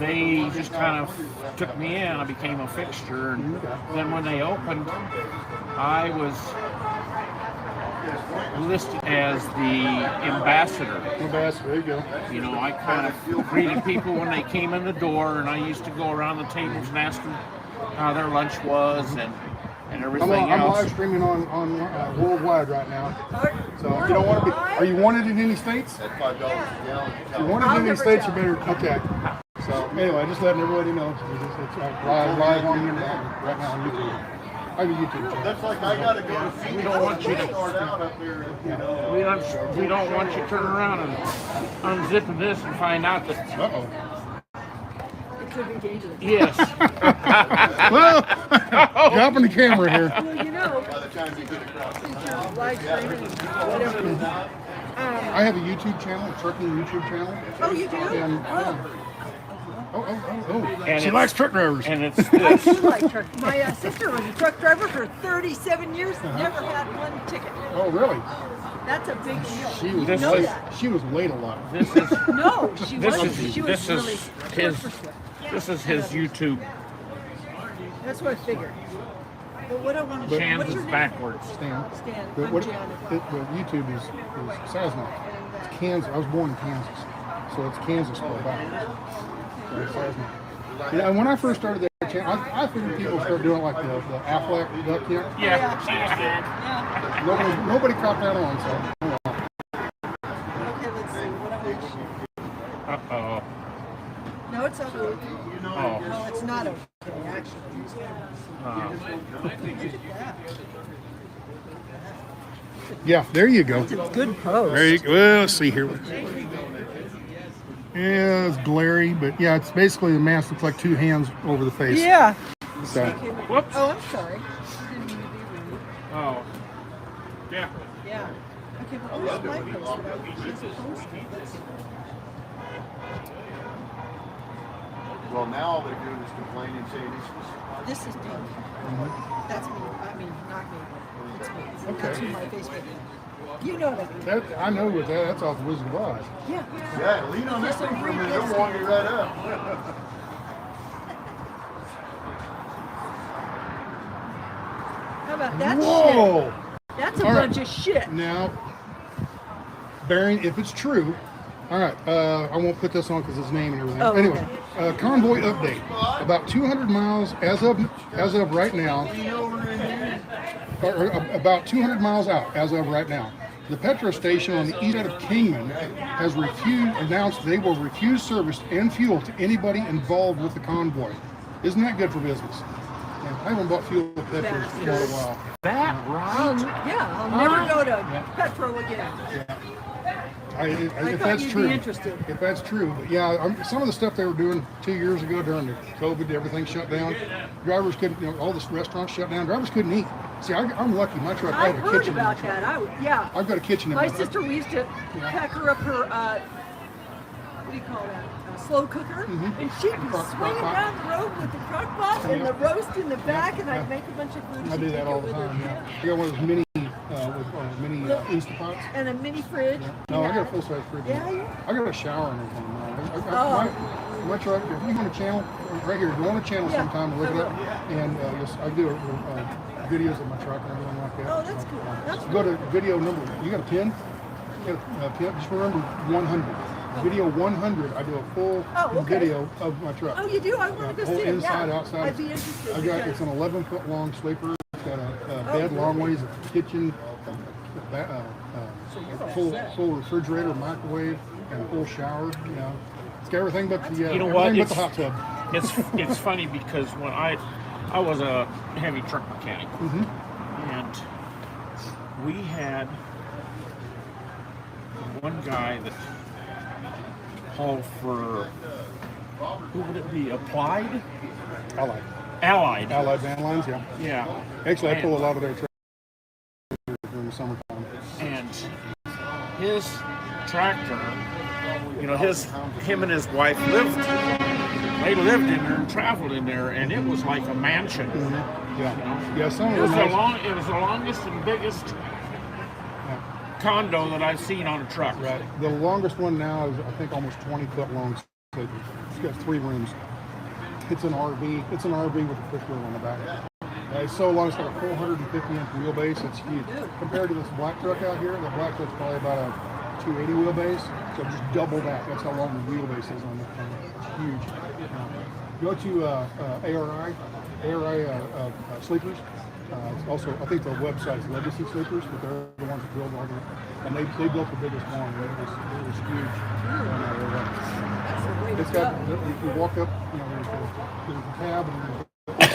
they just kind of took me in. I became a fixture, and then when they opened, I was listed as the ambassador. There you go. I kind of greeted people when they came in the door, and I used to go around the tables and ask them how their lunch was and everything else. I'm live streaming on worldwide right now. So if you don't want to be, are you wanted in any states? At $5 a gallon. If you're wanted in any states, you better. Okay. So anyway, just letting everybody know it's live on the internet right now on YouTube. I have a YouTube channel. That's like I gotta go to see. We don't want you to start out up there. We don't want you to turn around and unzipping this and find out that. It could be dangerous. Yes. Well, dropping the camera here. Well, By the time you get across. live streaming, whatever. I have a YouTube channel, a trucking YouTube channel. Oh, you do? And, And she likes truck drivers. And it's I this. do like truck. My sister was a truck driver for 37 years, never had one ticket. Oh, really? That's a big deal. She was You know late. that. She was late a lot. This is No, she this wasn't. is She was this really is his this is his YouTube. That's what I figured. But what I want to Chance what's is your name? backwards. Stan. But I'm what, Janet. YouTube is Cessna. It's Kansas. I was born in Kansas, so it's Kansas spelled backwards. So it's Cessna. Yeah, and when I first started that channel, I figured people would start doing it like the Affleck duck camp. Yeah. Nobody caught that on, so. Okay, let's see. What am I? Uh-oh. No, it's okay. Oh. No, it's not okay, actually. Look at that. Yeah, there you go. That's a good pose. There you go. Well, let's see here. Yeah, it's glary, but yeah, it's basically the mask looks like two hands over the face. Yeah. So. Whoops. Oh, I'm sorry. Didn't mean to be rude. Oh. Yeah. Yeah. Okay, but where's my post? She's a poster. Well, now all they're doing is complaining and saying it's This is pink. That's me. I mean, not me. It's me. Okay. That's who my Facebook is. You know what I mean. That, I know what that. That's off the Wizard of Oz. Yeah. Yeah, lean on that thing for a minute. They'll warm you right up. How about that Whoa! shit? That's a All right. bunch of shit. Now, bearing, if it's true, all right, I won't put this on because his name and everything. Oh, anyway, okay. Convoy update. About 200 miles as of right now. Or about 200 miles out as of right now. The petrol station on the east side of Kingman has announced they will refuse service and fuel to anybody involved with the convoy. Isn't that good for business? And I haven't bought fuel at Petro in quite a while. That right? I'll never go to Petro again. If thought that's you'd true, be interested. if that's true, but yeah, some of the stuff they were doing 2 years ago during the COVID, everything shut down. Drivers couldn't, all the restaurants shut down. Drivers couldn't eat. See, I'm lucky. My truck, I I have a heard kitchen. about that. Yeah. I've got a kitchen in My my sister, we used to pack her up her, what do you call that? Slow cooker, and she'd be swinging down the road with the crock pot and the roast in the back, and I'd make a bunch of food. I do that all the time. Yeah. I got one of those mini Instapots. And a mini fridge. No, I got a full size fridge. Yeah. I got a shower and everything now. My truck. If you go on a channel right here, go on a channel sometime and look it up. And I do videos of my truck and everything like that. Oh, that's cool. That's go to video number. You got a pin? You got a pin? Just remember 100. Video 100. I do a full video of my truck. Oh, you do? I want to go see it. Inside, outside. I'd be interested. It's an 11-foot long sleeper. It's got a bed, long ways, a kitchen, full refrigerator, microwave, and a full shower. You know, it's got everything but the you know what? but the hot tub. It's funny because when I was a heavy truck mechanic, and we had one guy that hauled for, who would it be? Applied? Allied van lines, yeah. Yeah. Actually, I pull a lot of their trucks during the summertime. And his tractor, him and his wife lived in there and traveled in there, and it was like a mansion. Yeah. It was the longest and biggest condo that I've seen on a truck. Right. The longest one now is, I think, almost 20 foot long. It's got 3 rooms. It's an RV. It's an RV with a fifth wheel on the back. It's so long. It's got a 450-inch wheelbase. It's huge. Compared to this black truck out here, the black truck's probably about a 280 wheelbase. So just double that. That's how long the wheelbase is on the thing. It's huge. Go to ARI Sleepers. Also, I think their website is Legacy Sleepers, but they're the ones that build all the, and they built the biggest one. It was huge. It's got, you walk up, there's a tab, and there's a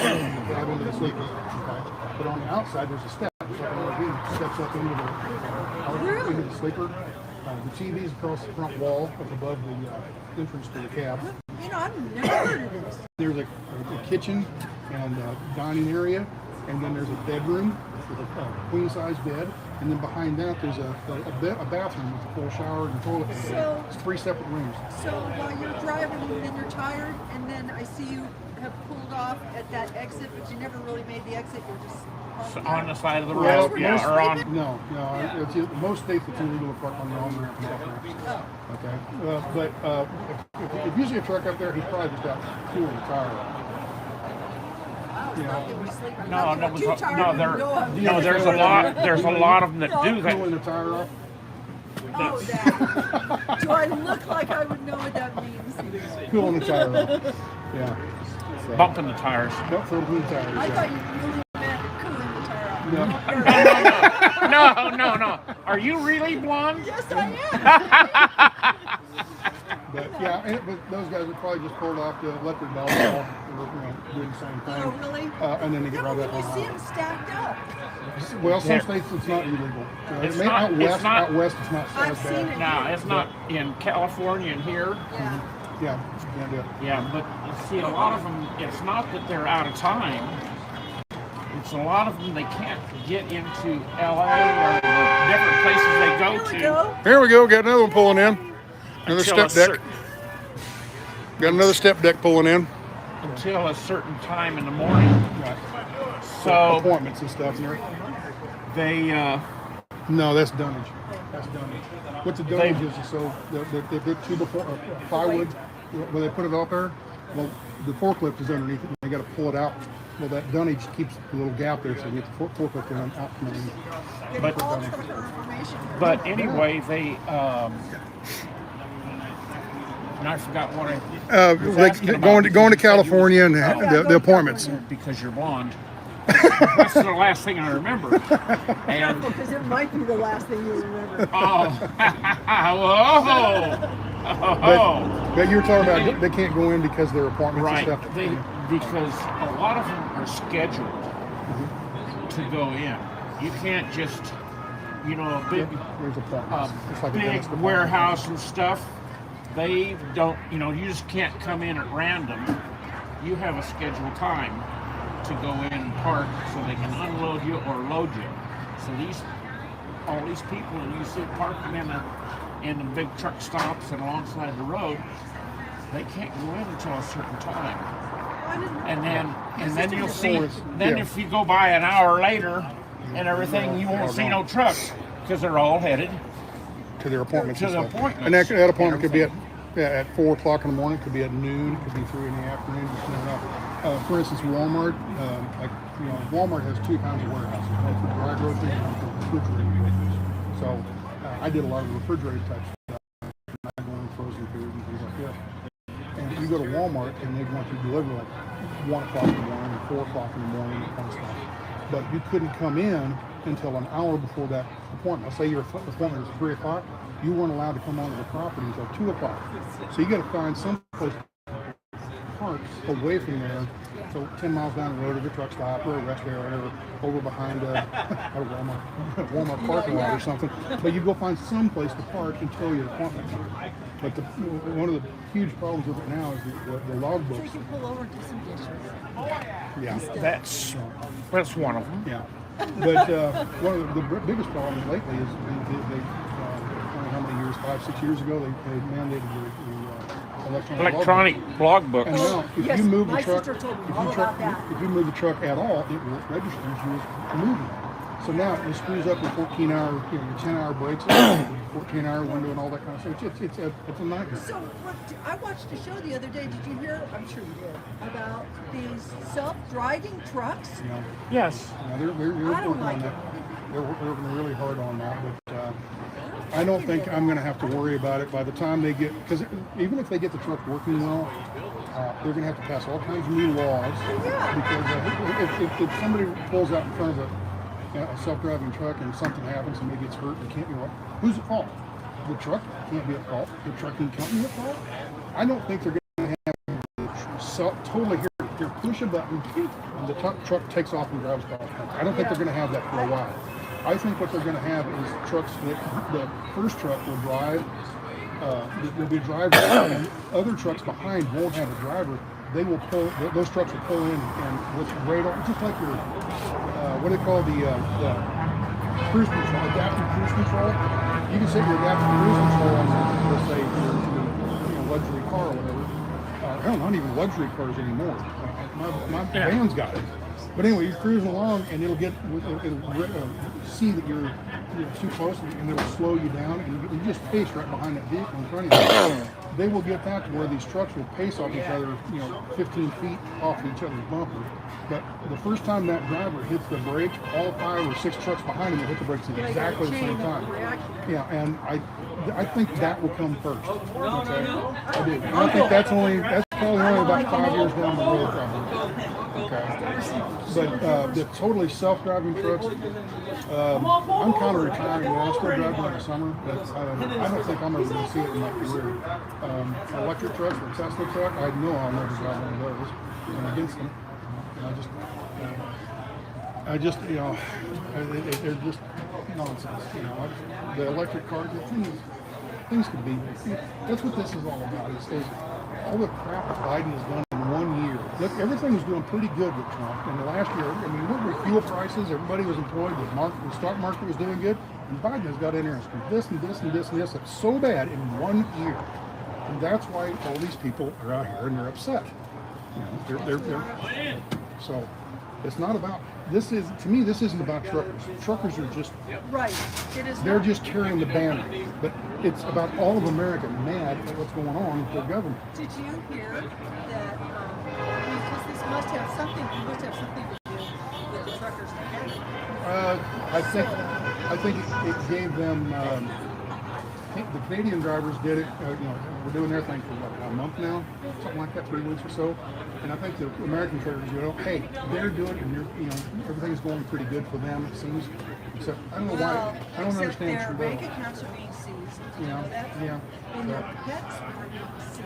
tab into the sleeper. Okay? But on the outside, there's a step. It's like an RV, steps up into the sleeper. The TV's across the front wall up above the entrance to the cab. I've never heard of this. There's a kitchen and dining area, and then there's a bedroom with a queen-size bed, and then behind that there's a bathroom with a full shower and toilet. So it's 3 separate rooms. So while you're driving and you're tired, and then I see you have pulled off at that exit, but you never really made the exit. You're just on the side of the road, No. Most states it's illegal to park on the on-ramp and off-ramp. Okay, but if you see a truck up there, he's probably just out cooling the tire off. There's a lot of them that do that. Cooling the tire off. Oh, that. Do I look like I would know what that means? Cooling the tire off. Yeah. So, Bumping the tires. Don't throw the tires. I yeah. thought you really meant cooling the tire off. No. Are you really blonde? Yes, I am. But yeah, but those guys would probably just pulled off to let their dogs off, doing the same thing. Oh, really? And then they get right back You on. see them stacked up. Well, some states it's not illegal. It's It may- not- out it's west, not- out west, it's not so I've bad. seen it. No, it's not in California and here. Yeah. Yeah, can't do it. Yeah, but see, a lot of them, it's not that they're out of time. It's a lot of them, they can't get into LA or the different places they go to. Here we go. Got another one pulling in. Another Until step deck. Got another step deck pulling in. Until a certain time in the morning. Right. So appointments and stuff. They no, that's dunnage. That's dunnage. What's a dunnage is so the big tube of plywood where they put it up there. Well, the forklift is underneath it. And they got to pull it out. Well, that dunnage keeps a little gap there, so you get the forklift in out from underneath. But anyway, they and I forgot what I was asking about. Going to California and the appointments. Because you're blonde. That's the last thing I remember. And Because it might be the last thing you remember. But you were talking about they can't go in because they're appointments right. and stuff. Because a lot of them are scheduled to go in. You can't just, a big, There's appointments. It's like a big dentist appointment. warehouse and stuff. They don't, you just can't come in at random. You have a scheduled time to go in and park so they can unload you or load you. So all these people, and you see park them in the big truck stops and alongside the road, they can't go in until a certain time. And then you'll see, if you go by an hour later and everything, you won't see no trucks because they're all headed to their appointments. To the appointments. And that appointment could be at 4 o'clock in the morning, could be at noon, it could be 3 in the afternoon. Just never know. For instance, Walmart, Walmart has two kinds of warehouses, one for dry groceries and one for refrigerated groceries. So I did a lot of refrigerated type stuff, going frozen food and things like that. And you go to Walmart and they want you to deliver like 1 o'clock in the morning or 4 o'clock in the morning, that kind of stuff. But you couldn't come in until an hour before that appointment. Let's say your appointment is 3 o'clock, you weren't allowed to come onto the property until 2 o'clock. So you got to find some place to park away from there. So 10 miles down the road at a truck stop or a rest area or whatever, over behind a Walmart parking lot or something. But you go find some place to park until your appointment. But one of the huge problems with it now is the log books. So you can pull over and do some dishes. Yeah, that's one of them. Yeah, but one of the biggest problems lately is they I don't know how many years, 5-6 years ago, they mandated the electronic log books. And now, if you move the truck, sister told me all about that. if you move the truck at all, it registers you as moving. So now it screws up your 14-hour, your 10-hour breaks, 14-hour window, and all that kind of stuff. It's a nightmare. So I watched a show the other day. Did you hear? I'm sure you did about these self-driving trucks. Yeah. Yes. Yeah, they're working on that. They're working really hard on that, but I don't think I'm going to have to worry about it by the time they get, because even if they get the truck working well, they're going to have to pass all kinds of new laws. Because if somebody pulls out in front of a self-driving truck and something happens and maybe it's hurt, they can't be right. Who's at fault? The truck can't be at fault. The trucking company at fault? I don't think they're going to have totally here, push a button, and the truck takes off and drives off. I don't think they're going to have that for a while. I think what they're going to have is trucks that the first truck will drive, there'll be a driver, and other trucks behind won't have a driver. They will pull, those trucks will pull in and with radar, just like your, what do they call the cruise control, adaptive cruise control. You can set your adaptive cruise control on, let's say, your luxury car or whatever. Hell, not even luxury cars anymore. My van's got it. But anyway, you're cruising along, and it'll see that you're too close, and it'll slow you down, and you just pace right behind that vehicle in front of you. They will get that to where these trucks will pace off each other, 15 feet off each other's bumper. But the first time that driver hits the brake, all 5 or 6 trucks behind him will hit the brakes at exactly the same time. Yeah, and I think that will come first. Okay? I do. I think that's Probably only about 5 years down the road, probably. Okay. But the totally self-driving trucks, I'm kind of retiring now. I still drive during the summer, but I don't think I'm ever going to see it in my career. Electric trucks, the Tesla truck, I know I'll never drive one of those. I'm against them. I just, you know, they're just nonsense. You know, the electric cars, things could be. That's what this is all about. It's all the crap that Biden has done in 1 year. Look, everything was doing pretty good with Trump. In the last year, I mean, what were fuel prices? Everybody was employed. The stock market was doing good. And Biden has got in there and screwed this and this and this and this up so bad in 1 year. And that's why all these people are out here and they're upset. You know, they're so it's not about. This is, to me, this isn't about truckers. Truckers are just, right. It is. They're just carrying the banner. But it's about all of America mad at what's going on with their government. Did you hear that? Because this must have something. You must have something to do with the truckers. I think it gave them. The Canadian drivers did it. You know, we're doing their thing for what, a month now, something like that, 3 weeks or so. And I think the American carriers, you know, hey, they're doing it, and you know, everything's going pretty good for them. It seems. Except I don't know why. I don't understand. Their bank accounts are being seized. You know, yeah. And their pets are being seized.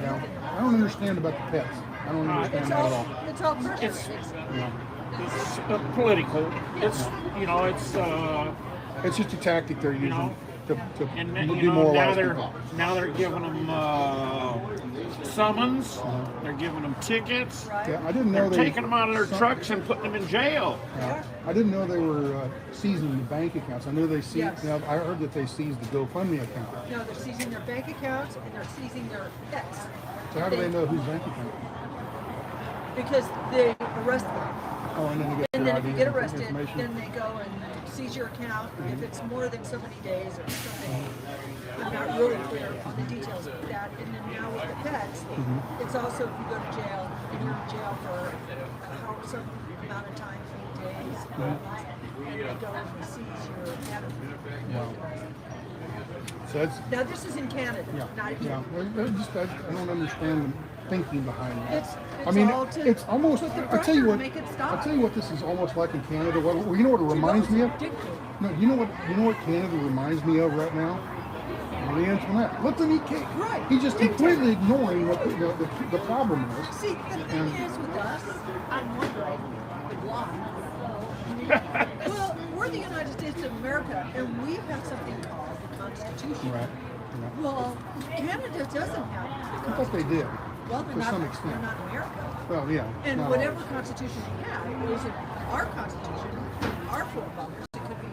Yeah, I don't understand about the pets. I don't understand that at all. It's all personal. It's political. It's it's just a tactic they're using. To now they're giving them summons. They're giving them tickets. Yeah, I didn't know they're taking them out of their trucks and putting them in jail. Yeah. I didn't know they were seizing the bank accounts. I knew they seized. Yes. You know, I heard that they seized the GoFundMe account. No, they're seizing their bank accounts and they're seizing their pets. So how do they know whose bank account? Because they arrest them. Oh, and then they get and then if you get arrested, then they go and seize your account. If it's more than so many days or something, I'm not really clear on the details of that. And then now with the pets, it's also if you go to jail and you're in jail for some amount of time, 8 days, and they go and seize your animal. Wow. So that's, now this is in Canada, not here. Yeah, I don't understand the thinking behind that. It's I mean, it's almost. I'll tell you what. Make it stop. I'll tell you what this is almost like in Canada. Well, you know what it reminds me of? No, you know what Canada reminds me of right now? Lee Antoinette. Let them eat cake. Right. He's just completely ignoring what the problem is. See, the thing is with us, I'm wondering why. Well, we're the United States of America, and we have something called the Constitution. Right. Yeah. Well, Canada doesn't have it. I thought they did. Well, to some extent. They're not America. Well, yeah. And whatever constitution we have is our constitution, our forefathers. It could be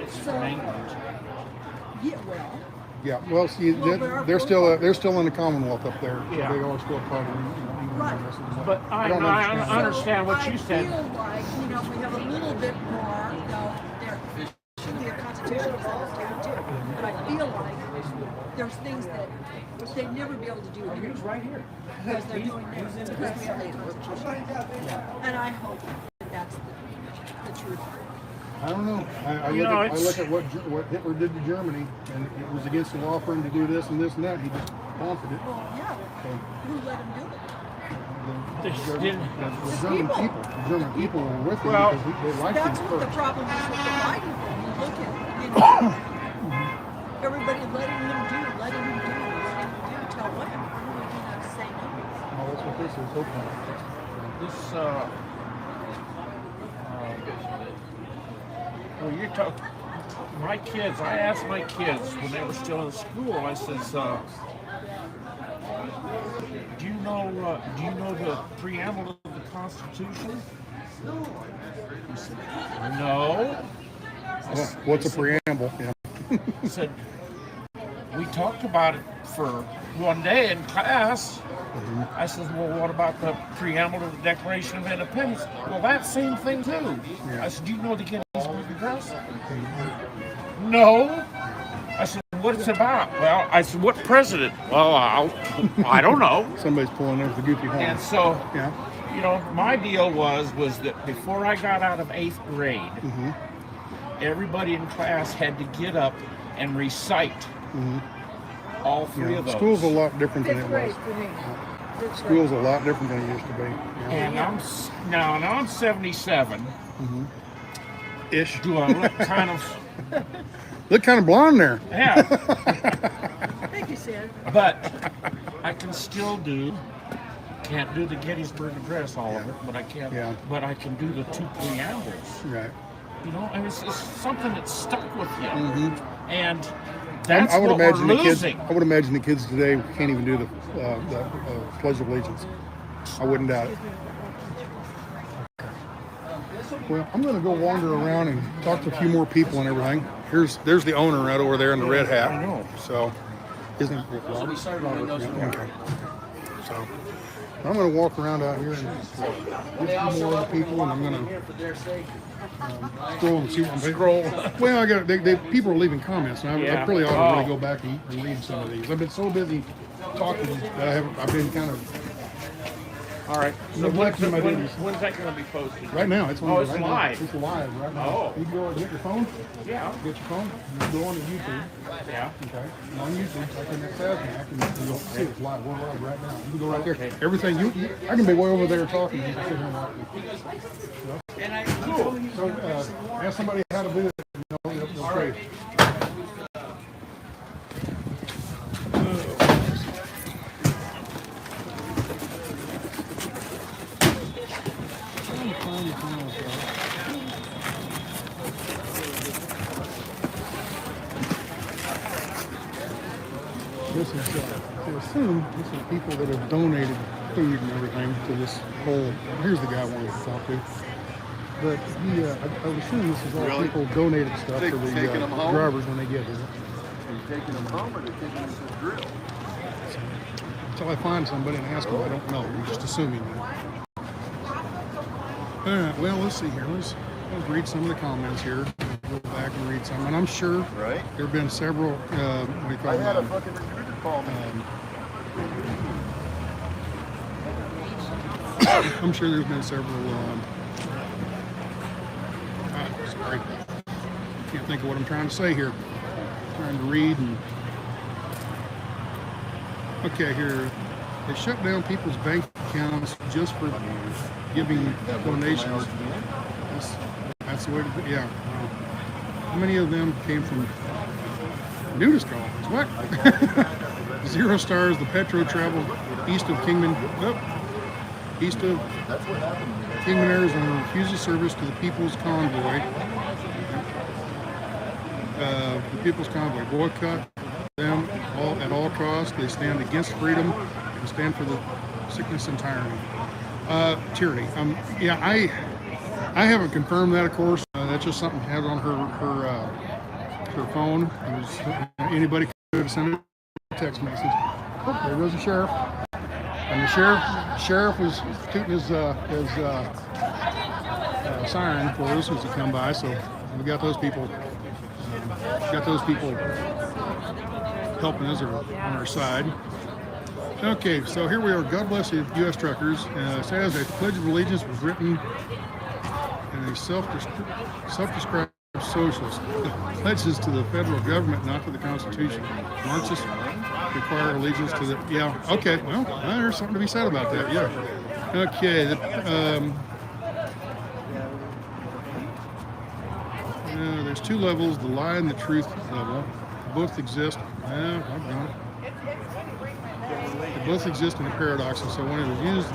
it's so. language. Yeah, well. Yeah. Well, see, they're still in the Commonwealth up there. Yeah. They are still part of England. Right. But I understand what you said. I feel like we have a little bit more. There should be a constitution set up there too. But I feel like there's things that they'd never be able to do here. He's right here. Because they're doing this because we have a constitution. And I hope that's the truth. I don't know. I look at what Hitler did to Germany, and it was against the law for him to do this and this and that. He just wanted it. Well, yeah. So, who let him do it? The German people were with him because they liked him first. That's what the problem is with the Biden thing. You look at everybody letting him do, tell what him. We're going to do that same thing. Oh, that's what this is. Okay. Well, you're talking. My kids. I asked my kids when they were still in school. I says, "Do you know the preamble of the Constitution?" He said, "No." What's a preamble? Yeah. I said, "We talked about it for one day in class." I said, "Well, what about the preamble of the Declaration of Independence?" "Well, that same thing too." I said, "Do you know the Gettysburg Address?" "No." I said, "What it's about?" "Well," I said, "What president?" "Well, I don't know." Somebody's pulling over the goofy horn. And so, my deal was that before I got out of 8th grade, everybody in class had to get up and recite all three of those. School's a lot different than it was. School's a lot different than it used to be. And I'm 77. Ish. Do I look kind of? Look kind of blonde there. Yeah. Thank you, Sid. But I can still can't do the Gettysburg Address, all of it, but I can't. Yeah. But I can do the two preambles. Right. You know, and it's something that stuck with you. And I would what imagine we're the kids. losing. I would imagine the kids today can't even do the Pledge of Allegiance. I wouldn't doubt it. Well, I'm going to go wander around and talk to a few more people and everything. There's the owner right over there in the red hat. I know. So, isn't it Robert? Okay. So, I'm going to walk around out here and get some more other people, and I'm going to scroll and see what I'm scroll. Well, I got people are leaving comments, and I really ought to really go back and read some of these. I've been so busy talking that I've been kind of. All right. So when's that going to be posted? Right now. It's live. It's live right now. Oh. You go get your phone? Yeah. Get your phone. You go on to YouTube. Yeah. Okay. And on YouTube, like in that Sasmac, and you'll see it's live. We're live right now. You can go right there. Okay. Everything I can be way over there talking. You can sit here and watch me. Cool. So ask somebody how to do it. They'll show you. This is, to assume, this is people that have donated food and everything to this whole. Here's the guy I wanted to talk to. But I would assume this is all people donated stuff to the drivers when they get here. Are you taking them home or are they taking them to the grill? Until I find somebody and ask them, I don't know. I'm just assuming that. All right, well, let's see here. Let's read some of the comments here. Go back and read some. And I'm sure there have been several, what do you call them? I'm sure there's been several, sorry. Can't think of what I'm trying to say here. Trying to read and. Okay, here. They shut down people's bank accounts just for giving donations. That's the way to do it. Yeah. How many of them came from nudist colonies? What? 0 stars. The Petro traveled east of Kingman. East of Kingman, Arizona, refuses service to the People's Convoy. The People's Convoy boycott them at all costs. They stand against freedom and stand for the sickness and tyranny. Tyranny. Yeah, I haven't confirmed that, of course. That's just something I had on her phone. Anybody could send a text message. Oh, there goes the sheriff. And the sheriff was tooting his siren for us as he come by. So we got those people. Helping us on our side. Okay, so here we are. God bless the U.S. truckers. It says that the Pledge of Allegiance was written in a self-described socialist. Pledges to the federal government, not to the Constitution. Marxists require allegiance to the. Yeah. Okay. Well, there's something to be said about that. Yeah. Okay. There's 2 levels: the lie and the truth level. Both exist. I've got it. They both exist in a paradox, and so when it was used,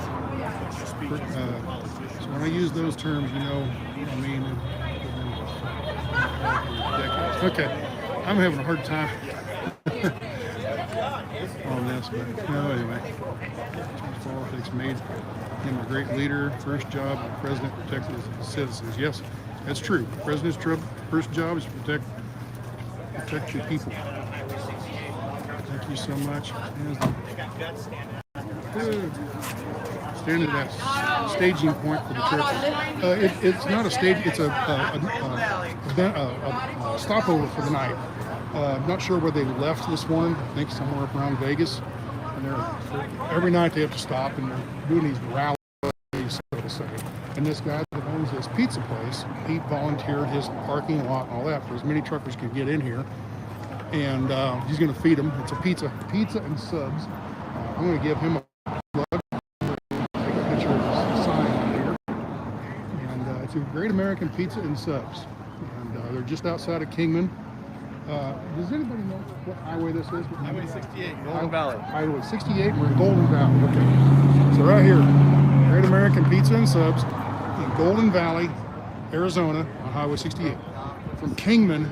so when I use those terms, you know what I mean. Decades. Okay, I'm having a hard time on this, but no, anyway. Politics made him a great leader. First job, the president protected his citizens. Yes, that's true. The president's first job is to protect your people. Thank you so much. Standing at that staging point for the trip. It's not a stage. It's a stopover for the night. I'm not sure where they left this one. I think somewhere up around Vegas. And every night they have to stop, and they're doing these rallies, so to say. And this guy that owns this pizza place, he volunteered his parking lot and all that for as many truckers could get in here. and he's going to feed them. It's a pizza and subs. I'm going to give him a plug. Take a picture of his sign here. And it's a Great American Pizza and Subs. And they're just outside of Kingman. Does anybody know what highway this is? Highway 68, Golden Valley. Highway 68, we're in Golden Valley. Okay. So right here, Great American Pizza and Subs in Golden Valley, Arizona on Highway 68. From Kingman,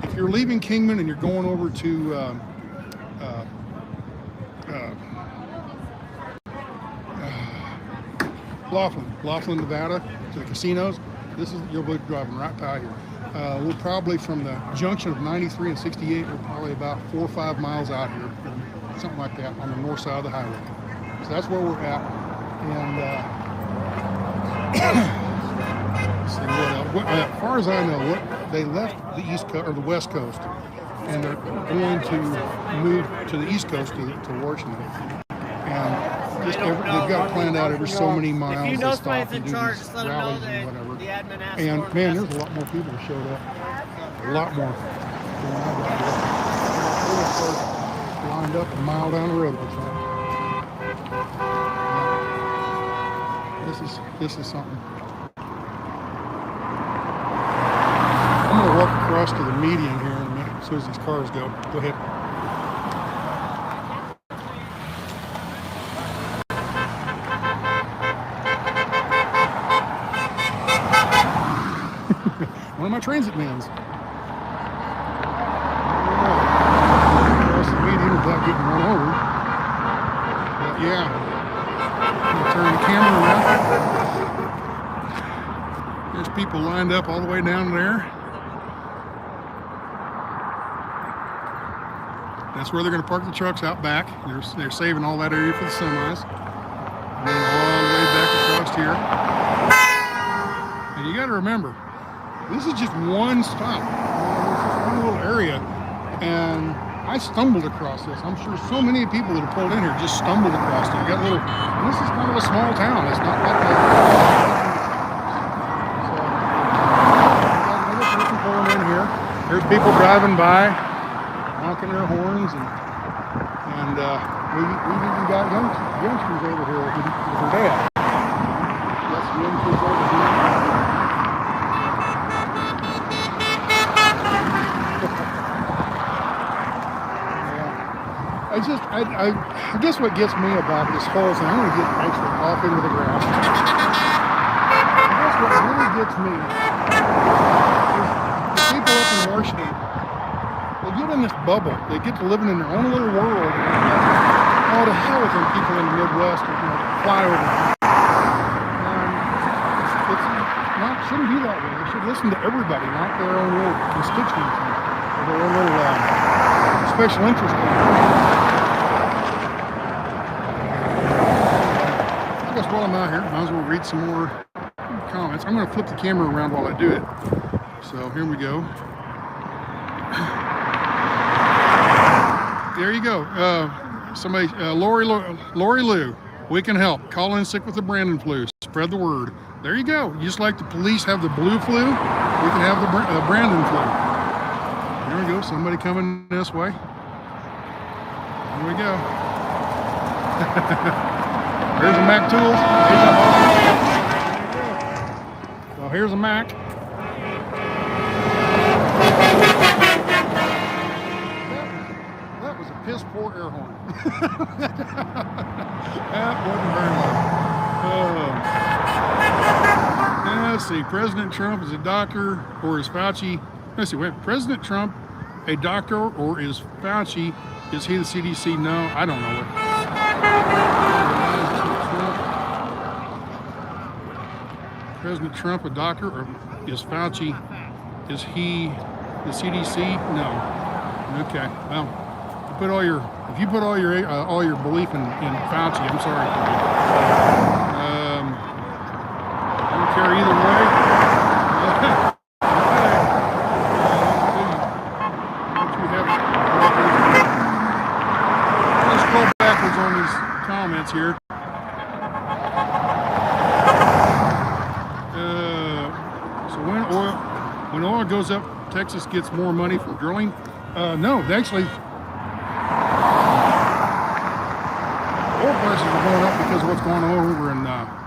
if you're leaving Kingman and you're going over to Laughlin, Nevada, to the casinos, you'll be driving right by here. We're probably from the junction of 93 and 68, we're probably about 4 or 5 miles out here, something like that, on the north side of the highway. So that's where we're at. And see what else. As far as I know, they left the East Coast or the West Coast, and they're going to move to the East Coast to Washington. And just they've got it planned out every so many miles. If you know they stop somebody's in and do charge, these just let them know rallies that and whatever. the admin asked And for man, them. there's a lot more people that showed up. A lot more. Lined up a mile down the road. This is something. I'm going to walk across to the median here in a minute as soon as these cars go. Go ahead. One of my transit vans. Across the median without getting run over. But yeah. I'm going to turn the camera around. There's people lined up all the way down there. That's where they're going to park the trucks out back. They're saving all that area for the semis. And then all the way back across here. And you got to remember, this is just one stop. This is one little area. And I stumbled across this. I'm sure so many people that have pulled in here just stumbled across it. You got this is kind of a small town. It's not like that. So, another person pulling in here. There's people driving by, honking their horns, and we've even got youngsters over here with their dad. That's the youngsters over here. I guess what gets me about this whole thing, I'm going to get actually off into the ground. I guess what really gets me is the people up in Washington, they get in this bubble. They get to living in their own little world. Oh, to hell with them people in the Midwest who fly over. Shouldn't be that way. They should listen to everybody, not their own little constituents or their own little special interest group. I guess while I'm out here, might as well read some more comments. I'm going to flip the camera around while I do it. So here we go. There you go. Somebody, Lori Lou, we can help. Call in sick with the Brandon flu. Spread the word. There you go. Just like the police have the blue flu, we can have the Brandon flu. There we go. Somebody coming this way. Here we go. There's a Mac Tools. So here's a Mac. That was a piss poor air horn. That wasn't very loud. Let's see. President Trump is a doctor, or is Fauci? Let's see. Wait. President Trump a doctor, or is Fauci? Is he the CDC? No, I don't know. President Trump a doctor, or is Fauci? Is he the CDC? No. Okay. Well, if you put all your belief in Fauci, I'm sorry. I don't care either way. Let's scroll backwards on these comments here. So when oil goes up, Texas gets more money for drilling. No, actually, oil prices are going up because of what's going on over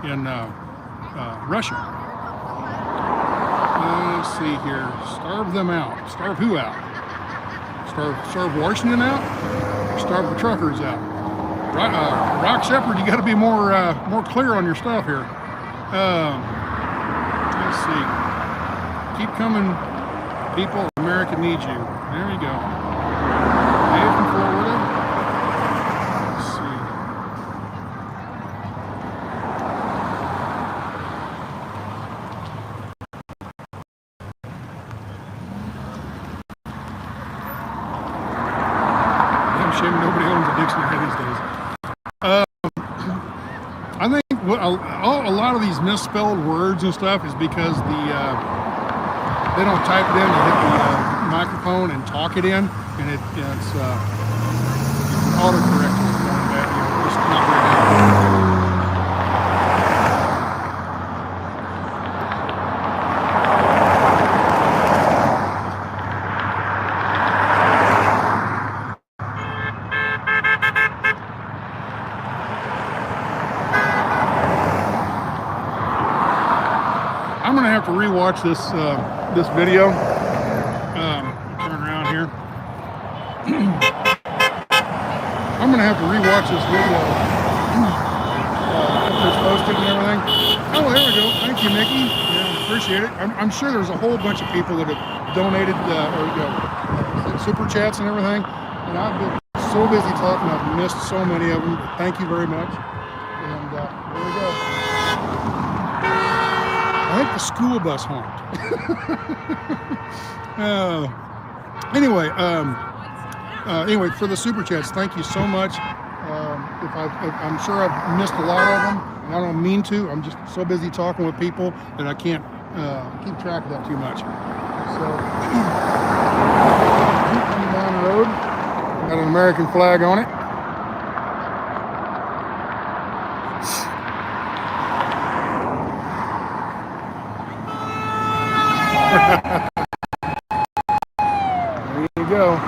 in Russia. Let's see here. Starve them out. Starve who out? Starve Washington out? Or starve the truckers out? Rock Shepherd, you got to be more clear on your stuff here. Let's see. Keep coming, people. America needs you. There we go. Pay from Florida. Let's see. Damn shame nobody owns a dictionary these days. I think a lot of these misspelled words and stuff is because they don't type it in, they hit the microphone and talk it in, and it's autocorrect. It's not very helpful. I'm gonna have to rewatch this video. Turn around here. I'm gonna have to rewatch this video after it's posted and everything. Oh, there we go. Thank you, Mickey. Yeah, appreciate it. I'm sure there's a whole bunch of people that have donated super chats and everything. And I've been so busy talking, I've missed so many of them. Thank you very much. And there we go. I think the school bus honked. Anyway, for the super chats, thank you so much. I'm sure I've missed a lot of them. I don't mean to. I'm just so busy talking with people that I can't keep track of that too much. So, keep coming down the road. Got an American flag on it. There you go.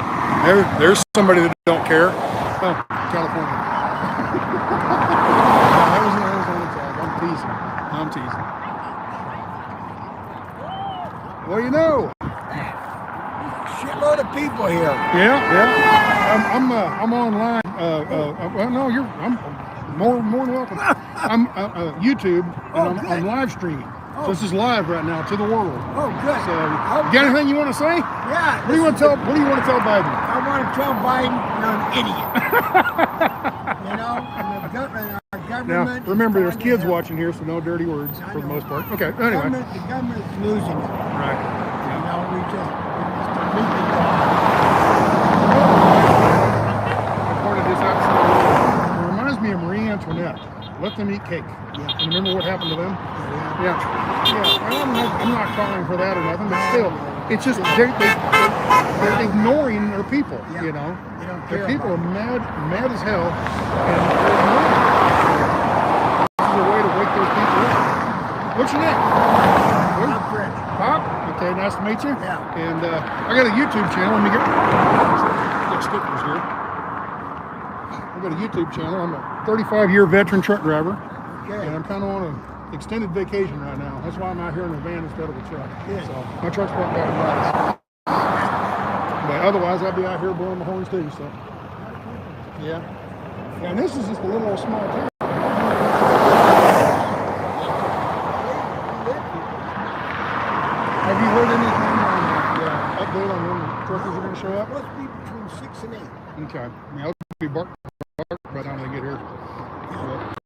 There's somebody that don't care. Oh, California. That was an Arizona tag. I'm teasing. Well, you know. Shitload of people here. Yeah. I'm online. Well, no, I'm more than welcome. I'm YouTube, and I'm live streaming. So this is live right now to the world. Oh, good. So, you got anything you want to say? Yeah. What do you want to tell Biden? I want to tell Biden you're an idiot. You know, and our government. Now, remember, there's kids watching here, so no dirty words for the most part. Okay. Anyway. The government is losing it. Right. You know, we just Recorded this episode. It reminds me of Marie Antoinette. Let them eat cake. Yeah. And remember what happened to them? Yeah. Well, I'm not calling for that or nothing, but still, it's just they're ignoring their people. Yeah. You know, their people are mad as hell, and they're ignoring them. This is a way to wake those people up. What's your name? Pop? Okay, nice to meet you. Yeah. And I got a YouTube channel. Let me get stickers here. I've got a YouTube channel. I'm a 35-year veteran truck driver. Okay. And I'm kind of on an extended vacation right now. That's why I'm out here in a van instead of a truck. Yeah. So my truck's broke down in Dallas. But otherwise, I'd be out here blowing the horns too. So yeah. And this is just a little old small town. Have you heard anything on the update on when the truckers are going to show up? Must be between 6 and 8. Okay. I mean, I'll be bark by the time they get here.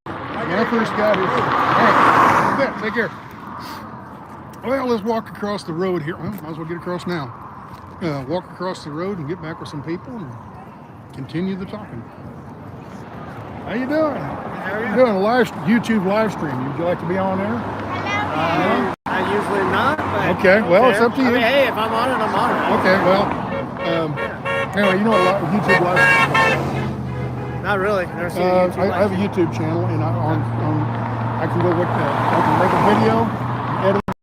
When I first got here. All right. Take care. Well, let's walk across the road here. Well, might as well get across now. Walk across the road and get back with some people and continue the talking. How you doing? How are you doing? A YouTube live stream. Would you like to be on there? I usually not. But okay, well, it's up to you. I mean, hey, if I'm on it, I'm on it. Okay, well, anyway, you know a lot of YouTube live streams. Not really. Never seen I have a YouTube channel, and I can go with I can make a video, edit it,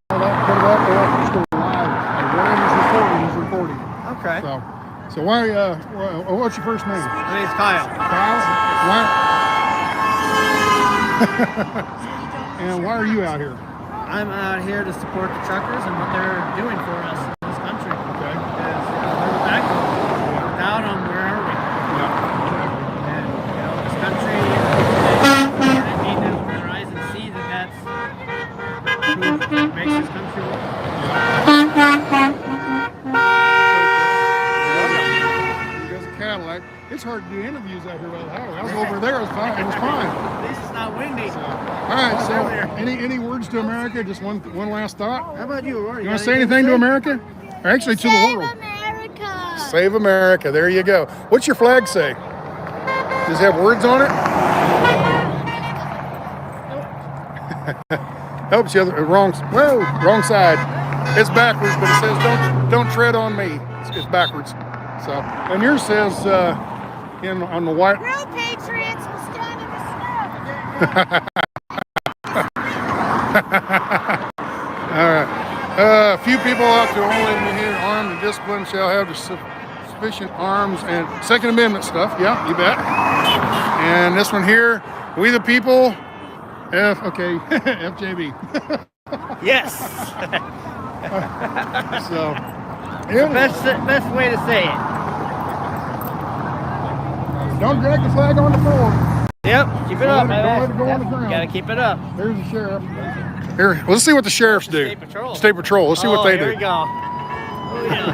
all that, put it up, or I can just go live. And whatever's recording is recording. Okay. So So why? What's your first name? My name's Kyle. Kyle. Why? And why are you out here? I'm out here to support the truckers and what they're doing for us in this country. Okay. Because we're the backbone. Without them, where are we? Yeah. And this country, they need to open their eyes and see that that's who makes this country work. There's a Cadillac. It's hard to do interviews out here by the highway. I was over there. It was fine. It was fine. At least it's not windy. All right. So, any words to America? Just one last thought. How about you, Rory? You want to say anything to America? Or actually, to the world. Save America. Save America. There you go. What's your flag say? Does it have words on it? Nope, it's the other wrong. Whoa, wrong side. It's backwards, but it says don't tread on me. It's backwards. So, and yours says on the white. Real patriots will stand in the snow. All right. A few people ought to only be here armed and disciplined shall have the sufficient arms and Second Amendment stuff. Yeah, you bet. And this one here, we the people. FJB. Yes. So, best way to say it. Don't drag the flag on the floor. Yep, keep it up, man. Don't let it go on the ground. Gotta keep it up. Here's the sheriff. Here, let's see what the sheriffs do. State Patrol. State Patrol. Let's see what they do. Here we go. Oh, yeah.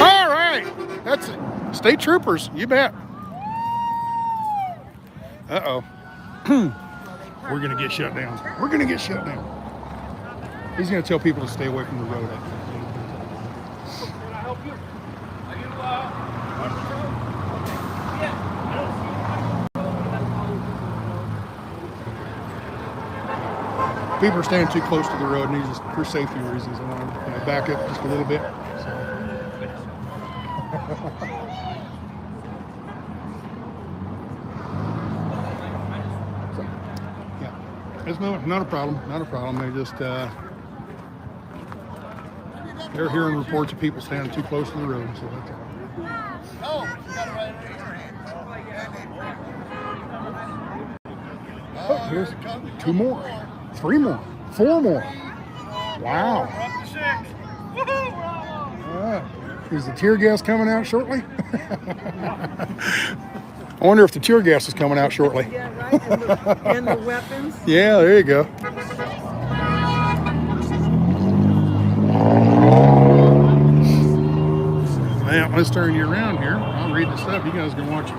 All right. That's it. State troopers. You bet. Uh-oh. We're going to get shut down. We're going to get shut down. He's going to tell people to stay away from the road. Can I help you? Are you People are standing too close to the road, and he's just, for safety reasons, I want to back up just a little bit. So. It's not a problem. Not a problem. They just they're hearing reports of people standing too close to the road. So that's all. Oh, here's 2 more, 3 more, 4 more. Wow. Is the tear gas coming out shortly? I wonder if the tear gas is coming out shortly. Yeah, right. And the weapons. Yeah, there you go. Well, let's turn you around here. I'll read the stuff. You guys can watch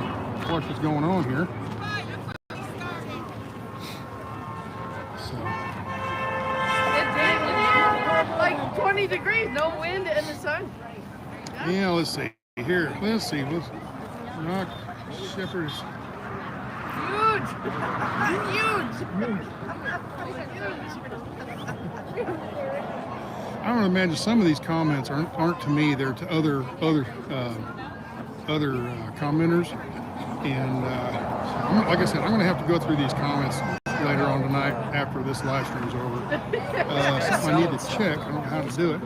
what's going on here. So. Like 20 degrees, no wind and the sun. Yeah, let's see. Here, let's see. Let's knock Shepherd's. Huge! I don't imagine some of these comments aren't to me. They're to other commenters. And like I said, I'm going to have to go through these comments later on tonight after this live stream's over. Something I need to check. I don't know how to do it.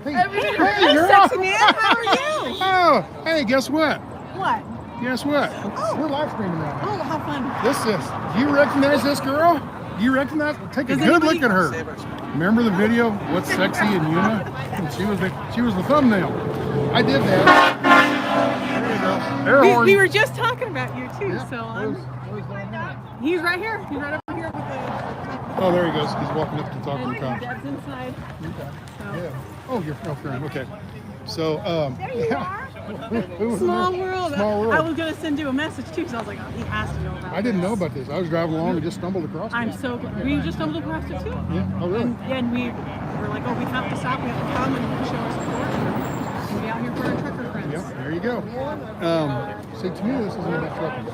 Hey, girl. Sexy man, how are you? Oh, hey, guess what? What? Guess what? Oh. We're live streaming right now. Oh, how fun. Do you recognize this girl? Do you recognize? Take a good look at her. Remember the video, What's Sexy in Yuma? She was the thumbnail. I did that. There you go. We were just talking about you too, so he's right here. He's right over here with the. Oh, there he goes. He's walking up to talk to the cops. Dad's inside. Okay. So. Yeah. Oh, you're friend. Okay. So, There you are. Small world. I was gonna send you a message too, so I was like, oh, he has to know about I didn't know about this. I was driving along and just stumbled across it. I'm so glad. We just stumbled across it too. Yeah. Oh, really? And we were like, oh, we have to stop. We have to come and show our support. We'll be out here for our trucker friends. Yep. There you go. See, to me, this isn't about trucking.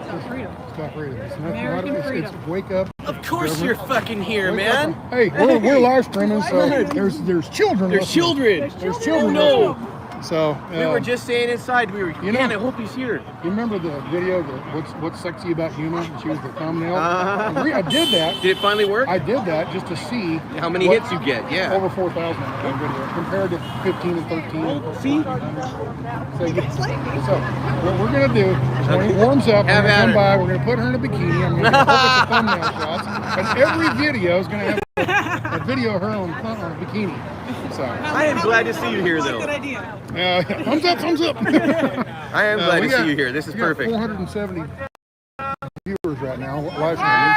It's about freedom. It's about freedom. It's American freedom. It's wake up. Of course you're fucking here, man. Hey, we're live streaming, so there's children. There's children. There's children. Oh, no. So we were just saying inside. We were. Man, I hope he's here. You remember the video? What's sexy about Huma? She was the thumbnail. I did that. Did it finally work? I did that just to see how many hits you get. Yeah, over 4,000 on that video compared to 15 and 13. See? So what we're gonna do is when it warms up, we're gonna come by. We're gonna put her in a bikini. I'm gonna get a thumbnail shots, and every video is gonna have a video of her on a bikini. So I am glad to see you here, though. Good idea. Thumbs up, thumbs up. I am glad to see you here. This is perfect. 470 viewers right now, live streaming.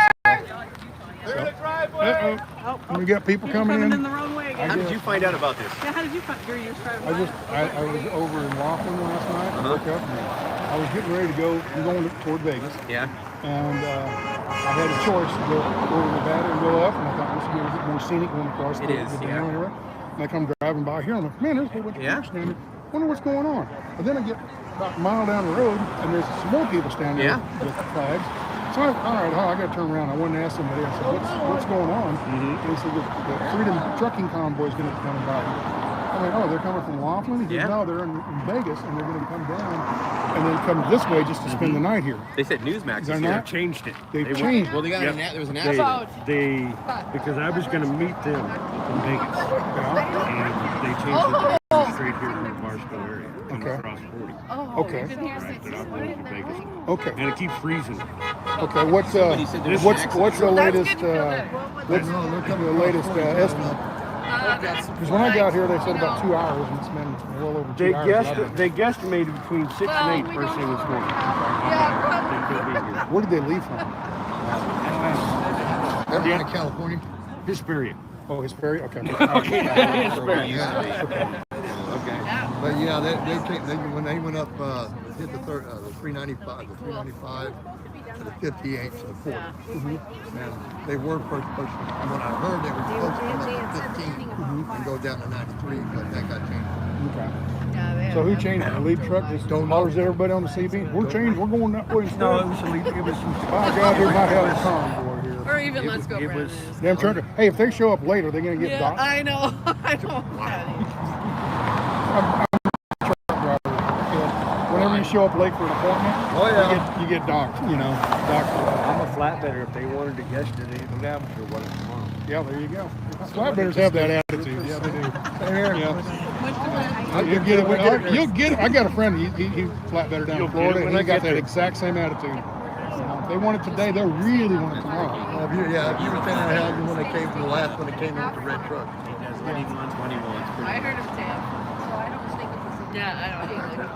We got people coming in. In the wrong way. How did you find out about this? Yeah, how did you find? You're driving. I was over in Laughlin last night. I woke up and I was getting ready to go. I'm going toward Vegas. Yeah. And I had a choice to go over Nevada and go up, and I thought this would be a bit more scenic going across the down area. And I come driving by here, and I'm like, man, there's a whole bunch of people standing. Wonder what's going on. And then I get about a mile down the road, and there's some more people standing there with flags. So all right, I got to turn around. I wanted to ask somebody. I said, what's going on? And he said, the Freedom Trucking Convoy is going to be coming by. I'm like, oh, they're coming from Laughlin? He said, no, they're in Vegas, and they're going to come down and then come this way just to spend the night here. They said Newsmax is here. They changed it. They've changed. Well, they got there was an app. Because I was going to meet them in Vegas, and they changed it straight here from the Barstow area. Across 40. Okay. Okay. And it keeps freezing. Okay. What's the latest? What's the latest estimate? Because when I got here, they said about 2 hours, and it's been well over 2 hours. They guesstimated between 6 and 8 first thing this morning. Where did they leave from? California. Hesperia. Oh, Hesperia. Okay. Okay. But yeah, they when they went up, hit the 395, the 395, to the 58, to the 40. And they were first pushing. And when I heard they were supposed to come up to 15 and go down to 93, but that got changed. Okay. So who changed it? The lead truck just hollers at everybody on the CB? We're changed. We're going that way. No, it was the lead. It was some. By God, here might have a convoy here. Or even let's go around. Damn trucker. Hey, if they show up later, they're going to get docked. I know. I know. Whenever you show up late for an appointment, you get docked, docked. I'm a flatbedder. If they wanted to guess it, they would have to what tomorrow. Yeah, there you go. Flatbedders have that attitude. Yeah, they do. You'll get it. I got a friend, he flatbedder down in Florida, and he got that exact same attitude. They want it today, they really want it tomorrow. If you were saying how when they came to the last one, they came in with the red truck. I heard him say it. So I don't think it was. Yeah, I don't think it.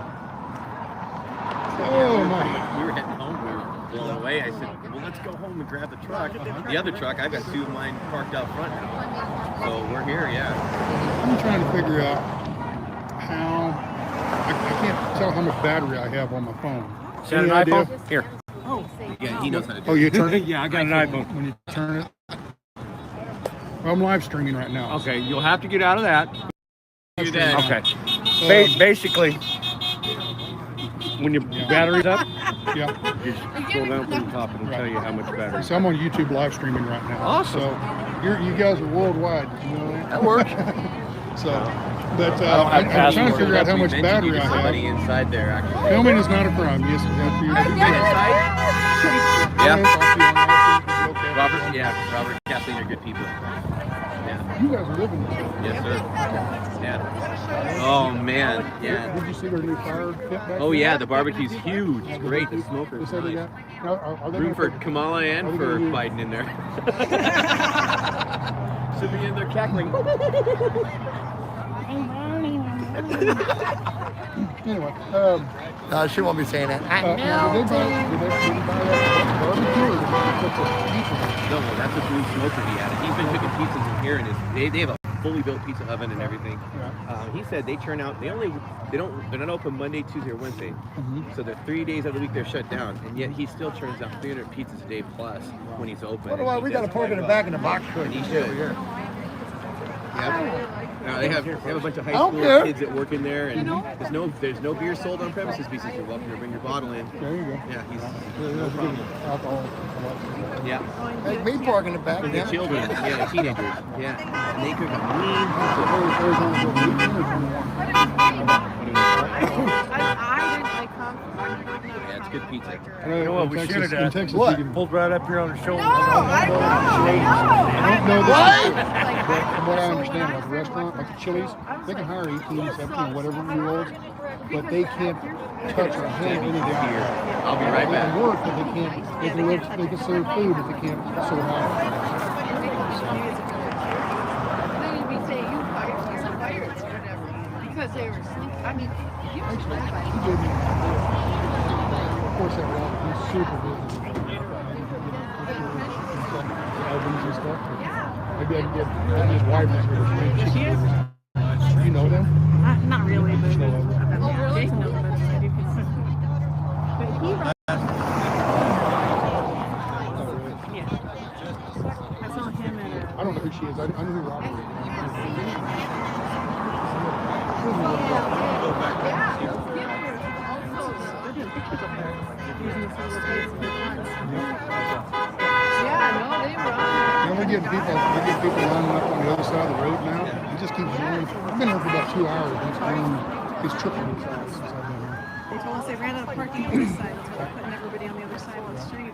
Oh my! We were heading home. We were blown away. I said, "Well, let's go home and grab the truck." The other truck, I've got 2 of mine parked out front now. So we're here. Yeah. I'm trying to figure out how. I can't tell how much battery I have on my phone. Is that an iPhone? Here. Yeah, he knows how to do it. Oh, you turn it? Yeah, I got an iPhone. When you turn it. Well, I'm live streaming right now. Okay, you'll have to get out of that. Do that. Okay. Basically, when your battery's up, just scroll down from the top and it'll tell you how much battery. So I'm on YouTube live streaming right now. Awesome. So you guys are worldwide. Did you know that? That works. But I'm trying to figure out how much battery I have. Somebody inside there, actually. Filming is not a crime. Yes, Robert, Kathleen are good people. Yeah. You guys are living this. Yes, sir. Yeah. Oh man. Yeah. Did you see their new fire pit back Oh yeah, the barbecue's huge. It's great. The smokers. Room for Kamala and for Biden in there. Should be in there cackling. Anyway, she won't be saying that. did they buy barbecue or did they put the pizza? No, that's a blue smoker he had. He's been cooking pizzas in here, and they have a fully built pizza oven and everything. He said they turn out. They're not open Monday, Tuesday, or Wednesday. So they're 3 days out of the week they're shut down, and yet he still turns out 300 pizzas a day plus when he's open. We got to park in the back in the box. And he should. Yeah. They have a bunch of high school kids that work in there, and there's no beer sold on premises. He says you're welcome to bring your bottle in. There you go. Yeah, he's no problem. Alcohol. Yeah. Hey, me park in the back. For the children, the teenagers. Yeah, and they cook a mean pizza. Yeah, it's good pizza. You know what we should have done? Texas, What? Pulled right up here on the shoulder. I don't know this is true, but from what I understand, like a restaurant, like a Chili's, they can hire 18, 17, whatever-year-olds, but they can't touch or handle any of the alcohol. I'll be right They back. can work, but they can't. They can live. They can serve food, but they can't serve alcohol. Because they were sleeping. I mean, Actually, he gave me. Of course, that Robert, he's super busy. Albums and stuff. Maybe I can get his wife is here. She is. You know them? not really, but Oh, really? Jason knows better than I do. But he yeah. I saw him at I don't know who she is. I knew who Robert is. We're getting people lining up on the other side of the road now. He just keeps going. I've been here for about 2 hours. He's tripping in size since I've been here. They told us they ran out of parking on this side, so they're putting everybody on the other side of the street.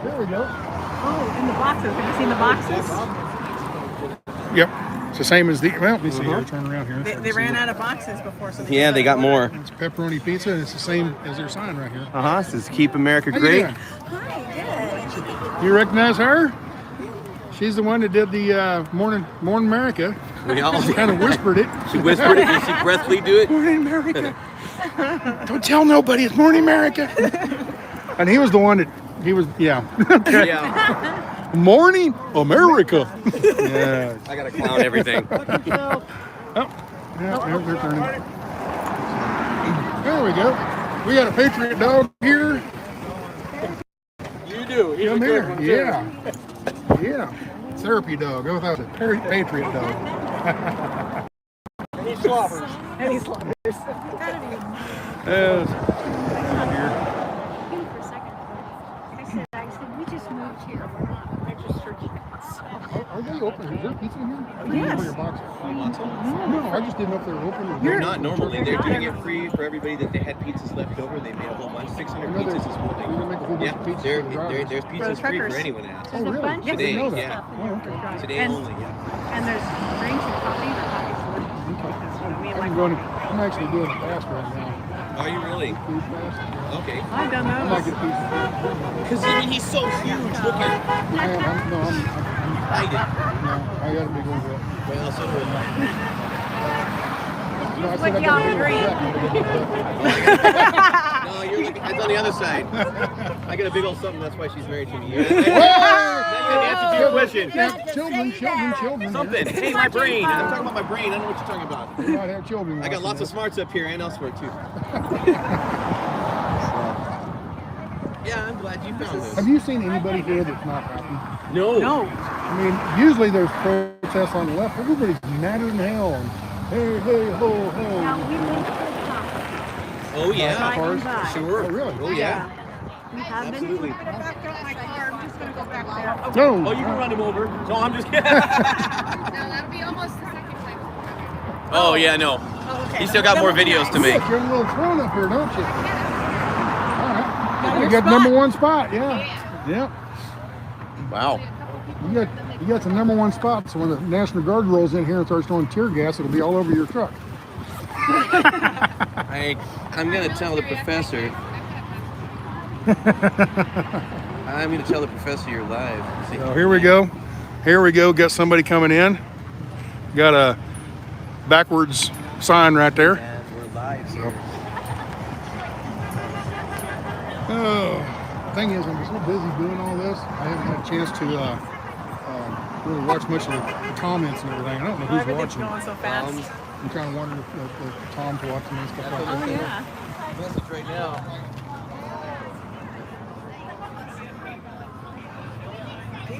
There we go. Oh, in the boxes. Have you seen the boxes? Yep. It's the same as the, well, let me see here, turn around here. They ran out of boxes before, so Yeah, they got more. It's pepperoni pizza, and it's the same as their sign right here. It says Keep America How you Great. doing? You recognize her? She's the one that did the Morning America. We all She kind of whispered it. She whispered it. Did she breathly do it? Morning America. Don't tell nobody it's Morning America. And he was the one that, he was, yeah. Okay. Yeah. Morning America. Yeah. I gotta clown everything. Oh, yeah, they're turning. There we go. We got a Patriot dog here. You do. He's Come a good here. one, too. Yeah. Yeah. Therapy dog. Go without it. Patriot dog. And he slobbers. And he's like, Here. I said, we just moved here. We're not registered yet. Are they open? Is there pizza in here? Yes. Your boxes. No, I just didn't know if they were open. Or They're not normally. They're doing it free for everybody that they had pizzas left over. They made a whole bunch, 600 pizzas this morning. Yeah, there's pizzas free for anyone that asks. Oh, really? Today, I didn't know that. yeah. Oh, okay. Today And- only, yeah. And there's drinks and coffee. I'm actually doing it fast right now. Are you really? Food fast. Okay. I've done I might those. get a piece of food. Because I mean, he's so huge. Look at him. I got a big one. Well, so do I. No, I said I What got y'all a big agree? No, you're looking, it's on the other side. I got a big old something, that's why she's married to me. Yeah. That answers your question. Children. Something. Hey, my brain. I'm talking about my brain. I don't know what you're talking about. You might have children. I got lots of smarts up here and elsewhere, too. Yeah, I'm glad you found this. Have you seen anybody here that's not happy? No. No. I mean, usually there's protests on the left. Everybody's madder than hell. And hey, ho, ho. Oh, yeah. Cars. Sure. Oh, really? Oh, yeah. We have been. Absolutely. I'm going to back up my car. I'm just going to go back there. No. Oh, you can run him over. No, I'm just kidding. No, that'll be almost the second time. Oh, yeah, no. Oh, okay. He's still got more videos to make. Look, you're a little throne up here, don't you? All right. Your You got spot. number one spot, yeah. Yep. Wow. You got the number one spot, so when the National Guard rolls in here and starts throwing tear gas, it'll be all over your truck. I'm going to tell the professor. I'm going to tell the professor you're live. So here we go. Got somebody coming in. Got a backwards sign right there. Yeah, we're live. So. Oh, the thing is, I'm so busy doing all this, I haven't had a chance to really watch much of the comments and everything. I don't know who's Everything's watching. going so fast. I'm kind of wondering if Tom's watching and stuff like that. Oh, yeah. Message right now.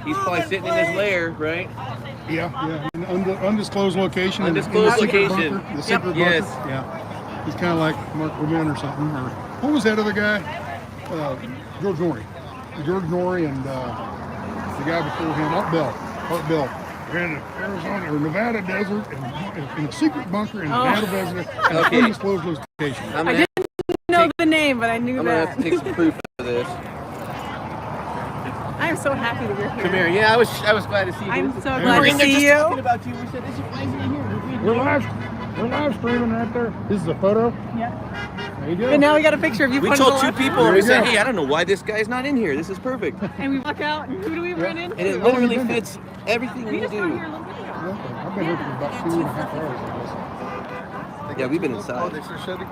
He's probably sitting in his lair, right? Yeah. In undisclosed location. Undisclosed in the secret location. Bunker, the secret bunker. Yes. Yeah. He's kind of like Mark Levin or something. Or what was that other guy? George Norrie. George Norrie and the guy before him, Art Bell. in the Arizona or Nevada desert, in a secret bunker in the Nevada desert, in an Okay. undisclosed location. I'm I gonna didn't know the name, but I knew I'm gonna that. have to take some proof of this. I am so happy that you're here. Come here. Yeah, I was glad to see you. I'm so We glad were to in there see just you. talking about you. We said, why is he here? We're live streaming right there. This is a photo. Yeah. There you go. But now we got a picture of you. We pointing told to two the people, left. we said, hey, I don't know why this guy's not in here. This is perfect. And we walk out, and who do we run into? And it literally fits everything we just do. got here a little bit ago. I've been here for about 2.5 hours, I guess. Yeah, we've been inside. Oh, they're shutting?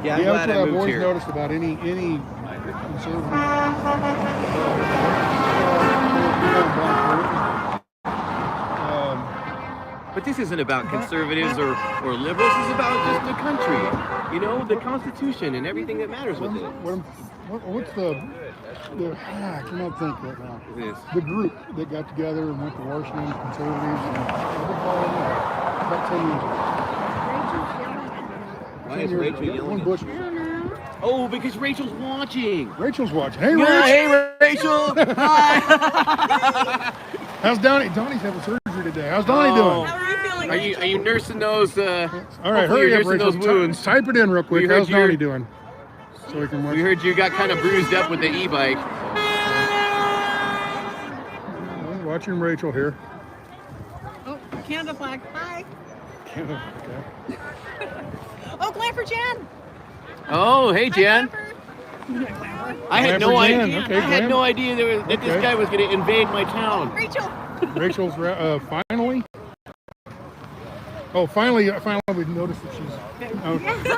Yeah, I'm that's glad what I I've moved always here. noticed about any conservative. But this isn't about conservatives or liberals. This is about just the country. You know, the Constitution and everything that matters with it. What's the I cannot think right now. Yes. The group that got together and went to Washington, conservatives, and about 10 years ago. Why is Rachel yelling? Bush. Oh, because Rachel's watching. Rachel's watching. Hey, Yeah, Rach. hey, Rachel. Hi. How's Donnie? Donnie's having surgery today. How's Donnie doing? Are you nursing those? All right, hopefully hurry you're up, nursing Rachel. those wounds. Type it in real quick. We heard How's you're- Donnie doing? So we can watch. We heard you got kind of bruised up with the e-bike. Watching Rachel here. Oh, Canada flag. Hi. Okay. Oh, Glamper Jan. Oh, hey, Jan. I had no Glamper Jan. idea. Okay, I had Glam. no idea that this Okay. guy was going to invade my town. Rachel. Rachel's finally. Oh, finally we noticed that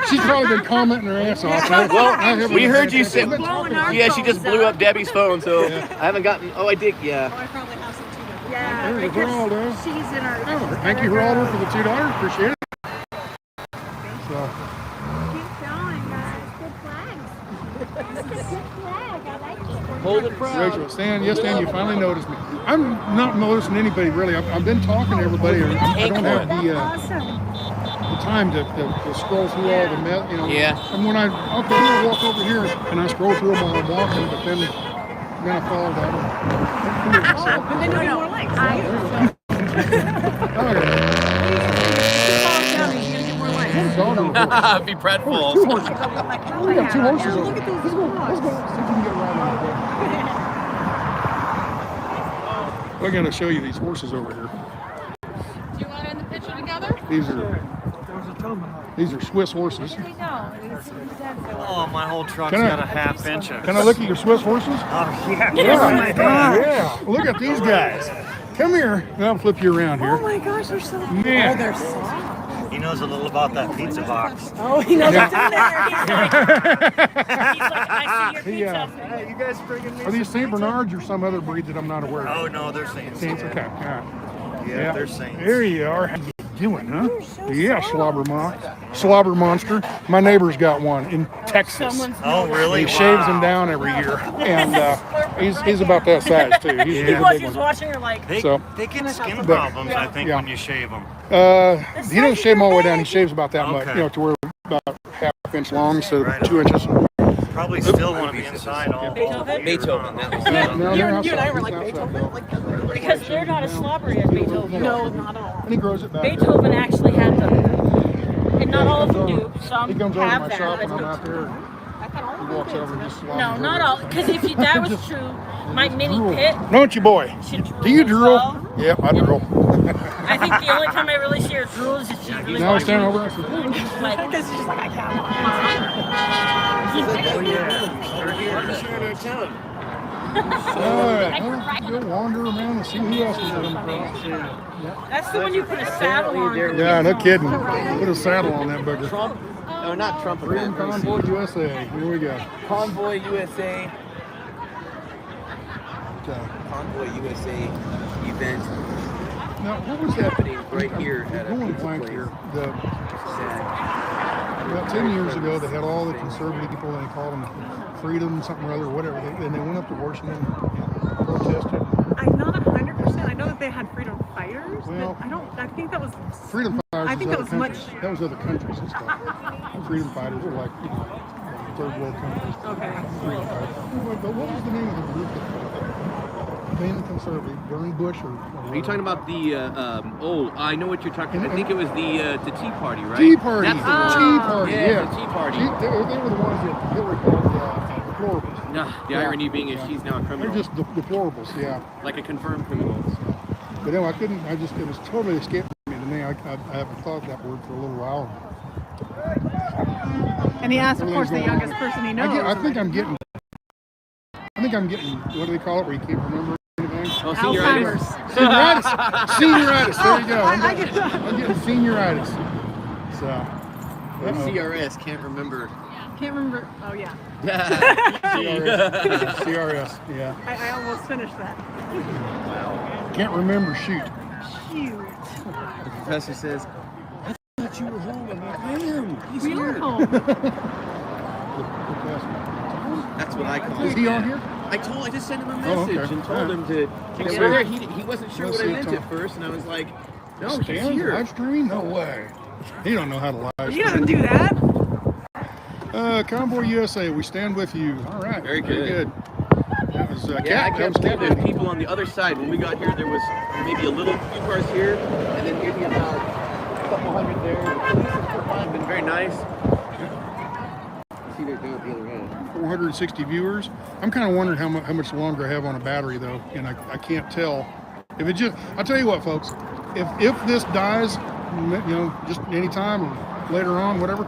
she's probably been commenting her ass off. Well, we heard you say, blowing our yeah, she just phones blew up. up Debbie's phone, so I haven't gotten, oh, I did, yeah. I probably have some too. Yeah, There's because Geraldo. she's in our. Thank you, Geraldo, for the $2. Appreciate it. So, Keep going, guys. Good flags. That's a good flag. I like it. Hold it proud. Rachel, Stan, yes, Stan, you finally noticed me. I'm not noticing anybody really. I've been talking to everybody. And I don't have the time to scroll through all the you know. Yeah. And when I'm gonna walk over here and I scroll through them while I'm walking, but then I fall down. But then you get more likes. Be pratful. Two horses. We got 2 horses over there. Let's go. See if we can get around there. We're going to show you these horses over here. Do you want to end the picture together? These are Swiss horses. Oh, my whole truck's Can I- got a half inch of. Can I look at your Swiss horses? Oh, yeah. Yeah. Oh, my God. Yeah. Look at these guys. Come here. I'll flip you around here. Oh my gosh, they're so Man. Oh, they're soft. He knows a little about that pizza box. Oh, he knows what's in there. He's like, I see your Yeah. pizza. Hey, you guys bringing me Are these some St. pizza? Bernards or some other breed that I'm not aware of? Oh, no, they're Saints. Saints, yeah. okay. All right. Yeah, they're Saints. There you are. How you doing, huh? Yeah, slobber monster. My neighbor's got one in Texas. Oh, really? He shaves them down every year, and he's about that size too. He's a big one. watching her like. They, So- they get skin But- problems, I think, yeah. when you shave them. He doesn't shave them all the way down. He shaves about that much, Okay. to where about ½ inch long instead of Right. 2 inches. Probably still want to be inside all Beethoven, that was No, You they're and I were outside. like It's outside. Beethoven, Because they're not as slobbery as Beethoven. No, not at all. And he grows it back. Beethoven actually had them. And not all of them do. He Some comes over to have my that. shop when I'm out there. He walks over and just slobbers No, over not it. all. Because if that was true, my mini Drool. pit. Don't you, boy? She drools Do you as drool? well. Yeah, I drool. I think the only time I really see her drool is if she really Now I wants stand to. over. I said, Like, Because she's just like, I can't. all right, well, go wander around and see who else is coming across. that's the one you put a saddle on. Yeah, no kidding. Put a saddle on that bugger. Trump, or not Trump, Freedom Convoy USA. Here we go. Convoy USA. Okay. Convoy USA event Now, what was that? happening right here at a Going pizza blank place. here. Sad. About 10 years ago, they had all the conservative people, and they called them freedom, something or other, whatever. And they went up to Washington and protested. I'm not 100%. I know that they had freedom fighters. Well, but I think that was. Freedom fighters I think was that other was countries. That was other countries and stuff. Freedom fighters are like, third world countries. Okay. What was the name of the group that became conservative during Bush? Are you talking about the? I know what you're talking. I think it was the Tea Party, right? Tea Party. That's the one. Tea Party. Yeah. The Tea Party. They were the ones that Hillary called deplorables. No, the irony being is she's now a criminal. They're just deplorables. Yeah. Like a confirmed criminal. But no, I couldn't. It was totally escaped me. To me, I haven't thought that word for a little while. And he asked, of course, the youngest person he knows. I think I'm getting. What do they call it? Where you can't remember anything? Oh, senioritis. Senioritis. There you go. I'm getting senioritis. So. CRS can't remember. Can't remember. Oh yeah. CRS. Yeah. I almost finished that. Wow. Can't remember. Shoot. The professor says, "I thought you were home." I'm like, "I am. He's We here." are home. That's what I call him. Is he on here? I just sent him a message and told him to. He wasn't sure what I meant at first, and I was like, "No, he's here." Live streaming? No way. He don't know how to live stream. He doesn't do that. Convoy USA, we stand with you. All right. Very good. That was I kept told there's people on the other side. When we got here, there was maybe a few cars here, and then maybe about a couple hundred there. The police have been very nice. See, they're doing it the other end. 460 viewers. I'm kind of wondering how much longer I have on a battery though, and I can't tell. I'll tell you what, folks. If this dies, just anytime or later on, whatever.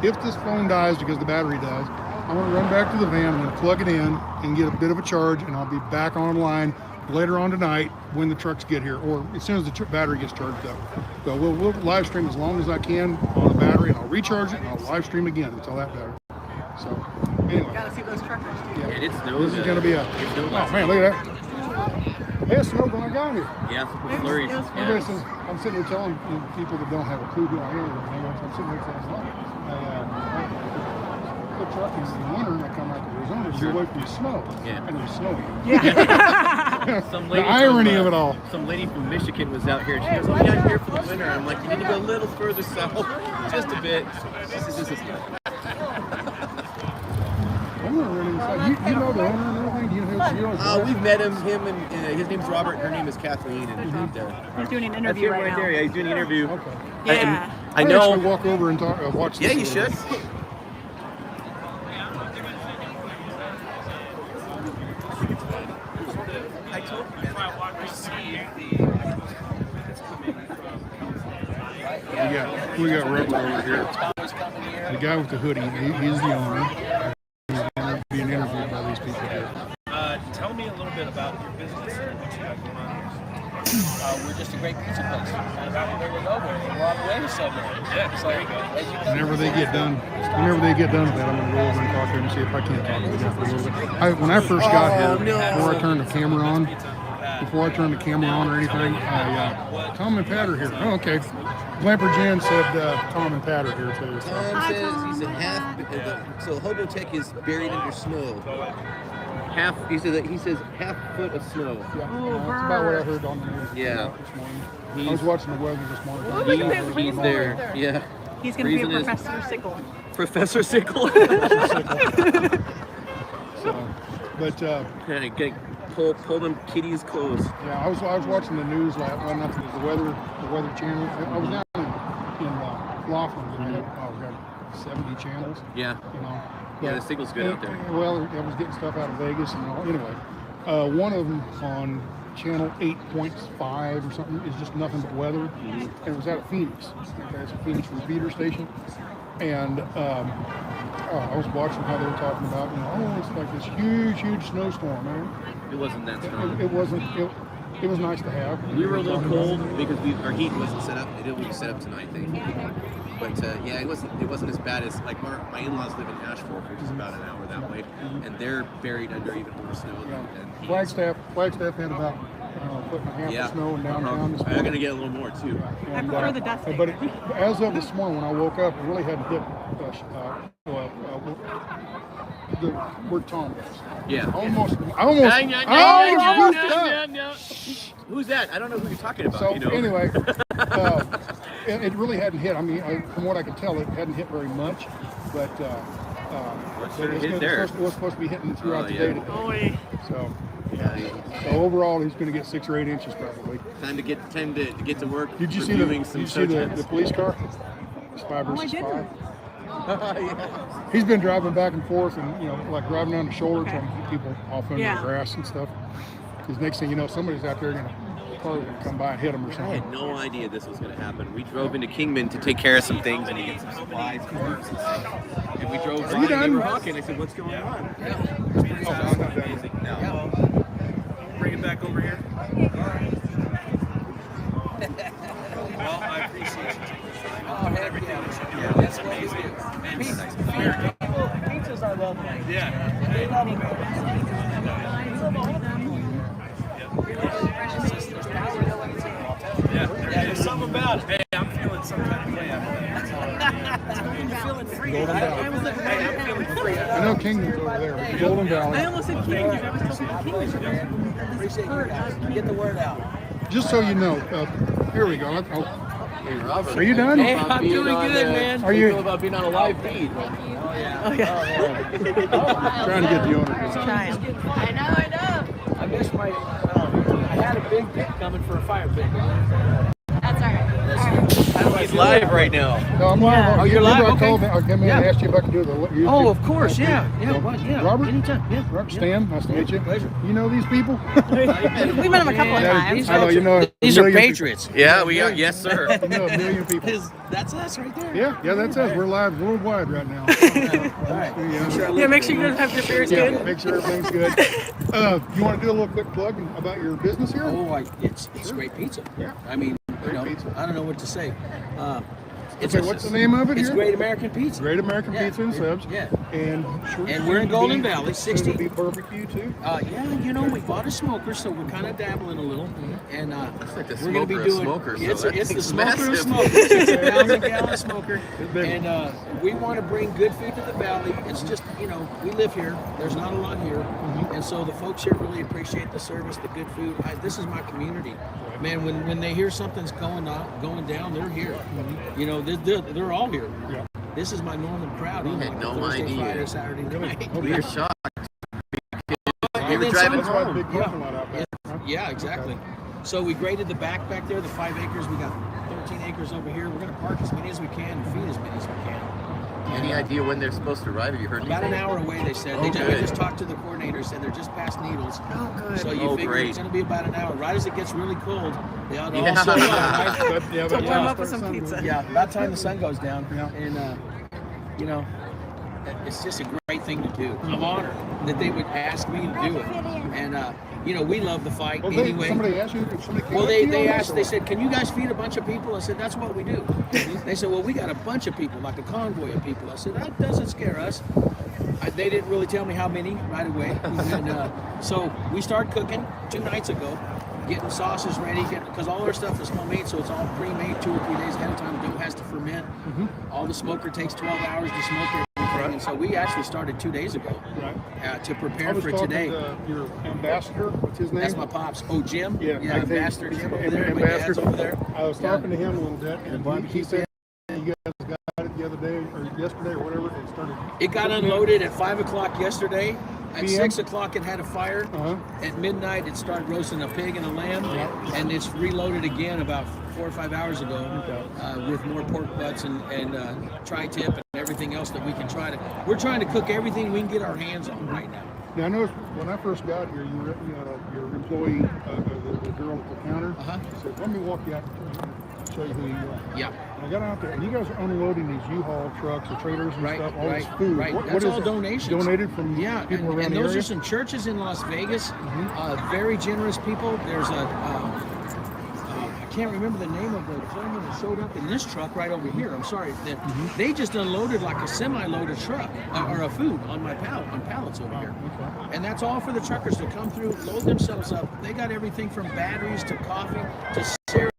If this phone dies because the battery dies, I'm going to run back to the van, I'm going to plug it in and get a bit of a charge, and I'll be back online later on tonight when the trucks get here, or as soon as the battery gets charged up. So we'll live stream as long as I can on the battery, and I'll recharge it, and I'll live stream again until that battery. So, anyway. Gotta see those truckers too. Yeah, it snows. This is going to be oh man, look at that. Hey, it snowed when I got here. Yeah, flurries. I'm sitting here telling people that don't have a clue who I am. I'm sitting here saying, the truck is in the winter and I come out to Arizona to get away from the snow. Yeah. And it was snowing. Yeah. The irony of it all. Some lady from Michigan was out here. She goes, "Oh yeah, I'm here for the winter." I'm like, "You need to go a little further south, just a bit." This is I'm gonna run inside. You know the owner and everything? Do you know who we've met him and his name's Robert. Her name is Kathleen, and he's doing an interview right now. Yeah, he's doing an interview. Okay. Yeah. I know. Actually walk over and watch this. Yeah, you should. I told you, man. We got Robert over here. The guy with the hoodie, he's the owner. He's being interviewed by these people here. Tell me a little bit about your business and what you got going on here. We're just a great pizza place. Kind of where we go, we're on the way to somewhere. Yeah, so there you go. Whenever they get done with that, I'm going to go over and talk to him and see if I can't talk to the guy for a little bit. When I first got here, before I turned the camera on or anything, Tom and Pat are here. Oh, okay. Glamper Jan said Tom and Pat are here too. So. Tom says he's a half. So Hobotech is buried under snow. He says half foot of snow. Yeah, that's about what I heard on the news. Yeah. This morning. I was watching the weather this morning. He's there. Yeah. He's going to be a Professor Sickle. Professor Sickle. Pull them kitties close. Yeah, I was watching the news last night. The weather channel. I was down in Laughlin. We got 70 channels. Yeah. Yeah, the signal's good out there. Well, I was getting stuff out of Vegas and all. Anyway, one of them on channel 8.5 or something is just nothing but weather. And it was out of Phoenix. It's a Phoenix repeater station. And I was watching how they were talking about, it's like this huge snowstorm, man. It wasn't that strong. It wasn't. It was nice to have. We were a little cold because our heat wasn't set up. It will be set up tonight, I think. But yeah, it wasn't as bad as like my in-laws live in Ashford, which is about an hour that way, and they're buried under even more snow than Flagstaff had about foot and a half of snow in downtown this morning. I'm gonna get a little more too. I prefer the dusting. But as of this morning, when I woke up, it really hadn't hit where Tom was. Yeah. Almost. Who's that? I don't know who you're talking about. So anyway, it really hadn't hit. I mean, from what I could tell, it hadn't hit very much. But was supposed to be hitting throughout the day today. So, so overall, he's going to get 6 or 8 inches probably. Time to get to work. Did you see the police car? It's 5 versus 5. Yeah. He's been driving back and forth, and like driving down the shoulder, trying to keep people off under the grass and stuff. Because next thing you know, somebody's out there going to come by and hit him or something. I had no idea this was going to happen. We drove into Kingman to take care of some things and get some supplies. And we drove by and they were honking. I said, "What's going on?" Yeah. No. Bring it back over here. Well, I appreciate you taking the time. Oh, heck yeah. That's what we do. Pizza's our love language. Yeah. They love it. Yeah, there's something about it. Hey, I'm feeling some kind of way. You're feeling free. Hey, I'm feeling free. I know Kingman's over there, but Golden Valley. I almost said Kingman. I was talking Kingman. Appreciate you guys. Get the word out. Just so you know, here we go. Are you done? Hey, I'm doing good, man. Are you about being on a live feed? trying to get the owner? I know. I missed my. I had a big pit coming for a fire pit. That's all right. He's live right now. No, I'm live. Oh, you're live? I called him. I asked you if I could do the YouTube. Oh, of course, yeah. Robert? Anytime, yeah. Robert, Stan, nice to meet you. Pleasure. You know these people? We met him a couple of times. I know, you know. These are patriots. Yeah, we are. Yes, sir. You know a million people. That's us right there. Yeah, that's us. We're live worldwide right now. All right. Yeah, make sure you guys have your beers good. Make sure everything's good. You want to do a little quick plug about your business here? Oh, it's great pizza. Yeah. I mean, pizza. I don't know what to say. What's the name of it It's here? Great American Pizza. Great American Pizza and Subs. Yeah. And we're in Golden Valley, 60. Beef barbecue too. Yeah, we bought a smoker, so we're kind of dabbling a little, and like the we're going to be smoker of doing. smokers, so It's that the thing's smoker massive. of smokers. It's a 1,000-gallon smoker, and we want to bring good food to the valley. It's just we live here. There's not a lot here, and so the folks here really appreciate the service, the good food. This is my community, man. When they hear something's going down, they're here. They're all here. Yeah. This is my normal crowd. We had no Thursday, idea. Friday, Saturday night. We were shocked. We were driving home. Yeah, exactly. So we graded the back there, the 5 acres. We got 13 acres over here. We're going to park as many as we can and feed as many as we can. Any idea when they're supposed to arrive? Have you heard About anything? an hour away, they said. We just talked to the coordinator, said they're just past Needles. Oh, good. So you figure great. it's going to be about an hour. Right as it gets really cold, they ought to Yeah. all show up, right? So warm up with some pizza. Yeah, about time the sun goes down. And, it's just a great thing to do. An honor that they would ask me to do it. And, we love the fight anyway. Somebody asked you? Well, they asked, they said, can you guys feed a bunch of people? I said, that's what we do. They said, well, we got a bunch of people, like a convoy of people. I said, that doesn't scare us. They didn't really tell me how many right away. And, so we started cooking 2 nights ago, getting sauces ready, because all our stuff is homemade, so it's all pre-made 2 or 3 days ahead of time. Dough has to ferment. All the smoker takes 12 hours to smoke it. And so we actually started 2 days ago to prepare for today. Your ambassador, what's his name? That's my pops. Oh, Jim? Yeah, Ambassador Jim over there. My dad's over there. I was talking to him a little bit, and he said you guys got it the other day, or yesterday, or whatever, and started. It got unloaded at 5 o'clock yesterday. At PM? 6 o'clock, it had a fire. At midnight, it started roasting a pig and a lamb, and it's reloaded again about 4 or 5 hours ago with more pork butts and tri-tip and everything else that we can try to. We're trying to cook everything we can get our hands on right now. Now I noticed when I first got here, your employee, the girl at the counter, said, "Let me walk you out and show you who you are." Yeah. And I got out there, and you guys are unloading these U-Haul trucks or trailers and stuff, all this Right, food. right. What That's is all it? donations. Donated from people around and the those area? are some churches in Las Vegas. Very generous people. There's a I can't remember the name of the gentleman that showed up in this truck right over here. I'm sorry. They just unloaded like a semi-loaded truck or a food on my on pallets over here. And that's all for the truckers to come through, load themselves up. They got everything from batteries to coffee to cereal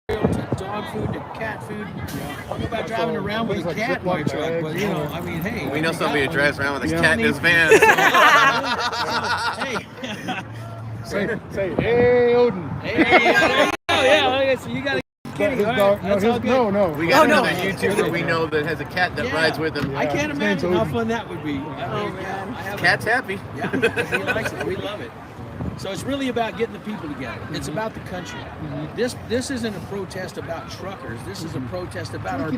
to dog food to cat food. I don't know about driving around with a cat in my truck, but I mean, hey. We know somebody who drives around with a cat in his van. Hey. Say, hey, Odin. Hey, yeah, so you got to get Alrighty, his all right. dog. That's all good. No. We got another YouTuber we know that has a cat that rides with him. I can't his name's imagine how Odie. fun that would be. Oh man, Cat's happy. Yeah, he likes it. We love it. So it's really about getting the people together. It's about the country. This isn't a protest about truckers. This is a protest about our.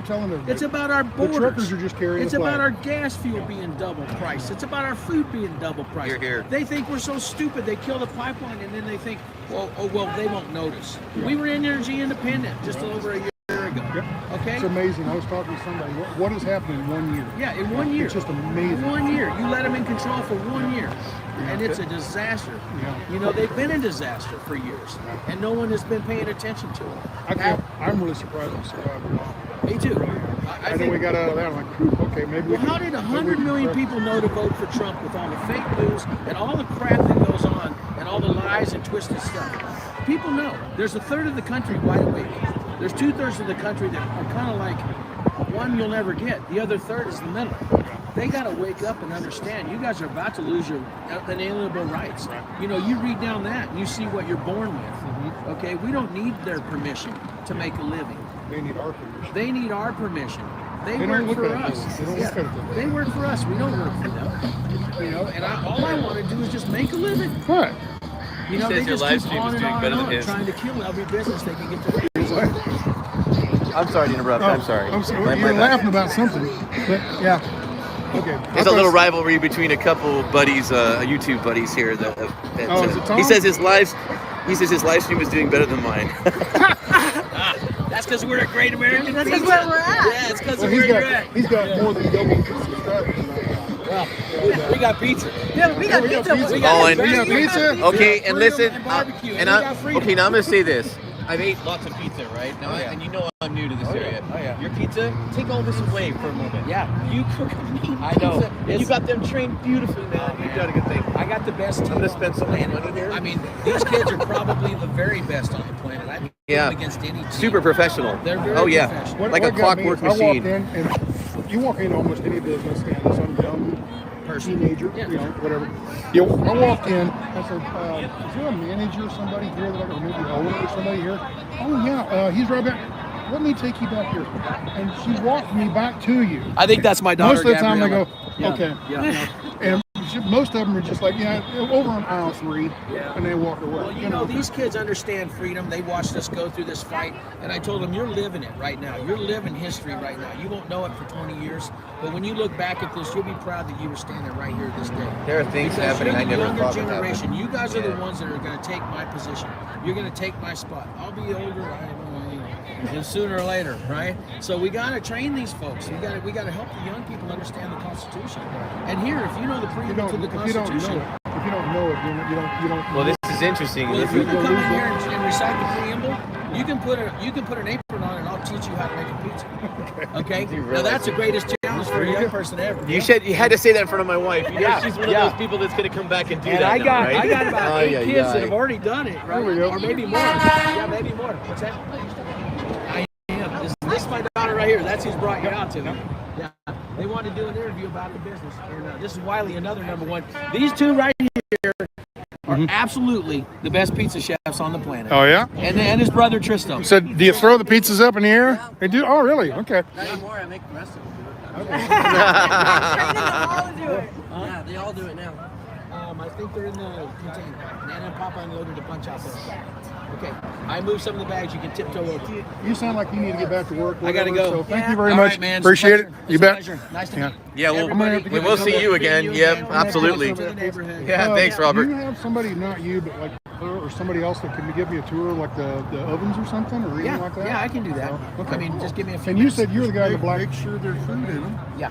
It's about our borders. The truckers are just carrying It's the about flag. our gas fuel being double priced. It's about our food being double priced. You're here. They think we're so stupid. They kill the pipeline and then they think, well, they won't notice. We were energy independent just over a year ago. Okay. It's amazing. I was talking to somebody. What has happened in 1 year? Yeah, in 1 year. It's just amazing. 1 year. You let them in control for 1 year. And it's a disaster. You know, they've been a disaster for years. And no one has been paying attention to it. I'm really surprised. Me too. I know we got out of that. I'm like, "Phew, okay, maybe we Well, how did 100 million people know to vote for Trump with all the fake news and all the crap that goes on and all the lies and twisted stuff? People know. There's a third of the country wide awake. There's 2/3 of the country that are kind of like one you'll never get. The other third is the middle. They got to wake up and understand you guys are about to lose your inalienable rights. You know, you read down that and you see what you're born with. Okay, we don't need their permission to make a living. They need our permission. They need our permission. They They work don't look for at it us. that way. They don't look at it that way. They work for us. We don't work for them. You know, and all I want to do is just make a living. Right. You know, He they says your just live keep stream on is and doing on better and than on, his. trying to kill every business they can get to. I'm sorry to interrupt. I'm sorry. I'm sorry. My You're bad. laughing about something. But yeah. Okay. There's a little rivalry between a couple buddies, YouTube buddies here. That is it Tom? he says his live stream is doing better than mine. That's because we're a great American. That's people. where we're at. Yeah, it's because Well, of where you're at. he's got more than double subscribers. Well, we got pizza. Yeah, we got pizza. We Oh, got and- pizza. pizza. Okay, and listen, barbecue. and We I'm got freedom. okay. Now I'm gonna say this. I've ate lots of pizza, right? Now, and you know I'm new to this area. Oh, yeah. Your pizza, take all this away for a moment. Yeah. You cook a mean I know. pizza, and you got them trained beautifully, man. You've done a good thing. I got the best team. I'm gonna spend so much money here. I mean, these kids are probably the very best on the planet. I put Yeah. them against any team. Super professional. They're very Oh yeah, professional. like a What got me clockwork is I walked machine. in and you walk into almost any business and some young teenager, you know, whatever. I walked in. I said, "Is there a manager or somebody here that I can maybe owner or somebody here?" "Oh yeah, he's right back. Let me take you back here." And she walked me back to you. I think that's my daughter. Most of the time Gabriella. they go, "Okay." Yeah. And most of them are just like, "Yeah, over on aisle 3," and they walk away. Well, you know, these kids understand freedom. They watched us go through this fight, and I told them, you're living it right now. You're living history right now. You won't know it for 20 years, but when you look back at this, you'll be proud that you were standing right here this day. There are things Because happening you're I the never younger thought would generation. happen. You guys are the Yeah. ones that are going to take my position. You're going to take my spot. I'll be older, and sooner or later, right? So we got to train these folks. We got to help the young people understand the Constitution. And here, if you know the preamble to the Constitution. If you don't know it, you don't. Well, this is interesting. Well, if you can come in here and recite the preamble, you can put an apron on and I'll teach you how to make a pizza. Okay? Now that's the greatest challenge for a young person ever. You had to say that in front of my wife. You know, Yeah, she's one yeah. of those people that's going to come back and do And that. I got now, right? about 8 kids that have already done it, right? There we go. Or maybe more. Yeah, maybe more. What's that? I am. This is my daughter right here. That's who's brought you out to me. Yeah. They wanted to do an interview about the business. And this is Wiley, another number one. These two right here are absolutely the best pizza chefs on the planet. Oh yeah. And his brother Tristan. So do you throw the pizzas up in the air? They do. Oh really? Okay. Not anymore. I make the rest of them do it. Yeah, they all do it now. I think they're in the container. Nana and Papa unloaded a bunch out there. Okay, I moved some of the bags. You can tiptoe over. You sound like you need to get back to work. I gotta whatever, go. So thank you All very much. right, man. Appreciate it. It's You a bet. pleasure. Nice to Yeah. meet you. Yeah, Everybody, we will see you again. Yep, absolutely. Yeah, thanks, Robert. Do you have somebody, not you, but like her or somebody else that can give me a tour, like the ovens or something, or anything like that? Yeah, I can do that. Oh, okay. I mean, just give me a few And you minutes. said you're the guy that make sure there's food in them. Yeah.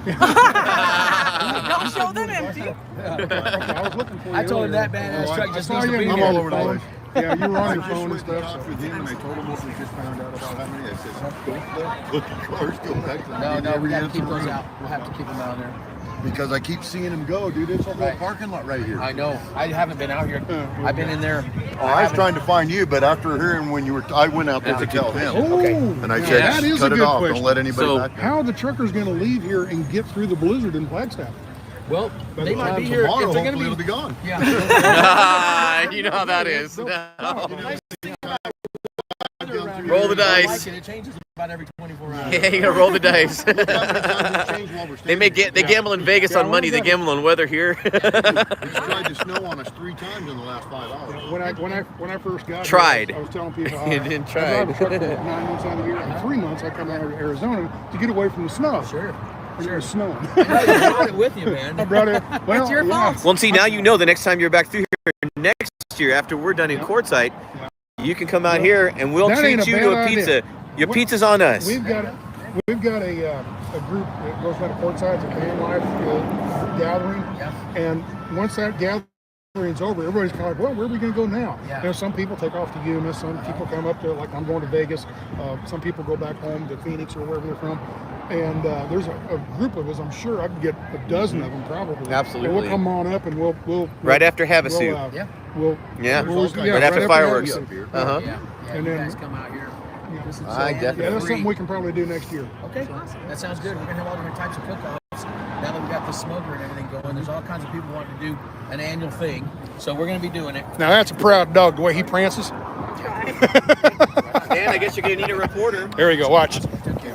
Don't show them empty. I was looking for you. I told him earlier. that badass truck just I needs saw to you be on here. all over the place. Yeah, you were on your I phone and just went stuff. off with him and I told him what we just found out about how many. I said, don't let the cars go back to No, we got to keep those room. out. We'll have to keep them out there. Because I keep seeing them go, dude. It's a whole Right. parking lot right here. I know. I haven't been out here. I've been in there. Oh, I was trying to find you, but after hearing when you were, I went out there to tell him. Okay. And I Now, said, that is cut a it good off. question. Don't let anybody So- back there. How are the truckers going to leave here and get through the blizzard in Flagstaff? Well, By they the might time be here. tomorrow, If they're going hopefully to be. it'll be gone. Yeah. You know how that is. No. Roll the dice. I like it. It changes about every 24 hours. Yeah, you gotta roll the dice. They gamble in Vegas on money. They gamble on weather here. It's tried to snow on us 3 times in the last 5 hours. When I first got Tried. here, I was telling people You didn't try. I drive a truck for 9 months out of the year. And 3 months I come out to Arizona to get away from the snow. Sure. It was snowing. You brought it with you, man. I brought it. Well, It's your fault. Well, see, now you know the next time you're back through here next year after we're done in Quartzsite, you can come out here and we'll That ain't treat a you to a bad pizza. idea. Your pizza's on us. We've got a group that goes down to Quartzsite, it's a van life gathering, and once that gathering's over, everybody's kind of like, well, where are we going to go now? Yeah. You know, some people take off to Yuma, some people come up there, like I'm going to Vegas, some people go back home to Phoenix or wherever they're from, and there's a group of us, I'm sure I can get a dozen of them probably. Absolutely. And we'll come on up and we'll Right after Havasu. We'll right after fireworks. Havasu. Yeah, And you then- guys come out here. This is I definitely. Yeah, that's something we can probably do next year. Okay, that sounds good. We're gonna have all different types of cook-offs. Now that we got the smoker and everything going, there's all kinds of people wanting to do an annual thing. So we're gonna be doing it. Now that's a proud dog, the way he prances. And I guess you're gonna need a reporter. There you go, watch.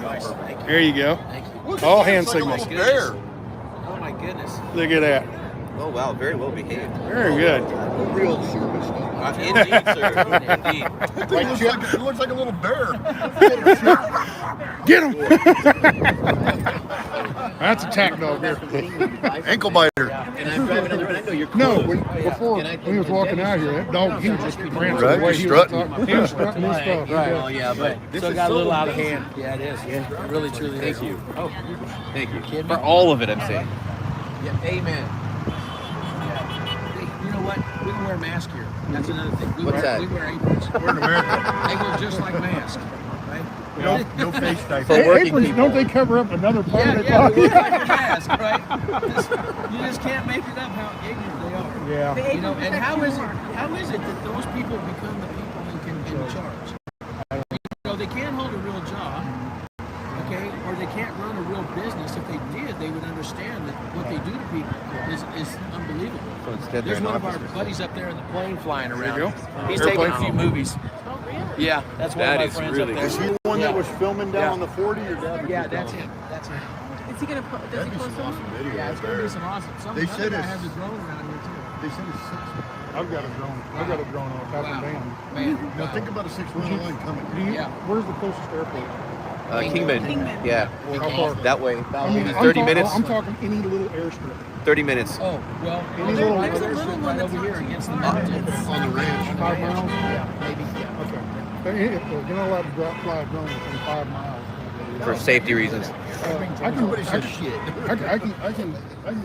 Nice. There you go. Thank you. All hand signals. Oh my goodness. Look at that. Oh wow, very well behaved. Very good. Real service dog. Indeed, sir. Indeed. It looks like a little bear. Get him! That's a tack dog there. Ankle biter. And I'm driving on the road. I know you're close. No, before when he was walking out here, that dog, he was just prancing Right, the way he was strutting. talking. He was strutting his stuff. Right. Yeah. Oh yeah, but still got a little out of hand. Yeah, it is. Yeah, it really truly is. Thank you. Oh, Thank you. kidding For me? all of it, I'm saying. Yeah, amen. Yeah. Hey, you know what? We can wear a mask here. That's another thing. What's that? We wear aprons. We're in America. They go just like masks, right? No face type. For working Aprons, people. don't they cover up another part Yeah, of their yeah, body? we look like a mask, right? You just can't make it up how ignorant they are. Yeah. You know, and how is it that those people become the people who can in charge? You know, they can't hold a real job, okay, or they can't run a real business. If they did, they would understand that what they do to people is unbelievable. So instead There's they're one of our opposites. buddies up there in the plane flying around. you He's Airplane. taken a few movies. Yeah, that's one That of my is friends really up there. Is he the one that was filming down Yeah. on the 40 or down? Yeah, that's him. That's him. Is he gonna does That'd he be post some them? awesome video Yeah, right it's gonna be there. some awesome. Some They other said guy it's- has a drone around here too. They said it's 6. I've got a drone. I've got a drone on top of the van. Man, Now think about a 6-mile line coming. Yeah. Where's the closest airport? Kingman. Yeah. How far? That way. I mean, 30 minutes. I'm talking any little airstrip. 30 minutes. Oh, well, Any little- there's a there's a little little one one over that's here not against the too mountains. On the ranch. 5 miles? Yeah, maybe. Yeah. Okay. You're not allowed to fly a drone within 5 miles. For safety reasons. Somebody said shit. I can,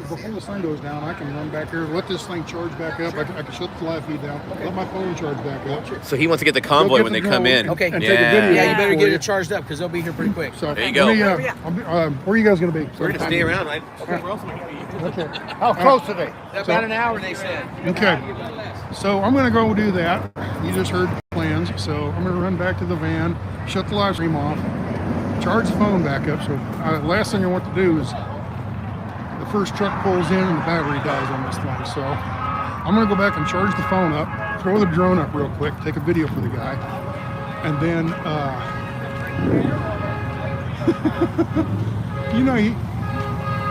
before the sun goes down, I can run back here, let this thing charge back up. I can shut the live feed down, let my phone charge back up. So he wants to get the convoy get when the they come drone in. Okay. And take a video. Yeah, you better for get you. it charged up because they'll be here pretty quick. So, There you go. let me, where are you guys going to be? We're gonna stay around. Where else am I gonna be? Okay. How close are they? About an hour, they said. Okay. So I'm going to go do that. You just heard the plans. So I'm going to run back to the van, shut the live stream off, charge the phone back up. So last thing I want to do is the first truck pulls in and the battery dies on this thing. So I'm going to go back and charge the phone up, throw the drone up real quick, take a video for the guy, and then, you know,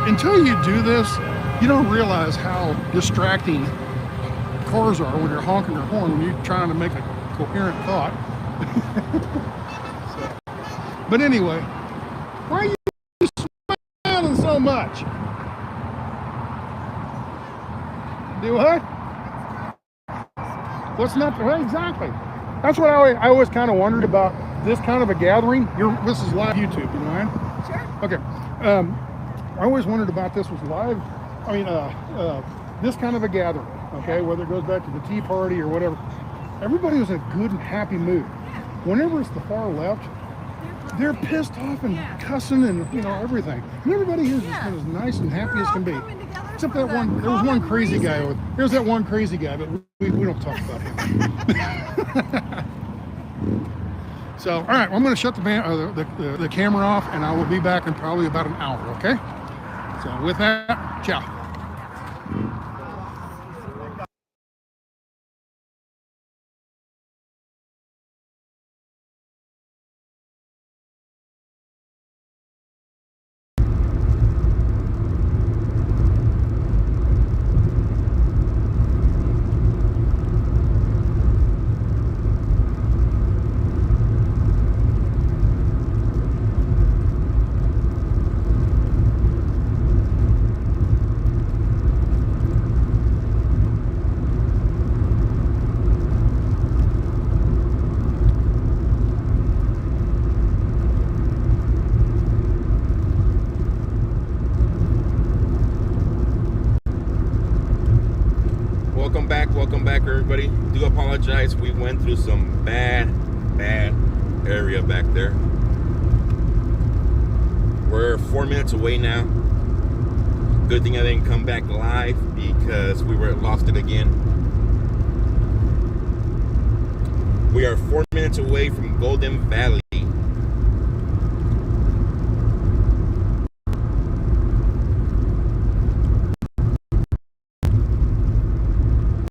until you do this, you don't realize how distracting cars are when you're honking your horn when you're trying to make a coherent thought. But anyway, why are you smiling so much? Do what? What's not right? Exactly. That's what I always kind of wondered about this kind of a gathering. This is live YouTube, you mind? Sure. Okay. I always wondered about this was live. I mean, this kind of a gathering. Okay, whether it goes back to the Tea Party or whatever. Everybody was in a good and happy mood. Whenever it's the far left, they're pissed off and cussing and everything. And everybody here is just as nice and happy as can be. Except that one, there was one crazy guy. There's that one crazy guy, but we don't talk about him. So, all right, I'm going to shut the camera off, and I will be back in probably about an hour. Okay. So with that, ciao. back, everybody. Do apologize. We went through some bad area back there. We're 4 minutes away now. Good thing I didn't come back live because we were lost it again. We are 4 minutes away from Golden Valley.